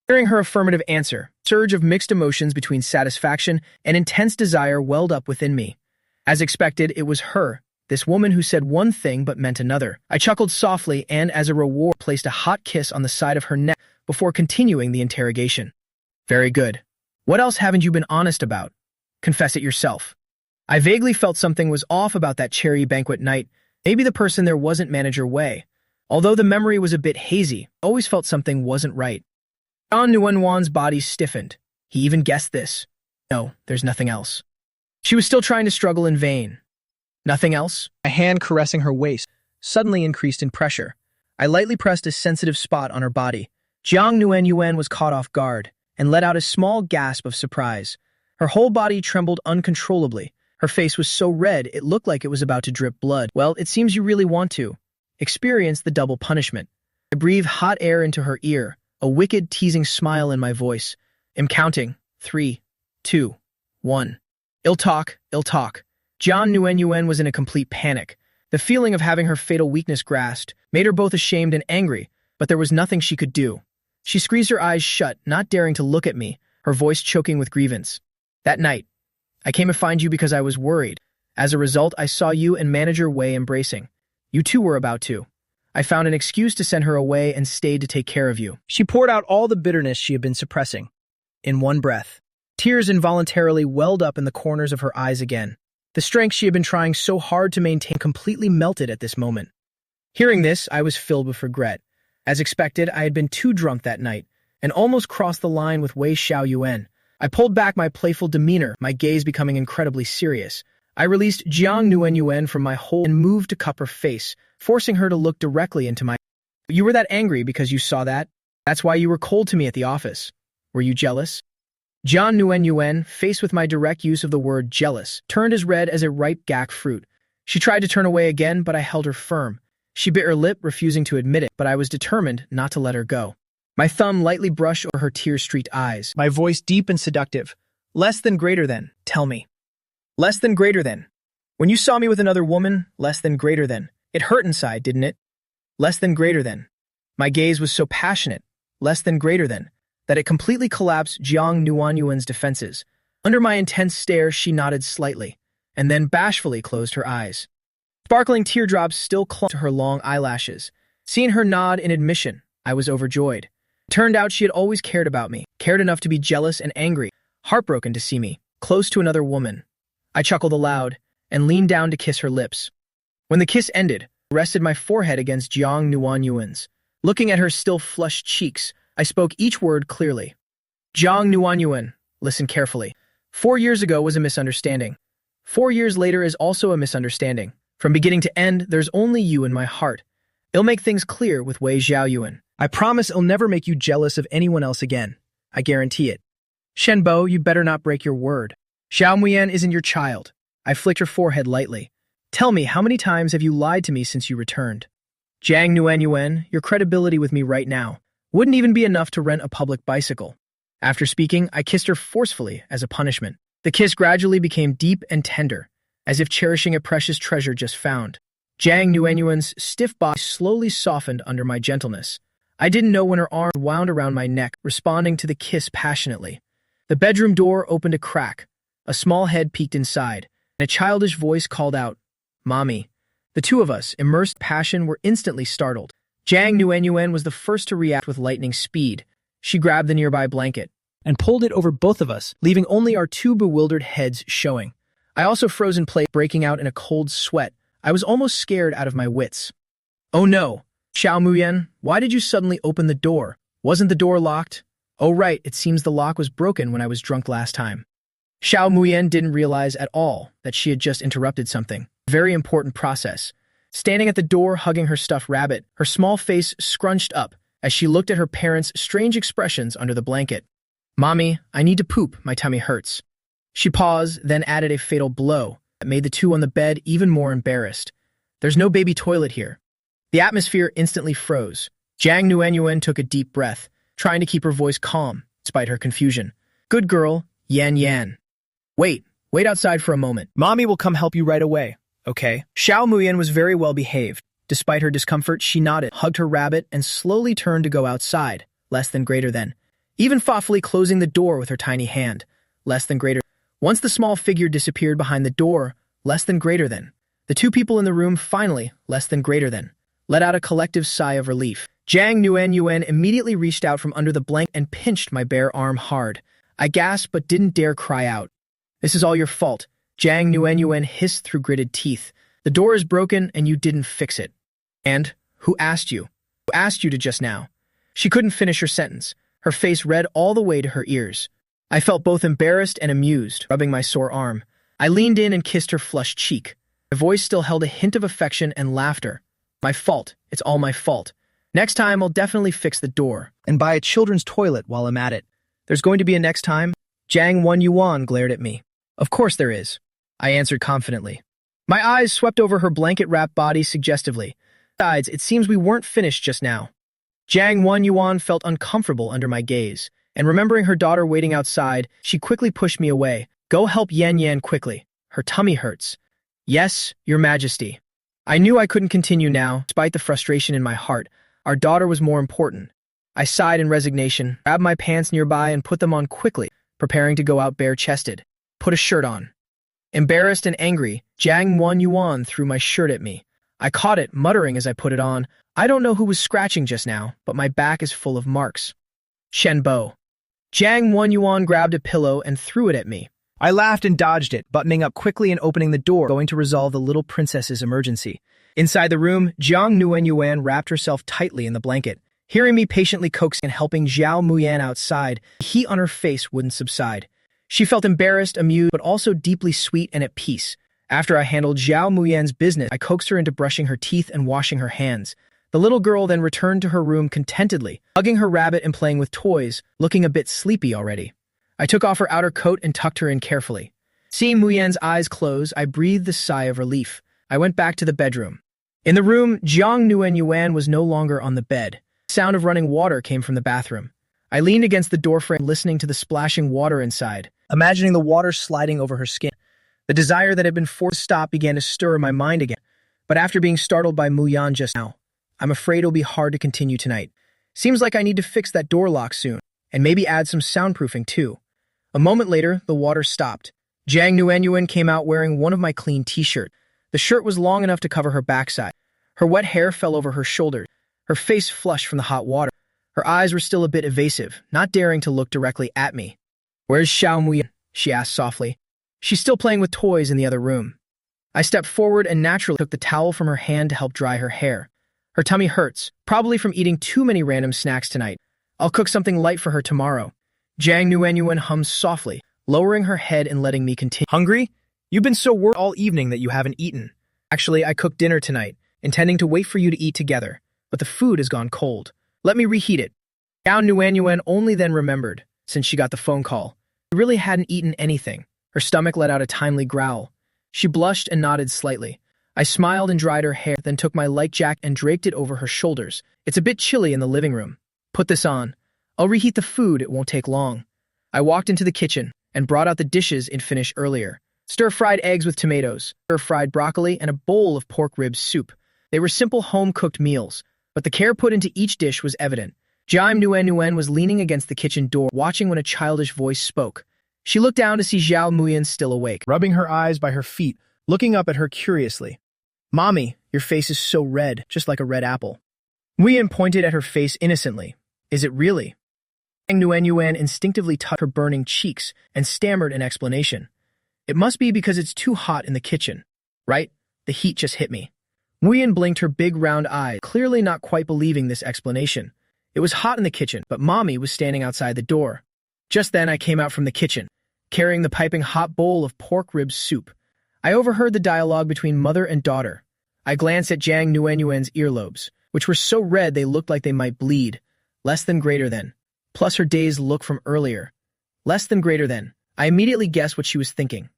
Hearing her affirmative answer, a surge of mixed emotions between satisfaction and intense desire welled up within me. As expected, it was her, this woman who said one thing but meant another. I chuckled softly and, as a reward, placed a hot kiss on the side of her neck before continuing the interrogation. Very good. What else haven't you been honest about? Confess it yourself. I vaguely felt something was off about that cherry banquet night. Maybe the person there wasn't Manager Wei. Although the memory was a bit hazy, I always felt something wasn't right. Jiang Nguyenwan's body stiffened. He even guessed this. No, there's nothing else. She was still trying to struggle in vain. Nothing else? A hand caressing her waist suddenly increased in pressure. I lightly pressed a sensitive spot on her body. Jiang Nguyen Yuan was caught off guard and let out a small gasp of surprise. Her whole body trembled uncontrollably. Her face was so red it looked like it was about to drip blood. Well, it seems you really want to experience the double punishment. I breathed hot air into her ear, a wicked, teasing smile in my voice. I'm counting. 3, 2, 1. Ill talk, ill talk. Jiang Nguyen Yuan was in a complete panic. The feeling of having her fatal weakness grasped made her both ashamed and angry, but there was nothing she could do. She squeezed her eyes shut, not daring to look at me, her voice choking with grievance. That night, I came to find you because I was worried. As a result, I saw you and Manager Wei embracing. You two were about to. I found an excuse to send her away and stayed to take care of you. She poured out all the bitterness she had been suppressing. In one breath. Tears involuntarily welled up in the corners of her eyes again. The strength she had been trying so hard to maintain completely melted at this moment. Hearing this, I was filled with regret. As expected, I had been too drunk that night, and almost crossed the line with Wei Xiao Yuan. I pulled back my playful demeanor, my gaze becoming incredibly serious. I released Jiang Nguyen Yuan from my hold and moved to cup her face, forcing her to look directly into my... You were that angry because you saw that? That's why you were cold to me at the office. Were you jealous? Jiang Nguyen Yuan, faced with my direct use of the word jealous, turned as red as a ripe gak fruit. She tried to turn away again, but I held her firm. She bit her lip, refusing to admit it, but I was determined not to let her go. My thumb lightly brushed over her tear-streaked eyes. My voice deep and seductive. Less than greater than, tell me. Less than greater than. When you saw me with another woman, less than greater than. It hurt inside, didn't it? Less than greater than. My gaze was so passionate, less than greater than, that it completely collapsed Jiang Nguyen Yuan's defenses. Under my intense stare, she nodded slightly, and then bashfully closed her eyes. Sparkling teardrops still clung to her long eyelashes. Seeing her nod in admission, I was overjoyed. It turned out she had always cared about me, cared enough to be jealous and angry, heartbroken to see me, close to another woman. I chuckled aloud, and leaned down to kiss her lips. When the kiss ended, I rested my forehead against Jiang Nguyen Yuan's. Looking at her still flushed cheeks, I spoke each word clearly. Jiang Nguyen Yuan, listen carefully. 4 years ago was a misunderstanding. 4 years later is also a misunderstanding. From beginning to end, there's only you in my heart. It'll make things clear with Wei Xiaoyuan. I promise it'll never make you jealous of anyone else again. I guarantee it. Shenbo, you better not break your word. Xiao Muyan isn't your child. I flicked her forehead lightly. Tell me, how many times have you lied to me since you returned? Jiang Nuanyuan, your credibility with me right now wouldn't even be enough to rent a public bicycle. After speaking, I kissed her forcefully as a punishment. The kiss gradually became deep and tender, as if cherishing a precious treasure just found. Jiang Nuanyuan's stiff body slowly softened under my gentleness. I didn't know when her arms wound around my neck, responding to the kiss passionately. The bedroom door opened a crack. A small head peeked inside, and a childish voice called out, "Mommy." The two of us, immersed in passion, were instantly startled. Jiang Nuanyuan was the first to react with lightning speed. She grabbed the nearby blanket and pulled it over both of us, leaving only our two bewildered heads showing. I also froze in place, breaking out in a cold sweat. I was almost scared out of my wits. Oh no! Xiao Muyan, why did you suddenly open the door? Wasn't the door locked? Oh right, it seems the lock was broken when I was drunk last time. Xiao Muyan didn't realize at all that she had just interrupted something. Very important process. Standing at the door hugging her stuffed rabbit, her small face scrunched up as she looked at her parents' strange expressions under the blanket. Mommy, I need to poop, my tummy hurts. She paused, then added a fatal blow that made the two on the bed even more embarrassed. There's no baby toilet here. The atmosphere instantly froze. Jiang Nuanyuan took a deep breath, trying to keep her voice calm, despite her confusion. Good girl, Yan Yan. Wait outside for a moment. Mommy will come help you right away, okay? Xiao Muyan was very well behaved. Despite her discomfort, she nodded, hugged her rabbit, and slowly turned to go outside, less than greater than. Even thoughtfully closing the door with her tiny hand, less than greater. Once the small figure disappeared behind the door, less than greater than. The two people in the room finally, less than greater than, let out a collective sigh of relief. Jiang Nuanyuan immediately reached out from under the blanket and pinched my bare arm hard. I gasped but didn't dare cry out. This is all your fault, Jiang Nuanyuan hissed through gritted teeth. The door is broken and you didn't fix it. And who asked you? Who asked you to just now? She couldn't finish her sentence, her face red all the way to her ears. I felt both embarrassed and amused, rubbing my sore arm. I leaned in and kissed her flushed cheek. My voice still held a hint of affection and laughter. My fault. It's all my fault. Next time, I'll definitely fix the door and buy a children's toilet while I'm at it. There's going to be a next time? Jiang Yuan glared at me. Of course there is, I answered confidently. My eyes swept over her blanket-wrapped body suggestively. Besides, it seems we weren't finished just now. Jiang Yuan felt uncomfortable under my gaze, and remembering her daughter waiting outside, she quickly pushed me away. Go help Yan Yan quickly. Her tummy hurts. Yes, Your Majesty. I knew I couldn't continue now, despite the frustration in my heart. Our daughter was more important. I sighed in resignation, grabbed my pants nearby and put them on quickly, preparing to go out bare-chested. Put a shirt on. Embarrassed and angry, Jiang Yuan threw my shirt at me. I caught it, muttering as I put it on. I don't know who was scratching just now, but my back is full of marks. Shenbo. Jiang Yuan grabbed a pillow and threw it at me. I laughed and dodged it, buttoning up quickly and opening the door, going to resolve the little princess's emergency. Inside the room, Jiang Yuan wrapped herself tightly in the blanket. Hearing me patiently coaxing and helping Xiao Muyan outside, the heat on her face wouldn't subside. She felt embarrassed, amused, but also deeply sweet and at peace. After I handled Xiao Muyan's business, I coaxed her into brushing her teeth and washing her hands. The little girl then returned to her room contentedly, hugging her rabbit and playing with toys, looking a bit sleepy already. I took off her outer coat and tucked her in carefully. Seeing Muyan's eyes close, I breathed a sigh of relief. I went back to the bedroom. In the room, Jiang Yuan was no longer on the bed. The sound of running water came from the bathroom. I leaned against the doorframe, listening to the splashing water inside, imagining the water sliding over her skin. The desire that had been forced to stop began to stir in my mind again. But after being startled by Muyan just now, I'm afraid it'll be hard to continue tonight. Seems like I need to fix that door lock soon, and maybe add some soundproofing too. A moment later, the water stopped. Jiang Yuan came out wearing one of my clean t-shirts. The shirt was long enough to cover her backside. Her wet hair fell over her shoulders. Her face flushed from the hot water. Her eyes were still a bit evasive, not daring to look directly at me. Where's Xiao Muyan? She asked softly. She's still playing with toys in the other room. I stepped forward and naturally took the towel from her hand to help dry her hair. Her tummy hurts, probably from eating too many random snacks tonight. I'll cook something light for her tomorrow. Jiang Yuan hummed softly, lowering her head and letting me continue. Hungry? You've been so worried all evening that you haven't eaten. Actually, I cooked dinner tonight. intending to wait for you to eat together, but the food has gone cold. Let me reheat it. Xiao Nuanyuan only then remembered, since she got the phone call. She really hadn't eaten anything. Her stomach let out a timely growl. She blushed and nodded slightly. I smiled and dried her hair, then took my light jacket and draped it over her shoulders. It's a bit chilly in the living room. Put this on. I'll reheat the food, it won't take long. I walked into the kitchen and brought out the dishes I'd finished earlier. Stir-fried eggs with tomatoes, stir-fried broccoli, and a bowl of pork rib soup. They were simple home-cooked meals, but the care put into each dish was evident. Jiang Nuanyuan was leaning against the kitchen door, watching when a childish voice spoke. She looked down to see Zhao Muyan still awake, rubbing her eyes by her feet, looking up at her curiously. "Mommy, your face is so red, just like a red apple." Muyan pointed at her face innocently. "Is it really?" Jiang Nuanyuan instinctively touched her burning cheeks and stammered an explanation. "It must be because it's too hot in the kitchen, right? The heat just hit me." Muyan blinked her big round eyes, clearly not quite believing this explanation. It was hot in the kitchen, but Mommy was standing outside the door. Just then I came out from the kitchen, carrying the piping hot bowl of pork rib soup. I overheard the dialogue between mother and daughter. I glanced at Jiang Nuanyuan's earlobes, which were so red they looked like they might bleed. Less than greater than. Plus her dazed look from earlier. Less than greater than. I immediately guessed what she was thinking.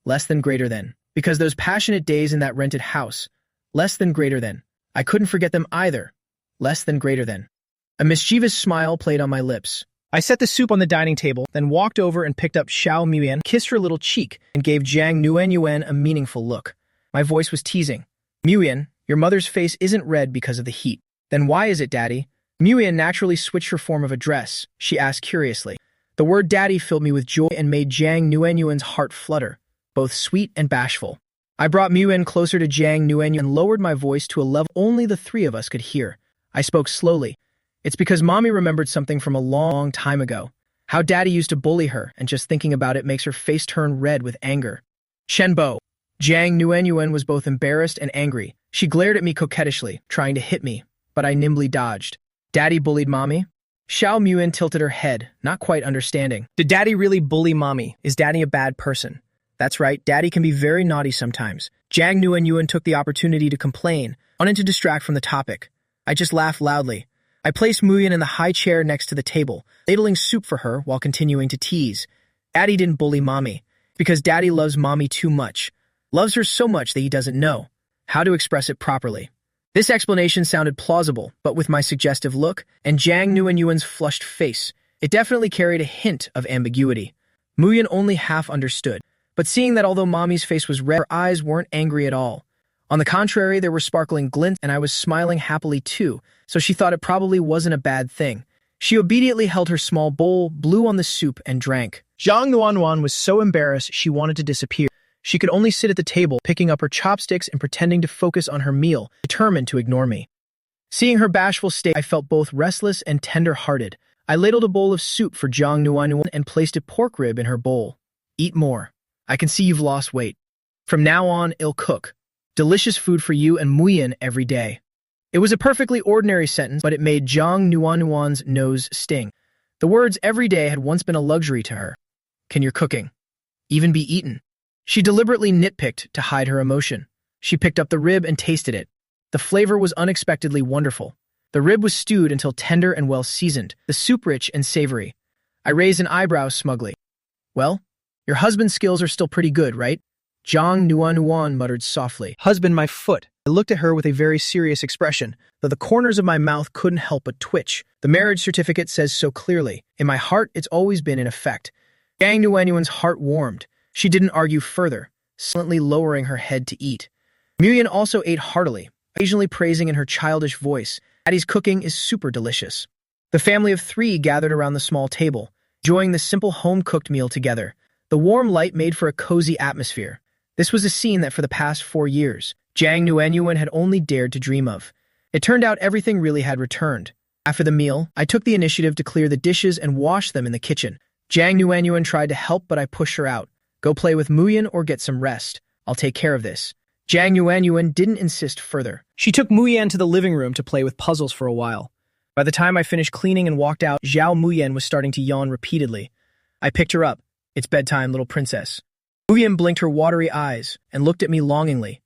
Less than greater than. Because those passionate days in that rented house. Less than greater than. I couldn't forget them either. Less than greater than. A mischievous smile played on my lips. I set the soup on the dining table, then walked over and picked up Xiao Muyan, kissed her little cheek, and gave Jiang Nuanyuan a meaningful look. My voice was teasing. "Muyan, your mother's face isn't red because of the heat." "Then why is it, Daddy?" Muyan naturally switched her form of address. She asked curiously. The word Daddy filled me with joy and made Jiang Nuanyuan's heart flutter, both sweet and bashful. I brought Muyan closer to Jiang Nuanyuan and lowered my voice to a level only the three of us could hear. I spoke slowly. "It's because Mommy remembered something from a long time ago. How Daddy used to bully her, and just thinking about it makes her face turn red with anger." "Shenbo." Jiang Nuanyuan was both embarrassed and angry. She glared at me coquettishly, trying to hit me, but I nimbly dodged. "Daddy bullied Mommy?" Xiao Muyan tilted her head, not quite understanding. "Did Daddy really bully Mommy? Is Daddy a bad person?" "That's right, Daddy can be very naughty sometimes." Jiang Nuanyuan took the opportunity to complain, wanting to distract from the topic. I just laughed loudly. I placed Muyan in the high chair next to the table, ladling soup for her while continuing to tease. "Daddy didn't bully Mommy, because Daddy loves Mommy too much. Loves her so much that he doesn't know how to express it properly." This explanation sounded plausible, but with my suggestive look and Jiang Nuanyuan's flushed face, it definitely carried a hint of ambiguity. Muyan only half understood, but seeing that although Mommy's face was red, her eyes weren't angry at all. On the contrary, there were sparkling glints, and I was smiling happily too, so she thought it probably wasn't a bad thing. She obediently held her small bowl, blew on the soup, and drank. Jiang Nuanyuan was so embarrassed she wanted to disappear. She could only sit at the table, picking up her chopsticks and pretending to focus on her meal, determined to ignore me. Seeing her bashful state, I felt both restless and tender-hearted. I ladled a bowl of soup for Jiang Nuanyuan and placed a pork rib in her bowl. "Eat more. I can see you've lost weight. From now on, I'll cook. Delicious food for you and Muyan every day." It was a perfectly ordinary sentence, but it made Jiang Nuanyuan's nose sting. The words "every day" had once been a luxury to her. Can your cooking even be eaten? She deliberately nitpicked to hide her emotion. She picked up the rib and tasted it. The flavor was unexpectedly wonderful. The rib was stewed until tender and well seasoned, the soup rich and savory. I raised an eyebrow smugly. "Well, your husband's skills are still pretty good, right?" Jiang Nuanyuan muttered softly. "Husband, my foot." I looked at her with a very serious expression, though the corners of my mouth couldn't help but twitch. The marriage certificate says so clearly. In my heart, it's always been in effect. Jiang Nuanyuan's heart warmed. She didn't argue further, silently lowering her head to eat. Muyan also ate heartily, occasionally praising in her childish voice, "Daddy's cooking is super delicious." The family of three gathered around the small table, enjoying the simple home-cooked meal together. The warm light made for a cozy atmosphere. This was a scene that for the past 4 years, Jiang Nuanyuan had only dared to dream of. It turned out everything really had returned. After the meal, I took the initiative to clear the dishes and wash them in the kitchen. Jiang Nuanyuan tried to help, but I pushed her out. "Go play with Muyan or get some rest. I'll take care of this." Jiang Nuanyuan didn't insist further. She took Muyan to the living room to play with puzzles for a while. By the time I finished cleaning and walked out, Zhao Muyan was starting to yawn repeatedly. I picked her up. "It's bedtime, little princess." Muyan blinked her watery eyes and looked at me longingly.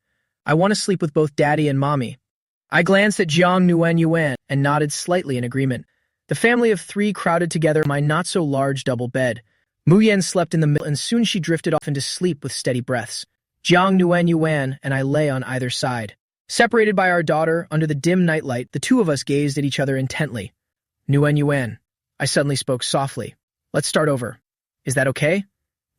"I want to sleep with both Daddy and Mommy. I glanced at Jiang Nguyen Yuan and nodded slightly in agreement. The family of three crowded together in my not-so-large double bed. Mu Yan slept in the middle, and soon she drifted off into sleep with steady breaths. Jiang Nguyen Yuan and I lay on either side. Separated by our daughter, under the dim nightlight, the two of us gazed at each other intently. Nguyen Yuan, I suddenly spoke softly. Let's start over. Is that okay?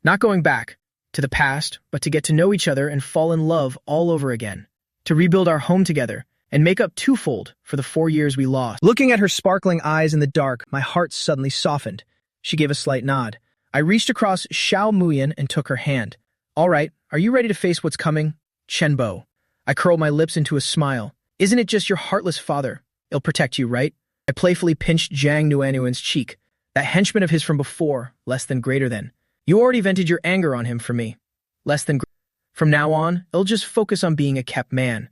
Not going back to the past, but to get to know each other and fall in love all over again. To rebuild our home together and make up twofold for the 4 years we lost. Looking at her sparkling eyes in the dark, my heart suddenly softened. She gave a slight nod. I reached across Xiao Muyan and took her hand. All right, are you ready to face what's coming? Chenbo. I curled my lips into a smile. Isn't it just your heartless father? He'll protect you, right? I playfully pinched Jiang Nuanuan's cheek. That henchman of his from before, less than greater than. You already vented your anger on him for me. Less than. From now on, it'll just focus on being a kept man.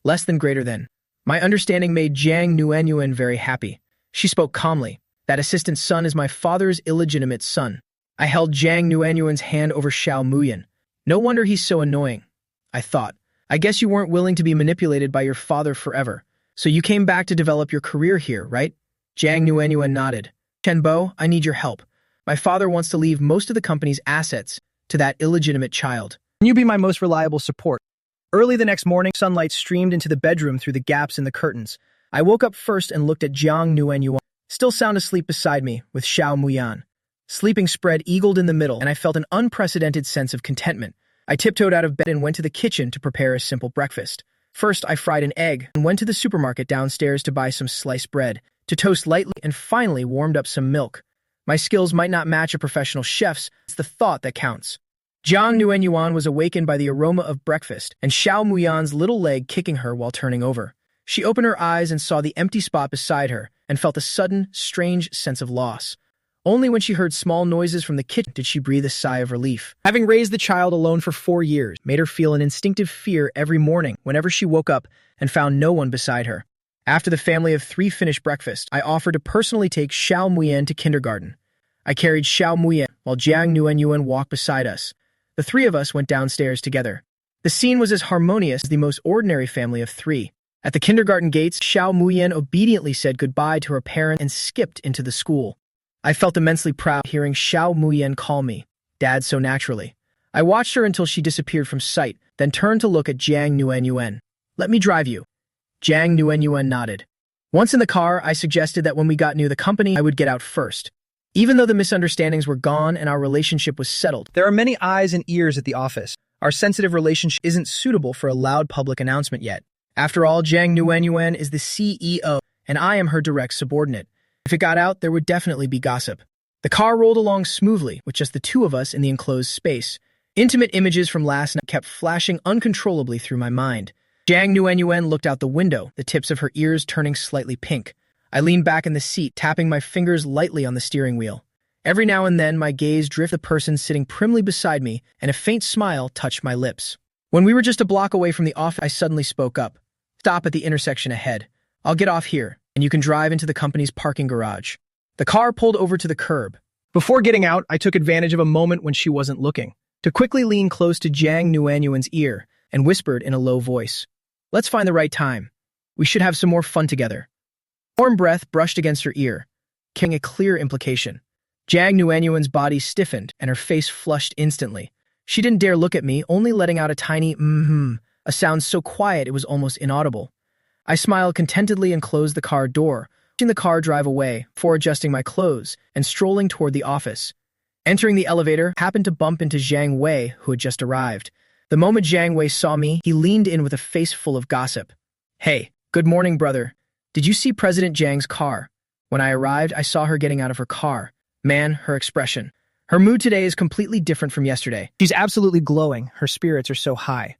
Less than greater than. My understanding made Jiang Nuanuan very happy. She spoke calmly. That assistant son is my father's illegitimate son. I held Jiang Nuanuan's hand over Xiao Muyan. No wonder he's so annoying. I thought. I guess you weren't willing to be manipulated by your father forever. So you came back to develop your career here, right? Jiang Nuanuan nodded. Chenbo, I need your help. My father wants to leave most of the company's assets to that illegitimate child. Can you be my most reliable support? Early the next morning, sunlight streamed into the bedroom through the gaps in the curtains. I woke up first and looked at Jiang Nuanuan, still sound asleep beside me, with Xiao Muyan. Sleeping spread eagled in the middle, and I felt an unprecedented sense of contentment. I tiptoed out of bed and went to the kitchen to prepare a simple breakfast. First, I fried an egg and went to the supermarket downstairs to buy some sliced bread, to toast lightly, and finally warmed up some milk. My skills might not match a professional chef's, it's the thought that counts. Jiang Nuanuan was awakened by the aroma of breakfast and Xiao Muyan's little leg kicking her while turning over. She opened her eyes and saw the empty spot beside her and felt a sudden, strange sense of loss. Only when she heard small noises from the kitchen did she breathe a sigh of relief. Having raised the child alone for 4 years made her feel an instinctive fear every morning whenever she woke up and found no one beside her. After the family of three finished breakfast, I offered to personally take Xiao Muyan to kindergarten. I carried Xiao Muyan while Jiang Nuanuan walked beside us. The three of us went downstairs together. The scene was as harmonious as the most ordinary family of three. At the kindergarten gates, Xiao Muyan obediently said goodbye to her parents and skipped into the school. I felt immensely proud hearing Xiao Muyan call me Dad so naturally. I watched her until she disappeared from sight, then turned to look at Jiang Nuanuan. Let me drive you. Jiang Nuanuan nodded. Once in the car, I suggested that when we got near the company, I would get out first. Even though the misunderstandings were gone and our relationship was settled, there are many eyes and ears at the office. Our sensitive relationship isn't suitable for a loud public announcement yet. After all, Jiang Nuanuan is the CEO, and I am her direct subordinate. If it got out, there would definitely be gossip. The car rolled along smoothly, with just the two of us in the enclosed space. Intimate images from last night kept flashing uncontrollably through my mind. Jiang Nuanuan looked out the window, the tips of her ears turning slightly pink. I leaned back in the seat, tapping my fingers lightly on the steering wheel. Every now and then, my gaze drifted the person sitting primly beside me, and a faint smile touched my lips. When we were just a block away from the office, I suddenly spoke up. Stop at the intersection ahead. I'll get off here, and you can drive into the company's parking garage. The car pulled over to the curb. Before getting out, I took advantage of a moment when she wasn't looking, to quickly lean close to Jiang Nuanuan's ear, and whispered in a low voice. Let's find the right time. We should have some more fun together. Warm breath brushed against her ear, carrying a clear implication. Jiang Nuanuan's body stiffened, and her face flushed instantly. She didn't dare look at me, only letting out a tiny a sound so quiet it was almost inaudible. I smiled contentedly and closed the car door, watching the car drive away, before adjusting my clothes and strolling toward the office. Entering the elevator, happened to bump into Zhang Wei, who had just arrived. The moment Zhang Wei saw me, he leaned in with a face full of gossip. Hey, good morning, brother. Did you see President Zhang's car? When I arrived, I saw her getting out of her car. Man, her expression. Her mood today is completely different from yesterday. She's absolutely glowing. Her spirits are so high.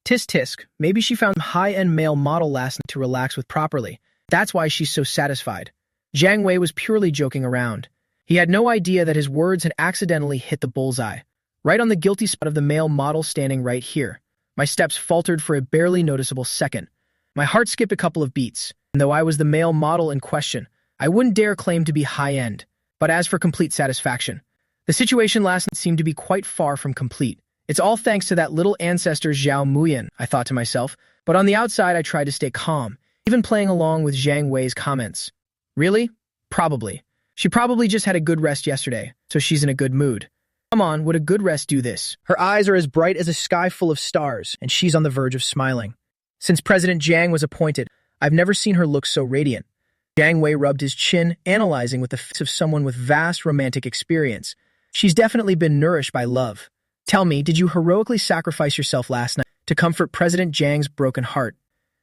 Tisk tisk, maybe she found a high-end male model last night to relax with properly. That's why she's so satisfied. Zhang Wei was purely joking around. He had no idea that his words had accidentally hit the bullseye, right on the guilty spot of the male model standing right here. My steps faltered for a barely noticeable second. My heart skipped a couple of beats, and though I was the male model in question, I wouldn't dare claim to be high-end. But as for complete satisfaction, the situation last night seemed to be quite far from complete. It's all thanks to that little ancestor Xiao Muyan, I thought to myself, but on the outside I tried to stay calm, even playing along with Zhang Wei's comments. Really? Probably. She probably just had a good rest yesterday, so she's in a good mood. Come on, would a good rest do this? Her eyes are as bright as a sky full of stars, and she's on the verge of smiling. Since President Jiang was appointed, I've never seen her look so radiant. Zhang Wei rubbed his chin, analyzing with the face of someone with vast romantic experience. She's definitely been nourished by love. Tell me, did you heroically sacrifice yourself last night to comfort President Jiang's broken heart?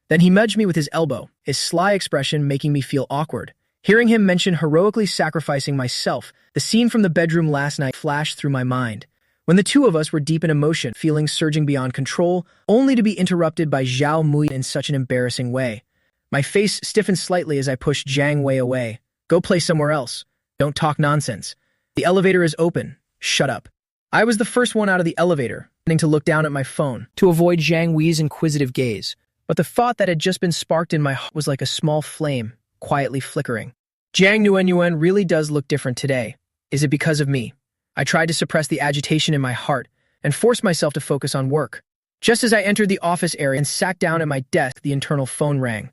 Then he nudged me with his elbow, his sly expression making me feel awkward. Hearing him mention heroically sacrificing myself, the scene from the bedroom last night flashed through my mind. When the two of us were deep in emotion, feelings surging beyond control, only to be interrupted by Zhao Mui in such an embarrassing way. My face stiffened slightly as I pushed Zhang Wei away. Go play somewhere else. Don't talk nonsense. The elevator is open. Shut up. I was the first one out of the elevator, wanting to look down at my phone to avoid Zhang Wei's inquisitive gaze. But the thought that had just been sparked in my heart was like a small flame, quietly flickering. Jiang Nuanyuan really does look different today. Is it because of me? I tried to suppress the agitation in my heart and forced myself to focus on work. Just as I entered the office area and sat down at my desk, the internal phone rang.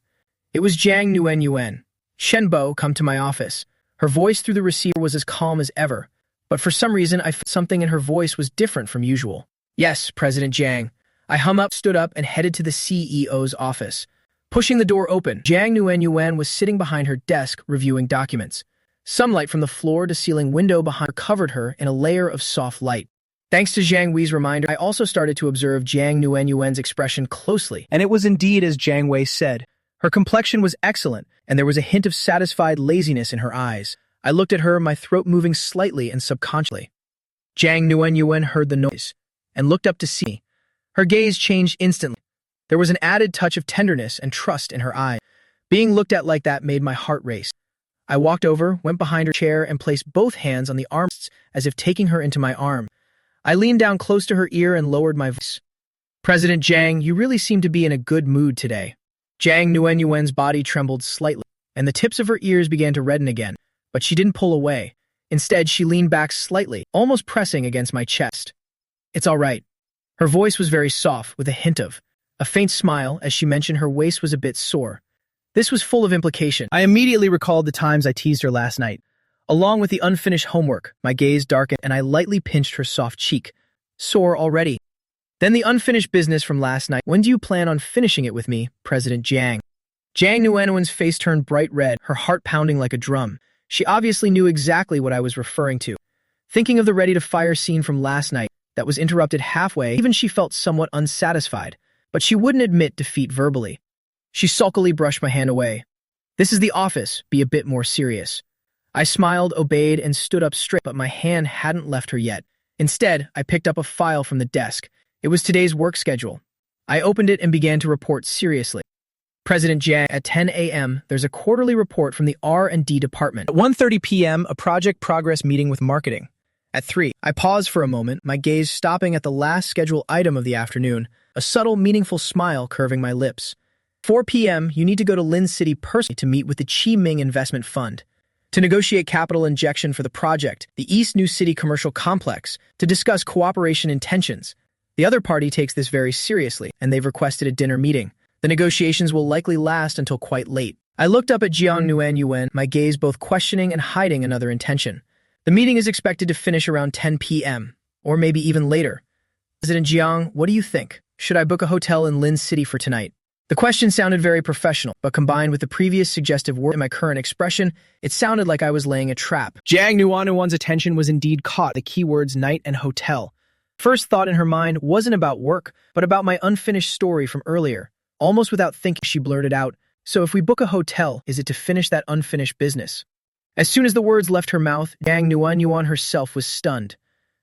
It was Jiang Nuanyuan. Shenbo, come to my office. Her voice through the receiver was as calm as ever, but for some reason I felt something in her voice was different from usual. Yes, President Jiang. I stood up and headed to the CEO's office. Pushing the door open, Jiang Nuanyuan was sitting behind her desk reviewing documents. Sunlight from the floor to ceiling window behind her covered her in a layer of soft light. Thanks to Zhang Wei's reminder, I also started to observe Jiang Nuanyuan's expression closely. And it was indeed as Zhang Wei said. Her complexion was excellent, and there was a hint of satisfied laziness in her eyes. I looked at her, my throat moving slightly and subconsciously. Jiang Nuanyuan heard the noise and looked up to see me. Her gaze changed instantly. There was an added touch of tenderness and trust in her eyes. Being looked at like that made my heart race. I walked over, went behind her chair, and placed both hands on the armrests as if taking her into my arm. I leaned down close to her ear and lowered my voice. President Jiang, you really seem to be in a good mood today. Jiang Nuanyuan's body trembled slightly, and the tips of her ears began to redden again, but she didn't pull away. Instead, she leaned back slightly, almost pressing against my chest. It's all right. Her voice was very soft, with a hint of a faint smile as she mentioned her waist was a bit sore. This was full of implication. I immediately recalled the times I teased her last night. Along with the unfinished homework, my gaze darkened and I lightly pinched her soft cheek. Sore already. Then the unfinished business from last night. When do you plan on finishing it with me, President Jiang? Jiang Nuanyuan's face turned bright red, her heart pounding like a drum. She obviously knew exactly what I was referring to. Thinking of the ready-to-fire scene from last night that was interrupted halfway, even she felt somewhat unsatisfied, but she wouldn't admit defeat verbally. She sulkily brushed my hand away. This is the office, be a bit more serious. I smiled, obeyed, and stood up straight, but my hand hadn't left her yet. Instead, I picked up a file from the desk. It was today's work schedule. I opened it and began to report seriously. President Jiang, at 10 a.m., there's a quarterly report from the R&D department. At 1:30 p.m., a project progress meeting with marketing. At 3, I paused for a moment, my gaze stopping at the last scheduled item of the afternoon, a subtle, meaningful smile curving my lips. 4 p.m., you need to go to Lin City personally to meet with the Chi Ming Investment Fund to negotiate capital injection for the project, the East New City Commercial Complex, to discuss cooperation intentions. The other party takes this very seriously, and they've requested a dinner meeting. The negotiations will likely last until quite late. I looked up at Jiang Nuanyuan, my gaze both questioning and hiding another intention. The meeting is expected to finish around 10 p.m., or maybe even later. President Jiang, what do you think? Should I book a hotel in Lin City for tonight? The question sounded very professional, but combined with the previous suggestive word in my current expression, it sounded like I was laying a trap. Jiang Nuanyuan's attention was indeed caught, the keywords night and hotel. First thought in her mind wasn't about work, but about my unfinished story from earlier. Almost without thinking, she blurted out, so if we book a hotel, is it to finish that unfinished business? As soon as the words left her mouth, Jiang Nuanyuan herself was stunned.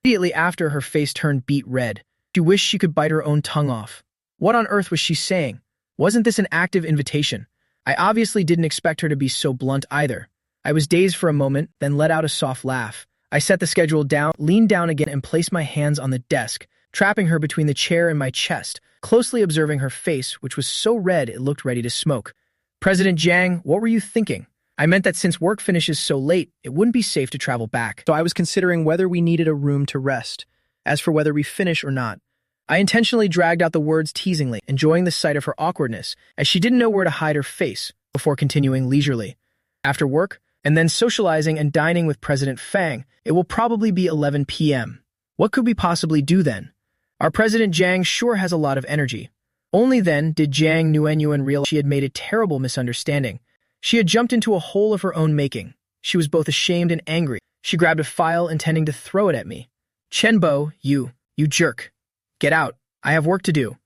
Immediately after, her face turned beet red. She wished she could bite her own tongue off. What on earth was she saying? Wasn't this an active invitation? I obviously didn't expect her to be so blunt either. I was dazed for a moment, then let out a soft laugh. I set the schedule down, leaned down again, and placed my hands on the desk, trapping her between the chair and my chest, closely observing her face, which was so red it looked ready to smoke. President Jiang, what were you thinking? I meant that since work finishes so late, it wouldn't be safe to travel back. So I was considering whether we needed a room to rest. As for whether we finish or not, I intentionally dragged out the words teasingly, enjoying the sight of her awkwardness, as she didn't know where to hide her face, before continuing leisurely. After work, and then socializing and dining with President Fang, it will probably be 11 p.m. What could we possibly do then? Our President Jiang sure has a lot of energy. Only then did Jiang Nuenyuan realize she had made a terrible misunderstanding. She had jumped into a hole of her own making. She was both ashamed and angry. She grabbed a file intending to throw it at me. "Chenbo, you jerk. Get out. I have work to do."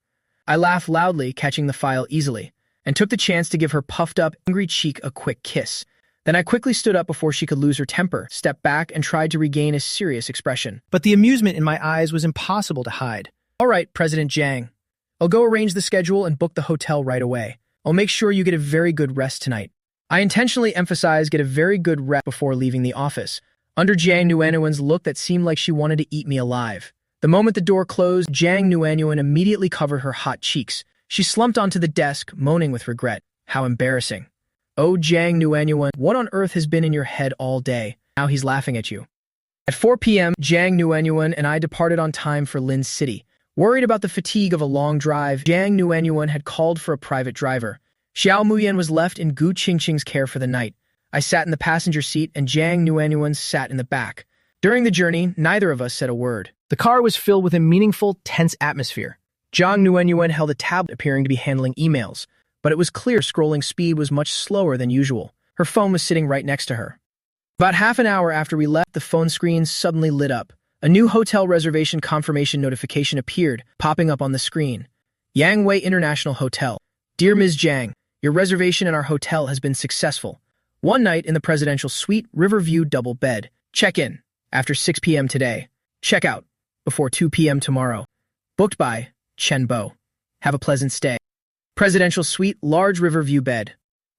I laughed loudly, catching the file easily, and took the chance to give her puffed-up, angry cheek a quick kiss. Then I quickly stood up before she could lose her temper, stepped back, and tried to regain a serious expression. But the amusement in my eyes was impossible to hide. "All right, President Jiang. I'll go arrange the schedule and book the hotel right away. I'll make sure you get a very good rest tonight." I intentionally emphasized get a very good rest before leaving the office, under Jiang Nuenyuan's look that seemed like she wanted to eat me alive. The moment the door closed, Jiang Nuenyuan immediately covered her hot cheeks. She slumped onto the desk, moaning with regret. How embarrassing. "Oh, Jiang Nuenyuan, what on earth has been in your head all day? Now he's laughing at you." At 4 p.m., Jiang Nuenyuan and I departed on time for Lin City. Worried about the fatigue of a long drive, Jiang Nuenyuan had called for a private driver. Xiao Muyan was left in Gu Qingqing's care for the night. I sat in the passenger seat and Jiang Nuenyuan sat in the back. During the journey, neither of us said a word. The car was filled with a meaningful, tense atmosphere. Jiang Nuenyuan held a tablet appearing to be handling emails, but it was clear scrolling speed was much slower than usual. Her phone was sitting right next to her. About half an hour after we left, the phone screen suddenly lit up. A new hotel reservation confirmation notification appeared, popping up on the screen. Yangwei International Hotel. "Dear Ms. Jiang, your reservation in our hotel has been successful. One night in the presidential suite, Riverview double bed. Check-in after 6 p.m. today. Check out before 2 p.m. tomorrow. Booked by Chen Bo. Have a pleasant stay." Presidential suite, large Riverview bed.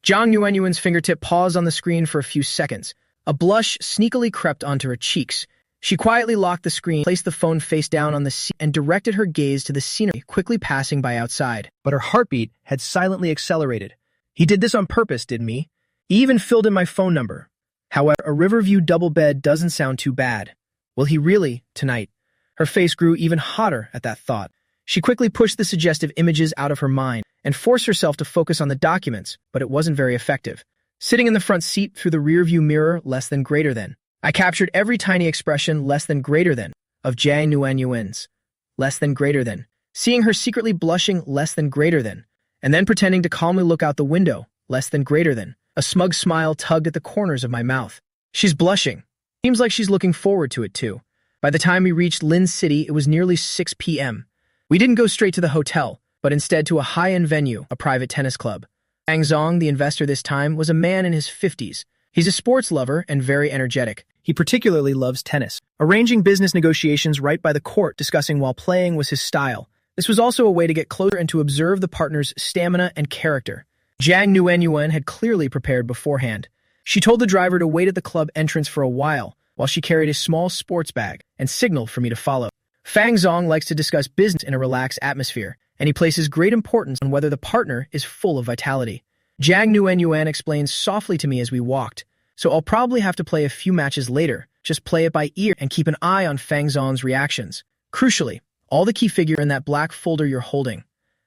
Jiang Nuenyuan's fingertip paused on the screen for a few seconds. A blush sneakily crept onto her cheeks. She quietly locked the screen, placed the phone face down on the seat, and directed her gaze to the scenery quickly passing by outside. But her heartbeat had silently accelerated. He did this on purpose, didn't he? He even filled in my phone number. However, a Riverview double bed doesn't sound too bad. Will he really, tonight? Her face grew even hotter at that thought. She quickly pushed the suggestive images out of her mind and forced herself to focus on the documents, but it wasn't very effective. Sitting in the front seat through the rearview mirror, less than greater than. I captured every tiny expression less than greater than of Jiang Nuenyuan's. Less than greater than. Seeing her secretly blushing less than greater than. And then pretending to calmly look out the window less than greater than. A smug smile tugged at the corners of my mouth. She's blushing. Seems like she's looking forward to it too. By the time we reached Lin City, it was nearly 6 p.m. We didn't go straight to the hotel, but instead to a high-end venue, a private tennis club. Fang Zong, the investor this time, was a man in his 50s. He's a sports lover and very energetic. He particularly loves tennis. Arranging business negotiations right by the court, discussing while playing, was his style. This was also a way to get closer and to observe the partner's stamina and character. Jiang Nuenyuan had clearly prepared beforehand. She told the driver to wait at the club entrance for a while she carried a small sports bag and signaled for me to follow. Fang Zong likes to discuss business in a relaxed atmosphere, and he places great importance on whether the partner is full of vitality. Jiang Nuenyuan explained softly to me as we walked, so I'll probably have to play a few matches later. Just play it by ear and keep an eye on Fang Zong's reactions. Crucially, all the key figures are in that black folder you're holding.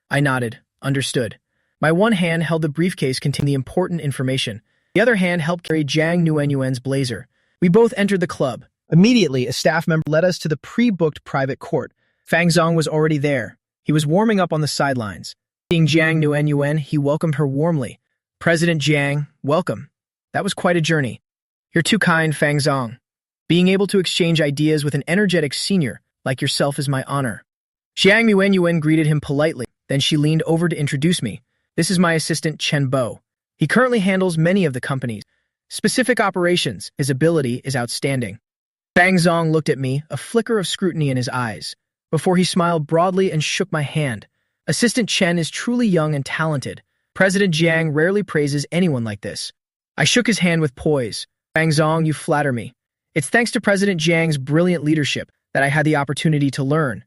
I nodded. Understood. My one hand held the briefcase containing the important information. The other hand helped carry Jiang Nuenyuan's blazer. We both entered the club. Immediately, a staff member led us to the pre-booked private court. Fang Zong was already there. He was warming up on the sidelines. Seeing Jiang Nuenyuan, he welcomed her warmly. "President Jiang, welcome. That was quite a journey." "You're too kind, Fang Zong. Being able to exchange ideas with an energetic senior like yourself is my honor." Jiang Nuenyuan greeted him politely. Then she leaned over to introduce me. "This is my assistant, Chen Bo. He currently handles many of the company's specific operations. His ability is outstanding." Fang Zong looked at me, a flicker of scrutiny in his eyes, before he smiled broadly and shook my hand. Assistant Chen is truly young and talented. President Jiang rarely praises anyone like this. I shook his hand with poise. "Fang Zong, you flatter me. It's thanks to President Jiang's brilliant leadership that I had the opportunity to learn."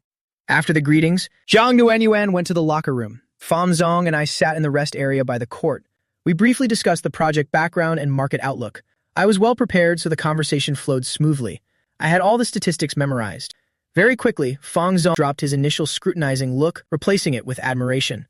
After the greetings, Jiang Nuenyuan went to the locker room. Fang Zong and I sat in the rest area by the court. We briefly discussed the project background and market outlook. I was well prepared, so the conversation flowed smoothly. I had all the statistics memorized. Very quickly, Fang Zong dropped his initial scrutinizing look, replacing it with admiration.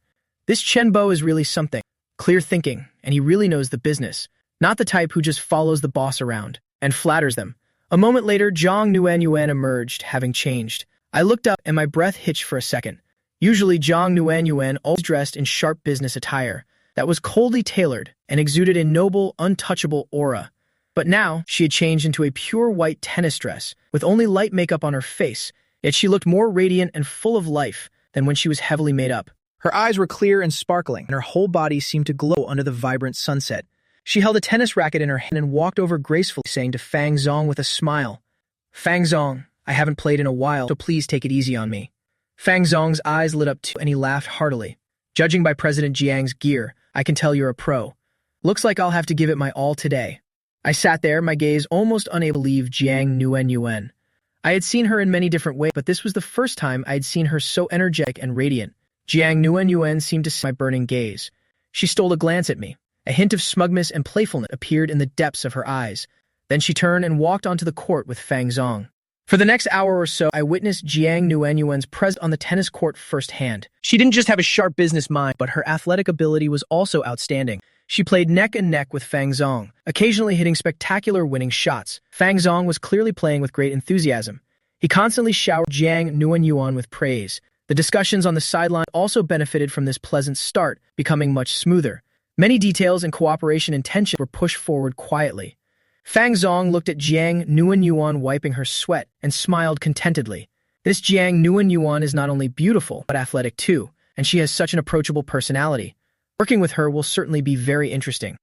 This Chen Bo is really something. Clear thinking, and he really knows the business. Not the type who just follows the boss around and flatters them. A moment later, Zhang Nuanyuan emerged, having changed. I looked up and my breath hitched for a second. Usually, Zhang Nuanyuan always dressed in sharp business attire that was coldly tailored and exuded a noble, untouchable aura. But now, she had changed into a pure white tennis dress, with only light makeup on her face, yet she looked more radiant and full of life than when she was heavily made up. Her eyes were clear and sparkling, and her whole body seemed to glow under the vibrant sunset. She held a tennis racket in her hand and walked over gracefully, saying to Fang Zong with a smile, "Fang Zong, I haven't played in a while, so please take it easy on me." Fang Zong's eyes lit up too, and he laughed heartily. "Judging by President Jiang's gear, I can tell you're a pro. Looks like I'll have to give it my all today." I sat there, my gaze almost unable to leave Jiang Nuanyuan. I had seen her in many different ways, but this was the first time I had seen her so energetic and radiant. Jiang Nuanyuan seemed to see my burning gaze. She stole a glance at me. A hint of smugness and playfulness appeared in the depths of her eyes. Then she turned and walked onto the court with Fang Zong. For the next hour or so, I witnessed Jiang Nuanyuan's presence on the tennis court firsthand. She didn't just have a sharp business mind, but her athletic ability was also outstanding. She played neck and neck with Fang Zong, occasionally hitting spectacular winning shots. Fang Zong was clearly playing with great enthusiasm. He constantly showered Jiang Nuanyuan with praise. The discussions on the sideline also benefited from this pleasant start, becoming much smoother. Many details and cooperation and tension were pushed forward quietly. Fang Zong looked at Jiang Nuanyuan wiping her sweat and smiled contentedly. This Jiang Nuanyuan is not only beautiful, but athletic too, and she has such an approachable personality. Working with her will certainly be very interesting.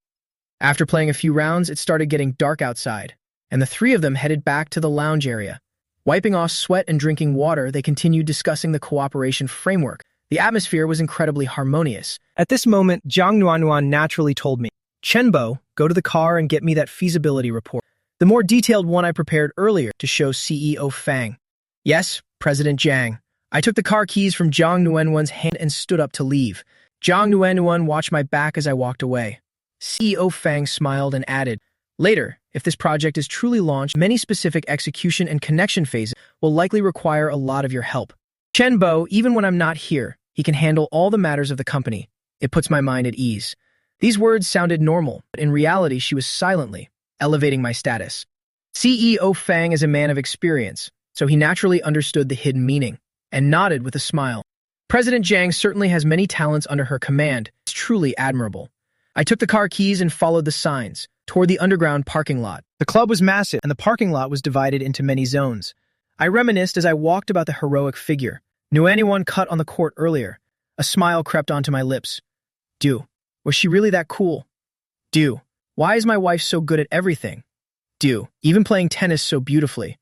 After playing a few rounds, it started getting dark outside, and the three of them headed back to the lounge area. Wiping off sweat and drinking water, they continued discussing the cooperation framework. The atmosphere was incredibly harmonious. At this moment, Zhang Nuanyuan naturally told me, "Chenbo, go to the car and get me that feasibility report, the more detailed one I prepared earlier to show CEO Fang." "Yes, President Jiang." I took the car keys from Zhang Nuanyuan's hand and stood up to leave. Zhang Nuanyuan watched my back as I walked away. CEO Fang smiled and added, "Later, if this project is truly launched, many specific execution and connection phases will likely require a lot of your help. Chen Bo, even when I'm not here, he can handle all the matters of the company. It puts my mind at ease." These words sounded normal, but in reality she was silently elevating my status. CEO Fang is a man of experience, so he naturally understood the hidden meaning, and nodded with a smile. President Jiang certainly has many talents under her command. It's truly admirable. I took the car keys and followed the signs, toward the underground parking lot. The club was massive, and the parking lot was divided into many zones. I reminisced as I walked about the heroic figure Nuanyuan cut on the court earlier. A smile crept onto my lips. Was she really that cool? Why is my wife so good at everything? Even playing tennis so beautifully?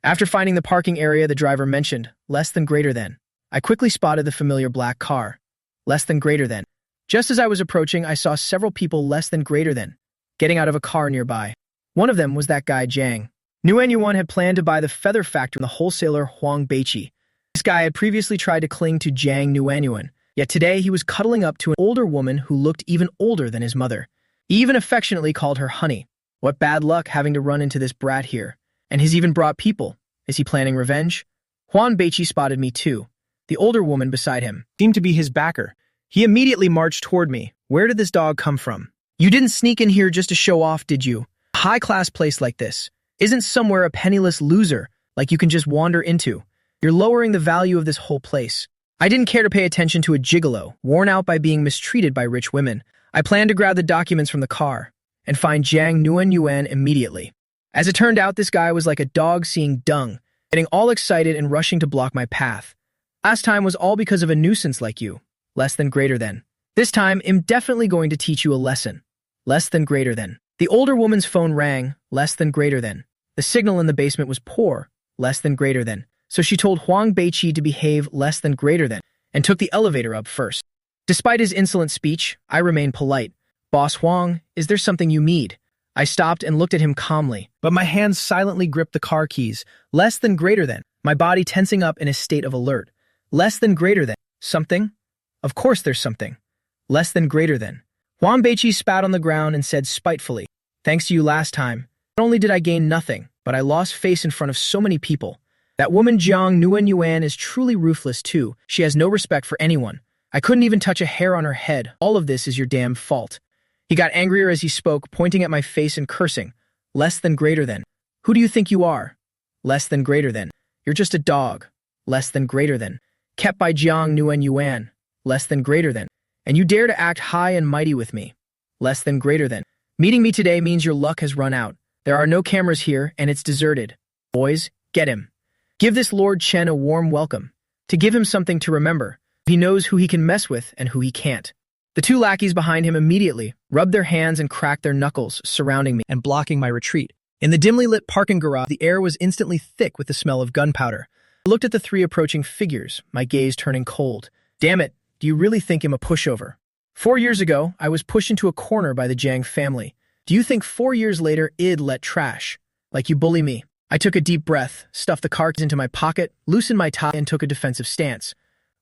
After finding the parking area, the driver mentioned, less than greater than. I quickly spotted the familiar black car. Less than greater than. Just as I was approaching, I saw several people less than greater than, getting out of a car nearby. One of them was that guy Jiang. Nuanyuan had planned to buy the feather factory from the wholesaler Huang Beiqi. This guy had previously tried to cling to Jiang Nuanyuan, yet today he was cuddling up to an older woman who looked even older than his mother. He even affectionately called her honey. What bad luck having to run into this brat here. And he's even brought people. Is he planning revenge? Huang Beiqi spotted me too. The older woman beside him seemed to be his backer. He immediately marched toward me. "Where did this dog come from? You didn't sneak in here just to show off, did you? A high-class place like this isn't somewhere a penniless loser like you can just wander into. You're lowering the value of this whole place." I didn't care to pay attention to a gigolo, worn out by being mistreated by rich women. I planned to grab the documents from the car and find Jiang Nuanyuan immediately. As it turned out, this guy was like a dog seeing dung, getting all excited and rushing to block my path. Last time was all because of a nuisance like you. Less than greater than. This time, I'm definitely going to teach you a lesson. Less than greater than. The older woman's phone rang. Less than greater than. The signal in the basement was poor. Less than greater than. So she told Huang Beiqi to behave less than greater than, and took the elevator up first. Despite his insolent speech, I remained polite. "Boss Huang, is there something you need?" I stopped and looked at him calmly, but my hands silently gripped the car keys. Less than greater than. My body tensing up in a state of alert. Less than greater than. Something? Of course there's something. Less than greater than. Huang Beiqi spat on the ground and said spitefully, "Thanks to you last time, not only did I gain nothing, but I lost face in front of so many people. That woman Jiang Nuenyuan is truly ruthless too. She has no respect for anyone. I couldn't even touch a hair on her head. All of this is your damn fault. He got angrier as he spoke, pointing at my face and cursing. Less than greater than. Who do you think you are? Less than greater than. You're just a dog. Less than greater than. Kept by Jiang Nuenyuan. Less than greater than. And you dare to act high and mighty with me. Less than greater than. Meeting me today means your luck has run out. There are no cameras here, and it's deserted. Boys, get him. Give this Lord Chen a warm welcome. To give him something to remember. He knows who he can mess with and who he can't. The two lackeys behind him immediately rubbed their hands and cracked their knuckles, surrounding me and blocking my retreat. In the dimly lit parking garage, the air was instantly thick with the smell of gunpowder. I looked at the three approaching figures, my gaze turning cold. Damn it, do you really think I'm a pushover? 4 years ago, I was pushed into a corner by the Jiang family. Do you think 4 years later I'd let trash? Like you bully me? I took a deep breath, stuffed the cards into my pocket, loosened my tie, and took a defensive stance.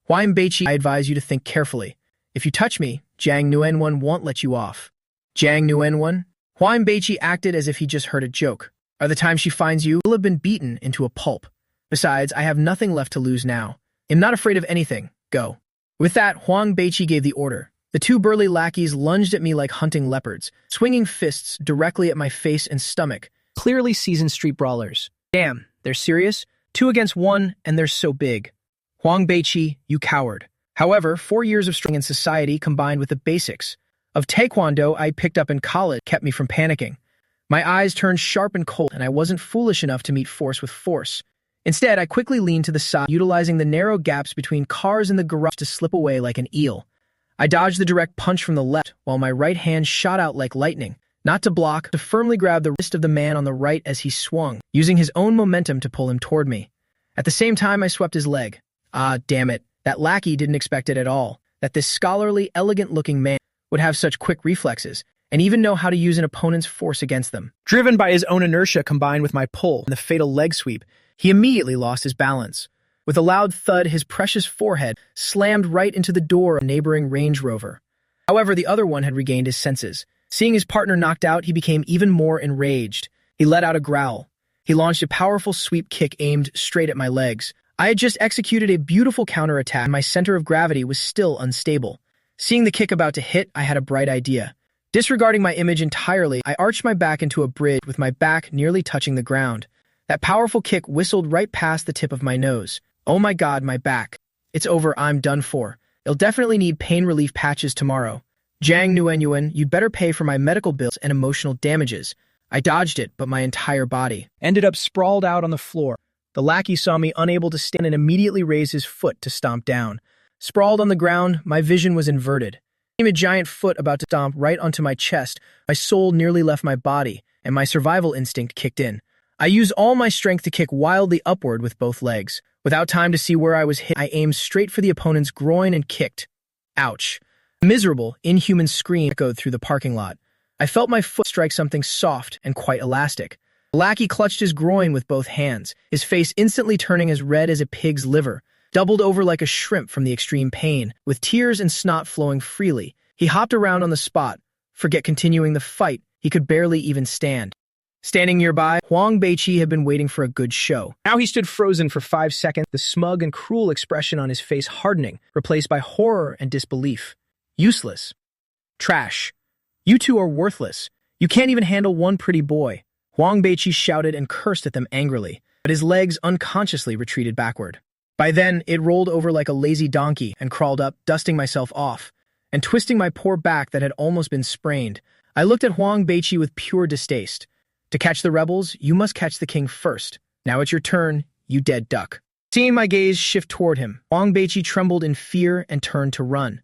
Huang Beiqi, I advise you to think carefully. If you touch me, Jiang Nuenwen won't let you off. Jiang Nuenwen? Huang Beiqi acted as if he just heard a joke. By the time she finds you, you'll have been beaten into a pulp. Besides, I have nothing left to lose now. I'm not afraid of anything. Go. With that, Huang Beiqi gave the order. The two burly lackeys lunged at me like hunting leopards, swinging fists directly at my face and stomach. Clearly seasoned street brawlers. Damn, they're serious? 2 against 1, and they're so big. Huang Beiqi, you coward. However, 4 years of strength in society combined with the basics of taekwondo I picked up in college kept me from panicking. My eyes turned sharp and cold, and I wasn't foolish enough to meet force with force. Instead, I quickly leaned to the side, utilizing the narrow gaps between cars in the garage to slip away like an eel. I dodged the direct punch from the left, while my right hand shot out like lightning, not to block, to firmly grab the wrist of the man on the right as he swung, using his own momentum to pull him toward me. At the same time, I swept his leg. Ah, damn it. That lackey didn't expect it at all, that this scholarly, elegant-looking man would have such quick reflexes, and even know how to use an opponent's force against them. Driven by his own inertia combined with my pull and the fatal leg sweep, he immediately lost his balance. With a loud thud, his precious forehead slammed right into the door of a neighboring Range Rover. However, the other one had regained his senses. Seeing his partner knocked out, he became even more enraged. He let out a growl. He launched a powerful sweep kick aimed straight at my legs. I had just executed a beautiful counterattack, and my center of gravity was still unstable. Seeing the kick about to hit, I had a bright idea. Disregarding my image entirely, I arched my back into a bridge with my back nearly touching the ground. That powerful kick whistled right past the tip of my nose. Oh my god, my back. It's over, I'm done for. I'll definitely need pain relief patches tomorrow. Jiang Nuenyuan, you'd better pay for my medical bills and emotional damages. I dodged it, but my entire body ended up sprawled out on the floor. The lackey saw me unable to stand and immediately raised his foot to stomp down. Sprawled on the ground, my vision was inverted. A giant foot about to stomp right onto my chest, my soul nearly left my body, and my survival instinct kicked in. I used all my strength to kick wildly upward with both legs. Without time to see where I was hit, I aimed straight for the opponent's groin and kicked. Ouch. A miserable, inhuman scream echoed through the parking lot. I felt my foot strike something soft and quite elastic. The lackey clutched his groin with both hands, his face instantly turning as red as a pig's liver, doubled over like a shrimp from the extreme pain, with tears and snot flowing freely. He hopped around on the spot. Forget continuing the fight, he could barely even stand. Standing nearby, Huang Beiqi had been waiting for a good show. Now he stood frozen for 5 seconds, the smug and cruel expression on his face hardening, replaced by horror and disbelief. Useless. Trash. You two are worthless. You can't even handle one pretty boy. Huang Beiqi shouted and cursed at them angrily, but his legs unconsciously retreated backward. By then, it rolled over like a lazy donkey and crawled up, dusting myself off, and twisting my poor back that had almost been sprained. I looked at Huang Beiqi with pure distaste. To catch the rebels, you must catch the king first. Now it's your turn, you dead duck. Seeing my gaze shift toward him, Huang Beiqi trembled in fear and turned to run.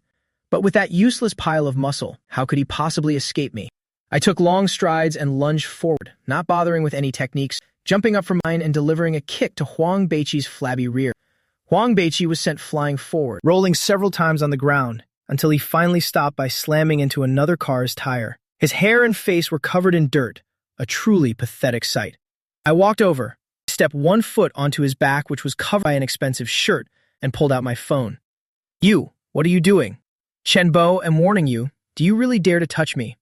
But with that useless pile of muscle, how could he possibly escape me? I took long strides and lunged forward, not bothering with any techniques, jumping up from mine and delivering a kick to Huang Beiqi's flabby rear. Huang Beiqi was sent flying forward, rolling several times on the ground, until he finally stopped by slamming into another car's tire. His hair and face were covered in dirt, a truly pathetic sight. I walked over, stepped 1 foot onto his back, which was covered by an expensive shirt, and pulled out my phone. You, what are you doing? Chen Bo, I'm warning you, do you really dare to touch me?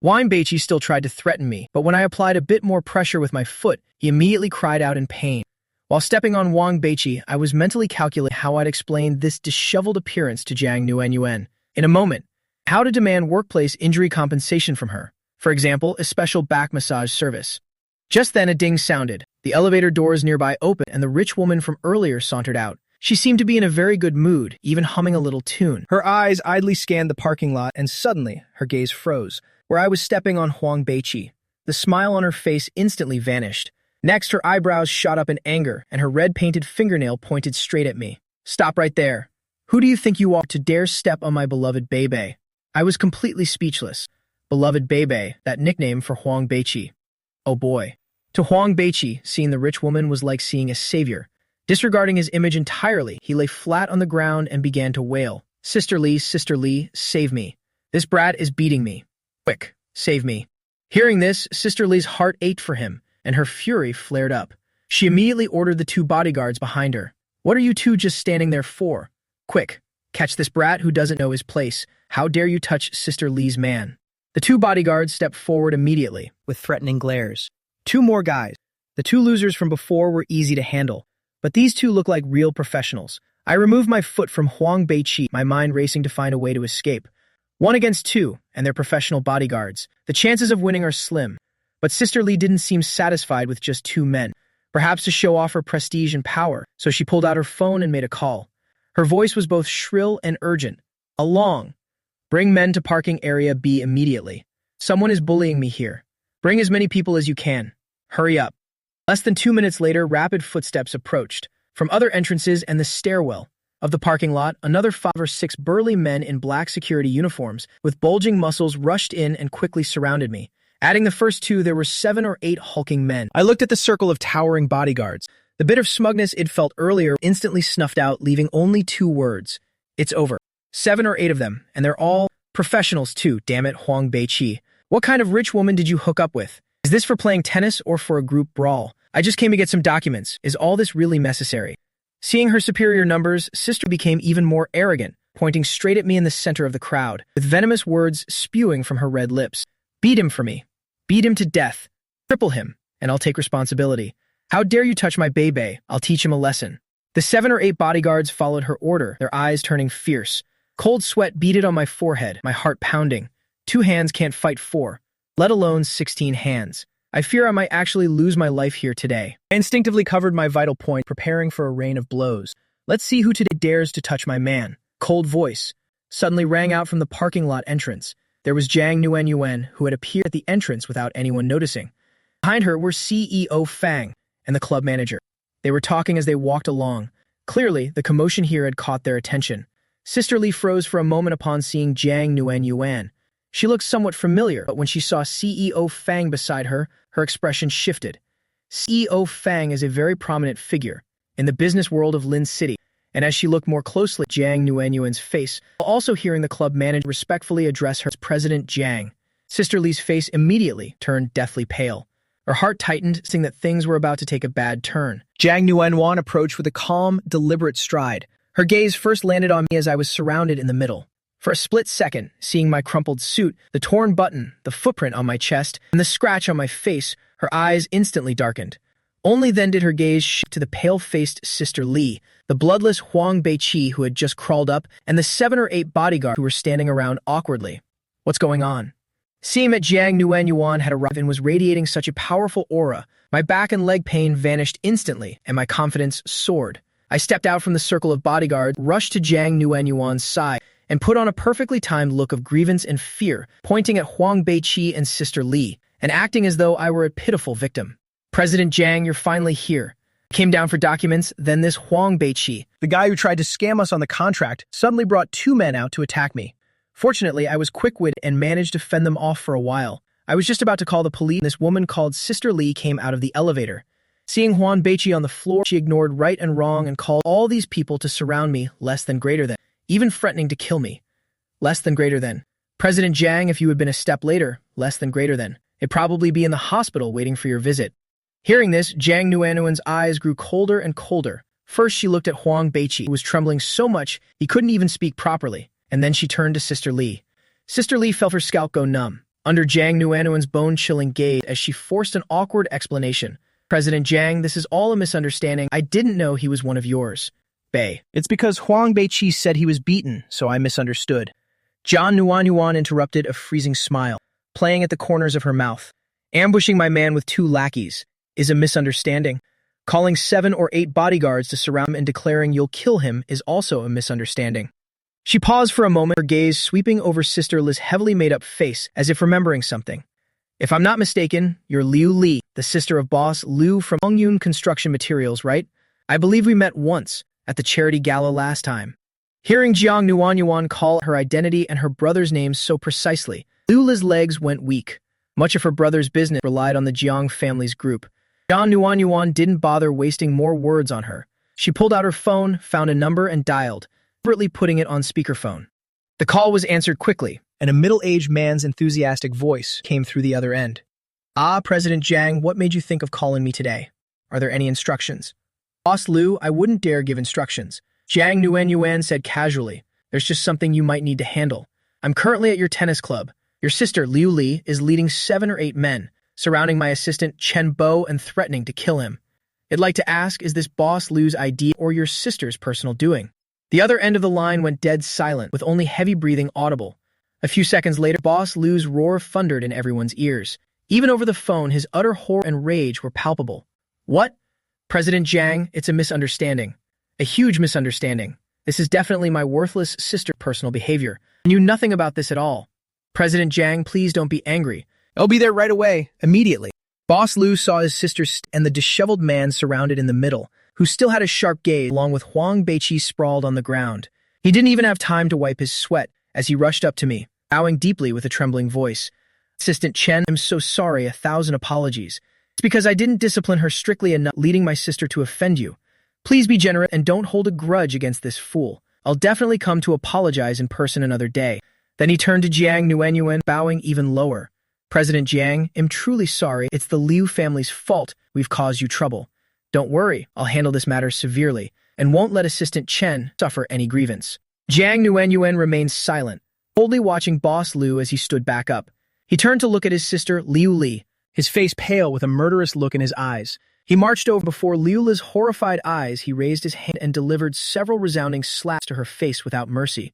Huang Beiqi still tried to threaten me, but when I applied a bit more pressure with my foot, he immediately cried out in pain. While stepping on Wang Beiqi, I was mentally calculating how I'd explain this disheveled appearance to Jiang Nuanyuan. In a moment, how to demand workplace injury compensation from her. For example, a special back massage service. Just then a ding sounded. The elevator doors nearby opened and the rich woman from earlier sauntered out. She seemed to be in a very good mood, even humming a little tune. Her eyes idly scanned the parking lot and suddenly her gaze froze, where I was stepping on Huang Beiqi. The smile on her face instantly vanished. Next, her eyebrows shot up in anger and her red-painted fingernail pointed straight at me. Stop right there. Who do you think you are to dare step on my beloved Bebe? I was completely speechless. Beloved Bebe, that nickname for Huang Beiqi. Oh boy. To Huang Beiqi, seeing the rich woman was like seeing a savior. Disregarding his image entirely, he lay flat on the ground and began to wail. Sister Li, save me. This brat is beating me. Quick, save me. Hearing this, Sister Li's heart ached for him, and her fury flared up. She immediately ordered the two bodyguards behind her. What are you two just standing there for? Quick, catch this brat who doesn't know his place. How dare you touch Sister Li's man? The two bodyguards stepped forward immediately, with threatening glares. Two more guys. The two losers from before were easy to handle, but these two look like real professionals. I removed my foot from Huang Beiqi, my mind racing to find a way to escape. 1 against 2, and they're professional bodyguards. The chances of winning are slim, but Sister Li didn't seem satisfied with just 2 men. Perhaps to show off her prestige and power, so she pulled out her phone and made a call. Her voice was both shrill and urgent. Along. Bring men to parking area B immediately. Someone is bullying me here. Bring as many people as you can. Hurry up. Less than 2 minutes later, rapid footsteps approached. From other entrances and the stairwell of the parking lot, another 5 or 6 burly men in black security uniforms with bulging muscles rushed in and quickly surrounded me. Adding the first 2, there were 7 or 8 hulking men. I looked at the circle of towering bodyguards. The bit of smugness I'd felt earlier instantly snuffed out, leaving only 2 words. It's over. 7 or 8 of them, and they're all professionals too, damn it, Huang Beiqi. What kind of rich woman did you hook up with? Is this for playing tennis or for a group brawl? I just came to get some documents. Is all this really necessary? Seeing her superior numbers, Sister became even more arrogant, pointing straight at me in the center of the crowd, with venomous words spewing from her red lips. Beat him for me. Beat him to death. Cripple him, and I'll take responsibility. How dare you touch my Bebe? I'll teach him a lesson. The 7 or 8 bodyguards followed her order, their eyes turning fierce. Cold sweat beaded on my forehead, my heart pounding. 2 hands can't fight 4, let alone 16 hands. I fear I might actually lose my life here today. I instinctively covered my vital point, preparing for a rain of blows. Let's see who today dares to touch my man. Cold voice suddenly rang out from the parking lot entrance. There was Jiang Nuanyuan, who had appeared at the entrance without anyone noticing. Behind her were CEO Fang and the club manager. They were talking as they walked along. Clearly, the commotion here had caught their attention. Sister Li froze for a moment upon seeing Jiang Nuanyuan. She looked somewhat familiar, but when she saw CEO Fang beside her, her expression shifted. CEO Fang is a very prominent figure in the business world of Lin City, and as she looked more closely at Jiang Nuanyuan's face, while also hearing the club manager respectfully address her as President Jiang, Sister Li's face immediately turned deathly pale. Her heart tightened, seeing that things were about to take a bad turn. Jiang Nuanyuan approached with a calm, deliberate stride. Her gaze first landed on me as I was surrounded in the middle. For a split second, seeing my crumpled suit, the torn button, the footprint on my chest, and the scratch on my face, her eyes instantly darkened. Only then did her gaze shift to the pale-faced Sister Li, the bloodless Huang Beiqi who had just crawled up, and the 7 or 8 bodyguards who were standing around awkwardly. What's going on? Seeing that Jiang Nuanyuan had arrived and was radiating such a powerful aura, my back and leg pain vanished instantly, and my confidence soared. I stepped out from the circle of bodyguards, rushed to Jiang Nuanyuan's side, and put on a perfectly timed look of grievance and fear, pointing at Huang Beiqi and Sister Li, and acting as though I were a pitiful victim. President Jiang, you're finally here. I came down for documents, then this Huang Beiqi, the guy who tried to scam us on the contract, suddenly brought 2 men out to attack me. Fortunately, I was quick-witted and managed to fend them off for a while. I was just about to call the police when this woman called Sister Li came out of the elevator. Seeing Huang Beiqi on the floor, she ignored right and wrong and called all these people to surround me, less than greater than, even threatening to kill me. Less than greater than. President Jiang, if you had been a step later, less than greater than. It'd probably be in the hospital waiting for your visit. Hearing this, Jiang Nuanyuan's eyes grew colder and colder. First, she looked at Huang Beiqi, who was trembling so much he couldn't even speak properly, and then she turned to Sister Li. Sister Li felt her scalp go numb, under Jiang Nuanyuan's bone-chilling gaze as she forced an awkward explanation. President Jiang, this is all a misunderstanding. I didn't know he was one of yours. Bei. It's because Huang Beiqi said he was beaten, so I misunderstood. Jiang Nuanyuan interrupted a freezing smile, playing at the corners of her mouth. Ambushing my man with 2 lackeys is a misunderstanding. Calling 7 or 8 bodyguards to surround him and declaring you'll kill him is also a misunderstanding. She paused for a moment, her gaze sweeping over Sister Li's heavily made-up face as if remembering something. If I'm not mistaken, you're Liu Li, the sister of Boss Liu from Hongyun Construction Materials, right? I believe we met once, at the charity gala last time. Hearing Jiang Nuanyuan call her identity and her brother's name so precisely, Liu Li's legs went weak. Much of her brother's business relied on the Jiang family's group. Jiang Nuanyuan didn't bother wasting more words on her. She pulled out her phone, found a number, and dialed, deliberately putting it on speakerphone. The call was answered quickly, and a middle-aged man's enthusiastic voice came through the other end. Ah, President Jiang, what made you think of calling me today? Are there any instructions? Boss Liu, I wouldn't dare give instructions. Jiang Nuanyuan said casually, there's just something you might need to handle. I'm currently at your tennis club. Your sister, Liu Li, is leading 7 or 8 men, surrounding my assistant Chen Bo and threatening to kill him. I'd like to ask, is this Boss Liu's idea or your sister's personal doing? The other end of the line went dead silent, with only heavy breathing audible. A few seconds later, Boss Liu's roar thundered in everyone's ears. Even over the phone, his utter horror and rage were palpable. What? President Jiang, it's a misunderstanding. A huge misunderstanding. This is definitely my worthless sister's personal behavior. I knew nothing about this at all. President Jiang, please don't be angry. I'll be there right away, immediately. Boss Liu saw his sister and the disheveled man surrounded in the middle, who still had a sharp gaze, along with Huang Beiqi sprawled on the ground. He didn't even have time to wipe his sweat as he rushed up to me, bowing deeply with a trembling voice. Assistant Chen, I'm so sorry, 1,000 apologies. It's because I didn't discipline her strictly enough, leading my sister to offend you. Please be generous and don't hold a grudge against this fool. I'll definitely come to apologize in person another day. Then he turned to Jiang Nuanyuan, bowing even lower. President Jiang, I'm truly sorry. It's the Liu family's fault we've caused you trouble. Don't worry, I'll handle this matter severely and won't let Assistant Chen suffer any grievance. Jiang Nuanyuan remained silent, coldly watching Boss Liu as he stood back up. He turned to look at his sister, Liu Li, his face pale with a murderous look in his eyes. He marched over before Liu Li's horrified eyes. He raised his hand and delivered several resounding slaps to her face without mercy.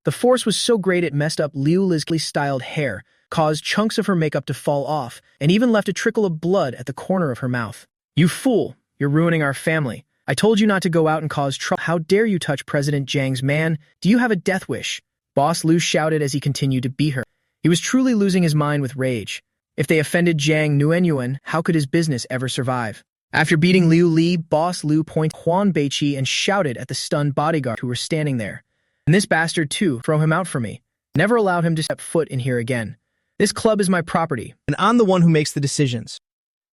The force was so great it messed up Liu Li's styled hair, caused chunks of her makeup to fall off, and even left a trickle of blood at the corner of her mouth. You fool! You're ruining our family. I told you not to go out and cause trouble. How dare you touch President Jiang's man? Do you have a death wish? Boss Liu shouted as he continued to beat her. He was truly losing his mind with rage. If they offended Jiang Nuanyuan, how could his business ever survive? After beating Liu Li, Boss Liu pointed Huang Beiqi and shouted at the stunned bodyguard who were standing there. And this bastard too, throw him out for me. Never allow him to step foot in here again. This club is my property, and I'm the one who makes the decisions.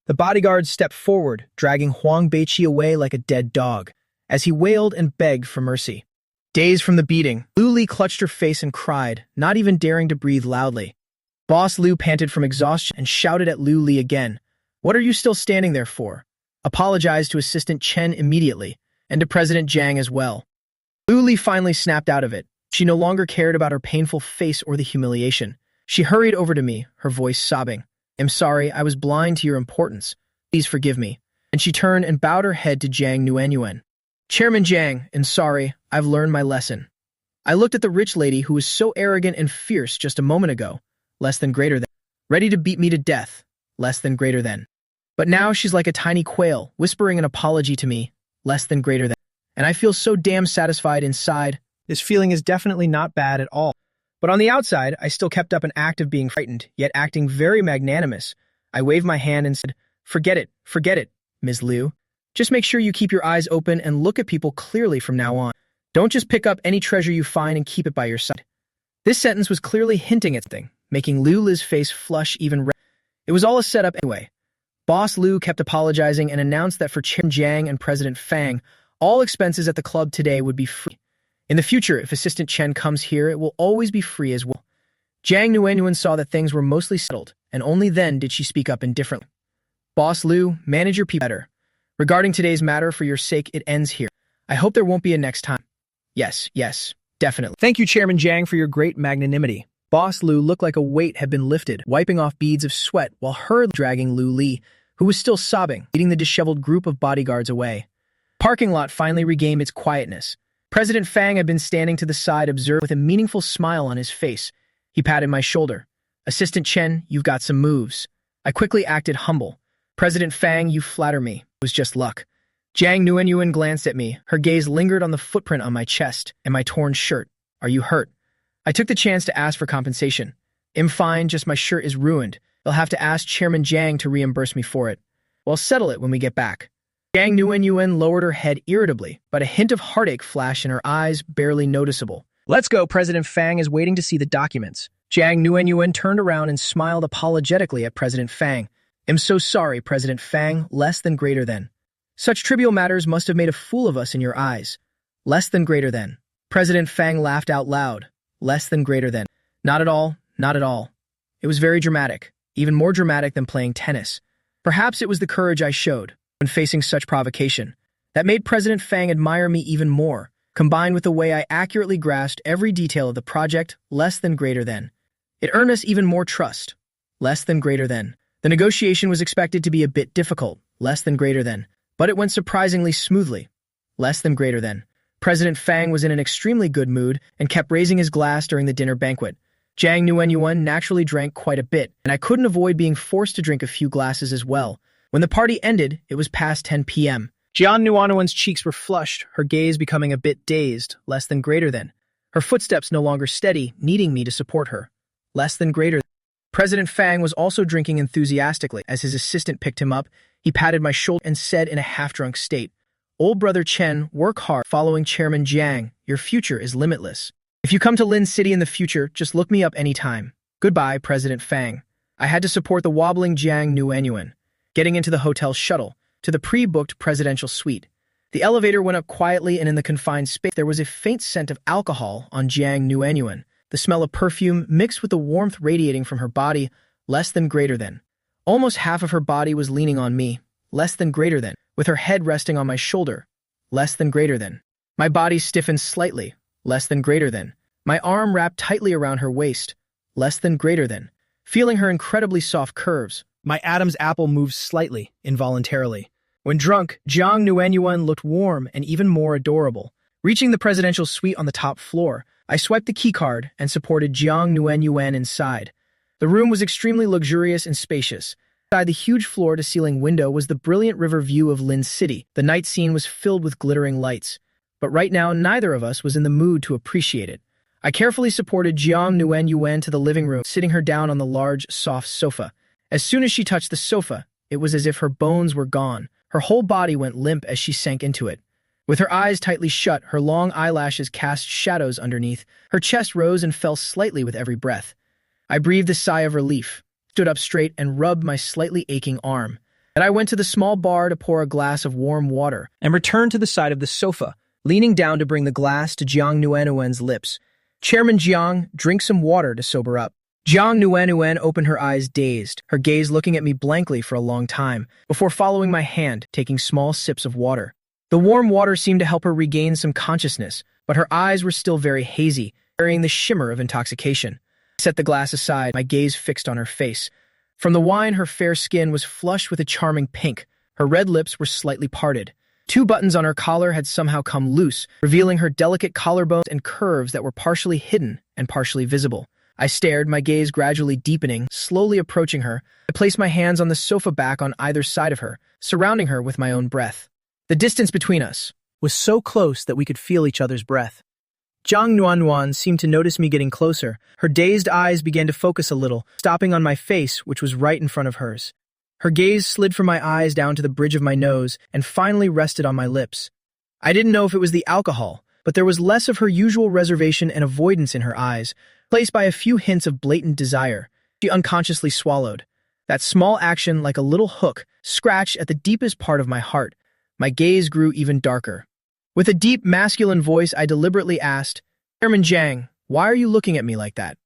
The bodyguards stepped forward, dragging Huang Beiqi away like a dead dog, as he wailed and begged for mercy. Dazed from the beating, Liu Li clutched her face and cried, not even daring to breathe loudly. Boss Liu panted from exhaustion and shouted at Liu Li again. What are you still standing there for? Apologize to Assistant Chen immediately, and to President Jiang as well. Liu Li finally snapped out of it. She no longer cared about her painful face or the humiliation. She hurried over to me, her voice sobbing. I'm sorry, I was blind to your importance. Please forgive me. And she turned and bowed her head to Jiang Nuanyuan. Chairman Jiang, I'm sorry, I've learned my lesson. I looked at the rich lady who was so arrogant and fierce just a moment ago, less than greater than, ready to beat me to death, less than greater than. But now she's like a tiny quail, whispering an apology to me, less than greater than. And I feel so damn satisfied inside. This feeling is definitely not bad at all. But on the outside, I still kept up an act of being frightened, yet acting very magnanimous. I waved my hand and said, forget it, Ms. Liu. Just make sure you keep your eyes open and look at people clearly from now on. Don't just pick up any treasure you find and keep it by your side. This sentence was clearly hinting at something, making Liu Li's face flush even red. It was all a setup anyway. Boss Liu kept apologizing and announced that for Chairman Jiang and President Fang, all expenses at the club today would be free. In the future, if Assistant Chen comes here, it will always be free as well. Jiang Nuanyuan saw that things were mostly settled, and only then did she speak up indifferently. Boss Liu, manage your people better. Regarding today's matter, for your sake, it ends here. I hope there won't be a next time. Yes, definitely. Thank you, Chairman Jiang, for your great magnanimity. Boss Liu looked like a weight had been lifted, wiping off beads of sweat while hurriedly dragging Liu Li, who who was still sobbing, leading the disheveled group of bodyguards away. Parking lot finally regained its quietness. President Fang had been standing to the side, observed with a meaningful smile on his face. He patted my shoulder. "Assistant Chen, you've got some moves." I quickly acted humble. "President Fang, you flatter me. It was just luck." Jiang Nuenyuan glanced at me. Her gaze lingered on the footprint on my chest and my torn shirt. "Are you hurt?" I took the chance to ask for compensation. "I'm fine, just my shirt is ruined. They'll have to ask Chairman Jiang to reimburse me for it. We'll settle it when we get back." Jiang Nuenyuan lowered her head irritably, but a hint of heartache flashed in her eyes, barely noticeable. "Let's go, President Fang is waiting to see the documents." Jiang Nuenyuan turned around and smiled apologetically at President Fang. "I'm so sorry, President Fang, less than greater than. Such trivial matters must have made a fool of us in your eyes. Less than greater than." President Fang laughed out loud. "Less than greater than. Not at all, not at all." It was very dramatic, even more dramatic than playing tennis. Perhaps it was the courage I showed when facing such provocation that made President Fang admire me even more, combined with the way I accurately grasped every detail of the project. Less than greater than. It earned us even more trust. Less than greater than. The negotiation was expected to be a bit difficult. Less than greater than. But it went surprisingly smoothly. Less than greater than. President Fang was in an extremely good mood and kept raising his glass during the dinner banquet. Jiang Nuenyuan naturally drank quite a bit, and I couldn't avoid being forced to drink a few glasses as well. When the party ended, it was past 10 p.m. Jiang Nuenyuan's cheeks were flushed, her gaze becoming a bit dazed. Less than greater than. Her footsteps no longer steady, needing me to support her. Less than greater than. President Fang was also drinking enthusiastically. As his assistant picked him up, he patted my shoulder and said in a half-drunk state, "Old brother Chen, work hard following Chairman Jiang. Your future is limitless. If you come to Lin City in the future, just look me up anytime. Goodbye, President Fang." I had to support the wobbling Jiang Nuenyuan, getting into the hotel shuttle to the pre-booked presidential suite. The elevator went up quietly, and in the confined space, there was a faint scent of alcohol on Jiang Nuenyuan, the smell of perfume mixed with the warmth radiating from her body. Less than greater than. Almost half of her body was leaning on me. Less than greater than. With her head resting on my shoulder. Less than greater than. My body stiffened slightly. Less than greater than. My arm wrapped tightly around her waist. Less than greater than. Feeling her incredibly soft curves, my Adam's apple moved slightly, involuntarily. When drunk, Jiang Nuenyuan looked warm and even more adorable. Reaching the presidential suite on the top floor, I swiped the keycard and supported Jiang Nuenyuan inside. The room was extremely luxurious and spacious. Inside the huge floor-to-ceiling window was the brilliant river view of Lin City. The night scene was filled with glittering lights. But right now, neither of us was in the mood to appreciate it. I carefully supported Jiang Nuenyuan to the living room, sitting her down on the large, soft sofa. As soon as she touched the sofa, it was as if her bones were gone. Her whole body went limp as she sank into it. With her eyes tightly shut, her long eyelashes cast shadows underneath. Her chest rose and fell slightly with every breath. I breathed a sigh of relief, stood up straight, and rubbed my slightly aching arm. Then I went to the small bar to pour a glass of warm water and returned to the side of the sofa, leaning down to bring the glass to Jiang Nuenyuan's lips. "Chairman Jiang, drink some water to sober up." Jiang Nuenyuan opened her eyes dazed, her gaze looking at me blankly for a long time, before following my hand, taking small sips of water. The warm water seemed to help her regain some consciousness, but her eyes were still very hazy, carrying the shimmer of intoxication. I set the glass aside, my gaze fixed on her face. From the wine, her fair skin was flushed with a charming pink. Her red lips were slightly parted. 2 buttons on her collar had somehow come loose, revealing her delicate collarbones and curves that were partially hidden and partially visible. I stared, my gaze gradually deepening, slowly approaching her. I placed my hands on the sofa back on either side of her, surrounding her with my own breath. The distance between us was so close that we could feel each other's breath. Jiang Nuenyuan seemed to notice me getting closer. Her dazed eyes began to focus a little, stopping on my face, which was right in front of hers. Her gaze slid from my eyes down to the bridge of my nose and finally rested on my lips. I didn't know if it was the alcohol, but there was less of her usual reservation and avoidance in her eyes, placed by a few hints of blatant desire. She unconsciously swallowed. That small action, like a little hook, scratched at the deepest part of my heart. My gaze grew even darker. With a deep, masculine voice, I deliberately asked, "Chairman Jiang, why are you looking at me like that?"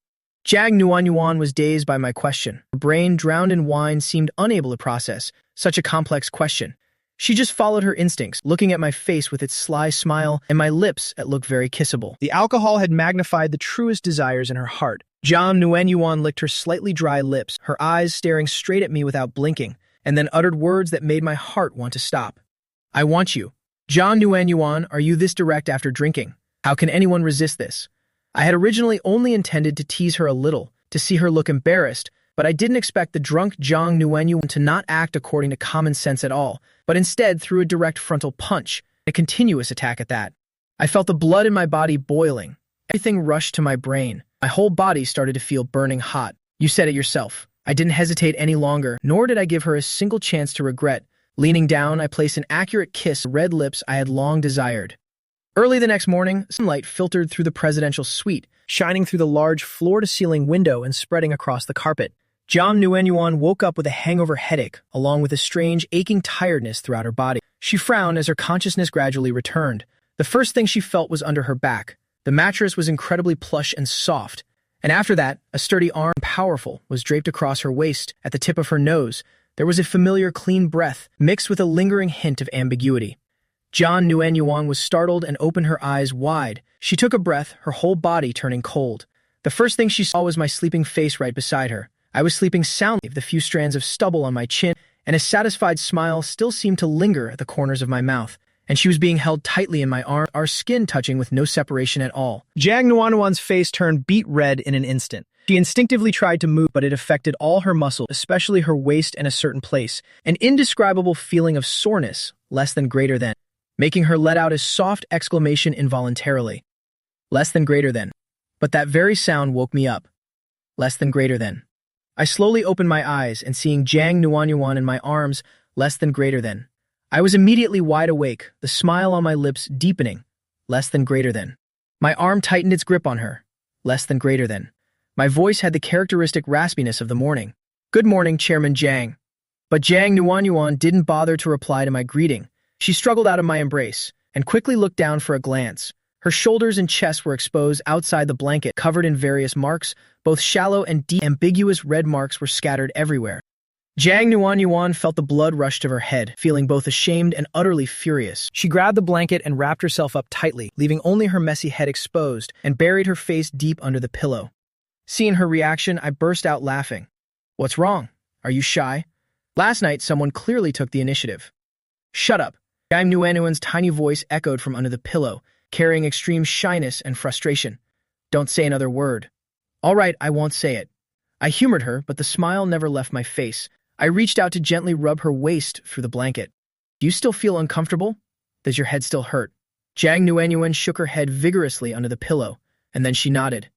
Jiang Nuenyuan was dazed by my question. Her brain, drowned in wine, seemed unable to process such a complex question. She just followed her instincts, looking at my face with its sly smile and my lips that looked very kissable. The alcohol had magnified the truest desires in her heart. Jiang Nuenyuan licked her slightly dry lips, her eyes staring straight at me without blinking. and then uttered words that made my heart want to stop. I want you. John Nguyen Yuan, are you this direct after drinking? How can anyone resist this? I had originally only intended to tease her a little, to see her look embarrassed, but I didn't expect the drunk Zhang Nguyen to not act according to common sense at all, but instead threw a direct frontal punch, a continuous attack at that. I felt the blood in my body boiling. Everything rushed to my brain. My whole body started to feel burning hot. You said it yourself. I didn't hesitate any longer, nor did I give her a single chance to regret. Leaning down, I placed an accurate kiss on the red lips I had long desired. Early the next morning, sunlight filtered through the presidential suite, shining through the large floor-to-ceiling window and spreading across the carpet. Zhang Nguyen woke up with a hangover headache, along with a strange, aching tiredness throughout her body. She frowned as her consciousness gradually returned. The first thing she felt was under her back. The mattress was incredibly plush and soft, and after that, a sturdy arm, powerful, was draped across her waist. At the tip of her nose, there was a familiar clean breath, mixed with a lingering hint of ambiguity. Zhang Nguyen was startled and opened her eyes wide. She took a breath, her whole body turning cold. The first thing she saw was my sleeping face right beside her. I was sleeping soundly, with a few strands of stubble on my chin, and a satisfied smile still seemed to linger at the corners of my mouth. And she was being held tightly in my arm, our skin touching with no separation at all. Zhang Nguyen's face turned beet red in an instant. She instinctively tried to move, but it affected all her muscles, especially her waist and a certain place. An indescribable feeling of soreness, less than greater than, making her let out a soft exclamation involuntarily. Less than greater than. But that very sound woke me up. Less than greater than. I slowly opened my eyes, and seeing Zhang Nguyen in my arms, less than greater than. I was immediately wide awake, the smile on my lips deepening. Less than greater than. My arm tightened its grip on her. Less than greater than. My voice had the characteristic raspiness of the morning. Good morning, Chairman Zhang. But Zhang Nguyen didn't bother to reply to my greeting. She struggled out of my embrace, and quickly looked down for a glance. Her shoulders and chest were exposed outside the blanket, covered in various marks. Both shallow and deep, ambiguous red marks were scattered everywhere. Zhang Nguyen felt the blood rush to her head, feeling both ashamed and utterly furious. She grabbed the blanket and wrapped herself up tightly, leaving only her messy head exposed, and buried her face deep under the pillow. Seeing her reaction, I burst out laughing. What's wrong? Are you shy? Last night, someone clearly took the initiative. Shut up. Zhang Nguyen's tiny voice echoed from under the pillow, carrying extreme shyness and frustration. Don't say another word. All right, I won't say it. I humored her, but the smile never left my face. I reached out to gently rub her waist through the blanket. Do you still feel uncomfortable? Does your head still hurt? Zhang Nguyen shook her head vigorously under the pillow, and then she nodded,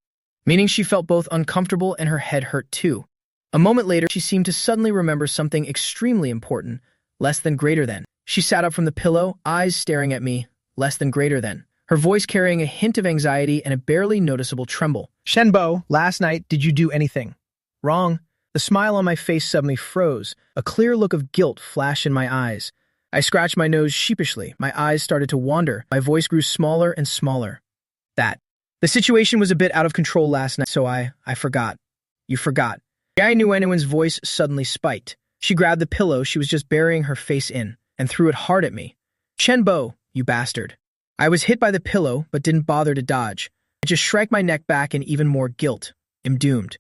meaning she felt both uncomfortable and her head hurt too. A moment later, she seemed to suddenly remember something extremely important, less than greater than. She sat up from the pillow, eyes staring at me, less than greater than, her voice carrying a hint of anxiety and a barely noticeable tremble. Shenbo, last night, did you do anything wrong? The smile on my face suddenly froze. A clear look of guilt flashed in my eyes. I scratched my nose sheepishly. My eyes started to wander. My voice grew smaller and smaller. The situation was a bit out of control last night, so I forgot. You forgot. Zhang Nguyen's voice suddenly spiked. She grabbed the pillow she was just burying her face in and threw it hard at me. Shenbo, you bastard. I was hit by the pillow, but didn't bother to dodge. I just shrank my neck back in even more guilt. I'm doomed.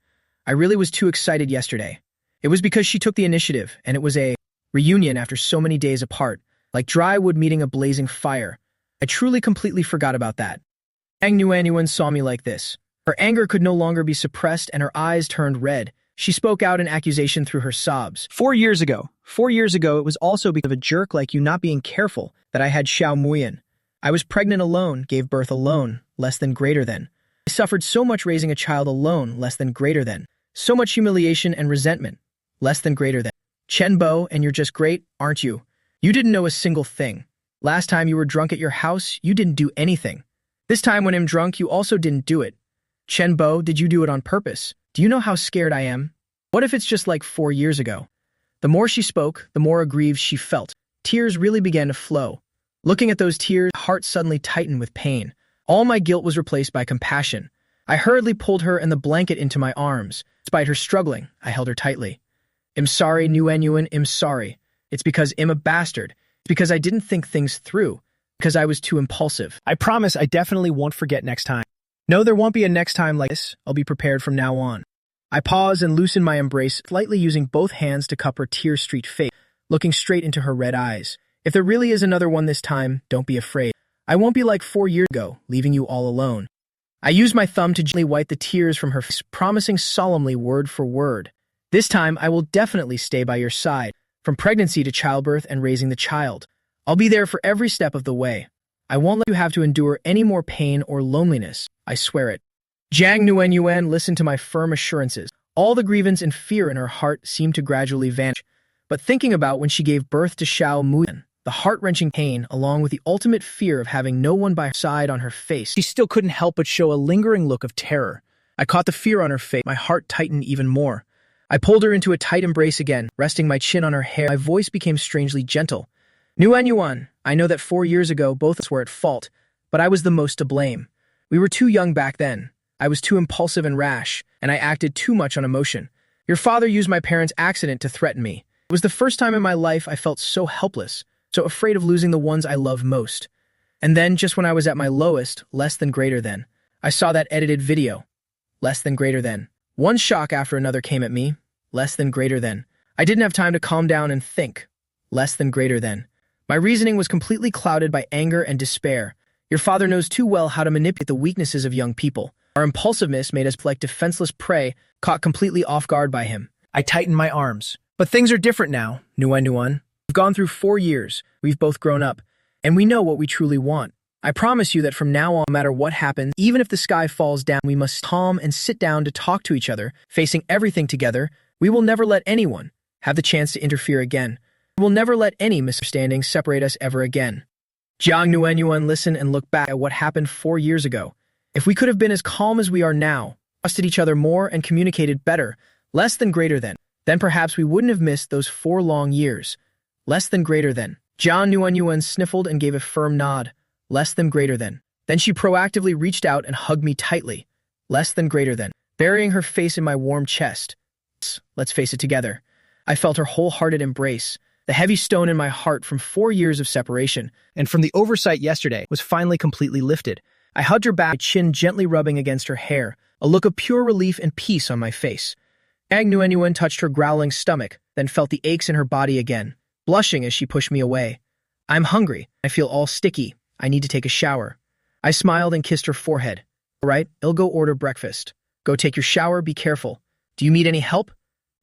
I really was too excited yesterday. It was because she took the initiative, and it was a reunion after so many days apart, like dry wood meeting a blazing fire. I truly completely forgot about that. Zhang Nguyen saw me like this. Her anger could no longer be suppressed, and her eyes turned red. She spoke out an accusation through her sobs. 4 years ago, it was also because of a jerk like you not being careful that I had Xiao Muyan. I was pregnant alone, gave birth alone, less than greater than. I suffered so much raising a child alone, less than greater than. So much humiliation and resentment, less than greater than. Shenbo, and you're just great, aren't you? You didn't know a single thing. Last time you were drunk at your house, you didn't do anything. This time when I'm drunk, you also didn't do it. Shenbo, did you do it on purpose? Do you know how scared I am? What if it's just like 4 years ago? The more she spoke, the more aggrieved she felt. Tears really began to flow. Looking at those tears, my heart suddenly tightened with pain. All my guilt was replaced by compassion. I hurriedly pulled her and the blanket into my arms. Despite her struggling, I held her tightly. I'm sorry, Nguyen, I'm sorry. It's because I'm a bastard. It's because I didn't think things through. Because I was too impulsive. I promise I definitely won't forget next time. No, there won't be a next time like this. I'll be prepared from now on. I pause and loosen my embrace, slightly using both hands to cup her tear-streaked face, looking straight into her red eyes. If there really is another one this time, don't be afraid. I won't be like 4 years ago, leaving you all alone. I use my thumb to gently wipe the tears from her face, promising solemnly word for word. This time, I will definitely stay by your side, from pregnancy to childbirth and raising the child. I'll be there for every step of the way. I won't let you have to endure any more pain or loneliness. I swear it. Jiang Nuenyuan listened to my firm assurances. All the grievance and fear in her heart seemed to gradually vanish. But thinking about when she gave birth to Xiao Muyan, the heart-wrenching pain, along with the ultimate fear of having no one by her side on her face, she still couldn't help but show a lingering look of terror. I caught the fear on her face. My heart tightened even more. I pulled her into a tight embrace again, resting my chin on her hair. My voice became strangely gentle. Nuenyuan, I know that 4 years ago both of us were at fault, but I was the most to blame. We were too young back then. I was too impulsive and rash, and I acted too much on emotion. Your father used my parents' accident to threaten me. It was the first time in my life I felt so helpless, so afraid of losing the ones I love most. And then, just when I was at my lowest, less than greater than, I saw that edited video. Less than greater than. One shock after another came at me. Less than greater than. I didn't have time to calm down and think. Less than greater than. My reasoning was completely clouded by anger and despair. Your father knows too well how to manipulate the weaknesses of young people. Our impulsiveness made us like defenseless prey, caught completely off guard by him. I tightened my arms. But things are different now, Nuan. We've gone through 4 years, we've both grown up, and we know what we truly want. I promise you that from now on, no matter what happens, even if the sky falls down, we must calm and sit down to talk to each other, facing everything together. We will never let anyone have the chance to interfere again. We will never let any misunderstandings separate us ever again. Jiang Nuenyuan listened and looked back at what happened 4 years ago. If we could have been as calm as we are now, trusted each other more and communicated better, less than greater than, then perhaps we wouldn't have missed those 4 long years. Less than greater than. Jiang Nuenyuan sniffled and gave a firm nod. Less than greater than. Then she proactively reached out and hugged me tightly. Less than greater than. Burying her face in my warm chest. Let's face it together. I felt her wholehearted embrace. The heavy stone in my heart from 4 years of separation, and from the oversight yesterday, was finally completely lifted. I hugged her back, my chin gently rubbing against her hair, a look of pure relief and peace on my face. Jiang Nuenyuan touched her growling stomach, then felt the aches in her body again, blushing as she pushed me away. I'm hungry. I feel all sticky. I need to take a shower. I smiled and kissed her forehead. All right, I'll go order breakfast. Go take your shower, be careful. Do you need any help?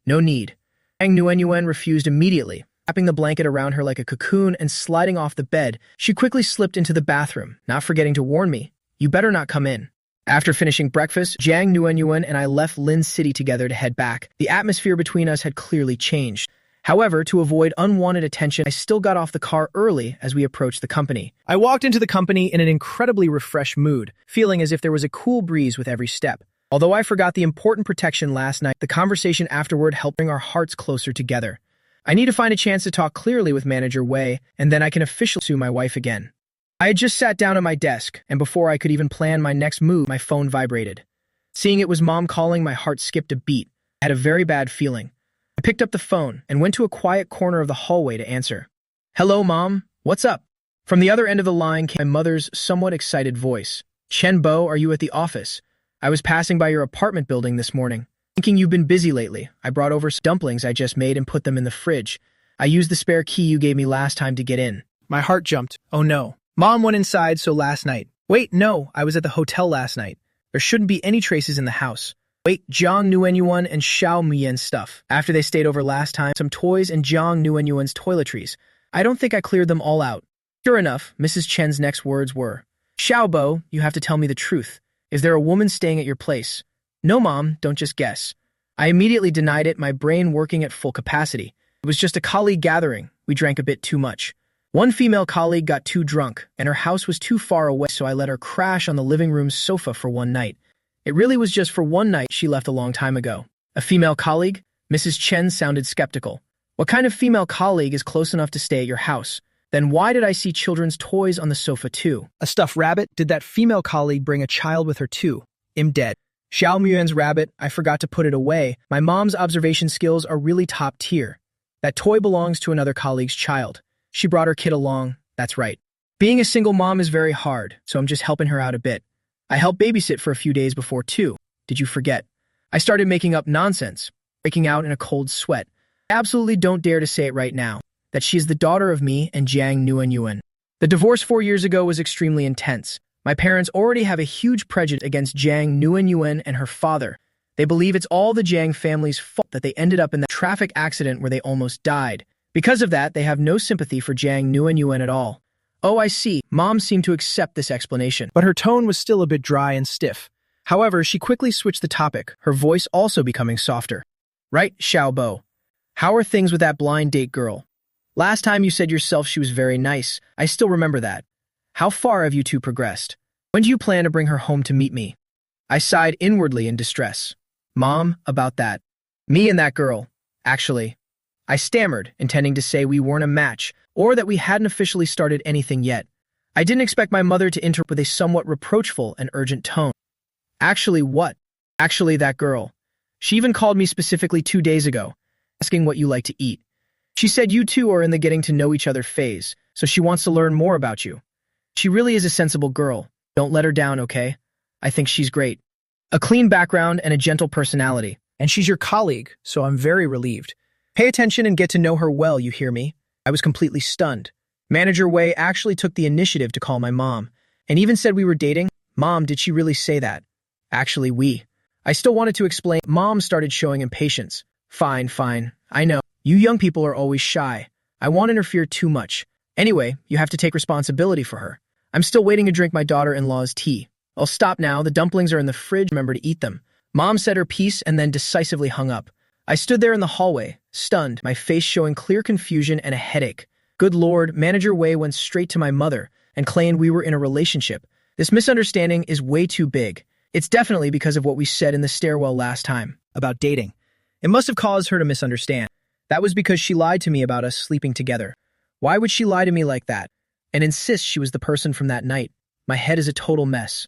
No need. Jiang Nuenyuan refused immediately. Wrapping the blanket around her like a cocoon and sliding off the bed, she quickly slipped into the bathroom, not forgetting to warn me, you better not come in. After finishing breakfast, Jiang Nuenyuan and I left Lin City together to head back. The atmosphere between us had clearly changed. However, to avoid unwanted attention, I still got off the car early as we approached the company. I walked into the company in an incredibly refreshed mood, feeling as if there was a cool breeze with every step. Although I forgot the important protection last night, the conversation afterward helped bring our hearts closer together. I need to find a chance to talk clearly with Manager Wei, and then I can officially sue my wife again. I had just sat down at my desk, and before I could even plan my next move, my phone vibrated. Seeing it was Mom calling, my heart skipped a beat. I had a very bad feeling. I picked up the phone and went to a quiet corner of the hallway to answer. Hello, Mom. What's up? From the other end of the line came my mother's somewhat excited voice. Chen Bo, are you at the office? I was passing by your apartment building this morning. Thinking you've been busy lately, I brought over some dumplings I just made and put them in the fridge. I used the spare key you gave me last time to get in. My heart jumped. Oh no. Mom went inside, so last night. Wait, no, I was at the hotel last night. There shouldn't be any traces in the house. Wait, Jiang Nuenyuan and Xiao Muyan's stuff. After they stayed over last time, some toys and Jiang Nuenyuan's toiletries. I don't think I cleared them all out. Sure enough, Mrs. Chen's next words were, Xiao Bo, you have to tell me the truth. Is there a woman staying at your place? No, Mom, don't just guess. I immediately denied it, my brain working at full capacity. It was just a colleague gathering. We drank a bit too much. One female colleague got too drunk, and her house was too far away, so I let her crash on the living room sofa for one night. It really was just for one night. She left a long time ago. A female colleague? Mrs. Chen sounded skeptical. What kind of female colleague is close enough to stay at your house? Then why did I see children's toys on the sofa too? A stuffed rabbit? Did that female colleague bring a child with her too? I'm dead. Xiao Muyan's rabbit, I forgot to put it away. My mom's observation skills are really top tier. That toy belongs to another colleague's child. She brought her kid along. That's right. Being a single mom is very hard, so I'm just helping her out a bit. I helped babysit for a few days before too. Did you forget? I started making up nonsense, breaking out in a cold sweat. I absolutely don't dare to say it right now, that she is the daughter of me and Jiang Nuanyuan. The divorce 4 years ago was extremely intense. My parents already have a huge prejudice against Jiang Nuanyuan and her father. They believe it's all the Jiang family's fault that they ended up in that traffic accident where they almost died. Because of that, they have no sympathy for Jiang Nuanyuan at all. Oh, I see. Mom seemed to accept this explanation. But her tone was still a bit dry and stiff. However, she quickly switched the topic, her voice also becoming softer. Right, Xiaobo. How are things with that blind date girl? Last time you said yourself she was very nice. I still remember that. How far have you two progressed? When do you plan to bring her home to meet me? I sighed inwardly in distress. Mom, about that. Me and that girl. Actually. I stammered, intending to say we weren't a match, or that we hadn't officially started anything yet. I didn't expect my mother to interrupt with a somewhat reproachful and urgent tone. Actually what? Actually that girl. She even called me specifically 2 days ago, asking what you like to eat. She said you two are in the getting to know each other phase, so she wants to learn more about you. She really is a sensible girl. Don't let her down, okay? I think she's great. A clean background and a gentle personality. And she's your colleague, so I'm very relieved. Pay attention and get to know her well, you hear me? I was completely stunned. Manager Wei actually took the initiative to call my mom, and even said we were dating. Mom, did she really say that? Actually, we. I still wanted to explain. Mom started showing impatience. Fine, fine. I know. You young people are always shy. I won't interfere too much. Anyway, you have to take responsibility for her. I'm still waiting to drink my daughter-in-law's tea. I'll stop now. The dumplings are in the fridge. Remember to eat them. Mom said her piece and then decisively hung up. I stood there in the hallway, stunned, my face showing clear confusion and a headache. Good Lord, Manager Wei went straight to my mother and claimed we were in a relationship. This misunderstanding is way too big. It's definitely because of what we said in the stairwell last time. About dating. It must have caused her to misunderstand. That was because she lied to me about us sleeping together. Why would she lie to me like that? And insist she was the person from that night? My head is a total mess.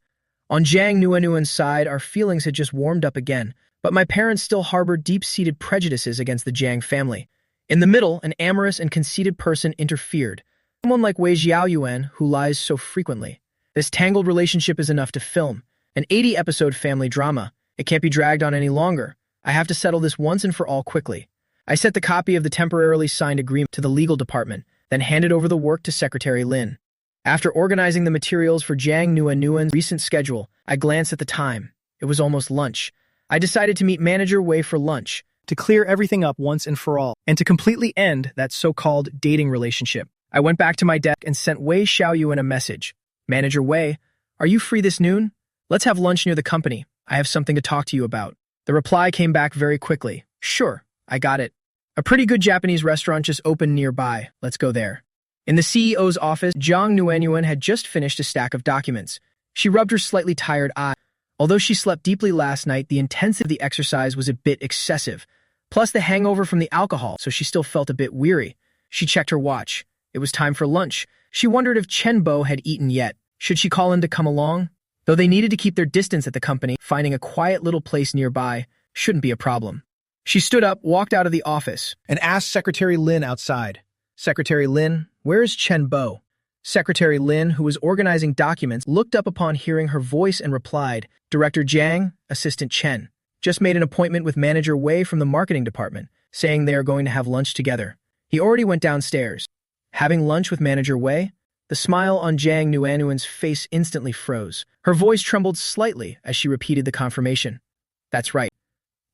On Jiang Nuanyuan's side, our feelings had just warmed up again, but my parents still harbored deep-seated prejudices against the Jiang family. In the middle, an amorous and conceited person interfered. Someone like Wei Xiaoyuan, who lies so frequently. This tangled relationship is enough to film. An 80-episode family drama. It can't be dragged on any longer. I have to settle this once and for all quickly. I sent the copy of the temporarily signed agreement to the legal department, then handed over the work to Secretary Lin. After organizing the materials for Jiang Nuanyuan's recent schedule, I glanced at the time. It was almost lunch. I decided to meet Manager Wei for lunch, to clear everything up once and for all, and to completely end that so-called dating relationship. I went back to my desk and sent Wei Xiaoyuan a message. Manager Wei, are you free this noon? Let's have lunch near the company. I have something to talk to you about. The reply came back very quickly. Sure, I got it. A pretty good Japanese restaurant just opened nearby. Let's go there. In the CEO's office, Jiang Nuanyuan had just finished a stack of documents. She rubbed her slightly tired eye. Although she slept deeply last night, the intensity of the exercise was a bit excessive. Plus the hangover from the alcohol, so she still felt a bit weary. She checked her watch. It was time for lunch. She wondered if Chen Bo had eaten yet. Should she call him to come along? Though they needed to keep their distance at the company, finding a quiet little place nearby shouldn't be a problem. She stood up, walked out of the office, and asked Secretary Lin outside. Secretary Lin, where is Chen Bo? Secretary Lin, who was organizing documents, looked up upon hearing her voice and replied, Director Jiang, Assistant Chen, just made an appointment with Manager Wei from the marketing department, saying they are going to have lunch together. He already went downstairs. Having lunch with Manager Wei? The smile on Jiang Nuanyuan's face instantly froze. Her voice trembled slightly as she repeated the confirmation. That's right.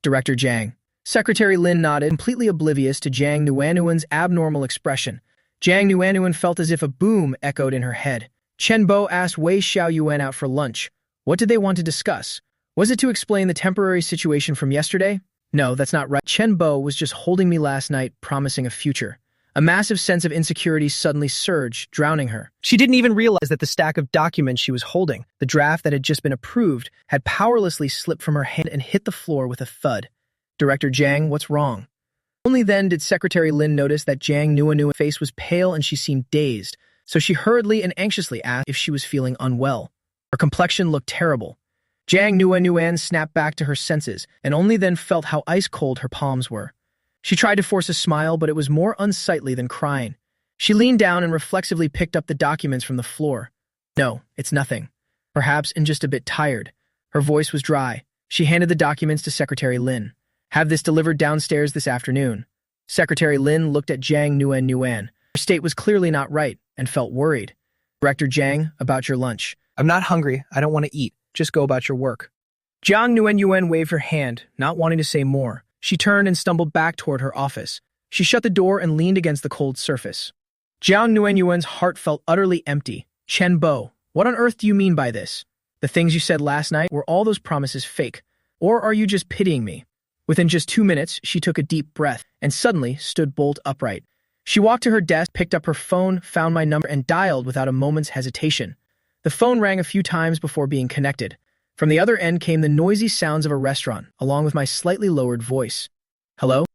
Director Jiang. Secretary Lin nodded, completely oblivious to Jiang Nuanyuan's abnormal expression. Jiang Nuanyuan felt as if a boom echoed in her head. Chen Bo asked Wei Xiaoyuan out for lunch. What did they want to discuss? Was it to explain the temporary situation from yesterday? No, that's not right. Chen Bo was just holding me last night, promising a future. A massive sense of insecurity suddenly surged, drowning her. She didn't even realize that the stack of documents she was holding, the draft that had just been approved, had powerlessly slipped from her hand and hit the floor with a thud. Director Jiang, what's wrong? Only then did Secretary Lin notice that Jiang Nuanyuan's face was pale and she seemed dazed, so she hurriedly and anxiously asked if she was feeling unwell. Her complexion looked terrible. Jiang Nuanyuan snapped back to her senses and only then felt how ice-cold her palms were. She tried to force a smile, but it was more unsightly than crying. She leaned down and reflexively picked up the documents from the floor. No, it's nothing. Perhaps I'm just a bit tired. Her voice was dry. She handed the documents to Secretary Lin. Have this delivered downstairs this afternoon. Secretary Lin looked at Jiang Nguyen. Her state was clearly not right and felt worried. Director Jiang, about your lunch. I'm not hungry. I don't want to eat. Just go about your work. Jiang Nguyen waved her hand, not wanting to say more. She turned and stumbled back toward her office. She shut the door and leaned against the cold surface. Jiang Nguyen's heart felt utterly empty. Chen Bo, what on earth do you mean by this? The things you said last night, were all those promises fake? Or are you just pitying me? Within just 2 minutes, she took a deep breath and suddenly stood bolt upright. She walked to her desk, picked up her phone, found my number, and dialed without a moment's hesitation. The phone rang a few times before being connected. From the other end came the noisy sounds of a restaurant, along with my slightly lowered voice. Hello?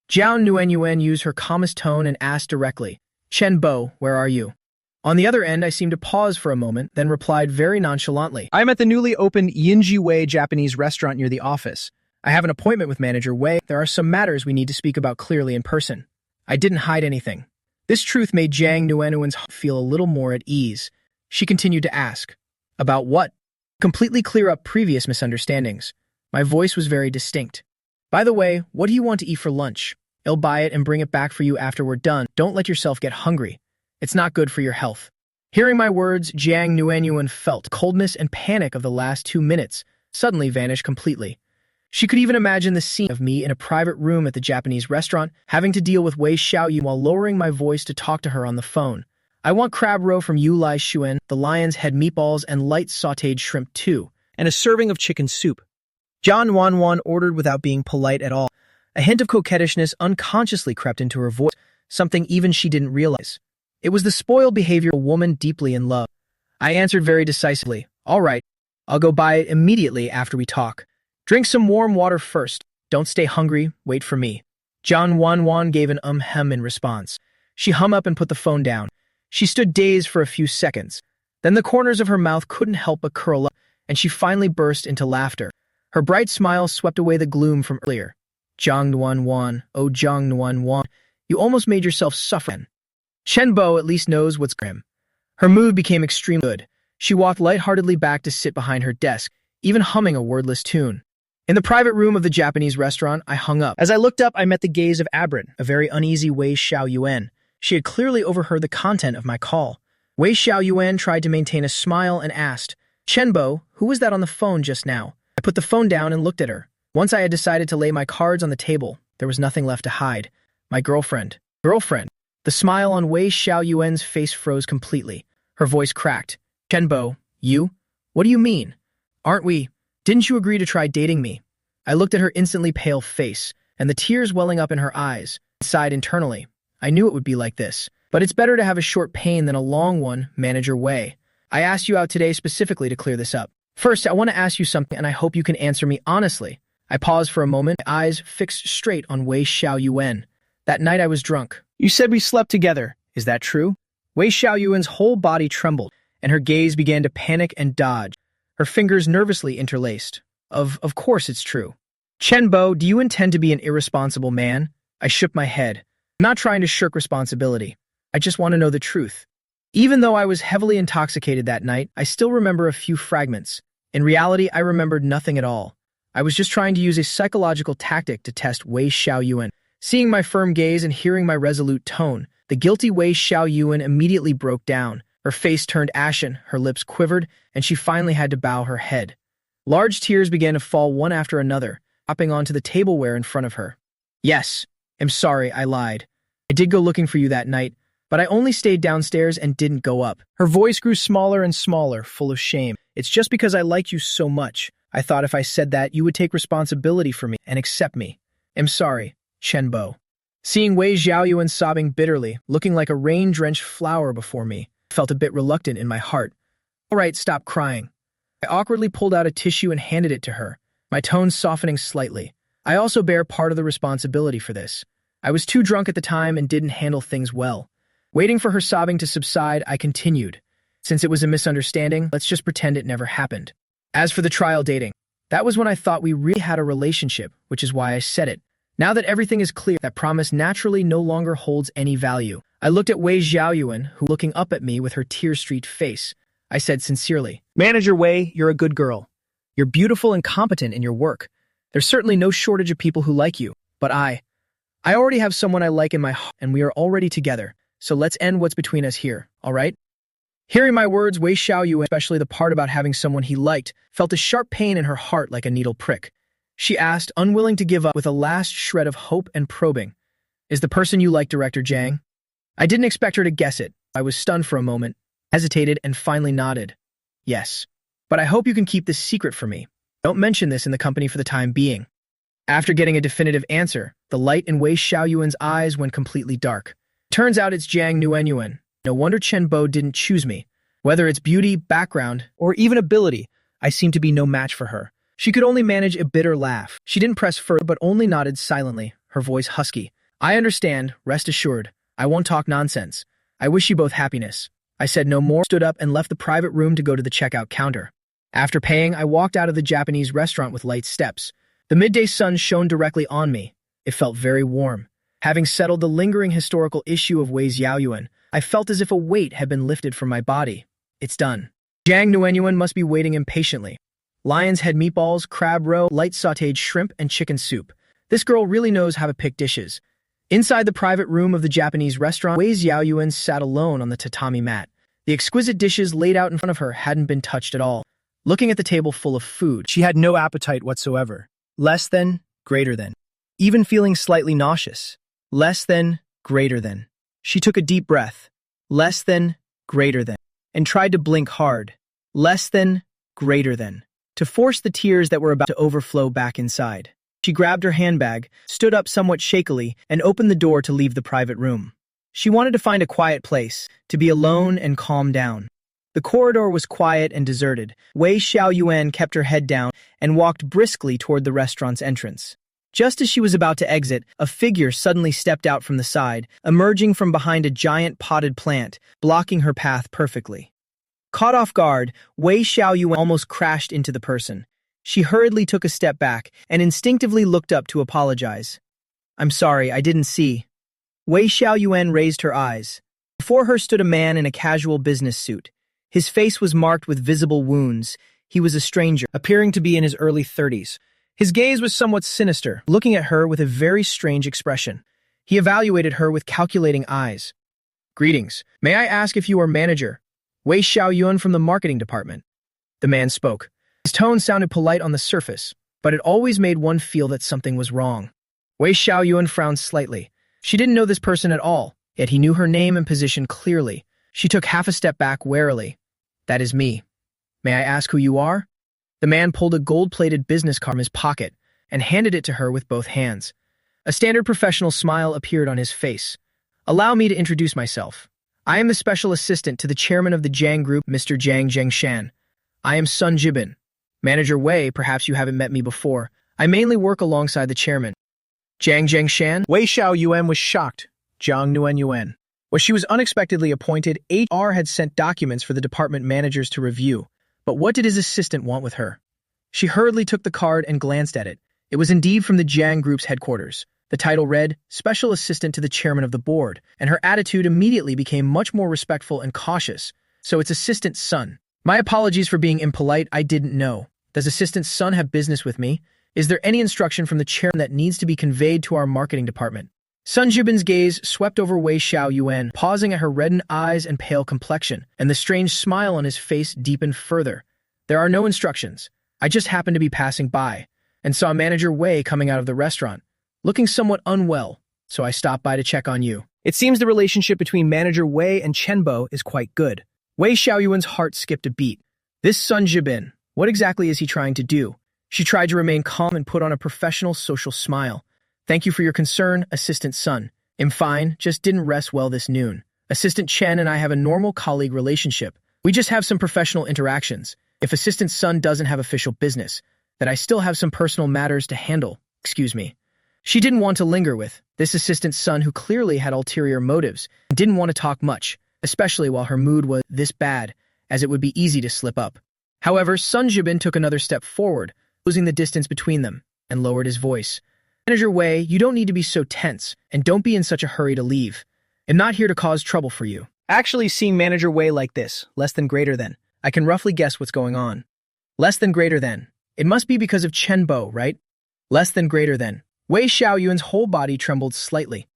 Jiang Nguyen used her calmest tone and asked directly, Chen Bo, where are you? On the other end, I seemed to pause for a moment, then replied very nonchalantly, I'm at the newly opened Yinji Wei Japanese restaurant near the office. I have an appointment with Manager Wei. There are some matters we need to speak about clearly in person. I didn't hide anything. This truth made Jiang Nguyen's heart feel a little more at ease. She continued to ask, about what? Completely clear up previous misunderstandings. My voice was very distinct. By the way, what do you want to eat for lunch? I'll buy it and bring it back for you after we're done. Don't let yourself get hungry. It's not good for your health. Hearing my words, Jiang Nguyen felt coldness and panic of the last 2 minutes suddenly vanish completely. She could even imagine the scene of me in a private room at the Japanese restaurant, having to deal with Wei Xiaoyun while lowering my voice to talk to her on the phone. I want crab roe from Yu Lai Shuen, the lion's head meatballs, and light sautéed shrimp too, and a serving of chicken soup. Jiang Wanwan ordered without being polite at all. A hint of coquettishness unconsciously crept into her voice, something even she didn't realize. It was the spoiled behavior of a woman deeply in love. I answered very decisively, all right, I'll go buy it immediately after we talk. Drink some warm water first. Don't stay hungry. Wait for me. Jiang Wanwan gave an hem in response. She hung up and put the phone down. She stood dazed for a few seconds. Then the corners of her mouth couldn't help but curl up, and she finally burst into laughter. Her bright smile swept away the gloom from earlier. Jiang Wanwan, oh Jiang Wanwan, you almost made yourself suffer. Chen Bo at least knows what's grim. Her mood became extremely good. She walked lightheartedly back to sit behind her desk, even humming a wordless tune. In the private room of the Japanese restaurant, I hung up. As I looked up, I met the gaze of Abrin, a very uneasy Wei Xiaoyun. She had clearly overheard the content of my call. Wei Xiaoyun tried to maintain a smile and asked, Chen Bo, who was that on the phone just now? I put the phone down and looked at her. Once I had decided to lay my cards on the table, there was nothing left to hide. My girlfriend. Girlfriend. The smile on Wei Xiaoyun's face froze completely. Her voice cracked. Chen Bo, you? What do you mean? Aren't we? Didn't you agree to try dating me? I looked at her instantly pale face, and the tears welling up in her eyes, and sighed internally. I knew it would be like this, but it's better to have a short pain than a long one, Manager Wei. I asked you out today specifically to clear this up. First, I want to ask you something, and I hope you can answer me honestly. I paused for a moment, my eyes fixed straight on Wei Xiaoyun. That night I was drunk. You said we slept together. Is that true? Wei Xiaoyun's whole body trembled, and her gaze began to panic and dodge, her fingers nervously interlaced. Of course it's true. Chen Bo, do you intend to be an irresponsible man? I shook my head. I'm not trying to shirk responsibility. I just want to know the truth. Even though I was heavily intoxicated that night, I still remember a few fragments. In reality, I remembered nothing at all. I was just trying to use a psychological tactic to test Wei Xiaoyun. Seeing my firm gaze and hearing my resolute tone, the guilty Wei Xiaoyun immediately broke down. Her face turned ashen, her lips quivered, and she finally had to bow her head. Large tears began to fall one after another, dropping onto the tableware in front of her. Yes, I'm sorry, I lied. I did go looking for you that night, but I only stayed downstairs and didn't go up. Her voice grew smaller and smaller, full of shame. It's just because I liked you so much. I thought if I said that, you would take responsibility for me and accept me. I'm sorry, Chen Bo. Seeing Wei Xiaoyun sobbing bitterly, looking like a rain-drenched flower before me, I felt a bit reluctant in my heart. All right, stop crying. I awkwardly pulled out a tissue and handed it to her, my tone softening slightly. I also bear part of the responsibility for this. I was too drunk at the time and didn't handle things well. Waiting for her sobbing to subside, I continued. Since it was a misunderstanding, let's just pretend it never happened. As for the trial dating, that was when I thought we really had a relationship, which is why I said it. Now that everything is clear, that promise naturally no longer holds any value. I looked at Wei Xiaoyun, who looking up at me with her tear-streaked face. I said sincerely, Manager Wei, you're a good girl. You're beautiful and competent in your work. There's certainly no shortage of people who like you, but I already have someone I like in my heart, and we are already together, so let's end what's between us here, all right? Hearing my words, Wei Xiaoyuan, especially the part about having someone he liked, felt a sharp pain in her heart like a needle prick. She asked, unwilling to give up, with a last shred of hope and probing, "Is the person you like Director Zhang?" I didn't expect her to guess it. I was stunned for a moment, hesitated, and finally nodded. "Yes. But I hope you can keep this secret from me. Don't mention this in the company for the time being." After getting a definitive answer, the light in Wei Xiaoyuan's eyes went completely dark. Turns out it's Zhang Nuenyuan. No wonder Chen Bo didn't choose me. Whether it's beauty, background, or even ability, I seemed to be no match for her. She could only manage a bitter laugh. She didn't press further, but only nodded silently, her voice husky. "I understand, rest assured. I won't talk nonsense. I wish you both happiness." I said no more, stood up, and left the private room to go to the checkout counter. After paying, I walked out of the Japanese restaurant with light steps. The midday sun shone directly on me. It felt very warm. Having settled the lingering historical issue of Wei Xiaoyuan, I felt as if a weight had been lifted from my body. It's done. Zhang Nuenyuan must be waiting impatiently. Lion's head meatballs, crab roe, light sautéed shrimp, and chicken soup. This girl really knows how to pick dishes. Inside the private room of the Japanese restaurant, Wei Xiaoyuan sat alone on the tatami mat. The exquisite dishes laid out in front of her hadn't been touched at all. Looking at the table full of food, She had no appetite whatsoever. Less than, greater than. Even feeling slightly nauseous. Less than, greater than. She took a deep breath. Less than, greater than. And tried to blink hard. Less than, greater than. To force the tears that were about to overflow back inside. She grabbed her handbag, stood up somewhat shakily, and opened the door to leave the private room. She wanted to find a quiet place, to be alone and calm down. The corridor was quiet and deserted. Wei Xiaoyuan kept her head down and walked briskly toward the restaurant's entrance. Just as she was about to exit, a figure suddenly stepped out from the side, emerging from behind a giant potted plant, blocking her path perfectly. Caught off guard, Wei Xiaoyuan almost crashed into the person. She hurriedly took a step back and instinctively looked up to apologize. "I'm sorry, I didn't see." Wei Xiaoyuan raised her eyes. Before her stood a man in a casual business suit. His face was marked with visible wounds. He was a stranger, appearing to be in his early 30s. His gaze was somewhat sinister, looking at her with a very strange expression. He evaluated her with calculating eyes. "Greetings. May I ask if you are manager?" "Wei Xiaoyuan from the marketing department." The man spoke. His tone sounded polite on the surface, but it always made one feel that something was wrong. Wei Xiaoyuan frowned slightly. She didn't know this person at all, yet he knew her name and position clearly. She took half a step back warily. "That is me. May I ask who you are?" The man pulled a gold-plated business card from his pocket and handed it to her with both hands. A standard professional smile appeared on his face. "Allow me to introduce myself. I am the special assistant to the chairman of the Zhang Group, Mr. Zhang Zhengshan. I am Sun Jibin. Manager Wei, perhaps you haven't met me before. I mainly work alongside the chairman." "Zhang Zhengshan?" Wei Xiaoyuan was shocked. Zhang Nuenyuan. When she was unexpectedly appointed, HR had sent documents for the department managers to review. But what did his assistant want with her? She hurriedly took the card and glanced at it. It was indeed from the Zhang Group's headquarters. The title read, "Special Assistant to the Chairman of the Board," and her attitude immediately became much more respectful and cautious. "So it's Assistant Sun. My apologies for being impolite, I didn't know. Does Assistant Sun have business with me? Is there any instruction from the chairman that needs to be conveyed to our marketing department?" Sun Jibin's gaze swept over Wei Xiaoyuan, pausing at her reddened eyes and pale complexion, and the strange smile on his face deepened further. "There are no instructions. I just happened to be passing by, and saw Manager Wei coming out of the restaurant, looking somewhat unwell, so I stopped by to check on you." It seems the relationship between Manager Wei and Chen Bo is quite good. Wei Xiaoyuan's heart skipped a beat. This Sun Jibin, what exactly is he trying to do? She tried to remain calm and put on a professional social smile. "Thank you for your concern, Assistant Sun. I'm fine, just didn't rest well this noon. Assistant Chen and I have a normal colleague relationship. We just have some professional interactions. If Assistant Sun doesn't have official business, then I still have some personal matters to handle. Excuse me." She didn't want to linger with this Assistant Sun who clearly had ulterior motives and didn't want to talk much, especially while her mood was this bad, as it would be easy to slip up. However, Sun Jibin took another step forward, closing the distance between them, and lowered his voice. "Manager Wei, you don't need to be so tense, and don't be in such a hurry to leave. I'm not here to cause trouble for you." Actually, seeing Manager Wei like this, less than greater than, I can roughly guess what's going on. Less than greater than. It must be because of Chen Bo, right? Less than greater than. Wei Xiaoyuan's whole body trembled slightly.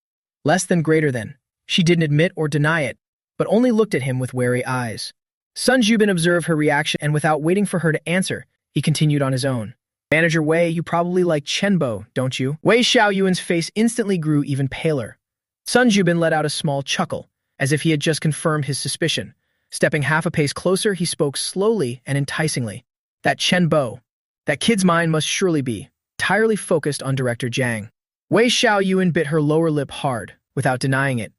Less than greater than. She didn't admit or deny it, but only looked at him with wary eyes. Sun Jubin observed her reaction, and without waiting for her to answer, he continued on his own. Manager Wei, you probably like Chen Bo, don't you? Wei Xiaoyuan's face instantly grew even paler. Sun Jubin let out a small chuckle, as if he had just confirmed his suspicion. Stepping half a pace closer, he spoke slowly and enticingly. That Chen Bo, that kid's mind must surely be entirely focused on Director Jiang. Wei Xiaoyuan bit her lower lip hard, without denying it.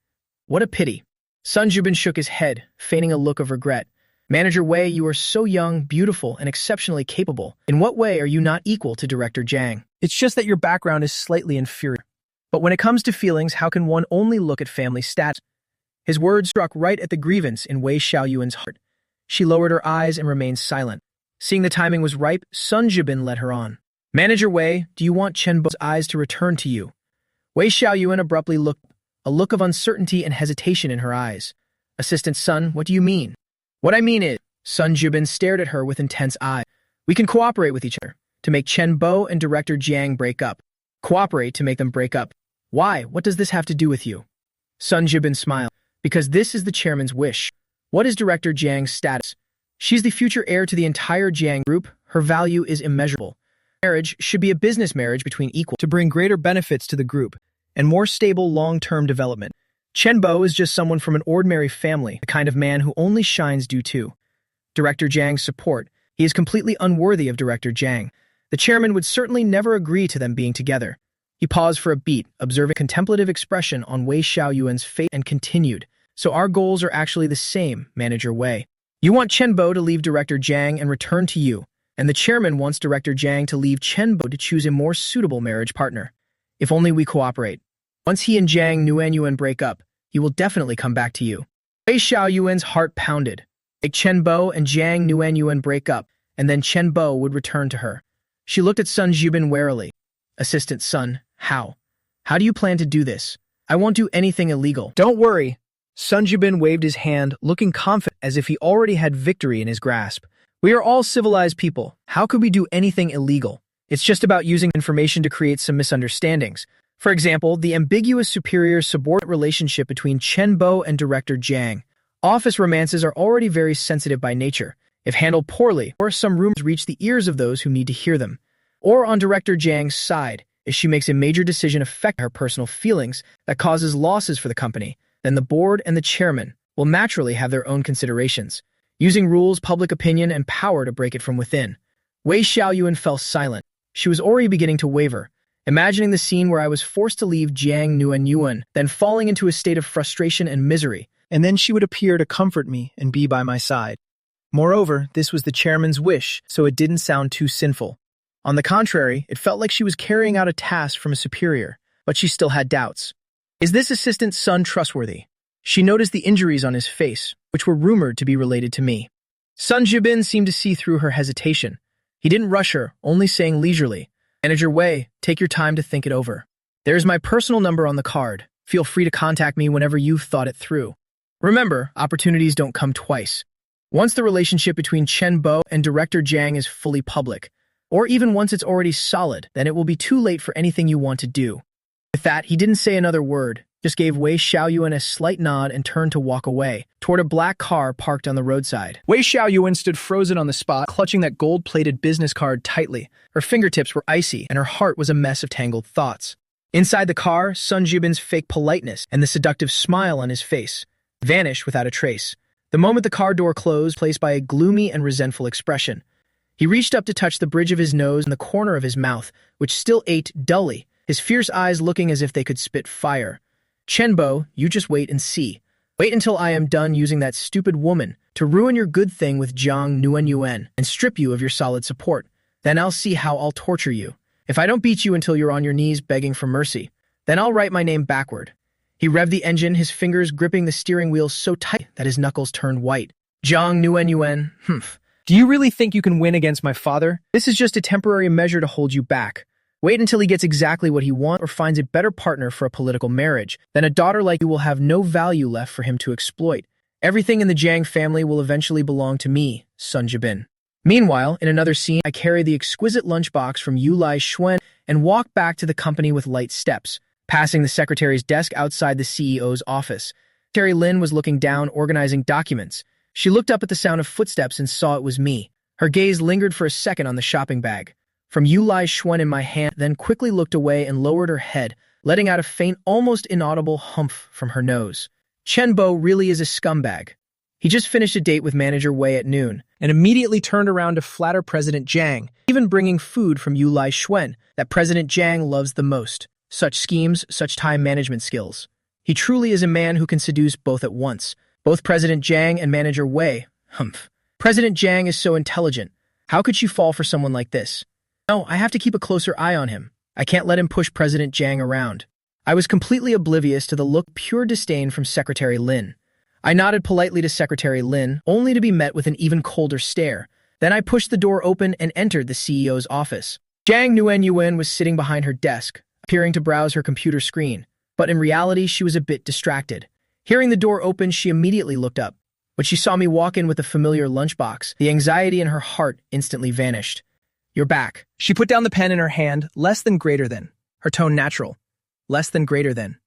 What a pity. Sun Jubin shook his head, feigning a look of regret. Manager Wei, you are so young, beautiful, and exceptionally capable. In what way are you not equal to Director Jiang? It's just that your background is slightly inferior. But when it comes to feelings, how can one only look at family status? His words struck right at the grievance in Wei Xiaoyuan's heart. She lowered her eyes and remained silent. Seeing the timing was ripe, Sun Jubin led her on. Manager Wei, do you want Chen Bo's eyes to return to you? Wei Xiaoyuan abruptly looked, a look of uncertainty and hesitation in her eyes. Assistant Sun, what do you mean? What I mean is, Sun Jubin stared at her with intense eyes. We can cooperate with each other to make Chen Bo and Director Jiang break up. Cooperate to make them break up. Why? What does this have to do with you? Sun Jubin smiled. Because this is the chairman's wish. What is Director Jiang's status? She's the future heir to the entire Jiang group. Her value is immeasurable. Marriage should be a business marriage between equals to bring greater benefits to the group and more stable long-term development. Chen Bo is just someone from an ordinary family, the kind of man who only shines due to Director Jiang's support. He is completely unworthy of Director Jiang. The chairman would certainly never agree to them being together. He paused for a beat, observing a contemplative expression on Wei Xiaoyuan's face, and continued. So our goals are actually the same, Manager Wei. You want Chen Bo to leave Director Jiang and return to you, and the chairman wants Director Jiang to leave Chen Bo to choose a more suitable marriage partner. If only we cooperate. Once he and Jiang Nuanyuan break up, he will definitely come back to you. Wei Xiaoyuan's heart pounded. Make Chen Bo and Jiang Nuanyuan break up, and then Chen Bo would return to her. She looked at Sun Jubin warily. Assistant Sun, how? How do you plan to do this? I won't do anything illegal. Don't worry. Sun Jubin waved his hand, looking confident as if he already had victory in his grasp. We are all civilized people. How could we do anything illegal? It's just about using information to create some misunderstandings. For example, the ambiguous superior-subordinate relationship between Chen Bo and Director Jiang. Office romances are already very sensitive by nature. If handled poorly, or some rumors reach the ears of those who need to hear them. Or on Director Jiang's side, if she makes a major decision affecting her personal feelings that causes losses for the company, then the board and the chairman will naturally have their own considerations, using rules, public opinion, and power to break it from within. Wei Xiaoyuan fell silent. She was already beginning to waver, imagining the scene where I was forced to leave Jiang Nuanyuan, then falling into a state of frustration and misery, and then she would appear to comfort me and be by my side. Moreover, this was the chairman's wish, so it didn't sound too sinful. On the contrary, it felt like she was carrying out a task from a superior, but she still had doubts. Is this assistant Sun trustworthy? She noticed the injuries on his face, which were rumored to be related to me. Sun Jubin seemed to see through her hesitation. He didn't rush her, only saying leisurely, Manager Wei, take your time to think it over. There's my personal number on the card. Feel free to contact me whenever you've thought it through. Remember, opportunities don't come twice. Once the relationship between Chen Bo and Director Jiang is fully public, or even once it's already solid, then it will be too late for anything you want to do. With that, he didn't say another word, just gave Wei Xiaoyuan a slight nod and turned to walk away, toward a black car parked on the roadside. Wei Xiaoyuan stood frozen on the spot, clutching that gold-plated business card tightly. Her fingertips were icy, and her heart was a mess of tangled thoughts. Inside the car, Sun Jubin's fake politeness and the seductive smile on his face vanished without a trace. The moment the car door closed, placed by a gloomy and resentful expression. He reached up to touch the bridge of his nose and the corner of his mouth, which still ached dully, his fierce eyes looking as if they could spit fire. Chen Bo, you just wait and see. Wait until I am done using that stupid woman to ruin your good thing with Jiang Nuanyuan and strip you of your solid support. Then I'll see how I'll torture you. If I don't beat you until you're on your knees begging for mercy, then I'll write my name backward. He revved the engine, his fingers gripping the steering wheel so tight that his knuckles turned white. Jiang Nuanyuan, Do you really think you can win against my father? This is just a temporary measure to hold you back. Wait until he gets exactly what he wants or finds a better partner for a political marriage. Then a daughter like you will have no value left for him to exploit. Everything in the Jiang family will eventually belong to me, Sun Jubin. Meanwhile, in another scene, I carry the exquisite lunchbox from Yulai Shuen and walk back to the company with light steps, passing the secretary's desk outside the CEO's office. Secretary Lin was looking down, organizing documents. She looked up at the sound of footsteps and saw it was me. Her gaze lingered for a second on the shopping bag. From Yulai Shuen in my hand, then quickly looked away and lowered her head, letting out a faint, almost inaudible humph from her nose. Chen Bo really is a scumbag. He just finished a date with Manager Wei at noon, and immediately turned around to flatter President Jiang, even bringing food from Yulai Shuen that President Jiang loves the most. Such schemes, such time management skills. He truly is a man who can seduce both at once. Both President Jiang and Manager Wei. Humph. President Jiang is so intelligent. How could she fall for someone like this? No, I have to keep a closer eye on him. I can't let him push President Jiang around. I was completely oblivious to the look of pure disdain from Secretary Lin. I nodded politely to Secretary Lin, only to be met with an even colder stare. Then I pushed the door open and entered the CEO's office. Jiang Nuanyuan was sitting behind her desk, appearing to browse her computer screen. But in reality, she was a bit distracted. Hearing the door open, she immediately looked up. When she saw me walk in with a familiar lunchbox, the anxiety in her heart instantly vanished. You're back. She put down the pen in her hand, less than greater than. Her tone natural. Less than greater than.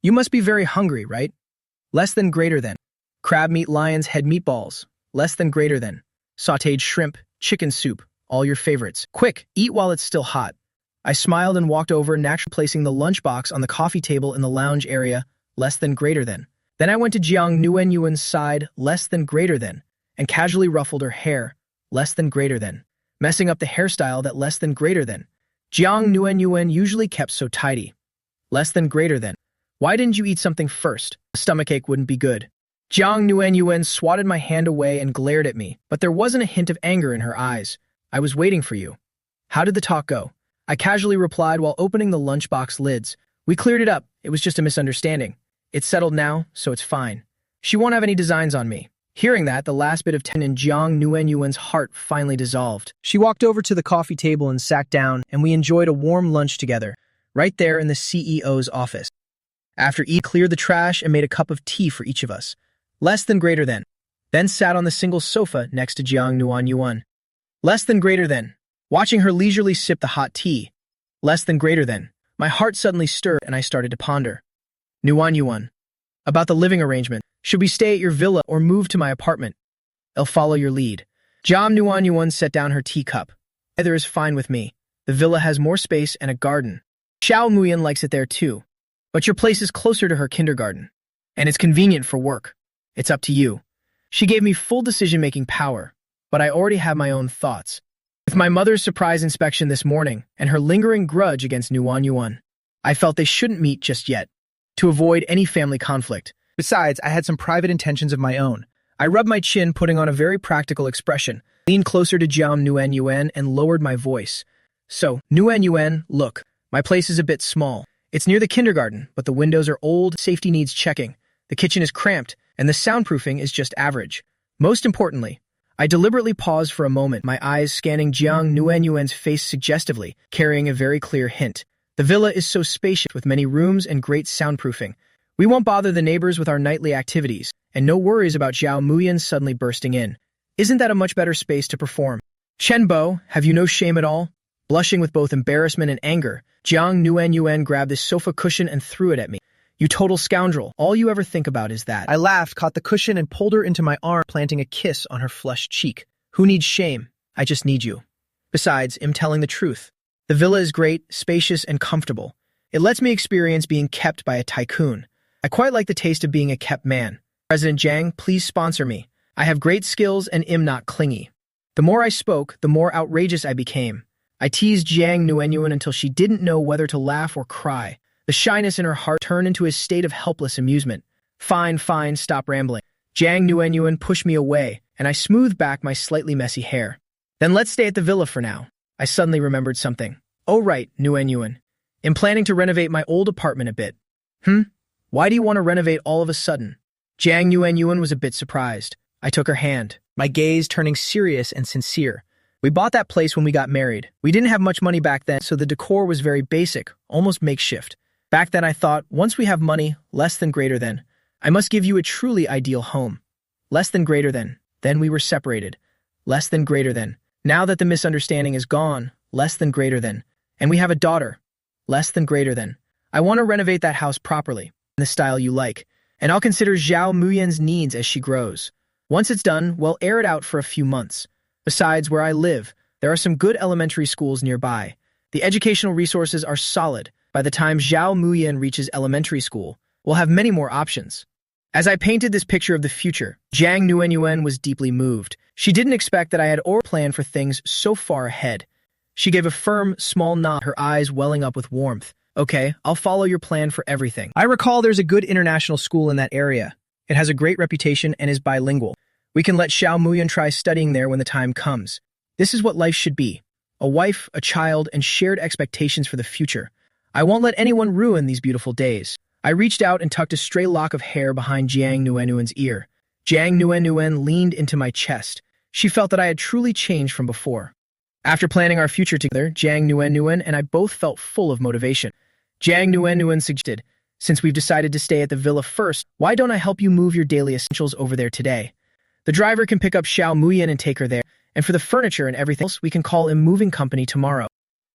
You must be very hungry, right? Less than greater than. Crab meat lion's head meatballs. Less than greater than. Sautéed shrimp, chicken soup, all your favorites. Quick, eat while it's still hot. I smiled and walked over, naturally placing the lunchbox on the coffee table in the lounge area, less than greater than. Then I went to Jiang Nuanyuan's side, less than greater than, and casually ruffled her hair, less than greater than, messing up the hairstyle that less than greater than. Jiang Nuanyuan usually kept so tidy. Less than greater than. Why didn't you eat something first? A stomachache wouldn't be good. Jiang Nuanyuan swatted my hand away and glared at me, but there wasn't a hint of anger in her eyes. I was waiting for you. How did the talk go? I casually replied while opening the lunchbox lids. We cleared it up. It was just a misunderstanding. It's settled now, so it's fine. She won't have any designs on me. Hearing that, the last bit of tension in Jiang Nuanyuan's heart finally dissolved. She walked over to the coffee table and sat down, and we enjoyed a warm lunch together, right there in the CEO's office. After eating, cleared the trash and made a cup of tea for each of us. Less than greater than. Then sat on the single sofa next to Jiang Nuanyuan. Less than greater than. Watching her leisurely sip the hot tea. Less than greater than. My heart suddenly stirred and I started to ponder. Nuanyuan. About the living arrangement. Should we stay at your villa or move to my apartment? I'll follow your lead. Jiang Nuanyuan set down her teacup. Either is fine with me. The villa has more space and a garden. Xiao Muyan likes it there too. But your place is closer to her kindergarten. And it's convenient for work. It's up to you. She gave me full decision-making power, but I already have my own thoughts. With my mother's surprise inspection this morning and her lingering grudge against Nuanyuan, I felt they shouldn't meet just yet, to avoid any family conflict. Besides, I had some private intentions of my own. I rubbed my chin, putting on a very practical expression, leaned closer to Jiang Nuanyuan and lowered my voice. So, Nuanyuan, look, my place is a bit small. It's near the kindergarten, but the windows are old, safety needs checking. The kitchen is cramped, and the soundproofing is just average. Most importantly, I deliberately paused for a moment, my eyes scanning Jiang Nuanyuan's face suggestively, carrying a very clear hint. The villa is so spacious with many rooms and great soundproofing. We won't bother the neighbors with our nightly activities, and no worries about Xiao Muyan suddenly bursting in. Isn't that a much better space to perform? Chen Bo, have you no shame at all? Blushing with both embarrassment and anger, Jiang Nuanyuan grabbed this sofa cushion and threw it at me. You total scoundrel, all you ever think about is that. I laughed, caught the cushion, and pulled her into my arm, planting a kiss on her flushed cheek. Who needs shame? I just need you. Besides, I'm telling the truth. The villa is great, spacious, and comfortable. It lets me experience being kept by a tycoon. I quite like the taste of being a kept man. President Jiang, please sponsor me. I have great skills and am not clingy. The more I spoke, the more outrageous I became. I teased Jiang Nuanyuan until she didn't know whether to laugh or cry. The shyness in her heart turned into a state of helpless amusement. Fine, stop rambling. Jiang Nuanyuan pushed me away, and I smoothed back my slightly messy hair. Then let's stay at the villa for now. I suddenly remembered something. Oh right, Nuanyuan. I'm planning to renovate my old apartment a bit. Why do you want to renovate all of a sudden? Jiang Nuanyuan was a bit surprised. I took her hand, my gaze turning serious and sincere. We bought that place when we got married. We didn't have much money back then, so the decor was very basic, almost makeshift. Back then I thought, once we have money, less than greater than, I must give you a truly ideal home. Less than greater than. Then we were separated. Less than greater than. Now that the misunderstanding is gone, less than greater than, and we have a daughter, less than greater than. I want to renovate that house properly, in the style you like, and I'll consider Zhao Muyan's needs as she grows. Once it's done, we'll air it out for a few months. Besides, where I live, there are some good elementary schools nearby. The educational resources are solid. By the time Zhao Muyan reaches elementary school, we'll have many more options. As I painted this picture of the future, Jiang Nuanyuan was deeply moved. She didn't expect that I had already planned for things so far ahead. She gave a firm, small nod, her eyes welling up with warmth. Okay, I'll follow your plan for everything. I recall there's a good international school in that area. It has a great reputation and is bilingual. We can let Xiao Muyan try studying there when the time comes. This is what life should be. A wife, a child, and shared expectations for the future. I won't let anyone ruin these beautiful days. I reached out and tucked a stray lock of hair behind Jiang Nuanyuan's ear. Jiang Nuanyuan leaned into my chest. She felt that I had truly changed from before. After planning our future together, Jiang Nuanyuan and I both felt full of motivation. Jiang Nuanyuan suggested, since we've decided to stay at the villa first, why don't I help you move your daily essentials over there today? The driver can pick up Xiao Muyan and take her there, and for the furniture and everything else, we can call a moving company tomorrow.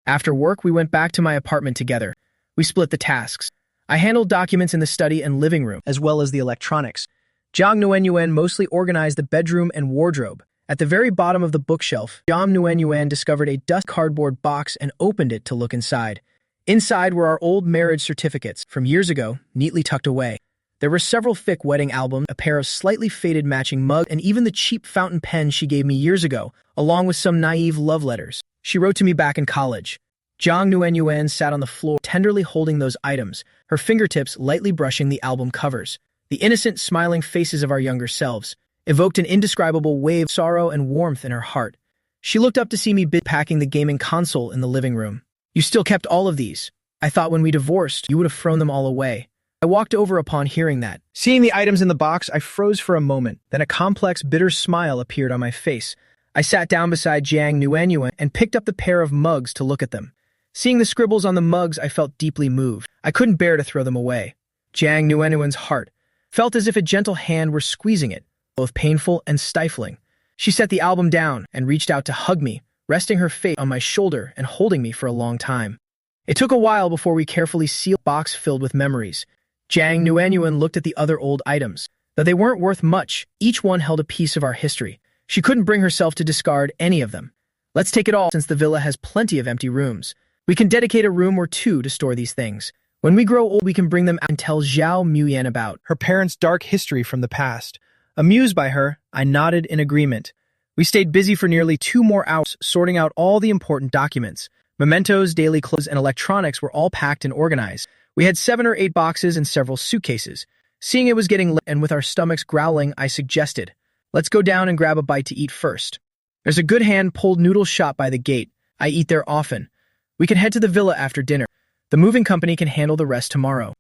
After work, we went back to my apartment together. We split the tasks. I handled documents in the study and living room, as well as the electronics. Jiang Nuanyuan mostly organized the bedroom and wardrobe. At the very bottom of the bookshelf, Jiang Nuanyuan discovered a dust cardboard box and opened it to look inside. Inside were our old marriage certificates from years ago, neatly tucked away. There were several thick wedding albums, a pair of slightly faded matching mugs, and even the cheap fountain pen she gave me years ago, along with some naive love letters she wrote to me back in college. Jiang Nuanyuan sat on the floor, tenderly holding those items, her fingertips lightly brushing the album covers. The innocent, smiling faces of our younger selves evoked an indescribable wave of sorrow and warmth in her heart. She looked up to see me packing the gaming console in the living room. You still kept all of these. I thought when we divorced, you would have thrown them all away. I walked over upon hearing that. Seeing the items in the box, I froze for a moment. Then a complex, bitter smile appeared on my face. I sat down beside Jiang Nuanyuan and picked up the pair of mugs to look at them. Seeing the scribbles on the mugs, I felt deeply moved. I couldn't bear to throw them away. Jiang Nuanyuan's heart felt as if a gentle hand were squeezing it, both painful and stifling. She set the album down and reached out to hug me, resting her face on my shoulder and holding me for a long time. It took a while before we carefully sealed the box filled with memories. Jiang Nuanyuan looked at the other old items. Though they weren't worth much, each one held a piece of our history. She couldn't bring herself to discard any of them. Let's take it all, since the villa has plenty of empty rooms. We can dedicate a room or two to store these things. When we grow old, we can bring them out and tell Zhao Muyan about her parents' dark history from the past. Amused by her, I nodded in agreement. We stayed busy for nearly 2 more hours, sorting out all the important documents. Mementos, daily clothes, and electronics were all packed and organized. We had 7 or 8 boxes and several suitcases. Seeing it was getting late and with our stomachs growling, I suggested, let's go down and grab a bite to eat first. There's a good hand-pulled noodle shop by the gate. I eat there often. We can head to the villa after dinner. The moving company can handle the rest tomorrow.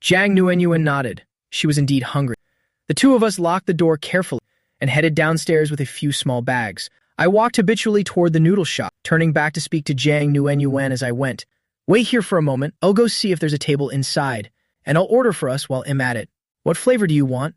Jiang Nuanyuan nodded. She was indeed hungry. The two of us locked the door carefully and headed downstairs with a few small bags. I walked habitually toward the noodle shop, turning back to speak to Jiang Nuanyuan as I went. Wait here for a moment. I'll go see if there's a table inside, and I'll order for us while I'm at it. What flavor do you want?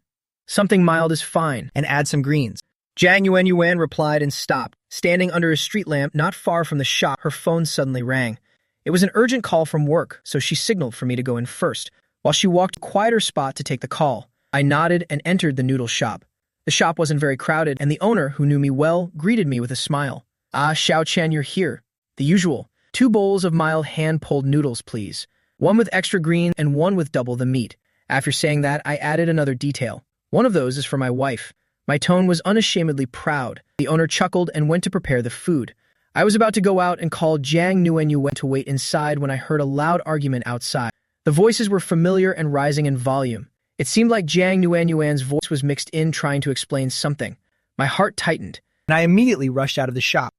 Something mild is fine, and add some greens. Jiang Nuanyuan replied and stopped. Standing under a street lamp not far from the shop, her phone suddenly rang. It was an urgent call from work, so she signaled for me to go in first, while she walked to a quieter spot to take the call. I nodded and entered the noodle shop. The shop wasn't very crowded, and the owner, who knew me well, greeted me with a smile. Ah, Xiao Chen, you're here. The usual. 2 bowls of mild hand-pulled noodles, please. 1 with extra green and 1 with double the meat. After saying that, I added another detail. 1 of those is for my wife. My tone was unashamedly proud. The owner chuckled and went to prepare the food. I was about to go out and call Jiang Nuanyuan to wait inside when I heard a loud argument outside. The voices were familiar and rising in volume. It seemed like Jiang Nuanyuan's voice was mixed in trying to explain something. My heart tightened, and I immediately rushed out of the shop.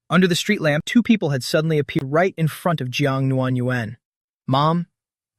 Under the street lamp, 2 people had suddenly appeared right in front of Jiang Nuanyuan. Mom,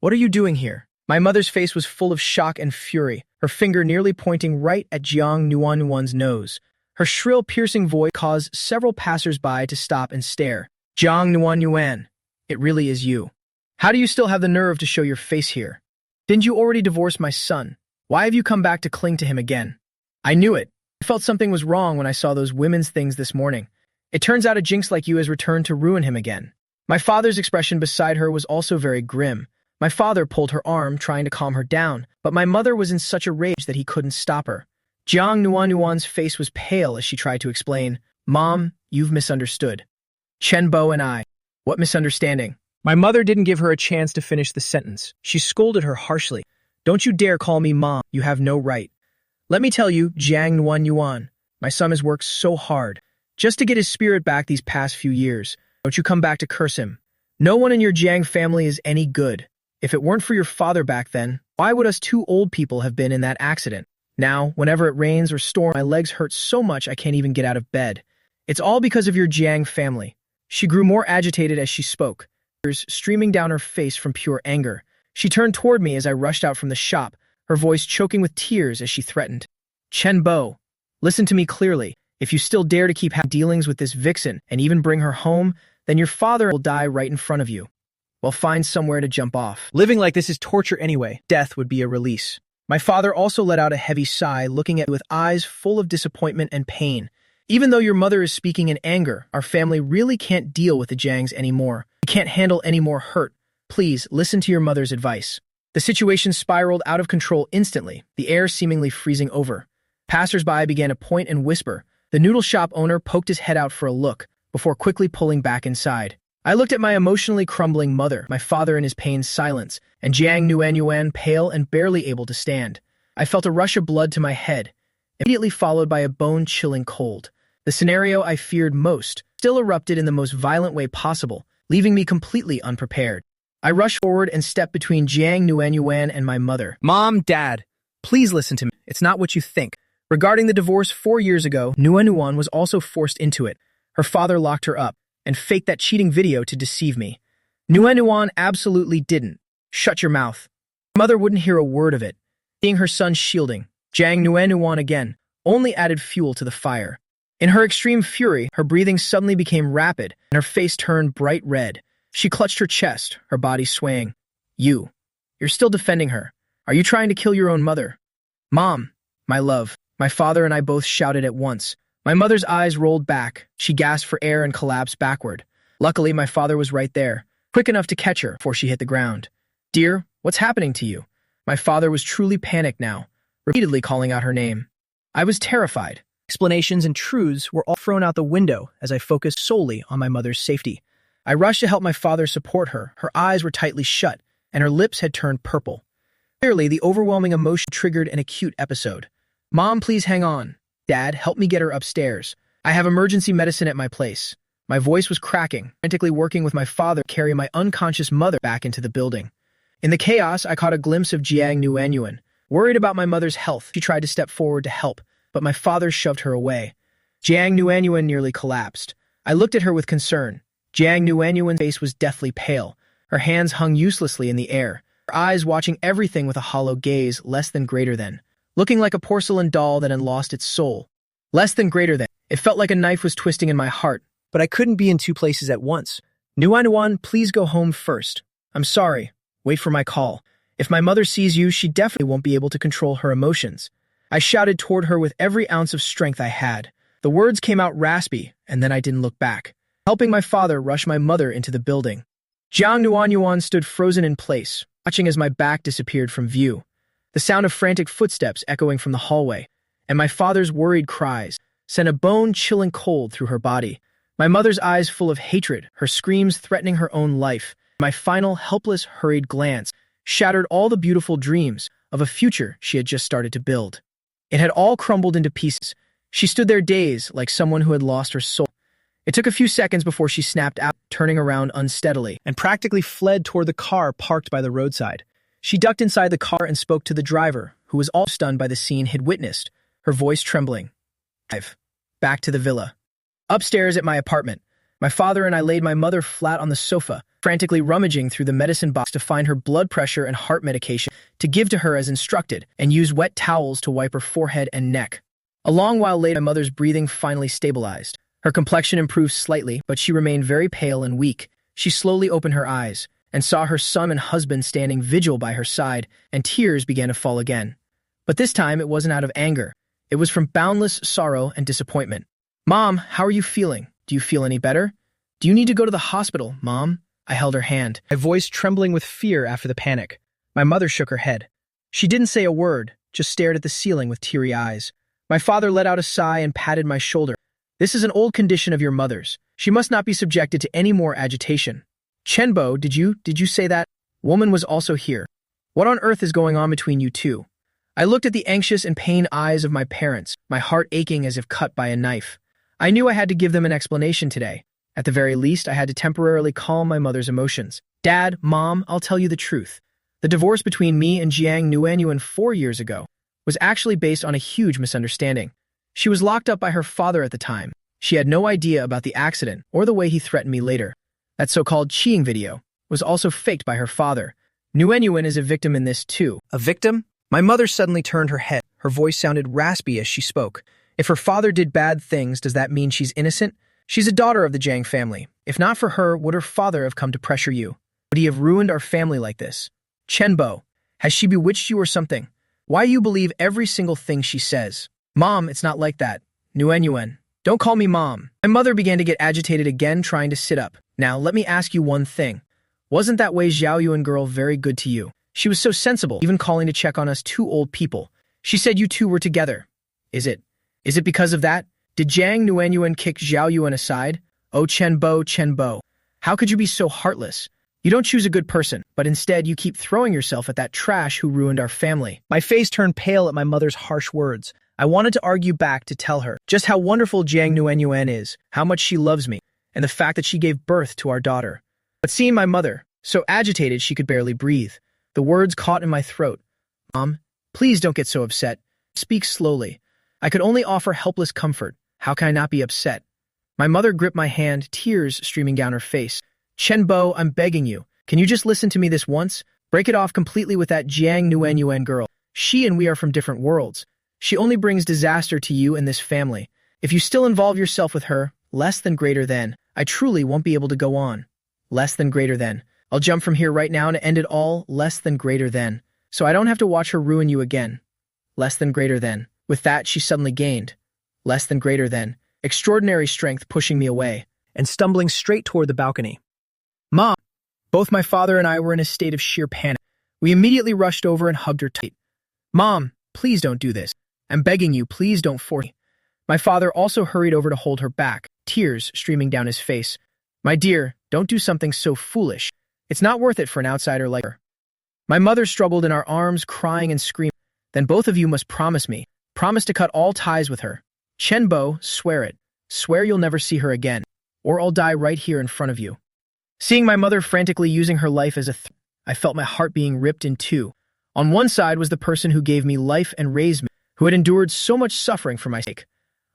what are you doing here? My mother's face was full of shock and fury, her finger nearly pointing right at Jiang Nuanyuan's nose. Her shrill, piercing voice caused several passers-by to stop and stare. Jiang Nuanyuan, it really is you. How do you still have the nerve to show your face here? Didn't you already divorce my son? Why have you come back to cling to him again? I knew it. I felt something was wrong when I saw those women's things this morning. It turns out a jinx like you has returned to ruin him again. My father's expression beside her was also very grim. My father pulled her arm, trying to calm her down, but my mother was in such a rage that he couldn't stop her. Jiang Nuanuan's face was pale as she tried to explain, "Mom, you've misunderstood. Chen Bo and I." "What misunderstanding?" My mother didn't give her a chance to finish the sentence. She scolded her harshly. "Don't you dare call me mom. You have no right. Let me tell you, Jiang Nuanyuan, my son has worked so hard just to get his spirit back these past few years. Don't you come back to curse him. No one in your Jiang family is any good. If it weren't for your father back then, why would us two old people have been in that accident? Now, whenever it rains or storms, my legs hurt so much I can't even get out of bed. It's all because of your Jiang family." She grew more agitated as she spoke, tears streaming down her face from pure anger. She turned toward me as I rushed out from the shop, her voice choking with tears as she threatened. "Chen Bo, listen to me clearly. If you still dare to keep dealings with this vixen and even bring her home, then your father will die right in front of you. Well, find somewhere to jump off. Living like this is torture anyway. Death would be a release." My father also let out a heavy sigh, looking at me with eyes full of disappointment and pain. "Even though your mother is speaking in anger, our family really can't deal with the Jiangs anymore. We can't handle any more hurt. Please, listen to your mother's advice." The situation spiraled out of control instantly, the air seemingly freezing over. Passers-by began to point and whisper. The noodle shop owner poked his head out for a look, before quickly pulling back inside. I looked at my emotionally crumbling mother, my father in his pained silence, and Jiang Nuanyuan pale and barely able to stand. I felt a rush of blood to my head, immediately followed by a bone-chilling cold. The scenario I feared most still erupted in the most violent way possible, leaving me completely unprepared. I rushed forward and stepped between Jiang Nuanyuan and my mother. "Mom, Dad, please listen to me. It's not what you think. Regarding the divorce 4 years ago, Nuanyuan was also forced into it. Her father locked her up and faked that cheating video to deceive me. Nuanyuan absolutely didn't. Shut your mouth." My mother wouldn't hear a word of it. Seeing her son's shielding, Jiang Nuanyuan again only added fuel to the fire. In her extreme fury, her breathing suddenly became rapid and her face turned bright red. She clutched her chest, her body swaying. You're still defending her. Are you trying to kill your own mother?" "Mom, my love," my father and I both shouted at once. My mother's eyes rolled back. She gasped for air and collapsed backward. Luckily, my father was right there, quick enough to catch her before she hit the ground. "Dear, what's happening to you?" My father was truly panicked now, repeatedly calling out her name. I was terrified. Explanations and truths were all thrown out the window as I focused solely on my mother's safety. I rushed to help my father support her. Her eyes were tightly shut, and her lips had turned purple. Clearly, the overwhelming emotion triggered an acute episode. "Mom, please hang on. Dad, help me get her upstairs. I have emergency medicine at my place." My voice was cracking, frantically working with my father to carry my unconscious mother back into the building. In the chaos, I caught a glimpse of Jiang Nuanyuan. Worried about my mother's health, she tried to step forward to help, but my father shoved her away. Jiang Nuanyuan nearly collapsed. I looked at her with concern. Jiang Nuanyuan's face was deathly pale. Her hands hung uselessly in the air, her eyes watching everything with a hollow gaze less than greater than, looking like a porcelain doll that had lost its soul. Less than greater than. It felt like a knife was twisting in my heart, but I couldn't be in two places at once. "Nuanyuan, please go home first. I'm sorry. Wait for my call. If my mother sees you, she definitely won't be able to control her emotions." I shouted toward her with every ounce of strength I had. The words came out raspy, and then I didn't look back, helping my father rush my mother into the building. Jiang Nuanyuan stood frozen in place, watching as my back disappeared from view. The sound of frantic footsteps echoing from the hallway, and my father's worried cries sent a bone-chilling cold through her body. My mother's eyes full of hatred, her screams threatening her own life. My final, helpless, hurried glance shattered all the beautiful dreams of a future she had just started to build. It had all crumbled into pieces. She stood there dazed, like someone who had lost her soul. It took a few seconds before she snapped out, turning around unsteadily, and practically fled toward the car parked by the roadside. She ducked inside the car and spoke to the driver, who was all stunned by the scene he'd witnessed, her voice trembling. Back to the villa. Upstairs at my apartment, my father and I laid my mother flat on the sofa, frantically rummaging through the medicine box to find her blood pressure and heart medication to give to her as instructed, and use wet towels to wipe her forehead and neck. A long while later, my mother's breathing finally stabilized. Her complexion improved slightly, but she remained very pale and weak. She slowly opened her eyes and saw her son and husband standing vigil by her side, and tears began to fall again. But this time it wasn't out of anger. It was from boundless sorrow and disappointment. "Mom, how are you feeling? Do you feel any better? Do you need to go to the hospital, Mom? I held her hand, my voice trembling with fear after the panic. My mother shook her head. She didn't say a word, just stared at the ceiling with teary eyes. My father let out a sigh and patted my shoulder. This is an old condition of your mother's. She must not be subjected to any more agitation. Chenbo, did you say that? Woman was also here. What on earth is going on between you two? I looked at the anxious and pained eyes of my parents, my heart aching as if cut by a knife. I knew I had to give them an explanation today. At the very least, I had to temporarily calm my mother's emotions. Dad, Mom, I'll tell you the truth. The divorce between me and Jiang Nuanyuan 4 years ago was actually based on a huge misunderstanding. She was locked up by her father at the time. She had no idea about the accident or the way he threatened me later. That so-called cheating video was also faked by her father. Nuanyuan is a victim in this too. A victim? My mother suddenly turned her head. Her voice sounded raspy as she spoke. If her father did bad things, does that mean she's innocent? She's a daughter of the Jiang family. If not for her, would her father have come to pressure you? Would he have ruined our family like this? Chenbo, has she bewitched you or something? Why you believe every single thing she says? Mom, it's not like that. Nuanyuan, don't call me Mom. My mother began to get agitated again, trying to sit up. Now, let me ask you one thing. Wasn't that Wei Xiaoyuan girl very good to you? She was so sensible, even calling to check on us two old people. She said you two were together. Is it because of that? Did Jiang Nuanyuan kick Xiaoyuan aside? Oh, Chenbo, how could you be so heartless? You don't choose a good person, but instead you keep throwing yourself at that trash who ruined our family. My face turned pale at my mother's harsh words. I wanted to argue back to tell her just how wonderful Jiang Nuanyuan is, how much she loves me, and the fact that she gave birth to our daughter. But seeing my mother, so agitated she could barely breathe, the words caught in my throat. Mom, please don't get so upset. Speak slowly. I could only offer helpless comfort. How can I not be upset? My mother gripped my hand, tears streaming down her face. Chenbo, I'm begging you. Can you just listen to me this once? Break it off completely with that Jiang Nuanyuan girl. She and we are from different worlds. She only brings disaster to you and this family. If you still involve yourself with her, less than greater than, I truly won't be able to go on. Less than greater than. I'll jump from here right now to end it all, less than greater than. So I don't have to watch her ruin you again. Less than greater than. With that, she suddenly gained. Less than greater than. Extraordinary strength pushing me away, and stumbling straight toward the balcony. Mom! Both my father and I were in a state of sheer panic. We immediately rushed over and hugged her tight. Mom, please don't do this. I'm begging you, please don't force me. My father also hurried over to hold her back, tears streaming down his face. My dear, don't do something so foolish. It's not worth it for an outsider like her. My mother struggled in our arms, crying and screaming. Then both of you must promise me. Promise to cut all ties with her. Chenbo, swear it. Swear you'll never see her again, or I'll die right here in front of you. Seeing my mother frantically using her life as a I felt my heart being ripped in two. On one side was the person who gave me life and raised me, who had endured so much suffering for my sake.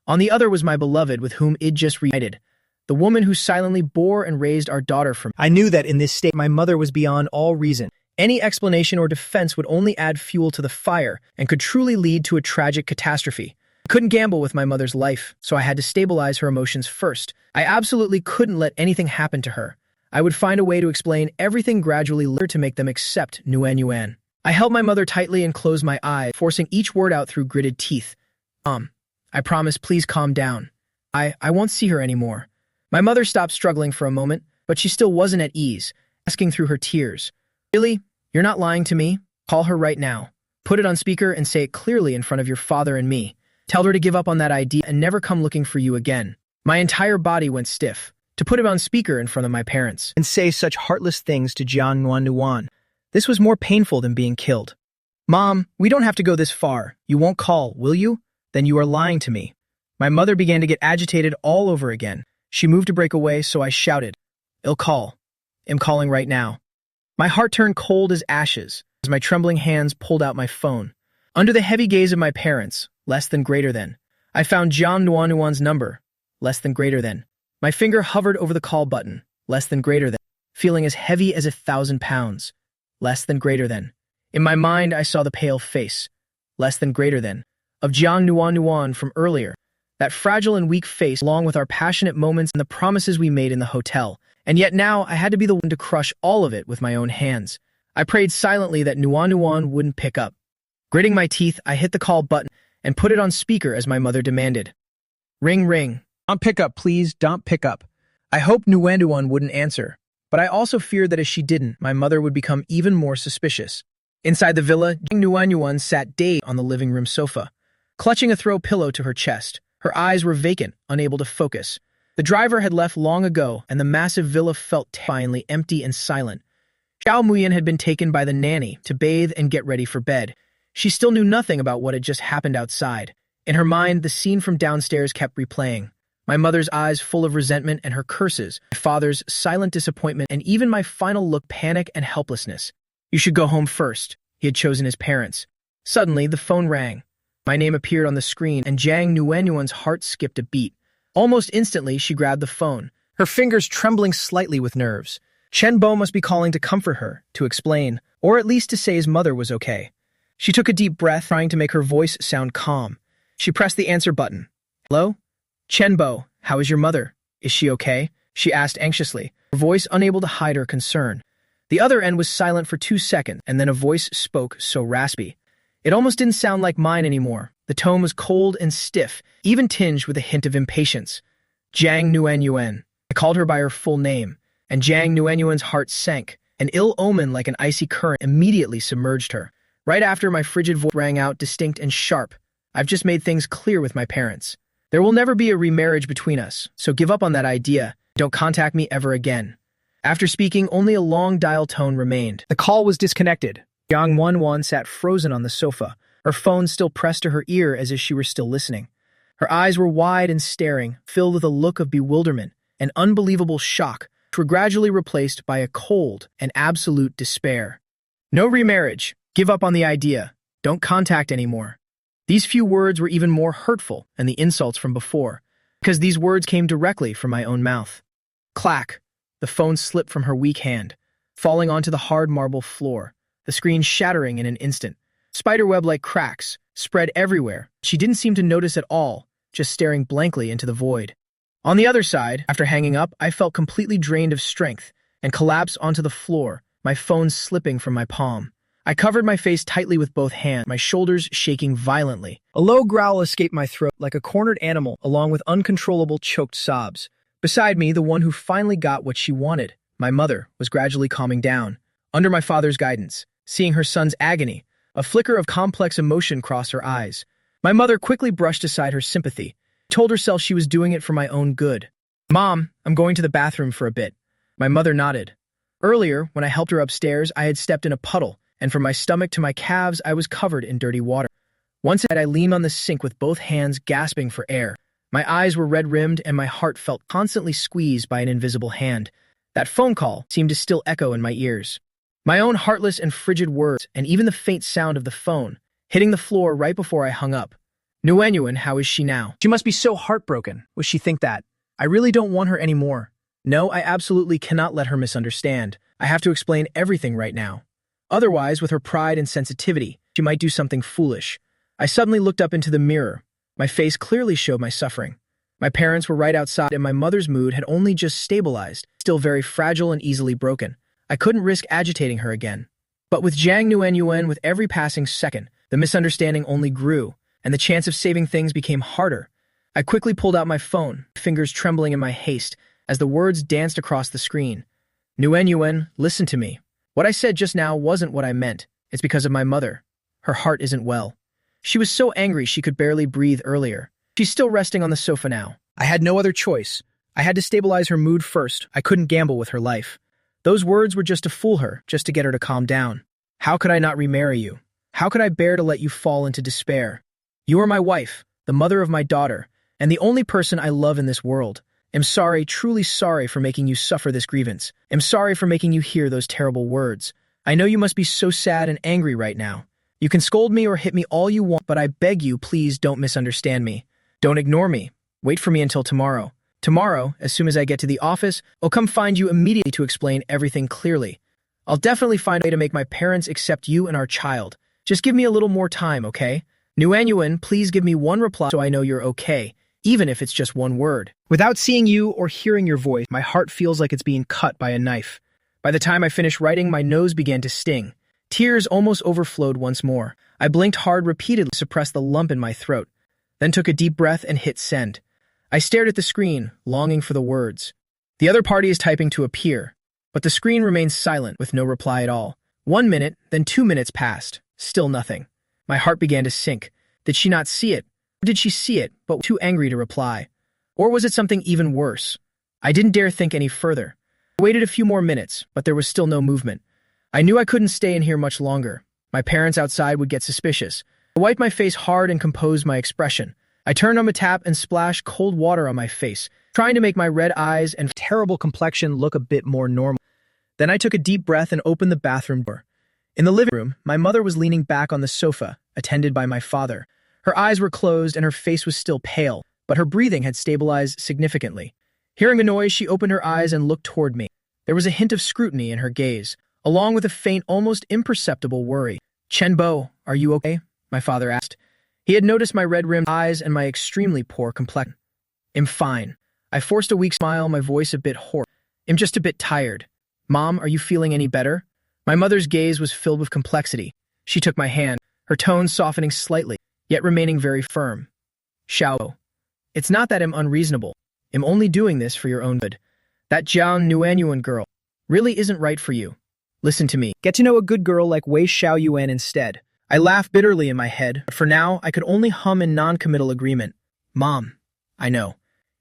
On the other was my beloved with whom it just reunited, the woman who silently bore and raised our daughter from me. I knew that in this state my mother was beyond all reason. Any explanation or defense would only add fuel to the fire and could truly lead to a tragic catastrophe. I couldn't gamble with my mother's life, so I had to stabilize her emotions first. I absolutely couldn't let anything happen to her. I would find a way to explain everything gradually later to make them accept Nuanyuan. I held my mother tightly and closed my eyes, forcing each word out through gritted teeth. I promise, please calm down. I won't see her anymore. My mother stopped struggling for a moment, but she still wasn't at ease, asking through her tears. Really? You're not lying to me? Call her right now. Put it on speaker and say it clearly in front of your father and me. Tell her to give up on that idea and never come looking for you again. My entire body went stiff. To put it on speaker in front of my parents and say such heartless things to Jiang Nuanyuan. This was more painful than being killed. Mom, we don't have to go this far. You won't call, will you? Then you are lying to me. My mother began to get agitated all over again. She moved to break away, so I shouted, I'll call. I'm calling right now. My heart turned cold as ashes as my trembling hands pulled out my phone. Under the heavy gaze of my parents, less than greater than, I found Jiang Nuanyuan's number, less than greater than. My finger hovered over the call button, less than greater than, feeling as heavy as 1,000 pounds, less than greater than. In my mind, I saw the pale face, less than greater than, of Jiang Nuanyuan from earlier, that fragile and weak face along with our passionate moments and the promises we made in the hotel. And yet now I had to be the one to crush all of it with my own hands. I prayed silently that Nuanyuan wouldn't pick up. Gritting my teeth, I hit the call button and put it on speaker as my mother demanded. Ring, ring. Don't pick up, please, don't pick up. I hoped Nguyen wouldn't answer, but I also feared that if she didn't, my mother would become even more suspicious. Inside the villa, Nguyen sat dazed on the living room sofa, clutching a throw pillow to her chest. Her eyes were vacant, unable to focus. The driver had left long ago, and the massive villa felt terrifyingly empty and silent. Xiao Muyan had been taken by the nanny to bathe and get ready for bed. She still knew nothing about what had just happened outside. In her mind, the scene from downstairs kept replaying. My mother's eyes full of resentment and her curses, my father's silent disappointment, and even my final look panic and helplessness. You should go home first. He had chosen his parents. Suddenly, the phone rang. My name appeared on the screen, and Jiang Nguyen's heart skipped a beat. Almost instantly, she grabbed the phone, her fingers trembling slightly with nerves. Chen Bo must be calling to comfort her, to explain, or at least to say his mother was okay. She took a deep breath, trying to make her voice sound calm. She pressed the answer button. Hello? Chen Bo, how is your mother? Is she okay? She asked anxiously, her voice unable to hide her concern. The other end was silent for 2 seconds, and then a voice spoke so raspy. It almost didn't sound like mine anymore. The tone was cold and stiff, even tinged with a hint of impatience. Jiang Nguyen. I called her by her full name, and Jiang Nguyen's heart sank. An ill omen like an icy current immediately submerged her. Right after, my frigid voice rang out, distinct and sharp. I've just made things clear with my parents. There will never be a remarriage between us, so give up on that idea. Don't contact me ever again. After speaking, only a long dial tone remained. The call was disconnected. Yang Wan sat frozen on the sofa, her phone still pressed to her ear as if she were still listening. Her eyes were wide and staring, filled with a look of bewilderment and unbelievable shock, which were gradually replaced by a cold and absolute despair. No remarriage. Give up on the idea. Don't contact anymore. These few words were even more hurtful than the insults from before, because these words came directly from my own mouth. Clack! The phone slipped from her weak hand, falling onto the hard marble floor, the screen shattering in an instant. Spiderweb-like cracks spread everywhere. She didn't seem to notice at all, just staring blankly into the void. On the other side, after hanging up, I felt completely drained of strength and collapsed onto the floor, my phone slipping from my palm. I covered my face tightly with both hands, my shoulders shaking violently. A low growl escaped my throat like a cornered animal, along with uncontrollable choked sobs. Beside me, the one who finally got what she wanted, my mother, was gradually calming down. Under my father's guidance, seeing her son's agony, a flicker of complex emotion crossed her eyes. My mother quickly brushed aside her sympathy, told herself she was doing it for my own good. Mom, I'm going to the bathroom for a bit. My mother nodded. Earlier, when I helped her upstairs, I had stepped in a puddle, and from my stomach to my calves, I was covered in dirty water. Once I leaned on the sink with both hands gasping for air. My eyes were red-rimmed, and my heart felt constantly squeezed by an invisible hand. That phone call seemed to still echo in my ears. My own heartless and frigid words, and even the faint sound of the phone, hitting the floor right before I hung up. Nguyen, how is she now? She must be so heartbroken. Would she think that? I really don't want her anymore. No, I absolutely cannot let her misunderstand. I have to explain everything right now. Otherwise, with her pride and sensitivity, she might do something foolish. I suddenly looked up into the mirror. My face clearly showed my suffering. My parents were right outside, and my mother's mood had only just stabilized, still very fragile and easily broken. I couldn't risk agitating her again. But with Jiang Nguyen, with every passing second, the misunderstanding only grew, and the chance of saving things became harder. I quickly pulled out my phone, fingers trembling in my haste, as the words danced across the screen. Nguyen, listen to me. What I said just now wasn't what I meant. It's because of my mother. Her heart isn't well. She was so angry she could barely breathe earlier. She's still resting on the sofa now. I had no other choice. I had to stabilize her mood first. I couldn't gamble with her life. Those words were just to fool her, just to get her to calm down. How could I not remarry you? How could I bear to let you fall into despair? You are my wife, the mother of my daughter, and the only person I love in this world. Am sorry, truly sorry for making you suffer this grievance. Am sorry for making you hear those terrible words. I know you must be so sad and angry right now. You can scold me or hit me all you want, but I beg you, please don't misunderstand me. Don't ignore me. Wait for me until tomorrow. Tomorrow, as soon as I get to the office, I'll come find you immediately to explain everything clearly. I'll definitely find a way to make my parents accept you and our child. Just give me a little more time, okay? Nguyen, please give me one reply so I know you're okay, even if it's just one word. Without seeing you or hearing your voice, my heart feels like it's being cut by a knife. By the time I finished writing, my nose began to sting. Tears almost overflowed once more. I blinked hard repeatedly to suppress the lump in my throat, then took a deep breath and hit send. I stared at the screen, longing for the words. The other party is typing to appear, but the screen remains silent with no reply at all. 1 minute, then 2 minutes passed. Still nothing. My heart began to sink. Did she not see it? Or did she see it, but too angry to reply? Or was it something even worse? I didn't dare think any further. I waited a few more minutes, but there was still no movement. I knew I couldn't stay in here much longer. My parents outside would get suspicious. I wiped my face hard and composed my expression. I turned on the tap and splashed cold water on my face, trying to make my red eyes and terrible complexion look a bit more normal. Then I took a deep breath and opened the bathroom door. In the living room, my mother was leaning back on the sofa, attended by my father. Her eyes were closed and her face was still pale, but her breathing had stabilized significantly. Hearing a noise, she opened her eyes and looked toward me. There was a hint of scrutiny in her gaze, along with a faint, almost imperceptible worry. "Chenbo, are you okay?" my father asked. He had noticed my red-rimmed eyes and my extremely poor complexion. "I'm fine." I forced a weak smile, my voice a bit hoarse. "I'm just a bit tired." "Mom, are you feeling any better?" My mother's gaze was filled with complexity. She took my hand, her tone softening slightly, yet remaining very firm. "Xiao, it's not that I'm unreasonable. I'm only doing this for your own good. That Jiang Nuanyuan girl really isn't right for you. Listen to me. Get to know a good girl like Wei Xiaoyuan instead." I laughed bitterly in my head, but for now, I could only hum in non-committal agreement. "Mom, I know.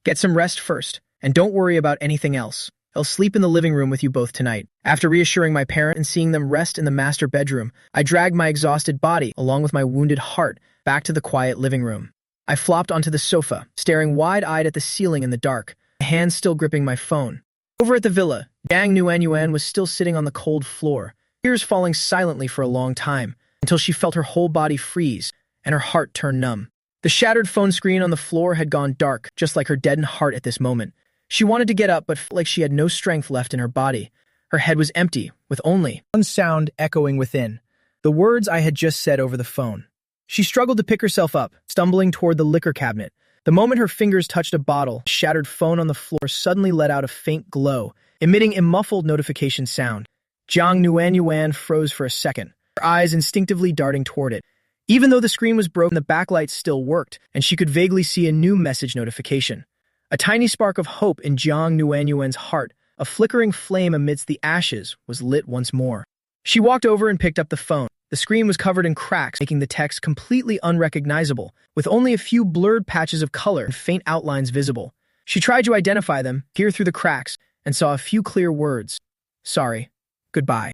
Get some rest first, and don't worry about anything else. I'll sleep in the living room with you both tonight." After reassuring my parent and seeing them rest in the master bedroom, I dragged my exhausted body, along with my wounded heart, back to the quiet living room. I flopped onto the sofa, staring wide-eyed at the ceiling in the dark, my hands still gripping my phone. Over at the villa, Jiang Nuanyuan was still sitting on the cold floor, tears falling silently for a long time, until she felt her whole body freeze and her heart turn numb. The shattered phone screen on the floor had gone dark, just like her deadened heart at this moment. She wanted to get up, but felt like she had no strength left in her body. Her head was empty, with only one sound echoing within, the words I had just said over the phone. She struggled to pick herself up, stumbling toward the liquor cabinet. The moment her fingers touched a bottle, the shattered phone on the floor suddenly let out a faint glow, emitting a muffled notification sound. Jiang Nuanyuan froze for a second, her eyes instinctively darting toward it. Even though the screen was broken, the backlight still worked, and she could vaguely see a new message notification. A tiny spark of hope in Jiang Nuanyuan's heart, a flickering flame amidst the ashes, was lit once more. She walked over and picked up the phone. The screen was covered in cracks, making the text completely unrecognizable, with only a few blurred patches of color and faint outlines visible. She tried to identify them, peer through the cracks, and saw a few clear words. "Sorry. Goodbye."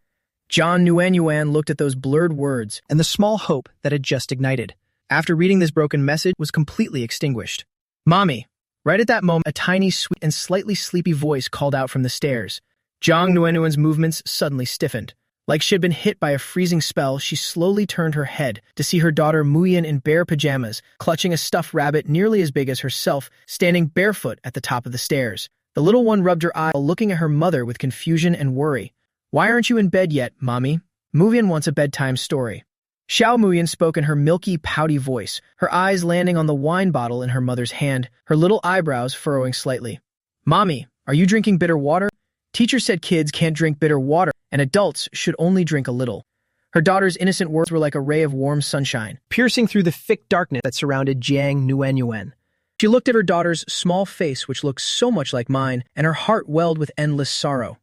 Jiang Nuanyuan looked at those blurred words, and the small hope that had just ignited. After reading this broken message, was completely extinguished. "Mommy." Right at that moment, a tiny, sweet, and slightly sleepy voice called out from the stairs. Jiang Nuanyuan's movements suddenly stiffened. Like she had been hit by a freezing spell, she slowly turned her head to see her daughter Muyan in bare pajamas, clutching a stuffed rabbit nearly as big as herself, standing barefoot at the top of the stairs. The little one rubbed her eye, looking at her mother with confusion and worry. "Why aren't you in bed yet, Mommy? Muyan wants a bedtime story." Xiao Muyan spoke in her milky, pouty voice, her eyes landing on the wine bottle in her mother's hand, her little eyebrows furrowing slightly. "Mommy, are you drinking bitter water? Teacher said kids can't drink bitter water, and adults should only drink a little." Her daughter's innocent words were like a ray of warm sunshine, piercing through the thick darkness that surrounded Jiang Nuanyuan. She looked at her daughter's small face, which looked so much like mine, and her heart welled with endless sorrow.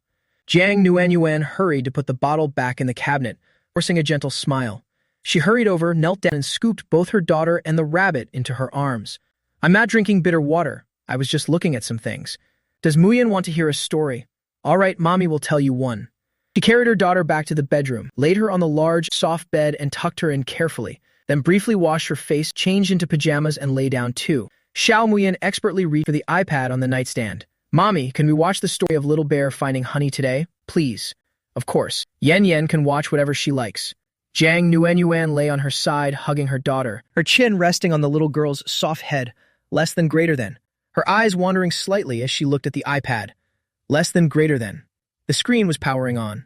Jiang Nuanyuan hurried to put the bottle back in the cabinet, forcing a gentle smile. She hurried over, knelt down, and scooped both her daughter and the rabbit into her arms. "I'm not drinking bitter water. I was just looking at some things. Does Muyan want to hear a story? All right, Mommy will tell you one." She carried her daughter back to the bedroom, laid her on the large, soft bed, and tucked her in carefully, then briefly washed her face, changed into pajamas, and lay down too. Xiao Muyan expertly reached for the iPad on the nightstand. "Mommy, can we watch the story of Little Bear finding honey today? Please." "Of course. Yen Yen can watch whatever she likes." Jiang Nuanyuan lay on her side, hugging her daughter, her chin resting on the little girl's soft head, less than greater than. Her eyes wandering slightly as she looked at the iPad. Less than greater than. The screen was powering on.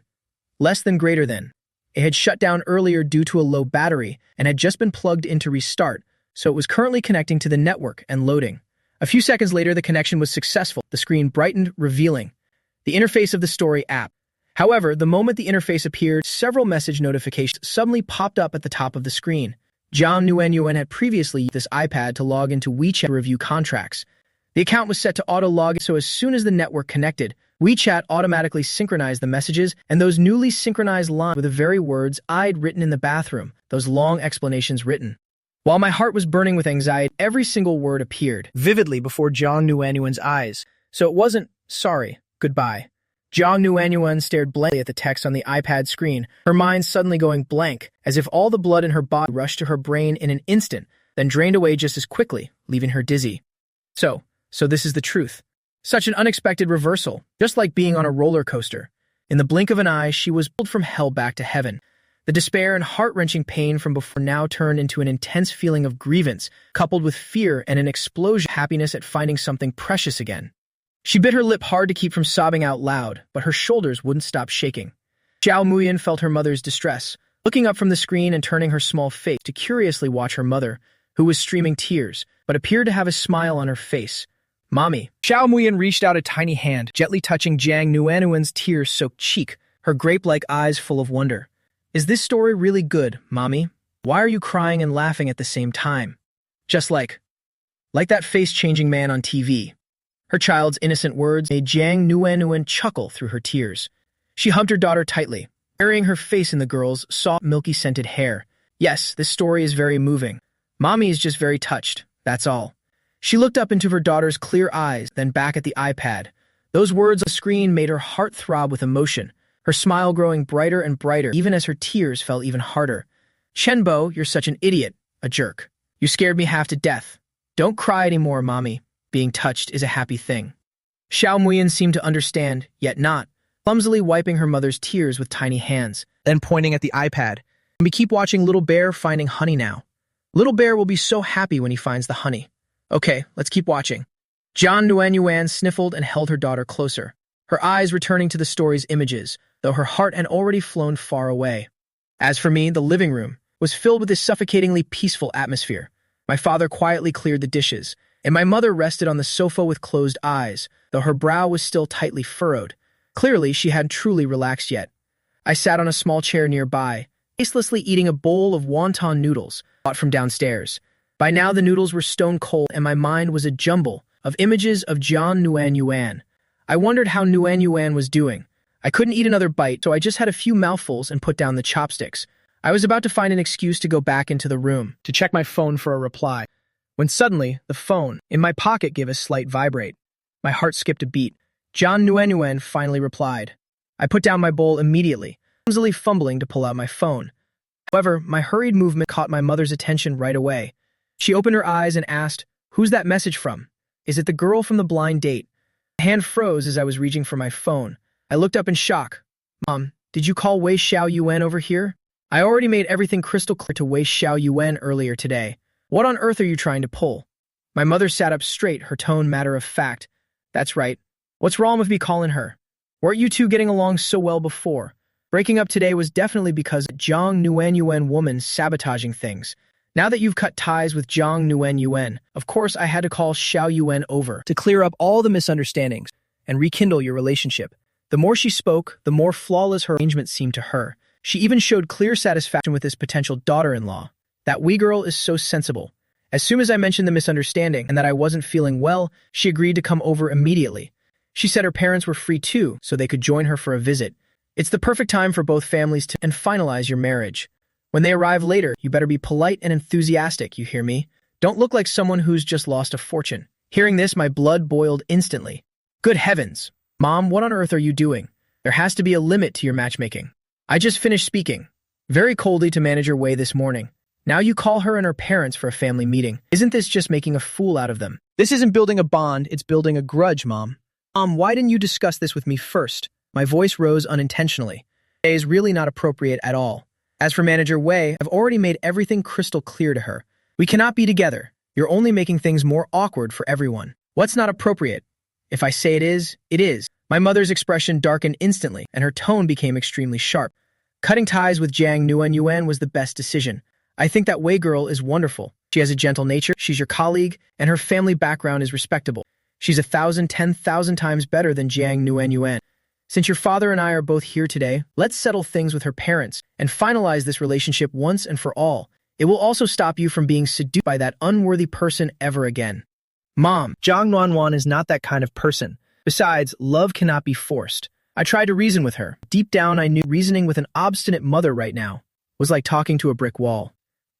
Less than greater than. It had shut down earlier due to a low battery and had just been plugged in to restart, so it was currently connecting to the network and loading. A few seconds later, the connection was successful. The screen brightened, revealing the interface of the story app. However, the moment the interface appeared, several message notifications suddenly popped up at the top of the screen. Jiang Nuanyuan had previously used this iPad to log into WeChat to review contracts. The account was set to auto-log, so as soon as the network connected, WeChat automatically synchronized the messages and those newly synchronized lines with the very words I'd written in the bathroom, those long explanations written. While my heart was burning with anxiety, every single word appeared vividly before Jong Nuanyuan's eyes. So it wasn't, sorry, goodbye. Jong Nuanyuan stared blankly at the text on the iPad screen, her mind suddenly going blank, as if all the blood in her body rushed to her brain in an instant, then drained away just as quickly, leaving her dizzy. So this is the truth. Such an unexpected reversal, just like being on a roller coaster. In the blink of an eye, she was pulled from hell back to heaven. The despair and heart-wrenching pain from before now turned into an intense feeling of grievance, coupled with fear and an explosion of happiness at finding something precious again. She bit her lip hard to keep from sobbing out loud, but her shoulders wouldn't stop shaking. Xiao Muyan felt her mother's distress, looking up from the screen and turning her small face to curiously watch her mother, who was streaming tears, but appeared to have a smile on her face. Mommy. Xiao Muyan reached out a tiny hand, gently touching Jang Nuanyuan's tear-soaked cheek, her grape-like eyes full of wonder. Is this story really good, Mommy? Why are you crying and laughing at the same time? Just like that face-changing man on TV. Her child's innocent words made Jang Nuanyuan chuckle through her tears. She hugged her daughter tightly, burying her face in the girl's soft, milky-scented hair. Yes, this story is very moving. Mommy is just very touched, that's all. She looked up into her daughter's clear eyes, then back at the iPad. Those words on the screen made her heart throb with emotion, her smile growing brighter and brighter even as her tears fell even harder. Chenbo, you're such an idiot, a jerk. You scared me half to death. Don't cry anymore, Mommy. Being touched is a happy thing. Xiao Muyan seemed to understand, yet not, clumsily wiping her mother's tears with tiny hands, then pointing at the iPad. We keep watching Little Bear finding honey now. Little Bear will be so happy when he finds the honey. Okay, let's keep watching. Jang Nuanyuan sniffled and held her daughter closer, her eyes returning to the story's images, though her heart had already flown far away. As for me, the living room was filled with this suffocatingly peaceful atmosphere. My father quietly cleared the dishes, and my mother rested on the sofa with closed eyes, though her brow was still tightly furrowed. Clearly, she hadn't truly relaxed yet. I sat on a small chair nearby, tastelessly eating a bowl of wonton noodles brought from downstairs. By now, the noodles were stone cold, and my mind was a jumble of images of Jang Nuanyuan. I wondered how Nuanyuan was doing. I couldn't eat another bite, so I just had a few mouthfuls and put down the chopsticks. I was about to find an excuse to go back into the room to check my phone for a reply, when suddenly, the phone in my pocket gave a slight vibrate. My heart skipped a beat. Jang Nuanyuan finally replied. I put down my bowl immediately, clumsily fumbling to pull out my phone. However, my hurried movement caught my mother's attention right away. She opened her eyes and asked, "Who's that message from? Is it the girl from the blind date?" My hand froze as I was reaching for my phone. I looked up in shock. Mom, did you call Wei Xiao Yuan over here? I already made everything crystal clear to Wei Xiao Yuan earlier today. What on earth are you trying to pull? My mother sat up straight, her tone matter of fact. That's right. What's wrong with me calling her? Weren't you two getting along so well before? Breaking up today was definitely because of Jang Nuanyuan woman sabotaging things. Now that you've cut ties with Jang Nuanyuan, of course I had to call Xiao Yuan over to clear up all the misunderstandings and rekindle your relationship. The more she spoke, the more flawless her arrangement seemed to her. She even showed clear satisfaction with this potential daughter-in-law. That wee girl is so sensible. As soon as I mentioned the misunderstanding and that I wasn't feeling well, she agreed to come over immediately. She said her parents were free too, so they could join her for a visit. It's the perfect time for both families to finalize your marriage. When they arrive later, you better be polite and enthusiastic, you hear me? Don't look like someone who's just lost a fortune. Hearing this, my blood boiled instantly. Good heavens! Mom, what on earth are you doing? There has to be a limit to your matchmaking. I just finished speaking very coldly to Manager Wei this morning. Now you call her and her parents for a family meeting. Isn't this just making a fool out of them? This isn't building a bond, it's building a grudge, Mom. Why didn't you discuss this with me first? My voice rose unintentionally. Today is really not appropriate at all. As for Manager Wei, I've already made everything crystal clear to her. We cannot be together. You're only making things more awkward for everyone. What's not appropriate? If I say it is, it is. My mother's expression darkened instantly, and her tone became extremely sharp. Cutting ties with Jang Nuanyuan was the best decision. I think that Wei girl is wonderful. She has a gentle nature, she's your colleague, and her family background is respectable. She's 10,000 times better than Jang Nuanyuan. Since your father and I are both here today, let's settle things with her parents and finalize this relationship once and for all. It will also stop you from being seduced by that unworthy person ever again. Mom, Zhang Nuanwan is not that kind of person. Besides, love cannot be forced. I tried to reason with her. Deep down, I knew reasoning with an obstinate mother right now was like talking to a brick wall.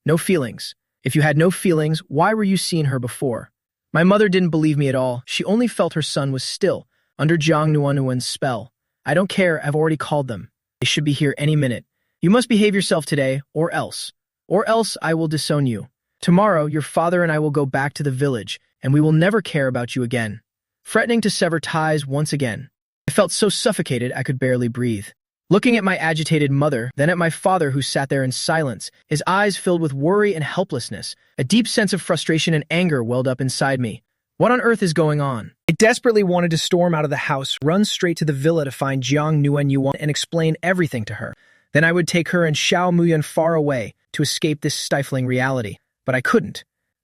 No feelings. If you had no feelings, why were you seeing her before? My mother didn't believe me at all. She only felt her son was still under Zhang Nuanwan's spell. I don't care, I've already called them. They should be here any minute. You must behave yourself today, or else. Or else I will disown you. Tomorrow, your father and I will go back to the village, and we will never care about you again. Threatening to sever ties once again. I felt so suffocated I could barely breathe. Looking at my agitated mother, then at my father who sat there in silence, his eyes filled with worry and helplessness, a deep sense of frustration and anger welled up inside me. What on earth is going on? I desperately wanted to storm out of the house, run straight to the villa to find Jiang Nuanyuan and explain everything to her. Then I would take her and Xiao Muyan far away to escape this stifling reality. But I couldn't.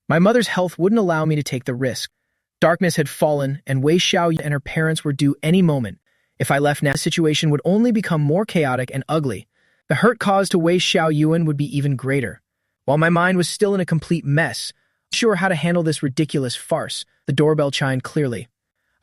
My mother's health wouldn't allow me to take the risk. Darkness had fallen, and Wei Xiao and her parents were due any moment. If I left now, the situation would only become more chaotic and ugly. The hurt caused to Wei Xiaoyuan would be even greater. While my mind was still in a complete mess, unsure how to handle this ridiculous farce, the doorbell chimed clearly.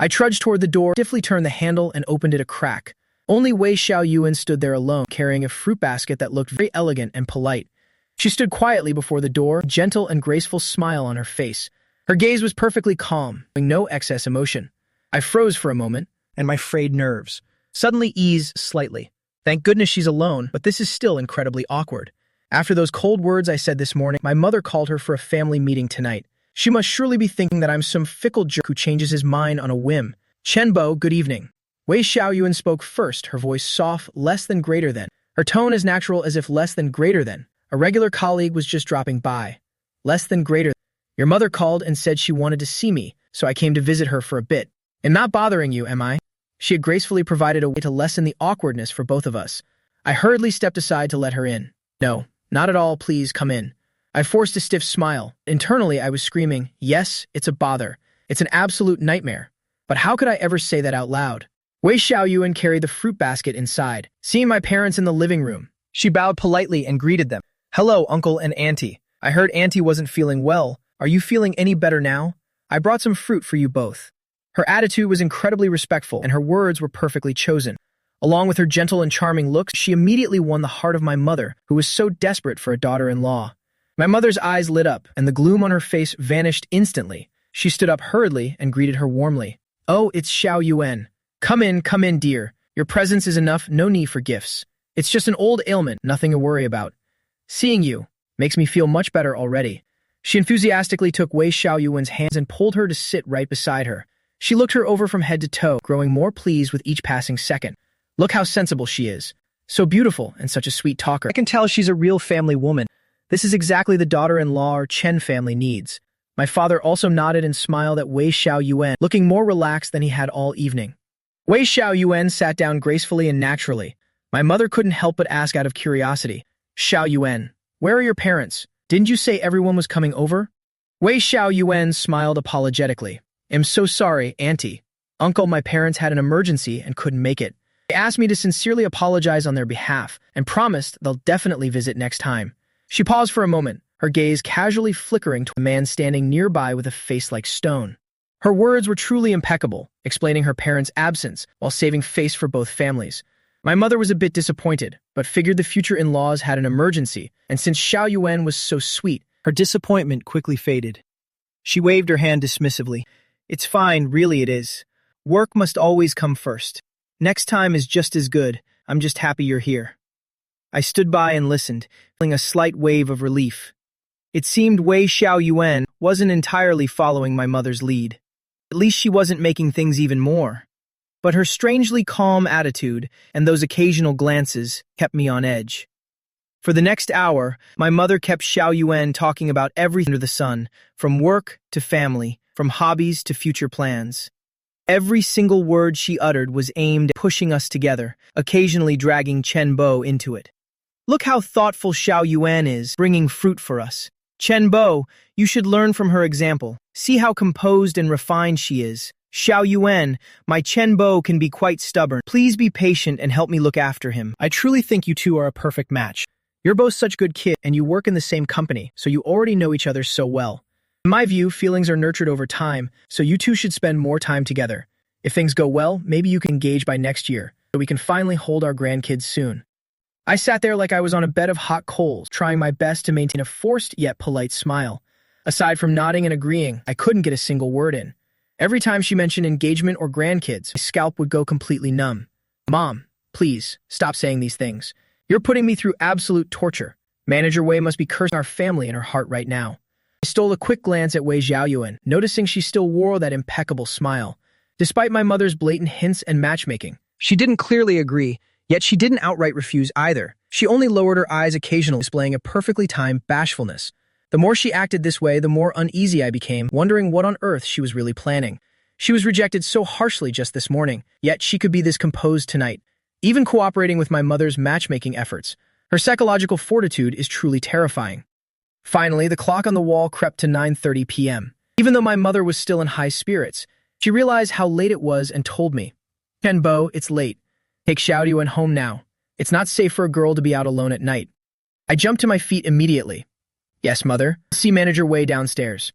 I trudged toward the door, stiffly turned the handle, and opened it a crack. Only Wei Xiaoyuan stood there alone, carrying a fruit basket that looked very elegant and polite. She stood quietly before the door, a gentle and graceful smile on her face. Her gaze was perfectly calm, showing no excess emotion. I froze for a moment, and my frayed nerves suddenly eased slightly. Thank goodness she's alone, but this is still incredibly awkward. After those cold words I said this morning, my mother called her for a family meeting tonight. She must surely be thinking that I'm some fickle jerk who changes his mind on a whim. Chenbo, good evening. Wei Xiaoyuan spoke first, her voice soft, less than greater than. Her tone as natural as if less than greater than. A regular colleague was just dropping by. Less than greater than. Your mother called and said she wanted to see me, so I came to visit her for a bit. I'm not bothering you, am I? She had gracefully provided a way to lessen the awkwardness for both of us. I hurriedly stepped aside to let her in. No, not at all, please come in. I forced a stiff smile. Internally, I was screaming, yes, it's a bother. It's an absolute nightmare. But how could I ever say that out loud? Wei Xiaoyuan carried the fruit basket inside. Seeing my parents in the living room, she bowed politely and greeted them. Hello, Uncle and Auntie. I heard Auntie wasn't feeling well. Are you feeling any better now? I brought some fruit for you both. Her attitude was incredibly respectful, and her words were perfectly chosen. Along with her gentle and charming looks, she immediately won the heart of my mother, who was so desperate for a daughter-in-law. My mother's eyes lit up, and the gloom on her face vanished instantly. She stood up hurriedly and greeted her warmly. Oh, it's Xiao Yuan. Come in, dear. Your presence is enough, no need for gifts. It's just an old ailment, nothing to worry about. Seeing you makes me feel much better already. She enthusiastically took Wei Xiaoyuan's hands and pulled her to sit right beside her. She looked her over from head to toe, growing more pleased with each passing second. Look how sensible she is. So beautiful and such a sweet talker. I can tell she's a real family woman. This is exactly the daughter-in-law our Chen family needs. My father also nodded and smiled at Wei Xiaoyuan, looking more relaxed than he had all evening. Wei Xiaoyuan sat down gracefully and naturally. My mother couldn't help but ask out of curiosity. Xiaoyuan, where are your parents? Didn't you say everyone was coming over? Wei Xiaoyuan smiled apologetically. I'm so sorry, Auntie. Uncle, my parents had an emergency and couldn't make it. They asked me to sincerely apologize on their behalf and promised they'll definitely visit next time. She paused for a moment, her gaze casually flickering to a man standing nearby with a face like stone. Her words were truly impeccable, explaining her parents' absence while saving face for both families. My mother was a bit disappointed, but figured the future in-laws had an emergency, and since Xiao Yuan was so sweet, her disappointment quickly faded. She waved her hand dismissively. It's fine, really it is. Work must always come first. Next time is just as good. I'm just happy you're here. I stood by and listened, feeling a slight wave of relief. It seemed Wei Xiaoyuan wasn't entirely following my mother's lead. At least she wasn't making things even more. But her strangely calm attitude and those occasional glances kept me on edge. For the next hour, my mother kept Xiaoyuan talking about everything under the sun, from work to family, from hobbies to future plans. Every single word she uttered was aimed at pushing us together, occasionally dragging Chen Bo into it. Look how thoughtful Xiao Yuan is, bringing fruit for us. Chen Bo, you should learn from her example. See how composed and refined she is. Xiao Yuan, my Chen Bo can be quite stubborn. Please be patient and help me look after him. I truly think you two are a perfect match. You're both such good kids, and you work in the same company, so you already know each other so well. In my view, feelings are nurtured over time, so you two should spend more time together. If things go well, maybe you can engage by next year, so we can finally hold our grandkids soon. I sat there like I was on a bed of hot coals, trying my best to maintain a forced yet polite smile. Aside from nodding and agreeing, I couldn't get a single word in. Every time she mentioned engagement or grandkids, my scalp would go completely numb. Mom, please, stop saying these things. You're putting me through absolute torture. Manager Wei must be cursing our family in her heart right now. I stole a quick glance at Wei Xiaoyuan, noticing she still wore that impeccable smile. Despite my mother's blatant hints and matchmaking, She didn't clearly agree, yet she didn't outright refuse either. She only lowered her eyes occasionally, displaying a perfectly timed bashfulness. The more she acted this way, the more uneasy I became, wondering what on earth she was really planning. She was rejected so harshly just this morning, yet she could be this composed tonight, even cooperating with my mother's matchmaking efforts. Her psychological fortitude is truly terrifying. Finally, the clock on the wall crept to 9:30 p.m. Even though my mother was still in high spirits, she realized how late it was and told me, "Chen Bo, it's late. Take Xiaoyuan home now. It's not safe for a girl to be out alone at night." I jumped to my feet immediately. "Yes, mother. See Manager Wei downstairs."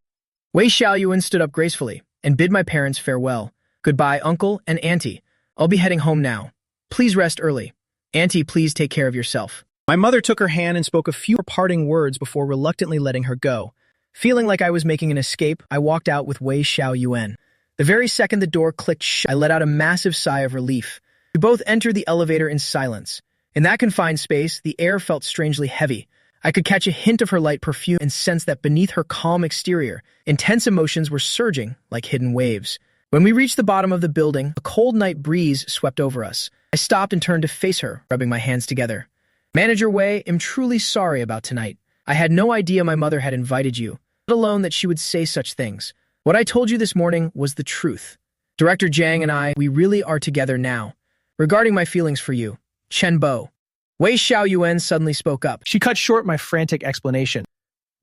Wei Xiaoyuan stood up gracefully and bid my parents farewell. "Goodbye, uncle and auntie. I'll be heading home now. Please rest early. Auntie, please take care of yourself." My mother took her hand and spoke a few parting words before reluctantly letting her go. Feeling like I was making an escape, I walked out with Wei Xiaoyuan. The very second the door clicked shut, I let out a massive sigh of relief. We both entered the elevator in silence. In that confined space, the air felt strangely heavy. I could catch a hint of her light perfume and sense that beneath her calm exterior, intense emotions were surging like hidden waves. When we reached the bottom of the building, a cold night breeze swept over us. I stopped and turned to face her, rubbing my hands together. "Manager Wei, I'm truly sorry about tonight. I had no idea my mother had invited you, let alone that she would say such things. What I told you this morning was the truth. Director Jiang and I, we really are together now. Regarding my feelings for you, Chen Bo." Wei Xiaoyuan suddenly spoke up. She cut short my frantic explanation.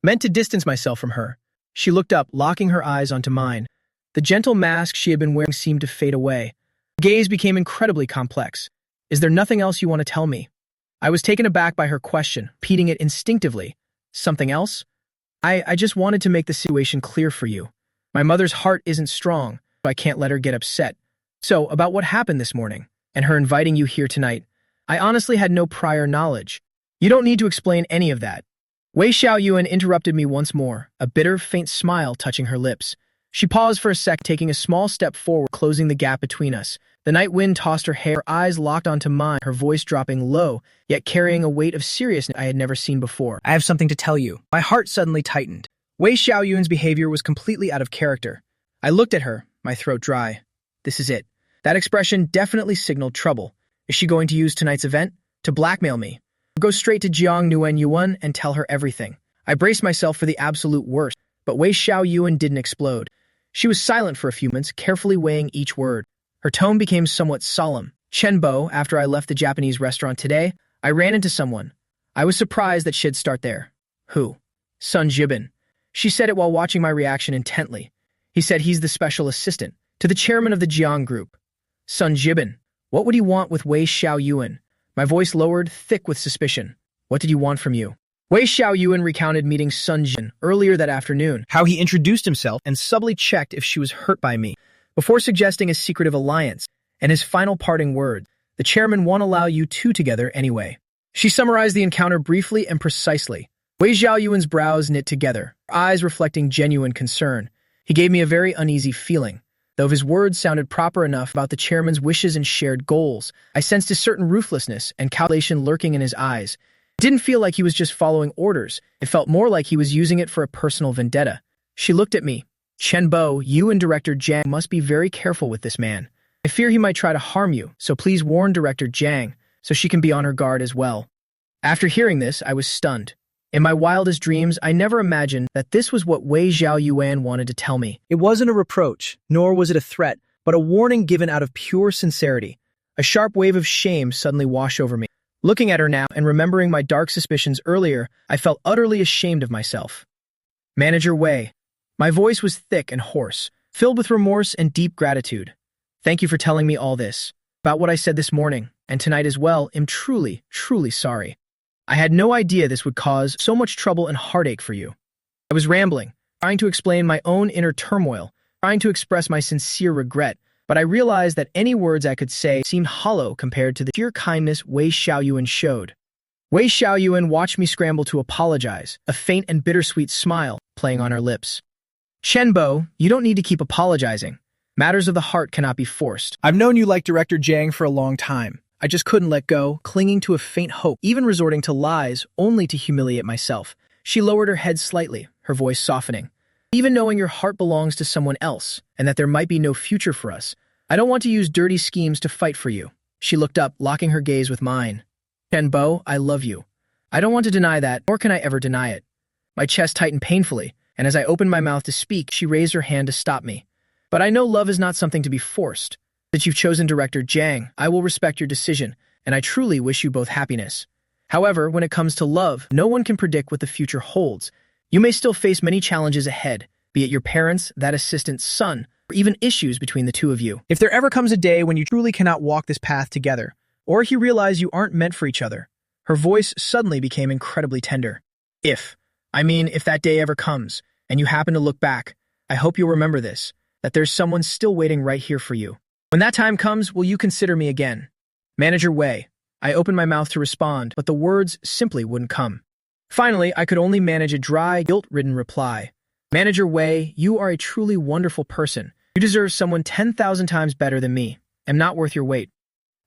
Meant to distance myself from her, she looked up, locking her eyes onto mine. The gentle mask she had been wearing seemed to fade away. Her gaze became incredibly complex. "Is there nothing else you want to tell me?" I was taken aback by her question, repeating it instinctively. "Something else? I just wanted to make the situation clear for you. My mother's heart isn't strong, so I can't let her get upset. So, about what happened this morning, and her inviting you here tonight, I honestly had no prior knowledge. You don't need to explain any of that." Wei Xiaoyuan interrupted me once more, a bitter, faint smile touching her lips. She paused for a sec, taking a small step forward, closing the gap between us. The night wind tossed her hair, her eyes locked onto mine, her voice dropping low, yet carrying a weight of seriousness I had never seen before. "I have something to tell you." My heart suddenly tightened. Wei Xiaoyuan's behavior was completely out of character. I looked at her, my throat dry. This is it. That expression definitely signaled trouble. Is she going to use tonight's event to blackmail me? Or go straight to Jiang Nguyen Yuan and tell her everything? I braced myself for the absolute worst, but Wei Xiaoyuan didn't explode. She was silent for a few minutes, carefully weighing each word. Her tone became somewhat solemn. "Chen Bo, after I left the Japanese restaurant today, I ran into someone. I was surprised that she'd start there." "Who?" "Sun Jibin." She said it while watching my reaction intently. "He said he's the special assistant to the chairman of the Jiang Group." "Sun Jibin. What would he want with Wei Xiaoyuan?" My voice lowered, thick with suspicion. "What did he want from you?" Wei Xiaoyuan recounted meeting Sun Jin earlier that afternoon, how he introduced himself and subtly checked if she was hurt by me, before suggesting a secretive alliance, and his final parting word, "The chairman won't allow you two together anyway." She summarized the encounter briefly and precisely. Wei Xiaoyuan's brows knit together, her eyes reflecting genuine concern. He gave me a very uneasy feeling. Though his words sounded proper enough about the chairman's wishes and shared goals, I sensed a certain ruthlessness and calculation lurking in his eyes. It didn't feel like he was just following orders. It felt more like he was using it for a personal vendetta. She looked at me. "Chen Bo, you and Director Jiang must be very careful with this man. I fear he might try to harm you, so please warn Director Jiang so she can be on her guard as well." After hearing this, I was stunned. In my wildest dreams, I never imagined that this was what Wei Xiaoyuan wanted to tell me. It wasn't a reproach, nor was it a threat, but a warning given out of pure sincerity. A sharp wave of shame suddenly washed over me. Looking at her now and remembering my dark suspicions earlier, I felt utterly ashamed of myself. "Manager Wei." My voice was thick and hoarse, filled with remorse and deep gratitude. "Thank you for telling me all this, about what I said this morning, and tonight as well. I'm truly, truly sorry. I had no idea this would cause so much trouble and heartache for you. I was rambling, trying to explain my own inner turmoil, trying to express my sincere regret, but I realized that any words I could say seemed hollow compared to the sheer kindness Wei Xiaoyuan showed. Wei Xiaoyuan watched me scramble to apologize, a faint and bittersweet smile playing on her lips. Shenbo, you don't need to keep apologizing. Matters of the heart cannot be forced. I've known you like Director Jiang for a long time. I just couldn't let go, clinging to a faint hope, even resorting to lies only to humiliate myself. She lowered her head slightly, her voice softening. Even knowing your heart belongs to someone else, and that there might be no future for us, I don't want to use dirty schemes to fight for you. She looked up, locking her gaze with mine. Shenbo, I love you. I don't want to deny that, nor can I ever deny it. My chest tightened painfully, and as I opened my mouth to speak, she raised her hand to stop me. But I know love is not something to be forced. That you've chosen Director Jiang, I will respect your decision, and I truly wish you both happiness. However, when it comes to love, no one can predict what the future holds. You may still face many challenges ahead, be it your parents, that assistant's son, or even issues between the two of you. If there ever comes a day when you truly cannot walk this path together, or you realize you aren't meant for each other, her voice suddenly became incredibly tender. If that day ever comes, and you happen to look back, I hope you'll remember this, that there's someone still waiting right here for you. When that time comes, will you consider me again? Manager Wei. I opened my mouth to respond, but the words simply wouldn't come. Finally, I could only manage a dry, guilt-ridden reply. Manager Wei, you are a truly wonderful person. You deserve someone 10,000 times better than me. I'm not worth your weight.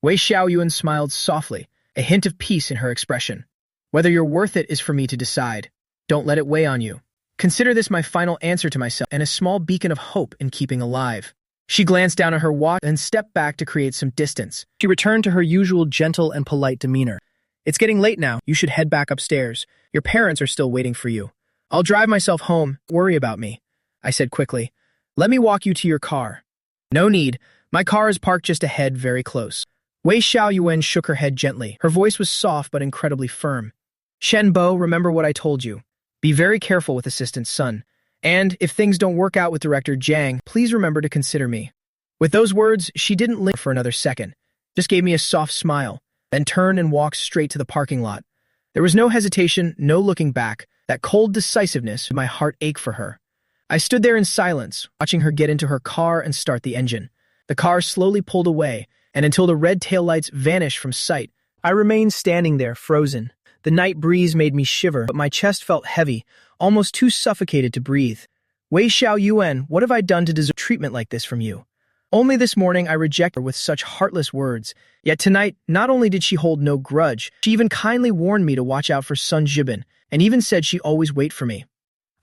Wei Xiaoyuan smiled softly, a hint of peace in her expression. Whether you're worth it is for me to decide. Don't let it weigh on you. Consider this my final answer to myself and a small beacon of hope in keeping alive. She glanced down at her watch and stepped back to create some distance. She returned to her usual gentle and polite demeanor. It's getting late now. You should head back upstairs. Your parents are still waiting for you. I'll drive myself home. Worry about me, I said quickly. Let me walk you to your car. No need. My car is parked just ahead, very close. Wei Xiaoyuan shook her head gently. Her voice was soft but incredibly firm. Shenbo, remember what I told you. Be very careful with Assistant's son. And if things don't work out with Director Jiang, please remember to consider me. With those words, she didn't linger for another second, just gave me a soft smile, then turned and walked straight to the parking lot. There was no hesitation, no looking back. That cold decisiveness made my heart ache for her. I stood there in silence, watching her get into her car and start the engine. The car slowly pulled away, and until the red taillights vanished from sight, I remained standing there, frozen. The night breeze made me shiver, but my chest felt heavy, almost too suffocated to breathe. Wei Xiaoyuan, what have I done to deserve treatment like this from you? Only this morning I rejected her with such heartless words. Yet tonight, not only did she hold no grudge, she even kindly warned me to watch out for Sun Jibin, and even said she'd always wait for me.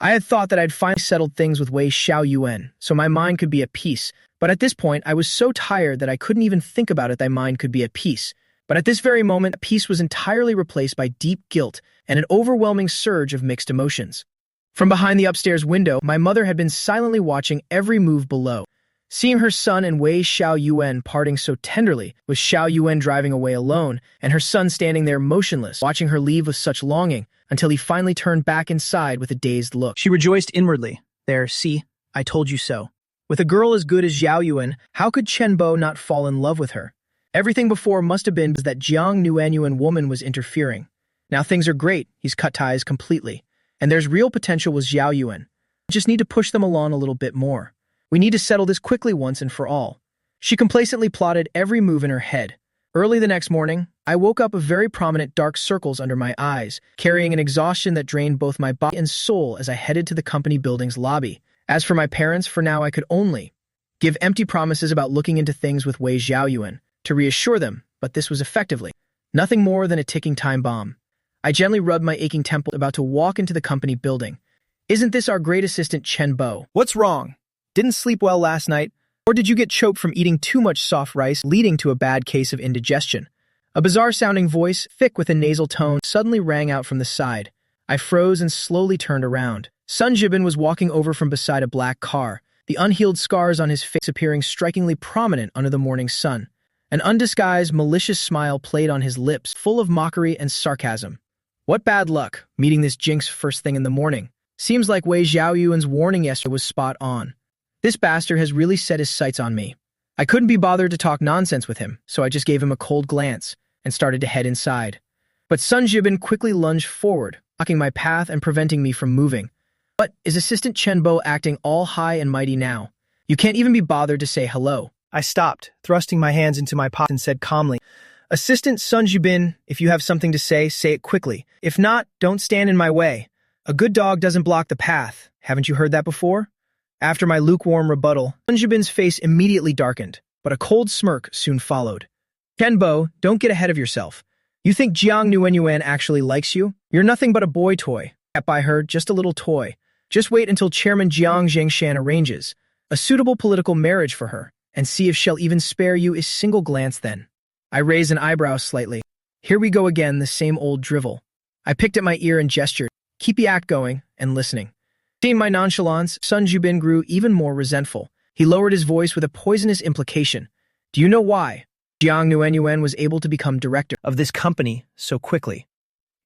I had thought that I'd finally settled things with Wei Xiaoyuan, so my mind could be at peace, but at this point I was so tired that I couldn't even think about it. That mind could be at peace. But at this very moment, peace was entirely replaced by deep guilt and an overwhelming surge of mixed emotions. From behind the upstairs window, my mother had been silently watching every move below. Seeing her son and Wei Xiaoyuan parting so tenderly, with Xiaoyuan driving away alone, and her son standing there motionless, watching her leave with such longing, until he finally turned back inside with a dazed look. She rejoiced inwardly. There, see, I told you so. With a girl as good as Xiaoyuan, how could Chenbo not fall in love with her? Everything before must have been that Jiang Nuanyuan woman was interfering. Now things are great, he's cut ties completely. And there's real potential with Xiaoyuan. We just need to push them along a little bit more. We need to settle this quickly once and for all. She complacently plotted every move in her head. Early the next morning, I woke up with very prominent dark circles under my eyes, carrying an exhaustion that drained both my body and soul as I headed to the company building's lobby. As for my parents, for now I could only give empty promises about looking into things with Wei Xiaoyuan to reassure them, but this was effectively nothing more than a ticking time bomb. I gently rubbed my aching temple, about to walk into the company building. Isn't this our great assistant Chen Bo? What's wrong? Didn't sleep well last night? Or did you get choked from eating too much soft rice, leading to a bad case of indigestion? A bizarre-sounding voice, thick with a nasal tone, suddenly rang out from the side. I froze and slowly turned around. Sun Jibin was walking over from beside a black car, the unhealed scars on his face appearing strikingly prominent under the morning sun. An undisguised, malicious smile played on his lips, full of mockery and sarcasm. What bad luck, meeting this jinx first thing in the morning. Seems like Wei Xiaoyuan's warning yesterday was spot on. This bastard has really set his sights on me. I couldn't be bothered to talk nonsense with him, so I just gave him a cold glance and started to head inside. But Sun Jibin quickly lunged forward, blocking my path and preventing me from moving. But is Assistant Chenbo acting all high and mighty now? You can't even be bothered to say hello. I stopped, thrusting my hands into my pocket and said calmly, Assistant Sun Jubin, if you have something to say it quickly. If not, don't stand in my way. A good dog doesn't block the path. Haven't you heard that before? After my lukewarm rebuttal, Sun Jubin's face immediately darkened, but a cold smirk soon followed. Chenbo, don't get ahead of yourself. You think Jiang Nuenyuan actually likes you? You're nothing but a boy toy. Kept by her, just a little toy. Just wait until Chairman Jiang Zhengshan arranges a suitable political marriage for her, and see if she'll even spare you a single glance then. I raised an eyebrow slightly. Here we go again, the same old drivel. I picked at my ear and gestured, keep the act going, and listening. Seeing my nonchalance, Sun Jubin grew even more resentful. He lowered his voice with a poisonous implication. Do you know why Jiang Nuenyuan was able to become director of this company so quickly?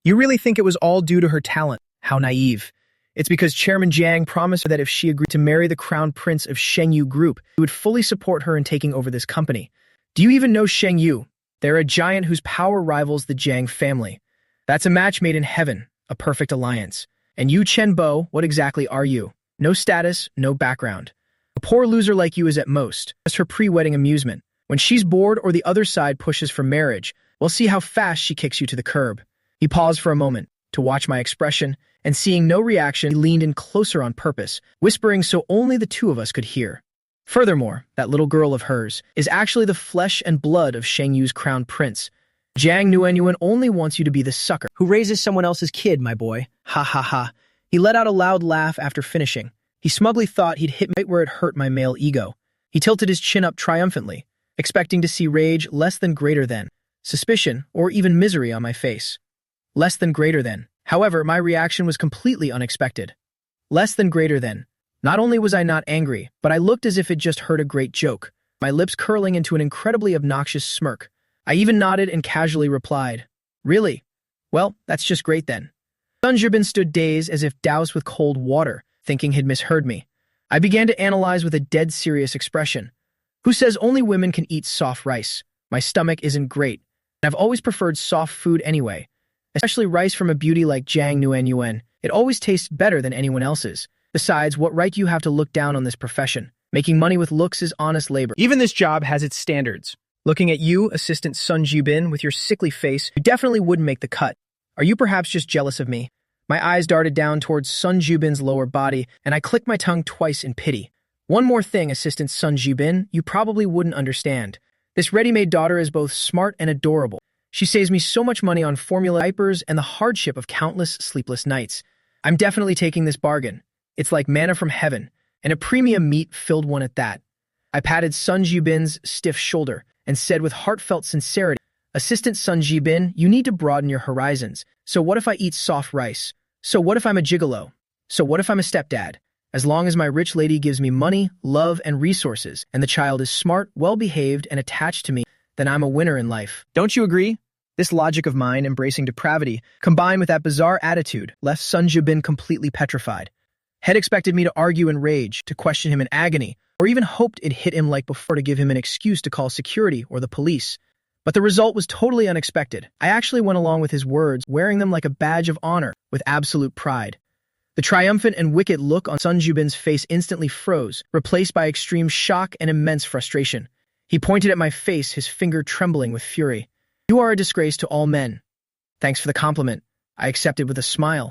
You really think it was all due to her talent? How naive. It's because Chairman Jiang promised her that if she agreed to marry the Crown Prince of Shengyu Group, he would fully support her in taking over this company. Do you even know Shengyu? They're a giant whose power rivals the Jiang family. That's a match made in heaven, a perfect alliance. And you, Chenbo, what exactly are you? No status, no background. A poor loser like you is at most just her pre-wedding amusement. When she's bored or the other side pushes for marriage, we'll see how fast she kicks you to the curb. He paused for a moment to watch my expression, and seeing no reaction, he leaned in closer on purpose, whispering so only the two of us could hear. Furthermore, that little girl of hers is actually the flesh and blood of Shengyu's crown prince. Jiang Nuenyuan only wants you to be the sucker who raises someone else's kid, my boy. Ha ha ha. He let out a loud laugh after finishing. He smugly thought he'd hit me right where it hurt my male ego. He tilted his chin up triumphantly, expecting to see rage less than greater than, suspicion, or even misery on my face. Less than greater than. However, my reaction was completely unexpected. Less than greater than. Not only was I not angry, but I looked as if it just heard a great joke, my lips curling into an incredibly obnoxious smirk. I even nodded and casually replied, Really? Well, that's just great then. Sun Jubin stood dazed as if doused with cold water, thinking he'd misheard me. I began to analyze with a dead serious expression. Who says only women can eat soft rice? My stomach isn't great, and I've always preferred soft food anyway. Especially rice from a beauty like Jiang Nuenyuan. It always tastes better than anyone else's. Besides, what right do you have to look down on this profession? Making money with looks is honest labor. Even this job has its standards. Looking at you, Assistant Sun Jubin, with your sickly face, you definitely wouldn't make the cut. Are you perhaps just jealous of me? My eyes darted down towards Sun Jubin's lower body, and I clicked my tongue twice in pity. One more thing, Assistant Sun Jubin, you probably wouldn't understand. This ready-made daughter is both smart and adorable. She saves me so much money on formula diapers and the hardship of countless sleepless nights. I'm definitely taking this bargain. It's like manna from heaven, and a premium meat-filled one at that. I patted Sun Jubin's stiff shoulder and said with heartfelt sincerity, Assistant Sun Jubin, you need to broaden your horizons. So what if I eat soft rice? So what if I'm a gigolo? So what if I'm a stepdad? As long as my rich lady gives me money, love, and resources, and the child is smart, well-behaved, and attached to me, then I'm a winner in life. Don't you agree? This logic of mine, embracing depravity, combined with that bizarre attitude, left Sun Jubin completely petrified. Had expected me to argue in rage, to question him in agony, or even hoped it'd hit him like before to give him an excuse to call security or the police. But the result was totally unexpected. I actually went along with his words, wearing them like a badge of honor, with absolute pride. The triumphant and wicked look on Sun Jubin's face instantly froze, replaced by extreme shock and immense frustration. He pointed at my face, his finger trembling with fury. You are a disgrace to all men. Thanks for the compliment. I accepted with a smile.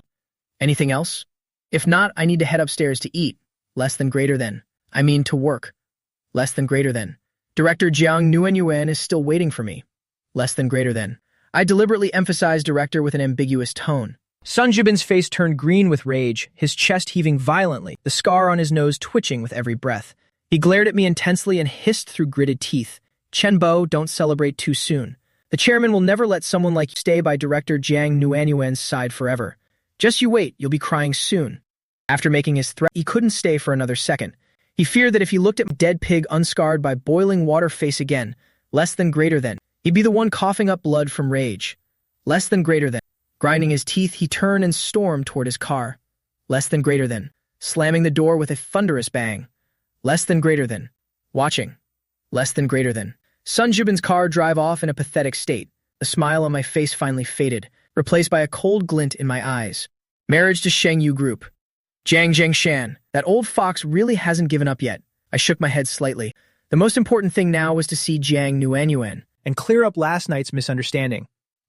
Anything else? If not, I need to head upstairs to eat. Less than greater than. I mean to work. Less than greater than. Director Jiang Nuenyuan is still waiting for me. Less than greater than. I deliberately emphasized director with an ambiguous tone. Sun Jubin's face turned green with rage, his chest heaving violently, the scar on his nose twitching with every breath. He glared at me intensely and hissed through gritted teeth. Chenbo, don't celebrate too soon. The chairman will never let someone like you stay by Director Jiang Nuenyuan's side forever. Just you wait, you'll be crying soon. After making his threat, he couldn't stay for another second. He feared that if he looked at my dead pig unscarred by boiling water face again, less than greater than, he'd be the one coughing up blood from rage. Less than greater than. Grinding his teeth, he turned and stormed toward his car. Less than greater than. Slamming the door with a thunderous bang. Less than greater than. Watching. Less than greater than. Sun Jubin's car drive off in a pathetic state. The smile on my face finally faded, replaced by a cold glint in my eyes. Marriage to Shengyu Group. Jiang Shan, that old fox really hasn't given up yet. I shook my head slightly. The most important thing now was to see Jiang Nuanyuan and clear up last night's misunderstanding.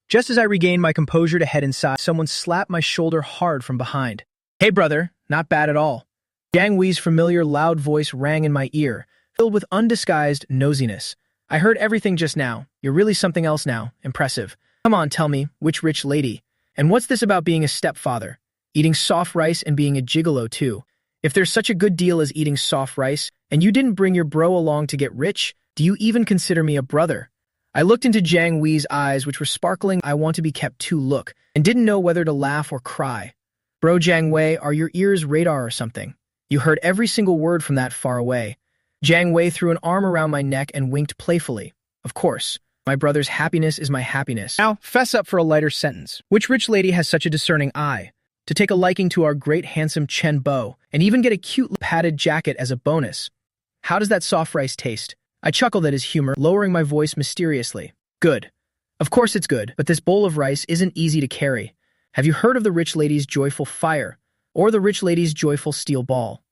Just as I regained my composure to head inside, someone slapped my shoulder hard from behind. Hey brother, not bad at all. Jiang Wei's familiar loud voice rang in my ear, filled with undisguised nosiness. I heard everything just now. You're really something else now. Impressive. Come on, tell me, which rich lady? And what's this about being a stepfather? Eating soft rice and being a gigolo too. If there's such a good deal as eating soft rice, and you didn't bring your bro along to get rich, do you even consider me a brother? I looked into Jiang Wei's eyes, which were sparkling I want to be kept to look, and didn't know whether to laugh or cry. Bro Jiang Wei, are your ears radar or something? You heard every single word from that far away. Jiang Wei threw an arm around my neck and winked playfully. Of course, my brother's happiness is my happiness. Now, fess up for a lighter sentence. Which rich lady has such a discerning eye to take a liking to our great handsome Chen Bo and even get a cute padded jacket as a bonus? How does that soft rice taste? I chuckled at his humor, lowering my voice mysteriously. Good. Of course it's good, but this bowl of rice isn't easy to carry. Have you heard of the rich lady's joyful fire, or the rich lady's joyful steel ball?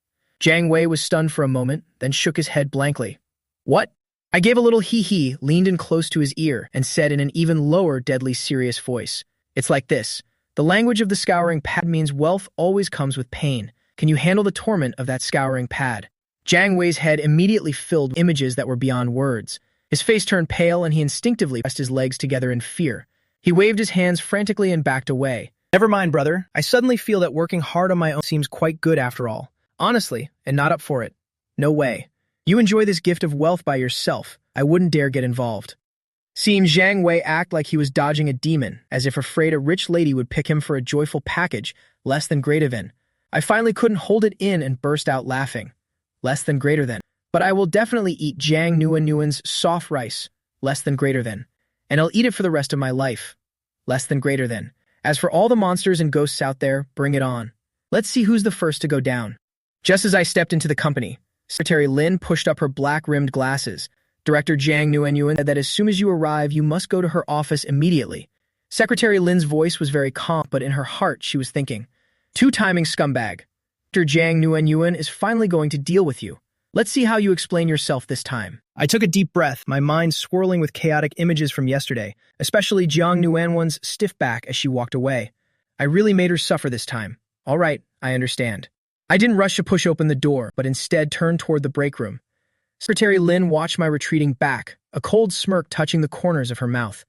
Jiang Wei was stunned for a moment, then shook his head blankly. What? I gave a little hee-hee, leaned in close to his ear, and said in an even lower, deadly serious voice. It's like this. The language of the scouring pad means wealth always comes with pain. Can you handle the torment of that scouring pad? Jiang Wei's head immediately filled with images that were beyond words. His face turned pale and he instinctively pressed his legs together in fear. He waved his hands frantically and backed away. Never mind, brother. I suddenly feel that working hard on my own seems quite good after all. Honestly, and not up for it. No way. You enjoy this gift of wealth by yourself. I wouldn't dare get involved. Seeing Jiang Wei act like he was dodging a demon, as if afraid a rich lady would pick him for a joyful package, less than greater than. I finally couldn't hold it in and burst out laughing. Less than greater than. But I will definitely eat Jiang Nuanyuan's soft rice, less than greater than. And I'll eat it for the rest of my life. Less than greater than. As for all the monsters and ghosts out there, bring it on. Let's see who's the first to go down. Just as I stepped into the company, Secretary Lin pushed up her black-rimmed glasses. Director Jiang Nuanyuan said that as soon as you arrive, you must go to her office immediately. Secretary Lin's voice was very calm, but in her heart she was thinking, two-timing scumbag. Director Jiang Nuanyuan is finally going to deal with you. Let's see how you explain yourself this time. I took a deep breath, my mind swirling with chaotic images from yesterday, especially Jiang Nuanyuan's stiff back as she walked away. I really made her suffer this time. All right, I understand. I didn't rush to push open the door, but instead turned toward the break room. Secretary Lin watched my retreating back, a cold smirk touching the corners of her mouth.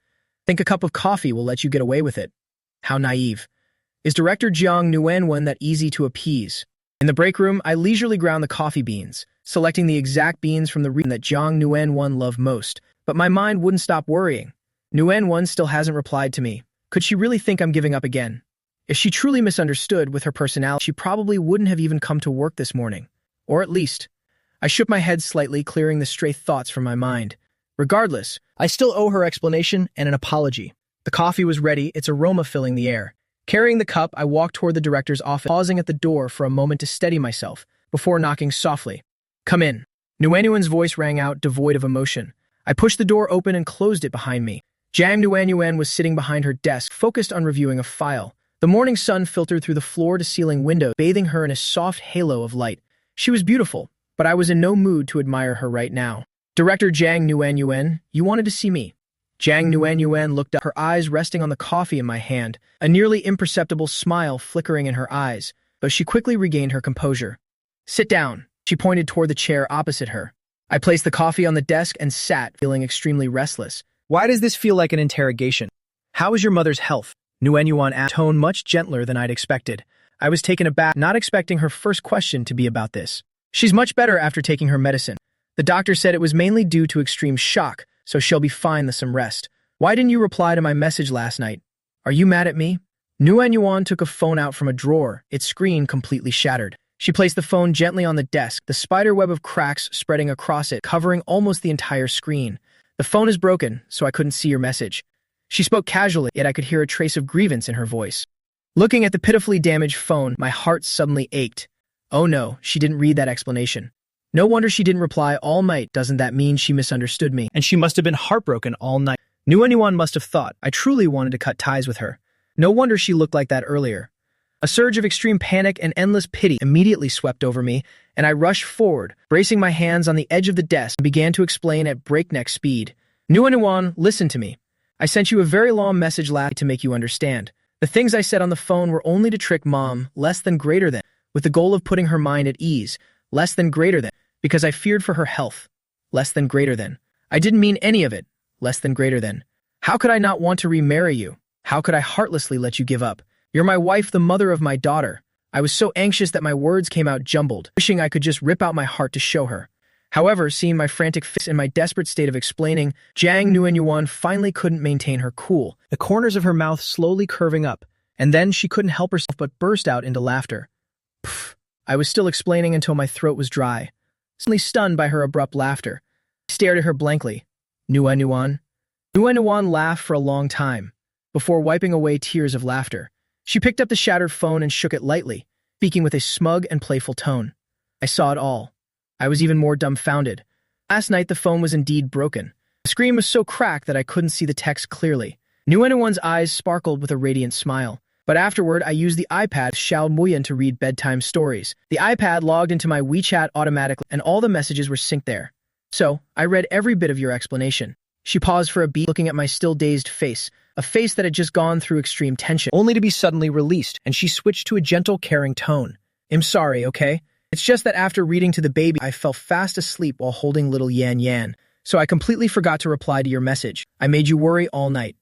Think a cup of coffee will let you get away with it. How naive. Is Director Jiang Nuanyuan that easy to appease? In the break room, I leisurely ground the coffee beans, selecting the exact beans from the region that Jiang Nuanyuan loved most, but my mind wouldn't stop worrying. Nuanyuan still hasn't replied to me. Could she really think I'm giving up again? If she truly misunderstood with her personality, she probably wouldn't have even come to work this morning. Or at least, I shook my head slightly, clearing the stray thoughts from my mind. Regardless, I still owe her explanation and an apology. The coffee was ready, its aroma filling the air. Carrying the cup, I walked toward the director's office, pausing at the door for a moment to steady myself, before knocking softly. Come in. Nuanyuan's voice rang out, devoid of emotion. I pushed the door open and closed it behind me. Jiang Nuanyuan was sitting behind her desk, focused on reviewing a file. The morning sun filtered through the floor-to-ceiling window, bathing her in a soft halo of light. She was beautiful, but I was in no mood to admire her right now. Director Jiang Nuanyuan, you wanted to see me. Jiang Nuanyuan looked up, her eyes resting on the coffee in my hand, a nearly imperceptible smile flickering in her eyes, but she quickly regained her composure. Sit down. She pointed toward the chair opposite her. I placed the coffee on the desk and sat, feeling extremely restless. Why does this feel like an interrogation? How is your mother's health? Nuanyuan asked, tone much gentler than I'd expected. I was taken aback, not expecting her first question to be about this. She's much better after taking her medicine. The doctor said it was mainly due to extreme shock, so she'll be fine with some rest. Why didn't you reply to my message last night? Are you mad at me? Nuanyuan took a phone out from a drawer, its screen completely shattered. She placed the phone gently on the desk, the spider web of cracks spreading across it, covering almost the entire screen. The phone is broken, so I couldn't see your message. She spoke casually, yet I could hear a trace of grievance in her voice. Looking at the pitifully damaged phone, my heart suddenly ached. Oh no, she didn't read that explanation. No wonder she didn't reply all night. Doesn't that mean she misunderstood me? And she must have been heartbroken all night. Nuanyuan must have thought I truly wanted to cut ties with her. No wonder she looked like that earlier. A surge of extreme panic and endless pity immediately swept over me, and I rushed forward, bracing my hands on the edge of the desk and began to explain at breakneck speed. Nuan, listen to me. I sent you a very long message last night to make you understand. The things I said on the phone were only to trick Mom, less than greater than, with the goal of putting her mind at ease, less than greater than, because I feared for her health, less than greater than. I didn't mean any of it, less than greater than. How could I not want to remarry you? How could I heartlessly let you give up? You're my wife, the mother of my daughter. I was so anxious that my words came out jumbled, wishing I could just rip out my heart to show her. However, seeing my frantic face and my desperate state of explaining, Jiang Nuanyuan finally couldn't maintain her cool, the corners of her mouth slowly curving up, and then she couldn't help herself but burst out into laughter. Pfft. I was still explaining until my throat was dry, suddenly stunned by her abrupt laughter. I stared at her blankly. Nuanyuan? Nuanyuan laughed for a long time, before wiping away tears of laughter. She picked up the shattered phone and shook it lightly, speaking with a smug and playful tone. I saw it all. I was even more dumbfounded. Last night the phone was indeed broken. The screen was so cracked that I couldn't see the text clearly. Nuanyuan's eyes sparkled with a radiant smile. But afterward, I used the iPad Xiao Muyan to read bedtime stories. The iPad logged into my WeChat automatically, and all the messages were synced there. So, I read every bit of your explanation. She paused for a beat, looking at my still dazed face, a face that had just gone through extreme tension, only to be suddenly released, and she switched to a gentle, caring tone. I'm sorry, okay? It's just that after reading to the baby, I fell fast asleep while holding little Yan Yan, so I completely forgot to reply to your message. I made you worry all night.